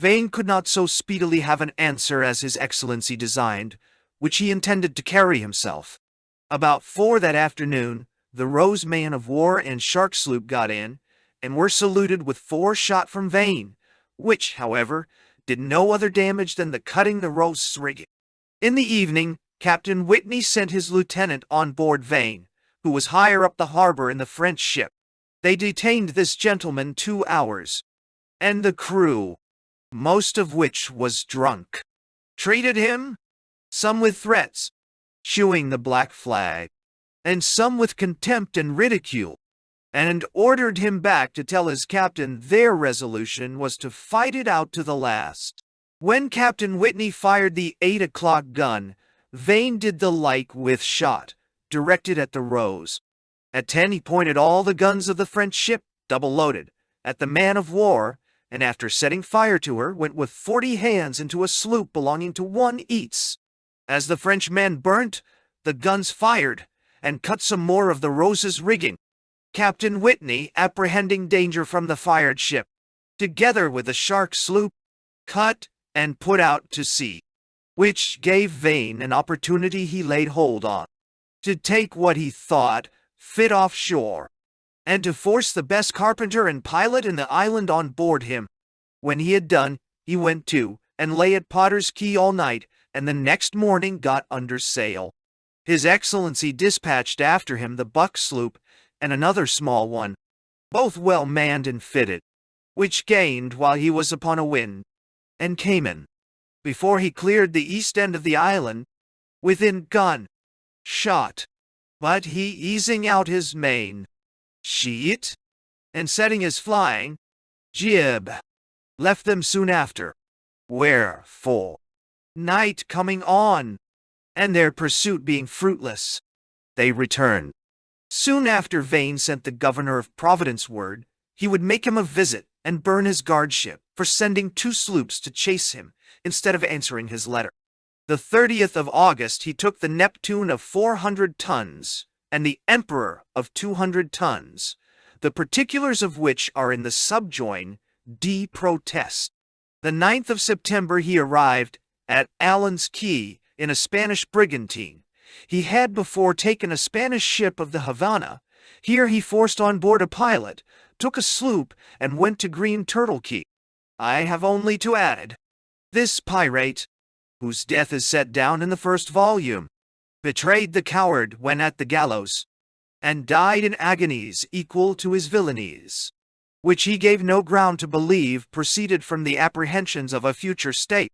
Vane could not so speedily have an answer as His Excellency designed, which he intended to carry himself. About 4 that afternoon, the Rose man of war and Shark sloop got in, and were saluted with 4 shot from Vane, which, however, did no other damage than the cutting the Rose's rigging. In the evening, Captain Whitney sent his lieutenant on board Vane, who was higher up the harbor in the French ship. They detained this gentleman 2 hours, and the crew, most of which was drunk, treated him, some with threats, shewing the black flag, and some with contempt and ridicule, and ordered him back to tell his captain their resolution was to fight it out to the last. When Captain Whitney fired the 8 o'clock gun, Vane did the like with shot, directed at the Rose. At 10 he pointed all the guns of the French ship, double-loaded, at the man-of-war, and after setting fire to her, went with 40 hands into a sloop belonging to one Eats. As the French men burnt, the guns fired, and cut some more of the Rose's rigging. Captain Whitney, apprehending danger from the fired ship, together with the Shark sloop, cut and put out to sea, which gave Vane an opportunity he laid hold on, to take what he thought fit offshore, and to force the best carpenter and pilot in the island on board him. When he had done, he went to, and lay at Potter's Quay all night, and the next morning got under sail. His Excellency dispatched after him the Buck sloop, and another small one, both well manned and fitted, which gained while he was upon a wind, and came in, before he cleared the east end of the island, within gun shot. But he, easing out his main sheet, and setting his flying jib, left them soon after. Wherefore, night coming on, and their pursuit being fruitless, they returned. Soon after Vane sent the governor of Providence word he would make him a visit and burn his guardship for sending 2 sloops to chase him instead of answering his letter. The 30th of August he took the Neptune of 400 tons and the Emperor of 200 tons, the particulars of which are in the subjoined D. Protest. The 9th of September he arrived at Allen's Quay in a Spanish brigantine. He had before taken a Spanish ship of the Havana. Here he forced on board a pilot, took a sloop, and went to Green Turtle Key. I have only to add, this pirate, whose death is set down in the first volume, betrayed the coward when at the gallows, and died in agonies equal to his villainies, which he gave no ground to believe proceeded from the apprehensions of a future state,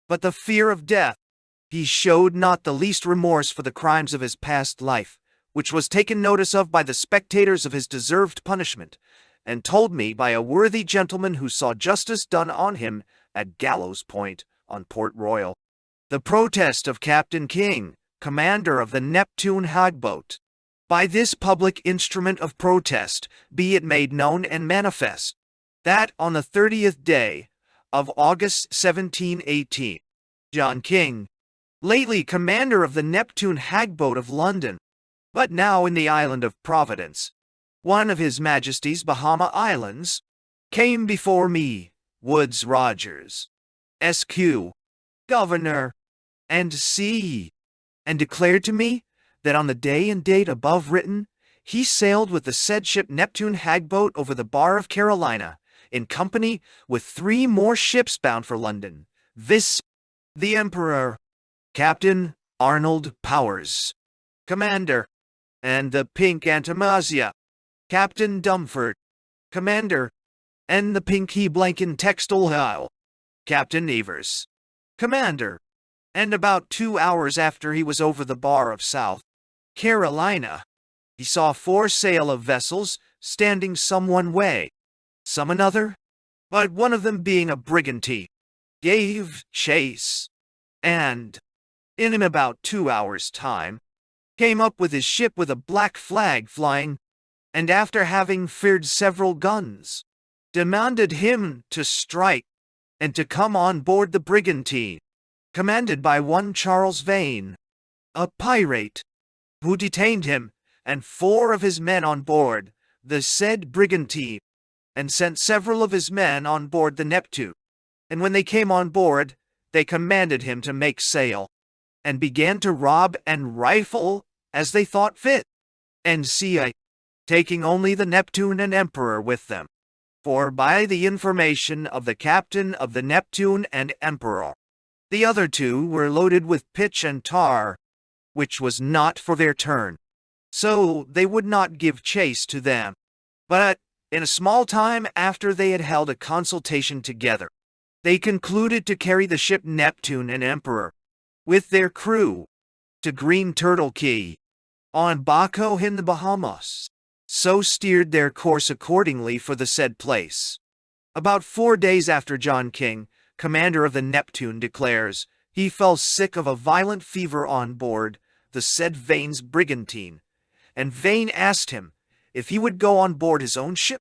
but the fear of death. He showed not the least remorse for the crimes of his past life, which was taken notice of by the spectators of his deserved punishment, and told me by a worthy gentleman who saw justice done on him at Gallows Point on Port Royal. The protest of Captain King, commander of the Neptune hagboat. By this public instrument of protest be it made known and manifest, that on the 30th day of August 1718, John King, lately commander of the Neptune hagboat of London, but now in the island of Providence, one of His Majesty's Bahama Islands, came before me, Woodes Rogers, SQ, Governor, and C, and declared to me that on the day and date above written, he sailed with the said ship Neptune hagboat over the bar of Carolina, in company with 3 more ships bound for London, viz. the Emperor, Captain Arnold Powers, Commander, and the Pink Antimasia, Captain Dumford, Commander, and the Pinky Blanken Textile, Captain Evers, Commander. And about 2 hours after he was over the bar of South Carolina, he saw 4 sail of vessels standing some one way, some another, but one of them being a brigantine, gave chase, and, in about 2 hours' time, came up with his ship with a black flag flying, and after having fired several guns, demanded him to strike, and to come on board the brigantine, commanded by one Charles Vane, a pirate, who detained him and 4 of his men on board the said brigantine, and sent several of his men on board the Neptune. And when they came on board, they commanded him to make sail, and began to rob and rifle as they thought fit, and see, taking only the Neptune and Emperor with them. For by the information of the captain of the Neptune and Emperor, the other 2 were loaded with pitch and tar, which was not for their turn, so they would not give chase to them. But in a small time after they had held a consultation together, they concluded to carry the ship Neptune and Emperor, with their crew, to Green Turtle Key, on Baco in the Bahamas. So steered their course accordingly for the said place. About 4 days after John King, commander of the Neptune, declares he fell sick of a violent fever on board, the said Vane's brigantine, and Vane asked him if he would go on board his own ship.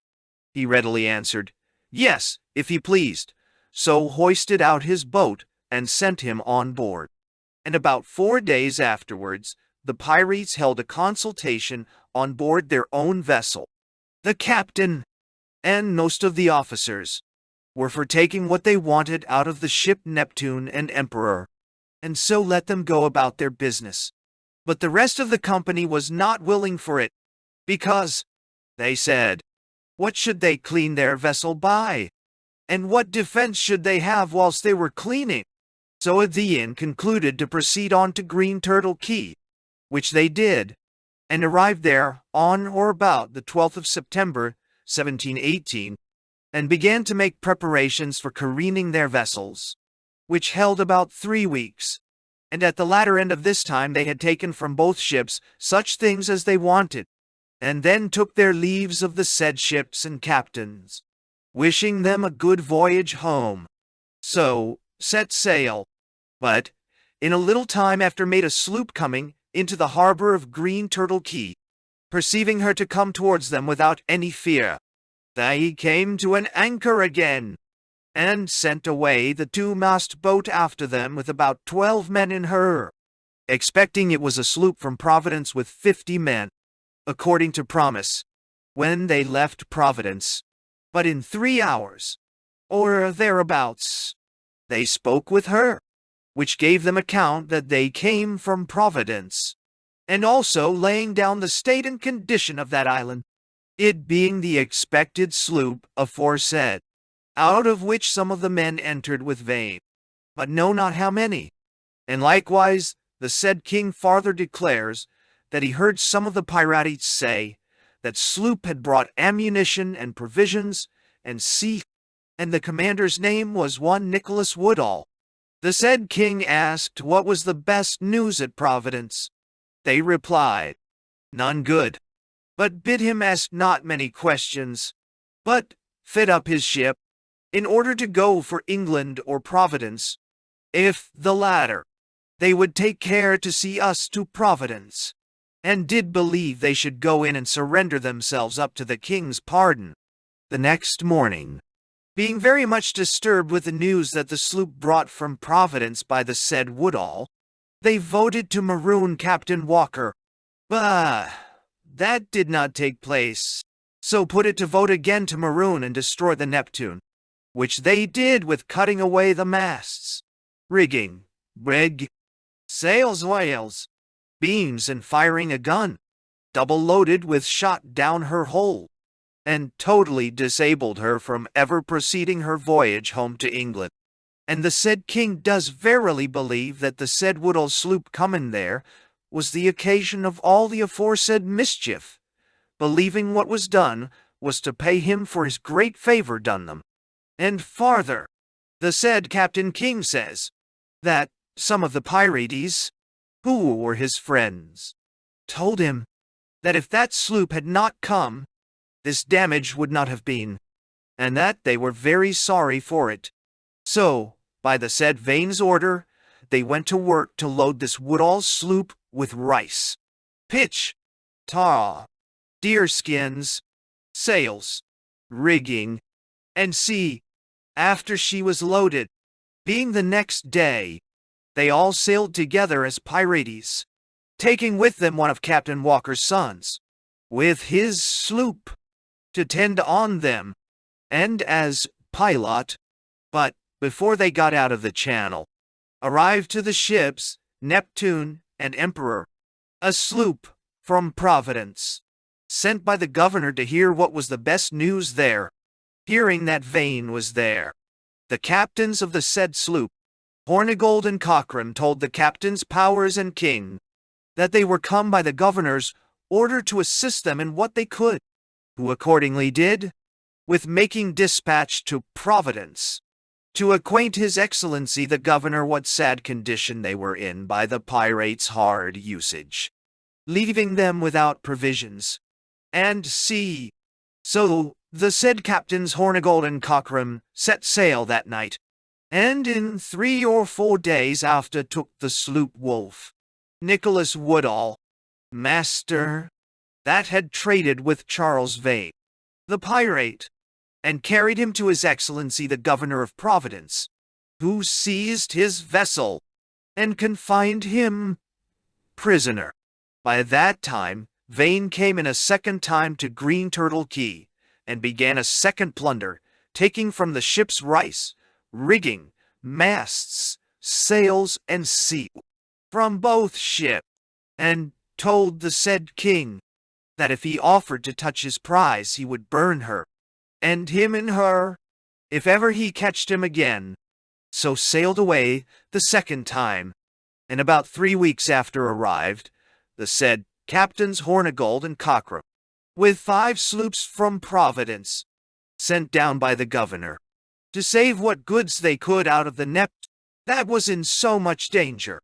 He readily answered, yes, if he pleased, so hoisted out his boat and sent him on board. And about 4 days afterwards, the pirates held a consultation on board their own vessel. The captain and most of the officers were for taking what they wanted out of the ship Neptune and Emperor, and so let them go about their business. But the rest of the company was not willing for it, because, they said, what should they clean their vessel by? And what defense should they have whilst they were cleaning? So the inn concluded to proceed on to Green Turtle Key, which they did, and arrived there on or about the 12th of September, 1718, and began to make preparations for careening their vessels, which held about 3 weeks. And at the latter end of this time they had taken from both ships such things as they wanted, and then took their leaves of the said ships and captains, wishing them a good voyage home. So set sail, but in a little time after made a sloop coming into the harbor of Green Turtle Key, perceiving her to come towards them without any fear. They came to an anchor again, and sent away the 2-mast boat after them with about 12 men in her, expecting it was a sloop from Providence with 50 men, according to promise, when they left Providence. But in 3 hours, or thereabouts, they spoke with her, which gave them account that they came from Providence, and also laying down the state and condition of that island, it being the expected sloop aforesaid, out of which some of the men entered with Vane, but know not how many. And likewise the said king farther declares that he heard some of the pirates say that sloop had brought ammunition and provisions and sea, and the commander's name was one Nicholas Woodall. The said king asked what was the best news at Providence. They replied, none good, but bid him ask not many questions, but fit up his ship, in order to go for England or Providence. If the latter, they would take care to see us to Providence, and did believe they should go in and surrender themselves up to the king's pardon. The next morning, being very much disturbed with the news that the sloop brought from Providence by the said Woodall, they voted to maroon Captain Walker. But that did not take place, so put it to vote again to maroon and destroy the Neptune, which they did with cutting away the masts, rigging, brig, sails, oils, beams, and firing a gun, double loaded with shot down her hold, and totally disabled her from ever proceeding her voyage home to England. And the said king does verily believe that the said Woodall sloop coming there was the occasion of all the aforesaid mischief, believing what was done was to pay him for his great favor done them. And farther, the said Captain King says that some of the pirates, who were his friends, told him that if that sloop had not come, this damage would not have been, and that they were very sorry for it. So, by the said Vane's order, they went to work to load this Woodall sloop with rice, pitch, tar, deerskins, sails, rigging, and sea. After she was loaded, being the next day, they all sailed together as pirates, taking with them one of Captain Walker's sons, with his sloop, to tend on them, and as pilot. But before they got out of the channel, arrived to the ships Neptune and Emperor, a sloop from Providence, sent by the governor to hear what was the best news there. Hearing that Vane was there, the captains of the said sloop, Hornigold and Cochrane, told the captains Powers and King that they were come by the governor's order to assist them in what they could, who accordingly did, with making dispatch to Providence, to acquaint his excellency the governor what sad condition they were in by the pirates' hard usage, leaving them without provisions and sea. So the said captains Hornigold and Cochrane set sail that night, and in 3 or 4 days after took the sloop Wolf, Nicholas Woodall, master, that had traded with Charles Vane, the pirate, and carried him to His Excellency the Governor of Providence, who seized his vessel and confined him prisoner. By that time, Vane came in a second time to Green Turtle Key, and began a second plunder, taking from the ship's rice, rigging, masts, sails, and sea, from both ships, and told the said king that if he offered to touch his prize he would burn her, and him and her, if ever he catched him again. So sailed away the second time, and about 3 weeks after arrived the said Captains Hornigold and Cochrane, with 5 sloops from Providence, sent down by the governor, to save what goods they could out of the Neptune that was in so much danger.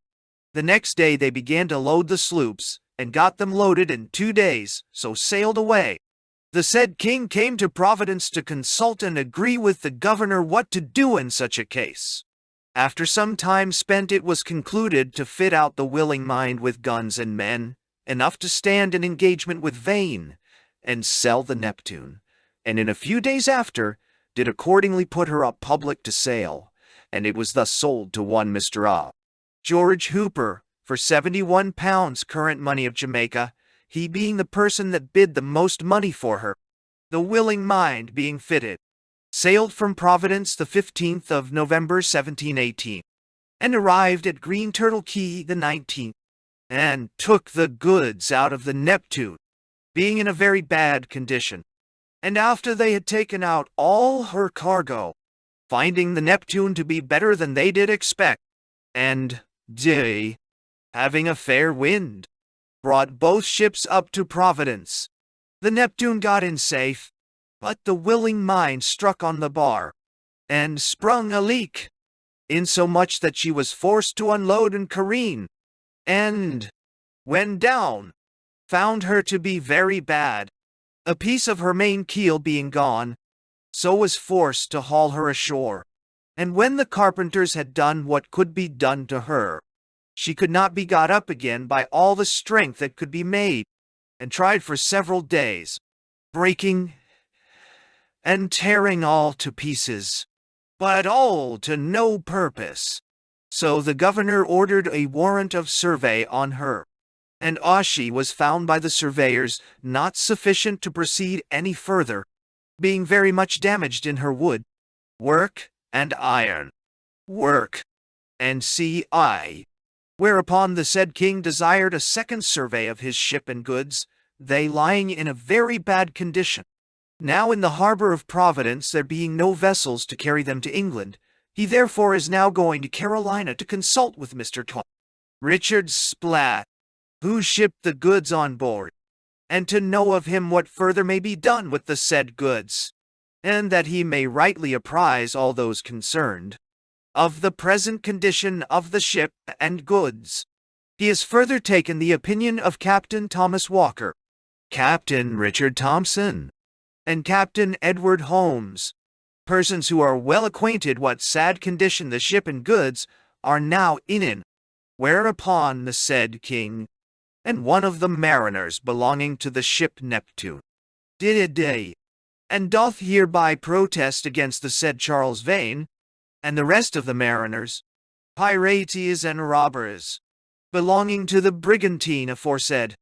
The next day they began to load the sloops, and got them loaded in 2 days, so sailed away. The said king came to Providence to consult and agree with the governor what to do in such a case. After some time spent, it was concluded to fit out the Willing Mind with guns and men, enough to stand an engagement with Vane, and sell the Neptune, and in a few days after, did accordingly put her up public to sale, and it was thus sold to one Mr. George Hooper, for £71 current money of Jamaica, he being the person that bid the most money for her. The Willing Mind being fitted, sailed from Providence the 15th of November 1718, and arrived at Green Turtle Key the 19th, and took the goods out of the Neptune, being in a very bad condition. And after they had taken out all her cargo, finding the Neptune to be better than they did expect, and they, having a fair wind, brought both ships up to Providence. The Neptune got in safe, but the Willing Mind struck on the bar, and sprung a leak, insomuch that she was forced to unload and careen, and, when down, found her to be very bad, a piece of her main keel being gone, so was forced to haul her ashore. And when the carpenters had done what could be done to her, she could not be got up again by all the strength that could be made, and tried for several days, breaking and tearing all to pieces, but all to no purpose. So the governor ordered a warrant of survey on her, and she was found by the surveyors not sufficient to proceed any further, being very much damaged in her wood, work, and iron, work, and sea. Whereupon the said king desired a second survey of his ship and goods, they lying in a very bad condition. Now in the harbor of Providence there being no vessels to carry them to England, he therefore is now going to Carolina to consult with Mr. Richard Splatt, who shipped the goods on board, and to know of him what further may be done with the said goods, and that he may rightly apprise all those concerned of the present condition of the ship and goods. He has further taken the opinion of Captain Thomas Walker, Captain Richard Thompson, and Captain Edward Holmes, persons who are well acquainted what sad condition the ship and goods are now in. Whereupon the said king, and one of the mariners belonging to the ship Neptune, did and doth hereby protest against the said Charles Vane, and the rest of the mariners, pirates and robbers, belonging to the brigantine aforesaid,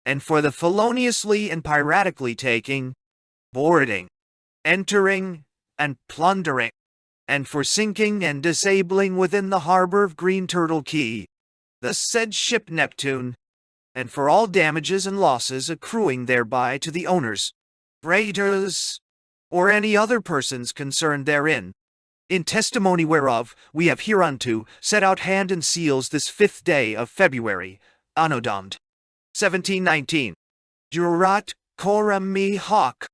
and for the feloniously and piratically taking, boarding, entering, and plundering, and for sinking and disabling within the harbor of Green Turtle Key, the said ship Neptune, and for all damages and losses accruing thereby to the owners, freighters, or any other persons concerned therein. In testimony whereof, we have hereunto set out hand and seals this 5th day of February, Anno Domini 1719. Jurat coram me hoc,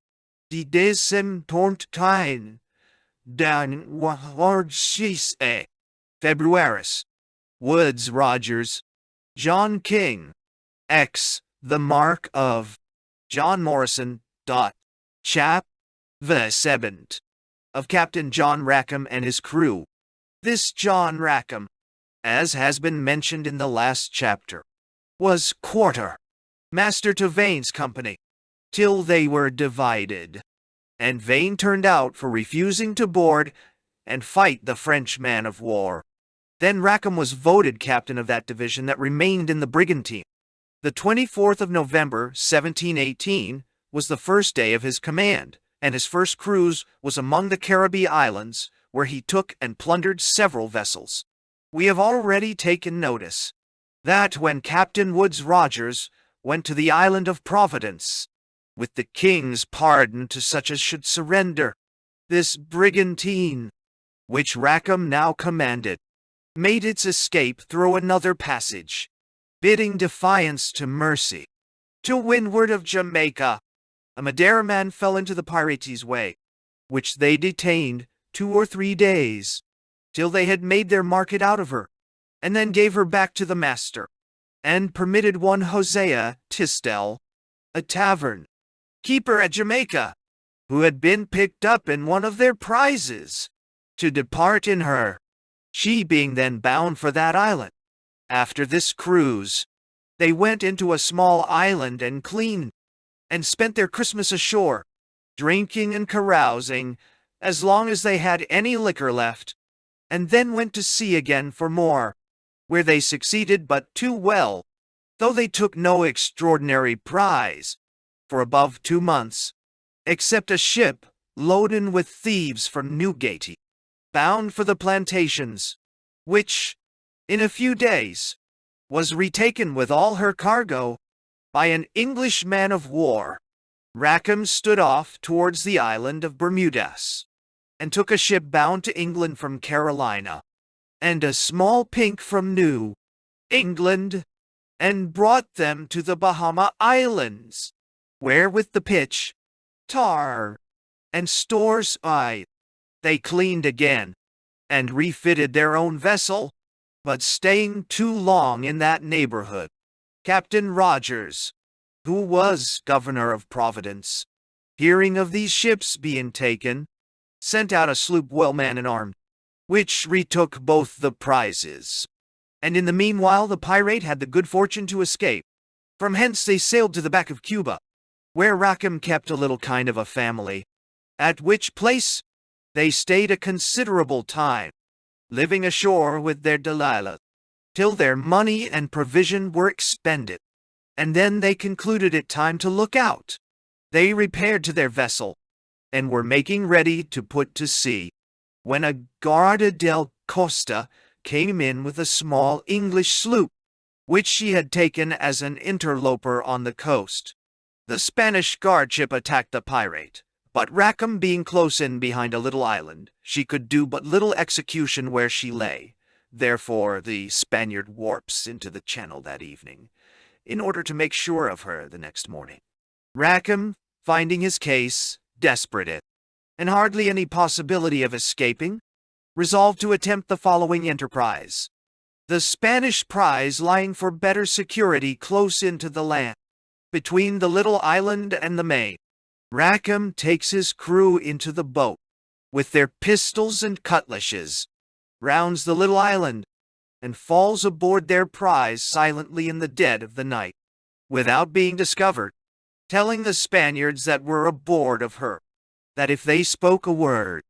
de decem torntine, dan wargis Februaris. Woods Rogers, John King, X, the mark of John Morrison. Chap. The 7th. Of Captain John Rackham and his crew. This John Rackham, as has been mentioned in the last chapter, was quarter master to Vane's company, till they were divided, and Vane turned out for refusing to board and fight the French man of war. Then Rackham was voted captain of that division that remained in the brigantine. The 24th of November, 1718, was the first day of his command, and his first cruise was among the Caribbean Islands, where he took and plundered several vessels. We have already taken notice that when Captain Woodes Rogers went to the island of Providence, with the king's pardon to such as should surrender, this brigantine, which Rackham now commanded, made its escape through another passage, bidding defiance to mercy. To windward of Jamaica, a Madeira man fell into the pirates' way, which they detained 2 or 3 days, till they had made their market out of her, and then gave her back to the master, and permitted one Hosea Tisdell, a tavern keeper at Jamaica, who had been picked up in one of their prizes, to depart in her, she being then bound for that island. After this cruise, they went into a small island and cleaned, and spent their Christmas ashore, drinking and carousing, as long as they had any liquor left, and then went to sea again for more, where they succeeded but too well, though they took no extraordinary prize, for above 2 months, except a ship loaden with thieves from Newgate, bound for the plantations, which, in a few days, was retaken with all her cargo by an English man of war. Rackham stood off towards the island of Bermudas, and took a ship bound to England from Carolina, and a small pink from New England, and brought them to the Bahama Islands, where with the pitch, tar, and stores they cleaned again, and refitted their own vessel, but staying too long in that neighborhood, Captain Rogers, who was governor of Providence, hearing of these ships being taken, sent out a sloop well manned and armed, which retook both the prizes. And in the meanwhile the pirate had the good fortune to escape. From hence they sailed to the back of Cuba, where Rackham kept a little kind of a family, at which place they stayed a considerable time, living ashore with their Delilah, till their money and provision were expended, and then they concluded it time to look out. They repaired to their vessel, and were making ready to put to sea, when a Guarda del Costa came in with a small English sloop, which she had taken as an interloper on the coast. The Spanish guardship attacked the pirate, but Rackham being close in behind a little island, she could do but little execution where she lay. Therefore the Spaniard warps into the channel that evening, in order to make sure of her the next morning. Rackham, finding his case desperate, and hardly any possibility of escaping, resolved to attempt the following enterprise. The Spanish prize lying for better security close into the land, between the little island and the main. Rackham takes his crew into the boat, with their pistols and cutlashes, rounds the little island, and falls aboard their prize silently in the dead of the night, without being discovered, telling the Spaniards that were aboard of her, that if they spoke a word,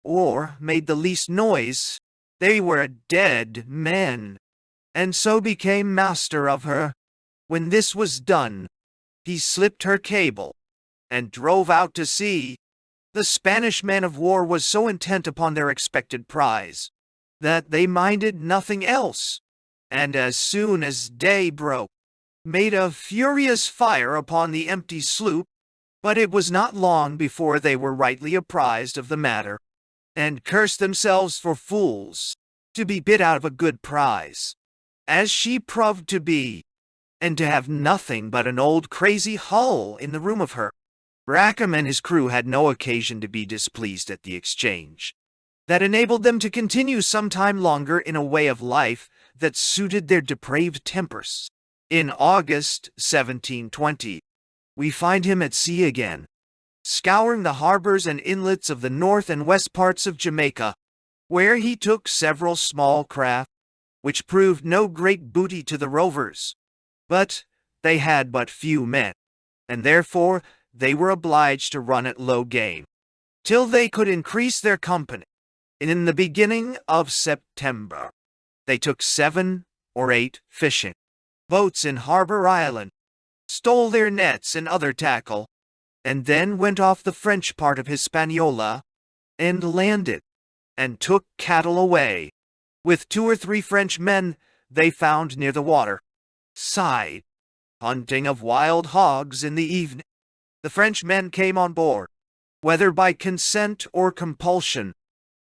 or made the least noise, they were dead men, and so became master of her. When this was done, he slipped her cable, and drove out to sea. The Spanish man of war was so intent upon their expected prize, that they minded nothing else, and as soon as day broke, made a furious fire upon the empty sloop. But it was not long before they were rightly apprised of the matter, and cursed themselves for fools, to be bid out of a good prize, as she proved to be, and to have nothing but an old crazy hull in the room of her. Rackham and his crew had no occasion to be displeased at the exchange. That enabled them to continue some time longer in a way of life that suited their depraved tempers. In August 1720, we find him at sea again, scouring the harbors and inlets of the north and west parts of Jamaica, where he took several small craft, which proved no great booty to the rovers. But they had but few men, and therefore they were obliged to run at low game, till they could increase their company. And in the beginning of September, they took 7 or 8 fishing boats in Harbor Island, stole their nets and other tackle, and then went off the French part of Hispaniola, and landed, and took cattle away, with 2 or 3 French men they found near the water side, hunting of wild hogs in the evening. The French men came on board, whether by consent or compulsion,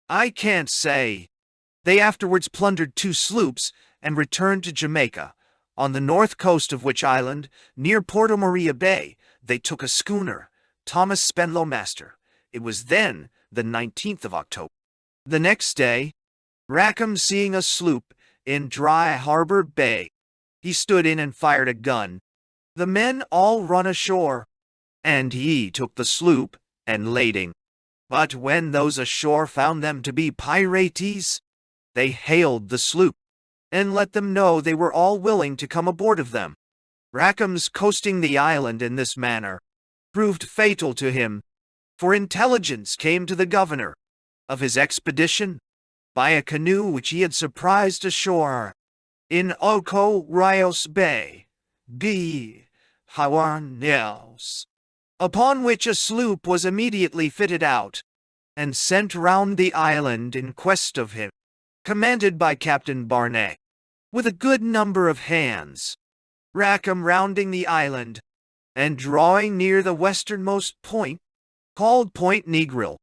I can't say. They afterwards plundered 2 sloops and returned to Jamaica, on the north coast of which island, near Porto Maria Bay, they took a schooner, Thomas Spenlow master. It was then the 19th of October. The next day, Rackham seeing a sloop in Dry Harbor Bay, he stood in and fired a gun. The men all run ashore, and he took the sloop and lading. But when those ashore found them to be pirates, they hailed the sloop, and let them know they were all willing to come aboard of them. Rackham's coasting the island in this manner proved fatal to him, for intelligence came to the governor of his expedition by a canoe which he had surprised ashore in Oco Rios Bay, Hawarneos, upon which a sloop was immediately fitted out and sent round the island in quest of him, commanded by Captain Barnet, with a good number of hands. Rackham rounding the island, and drawing near the westernmost point, called Point Negril,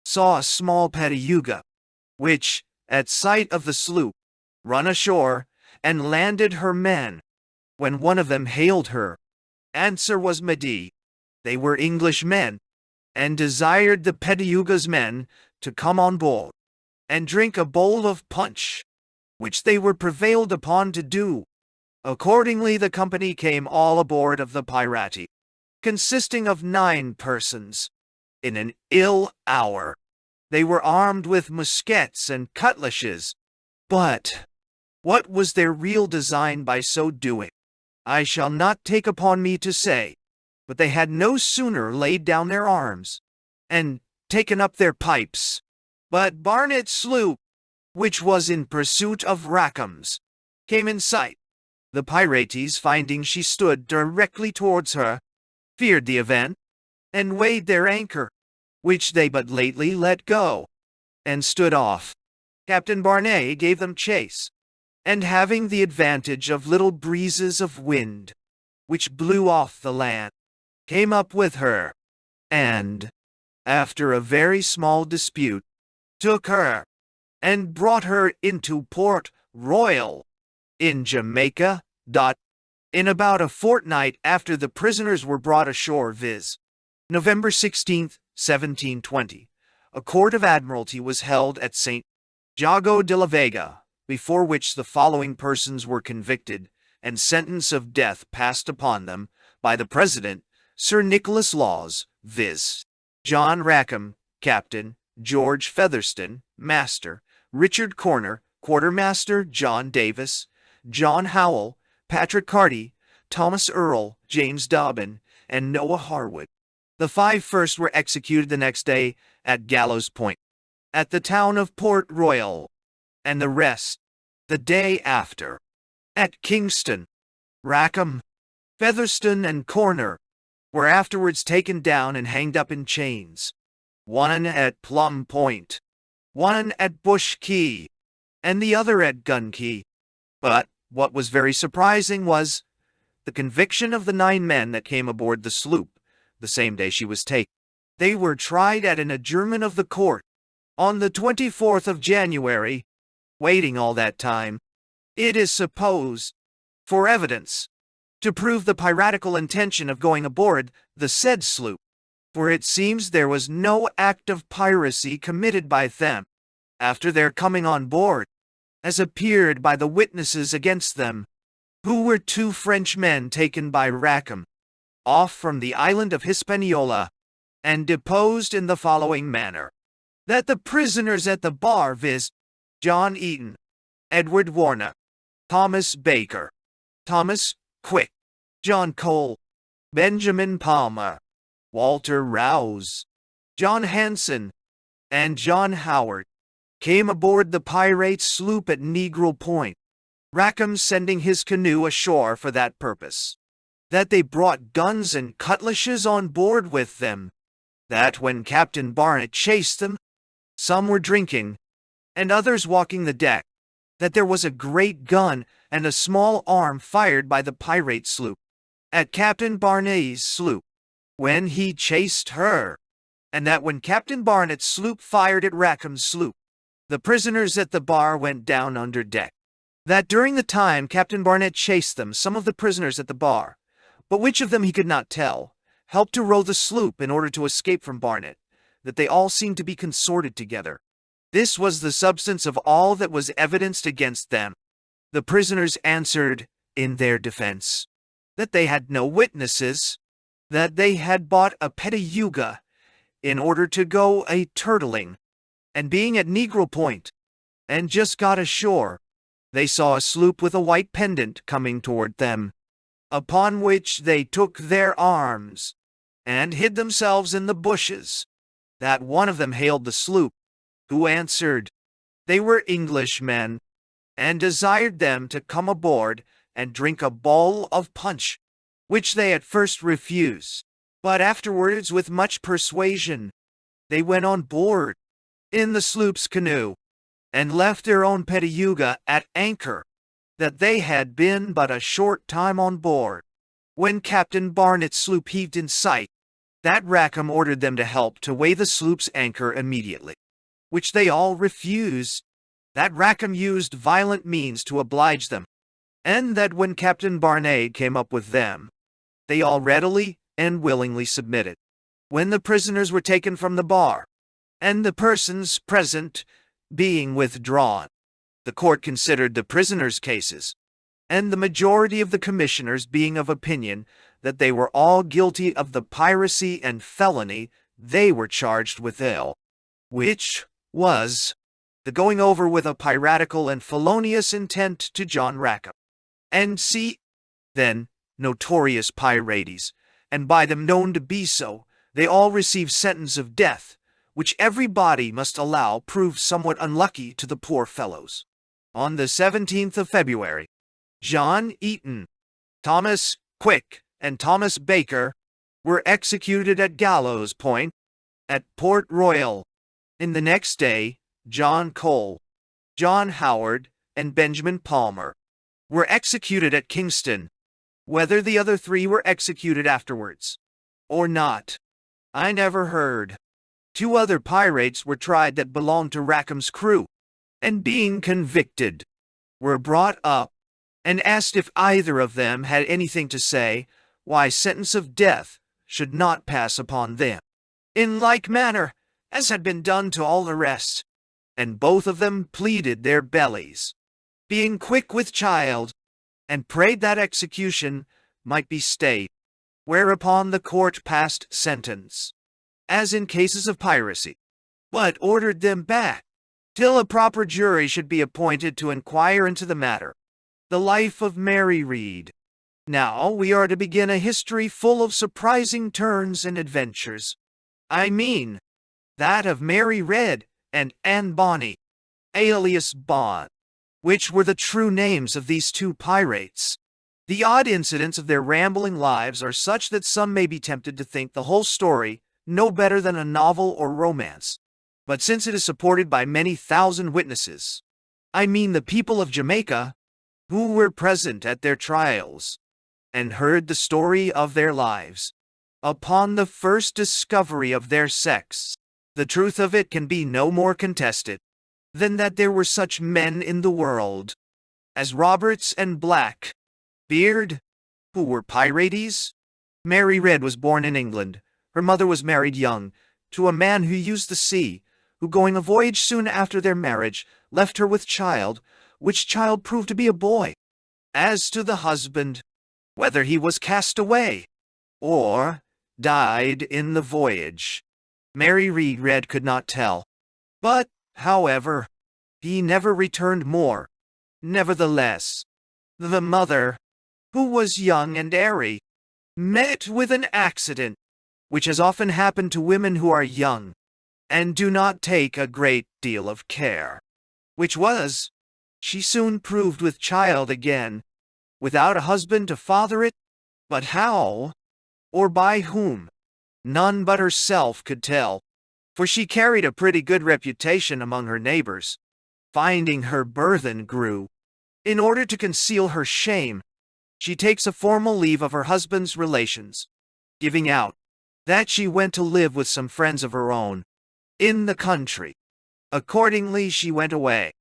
saw a small Petayuga, which, at sight of the sloop, run ashore, and landed her men. When one of them hailed her, answer was Medi. They were English men, and desired the Petayuga's men to come on board, and drink a bowl of punch, which they were prevailed upon to do. Accordingly the company came all aboard of the pirati, consisting of 9 persons. In an ill hour, they were armed with muskets and cutlashes. But what was their real design by so doing, I shall not take upon me to say, but they had no sooner laid down their arms, and taken up their pipes, but Barnet's sloop, which was in pursuit of Rackham's, came in sight. The pirates, finding she stood directly towards her, feared the event, and weighed their anchor, which they but lately let go, and stood off. Captain Barnet gave them chase, and having the advantage of little breezes of wind, which blew off the land, came up with her, and, after a very small dispute, took her, and brought her into Port Royal, in Jamaica. In about a fortnight after the prisoners were brought ashore, viz. November 16, 1720, a court of admiralty was held at St. Jago de la Vega, before which the following persons were convicted, and sentence of death passed upon them by the President, Sir Nicholas Laws, viz. John Rackham, Captain, George Featherston, Master, Richard Corner, Quartermaster, John Davis, John Howell, Patrick Carty, Thomas Earl, James Dobbin, and Noah Harwood. The 5 first were executed the next day at Gallows Point, at the town of Port Royal, and the rest, the day after, at Kingston. Rackham, Featherston, and Corner were afterwards taken down and hanged up in chains, one at Plum Point, one at Bush Key, and the other at Gun Key. But what was very surprising was the conviction of the 9 men that came aboard the sloop the same day she was taken. They were tried at an adjournment of the court on the 24th of January, waiting all that time, it is supposed, for evidence, to prove the piratical intention of going aboard the said sloop, for it seems there was no act of piracy committed by them after their coming on board, as appeared by the witnesses against them, who were 2 French men taken by Rackham off from the island of Hispaniola, and deposed in the following manner: that the prisoners at the bar, viz. John Eaton, Edward Warner, Thomas Baker, Thomas Quick, John Cole, Benjamin Palmer, Walter Rouse, John Hanson, and John Howard came aboard the pirate sloop at Negro Point, Rackham sending his canoe ashore for that purpose. That they brought guns and cutlasses on board with them. That when Captain Barnett chased them, some were drinking, and others walking the deck. That there was a great gun and a small arm fired by the pirate sloop at Captain Barnett's sloop when he chased her, and that when Captain Barnett's sloop fired at Rackham's sloop, the prisoners at the bar went down under deck. That during the time Captain Barnett chased them, some of the prisoners at the bar, but which of them he could not tell, helped to row the sloop in order to escape from Barnett, that they all seemed to be consorted together. This was the substance of all that was evidenced against them. The prisoners answered, in their defense, that they had no witnesses, that they had bought a petayuga in order to go a turtling, and being at Negro Point, and just got ashore, they saw a sloop with a white pendant coming toward them, upon which they took their arms, and hid themselves in the bushes. That one of them hailed the sloop, who answered, they were Englishmen, and desired them to come aboard and drink a bowl of punch, which they at first refused, but afterwards with much persuasion, they went on board in the sloop's canoe, and left their own petayuga at anchor, that they had been but a short time on board, when Captain Barnett's sloop heaved in sight, that Rackham ordered them to help to weigh the sloop's anchor immediately, which they all refused, that Rackham used violent means to oblige them, and that when Captain Barnett came up with them, they all readily and willingly submitted. When the prisoners were taken from the bar, and the persons present being withdrawn, the court considered the prisoners' cases, and the majority of the commissioners being of opinion that they were all guilty of the piracy and felony they were charged with which was the going over with a piratical and felonious intent to John Rackham, and then notorious pirates, and by them known to be so, they all received sentence of death, which every body must allow proved somewhat unlucky to the poor fellows. On the 17th of February, John Eaton, Thomas Quick, and Thomas Baker were executed at Gallows Point, at Port Royal. In the next day, John Cole, John Howard, and Benjamin Palmer were executed at Kingston. Whether the other three were executed afterwards or not, I never heard. 2 other pirates were tried that belonged to Rackham's crew, and being convicted, were brought up, and asked if either of them had anything to say why sentence of death should not pass upon them, in like manner as had been done to all the rest. And both of them pleaded their bellies, being quick with child, and prayed that execution might be stayed, whereupon the court passed sentence, as in cases of piracy, but ordered them back, till a proper jury should be appointed to inquire into the matter. The life of Mary Read. Now we are to begin a history full of surprising turns and adventures. I mean, that of Mary Read and Anne Bonny, alias Bond, which were the true names of these 2 pirates. The odd incidents of their rambling lives are such that some may be tempted to think the whole story no better than a novel or romance. But since it is supported by many thousand witnesses, I mean the people of Jamaica, who were present at their trials, and heard the story of their lives, upon the first discovery of their sex, the truth of it can be no more contested than that there were such men in the world as Roberts and Black Beard, who were pirates. Mary Read was born in England. Her mother was married young to a man who used the sea, who going a voyage soon after their marriage left her with child, which child proved to be a boy. As to the husband, whether he was cast away or died in the voyage, Mary Read could not tell. But, however, he never returned more. Nevertheless, the mother, who was young and airy, met with an accident, which has often happened to women who are young and do not take a great deal of care, which was, she soon proved with child again, without a husband to father it, but how, or by whom, none but herself could tell, for she carried a pretty good reputation among her neighbors. Finding her burthen grew, in order to conceal her shame, she takes a formal leave of her husband's relations, giving out that she went to live with some friends of her own in the country. Accordingly, she went away,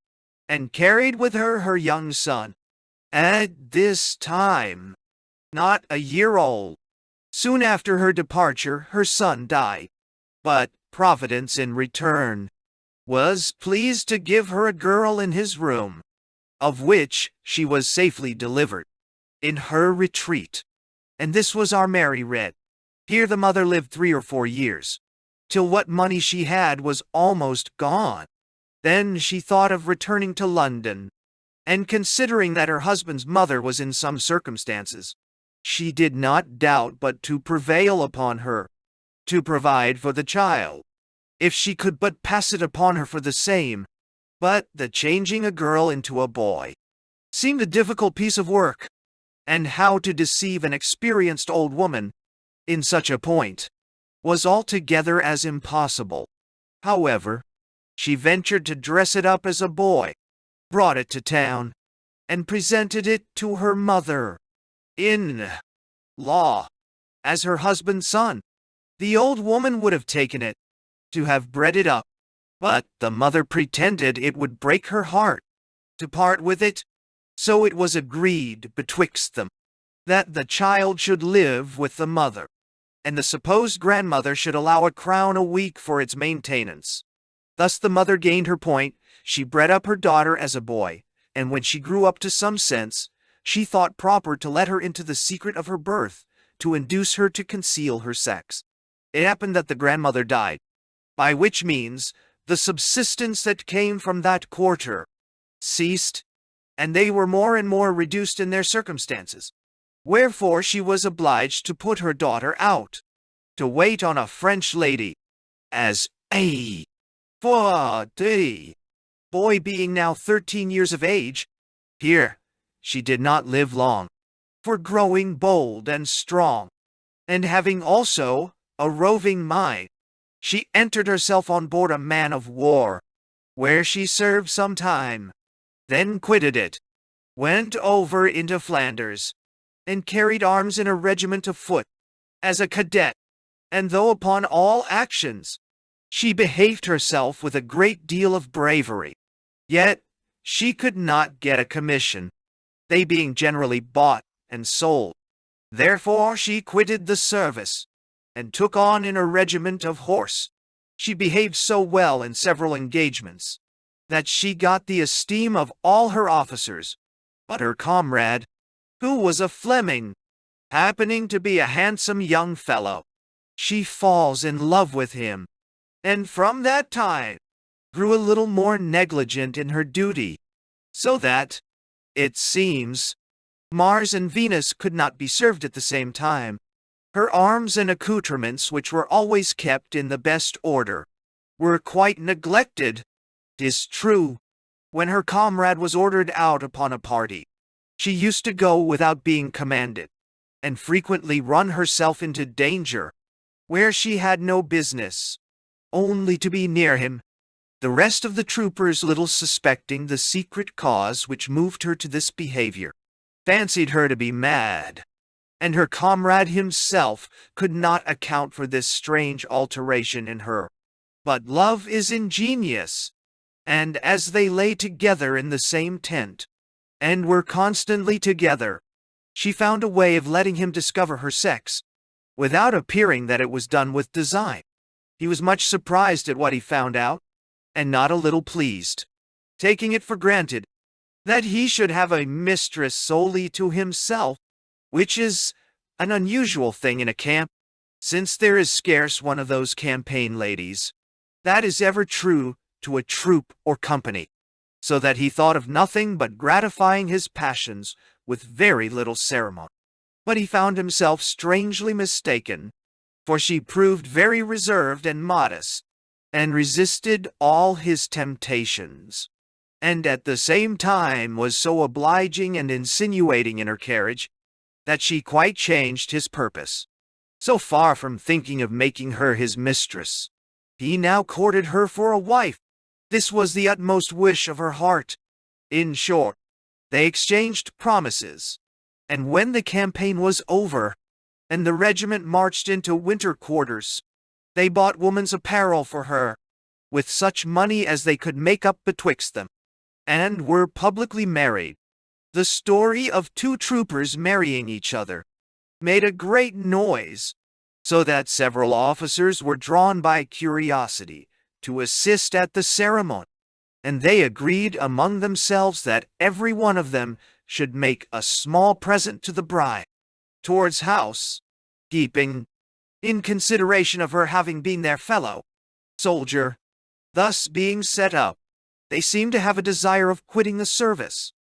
and carried with her her young son, at this time not a year old. Soon after her departure, her son died, but Providence in return was pleased to give her a girl in his room, of which she was safely delivered in her retreat. And this was our Mary Red. Here the mother lived 3 or 4 years, till what money she had was almost gone. Then she thought of returning to London, and considering that her husband's mother was in some circumstances, she did not doubt but to prevail upon her to provide for the child, if she could but pass it upon her for the same. But the changing a girl into a boy seemed a difficult piece of work, and how to deceive an experienced old woman in such a point was altogether as impossible. However, she ventured to dress it up as a boy, brought it to town, and presented it to her mother-in-law as her husband's son. The old woman would have taken it to have bred it up, but the mother pretended it would break her heart to part with it, so it was agreed betwixt them that the child should live with the mother, and the supposed grandmother should allow £1 a week for its maintenance. Thus the mother gained her point. She bred up her daughter as a boy, and when she grew up to some sense, she thought proper to let her into the secret of her birth, to induce her to conceal her sex. It happened that the grandmother died, by which means the subsistence that came from that quarter ceased, and they were more and more reduced in their circumstances. Wherefore she was obliged to put her daughter out, to wait on a French lady, as a boy being now 13 years of age. Here she did not live long, for growing bold and strong, and having also a roving mind, she entered herself on board a man of war, where she served some time, then quitted it, went over into Flanders, and carried arms in a regiment of foot, as a cadet, and though upon all actions she behaved herself with a great deal of bravery, yet she could not get a commission, they being generally bought and sold. Therefore she quitted the service, and took on in a regiment of horse. She behaved so well in several engagements, that she got the esteem of all her officers, but her comrade, who was a Fleming, happening to be a handsome young fellow, she falls in love with him, and from that time grew a little more negligent in her duty, so that, it seems, Mars and Venus could not be served at the same time. Her arms and accoutrements, which were always kept in the best order, were quite neglected. 'Tis true, when her comrade was ordered out upon a party, she used to go without being commanded, and frequently run herself into danger, where she had no business, only to be near him. The rest of the troopers, little suspecting the secret cause which moved her to this behavior, fancied her to be mad, and her comrade himself could not account for this strange alteration in her. But love is ingenious, and as they lay together in the same tent, and were constantly together, she found a way of letting him discover her sex, without appearing that it was done with design. He was much surprised at what he found out, and not a little pleased, taking it for granted that he should have a mistress solely to himself, which is an unusual thing in a camp, since there is scarce one of those campaign ladies that is ever true to a troop or company, so that he thought of nothing but gratifying his passions with very little ceremony. But he found himself strangely mistaken, for she proved very reserved and modest, and resisted all his temptations, and at the same time was so obliging and insinuating in her carriage that she quite changed his purpose. So far from thinking of making her his mistress, he now courted her for a wife. This was the utmost wish of her heart. In short, they exchanged promises, and when the campaign was over, and the regiment marched into winter quarters, they bought woman's apparel for her, with such money as they could make up betwixt them, and were publicly married. The story of two troopers marrying each other made a great noise, so that several officers were drawn by curiosity to assist at the ceremony, and they agreed among themselves that every one of them should make a small present to the bride, towards housekeeping, in consideration of her having been their fellow soldier. Thus being set up, they seemed to have a desire of quitting the service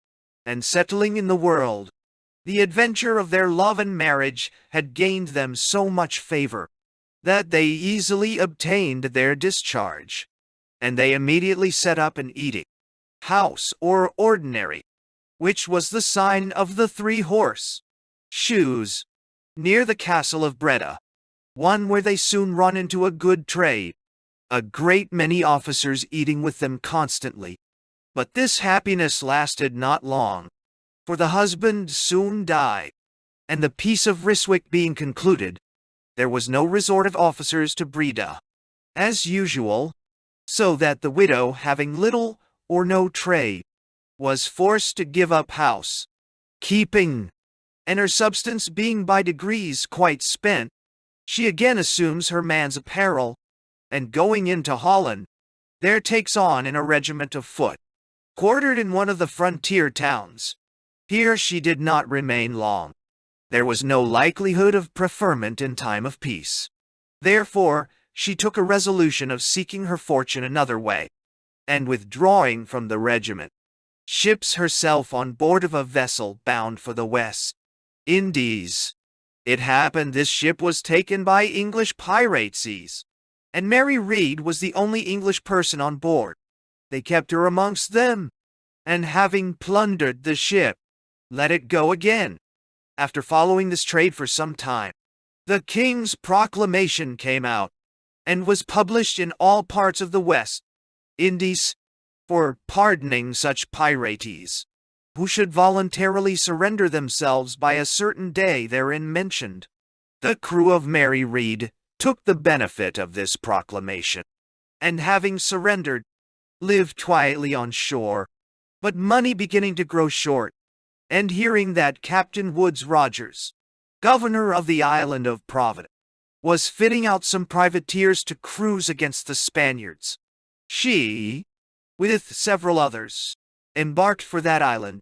and settling in the world. The adventure of their love and marriage had gained them so much favor that they easily obtained their discharge, and they immediately set up an edict, house or ordinary, which was the sign of the 3 horse shoes, near the castle of Breda, one where they soon run into a good trade, a great many officers eating with them constantly. But this happiness lasted not long, for the husband soon died, and the peace of Ryswick being concluded, there was no resort of officers to Breda, as usual, so that the widow, having little or no trade, was forced to give up house keeping, and her substance being by degrees quite spent, she again assumes her man's apparel, and going into Holland, there takes on in a regiment of foot, quartered in one of the frontier towns. Here she did not remain long. There was no likelihood of preferment in time of peace. Therefore, she took a resolution of seeking her fortune another way, and withdrawing from the regiment, ships herself on board of a vessel bound for the West Indies. It happened this ship was taken by English pirates, and Mary Read was the only English person on board. They kept her amongst them, and having plundered the ship, let it go again. After following this trade for some time, the king's proclamation came out, and was published in all parts of the West Indies, for pardoning such pirates, who should voluntarily surrender themselves by a certain day therein mentioned. The crew of Mary Read took the benefit of this proclamation, and having surrendered, lived quietly on shore. But money beginning to grow short, and hearing that Captain Woodes Rogers, governor of the island of Providence, was fitting out some privateers to cruise against the Spaniards, she, with several others, embarked for that island,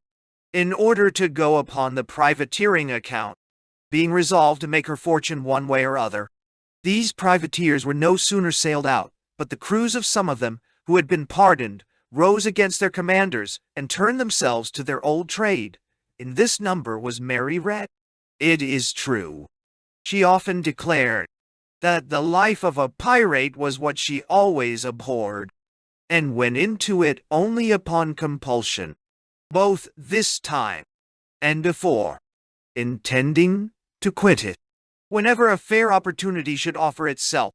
in order to go upon the privateering account, being resolved to make her fortune one way or other. These privateers were no sooner sailed out, but the crews of some of them, who had been pardoned, rose against their commanders, and turned themselves to their old trade. In this number was Mary Read. It is true, she often declared that the life of a pirate was what she always abhorred, and went into it only upon compulsion, both this time and before, intending to quit it whenever a fair opportunity should offer itself.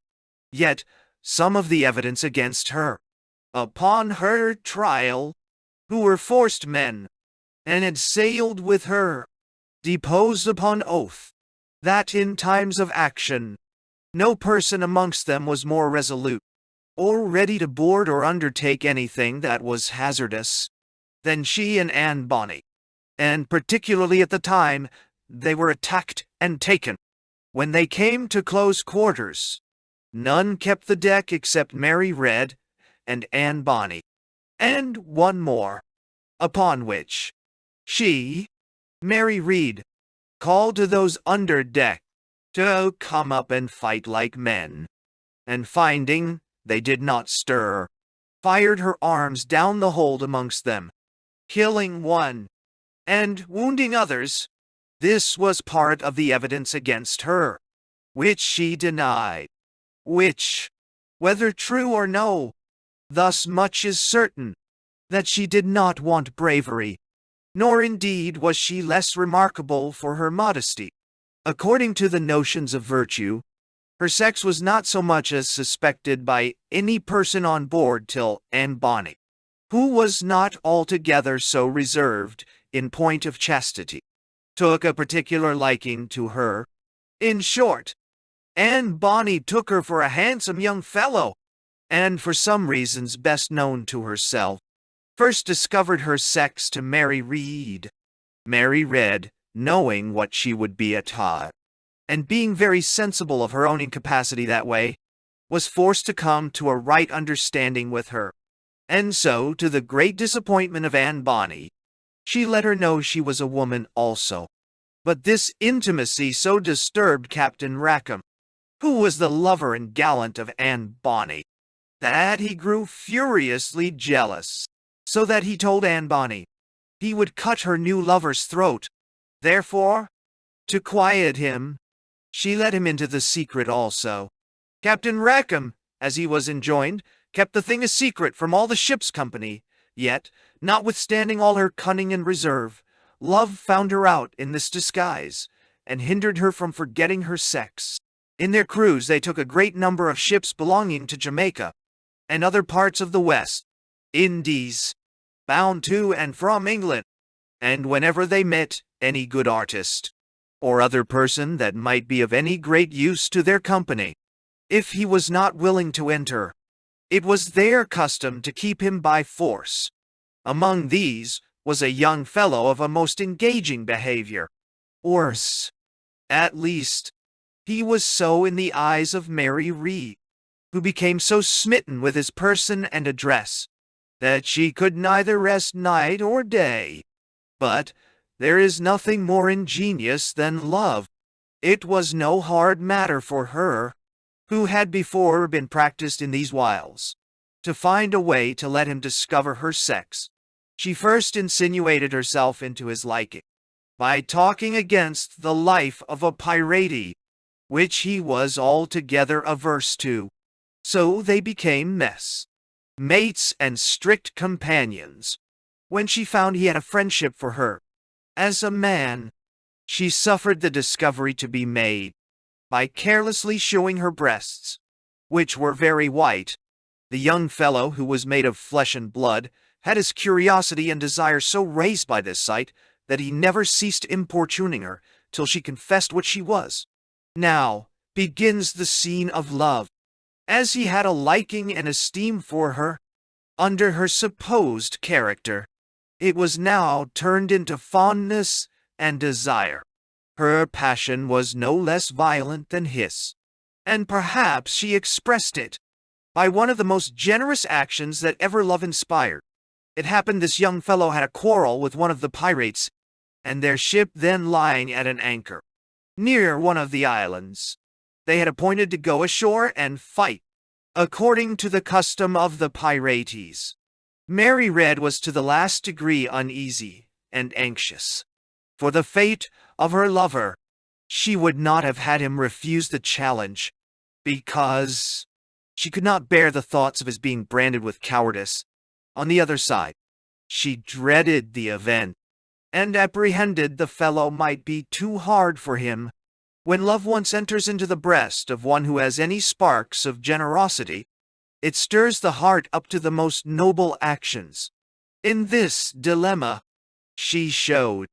Yet some of the evidence against her, upon her trial, who were forced men, and had sailed with her, deposed upon oath, that in times of action, no person amongst them was more resolute, or ready to board or undertake anything that was hazardous, than she and Anne Bonny, and particularly at the time they were attacked and taken. When they came to close quarters, none kept the deck except Mary Read and Anne Bonny, and one more, upon which she, Mary Read, called to those under deck to come up and fight like men, and finding they did not stir, fired her arms down the hold amongst them, killing one, and wounding others. This was part of the evidence against her, which she denied. Which, whether true or no, thus much is certain, that she did not want bravery, nor indeed was she less remarkable for her modesty. According to the notions of virtue, her sex was not so much as suspected by any person on board till Anne Bonny, who was not altogether so reserved in point of chastity, took a particular liking to her. In short, Anne Bonny took her for a handsome young fellow, and for some reasons best known to herself, first discovered her sex to Mary Read. Mary Read, knowing what she would be at heart, and being very sensible of her own incapacity that way, was forced to come to a right understanding with her. And so, to the great disappointment of Anne Bonny, she let her know she was a woman also. But this intimacy so disturbed Captain Rackham, who was the lover and gallant of Anne Bonny, that he grew furiously jealous, so that he told Anne Bonny he would cut her new lover's throat. Therefore, to quiet him, she let him into the secret also. Captain Rackham, as he was enjoined, kept the thing a secret from all the ship's company, yet, notwithstanding all her cunning and reserve, love found her out in this disguise, and hindered her from forgetting her sex. In their cruise they took a great number of ships belonging to Jamaica, and other parts of the West Indies, bound to and from England, and whenever they met any good artist, or other person that might be of any great use to their company, if he was not willing to enter, it was their custom to keep him by force. Among these was a young fellow of a most engaging behavior. Worse, at least, he was so in the eyes of Mary Read, who became so smitten with his person and address, that she could neither rest night or day. But there is nothing more ingenious than love. It was no hard matter for her, who had before been practiced in these wiles, to find a way to let him discover her sex. She first insinuated herself into his liking, by talking against the life of a pirate, which he was altogether averse to. So they became mates and strict companions. When she found he had a friendship for her, as a man, she suffered the discovery to be made, by carelessly showing her breasts, which were very white. The young fellow, who was made of flesh and blood, had his curiosity and desire so raised by this sight, that he never ceased importuning her, till she confessed what she was. Now begins the scene of love. As he had a liking and esteem for her, under her supposed character, it was now turned into fondness and desire. Her passion was no less violent than his, and perhaps she expressed it by one of the most generous actions that ever love inspired. It happened this young fellow had a quarrel with one of the pirates, and their ship then lying at an anchor near one of the islands, they had appointed to go ashore and fight, according to the custom of the pirates. Mary Read was to the last degree uneasy and anxious for the fate of her lover. She would not have had him refuse the challenge, because she could not bear the thoughts of his being branded with cowardice. On the other side, she dreaded the event, and apprehended the fellow might be too hard for him. When love once enters into the breast of one who has any sparks of generosity, it stirs the heart up to the most noble actions. In this dilemma, she showed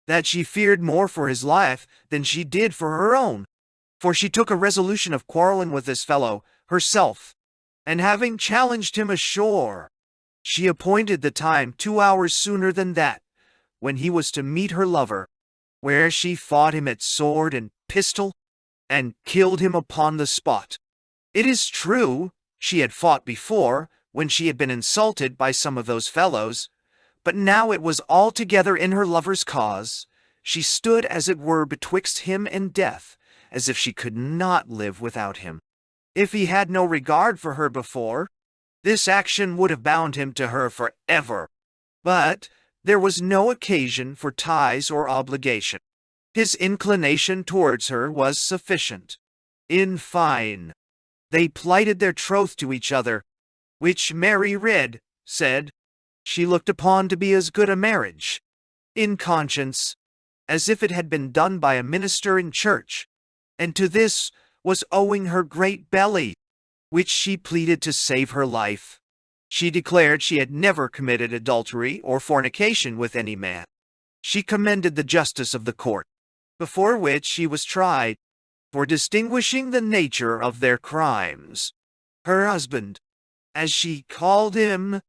that she feared more for his life than she did for her own, for she took a resolution of quarreling with this fellow herself, and having challenged him ashore, she appointed the time 2 hours sooner than that, when he was to meet her lover, where she fought him at sword and pistol, and killed him upon the spot. It is true, she had fought before, when she had been insulted by some of those fellows, but now it was altogether in her lover's cause. She stood as it were betwixt him and death, as if she could not live without him. If he had no regard for her before, this action would have bound him to her for ever. But There was no occasion for ties or obligation. His inclination towards her was sufficient. In fine, they plighted their troth to each other, which Mary Read said she looked upon to be as good a marriage, in conscience, as if it had been done by a minister in church, and to this was owing her great belly, which she pleaded to save her life. She declared she had never committed adultery or fornication with any man. She commended the justice of the court, before which she was tried, for distinguishing the nature of their crimes. Her husband, as she called him,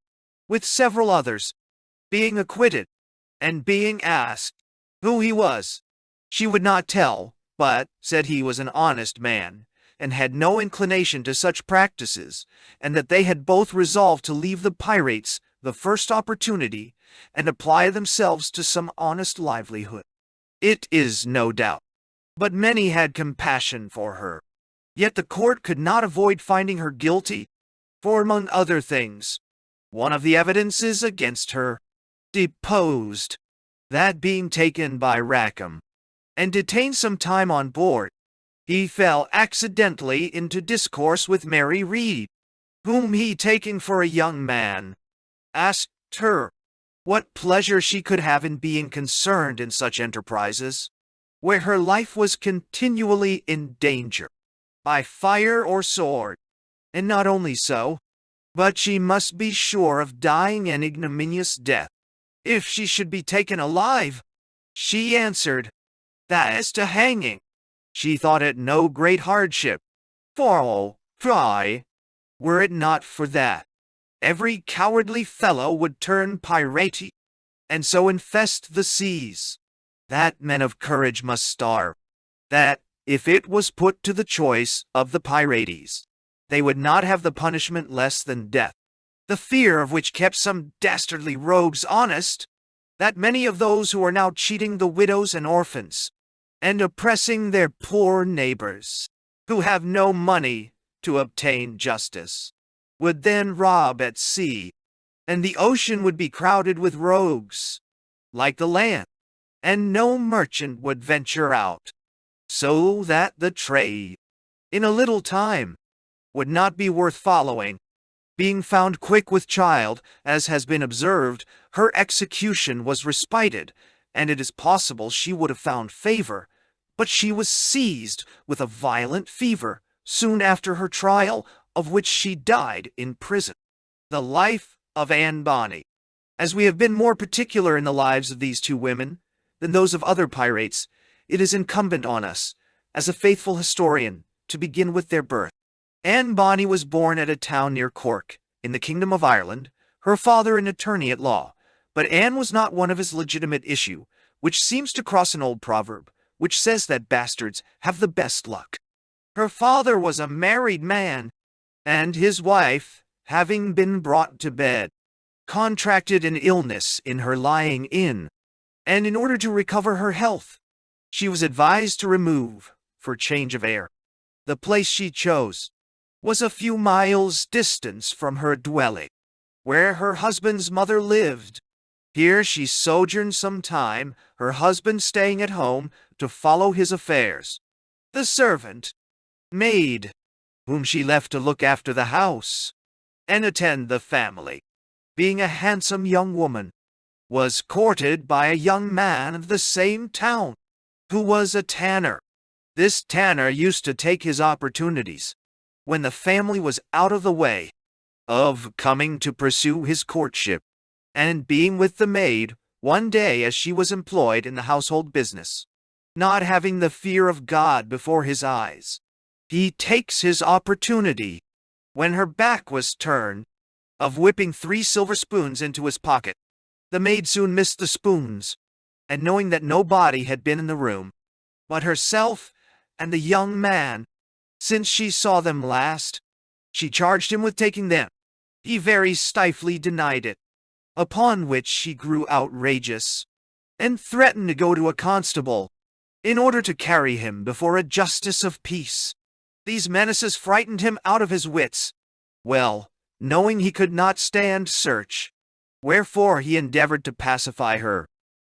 with several others, being acquitted, and being asked who he was, she would not tell, but said he was an honest man, and had no inclination to such practices, and that they had both resolved to leave the pirates the first opportunity, and apply themselves to some honest livelihood. It is no doubt, but many had compassion for her. Yet the court could not avoid finding her guilty, for among other things, one of the evidences against her deposed that being taken by Rackham, and detained some time on board, he fell accidentally into discourse with Mary Read, whom he, taking for a young man, asked her what pleasure she could have in being concerned in such enterprises, where her life was continually in danger, by fire or sword, and not only so, but she must be sure of dying an ignominious death, if she should be taken alive. She answered, that as to hanging, she thought it no great hardship, for, were it not for that, every cowardly fellow would turn pirate, and so infest the seas, that men of courage must starve, that, if it was put to the choice of the pirates, they would not have the punishment less than death, the fear of which kept some dastardly rogues honest, that many of those who are now cheating the widows and orphans, and oppressing their poor neighbors, who have no money to obtain justice, would then rob at sea, and the ocean would be crowded with rogues, like the land, and no merchant would venture out, so that the trade, in a little time, would not be worth following. Being found quick with child, as has been observed, her execution was respited, and it is possible she would have found favor, but she was seized with a violent fever soon after her trial, of which she died in prison. The life of Anne Bonny. As we have been more particular in the lives of these two women than those of other pirates, it is incumbent on us, as a faithful historian, to begin with their birth. Anne Bonny was born at a town near Cork, in the Kingdom of Ireland, her father an attorney at law, but Anne was not one of his legitimate issue, which seems to cross an old proverb, which says that bastards have the best luck. Her father was a married man, and his wife, having been brought to bed, contracted an illness in her lying in, and in order to recover her health, she was advised to remove, for change of air. The place she chose was a few miles distance from her dwelling, where her husband's mother lived. Here she sojourned some time, her husband staying at home to follow his affairs. The servant, maid, whom she left to look after the house and attend the family, being a handsome young woman, was courted by a young man of the same town, who was a tanner. This tanner used to take his opportunities, when the family was out of the way, of coming to pursue his courtship, and being with the maid one day as she was employed in the household business, not having the fear of God before his eyes, he takes his opportunity, when her back was turned, of whipping 3 silver spoons into his pocket. The maid soon missed the spoons, and knowing that no body had been in the room, but herself and the young man, since she saw them last, she charged him with taking them. He very stiffly denied it, upon which she grew outrageous, and threatened to go to a constable, in order to carry him before a justice of peace. These menaces frightened him out of his wits. Well, knowing he could not stand search, Wherefore he endeavored to pacify her,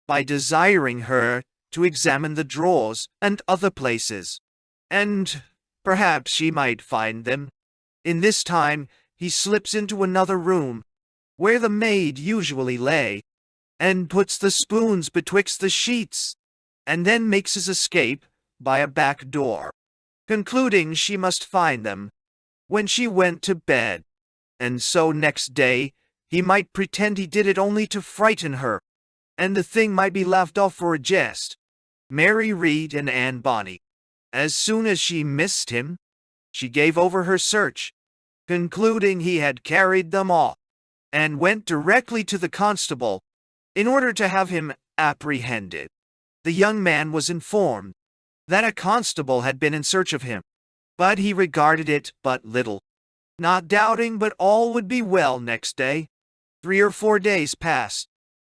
by desiring her to examine the drawers and other places, and perhaps she might find them. In this time he slips into another room, where the maid usually lay, and puts the spoons betwixt the sheets, and then makes his escape by a back door, concluding she must find them when she went to bed, and so next day he might pretend he did it only to frighten her, and the thing might be laughed off for a jest. Mary Read and Anne Bonny, as soon as she missed him, she gave over her search, concluding he had carried them off, and went directly to the constable in order to have him apprehended. The young man was informed that a constable had been in search of him, but he regarded it but little, not doubting but all would be well next day. 3 or 4 days passed,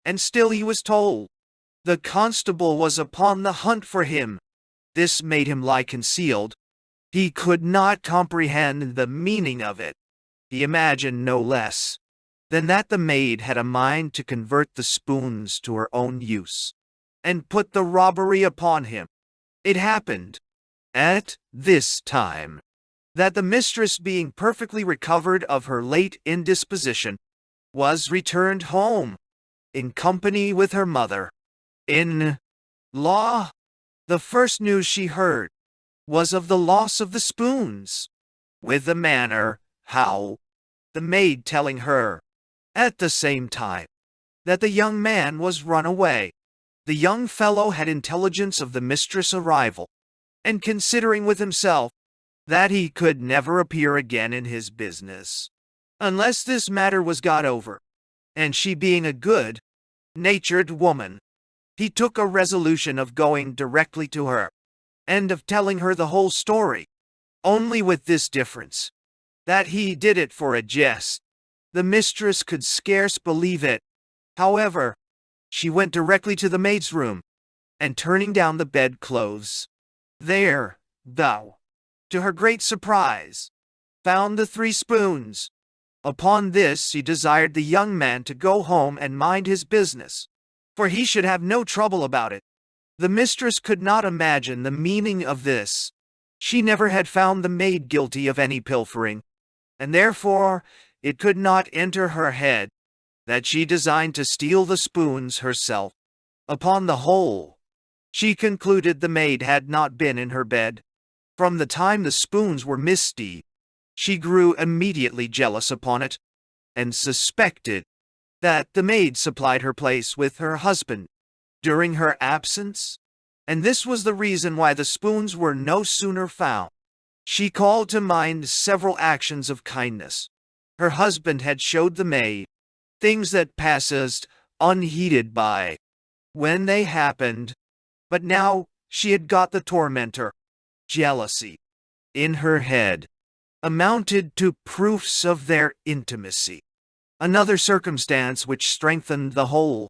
and still he was told the constable was upon the hunt for him. This made him lie concealed. He could not comprehend the meaning of it. He imagined no less than that the maid had a mind to convert the spoons to her own use, and put the robbery upon him. It happened at this time that the mistress, being perfectly recovered of her late indisposition, was returned home in company with her mother-in-law. The first news she heard was of the loss of the spoons, with the manner how the maid telling her at the same time that the young man was run away. The young fellow had intelligence of the mistress' arrival, and considering with himself that he could never appear again in his business unless this matter was got over, and she being a good-natured woman, he took a resolution of going directly to her, and of telling her the whole story, only with this difference, that he did it for a jest. The mistress could scarce believe it. However, she went directly to the maid's room, and turning down the bedclothes, there, thou, to her great surprise, found the 3 spoons. Upon this she desired the young man to go home and mind his business, for he should have no trouble about it. The mistress could not imagine the meaning of this. She never had found the maid guilty of any pilfering, and therefore it could not enter her head that she designed to steal the spoons herself. Upon the whole, she concluded the maid had not been in her bed. From the time the spoons were misty, she grew immediately jealous upon it, and suspected that the maid supplied her place with her husband during her absence, and this was the reason why the spoons were no sooner found. She called to mind several actions of kindness her husband had showed the maid, things that passed unheeded by when they happened, but now she had got the tormentor, jealousy, in her head, amounted to proofs of their intimacy. Another circumstance which strengthened the whole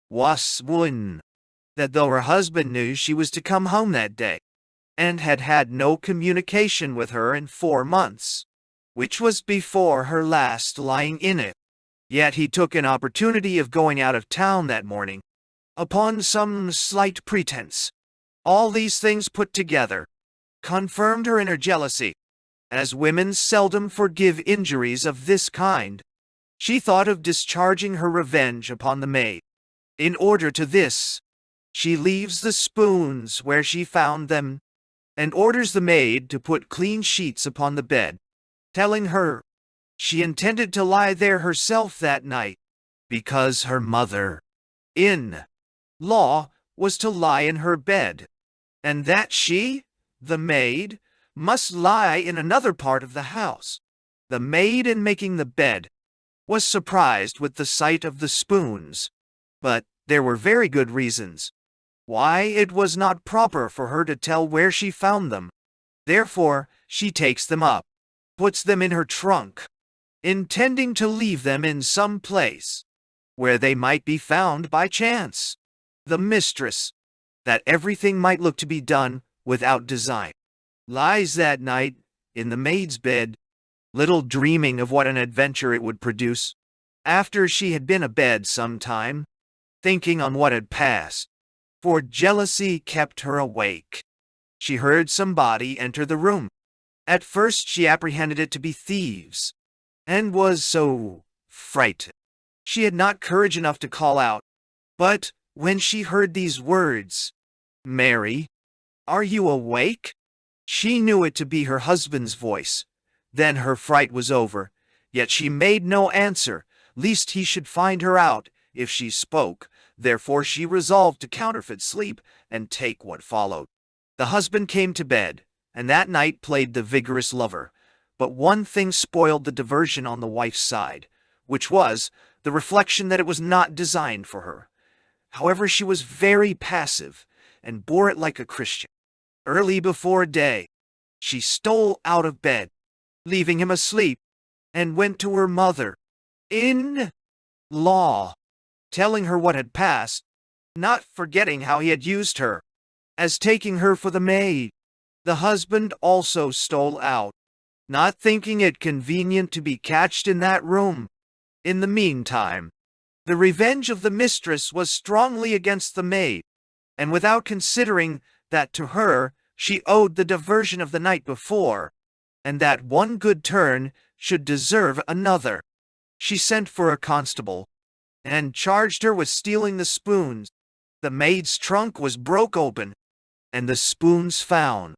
was one, that though her husband knew she was to come home that day, and had had no communication with her in 4 months, which was before her last lying in it, yet he took an opportunity of going out of town that morning, upon some slight pretense. All these things put together confirmed her in her jealousy. As women seldom forgive injuries of this kind, she thought of discharging her revenge upon the maid. In order to this, she leaves the spoons where she found them, and orders the maid to put clean sheets upon the bed, telling her she intended to lie there herself that night, because her mother-in-law was to lie in her bed, and that she, the maid, must lie in another part of the house. The maid, in making the bed, was surprised with the sight of the spoons, but there were very good reasons why it was not proper for her to tell where she found them. Therefore, she takes them up, puts them in her trunk, intending to leave them in some place where they might be found by chance. The mistress, that everything might look to be done without design, lies that night in the maid's bed, little dreaming of what an adventure it would produce. After she had been abed some time, thinking on what had passed, for jealousy kept her awake, she heard somebody enter the room. At first she apprehended it to be thieves, and was so frightened. She had not courage enough to call out, but when she heard these words, "Mary, are you awake?" she knew it to be her husband's voice. Then her fright was over, yet she made no answer, lest he should find her out if she spoke. Therefore she resolved to counterfeit sleep and take what followed. The husband came to bed, and that night played the vigorous lover. But one thing spoiled the diversion on the wife's side, which was the reflection that it was not designed for her. However, she was very passive, and bore it like a Christian. Early before day, she stole out of bed, leaving him asleep, and went to her mother-in-law, telling her what had passed, not forgetting how he had used her, as taking her for the maid. The husband also stole out, not thinking it convenient to be catched in that room. In the meantime, the revenge of the mistress was strongly against the maid, and without considering that to her she owed the diversion of the night before, and that one good turn should deserve another, she sent for a constable, and charged her with stealing the spoons. The maid's trunk was broke open, and the spoons found,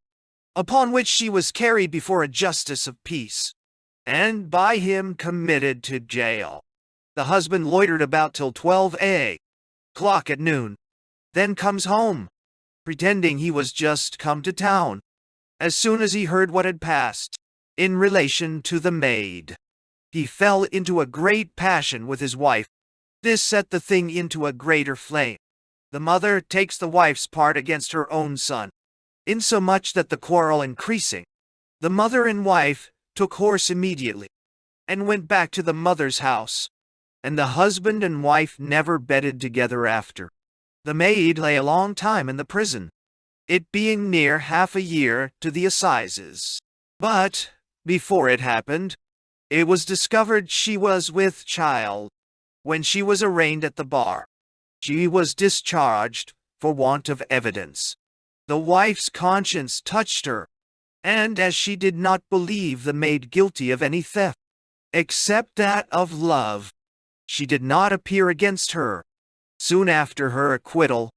upon which she was carried before a justice of peace, and by him committed to jail. The husband loitered about till 12 o'clock at noon, then comes home, pretending he was just come to town. As soon as he heard what had passed, in relation to the maid, he fell into a great passion with his wife. This set the thing into a greater flame. The mother takes the wife's part against her own son, insomuch that the quarrel increasing, the mother and wife took horse immediately, and went back to the mother's house, and the husband and wife never bedded together after. The maid lay a long time in the prison, it being near half a year to the assizes. But, before it happened, it was discovered she was with child. When she was arraigned at the bar, she was discharged for want of evidence. The wife's conscience touched her, and as she did not believe the maid guilty of any theft, except that of love, she did not appear against her. Soon after her acquittal,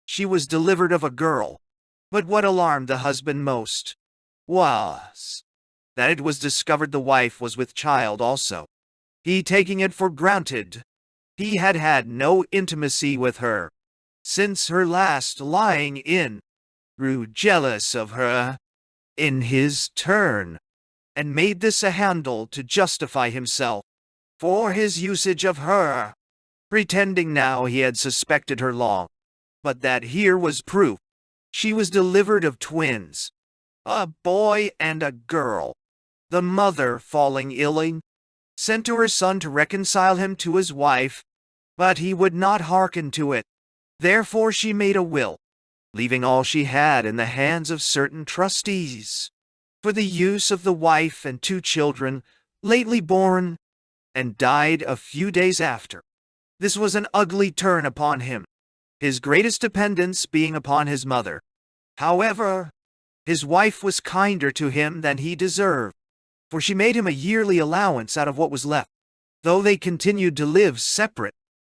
she was delivered of a girl. But what alarmed the husband most was that it was discovered the wife was with child also. He taking it for granted, he had had no intimacy with her since her last lying in, grew jealous of her in his turn, and made this a handle to justify himself for his usage of her, pretending now he had suspected her long, but that here was proof. She was delivered of twins, a boy and a girl. The mother, falling ill, sent to her son to reconcile him to his wife, but he would not hearken to it. Therefore she made a will, leaving all she had in the hands of certain trustees, for the use of the wife and 2 children, lately born, and died a few days after. This was an ugly turn upon him, his greatest dependence being upon his mother. However, his wife was kinder to him than he deserved, for she made him a yearly allowance out of what was left. Though they continued to live separate,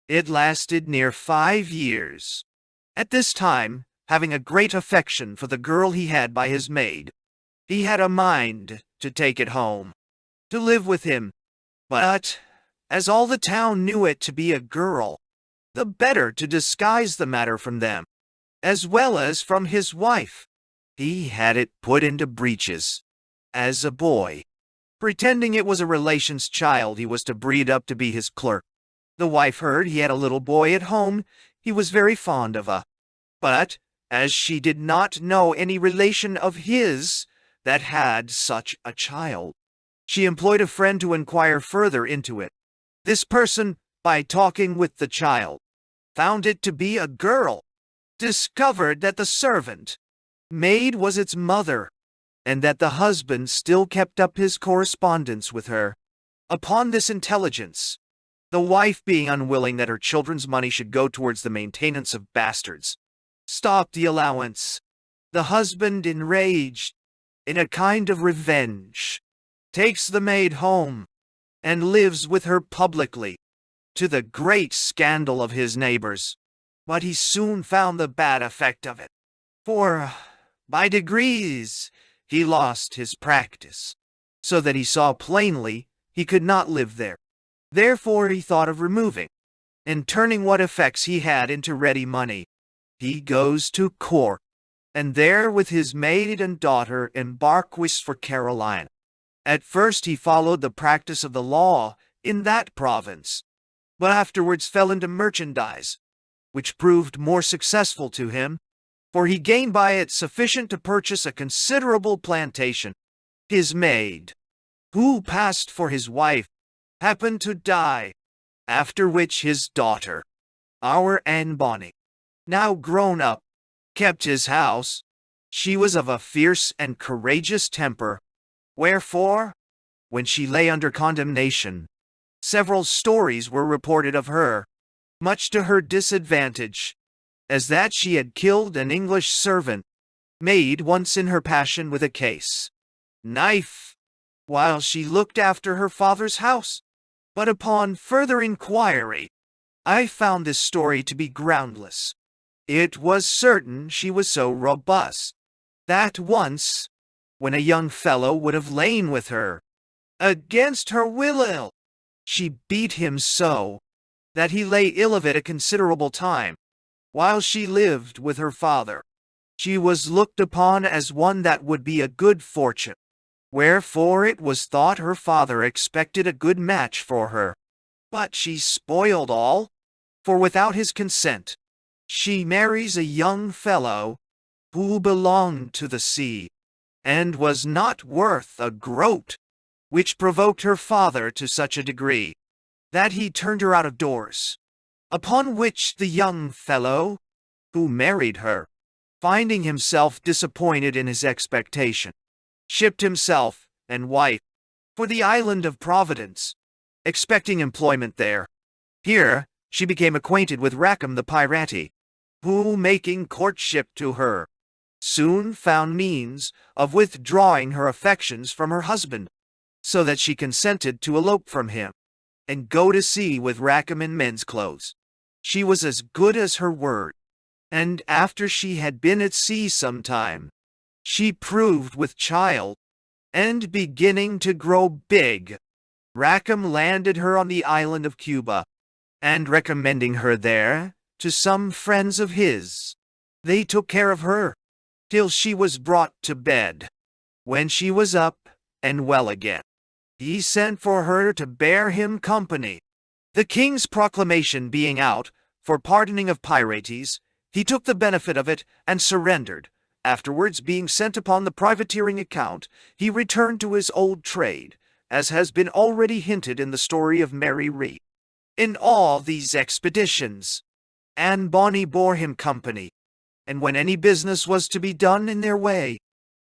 it lasted near 5 years. At this time, having a great affection for the girl he had by his maid, he had a mind to take it home, to live with him. But, as all the town knew it to be a girl, the better to disguise the matter from them, as well as from his wife, he had it put into breeches, as a boy, pretending it was a relation's child he was to breed up to be his clerk. The wife heard he had a little boy at home he was very fond of but, as she did not know any relation of his that had such a child, she employed a friend to inquire further into it. This person, by talking with the child, found it to be a girl, discovered that the servant maid was its mother, and that the husband still kept up his correspondence with her. Upon this intelligence, the wife being unwilling that her children's money should go towards the maintenance of bastards, stopped the allowance. The husband, enraged, in a kind of revenge, takes the maid home and lives with her publicly, to the great scandal of his neighbors. But he soon found the bad effect of it, for by degrees he lost his practice, so that he saw plainly he could not live there. Therefore he thought of removing, and turning what effects he had into ready money. He goes to court, and there with his maid and daughter embarques for Carolina. At first he followed the practice of the law in that province, but afterwards fell into merchandise, which proved more successful to him, for he gained by it sufficient to purchase a considerable plantation. His maid, who passed for his wife, happened to die, after which his daughter, our Anne Bonny, now grown up, kept his house. She was of a fierce and courageous temper, wherefore, when she lay under condemnation, several stories were reported of her, much to her disadvantage, as that she had killed an English servant, maid once in her passion with a case knife, while she looked after her father's house. But upon further inquiry, I found this story to be groundless. It was certain she was so robust, that once, when a young fellow would have lain with her, against her will, she beat him so, that he lay ill of it a considerable time, while she lived with her father. She was looked upon as one that would be a good fortune, wherefore it was thought her father expected a good match for her. But she spoiled all, for without his consent, she marries a young fellow who belonged to the sea, and was not worth a groat, which provoked her father to such a degree, that he turned her out of doors. Upon which the young fellow, who married her, finding himself disappointed in his expectation, shipped himself and wife for the island of Providence, expecting employment there. Here she became acquainted with Rackham the pirate, who, making courtship to her, soon found means of withdrawing her affections from her husband, so that she consented to elope from him, and go to sea with Rackham in men's clothes. She was as good as her word, and after she had been at sea some time, she proved with child, and beginning to grow big, Rackham landed her on the island of Cuba, and recommending her there to some friends of his, they took care of her, till she was brought to bed. When she was up and well again, he sent for her to bear him company. The king's proclamation being out for pardoning of pirates, he took the benefit of it and surrendered. Afterwards, being sent upon the privateering account, he returned to his old trade, as has been already hinted in the story of Mary Read. In all these expeditions, Anne Bonny bore him company, and when any business was to be done in their way,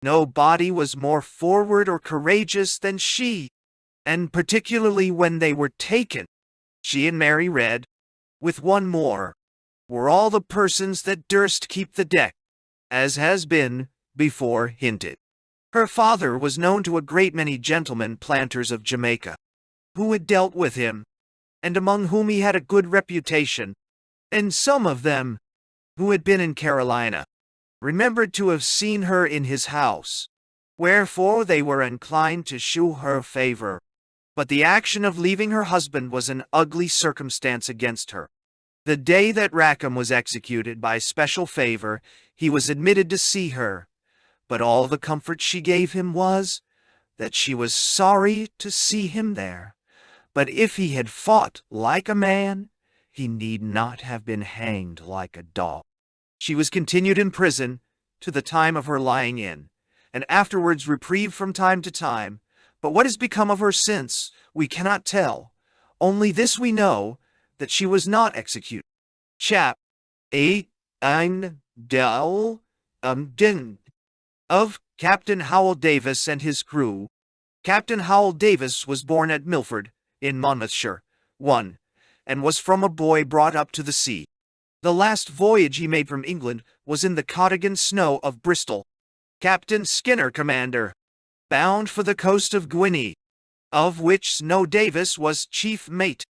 nobody was more forward or courageous than she, and particularly when they were taken, she and Mary Read, with one more, were all the persons that durst keep the deck, as has been before hinted. Her father was known to a great many gentlemen planters of Jamaica, who had dealt with him, and among whom he had a good reputation, and some of them, who had been in Carolina, remembered to have seen her in his house, wherefore they were inclined to shew her favor. But the action of leaving her husband was an ugly circumstance against her. The day that Rackham was executed by special favor, he was admitted to see her, but all the comfort she gave him was, that she was sorry to see him there, but if he had fought like a man, he need not have been hanged like a dog. She was continued in prison to the time of her lying in, and afterwards reprieved from time to time, but what has become of her since, we cannot tell. Only this we know, that she was not executed. Chap. 8. Del. Din. Of Captain Howell Davis and his crew. Captain Howell Davis was born at Milford, in Monmouthshire. 1. and was from a boy brought up to the sea. The last voyage he made from England was in the Cottigan snow of Bristol. Captain Skinner, commander, bound for the coast of Guinea, of which Snow Davis was chief mate.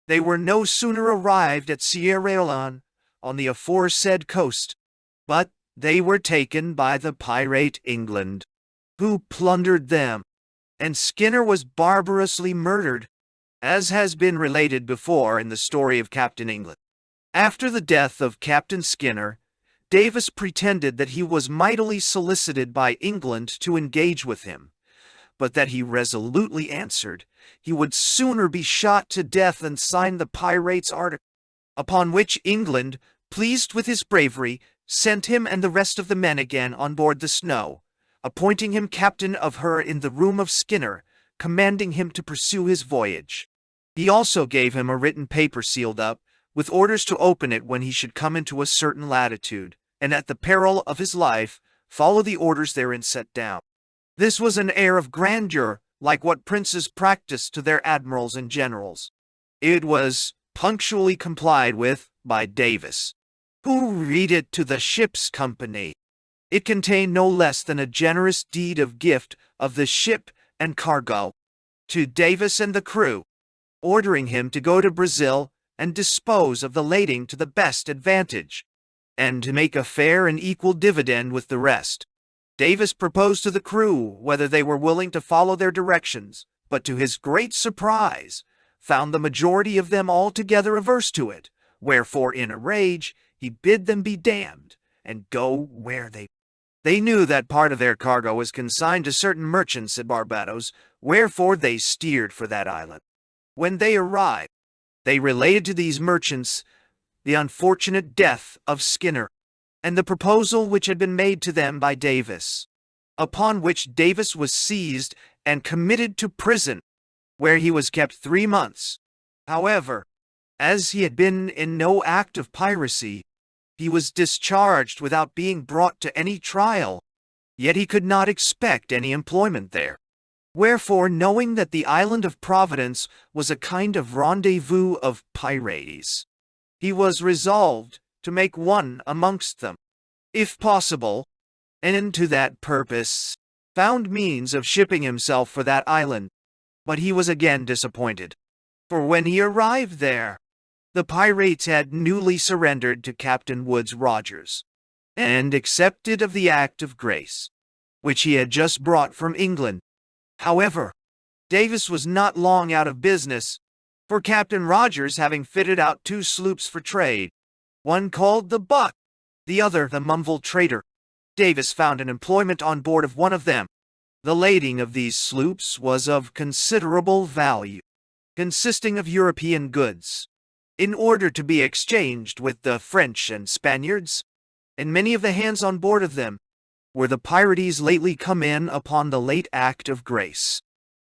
They were no sooner arrived at Sierra Leone, on the aforesaid coast, but they were taken by the pirate England, who plundered them, and Skinner was barbarously murdered, as has been related before in the story of Captain England. After the death of Captain Skinner, Davis pretended that he was mightily solicited by England to engage with him, but that he resolutely answered he would sooner be shot to death than sign the pirate's article. Upon which England, pleased with his bravery, sent him and the rest of the men again on board the Snow, appointing him captain of her in the room of Skinner, commanding him to pursue his voyage. He also gave him a written paper sealed up, with orders to open it when he should come into a certain latitude, and at the peril of his life, follow the orders therein set down. This was an air of grandeur, like what princes practice to their admirals and generals. It was punctually complied with by Davis, who read it to the ship's company. It contained no less than a generous deed of gift of the ship and cargo to Davis and the crew, ordering him to go to Brazil and dispose of the lading to the best advantage, and to make a fair and equal dividend with the rest. Davis proposed to the crew whether they were willing to follow their directions, but to his great surprise, found the majority of them altogether averse to it, wherefore in a rage he bid them be damned, and go where they knew that part of their cargo was consigned to certain merchants at Barbados, wherefore they steered for that island. When they arrived, they related to these merchants the unfortunate death of Skinner, and the proposal which had been made to them by Davis, upon which Davis was seized and committed to prison, where he was kept 3 months. However, as he had been in no act of piracy, he was discharged without being brought to any trial, yet he could not expect any employment there. Wherefore, knowing that the island of Providence was a kind of rendezvous of pirates, he was resolved to make one amongst them, if possible, and to that purpose found means of shipping himself for that island. But he was again disappointed, for when he arrived there, the pirates had newly surrendered to Captain Woodes Rogers, and accepted of the Act of Grace, which he had just brought from England. However, Davis was not long out of business, for Captain Rogers having fitted out 2 sloops for trade, one called the Buck, the other the Mumble Trader, Davis found an employment on board of one of them. The lading of these sloops was of considerable value, consisting of European goods, in order to be exchanged with the French and Spaniards, and many of the hands on board of them were the pirates lately come in upon the late Act of Grace.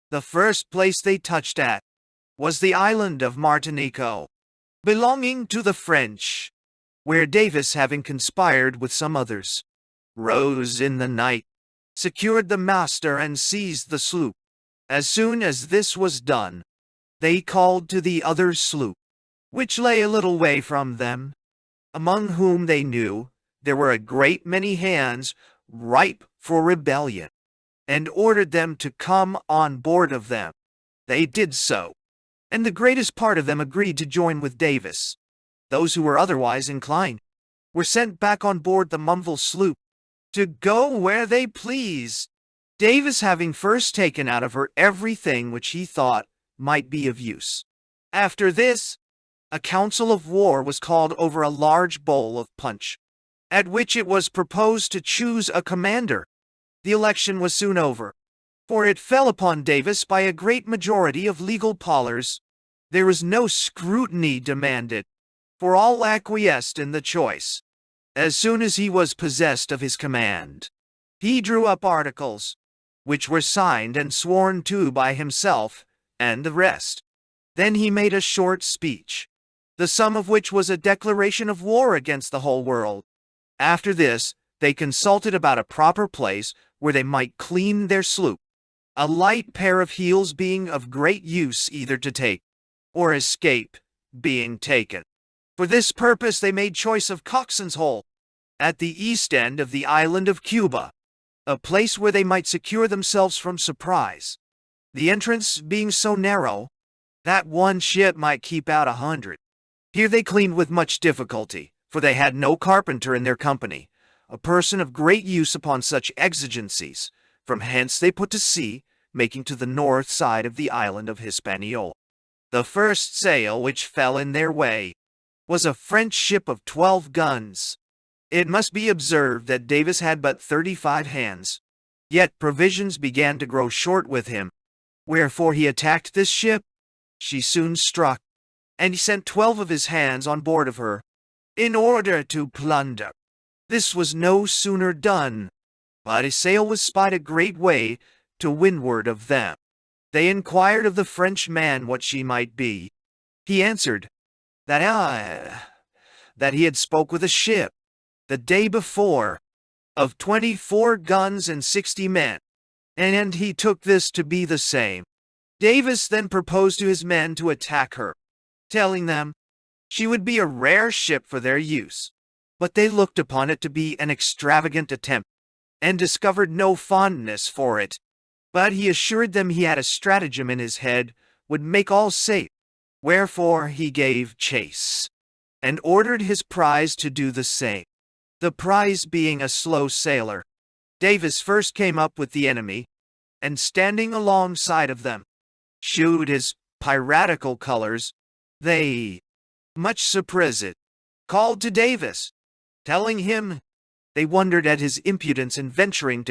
The first place they touched at was the island of Martinico, belonging to the French, where Davis, having conspired with some others, rose in the night, secured the master, and seized the sloop. As soon as this was done, they called to the other sloop, which lay a little way from them, among whom they knew there were a great many hands ripe for rebellion, and ordered them to come on board of them. They did so, and the greatest part of them agreed to join with Davis. Those who were otherwise inclined were sent back on board the Mumble sloop, to go where they pleased, Davis having first taken out of her everything which he thought might be of use. After this, a council of war was called over a large bowl of punch, at which it was proposed to choose a commander. The election was soon over, for it fell upon Davis by a great majority of legal pollers. There was no scrutiny demanded, for all acquiesced in the choice. As soon as he was possessed of his command, he drew up articles, which were signed and sworn to by himself and the rest. Then he made a short speech, the sum of which was a declaration of war against the whole world. After this, they consulted about a proper place where they might clean their sloop, a light pair of heels being of great use either to take or escape being taken. For this purpose they made choice of Coxon's Hole, at the east end of the island of Cuba, a place where they might secure themselves from surprise, the entrance being so narrow that one ship might keep out 100. Here they cleaned with much difficulty, for they had no carpenter in their company, a person of great use upon such exigencies. From hence they put to sea, making to the north side of the island of Hispaniola. The first sail which fell in their way was a French ship of 12 guns. It must be observed that Davis had but 35 hands, yet provisions began to grow short with him, wherefore he attacked this ship. She soon struck, and he sent 12 of his hands on board of her, in order to plunder. This was no sooner done, but a sail was spied a great way to windward of them. They inquired of the French man what she might be. He answered, that he had spoke with a ship, the day before, of 24 guns and 60 men, and he took this to be the same. Davis then proposed to his men to attack her, telling them she would be a rare ship for their use, but they looked upon it to be an extravagant attempt, and discovered no fondness for it. But he assured them he had a stratagem in his head would make all safe, wherefore he gave chase, and ordered his prize to do the same. The prize being a slow sailer, Davis first came up with the enemy, and standing alongside of them, shewed his piratical colors. They, much surprised, called to Davis, telling him they wondered at his impudence in venturing to